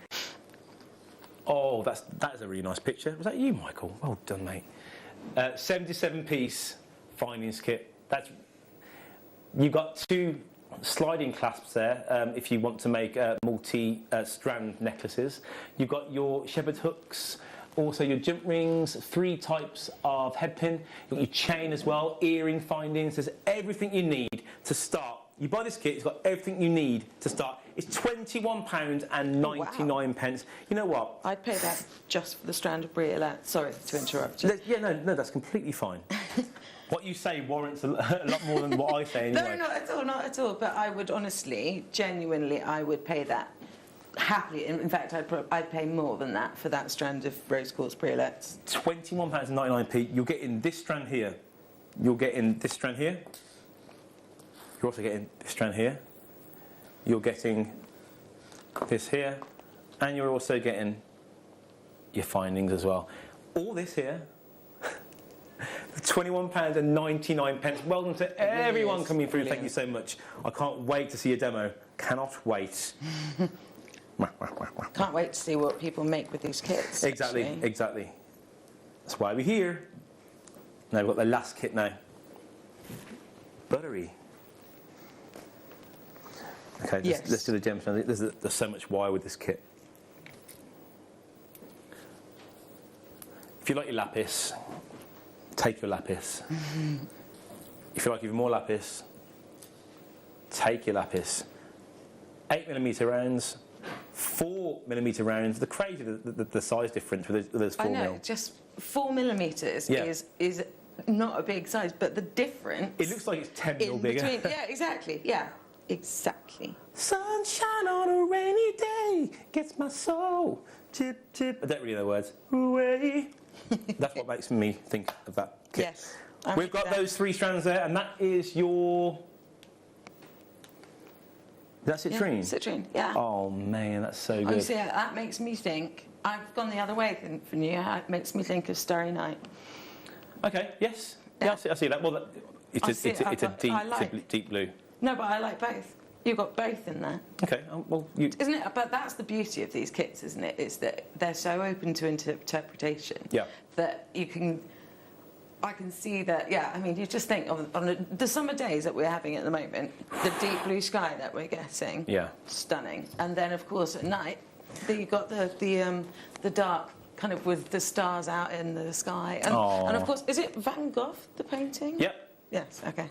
Oh, that is a really nice picture. Was that you, Michael? Well done, mate. 77-piece findings kit. You've got 2 sliding clasps there if you want to make multi-strand necklaces. You've got your shepherd hooks, also your jump rings, 3 types of headpin. You've got your chain as well, earring findings. There's everything you need to start. You buy this kit, it's got everything you need to start. It's £21.99. Wow. You know what? I'd pay that just for the strand of briolet. Sorry to interrupt you. Yeah, no, that's completely fine. What you say warrants a lot more than what I say anyway. No, not at all. But I would honestly, genuinely, I would pay that happily. In fact, I'd pay more than that for that strand of rose quartz briolets. £21.99. You're getting this strand here. You're getting this strand here. You're also getting this strand here. You're getting this here. And you're also getting your findings as well. All this here. £21.99. Well done to everyone coming through. Thank you so much. I can't wait to see a demo. Cannot wait. Can't wait to see what people make with these kits. Exactly. That's why we're here. Now we've got the last kit now. Buttery. Okay, let's do the gemstone. There's so much wire with this kit. If you like your lapis, take your lapis. If you like even more lapis, take your lapis. 8mm rounds, 4mm rounds. The crazy the size difference with those 4mm. I know, just 4mm is not a big size, but the difference. It looks like it's 10mm bigger. Yeah, exactly. Yeah. Exactly. Sunshine on a rainy day gets my soul. Tip, tip. I don't really know the words. Away. That's what makes me think of that kit. Yes. We've got those 3 strands there, and that is your... That's citrine? Yeah, citrine, yeah. Oh, man, that's so good. Oh, see, that makes me think... I've gone the other way from you. It makes me think of Starry Night. Okay, yes. Yeah, I see that. Well, it's a deep blue. No, but I like both. You've got both in there. Okay, well, you... Isn't it? But that's the beauty of these kits, isn't it? Is that they're so open to interpretation. Yeah. That you can... I can see that, yeah, I mean, you just think of on the summer days that we're having at the moment, the deep blue sky that we're getting. Yeah. Stunning. And then, of course, at night, you've got the dark, kind of with the stars out in the sky. And of course, is it Van Gogh, the painting? Yep. Yes, okay.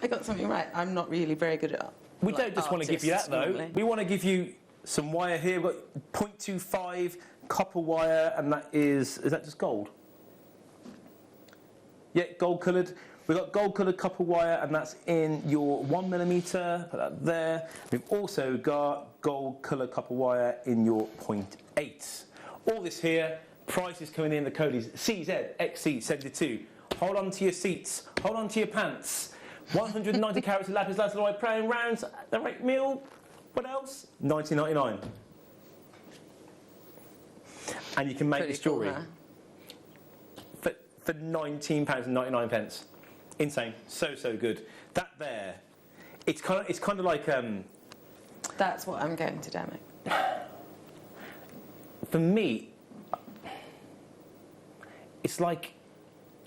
I got something right. I'm not really very good at We don't just want to give you that, though. normally. We want to give you some wire here. We've got 0.25 copper wire, and that is that just gold? Yeah, gold coloured. We've got gold coloured copper wire, and that's in your 1mm. Put that there. We've also got gold coloured copper wire in your 0.8. All this here, price is coming in. The code is CZXC72. Hold on to your seats. Hold on to your pants. 190 carats of lapis lazuli praying rounds at the right meal. What else? $19.99. And you can make this jewellery for £19.99. Insane. So good. That there, it's kind of like That's what I'm going to demo. For me, it's like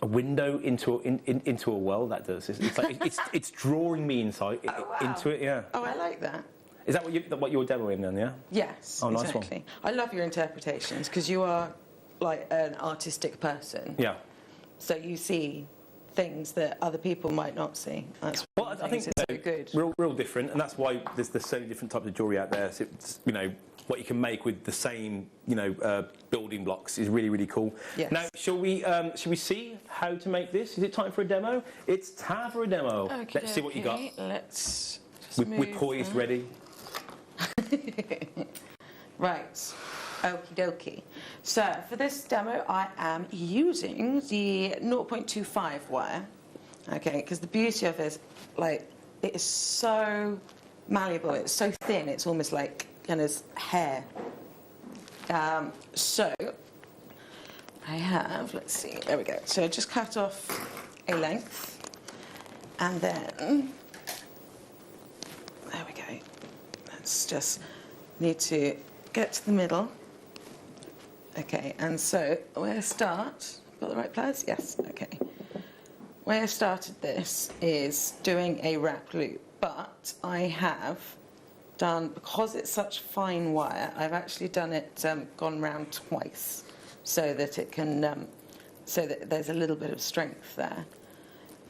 a window into a world. That does. It's like it's drawing me inside into it. Yeah. Oh, I like that. Is that what you're demoing then? Yeah. Yes. Oh, nice exactly. one. I love your interpretations because you are like an artistic person. Yeah. So you see things that other people might not see. That's well, I think it's so good. Real different, and that's why there's so many different types of jewellery out there. So it's, what you can make with the same building blocks is really cool. Yes. Now, shall we see how to make this? Is it time for a demo? It's time for a demo. Okay, Let's see what you got. Let's just We're poised, ready. Right. Okie dokie. So for this demo, I am using the 0.25 wire. Okay, because the beauty of it is, like, it is so malleable. It's so thin. It's almost like kind of hair. So I have. Let's see. There we go. So I just cut off a length, and then there we go. Let's just need to get to the middle. Okay, and so where I start, got the right pliers? Yes, okay. Where I started this is doing a wrap loop, but I have done, because it's such fine wire, I've actually done it, gone round twice, so that it can, so that there's a little bit of strength there.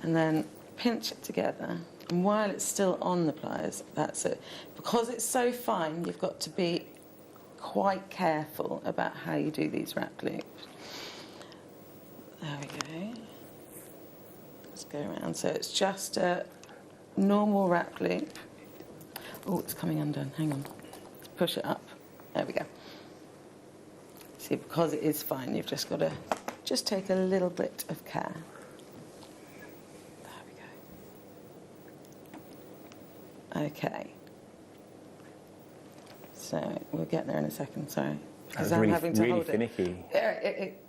And then pinch it together, and while it's still on the pliers, that's it. Because it's so fine, you've got to be quite careful about how you do these wrap loops. There we go. Let's go around. So it's just a normal wrap loop. Oh, it's coming undone. Hang on. Push it up. There we go. See, because it is fine, you've just got to just take a little bit of care. There we go. Okay. So we'll get there in a second, sorry. Because I'm having to hold finicky. It.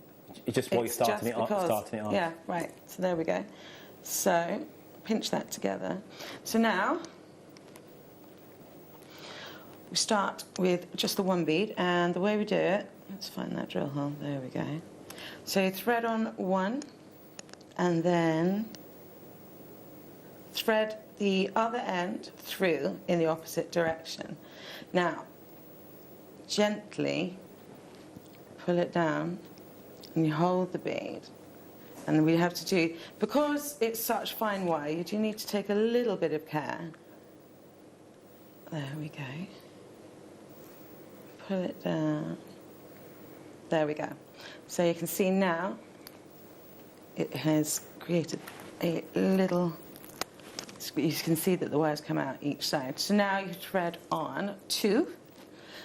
It's just while you're starting it off. Yeah, right. So there we go. So pinch that together. So now we start with just the one bead, and the way we do it, let's find that drill hole. There we go. So you thread on one, and then thread the other end through in the opposite direction. Now, gently pull it down, and you hold the bead. And we have to do, because it's such fine wire, you do need to take a little bit of care. There we go. Pull it down. There we go. So you can see now it has created a little you can see that the wires come out each side. So now you thread on 2.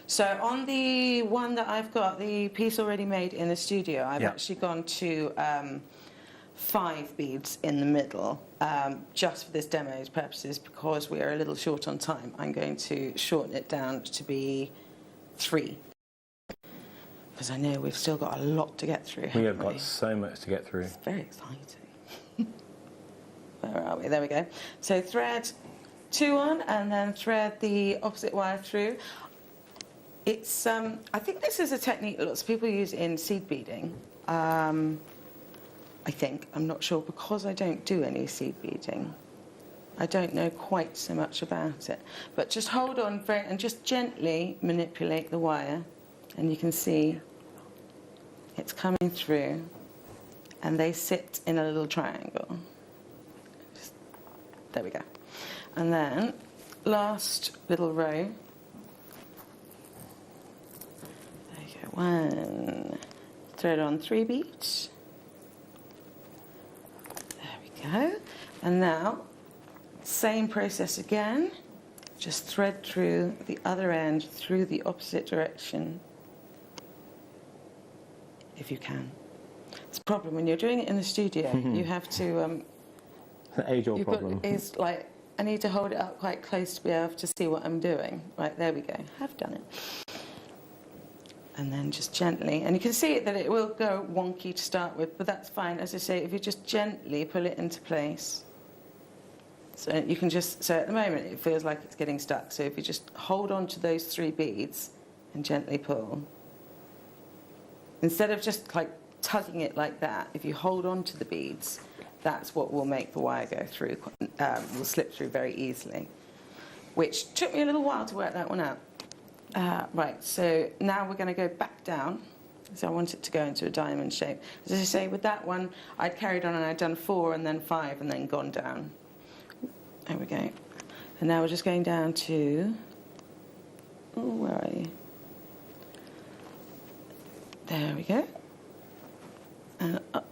So on the one that I've got, the piece already made in the studio, I've actually gone to 5 beads in the middle, just for this demo's purposes, because we are a little short on time. I'm going to shorten it down to be 3. Because I know we've still got a lot to get through. We have got so much to get through. It's very exciting. Where are we? There we go. So thread 2 on, and then thread the opposite wire through. It's I think this is a technique that lots of people use in seed beading. I think, I'm not sure, because I don't do any seed beading. I don't know quite so much about it. But just hold on and just gently manipulate the wire, and you can see it's coming through, and they sit in a little triangle. There we go. And then last little row. There you go. 1. Thread on 3 beads. There we go. And now, same process again. Just thread through the other end through the opposite direction, if you can. It's a problem when you're doing it in the studio. You have to. It's an age-old problem. It's like I need to hold it up quite close to be able to see what I'm doing. Right, there we go. I've done it. And then just gently, and you can see that it will go wonky to start with, but that's fine. As I say, if you just gently pull it into place. So you can just, so at the moment it feels like it's getting stuck. So if you just hold on to those 3 beads and gently pull, instead of just like tugging it like that, if you hold on to the beads, that's what will make the wire go through, will slip through very easily, which took me a little while to work that one out. Right, so now we're going to go back down. So I want it to go into a diamond shape. As I say, with that one, I'd carried on and I'd done 4 and then 5 and then gone down. There we go. And now we're just going down to, oh, where are you? There we go. And up,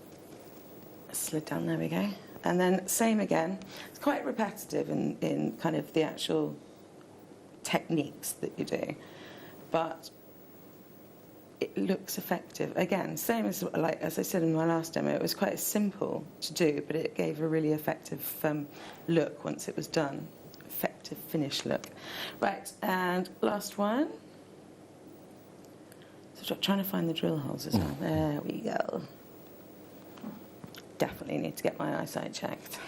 slid down, there we go. And then same again. It's quite repetitive in kind of the actual techniques that you do, but it looks effective. Again, same as I said in my last demo, it was quite simple to do, but it gave a really effective look once it was done. Effective finish look. Right, and last one. So trying to find the drill holes as well. There we go. Definitely need to get my eyesight checked.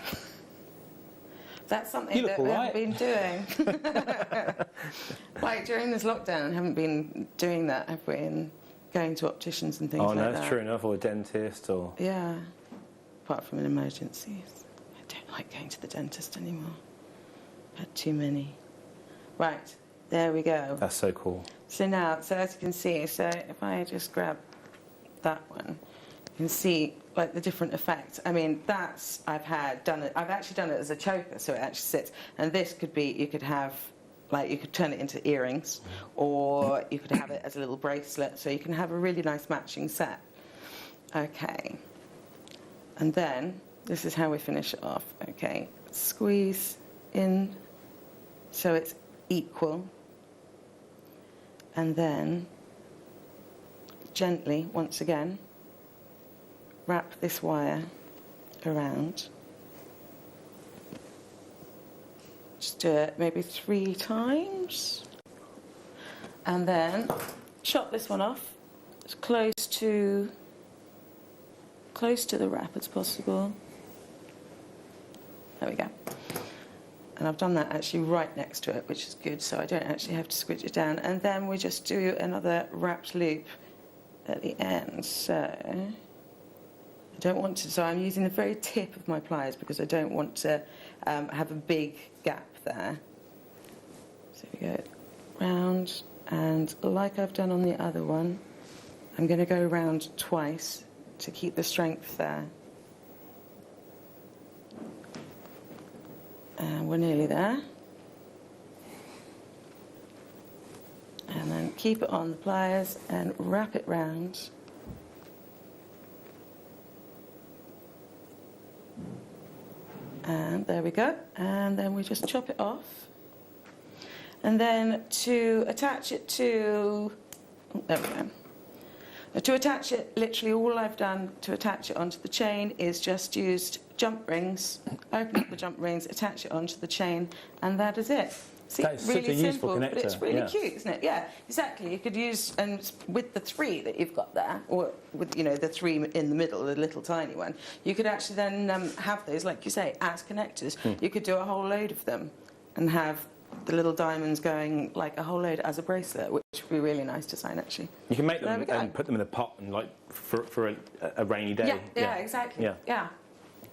That's something that we haven't been doing. Like during this lockdown, I haven't been doing that, have we? And going to opticians and things like that. Oh, no, that's true enough, or a dentist, or... Yeah, apart from in emergencies. I don't like going to the dentist anymore. I've had too many. Right, there we go. That's so cool. So now, so as you can see, so if I just grab that one, you can see like the different effects. I mean, that's, I've actually done it as a choker, so it actually sits. And this could be, you could have, like, you could turn it into earrings, or you could have it as a little bracelet, so you can have a really nice matching set. Okay. And then, this is how we finish it off. Okay, squeeze in so it's equal. And then, gently, once again, wrap this wire around. Just do it maybe 3 times. And then chop this one off as close to the wrap as possible. There we go. And I've done that actually right next to it, which is good, so I don't actually have to squidge it down. And then we just do another wrapped loop at the end. So I don't want to, so I'm using the very tip of my pliers because I don't want to have a big gap there. So we go round, and like I've done on the other one, I'm going to go round twice to keep the strength there. And we're nearly there. And then keep it on the pliers and wrap it round. And there we go. And then we just chop it off. And then to attach it to, there we go. To attach it, literally all I've done to attach it onto the chain is just used jump rings, open up the jump rings, attach it onto the chain, and that is it. See, that is really such a simple, useful connector. but it's really cute, isn't it? Yeah, exactly. You could use, and with the 3 that you've got there, or with, you know, the 3 in the middle, the little tiny one, you could actually then have those, like you say, as connectors. You could do a whole load of them and have the little diamonds going like a whole load as a bracelet, which would be really nice to sign, actually. You can make them and put them in a pot and like for a rainy day. Yeah, exactly. Yeah.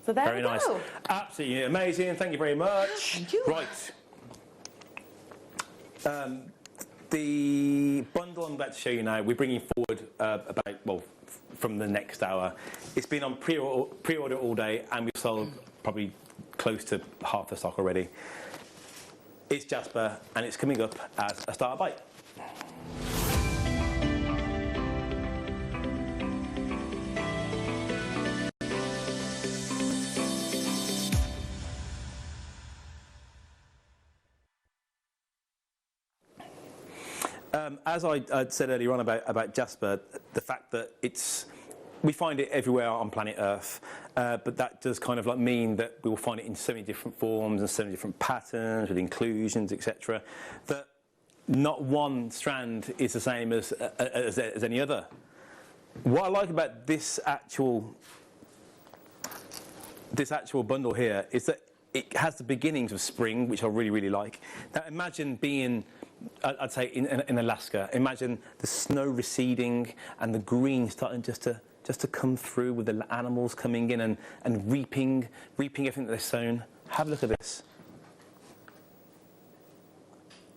So there very we nice. go. Absolutely amazing. Thank you very much. Thank you. Right. The bundle I'm about to show you now, we're bringing forward from the next hour. It's been on pre-order all day, and we've sold probably close to half the stock already. It's Jasper, and it's coming up as a starter bite. As I said earlier on about Jasper, the fact that we find it everywhere on planet Earth, but that does kind of like mean that we will find it in so many different forms and so many different patterns with inclusions, etc. That not one strand is the same as any other. What I like about this actual bundle here is that it has the beginnings of spring, which I really like. Now imagine being, I'd say in Alaska, imagine the snow receding and the green starting just to come through with the animals coming in and reaping everything that they've sown. Have a look at this.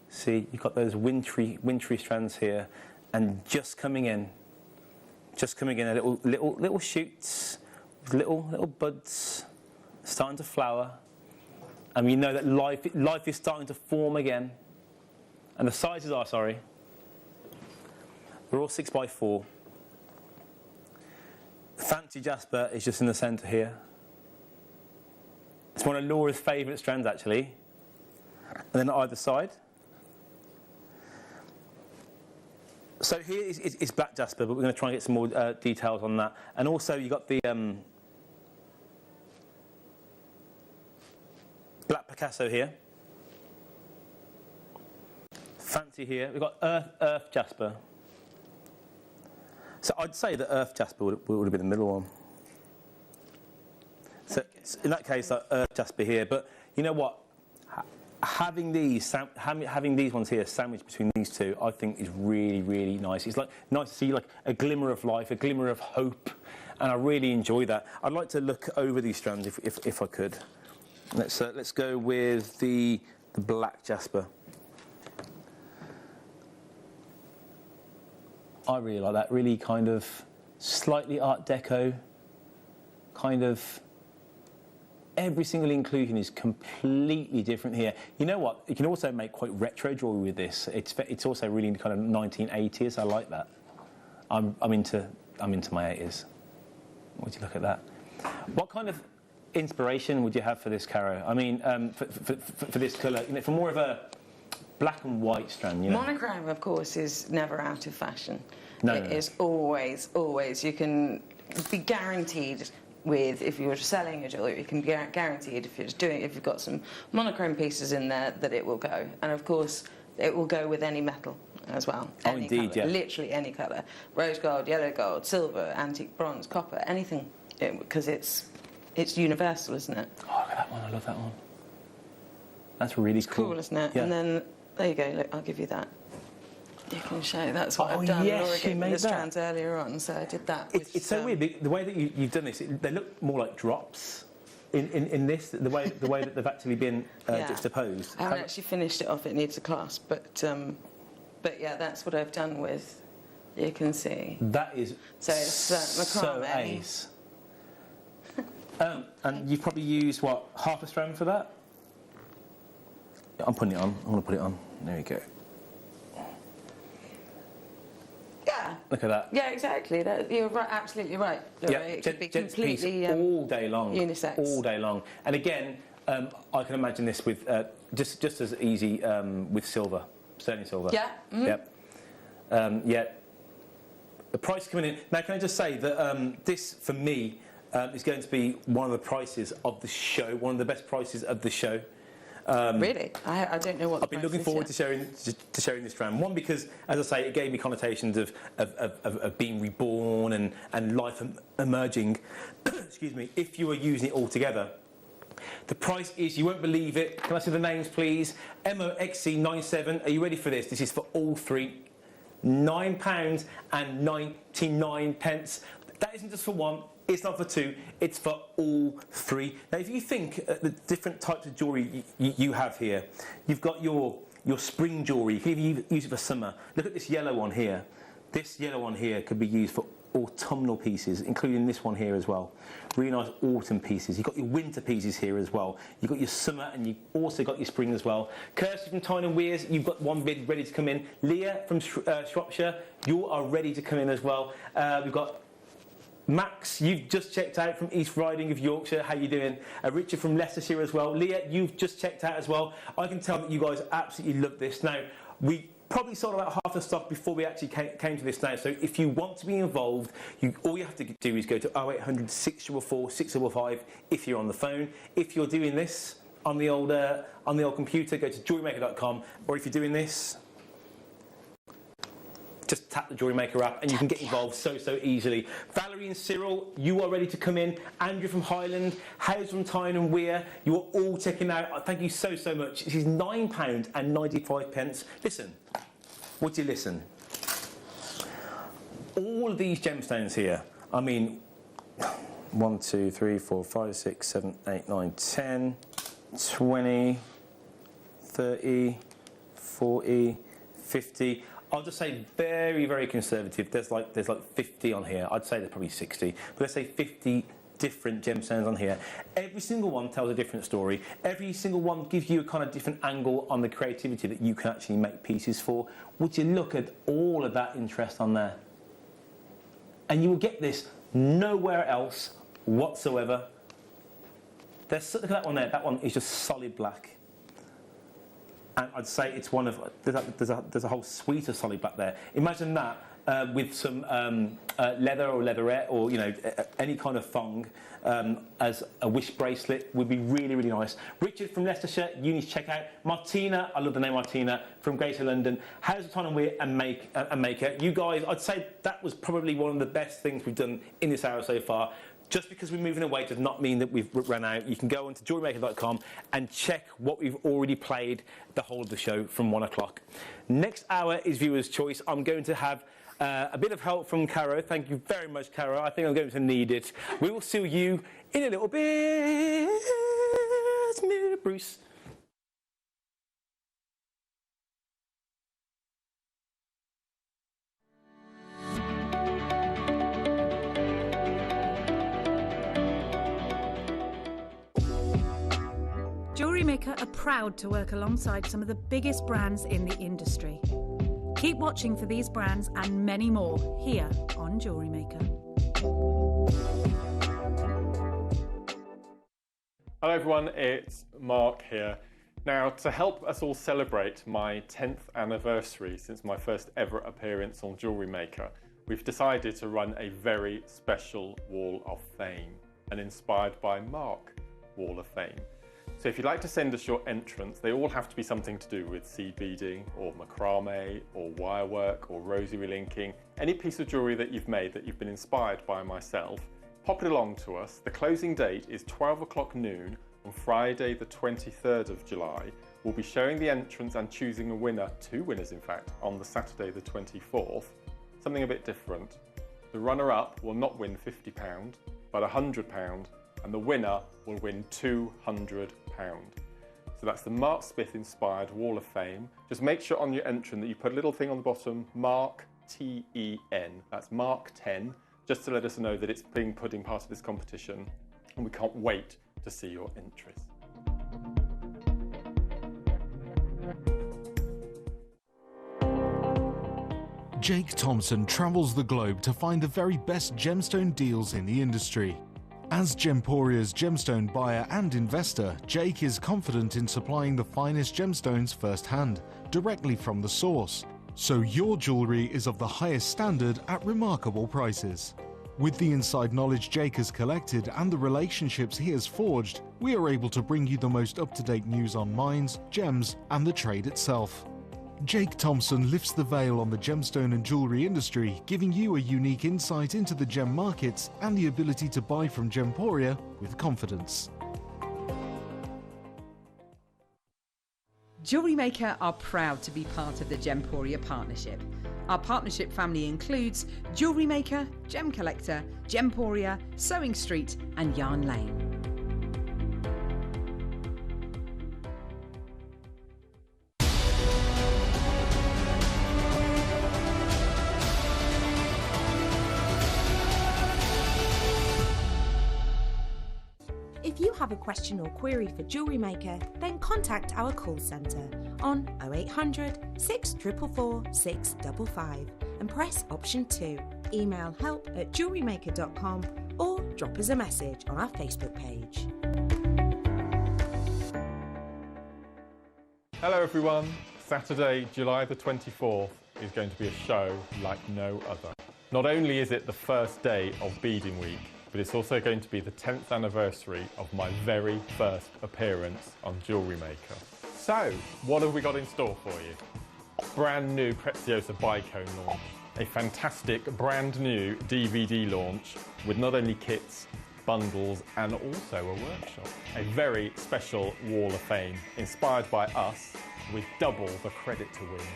See, you've got those wintry strands here, and just coming in a little shoots, little buds, starting to flower, and we know that life is starting to form again. And the sizes are, they're all 6x4. Fancy Jasper is just in the centre here. It's one of Laura's favourite strands, actually. And then either side. So here is black Jasper, but we're going to try and get some more details on that. And also you've got the black Picasso here. Fancy here. We've got Earth Jasper. So I'd say that Earth Jasper would have been the middle one. So in that case, Earth Jasper here. But you know what? Having these ones here sandwiched between these two, I think is really nice. It's like nice to see like a glimmer of life, a glimmer of hope, and I really enjoy that. I'd like to look over these strands if I could. Let's go with the black Jasper. I really like that, really kind of slightly Art Deco, kind of every single inclusion is completely different here. You know what? You can also make quite retro jewellery with this. It's also really kind of 1980s. I like that. I'm into my 80s. Would you look at that? What kind of inspiration would you have for this, Caro? I mean, for this colour, for more of a black and white strand, you know. Monochrome, of course, is never out of fashion. It is always. You can be guaranteed with, if you're selling your jewellery, you can be guaranteed if you've got some monochrome pieces in there, that it will go. And of course, it will go with any metal as well. Oh, indeed, colour, yeah. Literally any colour. Rose gold, yellow gold, silver, antique bronze, copper, anything. Because it's universal, isn't it? Oh, look at that one. I love that one. That's really cool. Cool, isn't it? Yeah. And then, there you go, look, I'll give you that. You can show, that's what I've done. Yes, Laura you gave me made the that. strands earlier on, so I did that. It's so weird, the way that you've done this, they look more like drops in this, the way that they've actually been juxtaposed. I haven't actually finished it off, it needs a clasp, but yeah, that's what I've done with, you can see. That is so it's macrame. so ace. And you've probably used, what, half a strand for that? I'm going to put it on. There we go. Yeah, Look at that. Yeah, exactly. You're right, absolutely right. Yeah, It could be gents piece completely all day long. unisex. All day long. And again, I can imagine this with just as easy with silver, sterling silver. Yeah. Mm. Yep. Yeah. The price coming in. Now, can I just say that this, for me, is going to be one of the prices of the show, one of the best prices of the show. Really? I don't know what I've been looking forward to sharing this strand. One, because, as I say, it gave me connotations of being reborn and life emerging. Excuse me. If you were using it all together. The price is, you won't believe it. Can I see the names, please? MOXC97. Are you ready for this? This is for all three. £9.99. That isn't just for one. It's not for two. It's for all three. Now, if you think the different types of jewellery you have here, you've got your spring jewellery. You can even use it for summer. Look at this yellow one here. This yellow one here could be used for autumnal pieces, including this one here as well. Really nice autumn pieces. You've got your winter pieces here as well. You've got your summer and you've also got your spring as well. Kirsty from Tyne and Wears, you've got one bid ready to come in. Leah from Shropshire, you are ready to come in as well. We've got Max, you've just checked out from East Riding of Yorkshire. How you doing? Richard from Leicestershire as well. Leah, you've just checked out as well. I can tell that you guys absolutely love this. Now, we probably sold about half the stock before we actually came to this now. So if you want to be involved, all you have to do is go to 0800 644 655 if you're on the phone. If you're doing this on the old computer, go to JewelleryMaker.com, or if you're doing this, just tap the Jewellery Maker app and you can get involved so easily. Valerie and Cyril, you are ready to come in. Andrew from Highland, Howes from Tyne and Wear, you are all checking out. Thank you so much. This is £9.95. Listen, would you listen? All of these gemstones here, I mean, 1, 2, 3, 4, 5, 6, 7, 8, 9, 10, 20, 30, 40, 50. I'll just say very conservative. There's like 50 on here. I'd say there's probably 60, but let's say 50 different gemstones on here. Every single one tells a different story. Every single one gives you a kind of different angle on the creativity that you can actually make pieces for. Would you look at all of that interest on there? And you will get this nowhere else whatsoever. Look at that one there. That one is just solid black. And I'd say it's one of there's a whole suite of solid black there. Imagine that with some leather or leatherette or any kind of thong as a wish bracelet would be really nice. Richard from Leicestershire, you need to check out. Martina, I love the name Martina, from Greater London. How's the Tyne and Wear and Maker? You guys, I'd say that was probably one of the best things we've done in this hour so far. Just because we're moving away does not mean that we've run out. You can go onto JewelleryMaker.com and check what we've already played the whole of the show from 1 o'clock. Next hour is Viewer's Choice. I'm going to have a bit of help from Caro. Thank you very much, Caro. I think I'm going to need it. We will see you in a little bit. Bruce. Jewellery Maker are proud to work alongside some of the biggest brands in the industry. Keep watching for these brands and many more here on Jewellery Maker. Hello everyone, it's Mark here. Now, to help us all celebrate my 10th anniversary since my first ever appearance on Jewellery Maker, we've decided to run a very special Wall of Fame, an inspired by Mark Wall of Fame. So if you'd like to send us your entrants, they all have to be something to do with seed beading or macrame or wire work or rosary linking, any piece of jewellery that you've made that you've been inspired by myself. Pop it along to us. The closing date is 12 o'clock noon on Friday the 23rd of July. We'll be showing the entrants and choosing a winner, 2 winners in fact, on the Saturday the 24th. Something a bit different. The runner-up will not win £50, but £100, and the winner will win £200. So that's the Mark Smith inspired Wall of Fame. Just make sure on your entrant that you put a little thing on the bottom, Mark T-E-N. That's Mark 10, just to let us know that it's being put in part of this competition. And we can't wait to see your entries. Jake Thompson travels the globe to find the very best gemstone deals in the industry. As Gemporia's gemstone buyer and investor, Jake is confident in supplying the finest gemstones firsthand, directly from the source, so your jewellery is of the highest standard at remarkable prices. With the inside knowledge Jake has collected and the relationships he has forged, we are able to bring you the most up-to-date news on mines, gems, and the trade itself. Jake Thompson lifts the veil on the gemstone and jewellery industry, giving you a unique insight into the gem markets and the ability to buy from Gemporia with confidence. Jewellery Maker are proud to be part of the Gemporia partnership. Our partnership family includes Jewellery Maker, Gem Collector, Gemporia, Sewing Street and Yarn Lane. If you have a question or query for Jewellery Maker, then contact our call centre on 0800 644 655 and press option 2. Email help@jewellerymaker.com or drop us a message on our Facebook page. Hello everyone. Saturday, July the 24th is going to be a show like no other. Not only is it the first day of beading week, but it's also going to be the 10th anniversary of my very first appearance on Jewellery Maker. So, what have we got in store for you? Brand new Preziosa Bicone launch, a fantastic brand new DVD launch with not only kits, bundles and also a workshop. A very special Wall of Fame inspired by us with double the credit to win.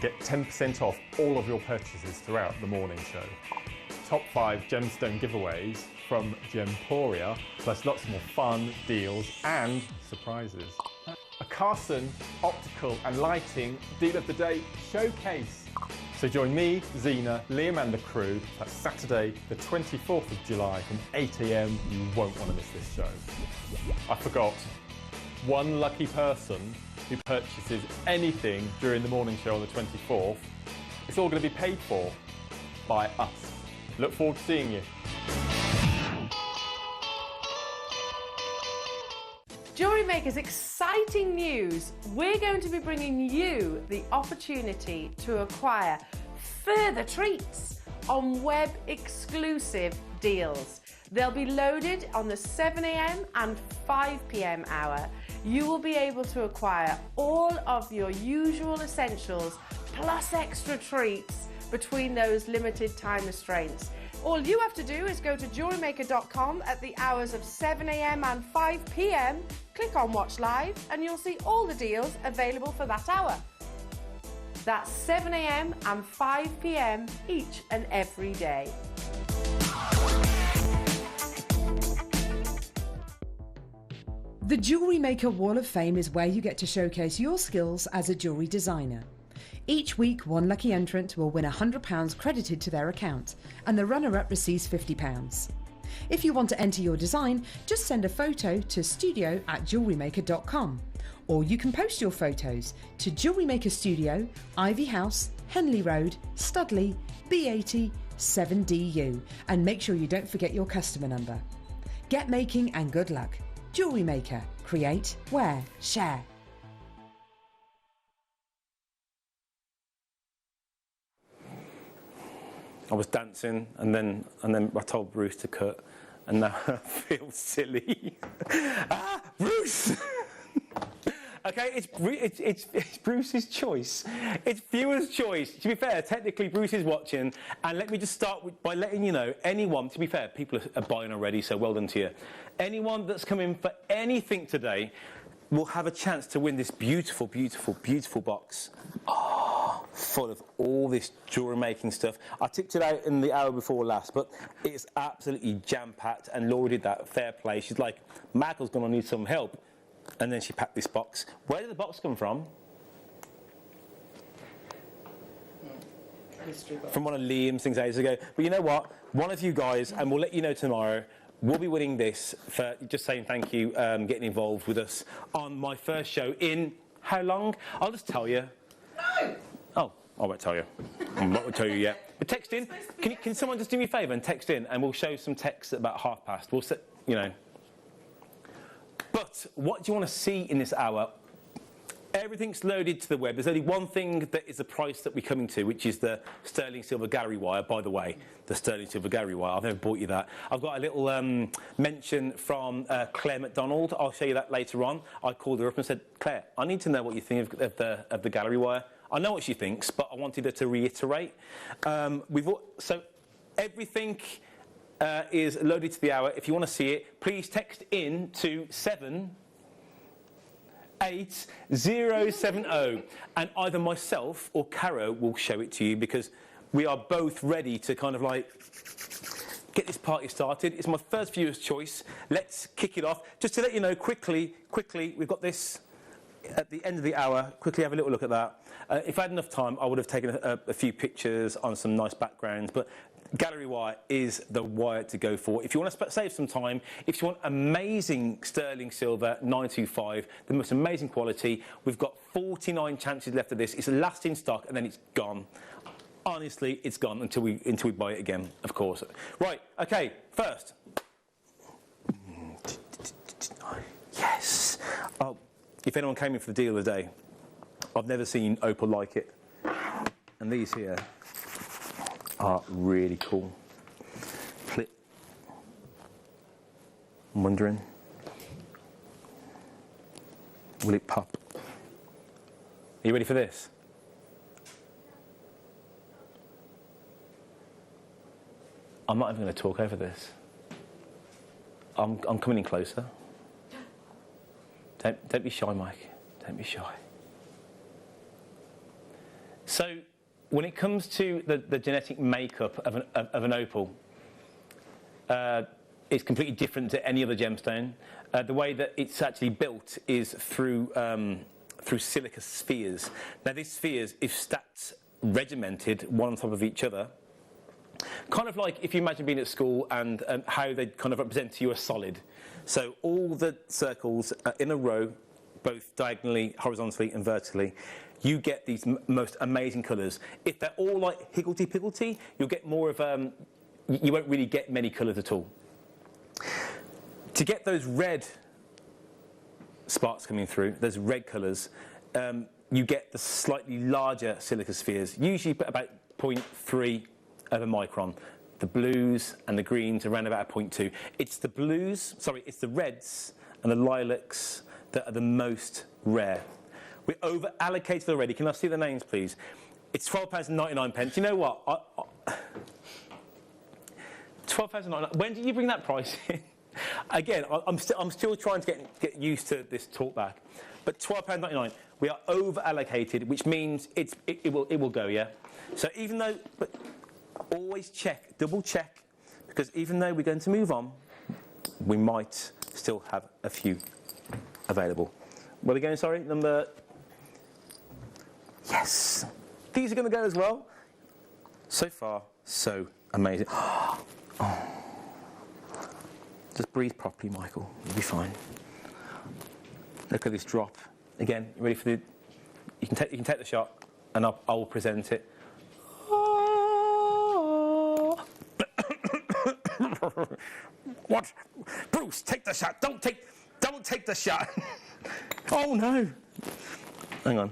Get 10% off all of your purchases throughout the morning show. Top 5 gemstone giveaways from Gemporia, plus lots more fun, deals and surprises. A Carson Optical and Lighting Deal of the Day showcase. So join me, Zena, Liam and the crew. That's Saturday the 24th of July from 8 AM. You won't want to miss this show. I forgot, one lucky person who purchases anything during the morning show on the 24th, it's all going to be paid for by us. Look forward to seeing you. Jewellery Maker's exciting news. We're going to be bringing you the opportunity to acquire further treats on web exclusive deals. They'll be loaded on the 7 AM and 5 PM hour. You will be able to acquire all of your usual essentials plus extra treats between those limited time restraints. All you have to do is go to jewellerymaker.com at the hours of 7 AM and 5 PM, click on Watch Live, and you'll see all the deals available for that hour. That's 7 AM and 5 PM each and every day. The Jewellery Maker Wall of Fame is where you get to showcase your skills as a jewellery designer. Each week, one lucky entrant will win £100 credited to their account, and the runner-up receives £50. If you want to enter your design, just send a photo to studio@jewellerymaker.com, or you can post your photos to Jewellery Maker Studio, Ivy House, Henley Road, Studley, B80 7DU, and make sure you don't forget your customer number. Get making and good luck. Jewellery Maker. Create, wear, share. I was dancing, and then I told Bruce to cut, and now I feel silly. Bruce! Okay, it's Bruce's choice. It's viewers' choice. To be fair, technically Bruce is watching, and let me just start by letting you know, anyone, to be fair, people are buying already, so well done to you. Anyone that's come in for anything today will have a chance to win this beautiful, beautiful, beautiful box. Oh, full of all this jewellery making stuff. I tipped it out in the hour before last, but it's absolutely jam-packed, and Laura did that, fair play. She's like, Michael's going to need some help. And then she packed this box. Where did the box come from? From one of Liam's things ages ago. But you know what? One of you guys, and we'll let you know tomorrow, will be winning this for just saying thank you, getting involved with us on my first show in how long? I'll just tell you. No! Oh. I won't tell you. I won't tell you yet. But text in. Can someone just do me a favour and text in, and we'll show some text at about past. We'll set, you know. But what do you want to see in this hour? Everything's loaded to the web. There's only one thing that is the price that we're coming to, which is the sterling silver gallery wire. By the way, the sterling silver gallery wire. I've never bought you that. I've got a little mention from Claire McDonald. I'll show you that later on. I called her up and said, Claire, I need to know what you think of the gallery wire. I know what she thinks, but I wanted her to reiterate. So everything is loaded to the hour. If you want to see it, please text in to 78070, and either myself or Caro will show it to you, because we are both ready to kind of like get this party started. It's my first viewer's choice. Let's kick it off. Just to let you know quickly, we've got this at the end of the hour. Quickly have a little look at that. If I had enough time, I would have taken a few pictures on some nice backgrounds, but gallery wire is the wire to go for. If you want to save some time, if you want amazing sterling silver 925, the most amazing quality, we've got 49 chances left of this. It's last in stock, and then it's gone. Honestly, it's gone until we buy it again, of course. Right, okay, first. Yes. Oh, if anyone came in for the deal of the day, I've never seen opal like it. And these here are really cool. Clip. I'm wondering, will it pop? Are you ready for this? I'm not even going to talk over this. I'm coming in closer. Don't be shy, Mike. Don't be shy. So, when it comes to the genetic makeup of an opal, it's completely different to any other gemstone. The way that it's actually built is through silica spheres. Now, these spheres, if stacked, regimented, one on top of each other, kind of like if you imagine being at school and how they kind of represent to you a solid. So all the circles are in a row, both diagonally, horizontally and vertically. You get these most amazing colours. If they're all like higgledy-piggledy, you'll get more of you won't really get many colours at all. To get those red sparks coming through, those red colours, you get the slightly larger silica spheres, usually about 0.3 of a micron. The blues and the greens around about 0.2. It's the reds and the lilacs that are the most rare. We're over allocated already. Can I see the names, please? It's £12.99. You know what? £12.99. When did you bring that price in? Again, I'm still trying to get used to this talkback. But £12.99. We are over allocated, which means it will go, yeah. So even though, but always check, double check, because even though we're going to move on, we might still have a few available. What are we going? Sorry, number. Yes, these are going to go as well. So far, so amazing. Oh. Just breathe properly, Michael. You'll be fine. Look at this drop. Again, you ready for the? You can take the shot, and I will present it. What? Bruce, take the shot. Don't take the shot. Oh no. Hang on.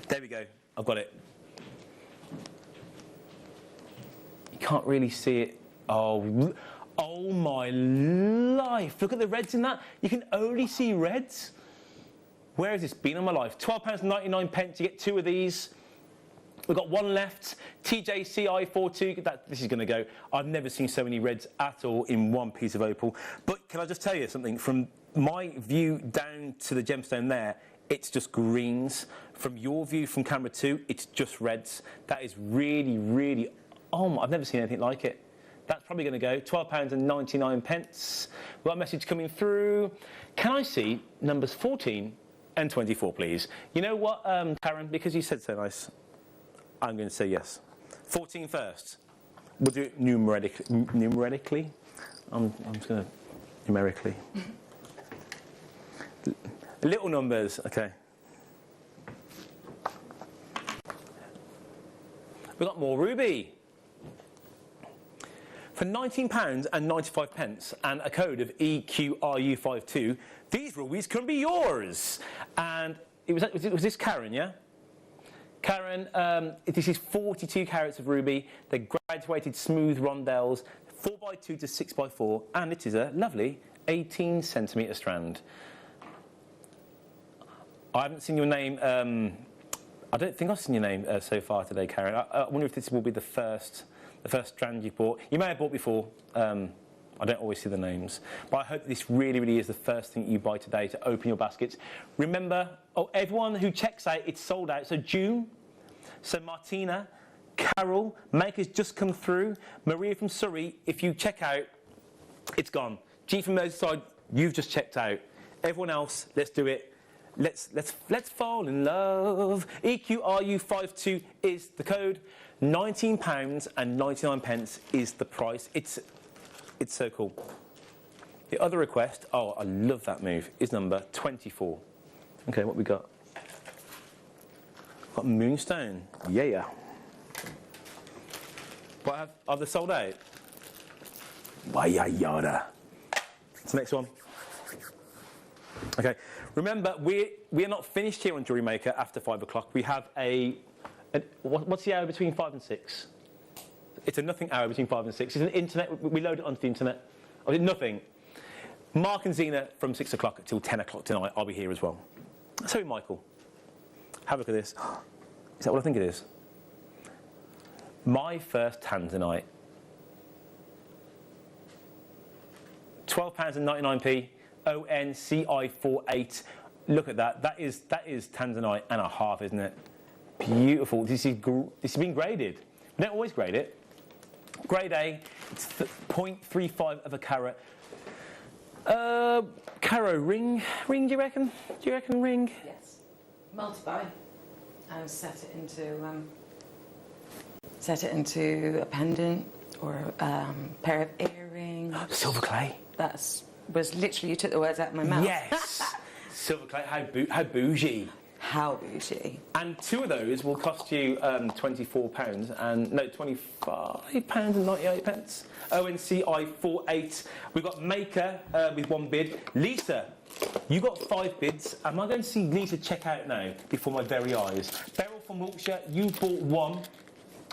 There we go. I've got it. You can't really see it. Oh my life. Look at the reds in that. You can only see reds. Where has this been in my life? £12.99 to get two of these. We've got one left, TJCI42, this is going to go. I've never seen so many reds at all in one piece of opal. But can I just tell you something? From my view down to the gemstone there, it's just greens. From your view from camera 2, it's just reds. That is really, really, I've never seen anything like it. That's probably going to go, £12.99. We've got a message coming through. Can I see numbers 14 and 24, please? You know what, Karen, because you said so nice, I'm going to say yes. 14 first. We'll do it numerically. I'm just going to numerically. Little numbers, okay. We've got more ruby. For £19.95 and a code of EQRU52, these rubies can be yours. And it was this Karen, yeah? Karen, this is 42 carats of ruby. They're graduated smooth rondelles, 4x2 to 6x4, and it is a lovely 18 centimetre strand. I haven't seen your name. I don't think I've seen your name so far today, Karen. I wonder if this will be the first strand you've bought. You may have bought before. I don't always see the names. But I hope this really, really is the first thing you buy today to open your baskets. Remember, everyone who checks out, it's sold out. So June, so Martina, Carol, Maker's just come through. Maria from Surrey, if you check out, it's gone. G from Merseyside, you've just checked out. Everyone else, let's do it. Let's fall in love. EQRU52 is the code. £19.99 is the price. It's so cool. The other request, oh, I love that move, is number 24. Okay, what we got? Got Moonstone. Yeah. What are they sold out? Yada. What's the next one? Okay, remember, we are not finished here on Jewellery Maker after 5 o'clock. We have what's the hour between 5 and 6? It's a nothing hour between 5 and 6. It's an internet, we load it onto the internet. Or nothing. Mark and Zena from 6 o'clock until 10 o'clock tonight, I'll be here as well. So, Michael, have a look at this. Is that what I think it is? My first tanzanite. £12.99p. ONCI48. Look at that. That is tanzanite and a half, isn't it? Beautiful. This has been graded. We don't always grade it. Grade A. It's 0.35 of a carat. Caro ring. Ring? Do you reckon? Do you reckon ring? Yes. Multiply. And set it into a pendant or a pair of earrings. Silver clay. Was literally, you took the words out of my mouth. Yes! Silver clay, how bougie. How bougie. And 2 of those will cost you £24 and, no, £25.98. ONCI48. We've got Maker with 1 bid. Lisa, you got 5 bids. Am I going to see Lisa check out now before my very eyes? Beryl from Wiltshire, you bought 1.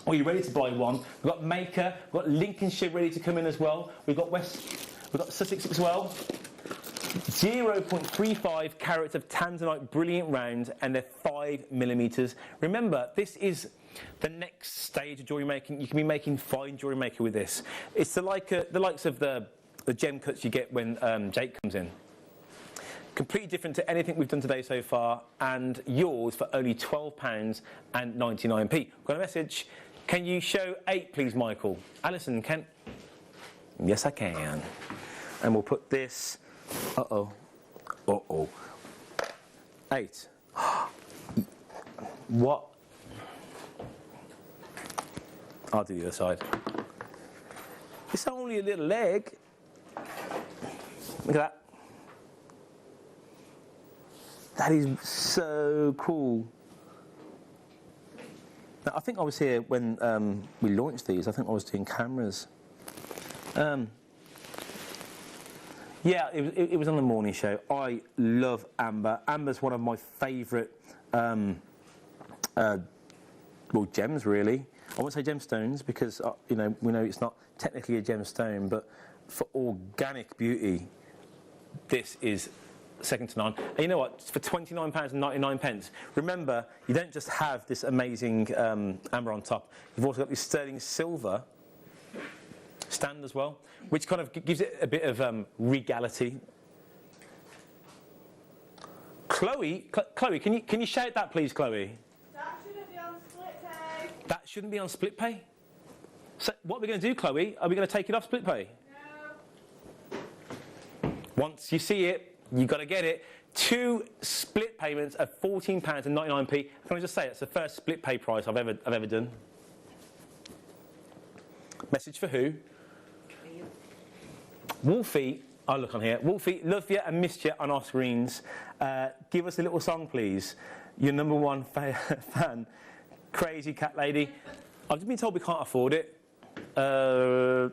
Are you ready to buy 1? We've got Maker, we've got Lincolnshire ready to come in as well. We've got Sussex as well. 0.35 carats of tanzanite brilliant rounds, and they're 5mm. Remember, this is the next stage of jewellery making. You can be making fine jewellery maker with this. It's the likes of the gem cuts you get when Jake comes in. Completely different to anything we've done today so far, and yours for only £12.99p. Got a message. Can you show 8, please, Michael? Alison, can... Yes, I can. And we'll put this... Uh-oh. 8. What? I'll do the other side. It's only a little leg. Look at that. That is so cool. Now, I think I was here when we launched these. I think I was doing cameras. Yeah, it was on the morning show. I love amber. Amber's one of my favourite, gems, really. I won't say gemstones because, we know it's not technically a gemstone, but for organic beauty, this is second to none. And you know what? For £29.99, remember, you don't just have this amazing amber on top. You've also got this sterling silver stand as well, which kind of gives it a bit of regality. Chloe, can you shout that, please, Chloe? That shouldn't be on split pay. That shouldn't be on split pay? So what are we going to do, Chloe? Are we going to take it off split pay? No. Once you see it, you've got to get it. 2 split payments of £14.99p. Can I just say, it's the first split pay price I've ever done. Message for who? Wolfie, I'll look on here. Wolfie, love you and missed you on our screens. Give us a little song, please. Your number 1 fan, Crazy Cat Lady. I've just been told we can't afford it. By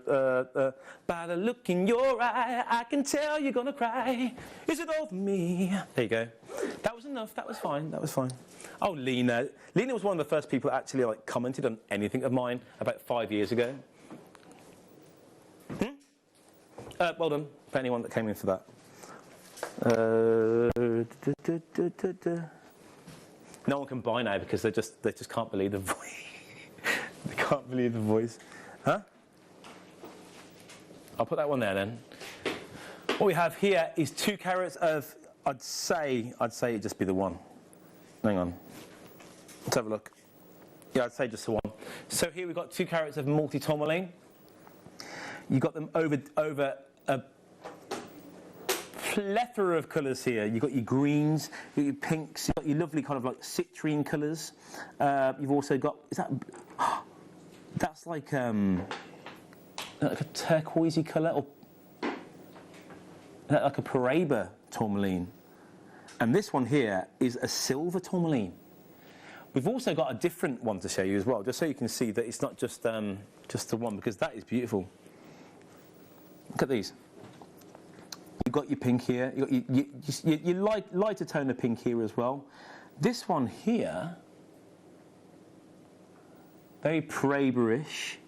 the look in your eye, I can tell you're gonna cry. Is it over me? There you go. That was enough. That was fine. That was fine. Oh, Lena. Lena was one of the first people that actually like commented on anything of mine about 5 years ago. Well done for anyone that came in for that. No one can buy now because they just can't believe the voice. They can't believe the voice. Huh? I'll put that one there then. What we have here is 2 carats of, I'd say it'd just be the one. Hang on. Let's have a look. Yeah, I'd say just the one. So here we've got 2 carats of multi-tourmaline. You've got them over a plethora of colours here. You've got your greens, you've got your pinks, you've got your lovely kind of like citrine colours. You've also got, that's like a turquoisey colour, or like a Paraiba tourmaline. And this one here is a silver tourmaline. We've also got a different one to show you as well, just so you can see that it's not just the one, because that is beautiful. Look at these. You've got your pink here. You've got your lighter tone of pink here as well. This one here, very Paraiba-ish.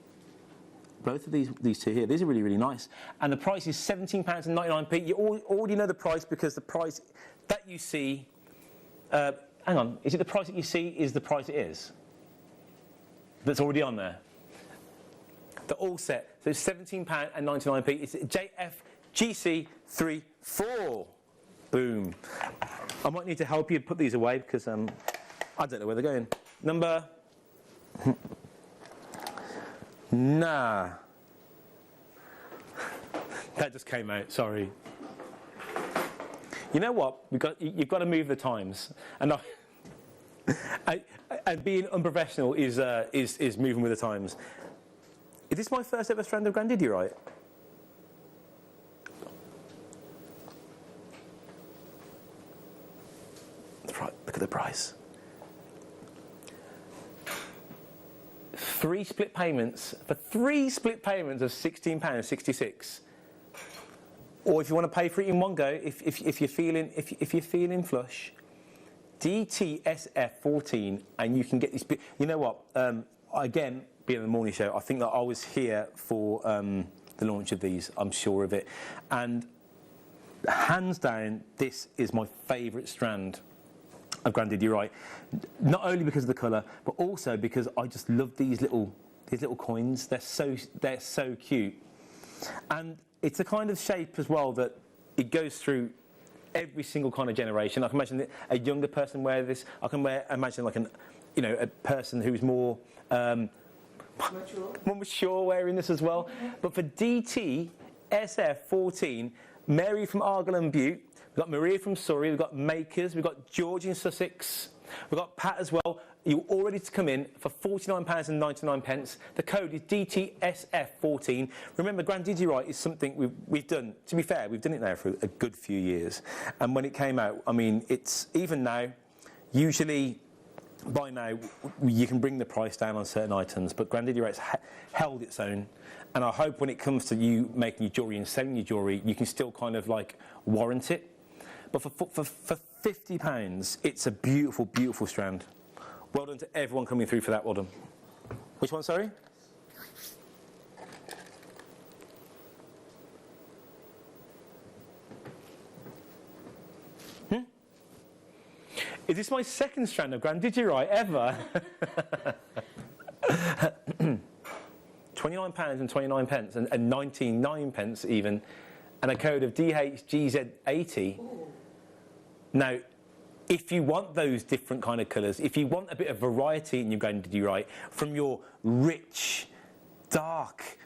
Both of these two here, these are really, really nice. And the price is £17.99. You already know the price, because the price that you see... hang on, is it the price that you see is the price it is? That's already on there. They're all set. So it's £17.99. It's JFGC34. Boom. I might need to help you put these away, because I don't know where they're going. Number... Nah. That just came out, sorry. You know what? You've got to move the times. And and being unprofessional is moving with the times. Is this my first ever strand of grandidierite? Right, look at the price. 3 split payments, for 3 split payments of £16.66. Or if you want to pay for it in one go, if you're feeling flush, DTSF14, and you can get this. You know what? Again, being on the morning show, I think that I was here for the launch of these. I'm sure of it, and hands down, this is my favourite strand of grandidierite. Not only because of the colour, but also because I just love these little coins. They're so cute, and it's a kind of shape as well that it goes through every single kind of generation. I can imagine a younger person wear this. I can imagine like a person who's more mature wearing this as well. But for DTSF14, Mary from Argyll and Bute, we've got Maria from Surrey, we've got Makers, we've got George in Sussex, we've got Pat as well. You're all ready to come in for £49.99. The code is DTSF14. Remember, grandidierite is something we've done. To be fair, we've done it now for a good few years. And when it came out, I mean, it's even now, usually by now, you can bring the price down on certain items, but grandidierite's held its own. And I hope when it comes to you making your jewellery and selling your jewellery, you can still kind of like warrant it. But for £50, it's a beautiful, beautiful strand. Well done to everyone coming through for that. Well done. Which one, sorry? Is this my second strand of grandidierite ever? £29.29 and 99 even, and a code of DHGZ80. Now, if you want those different kind of colours, if you want a bit of variety in your grandidierite, from your rich, dark,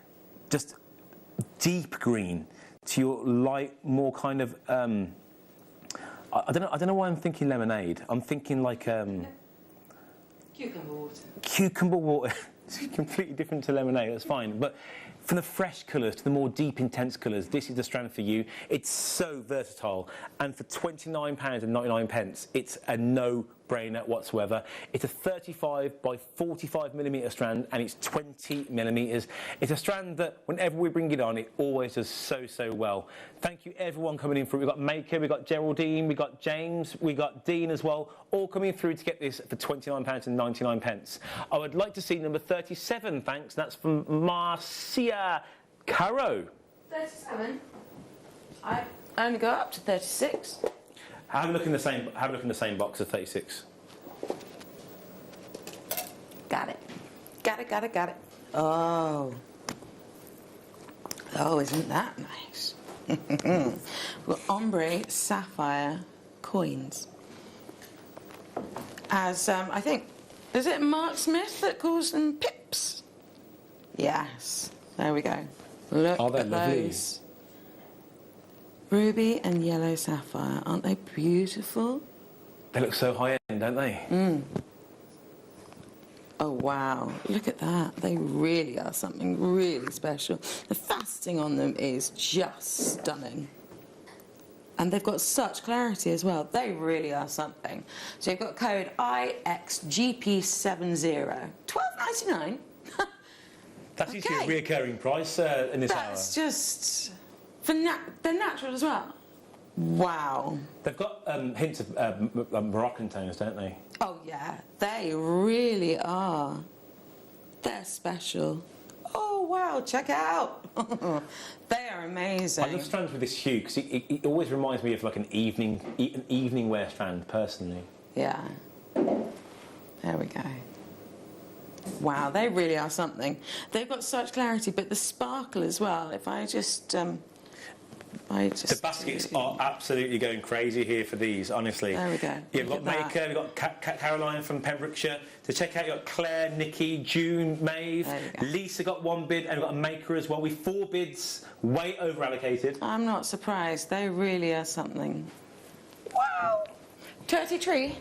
just deep green to your light, more kind of I don't know why I'm thinking lemonade. I'm thinking like cucumber water. Cucumber water. It's completely different to lemonade. That's fine, but from the fresh colours to the more deep, intense colours, this is the strand for you. It's so versatile, and for £29.99, it's a no-brainer. no-brainer whatsoever. It's a 35 by 45 millimetre strand, and it's 20 millimetres. It's a strand that whenever we bring it on, it always does so well. Thank you everyone coming in for it. We've got Maker, we've got Geraldine, we've got James, we've got Dean as well, all coming through to get this for £29.99. I would like to see number 37, thanks. That's from Marcia Caro. 37. I only go up to 36. Have a look in the same. Have a look in the same box as 36. Got it. Got it. Oh, isn't that nice? Well, ombre sapphire coins. As I think, is it Mark Smith that calls them pips? Yes. There we go. Look at those. Ruby and yellow sapphire. Aren't they beautiful? They look so high-end, don't they? Oh, wow. Look at that. They really are something really special. The faceting on them is just stunning. And they've got such clarity as well. They really are something. So you've got code IXGP70. $12.99. That's usually a reoccurring price in this hour. That's just... they're natural as well. Wow. They've got hints of Moroccan tones, don't they? Oh, yeah. They really are. They're special. Oh, wow. Check it out. They are amazing. I love strands with this hue because it always reminds me of like an evening wear strand, personally. Yeah. There we go. Wow, they really are something. They've got such clarity, but the sparkle as well. If I just... The baskets are absolutely going crazy here for these, honestly. There we go. You've got Maker, we've got Caroline from Pembrokeshire. To check out, you've got Claire, Nikki, June, Maeve. Lisa got 1 bid, and we've got a Maker as well. With 4 bids, way over allocated. I'm not surprised. They really are something. Wow! 33.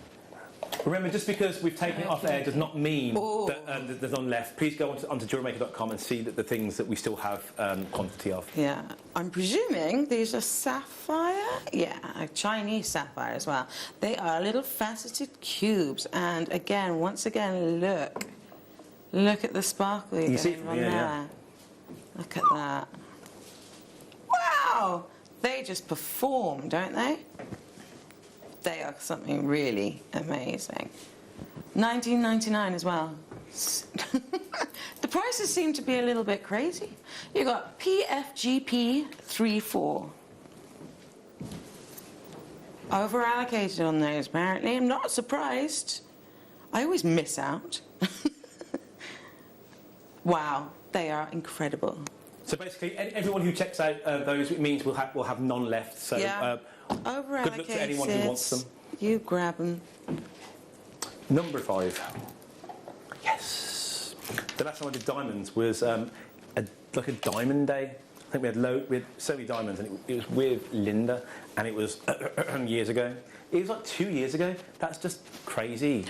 Remember, just because we've taken it off air does not mean that there's none left. Please go onto JewelleryMaker.com and see the things that we still have quantity of. Yeah, I'm presuming these are sapphire. Yeah, a Chinese sapphire as well. They are little faceted cubes, and again, once again, look at the sparkle you're getting on there. Yeah. Look at that. Wow, they just perform, don't they? They are something really amazing. $19.99 as well. The prices seem to be a little bit crazy. You got PFGP 34. Over allocated on those, apparently. I'm not surprised. I always miss out. Wow, they are incredible. So basically, everyone who checks out those, it means we'll have none left. So. Yeah. Over good luck to anyone who wants them. You grab them. Number 5. Yes. The last time I did diamonds was like a diamond day. I think we had so many diamonds, and it was with Linda, and it was years ago. It was like 2 years ago. That's just crazy.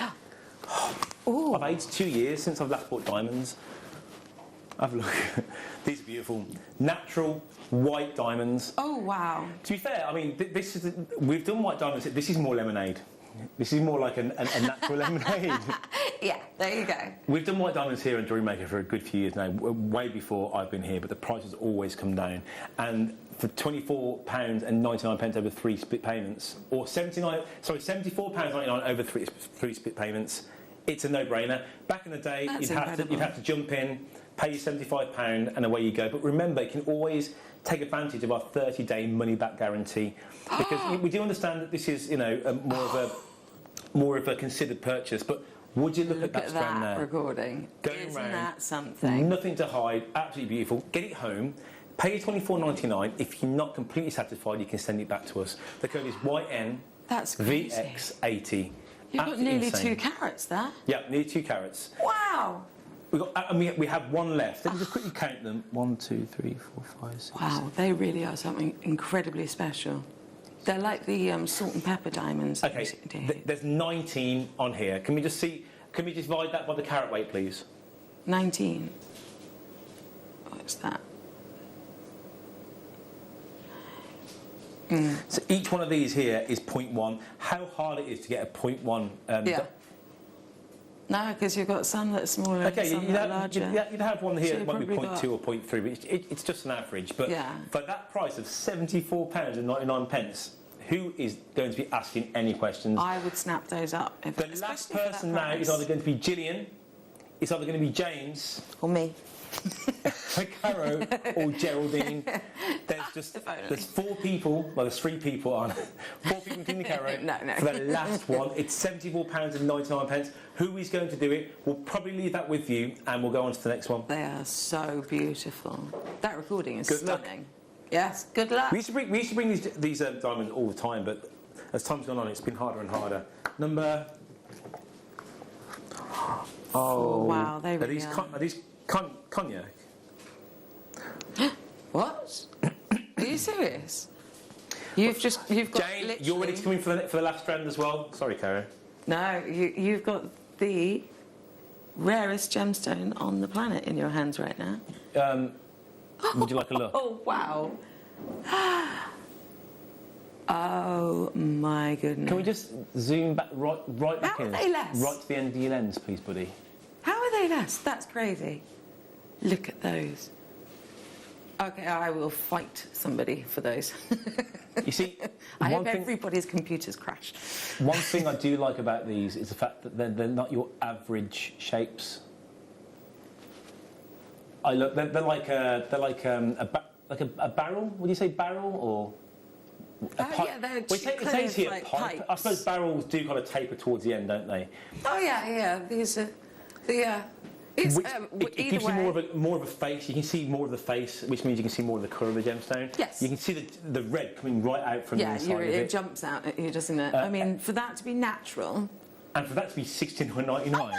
I've aged 2 years since I've last bought diamonds. Have a look. These are beautiful. Natural white diamonds. Oh, wow. To be fair, I mean, we've done white diamonds. This is more lemonade. This is more like a natural lemonade. Yeah, there you go. We've done white diamonds here in Jewellery Maker for a good few years now, way before I've been here, but the price has always come down. And for £24.99 over 3 split payments, or £74.99 over 3 split payments, it's a no-brainer. Back in the day, you'd have to jump in, pay you £75 and away you go. But remember, you can always take advantage of our 30-day money-back guarantee, because we do understand that this is, more of a considered purchase. But would you look at that strand there? Recording. Going round, that something? Nothing to hide. Absolutely beautiful. Get it home. Pay you £24.99. If you're not completely satisfied, you can send it back to us. The code is YNVX80. You've got nearly 2 carats there. Yeah, nearly 2 carats. Wow. We have 1 left. Let me just quickly count them. 1, 2, 3, 4, 5, 6. Wow, they really are something incredibly special. They're like the salt and pepper diamonds. Okay, there's 19 on here. Can we just divide that by the carat weight, please? 19. What's that? So each one of these here is 0.1. How hard it is to get a 0.1? Yeah. No, because you've got some that are smaller and some that are larger. You'd have one here So that might be you've probably 0.2 or 0.3, but it's just an average. But Yeah. for that price of £74.99, who is going to be asking any questions? I would snap those up. If The last person now is either going to be Gillian, it's either going to be James, or me, Caro, or Geraldine. There's 4 people. Well, there's 3 people on. 4 people including Caro. No. For the last one, it's £74.99. Who is going to do it? We'll probably leave that with you, and we'll go on to the next one. They are so beautiful. That recording is Good luck. stunning. Yes, good luck. We used to bring these diamonds all the time, but as time's gone on, it's been harder and harder. Number. Oh wow, they really are these cognac? What? Are you serious? You've got Jane, literally... you're ready to come in for the last strand as well. Sorry, Caro. No, you've got the rarest gemstone on the planet in your hands right now. Would you like a look? Oh wow! Oh my goodness! Can we just zoom back right back How in? are they less? Right to the end of your lens, please, buddy. How are they less? That's crazy. Look at those. Okay, I will fight somebody for those. You see, I hope everybody's computers crash. One thing I do like about these is the fact that they're not your average shapes. They're like a barrel. Would you say barrel or a pipe? Yeah, they're It says here pipe. I suppose barrels do kind of taper towards the end, don't they? Oh yeah. These are the. It's, it either gives way. you more of a face. You can see more of the face, which means you can see more of the colour of the gemstone. Yes. You can see the red coming right out from the inside of it. It jumps out at you, doesn't it? I mean, for that to be natural. And for that to be £69.99. No,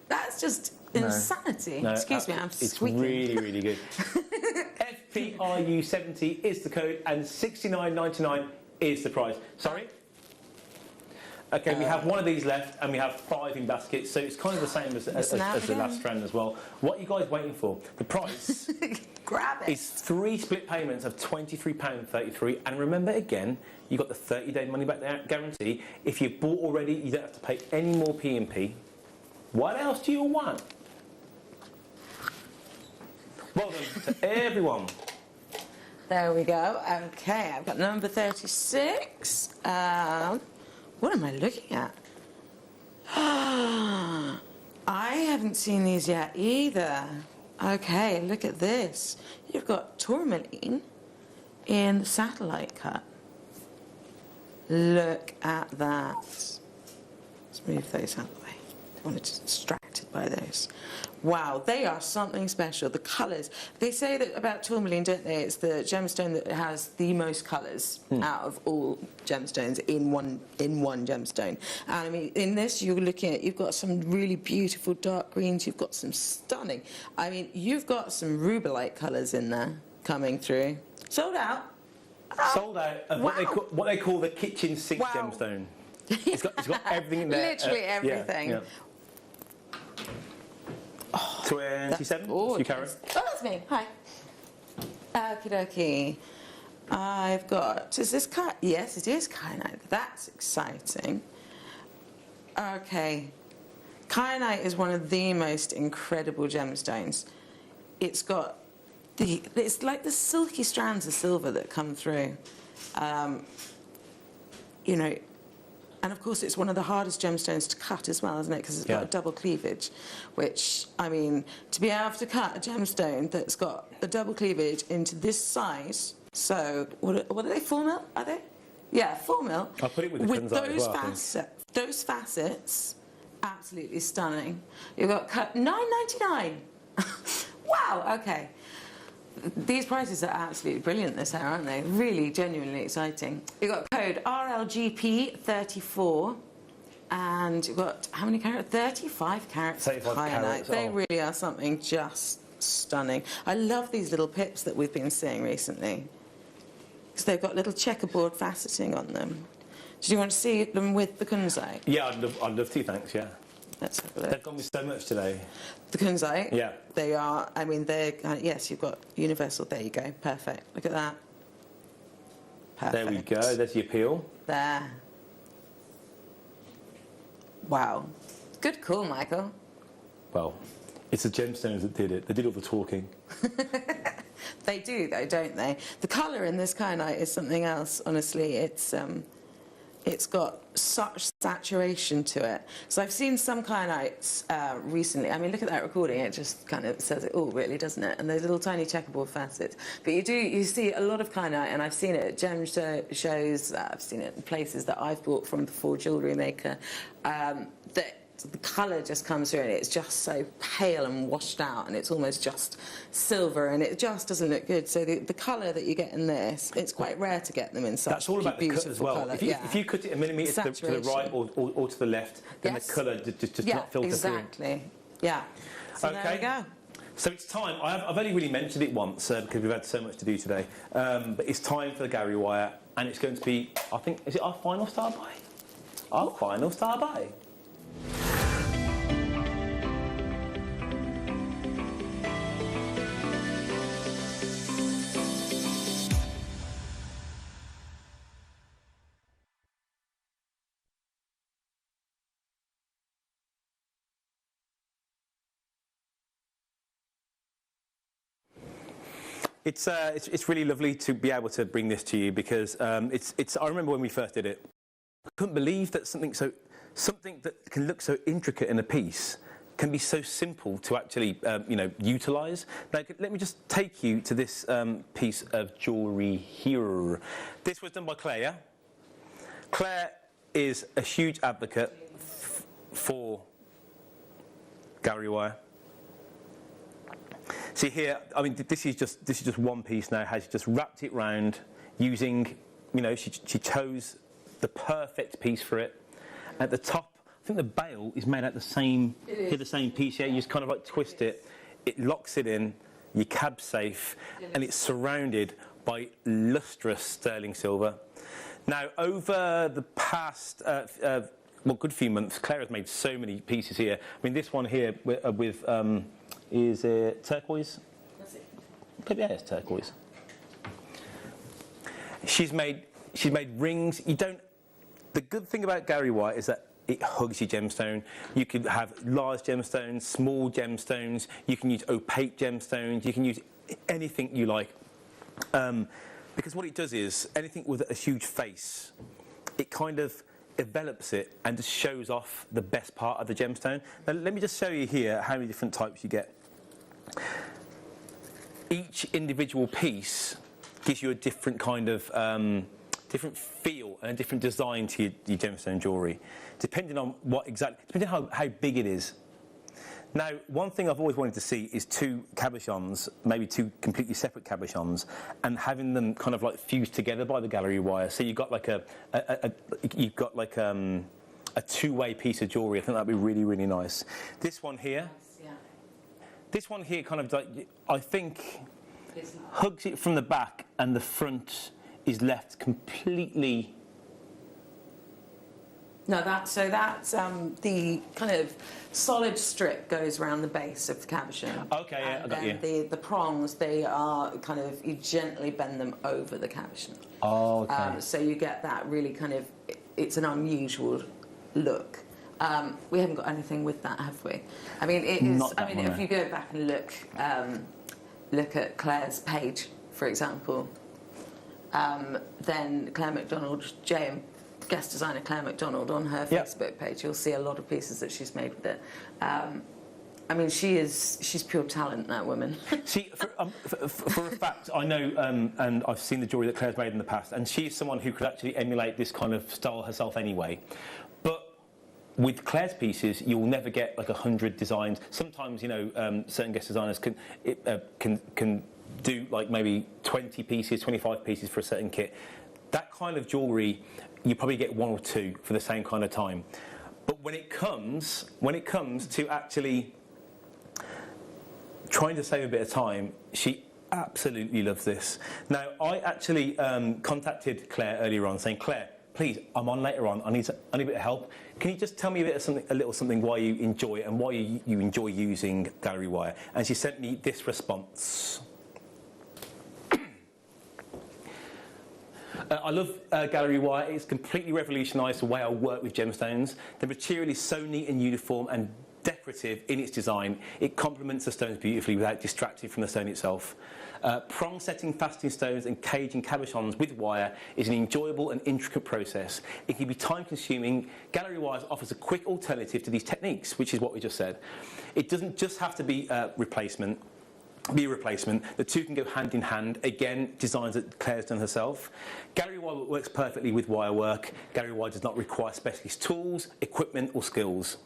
that's just insanity. No, Excuse me, I'm squeaking. It's really, really good. FPRU70 is the code, and £69.99 is the price. Sorry? Okay, we have one of these left, and we have 5 in baskets, so it's kind of the same as the last strand as well. What are you guys waiting for? The price Grab it. is 3 split payments of £23.33, and remember again, you've got the 30-day money-back guarantee. If you've bought already, you don't have to pay any more P&P. What else do you want? Well done to everyone. There we go. Okay, I've got number 36. What am I looking at? I haven't seen these yet either. Okay, look at this. You've got tourmaline in satellite cut. Look at that. Let's move those out of the way. I want to get distracted by those. Wow, they are something special. The colours. They say that about tourmaline, don't they? It's the gemstone that has the most colours out of all gemstones in one gemstone. And I mean, in this, you're looking at. You've got some really beautiful dark greens. You've got some stunning. I mean, you've got some rubellite colours in there coming through. Sold out. Sold out of what they call the kitchen sink gemstone. It's got everything in there. Literally everything. Yeah. 27? Oh, Karen? that's me. Hi. Okie dokie. I've got. Is this kyanite? Yes, it is kyanite. That's exciting. Okay. Kyanite is one of the most incredible gemstones. It's got it's like the silky strands of silver that come through. You know. And of course, it's one of the hardest gemstones to cut as well, isn't it? Because it's got a double cleavage, which, I mean, to be able to cut a gemstone that's got a double cleavage into this size, so, what are they, 4 mil, are they? Yeah, 4 mil. I'll put it with the kunzite as well, those facets, absolutely stunning. You've got cut $9.99. Wow, okay. These prices are absolutely brilliant this hour, aren't they? Really, genuinely exciting. You've got code RLGP34, and you've got, how many carats? 35 carats of kyanite. They really are something just stunning. I love these little pips that we've been seeing recently, because they've got little checkerboard faceting on them. Do you want to see them with the kunzite? Yeah, I'd love to, thanks, yeah. Let's have a look. They've gone with so much today. The kunzite? Yeah. They are, I mean, they're, yes, you've got universal, there you go, perfect. Look at that. Perfect. There we go. There's the appeal. There. Wow. Good call, Michael. Well, it's the gemstones that did it. They did all the talking. They do, though, don't they? The colour in this kyanite is something else, honestly. It's got such saturation to it. So I've seen some kyanites recently. I mean, look at that recording. It just kind of says it all, really, doesn't it? And those little tiny checkerboard facets. But you see a lot of kyanite, and I've seen it at gem shows. I've seen it in places that I've bought from before, Jewellery Maker, that the colour just comes through and it's just so pale and washed out, and it's almost just silver, and it just doesn't look good. So the colour that you get in this, it's quite rare to get them in such That's all about the cut as well. Colour. If you cut it a millimetre to the right or to the left, then the colour just not filter exactly. Yeah. So okay. There we go. So it's time. I've only really mentioned it once because we've had so much to do today. But it's time for the gallery wire, and it's going to be, I think, is it our final star buy? Our final star buy. It's really lovely to be able to bring this to you because it's. I remember when we first did it, I couldn't believe that something that can look so intricate in a piece can be so simple to actually utilise. Now, let me just take you to this piece of jewellery here. This was done by Claire. Yeah? Claire is a huge advocate for gallery wire. See here, I mean, this is just one piece now. Has just wrapped it round using, she chose the perfect piece for it. At the top, I think the bail is made out the same piece. Yeah, you just kind of like twist it, it locks it in, your cab's safe, and it's surrounded by lustrous sterling silver. Now, over the past good few months, Claire has made so many pieces here. I mean, this one here with is it turquoise? Yeah, it's turquoise. She's made rings. The good thing about gallery wire is that it hugs your gemstone. You could have large gemstones, small gemstones. You can use opaque gemstones. You can use anything you like. Because what it does is anything with a huge face, it kind of envelops it and just shows off the best part of the gemstone. Now, let me just show you here how many different types you get. Each individual piece gives you a different kind of different feel and a different design to your gemstone jewellery, depending on how big it is. Now, one thing I've always wanted to see is two cabochons, maybe two completely separate cabochons, and having them kind of like fused together by the gallery wire. So you've got like a two-way piece of jewellery. I think that'd be really, really nice. This one here. This one here kind of, I think, hugs it from the back, and the front is left completely. No, that's the kind of solid strip goes around the base of the cabochon. Okay, yeah, I got you. The prongs, they are kind of, you gently bend them over the cabochon. Oh, okay. So you get that really kind of, it's an unusual look. We haven't got anything with that, have we? I mean, it is. I mean, if you go back and look at Claire's page, for example, then Claire McDonald, guest designer Claire McDonald, on her Facebook page, you'll see a lot of pieces that she's made with it. I mean, she's pure talent, that woman. See, for a fact, I know, and I've seen the jewellery that Claire's made in the past, and she's someone who could actually emulate this kind of style herself anyway. But with Claire's pieces, you'll never get like 100 designs. Sometimes, certain guest designers can do like maybe 20 pieces, 25 pieces for a certain kit. That kind of jewellery, you probably get one or two for the same kind of time. But when it comes to actually trying to save a bit of time, she absolutely loves this. Now, I actually contacted Claire earlier on, saying, Claire, please, I'm on later on. I need a bit of help. Can you just tell me a little something why you enjoy it and why you enjoy using gallery wire? And she sent me this response. I love gallery wire. It's completely revolutionised the way I work with gemstones. The material is so neat and uniform and decorative in its design. It complements the stones beautifully without distracting from the stone itself. Prong setting, fastening stones and caging cabochons with wire is an enjoyable and intricate process. It can be time consuming. Gallery wires offers a quick alternative to these techniques, which is what we just said. It doesn't just have to be a replacement. The two can go hand in hand. Again, designs that Claire's done herself. Gallery wire works perfectly with wire work. Gallery wire does not require specialist tools, equipment or skills.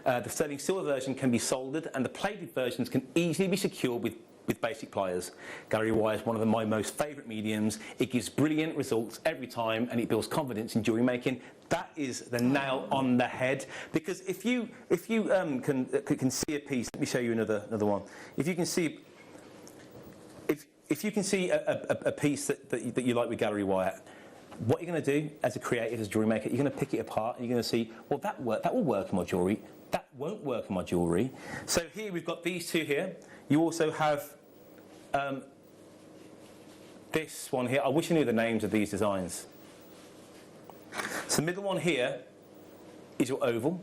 The sterling silver version can be soldered and the plated versions can easily be secured with basic pliers. Gallery wire is one of my most favourite mediums. It gives brilliant results every time and it builds confidence in jewellery making. That is the nail on the head, because if you can see a piece, let me show you another one. If you can see a piece that you like with gallery wire, what you're going to do as a creative, as a jewellery maker, you're going to pick it apart and you're going to see, well, that will work in my jewellery. That won't work in my jewellery. So here we've got these two here. You also have this one here. I wish I knew the names of these designs. So the middle one here is your oval.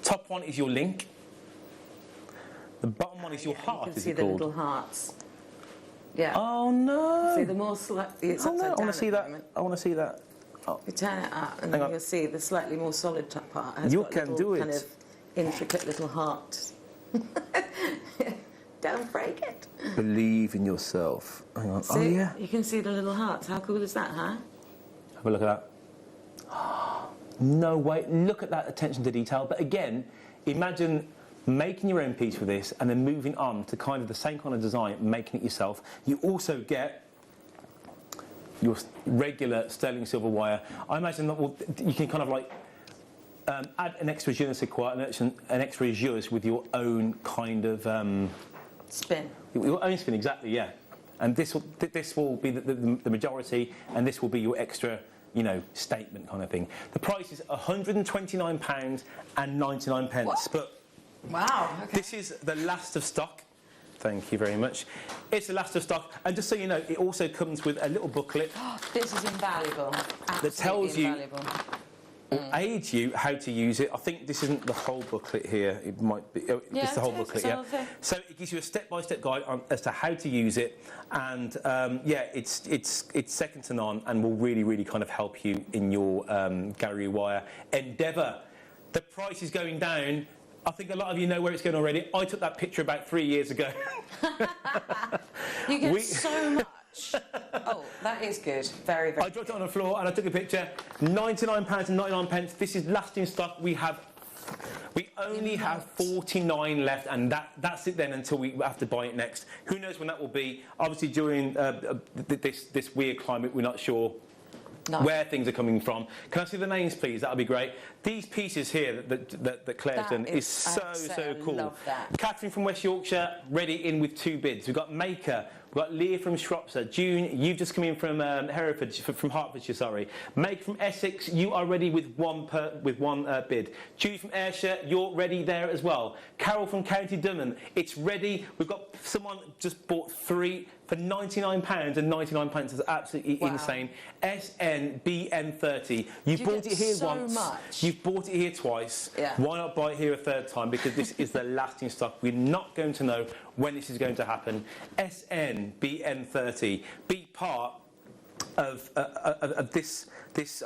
Top one is your link. The bottom one is your heart. You can see the little hearts. Yeah. Oh no! See, the more slightly it's upside down. I want to see that. I want to see that. Oh. You turn it up, and then you'll see the slightly more solid top part has you got can little do it. Kind of intricate little hearts. Don't break it. Believe in yourself. Hang on. See, oh yeah. You can see the little hearts. How cool is that, huh? Have a look at that. No way. Look at that attention to detail. But again, imagine making your own piece for this and then moving on to kind of the same kind of design, making it yourself. You also get your regular sterling silver wire. I imagine that you can kind of like add an extra je ne sais quoi, an extra jus with your own kind of spin. Your own spin, exactly, yeah. And this will be the majority, and this will be your extra, statement kind of thing. The price is £129 and 99 pence. What? But wow. Okay. This is the last of stock. Thank you very much. It's the last of stock, and just so you know, it also comes with a little booklet. This is invaluable. Absolutely that tells you, invaluable. aids you how to use it. I think this isn't the whole booklet here. It might be. It's the whole booklet, yeah. So it gives you a step-by-step guide as to how to use it, and it's second to none, and will really kind of help you in your gallery wire endeavour. The price is going down. I think a lot of you know where it's going already. I took that picture about 3 years ago. You get so much. Oh, that is good. Very, very I dropped it on the floor and I took a picture. £99 and 99 pence. This is last in stock. We only have 49 left, and that's it then until we have to buy it next. Who knows when that will be? Obviously, during this weird climate, we're not sure where things are coming from. Can I see the names, please? That would be great. These pieces here that Claire's done is so cool. Love that. Catherine from West Yorkshire, ready in with 2 bids. We've got Maker. We've got Leah from Shropshire. June, you've just come in from Hertfordshire, sorry. Maker from Essex, you are ready with one bid. Judy from Ayrshire, you're ready there as well. Carol from County Durham, it's ready. We've got someone just bought 3 for £99 and 99 pence. Is absolutely insane. SNBN30. You bought it here once. You've bought it here twice. Yeah. Why not buy it here a third time? Because this is the last in stock. We're not going to know when this is going to happen. SNBN30. Be part of this.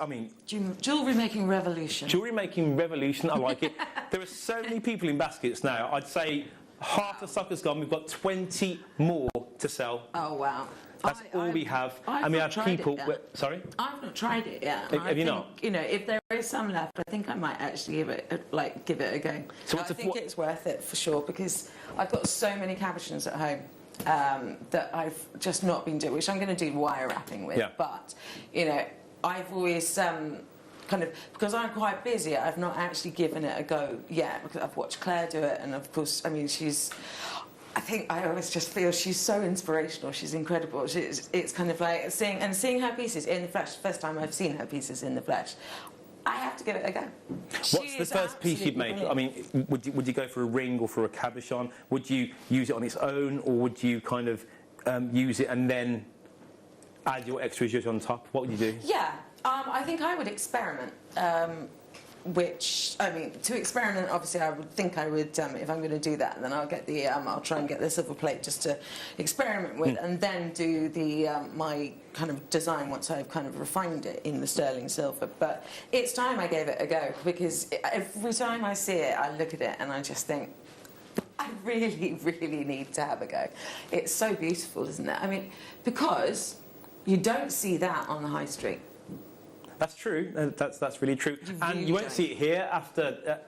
I mean, jewellery making revolution. Jewellery making revolution. I like it. There are so many people in baskets now. I'd say half the stock has gone. We've got 20 more to sell. Oh wow. That's all we have. And we have people. Sorry? I've not tried it yet. Have you not? If there is some left, I think I might actually give it a go. So I think it's worth it for sure, because I've got so many cabochons at home that I've just not been doing, which I'm going to do wire wrapping with. Yeah. But I've always kind of, because I'm quite busy, I've not actually given it a go yet, because I've watched Claire do it, and of course, I mean, I always just feel she's so inspirational. She's incredible. It's kind of like seeing her pieces in the flesh. First time I've seen her pieces in the flesh. I have to give it a go. What's the first piece you'd make? I mean, would you go for a ring or for a cabochon? Would you use it on its own, or would you kind of use it and then add your extras on top, what would you do? Yeah, I think I would experiment. Which, I mean, to experiment, obviously, I would think I would, if I'm going to do that, then I'll get the, I'll try and get the silver plate just to experiment with, and then do the my kind of design once I've kind of refined it in the sterling silver. But it's time I gave it a go, because every time I see it, I look at it and I just think, I really, really need to have a go. It's so beautiful, isn't it? I mean, because you don't see that on the high street. That's true. That's really true. And you won't see it here after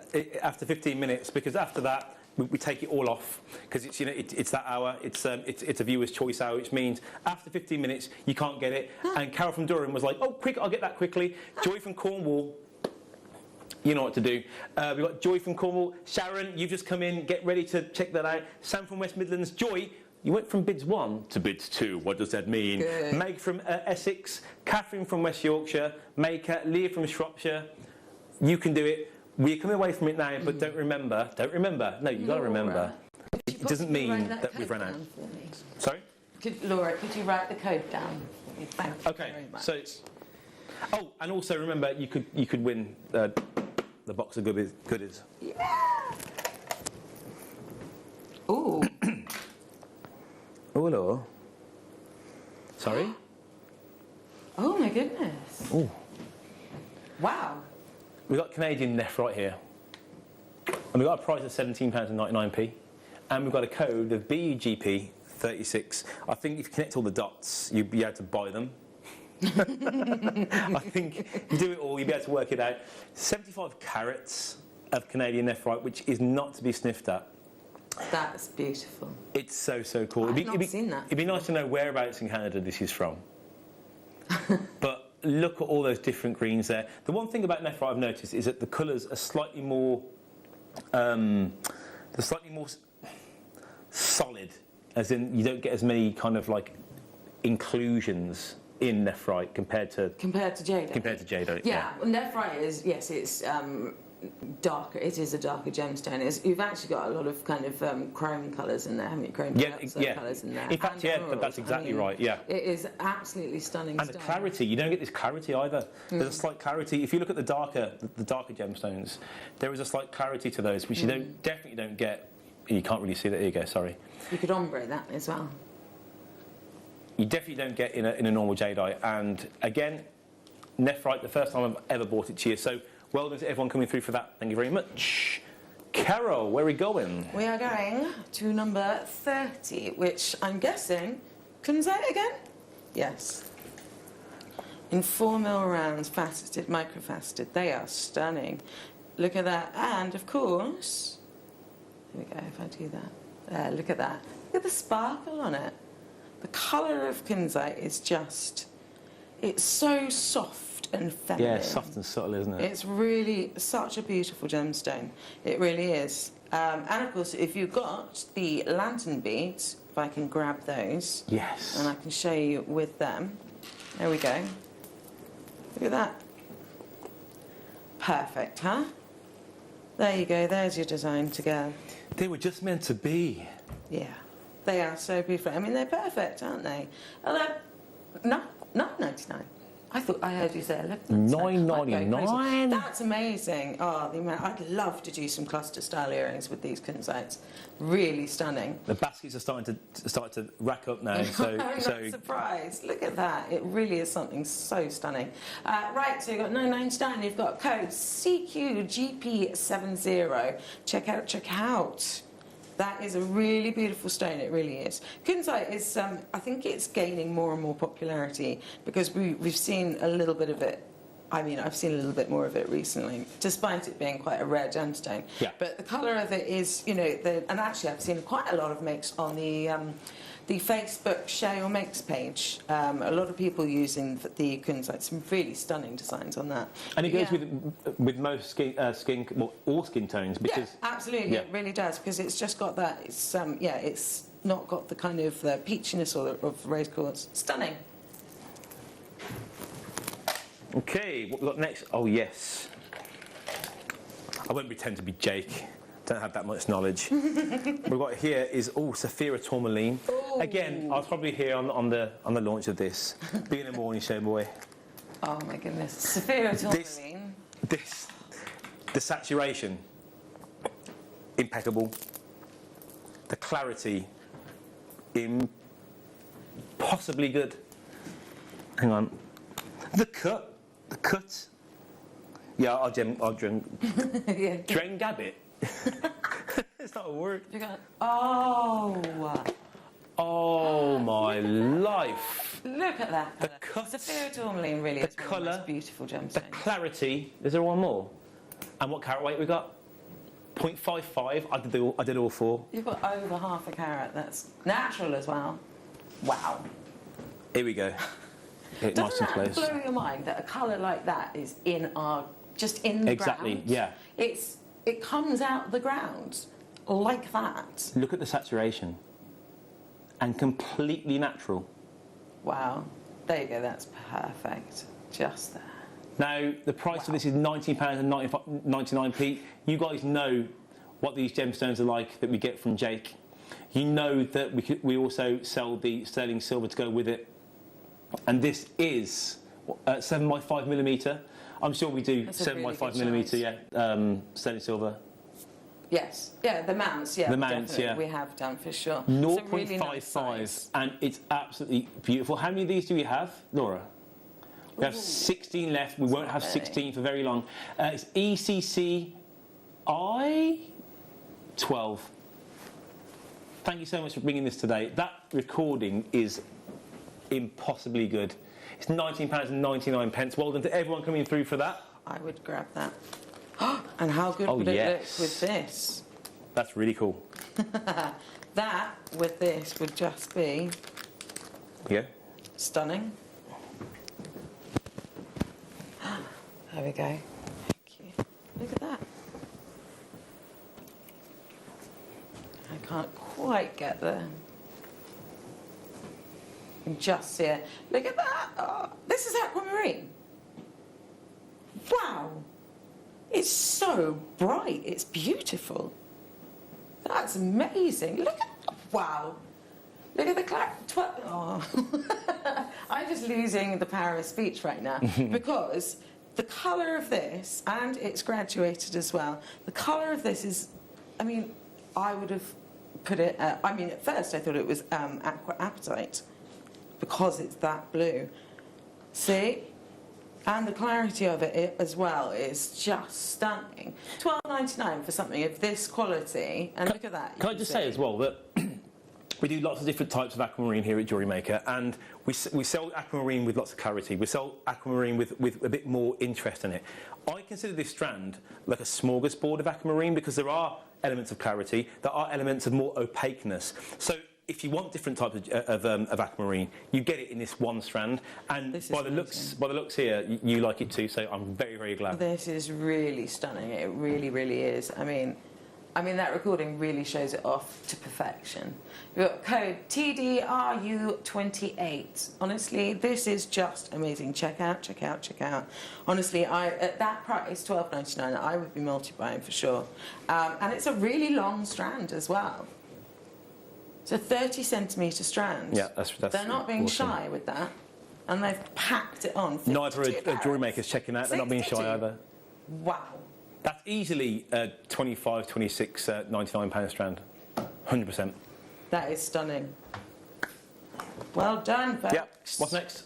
15 minutes, because after that we take it all off, because it's, you know, it's that hour. It's a viewer's choice hour, which means after 15 minutes you can't get it. And Carol from Durham was like, "Oh, quick! I'll get that quickly." Joy from Cornwall. You know what to do. We've got Joy from Cornwall. Sharon, you've just come in. Get ready to check that out. Sam from West Midlands. Joy, you went from bids 1 to bids 2. What does that mean? Good. Meg from Essex. Catherine from West Yorkshire. Maker. Leah from Shropshire. You can do it. We're coming away from it now, but don't remember. Don't remember. No, you've got to remember. It doesn't mean that we've run out. Sorry? Laura, could you write the code down for me? Thank you very much. So, oh, and also remember, you could win the box of goodies. Yeah. Ooh. Oh, hello. Sorry? Oh, my goodness. Ooh. Wow. We've got Canadian nephrite here. And we've got a price of £17.99p. And we've got a code of BUGP36. I think if you connect all the dots, you'll be able to buy them. I think you do it all, you'll be able to work it out. 75 carats of Canadian nephrite, which is not to be sniffed at. That's beautiful. It's so cool. I've not seen that. It'd be nice to know whereabouts in Canada this is from. But look at all those different greens there. The one thing about nephrite I've noticed is that the colours are slightly more, solid, as in you don't get as many kind of like inclusions in nephrite compared to jadeite. Compared to jadeite. Yeah, well, nephrite is, yes, it's darker. It is a darker gemstone. You've actually got a lot of kind of chrome colours in there, haven't you? Chrome colours in there. In fact, that's exactly right. Yeah. It is absolutely stunning. And the clarity, you don't get this clarity either. There's a slight clarity. If you look at the darker gemstones, there is a slight clarity to those, which you definitely don't get. You can't really see that. There you go. Sorry. You could ombre that as well. You definitely don't get in a normal jadeite. And again, nephrite, the first time I've ever bought it to you. So well done to everyone coming through for that. Thank you very much. Carol, where are we going? We are going to number 30, which I'm guessing comes out again? Yes. In 4mm rounds, faceted, microfaceted. They are stunning. Look at that. And of course, here we go, if I do that. There, look at that. Look at the sparkle on it. The colour of kunzite is just, it's so soft and feminine. Yeah, soft and subtle, isn't it? It's really such a beautiful gemstone. It really is. And of course, if you've got the lantern beads, if I can grab those. Yes. And I can show you with them. There we go. Look at that. Perfect, huh? There you go, there's your design to go. They were just meant to be. Yeah. They are so beautiful. I mean, they're perfect, aren't they? Although, no, not 99. I heard you say 9.99. That's amazing. Oh, the amount. I'd love to do some cluster style earrings with these kunzites. Really stunning. The baskets are starting to rack up now. So, I'm not surprised. Look at that. It really is something so stunning. Right, so you've got 9.99. You've got code CQGP70. Check out. That is a really beautiful stone, it really is. Kunzite is, I think it's gaining more and more popularity because we've seen a little bit of it. I mean, I've seen a little bit more of it recently, despite it being quite a rare gemstone. Yeah. But the colour of it is, you know, and actually I've seen quite a lot of makes on the Facebook Share Your Makes page. A lot of people using the kunzite, some really stunning designs on that. And it goes with most all skin tones because absolutely, it really does because it's just got that. It's it's not got the kind of peachiness of rose quartz. Stunning. Okay, what we got next? Oh yes. I won't pretend to be Jake don't have that much knowledge. We've got here is Sapphira Tourmaline. Ooh. Again, I was probably here on the launch of this, being a morning show boy. Oh my goodness, Sapphira Tourmaline. The saturation, impeccable. The clarity, impossibly good. Hang on. The cut. Yeah, I'll Drengab it. It's not a word. Oh my life. Look at that. The cut. Sapphira Tourmaline really is one of the most beautiful gemstones. The clarity. Is there one more? And what carat weight we got? 0.55. I did all four. You've got over half a carat. That's natural as well. Wow. Here we go. Nice Doesn't and that close. blow your mind that a colour like that is in the ground? Exactly, yeah. It comes out of the ground like that. Look at the saturation. And completely natural. Wow. There you go, that's perfect. Just there. Now, the price of this is £19.99p. You guys know what these gemstones are like that we get from Jake. You know that we also sell the sterling silver to go with it. And this is 7x5mm. I'm sure we do 7x5mm, sterling silver. Yes, yeah, the mounts, yeah. The mounts, yeah. We have done for sure. 0.55, really nice and it's absolutely beautiful. How many of these do we have, Laura? We have 16 left. We won't have 16 for very long. It's ECC I12. Thank you so much for bringing this today. That recording is impossibly good. It's £19.99. Well done to everyone coming through for that. I would grab that. And how good would it look with this? That's really cool. That with this would just be stunning. There we go. Thank you. Look at that. I can't quite get there. You can just see it. Look at that. Oh, this is aquamarine. Wow. It's so bright. It's beautiful. That's amazing. Look at, wow. Look at the I'm just losing the power of speech right now because the colour of this, and it's graduated as well, the colour of this is, I mean, I would have put it, at first I thought it was aqua apatite because it's that blue. See? And the clarity of it as well is just stunning. £12.99 for something of this quality, and look at that. Can I just say as well that we do lots of different types of aquamarine here at Jewellery Maker, and we sell aquamarine with lots of clarity. We sell aquamarine with a bit more interest in it. I consider this strand like a smorgasbord of aquamarine because there are elements of clarity, there are elements of more opaqueness. So if you want different types of aquamarine, you get it in this one strand. And by the looks here, you like it too. So I'm very, very glad. This is really stunning. It really, really is. I mean, that recording really shows it off to perfection. We've got code TDRU28. Honestly, this is just amazing. Check out, check out, check out. Honestly, at that price, £12.99, I would be multi-buying for sure. And it's a really long strand as well. It's a 30-centimetre strand. Yeah, that's They're not being shy with that. And they've packed it on. Neither are Jewellery Makers checking out. They're not being shy either. Wow. That's easily a 25, 26, £99 strand. 100%. That is stunning. Well done, folks. Yep. What's next?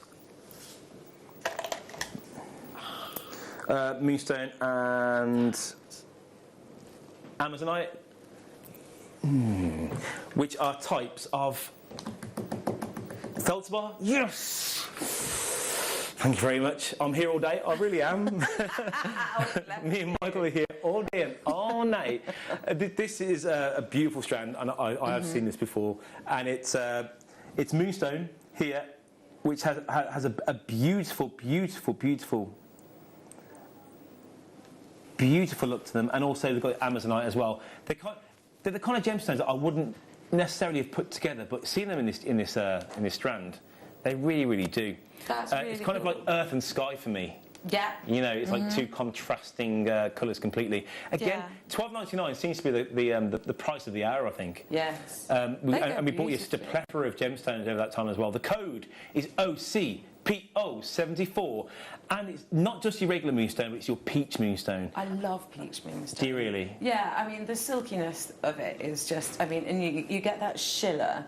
Moonstone and Amazonite, which are types of feldspar. Yes! Thank you very much. I'm here all day. I really am. Me and Michael are here all day and all night. This is a beautiful strand, and I have seen this before. And it's Moonstone here, which has a beautiful, beautiful, beautiful, beautiful look to them. And also they've got Amazonite as well. They're the kind of gemstones that I wouldn't necessarily have put together, but seeing them in this strand, they really, really do. That's really it's kind of like earth and sky for me. Yeah. You know, it's like two contrasting colours completely. Again, $12.99 seems to be the price of the hour, I think. Yes. And we bought you such a plethora of gemstones over that time as well. The code is OCPO74, and it's not just your regular moonstone, but it's your peach moonstone. I love peach moonstone. Do you really? Yeah, I mean, the silkiness of it is just, I mean, and you get that schiller.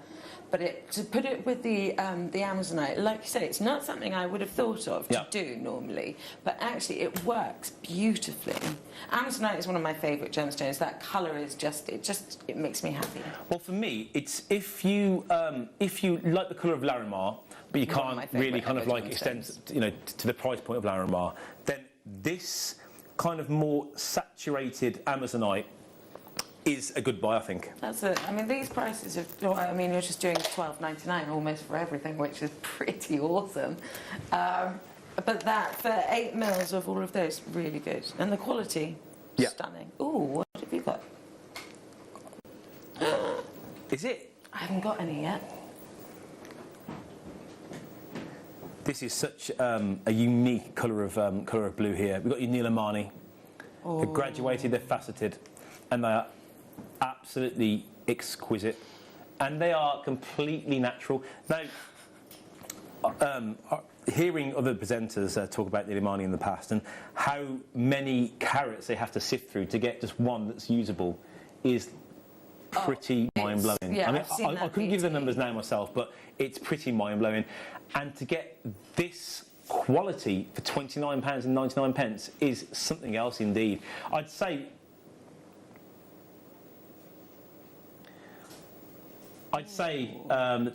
But to put it with the Amazonite, like you said, it's not something I would have thought of to do normally, but actually it works beautifully. Amazonite is one of my favourite gemstones. That colour is just, it makes me happy. Well, for me, it's if you like the colour of Larimar, but you can't really kind of like extend, you know, to the price point of Larimar, then this kind of more saturated Amazonite is a good buy, I think. That's it. I mean, these prices I mean, you're just doing $12.99 almost for everything, which is pretty awesome. But that, for 8 mils of all of those, really good. And the quality, stunning. Ooh, what have you got? Is it? I haven't got any yet. This is such a unique colour of blue here. We've got your Nilamani. They're graduated, they're faceted, and they are absolutely exquisite, and they are completely natural. Now, hearing other presenters talk about Nilamani in the past and how many carats they have to sift through to get just one that's usable is pretty mind-blowing. Yeah, I mean, I couldn't give the numbers now myself, but it's pretty mind-blowing. And to get this quality for £29.99 is something else indeed. I'd say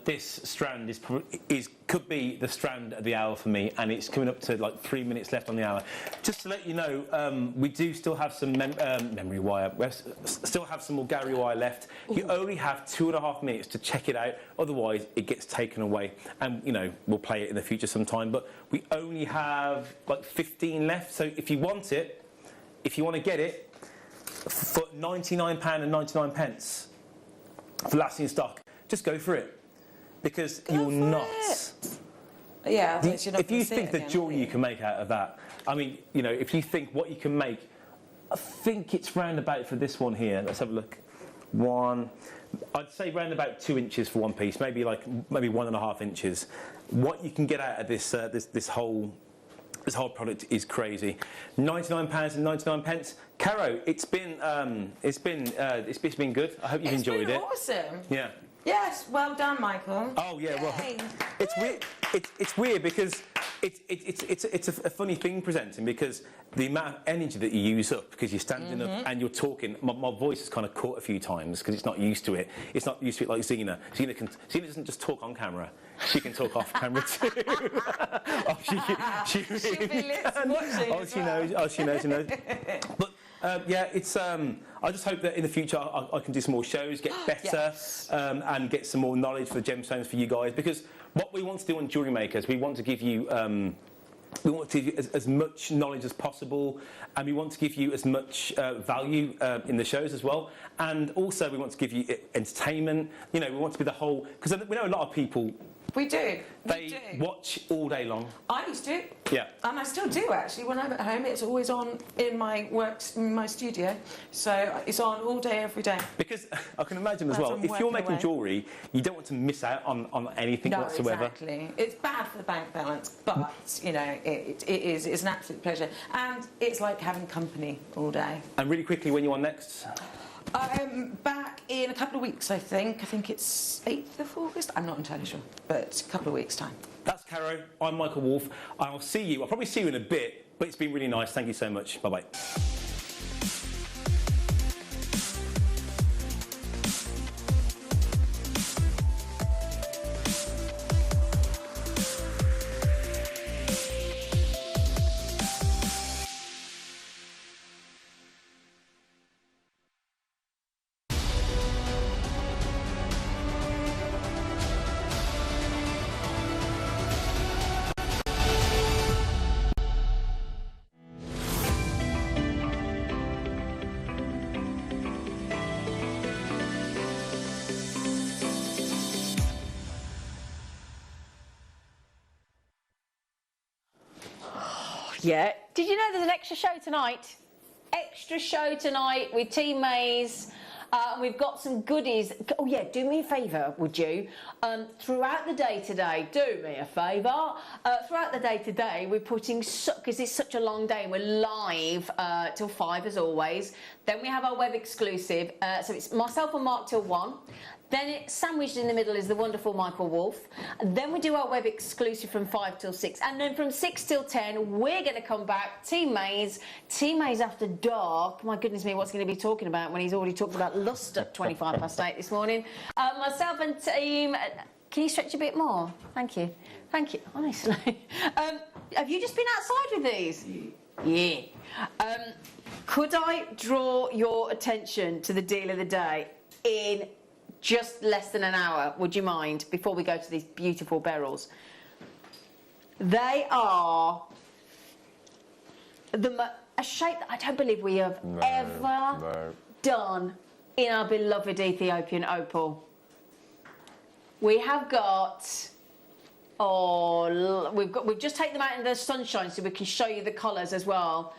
this strand could be the strand of the hour for me, and it's coming up to like 3 minutes left on the hour. Just to let you know, we do still have some memory wire. We still have some more gallery wire left. You only have 2.5 minutes to check it out, otherwise it gets taken away. And you know, we'll play it in the future sometime, but we only have like 15 left. So if you want it, if you want to get it for £99.99 for last in stock, just go for it, because you'll not. Yeah, if you think the jewellery you can make out of that, I mean, you know, if you think what you can make, I think it's round about for this one here. Let's have a look. I'd say round about 2 inches for one piece, maybe 1.5 inches. What you can get out of this this whole product is crazy. £99.99. Caro, it's been good. I hope you've enjoyed it. Awesome. Yeah. Yes, well done, Michael. Oh yeah, well, it's weird. It's weird because it's a funny thing presenting, because the amount of energy that you use up because you're standing up and you're talking. My voice is kind of caught a few times because it's not used to it. It's not used to it like Zena. Zena doesn't just talk on camera. She can talk off camera too. She really can. She knows. But yeah, it's. I just hope that in the future I can do some more shows, get better, and get some more knowledge for the gemstones for you guys. Because what we want to do on Jewellery Maker is we want to give you. We want to give you as much knowledge as possible, and we want to give you as much value in the shows as well. And also, we want to give you entertainment. You know, we want to be the whole. Because we know a lot of people. We do. They watch all day long. I used to. Yeah. And I still do, actually. When I'm at home, it's always on in my studio. So it's on all day, every day. Because I can imagine as well, if you're making jewellery, you don't want to miss out on anything whatsoever. Exactly. It's bad for the bank balance, but, you know, it's an absolute pleasure. And it's like having company all day. And really quickly, when you're on next? I'm back in a couple of weeks, I think. I think it's 8th of August. I'm not entirely sure, but a couple of weeks' time. That's Caro. I'm Michael Wolf. I'll probably see you in a bit, but it's been really nice. Thank you so much. Bye-bye. Yeah. Did you know there's an extra show tonight? Extra show tonight with Team Maze. We've got some goodies. Oh yeah, do me a favour, would you? Throughout the day today, do me a favour. Throughout the day today, we're putting, because it's such a long day and we're live till 5 as always. Then we have our web exclusive. So it's myself and Mark till 1. Then it's sandwiched in the middle is the wonderful Michael Wolf. And then we do our web exclusive from 5 till 6. And then from 6 till 10, we're going to come back, Team Maze After Dark. My goodness me, what's going to be talking about when he's already talked about lust at 8:25 this morning. Myself and team... Can you stretch a bit more? Thank you. Thank you, honestly. Have you just been outside with these? Yeah. Could I draw your attention to the deal of the day in just less than an hour, would you mind, before we go to these beautiful beryls? They are a shape that I don't believe we have ever done in our beloved Ethiopian opal. We have got, we've just taken them out in the sunshine so we can show you the colours as well.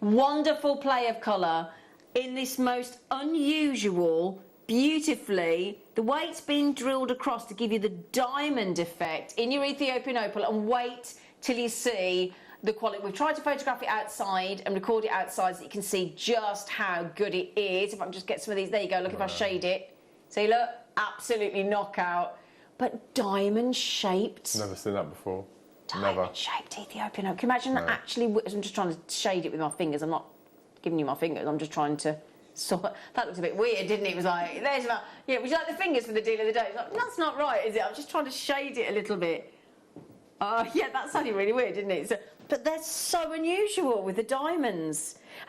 Wonderful play of colour in this most unusual, beautifully, the way it's been drilled across to give you the diamond effect in your Ethiopian opal, and wait till you see the quality. We've tried to photograph it outside and record it outside so that you can see just how good it is. If I can just get some of these, there you go, look if I shade it. See, look, absolutely knockout. But diamond shaped. Never seen that before. Diamond shaped Ethiopian opal. Can you imagine that actually, I'm just trying to shade it with my fingers. I'm not giving you my fingers, I'm just trying to... So that looked a bit weird, didn't it? It was like, there's my, yeah, would you like the fingers for the deal of the day? It's like, that's not right, is it? I'm just trying to shade it a little bit. Oh, yeah, that sounded really weird, didn't it? So, but they're so unusual with the diamonds. And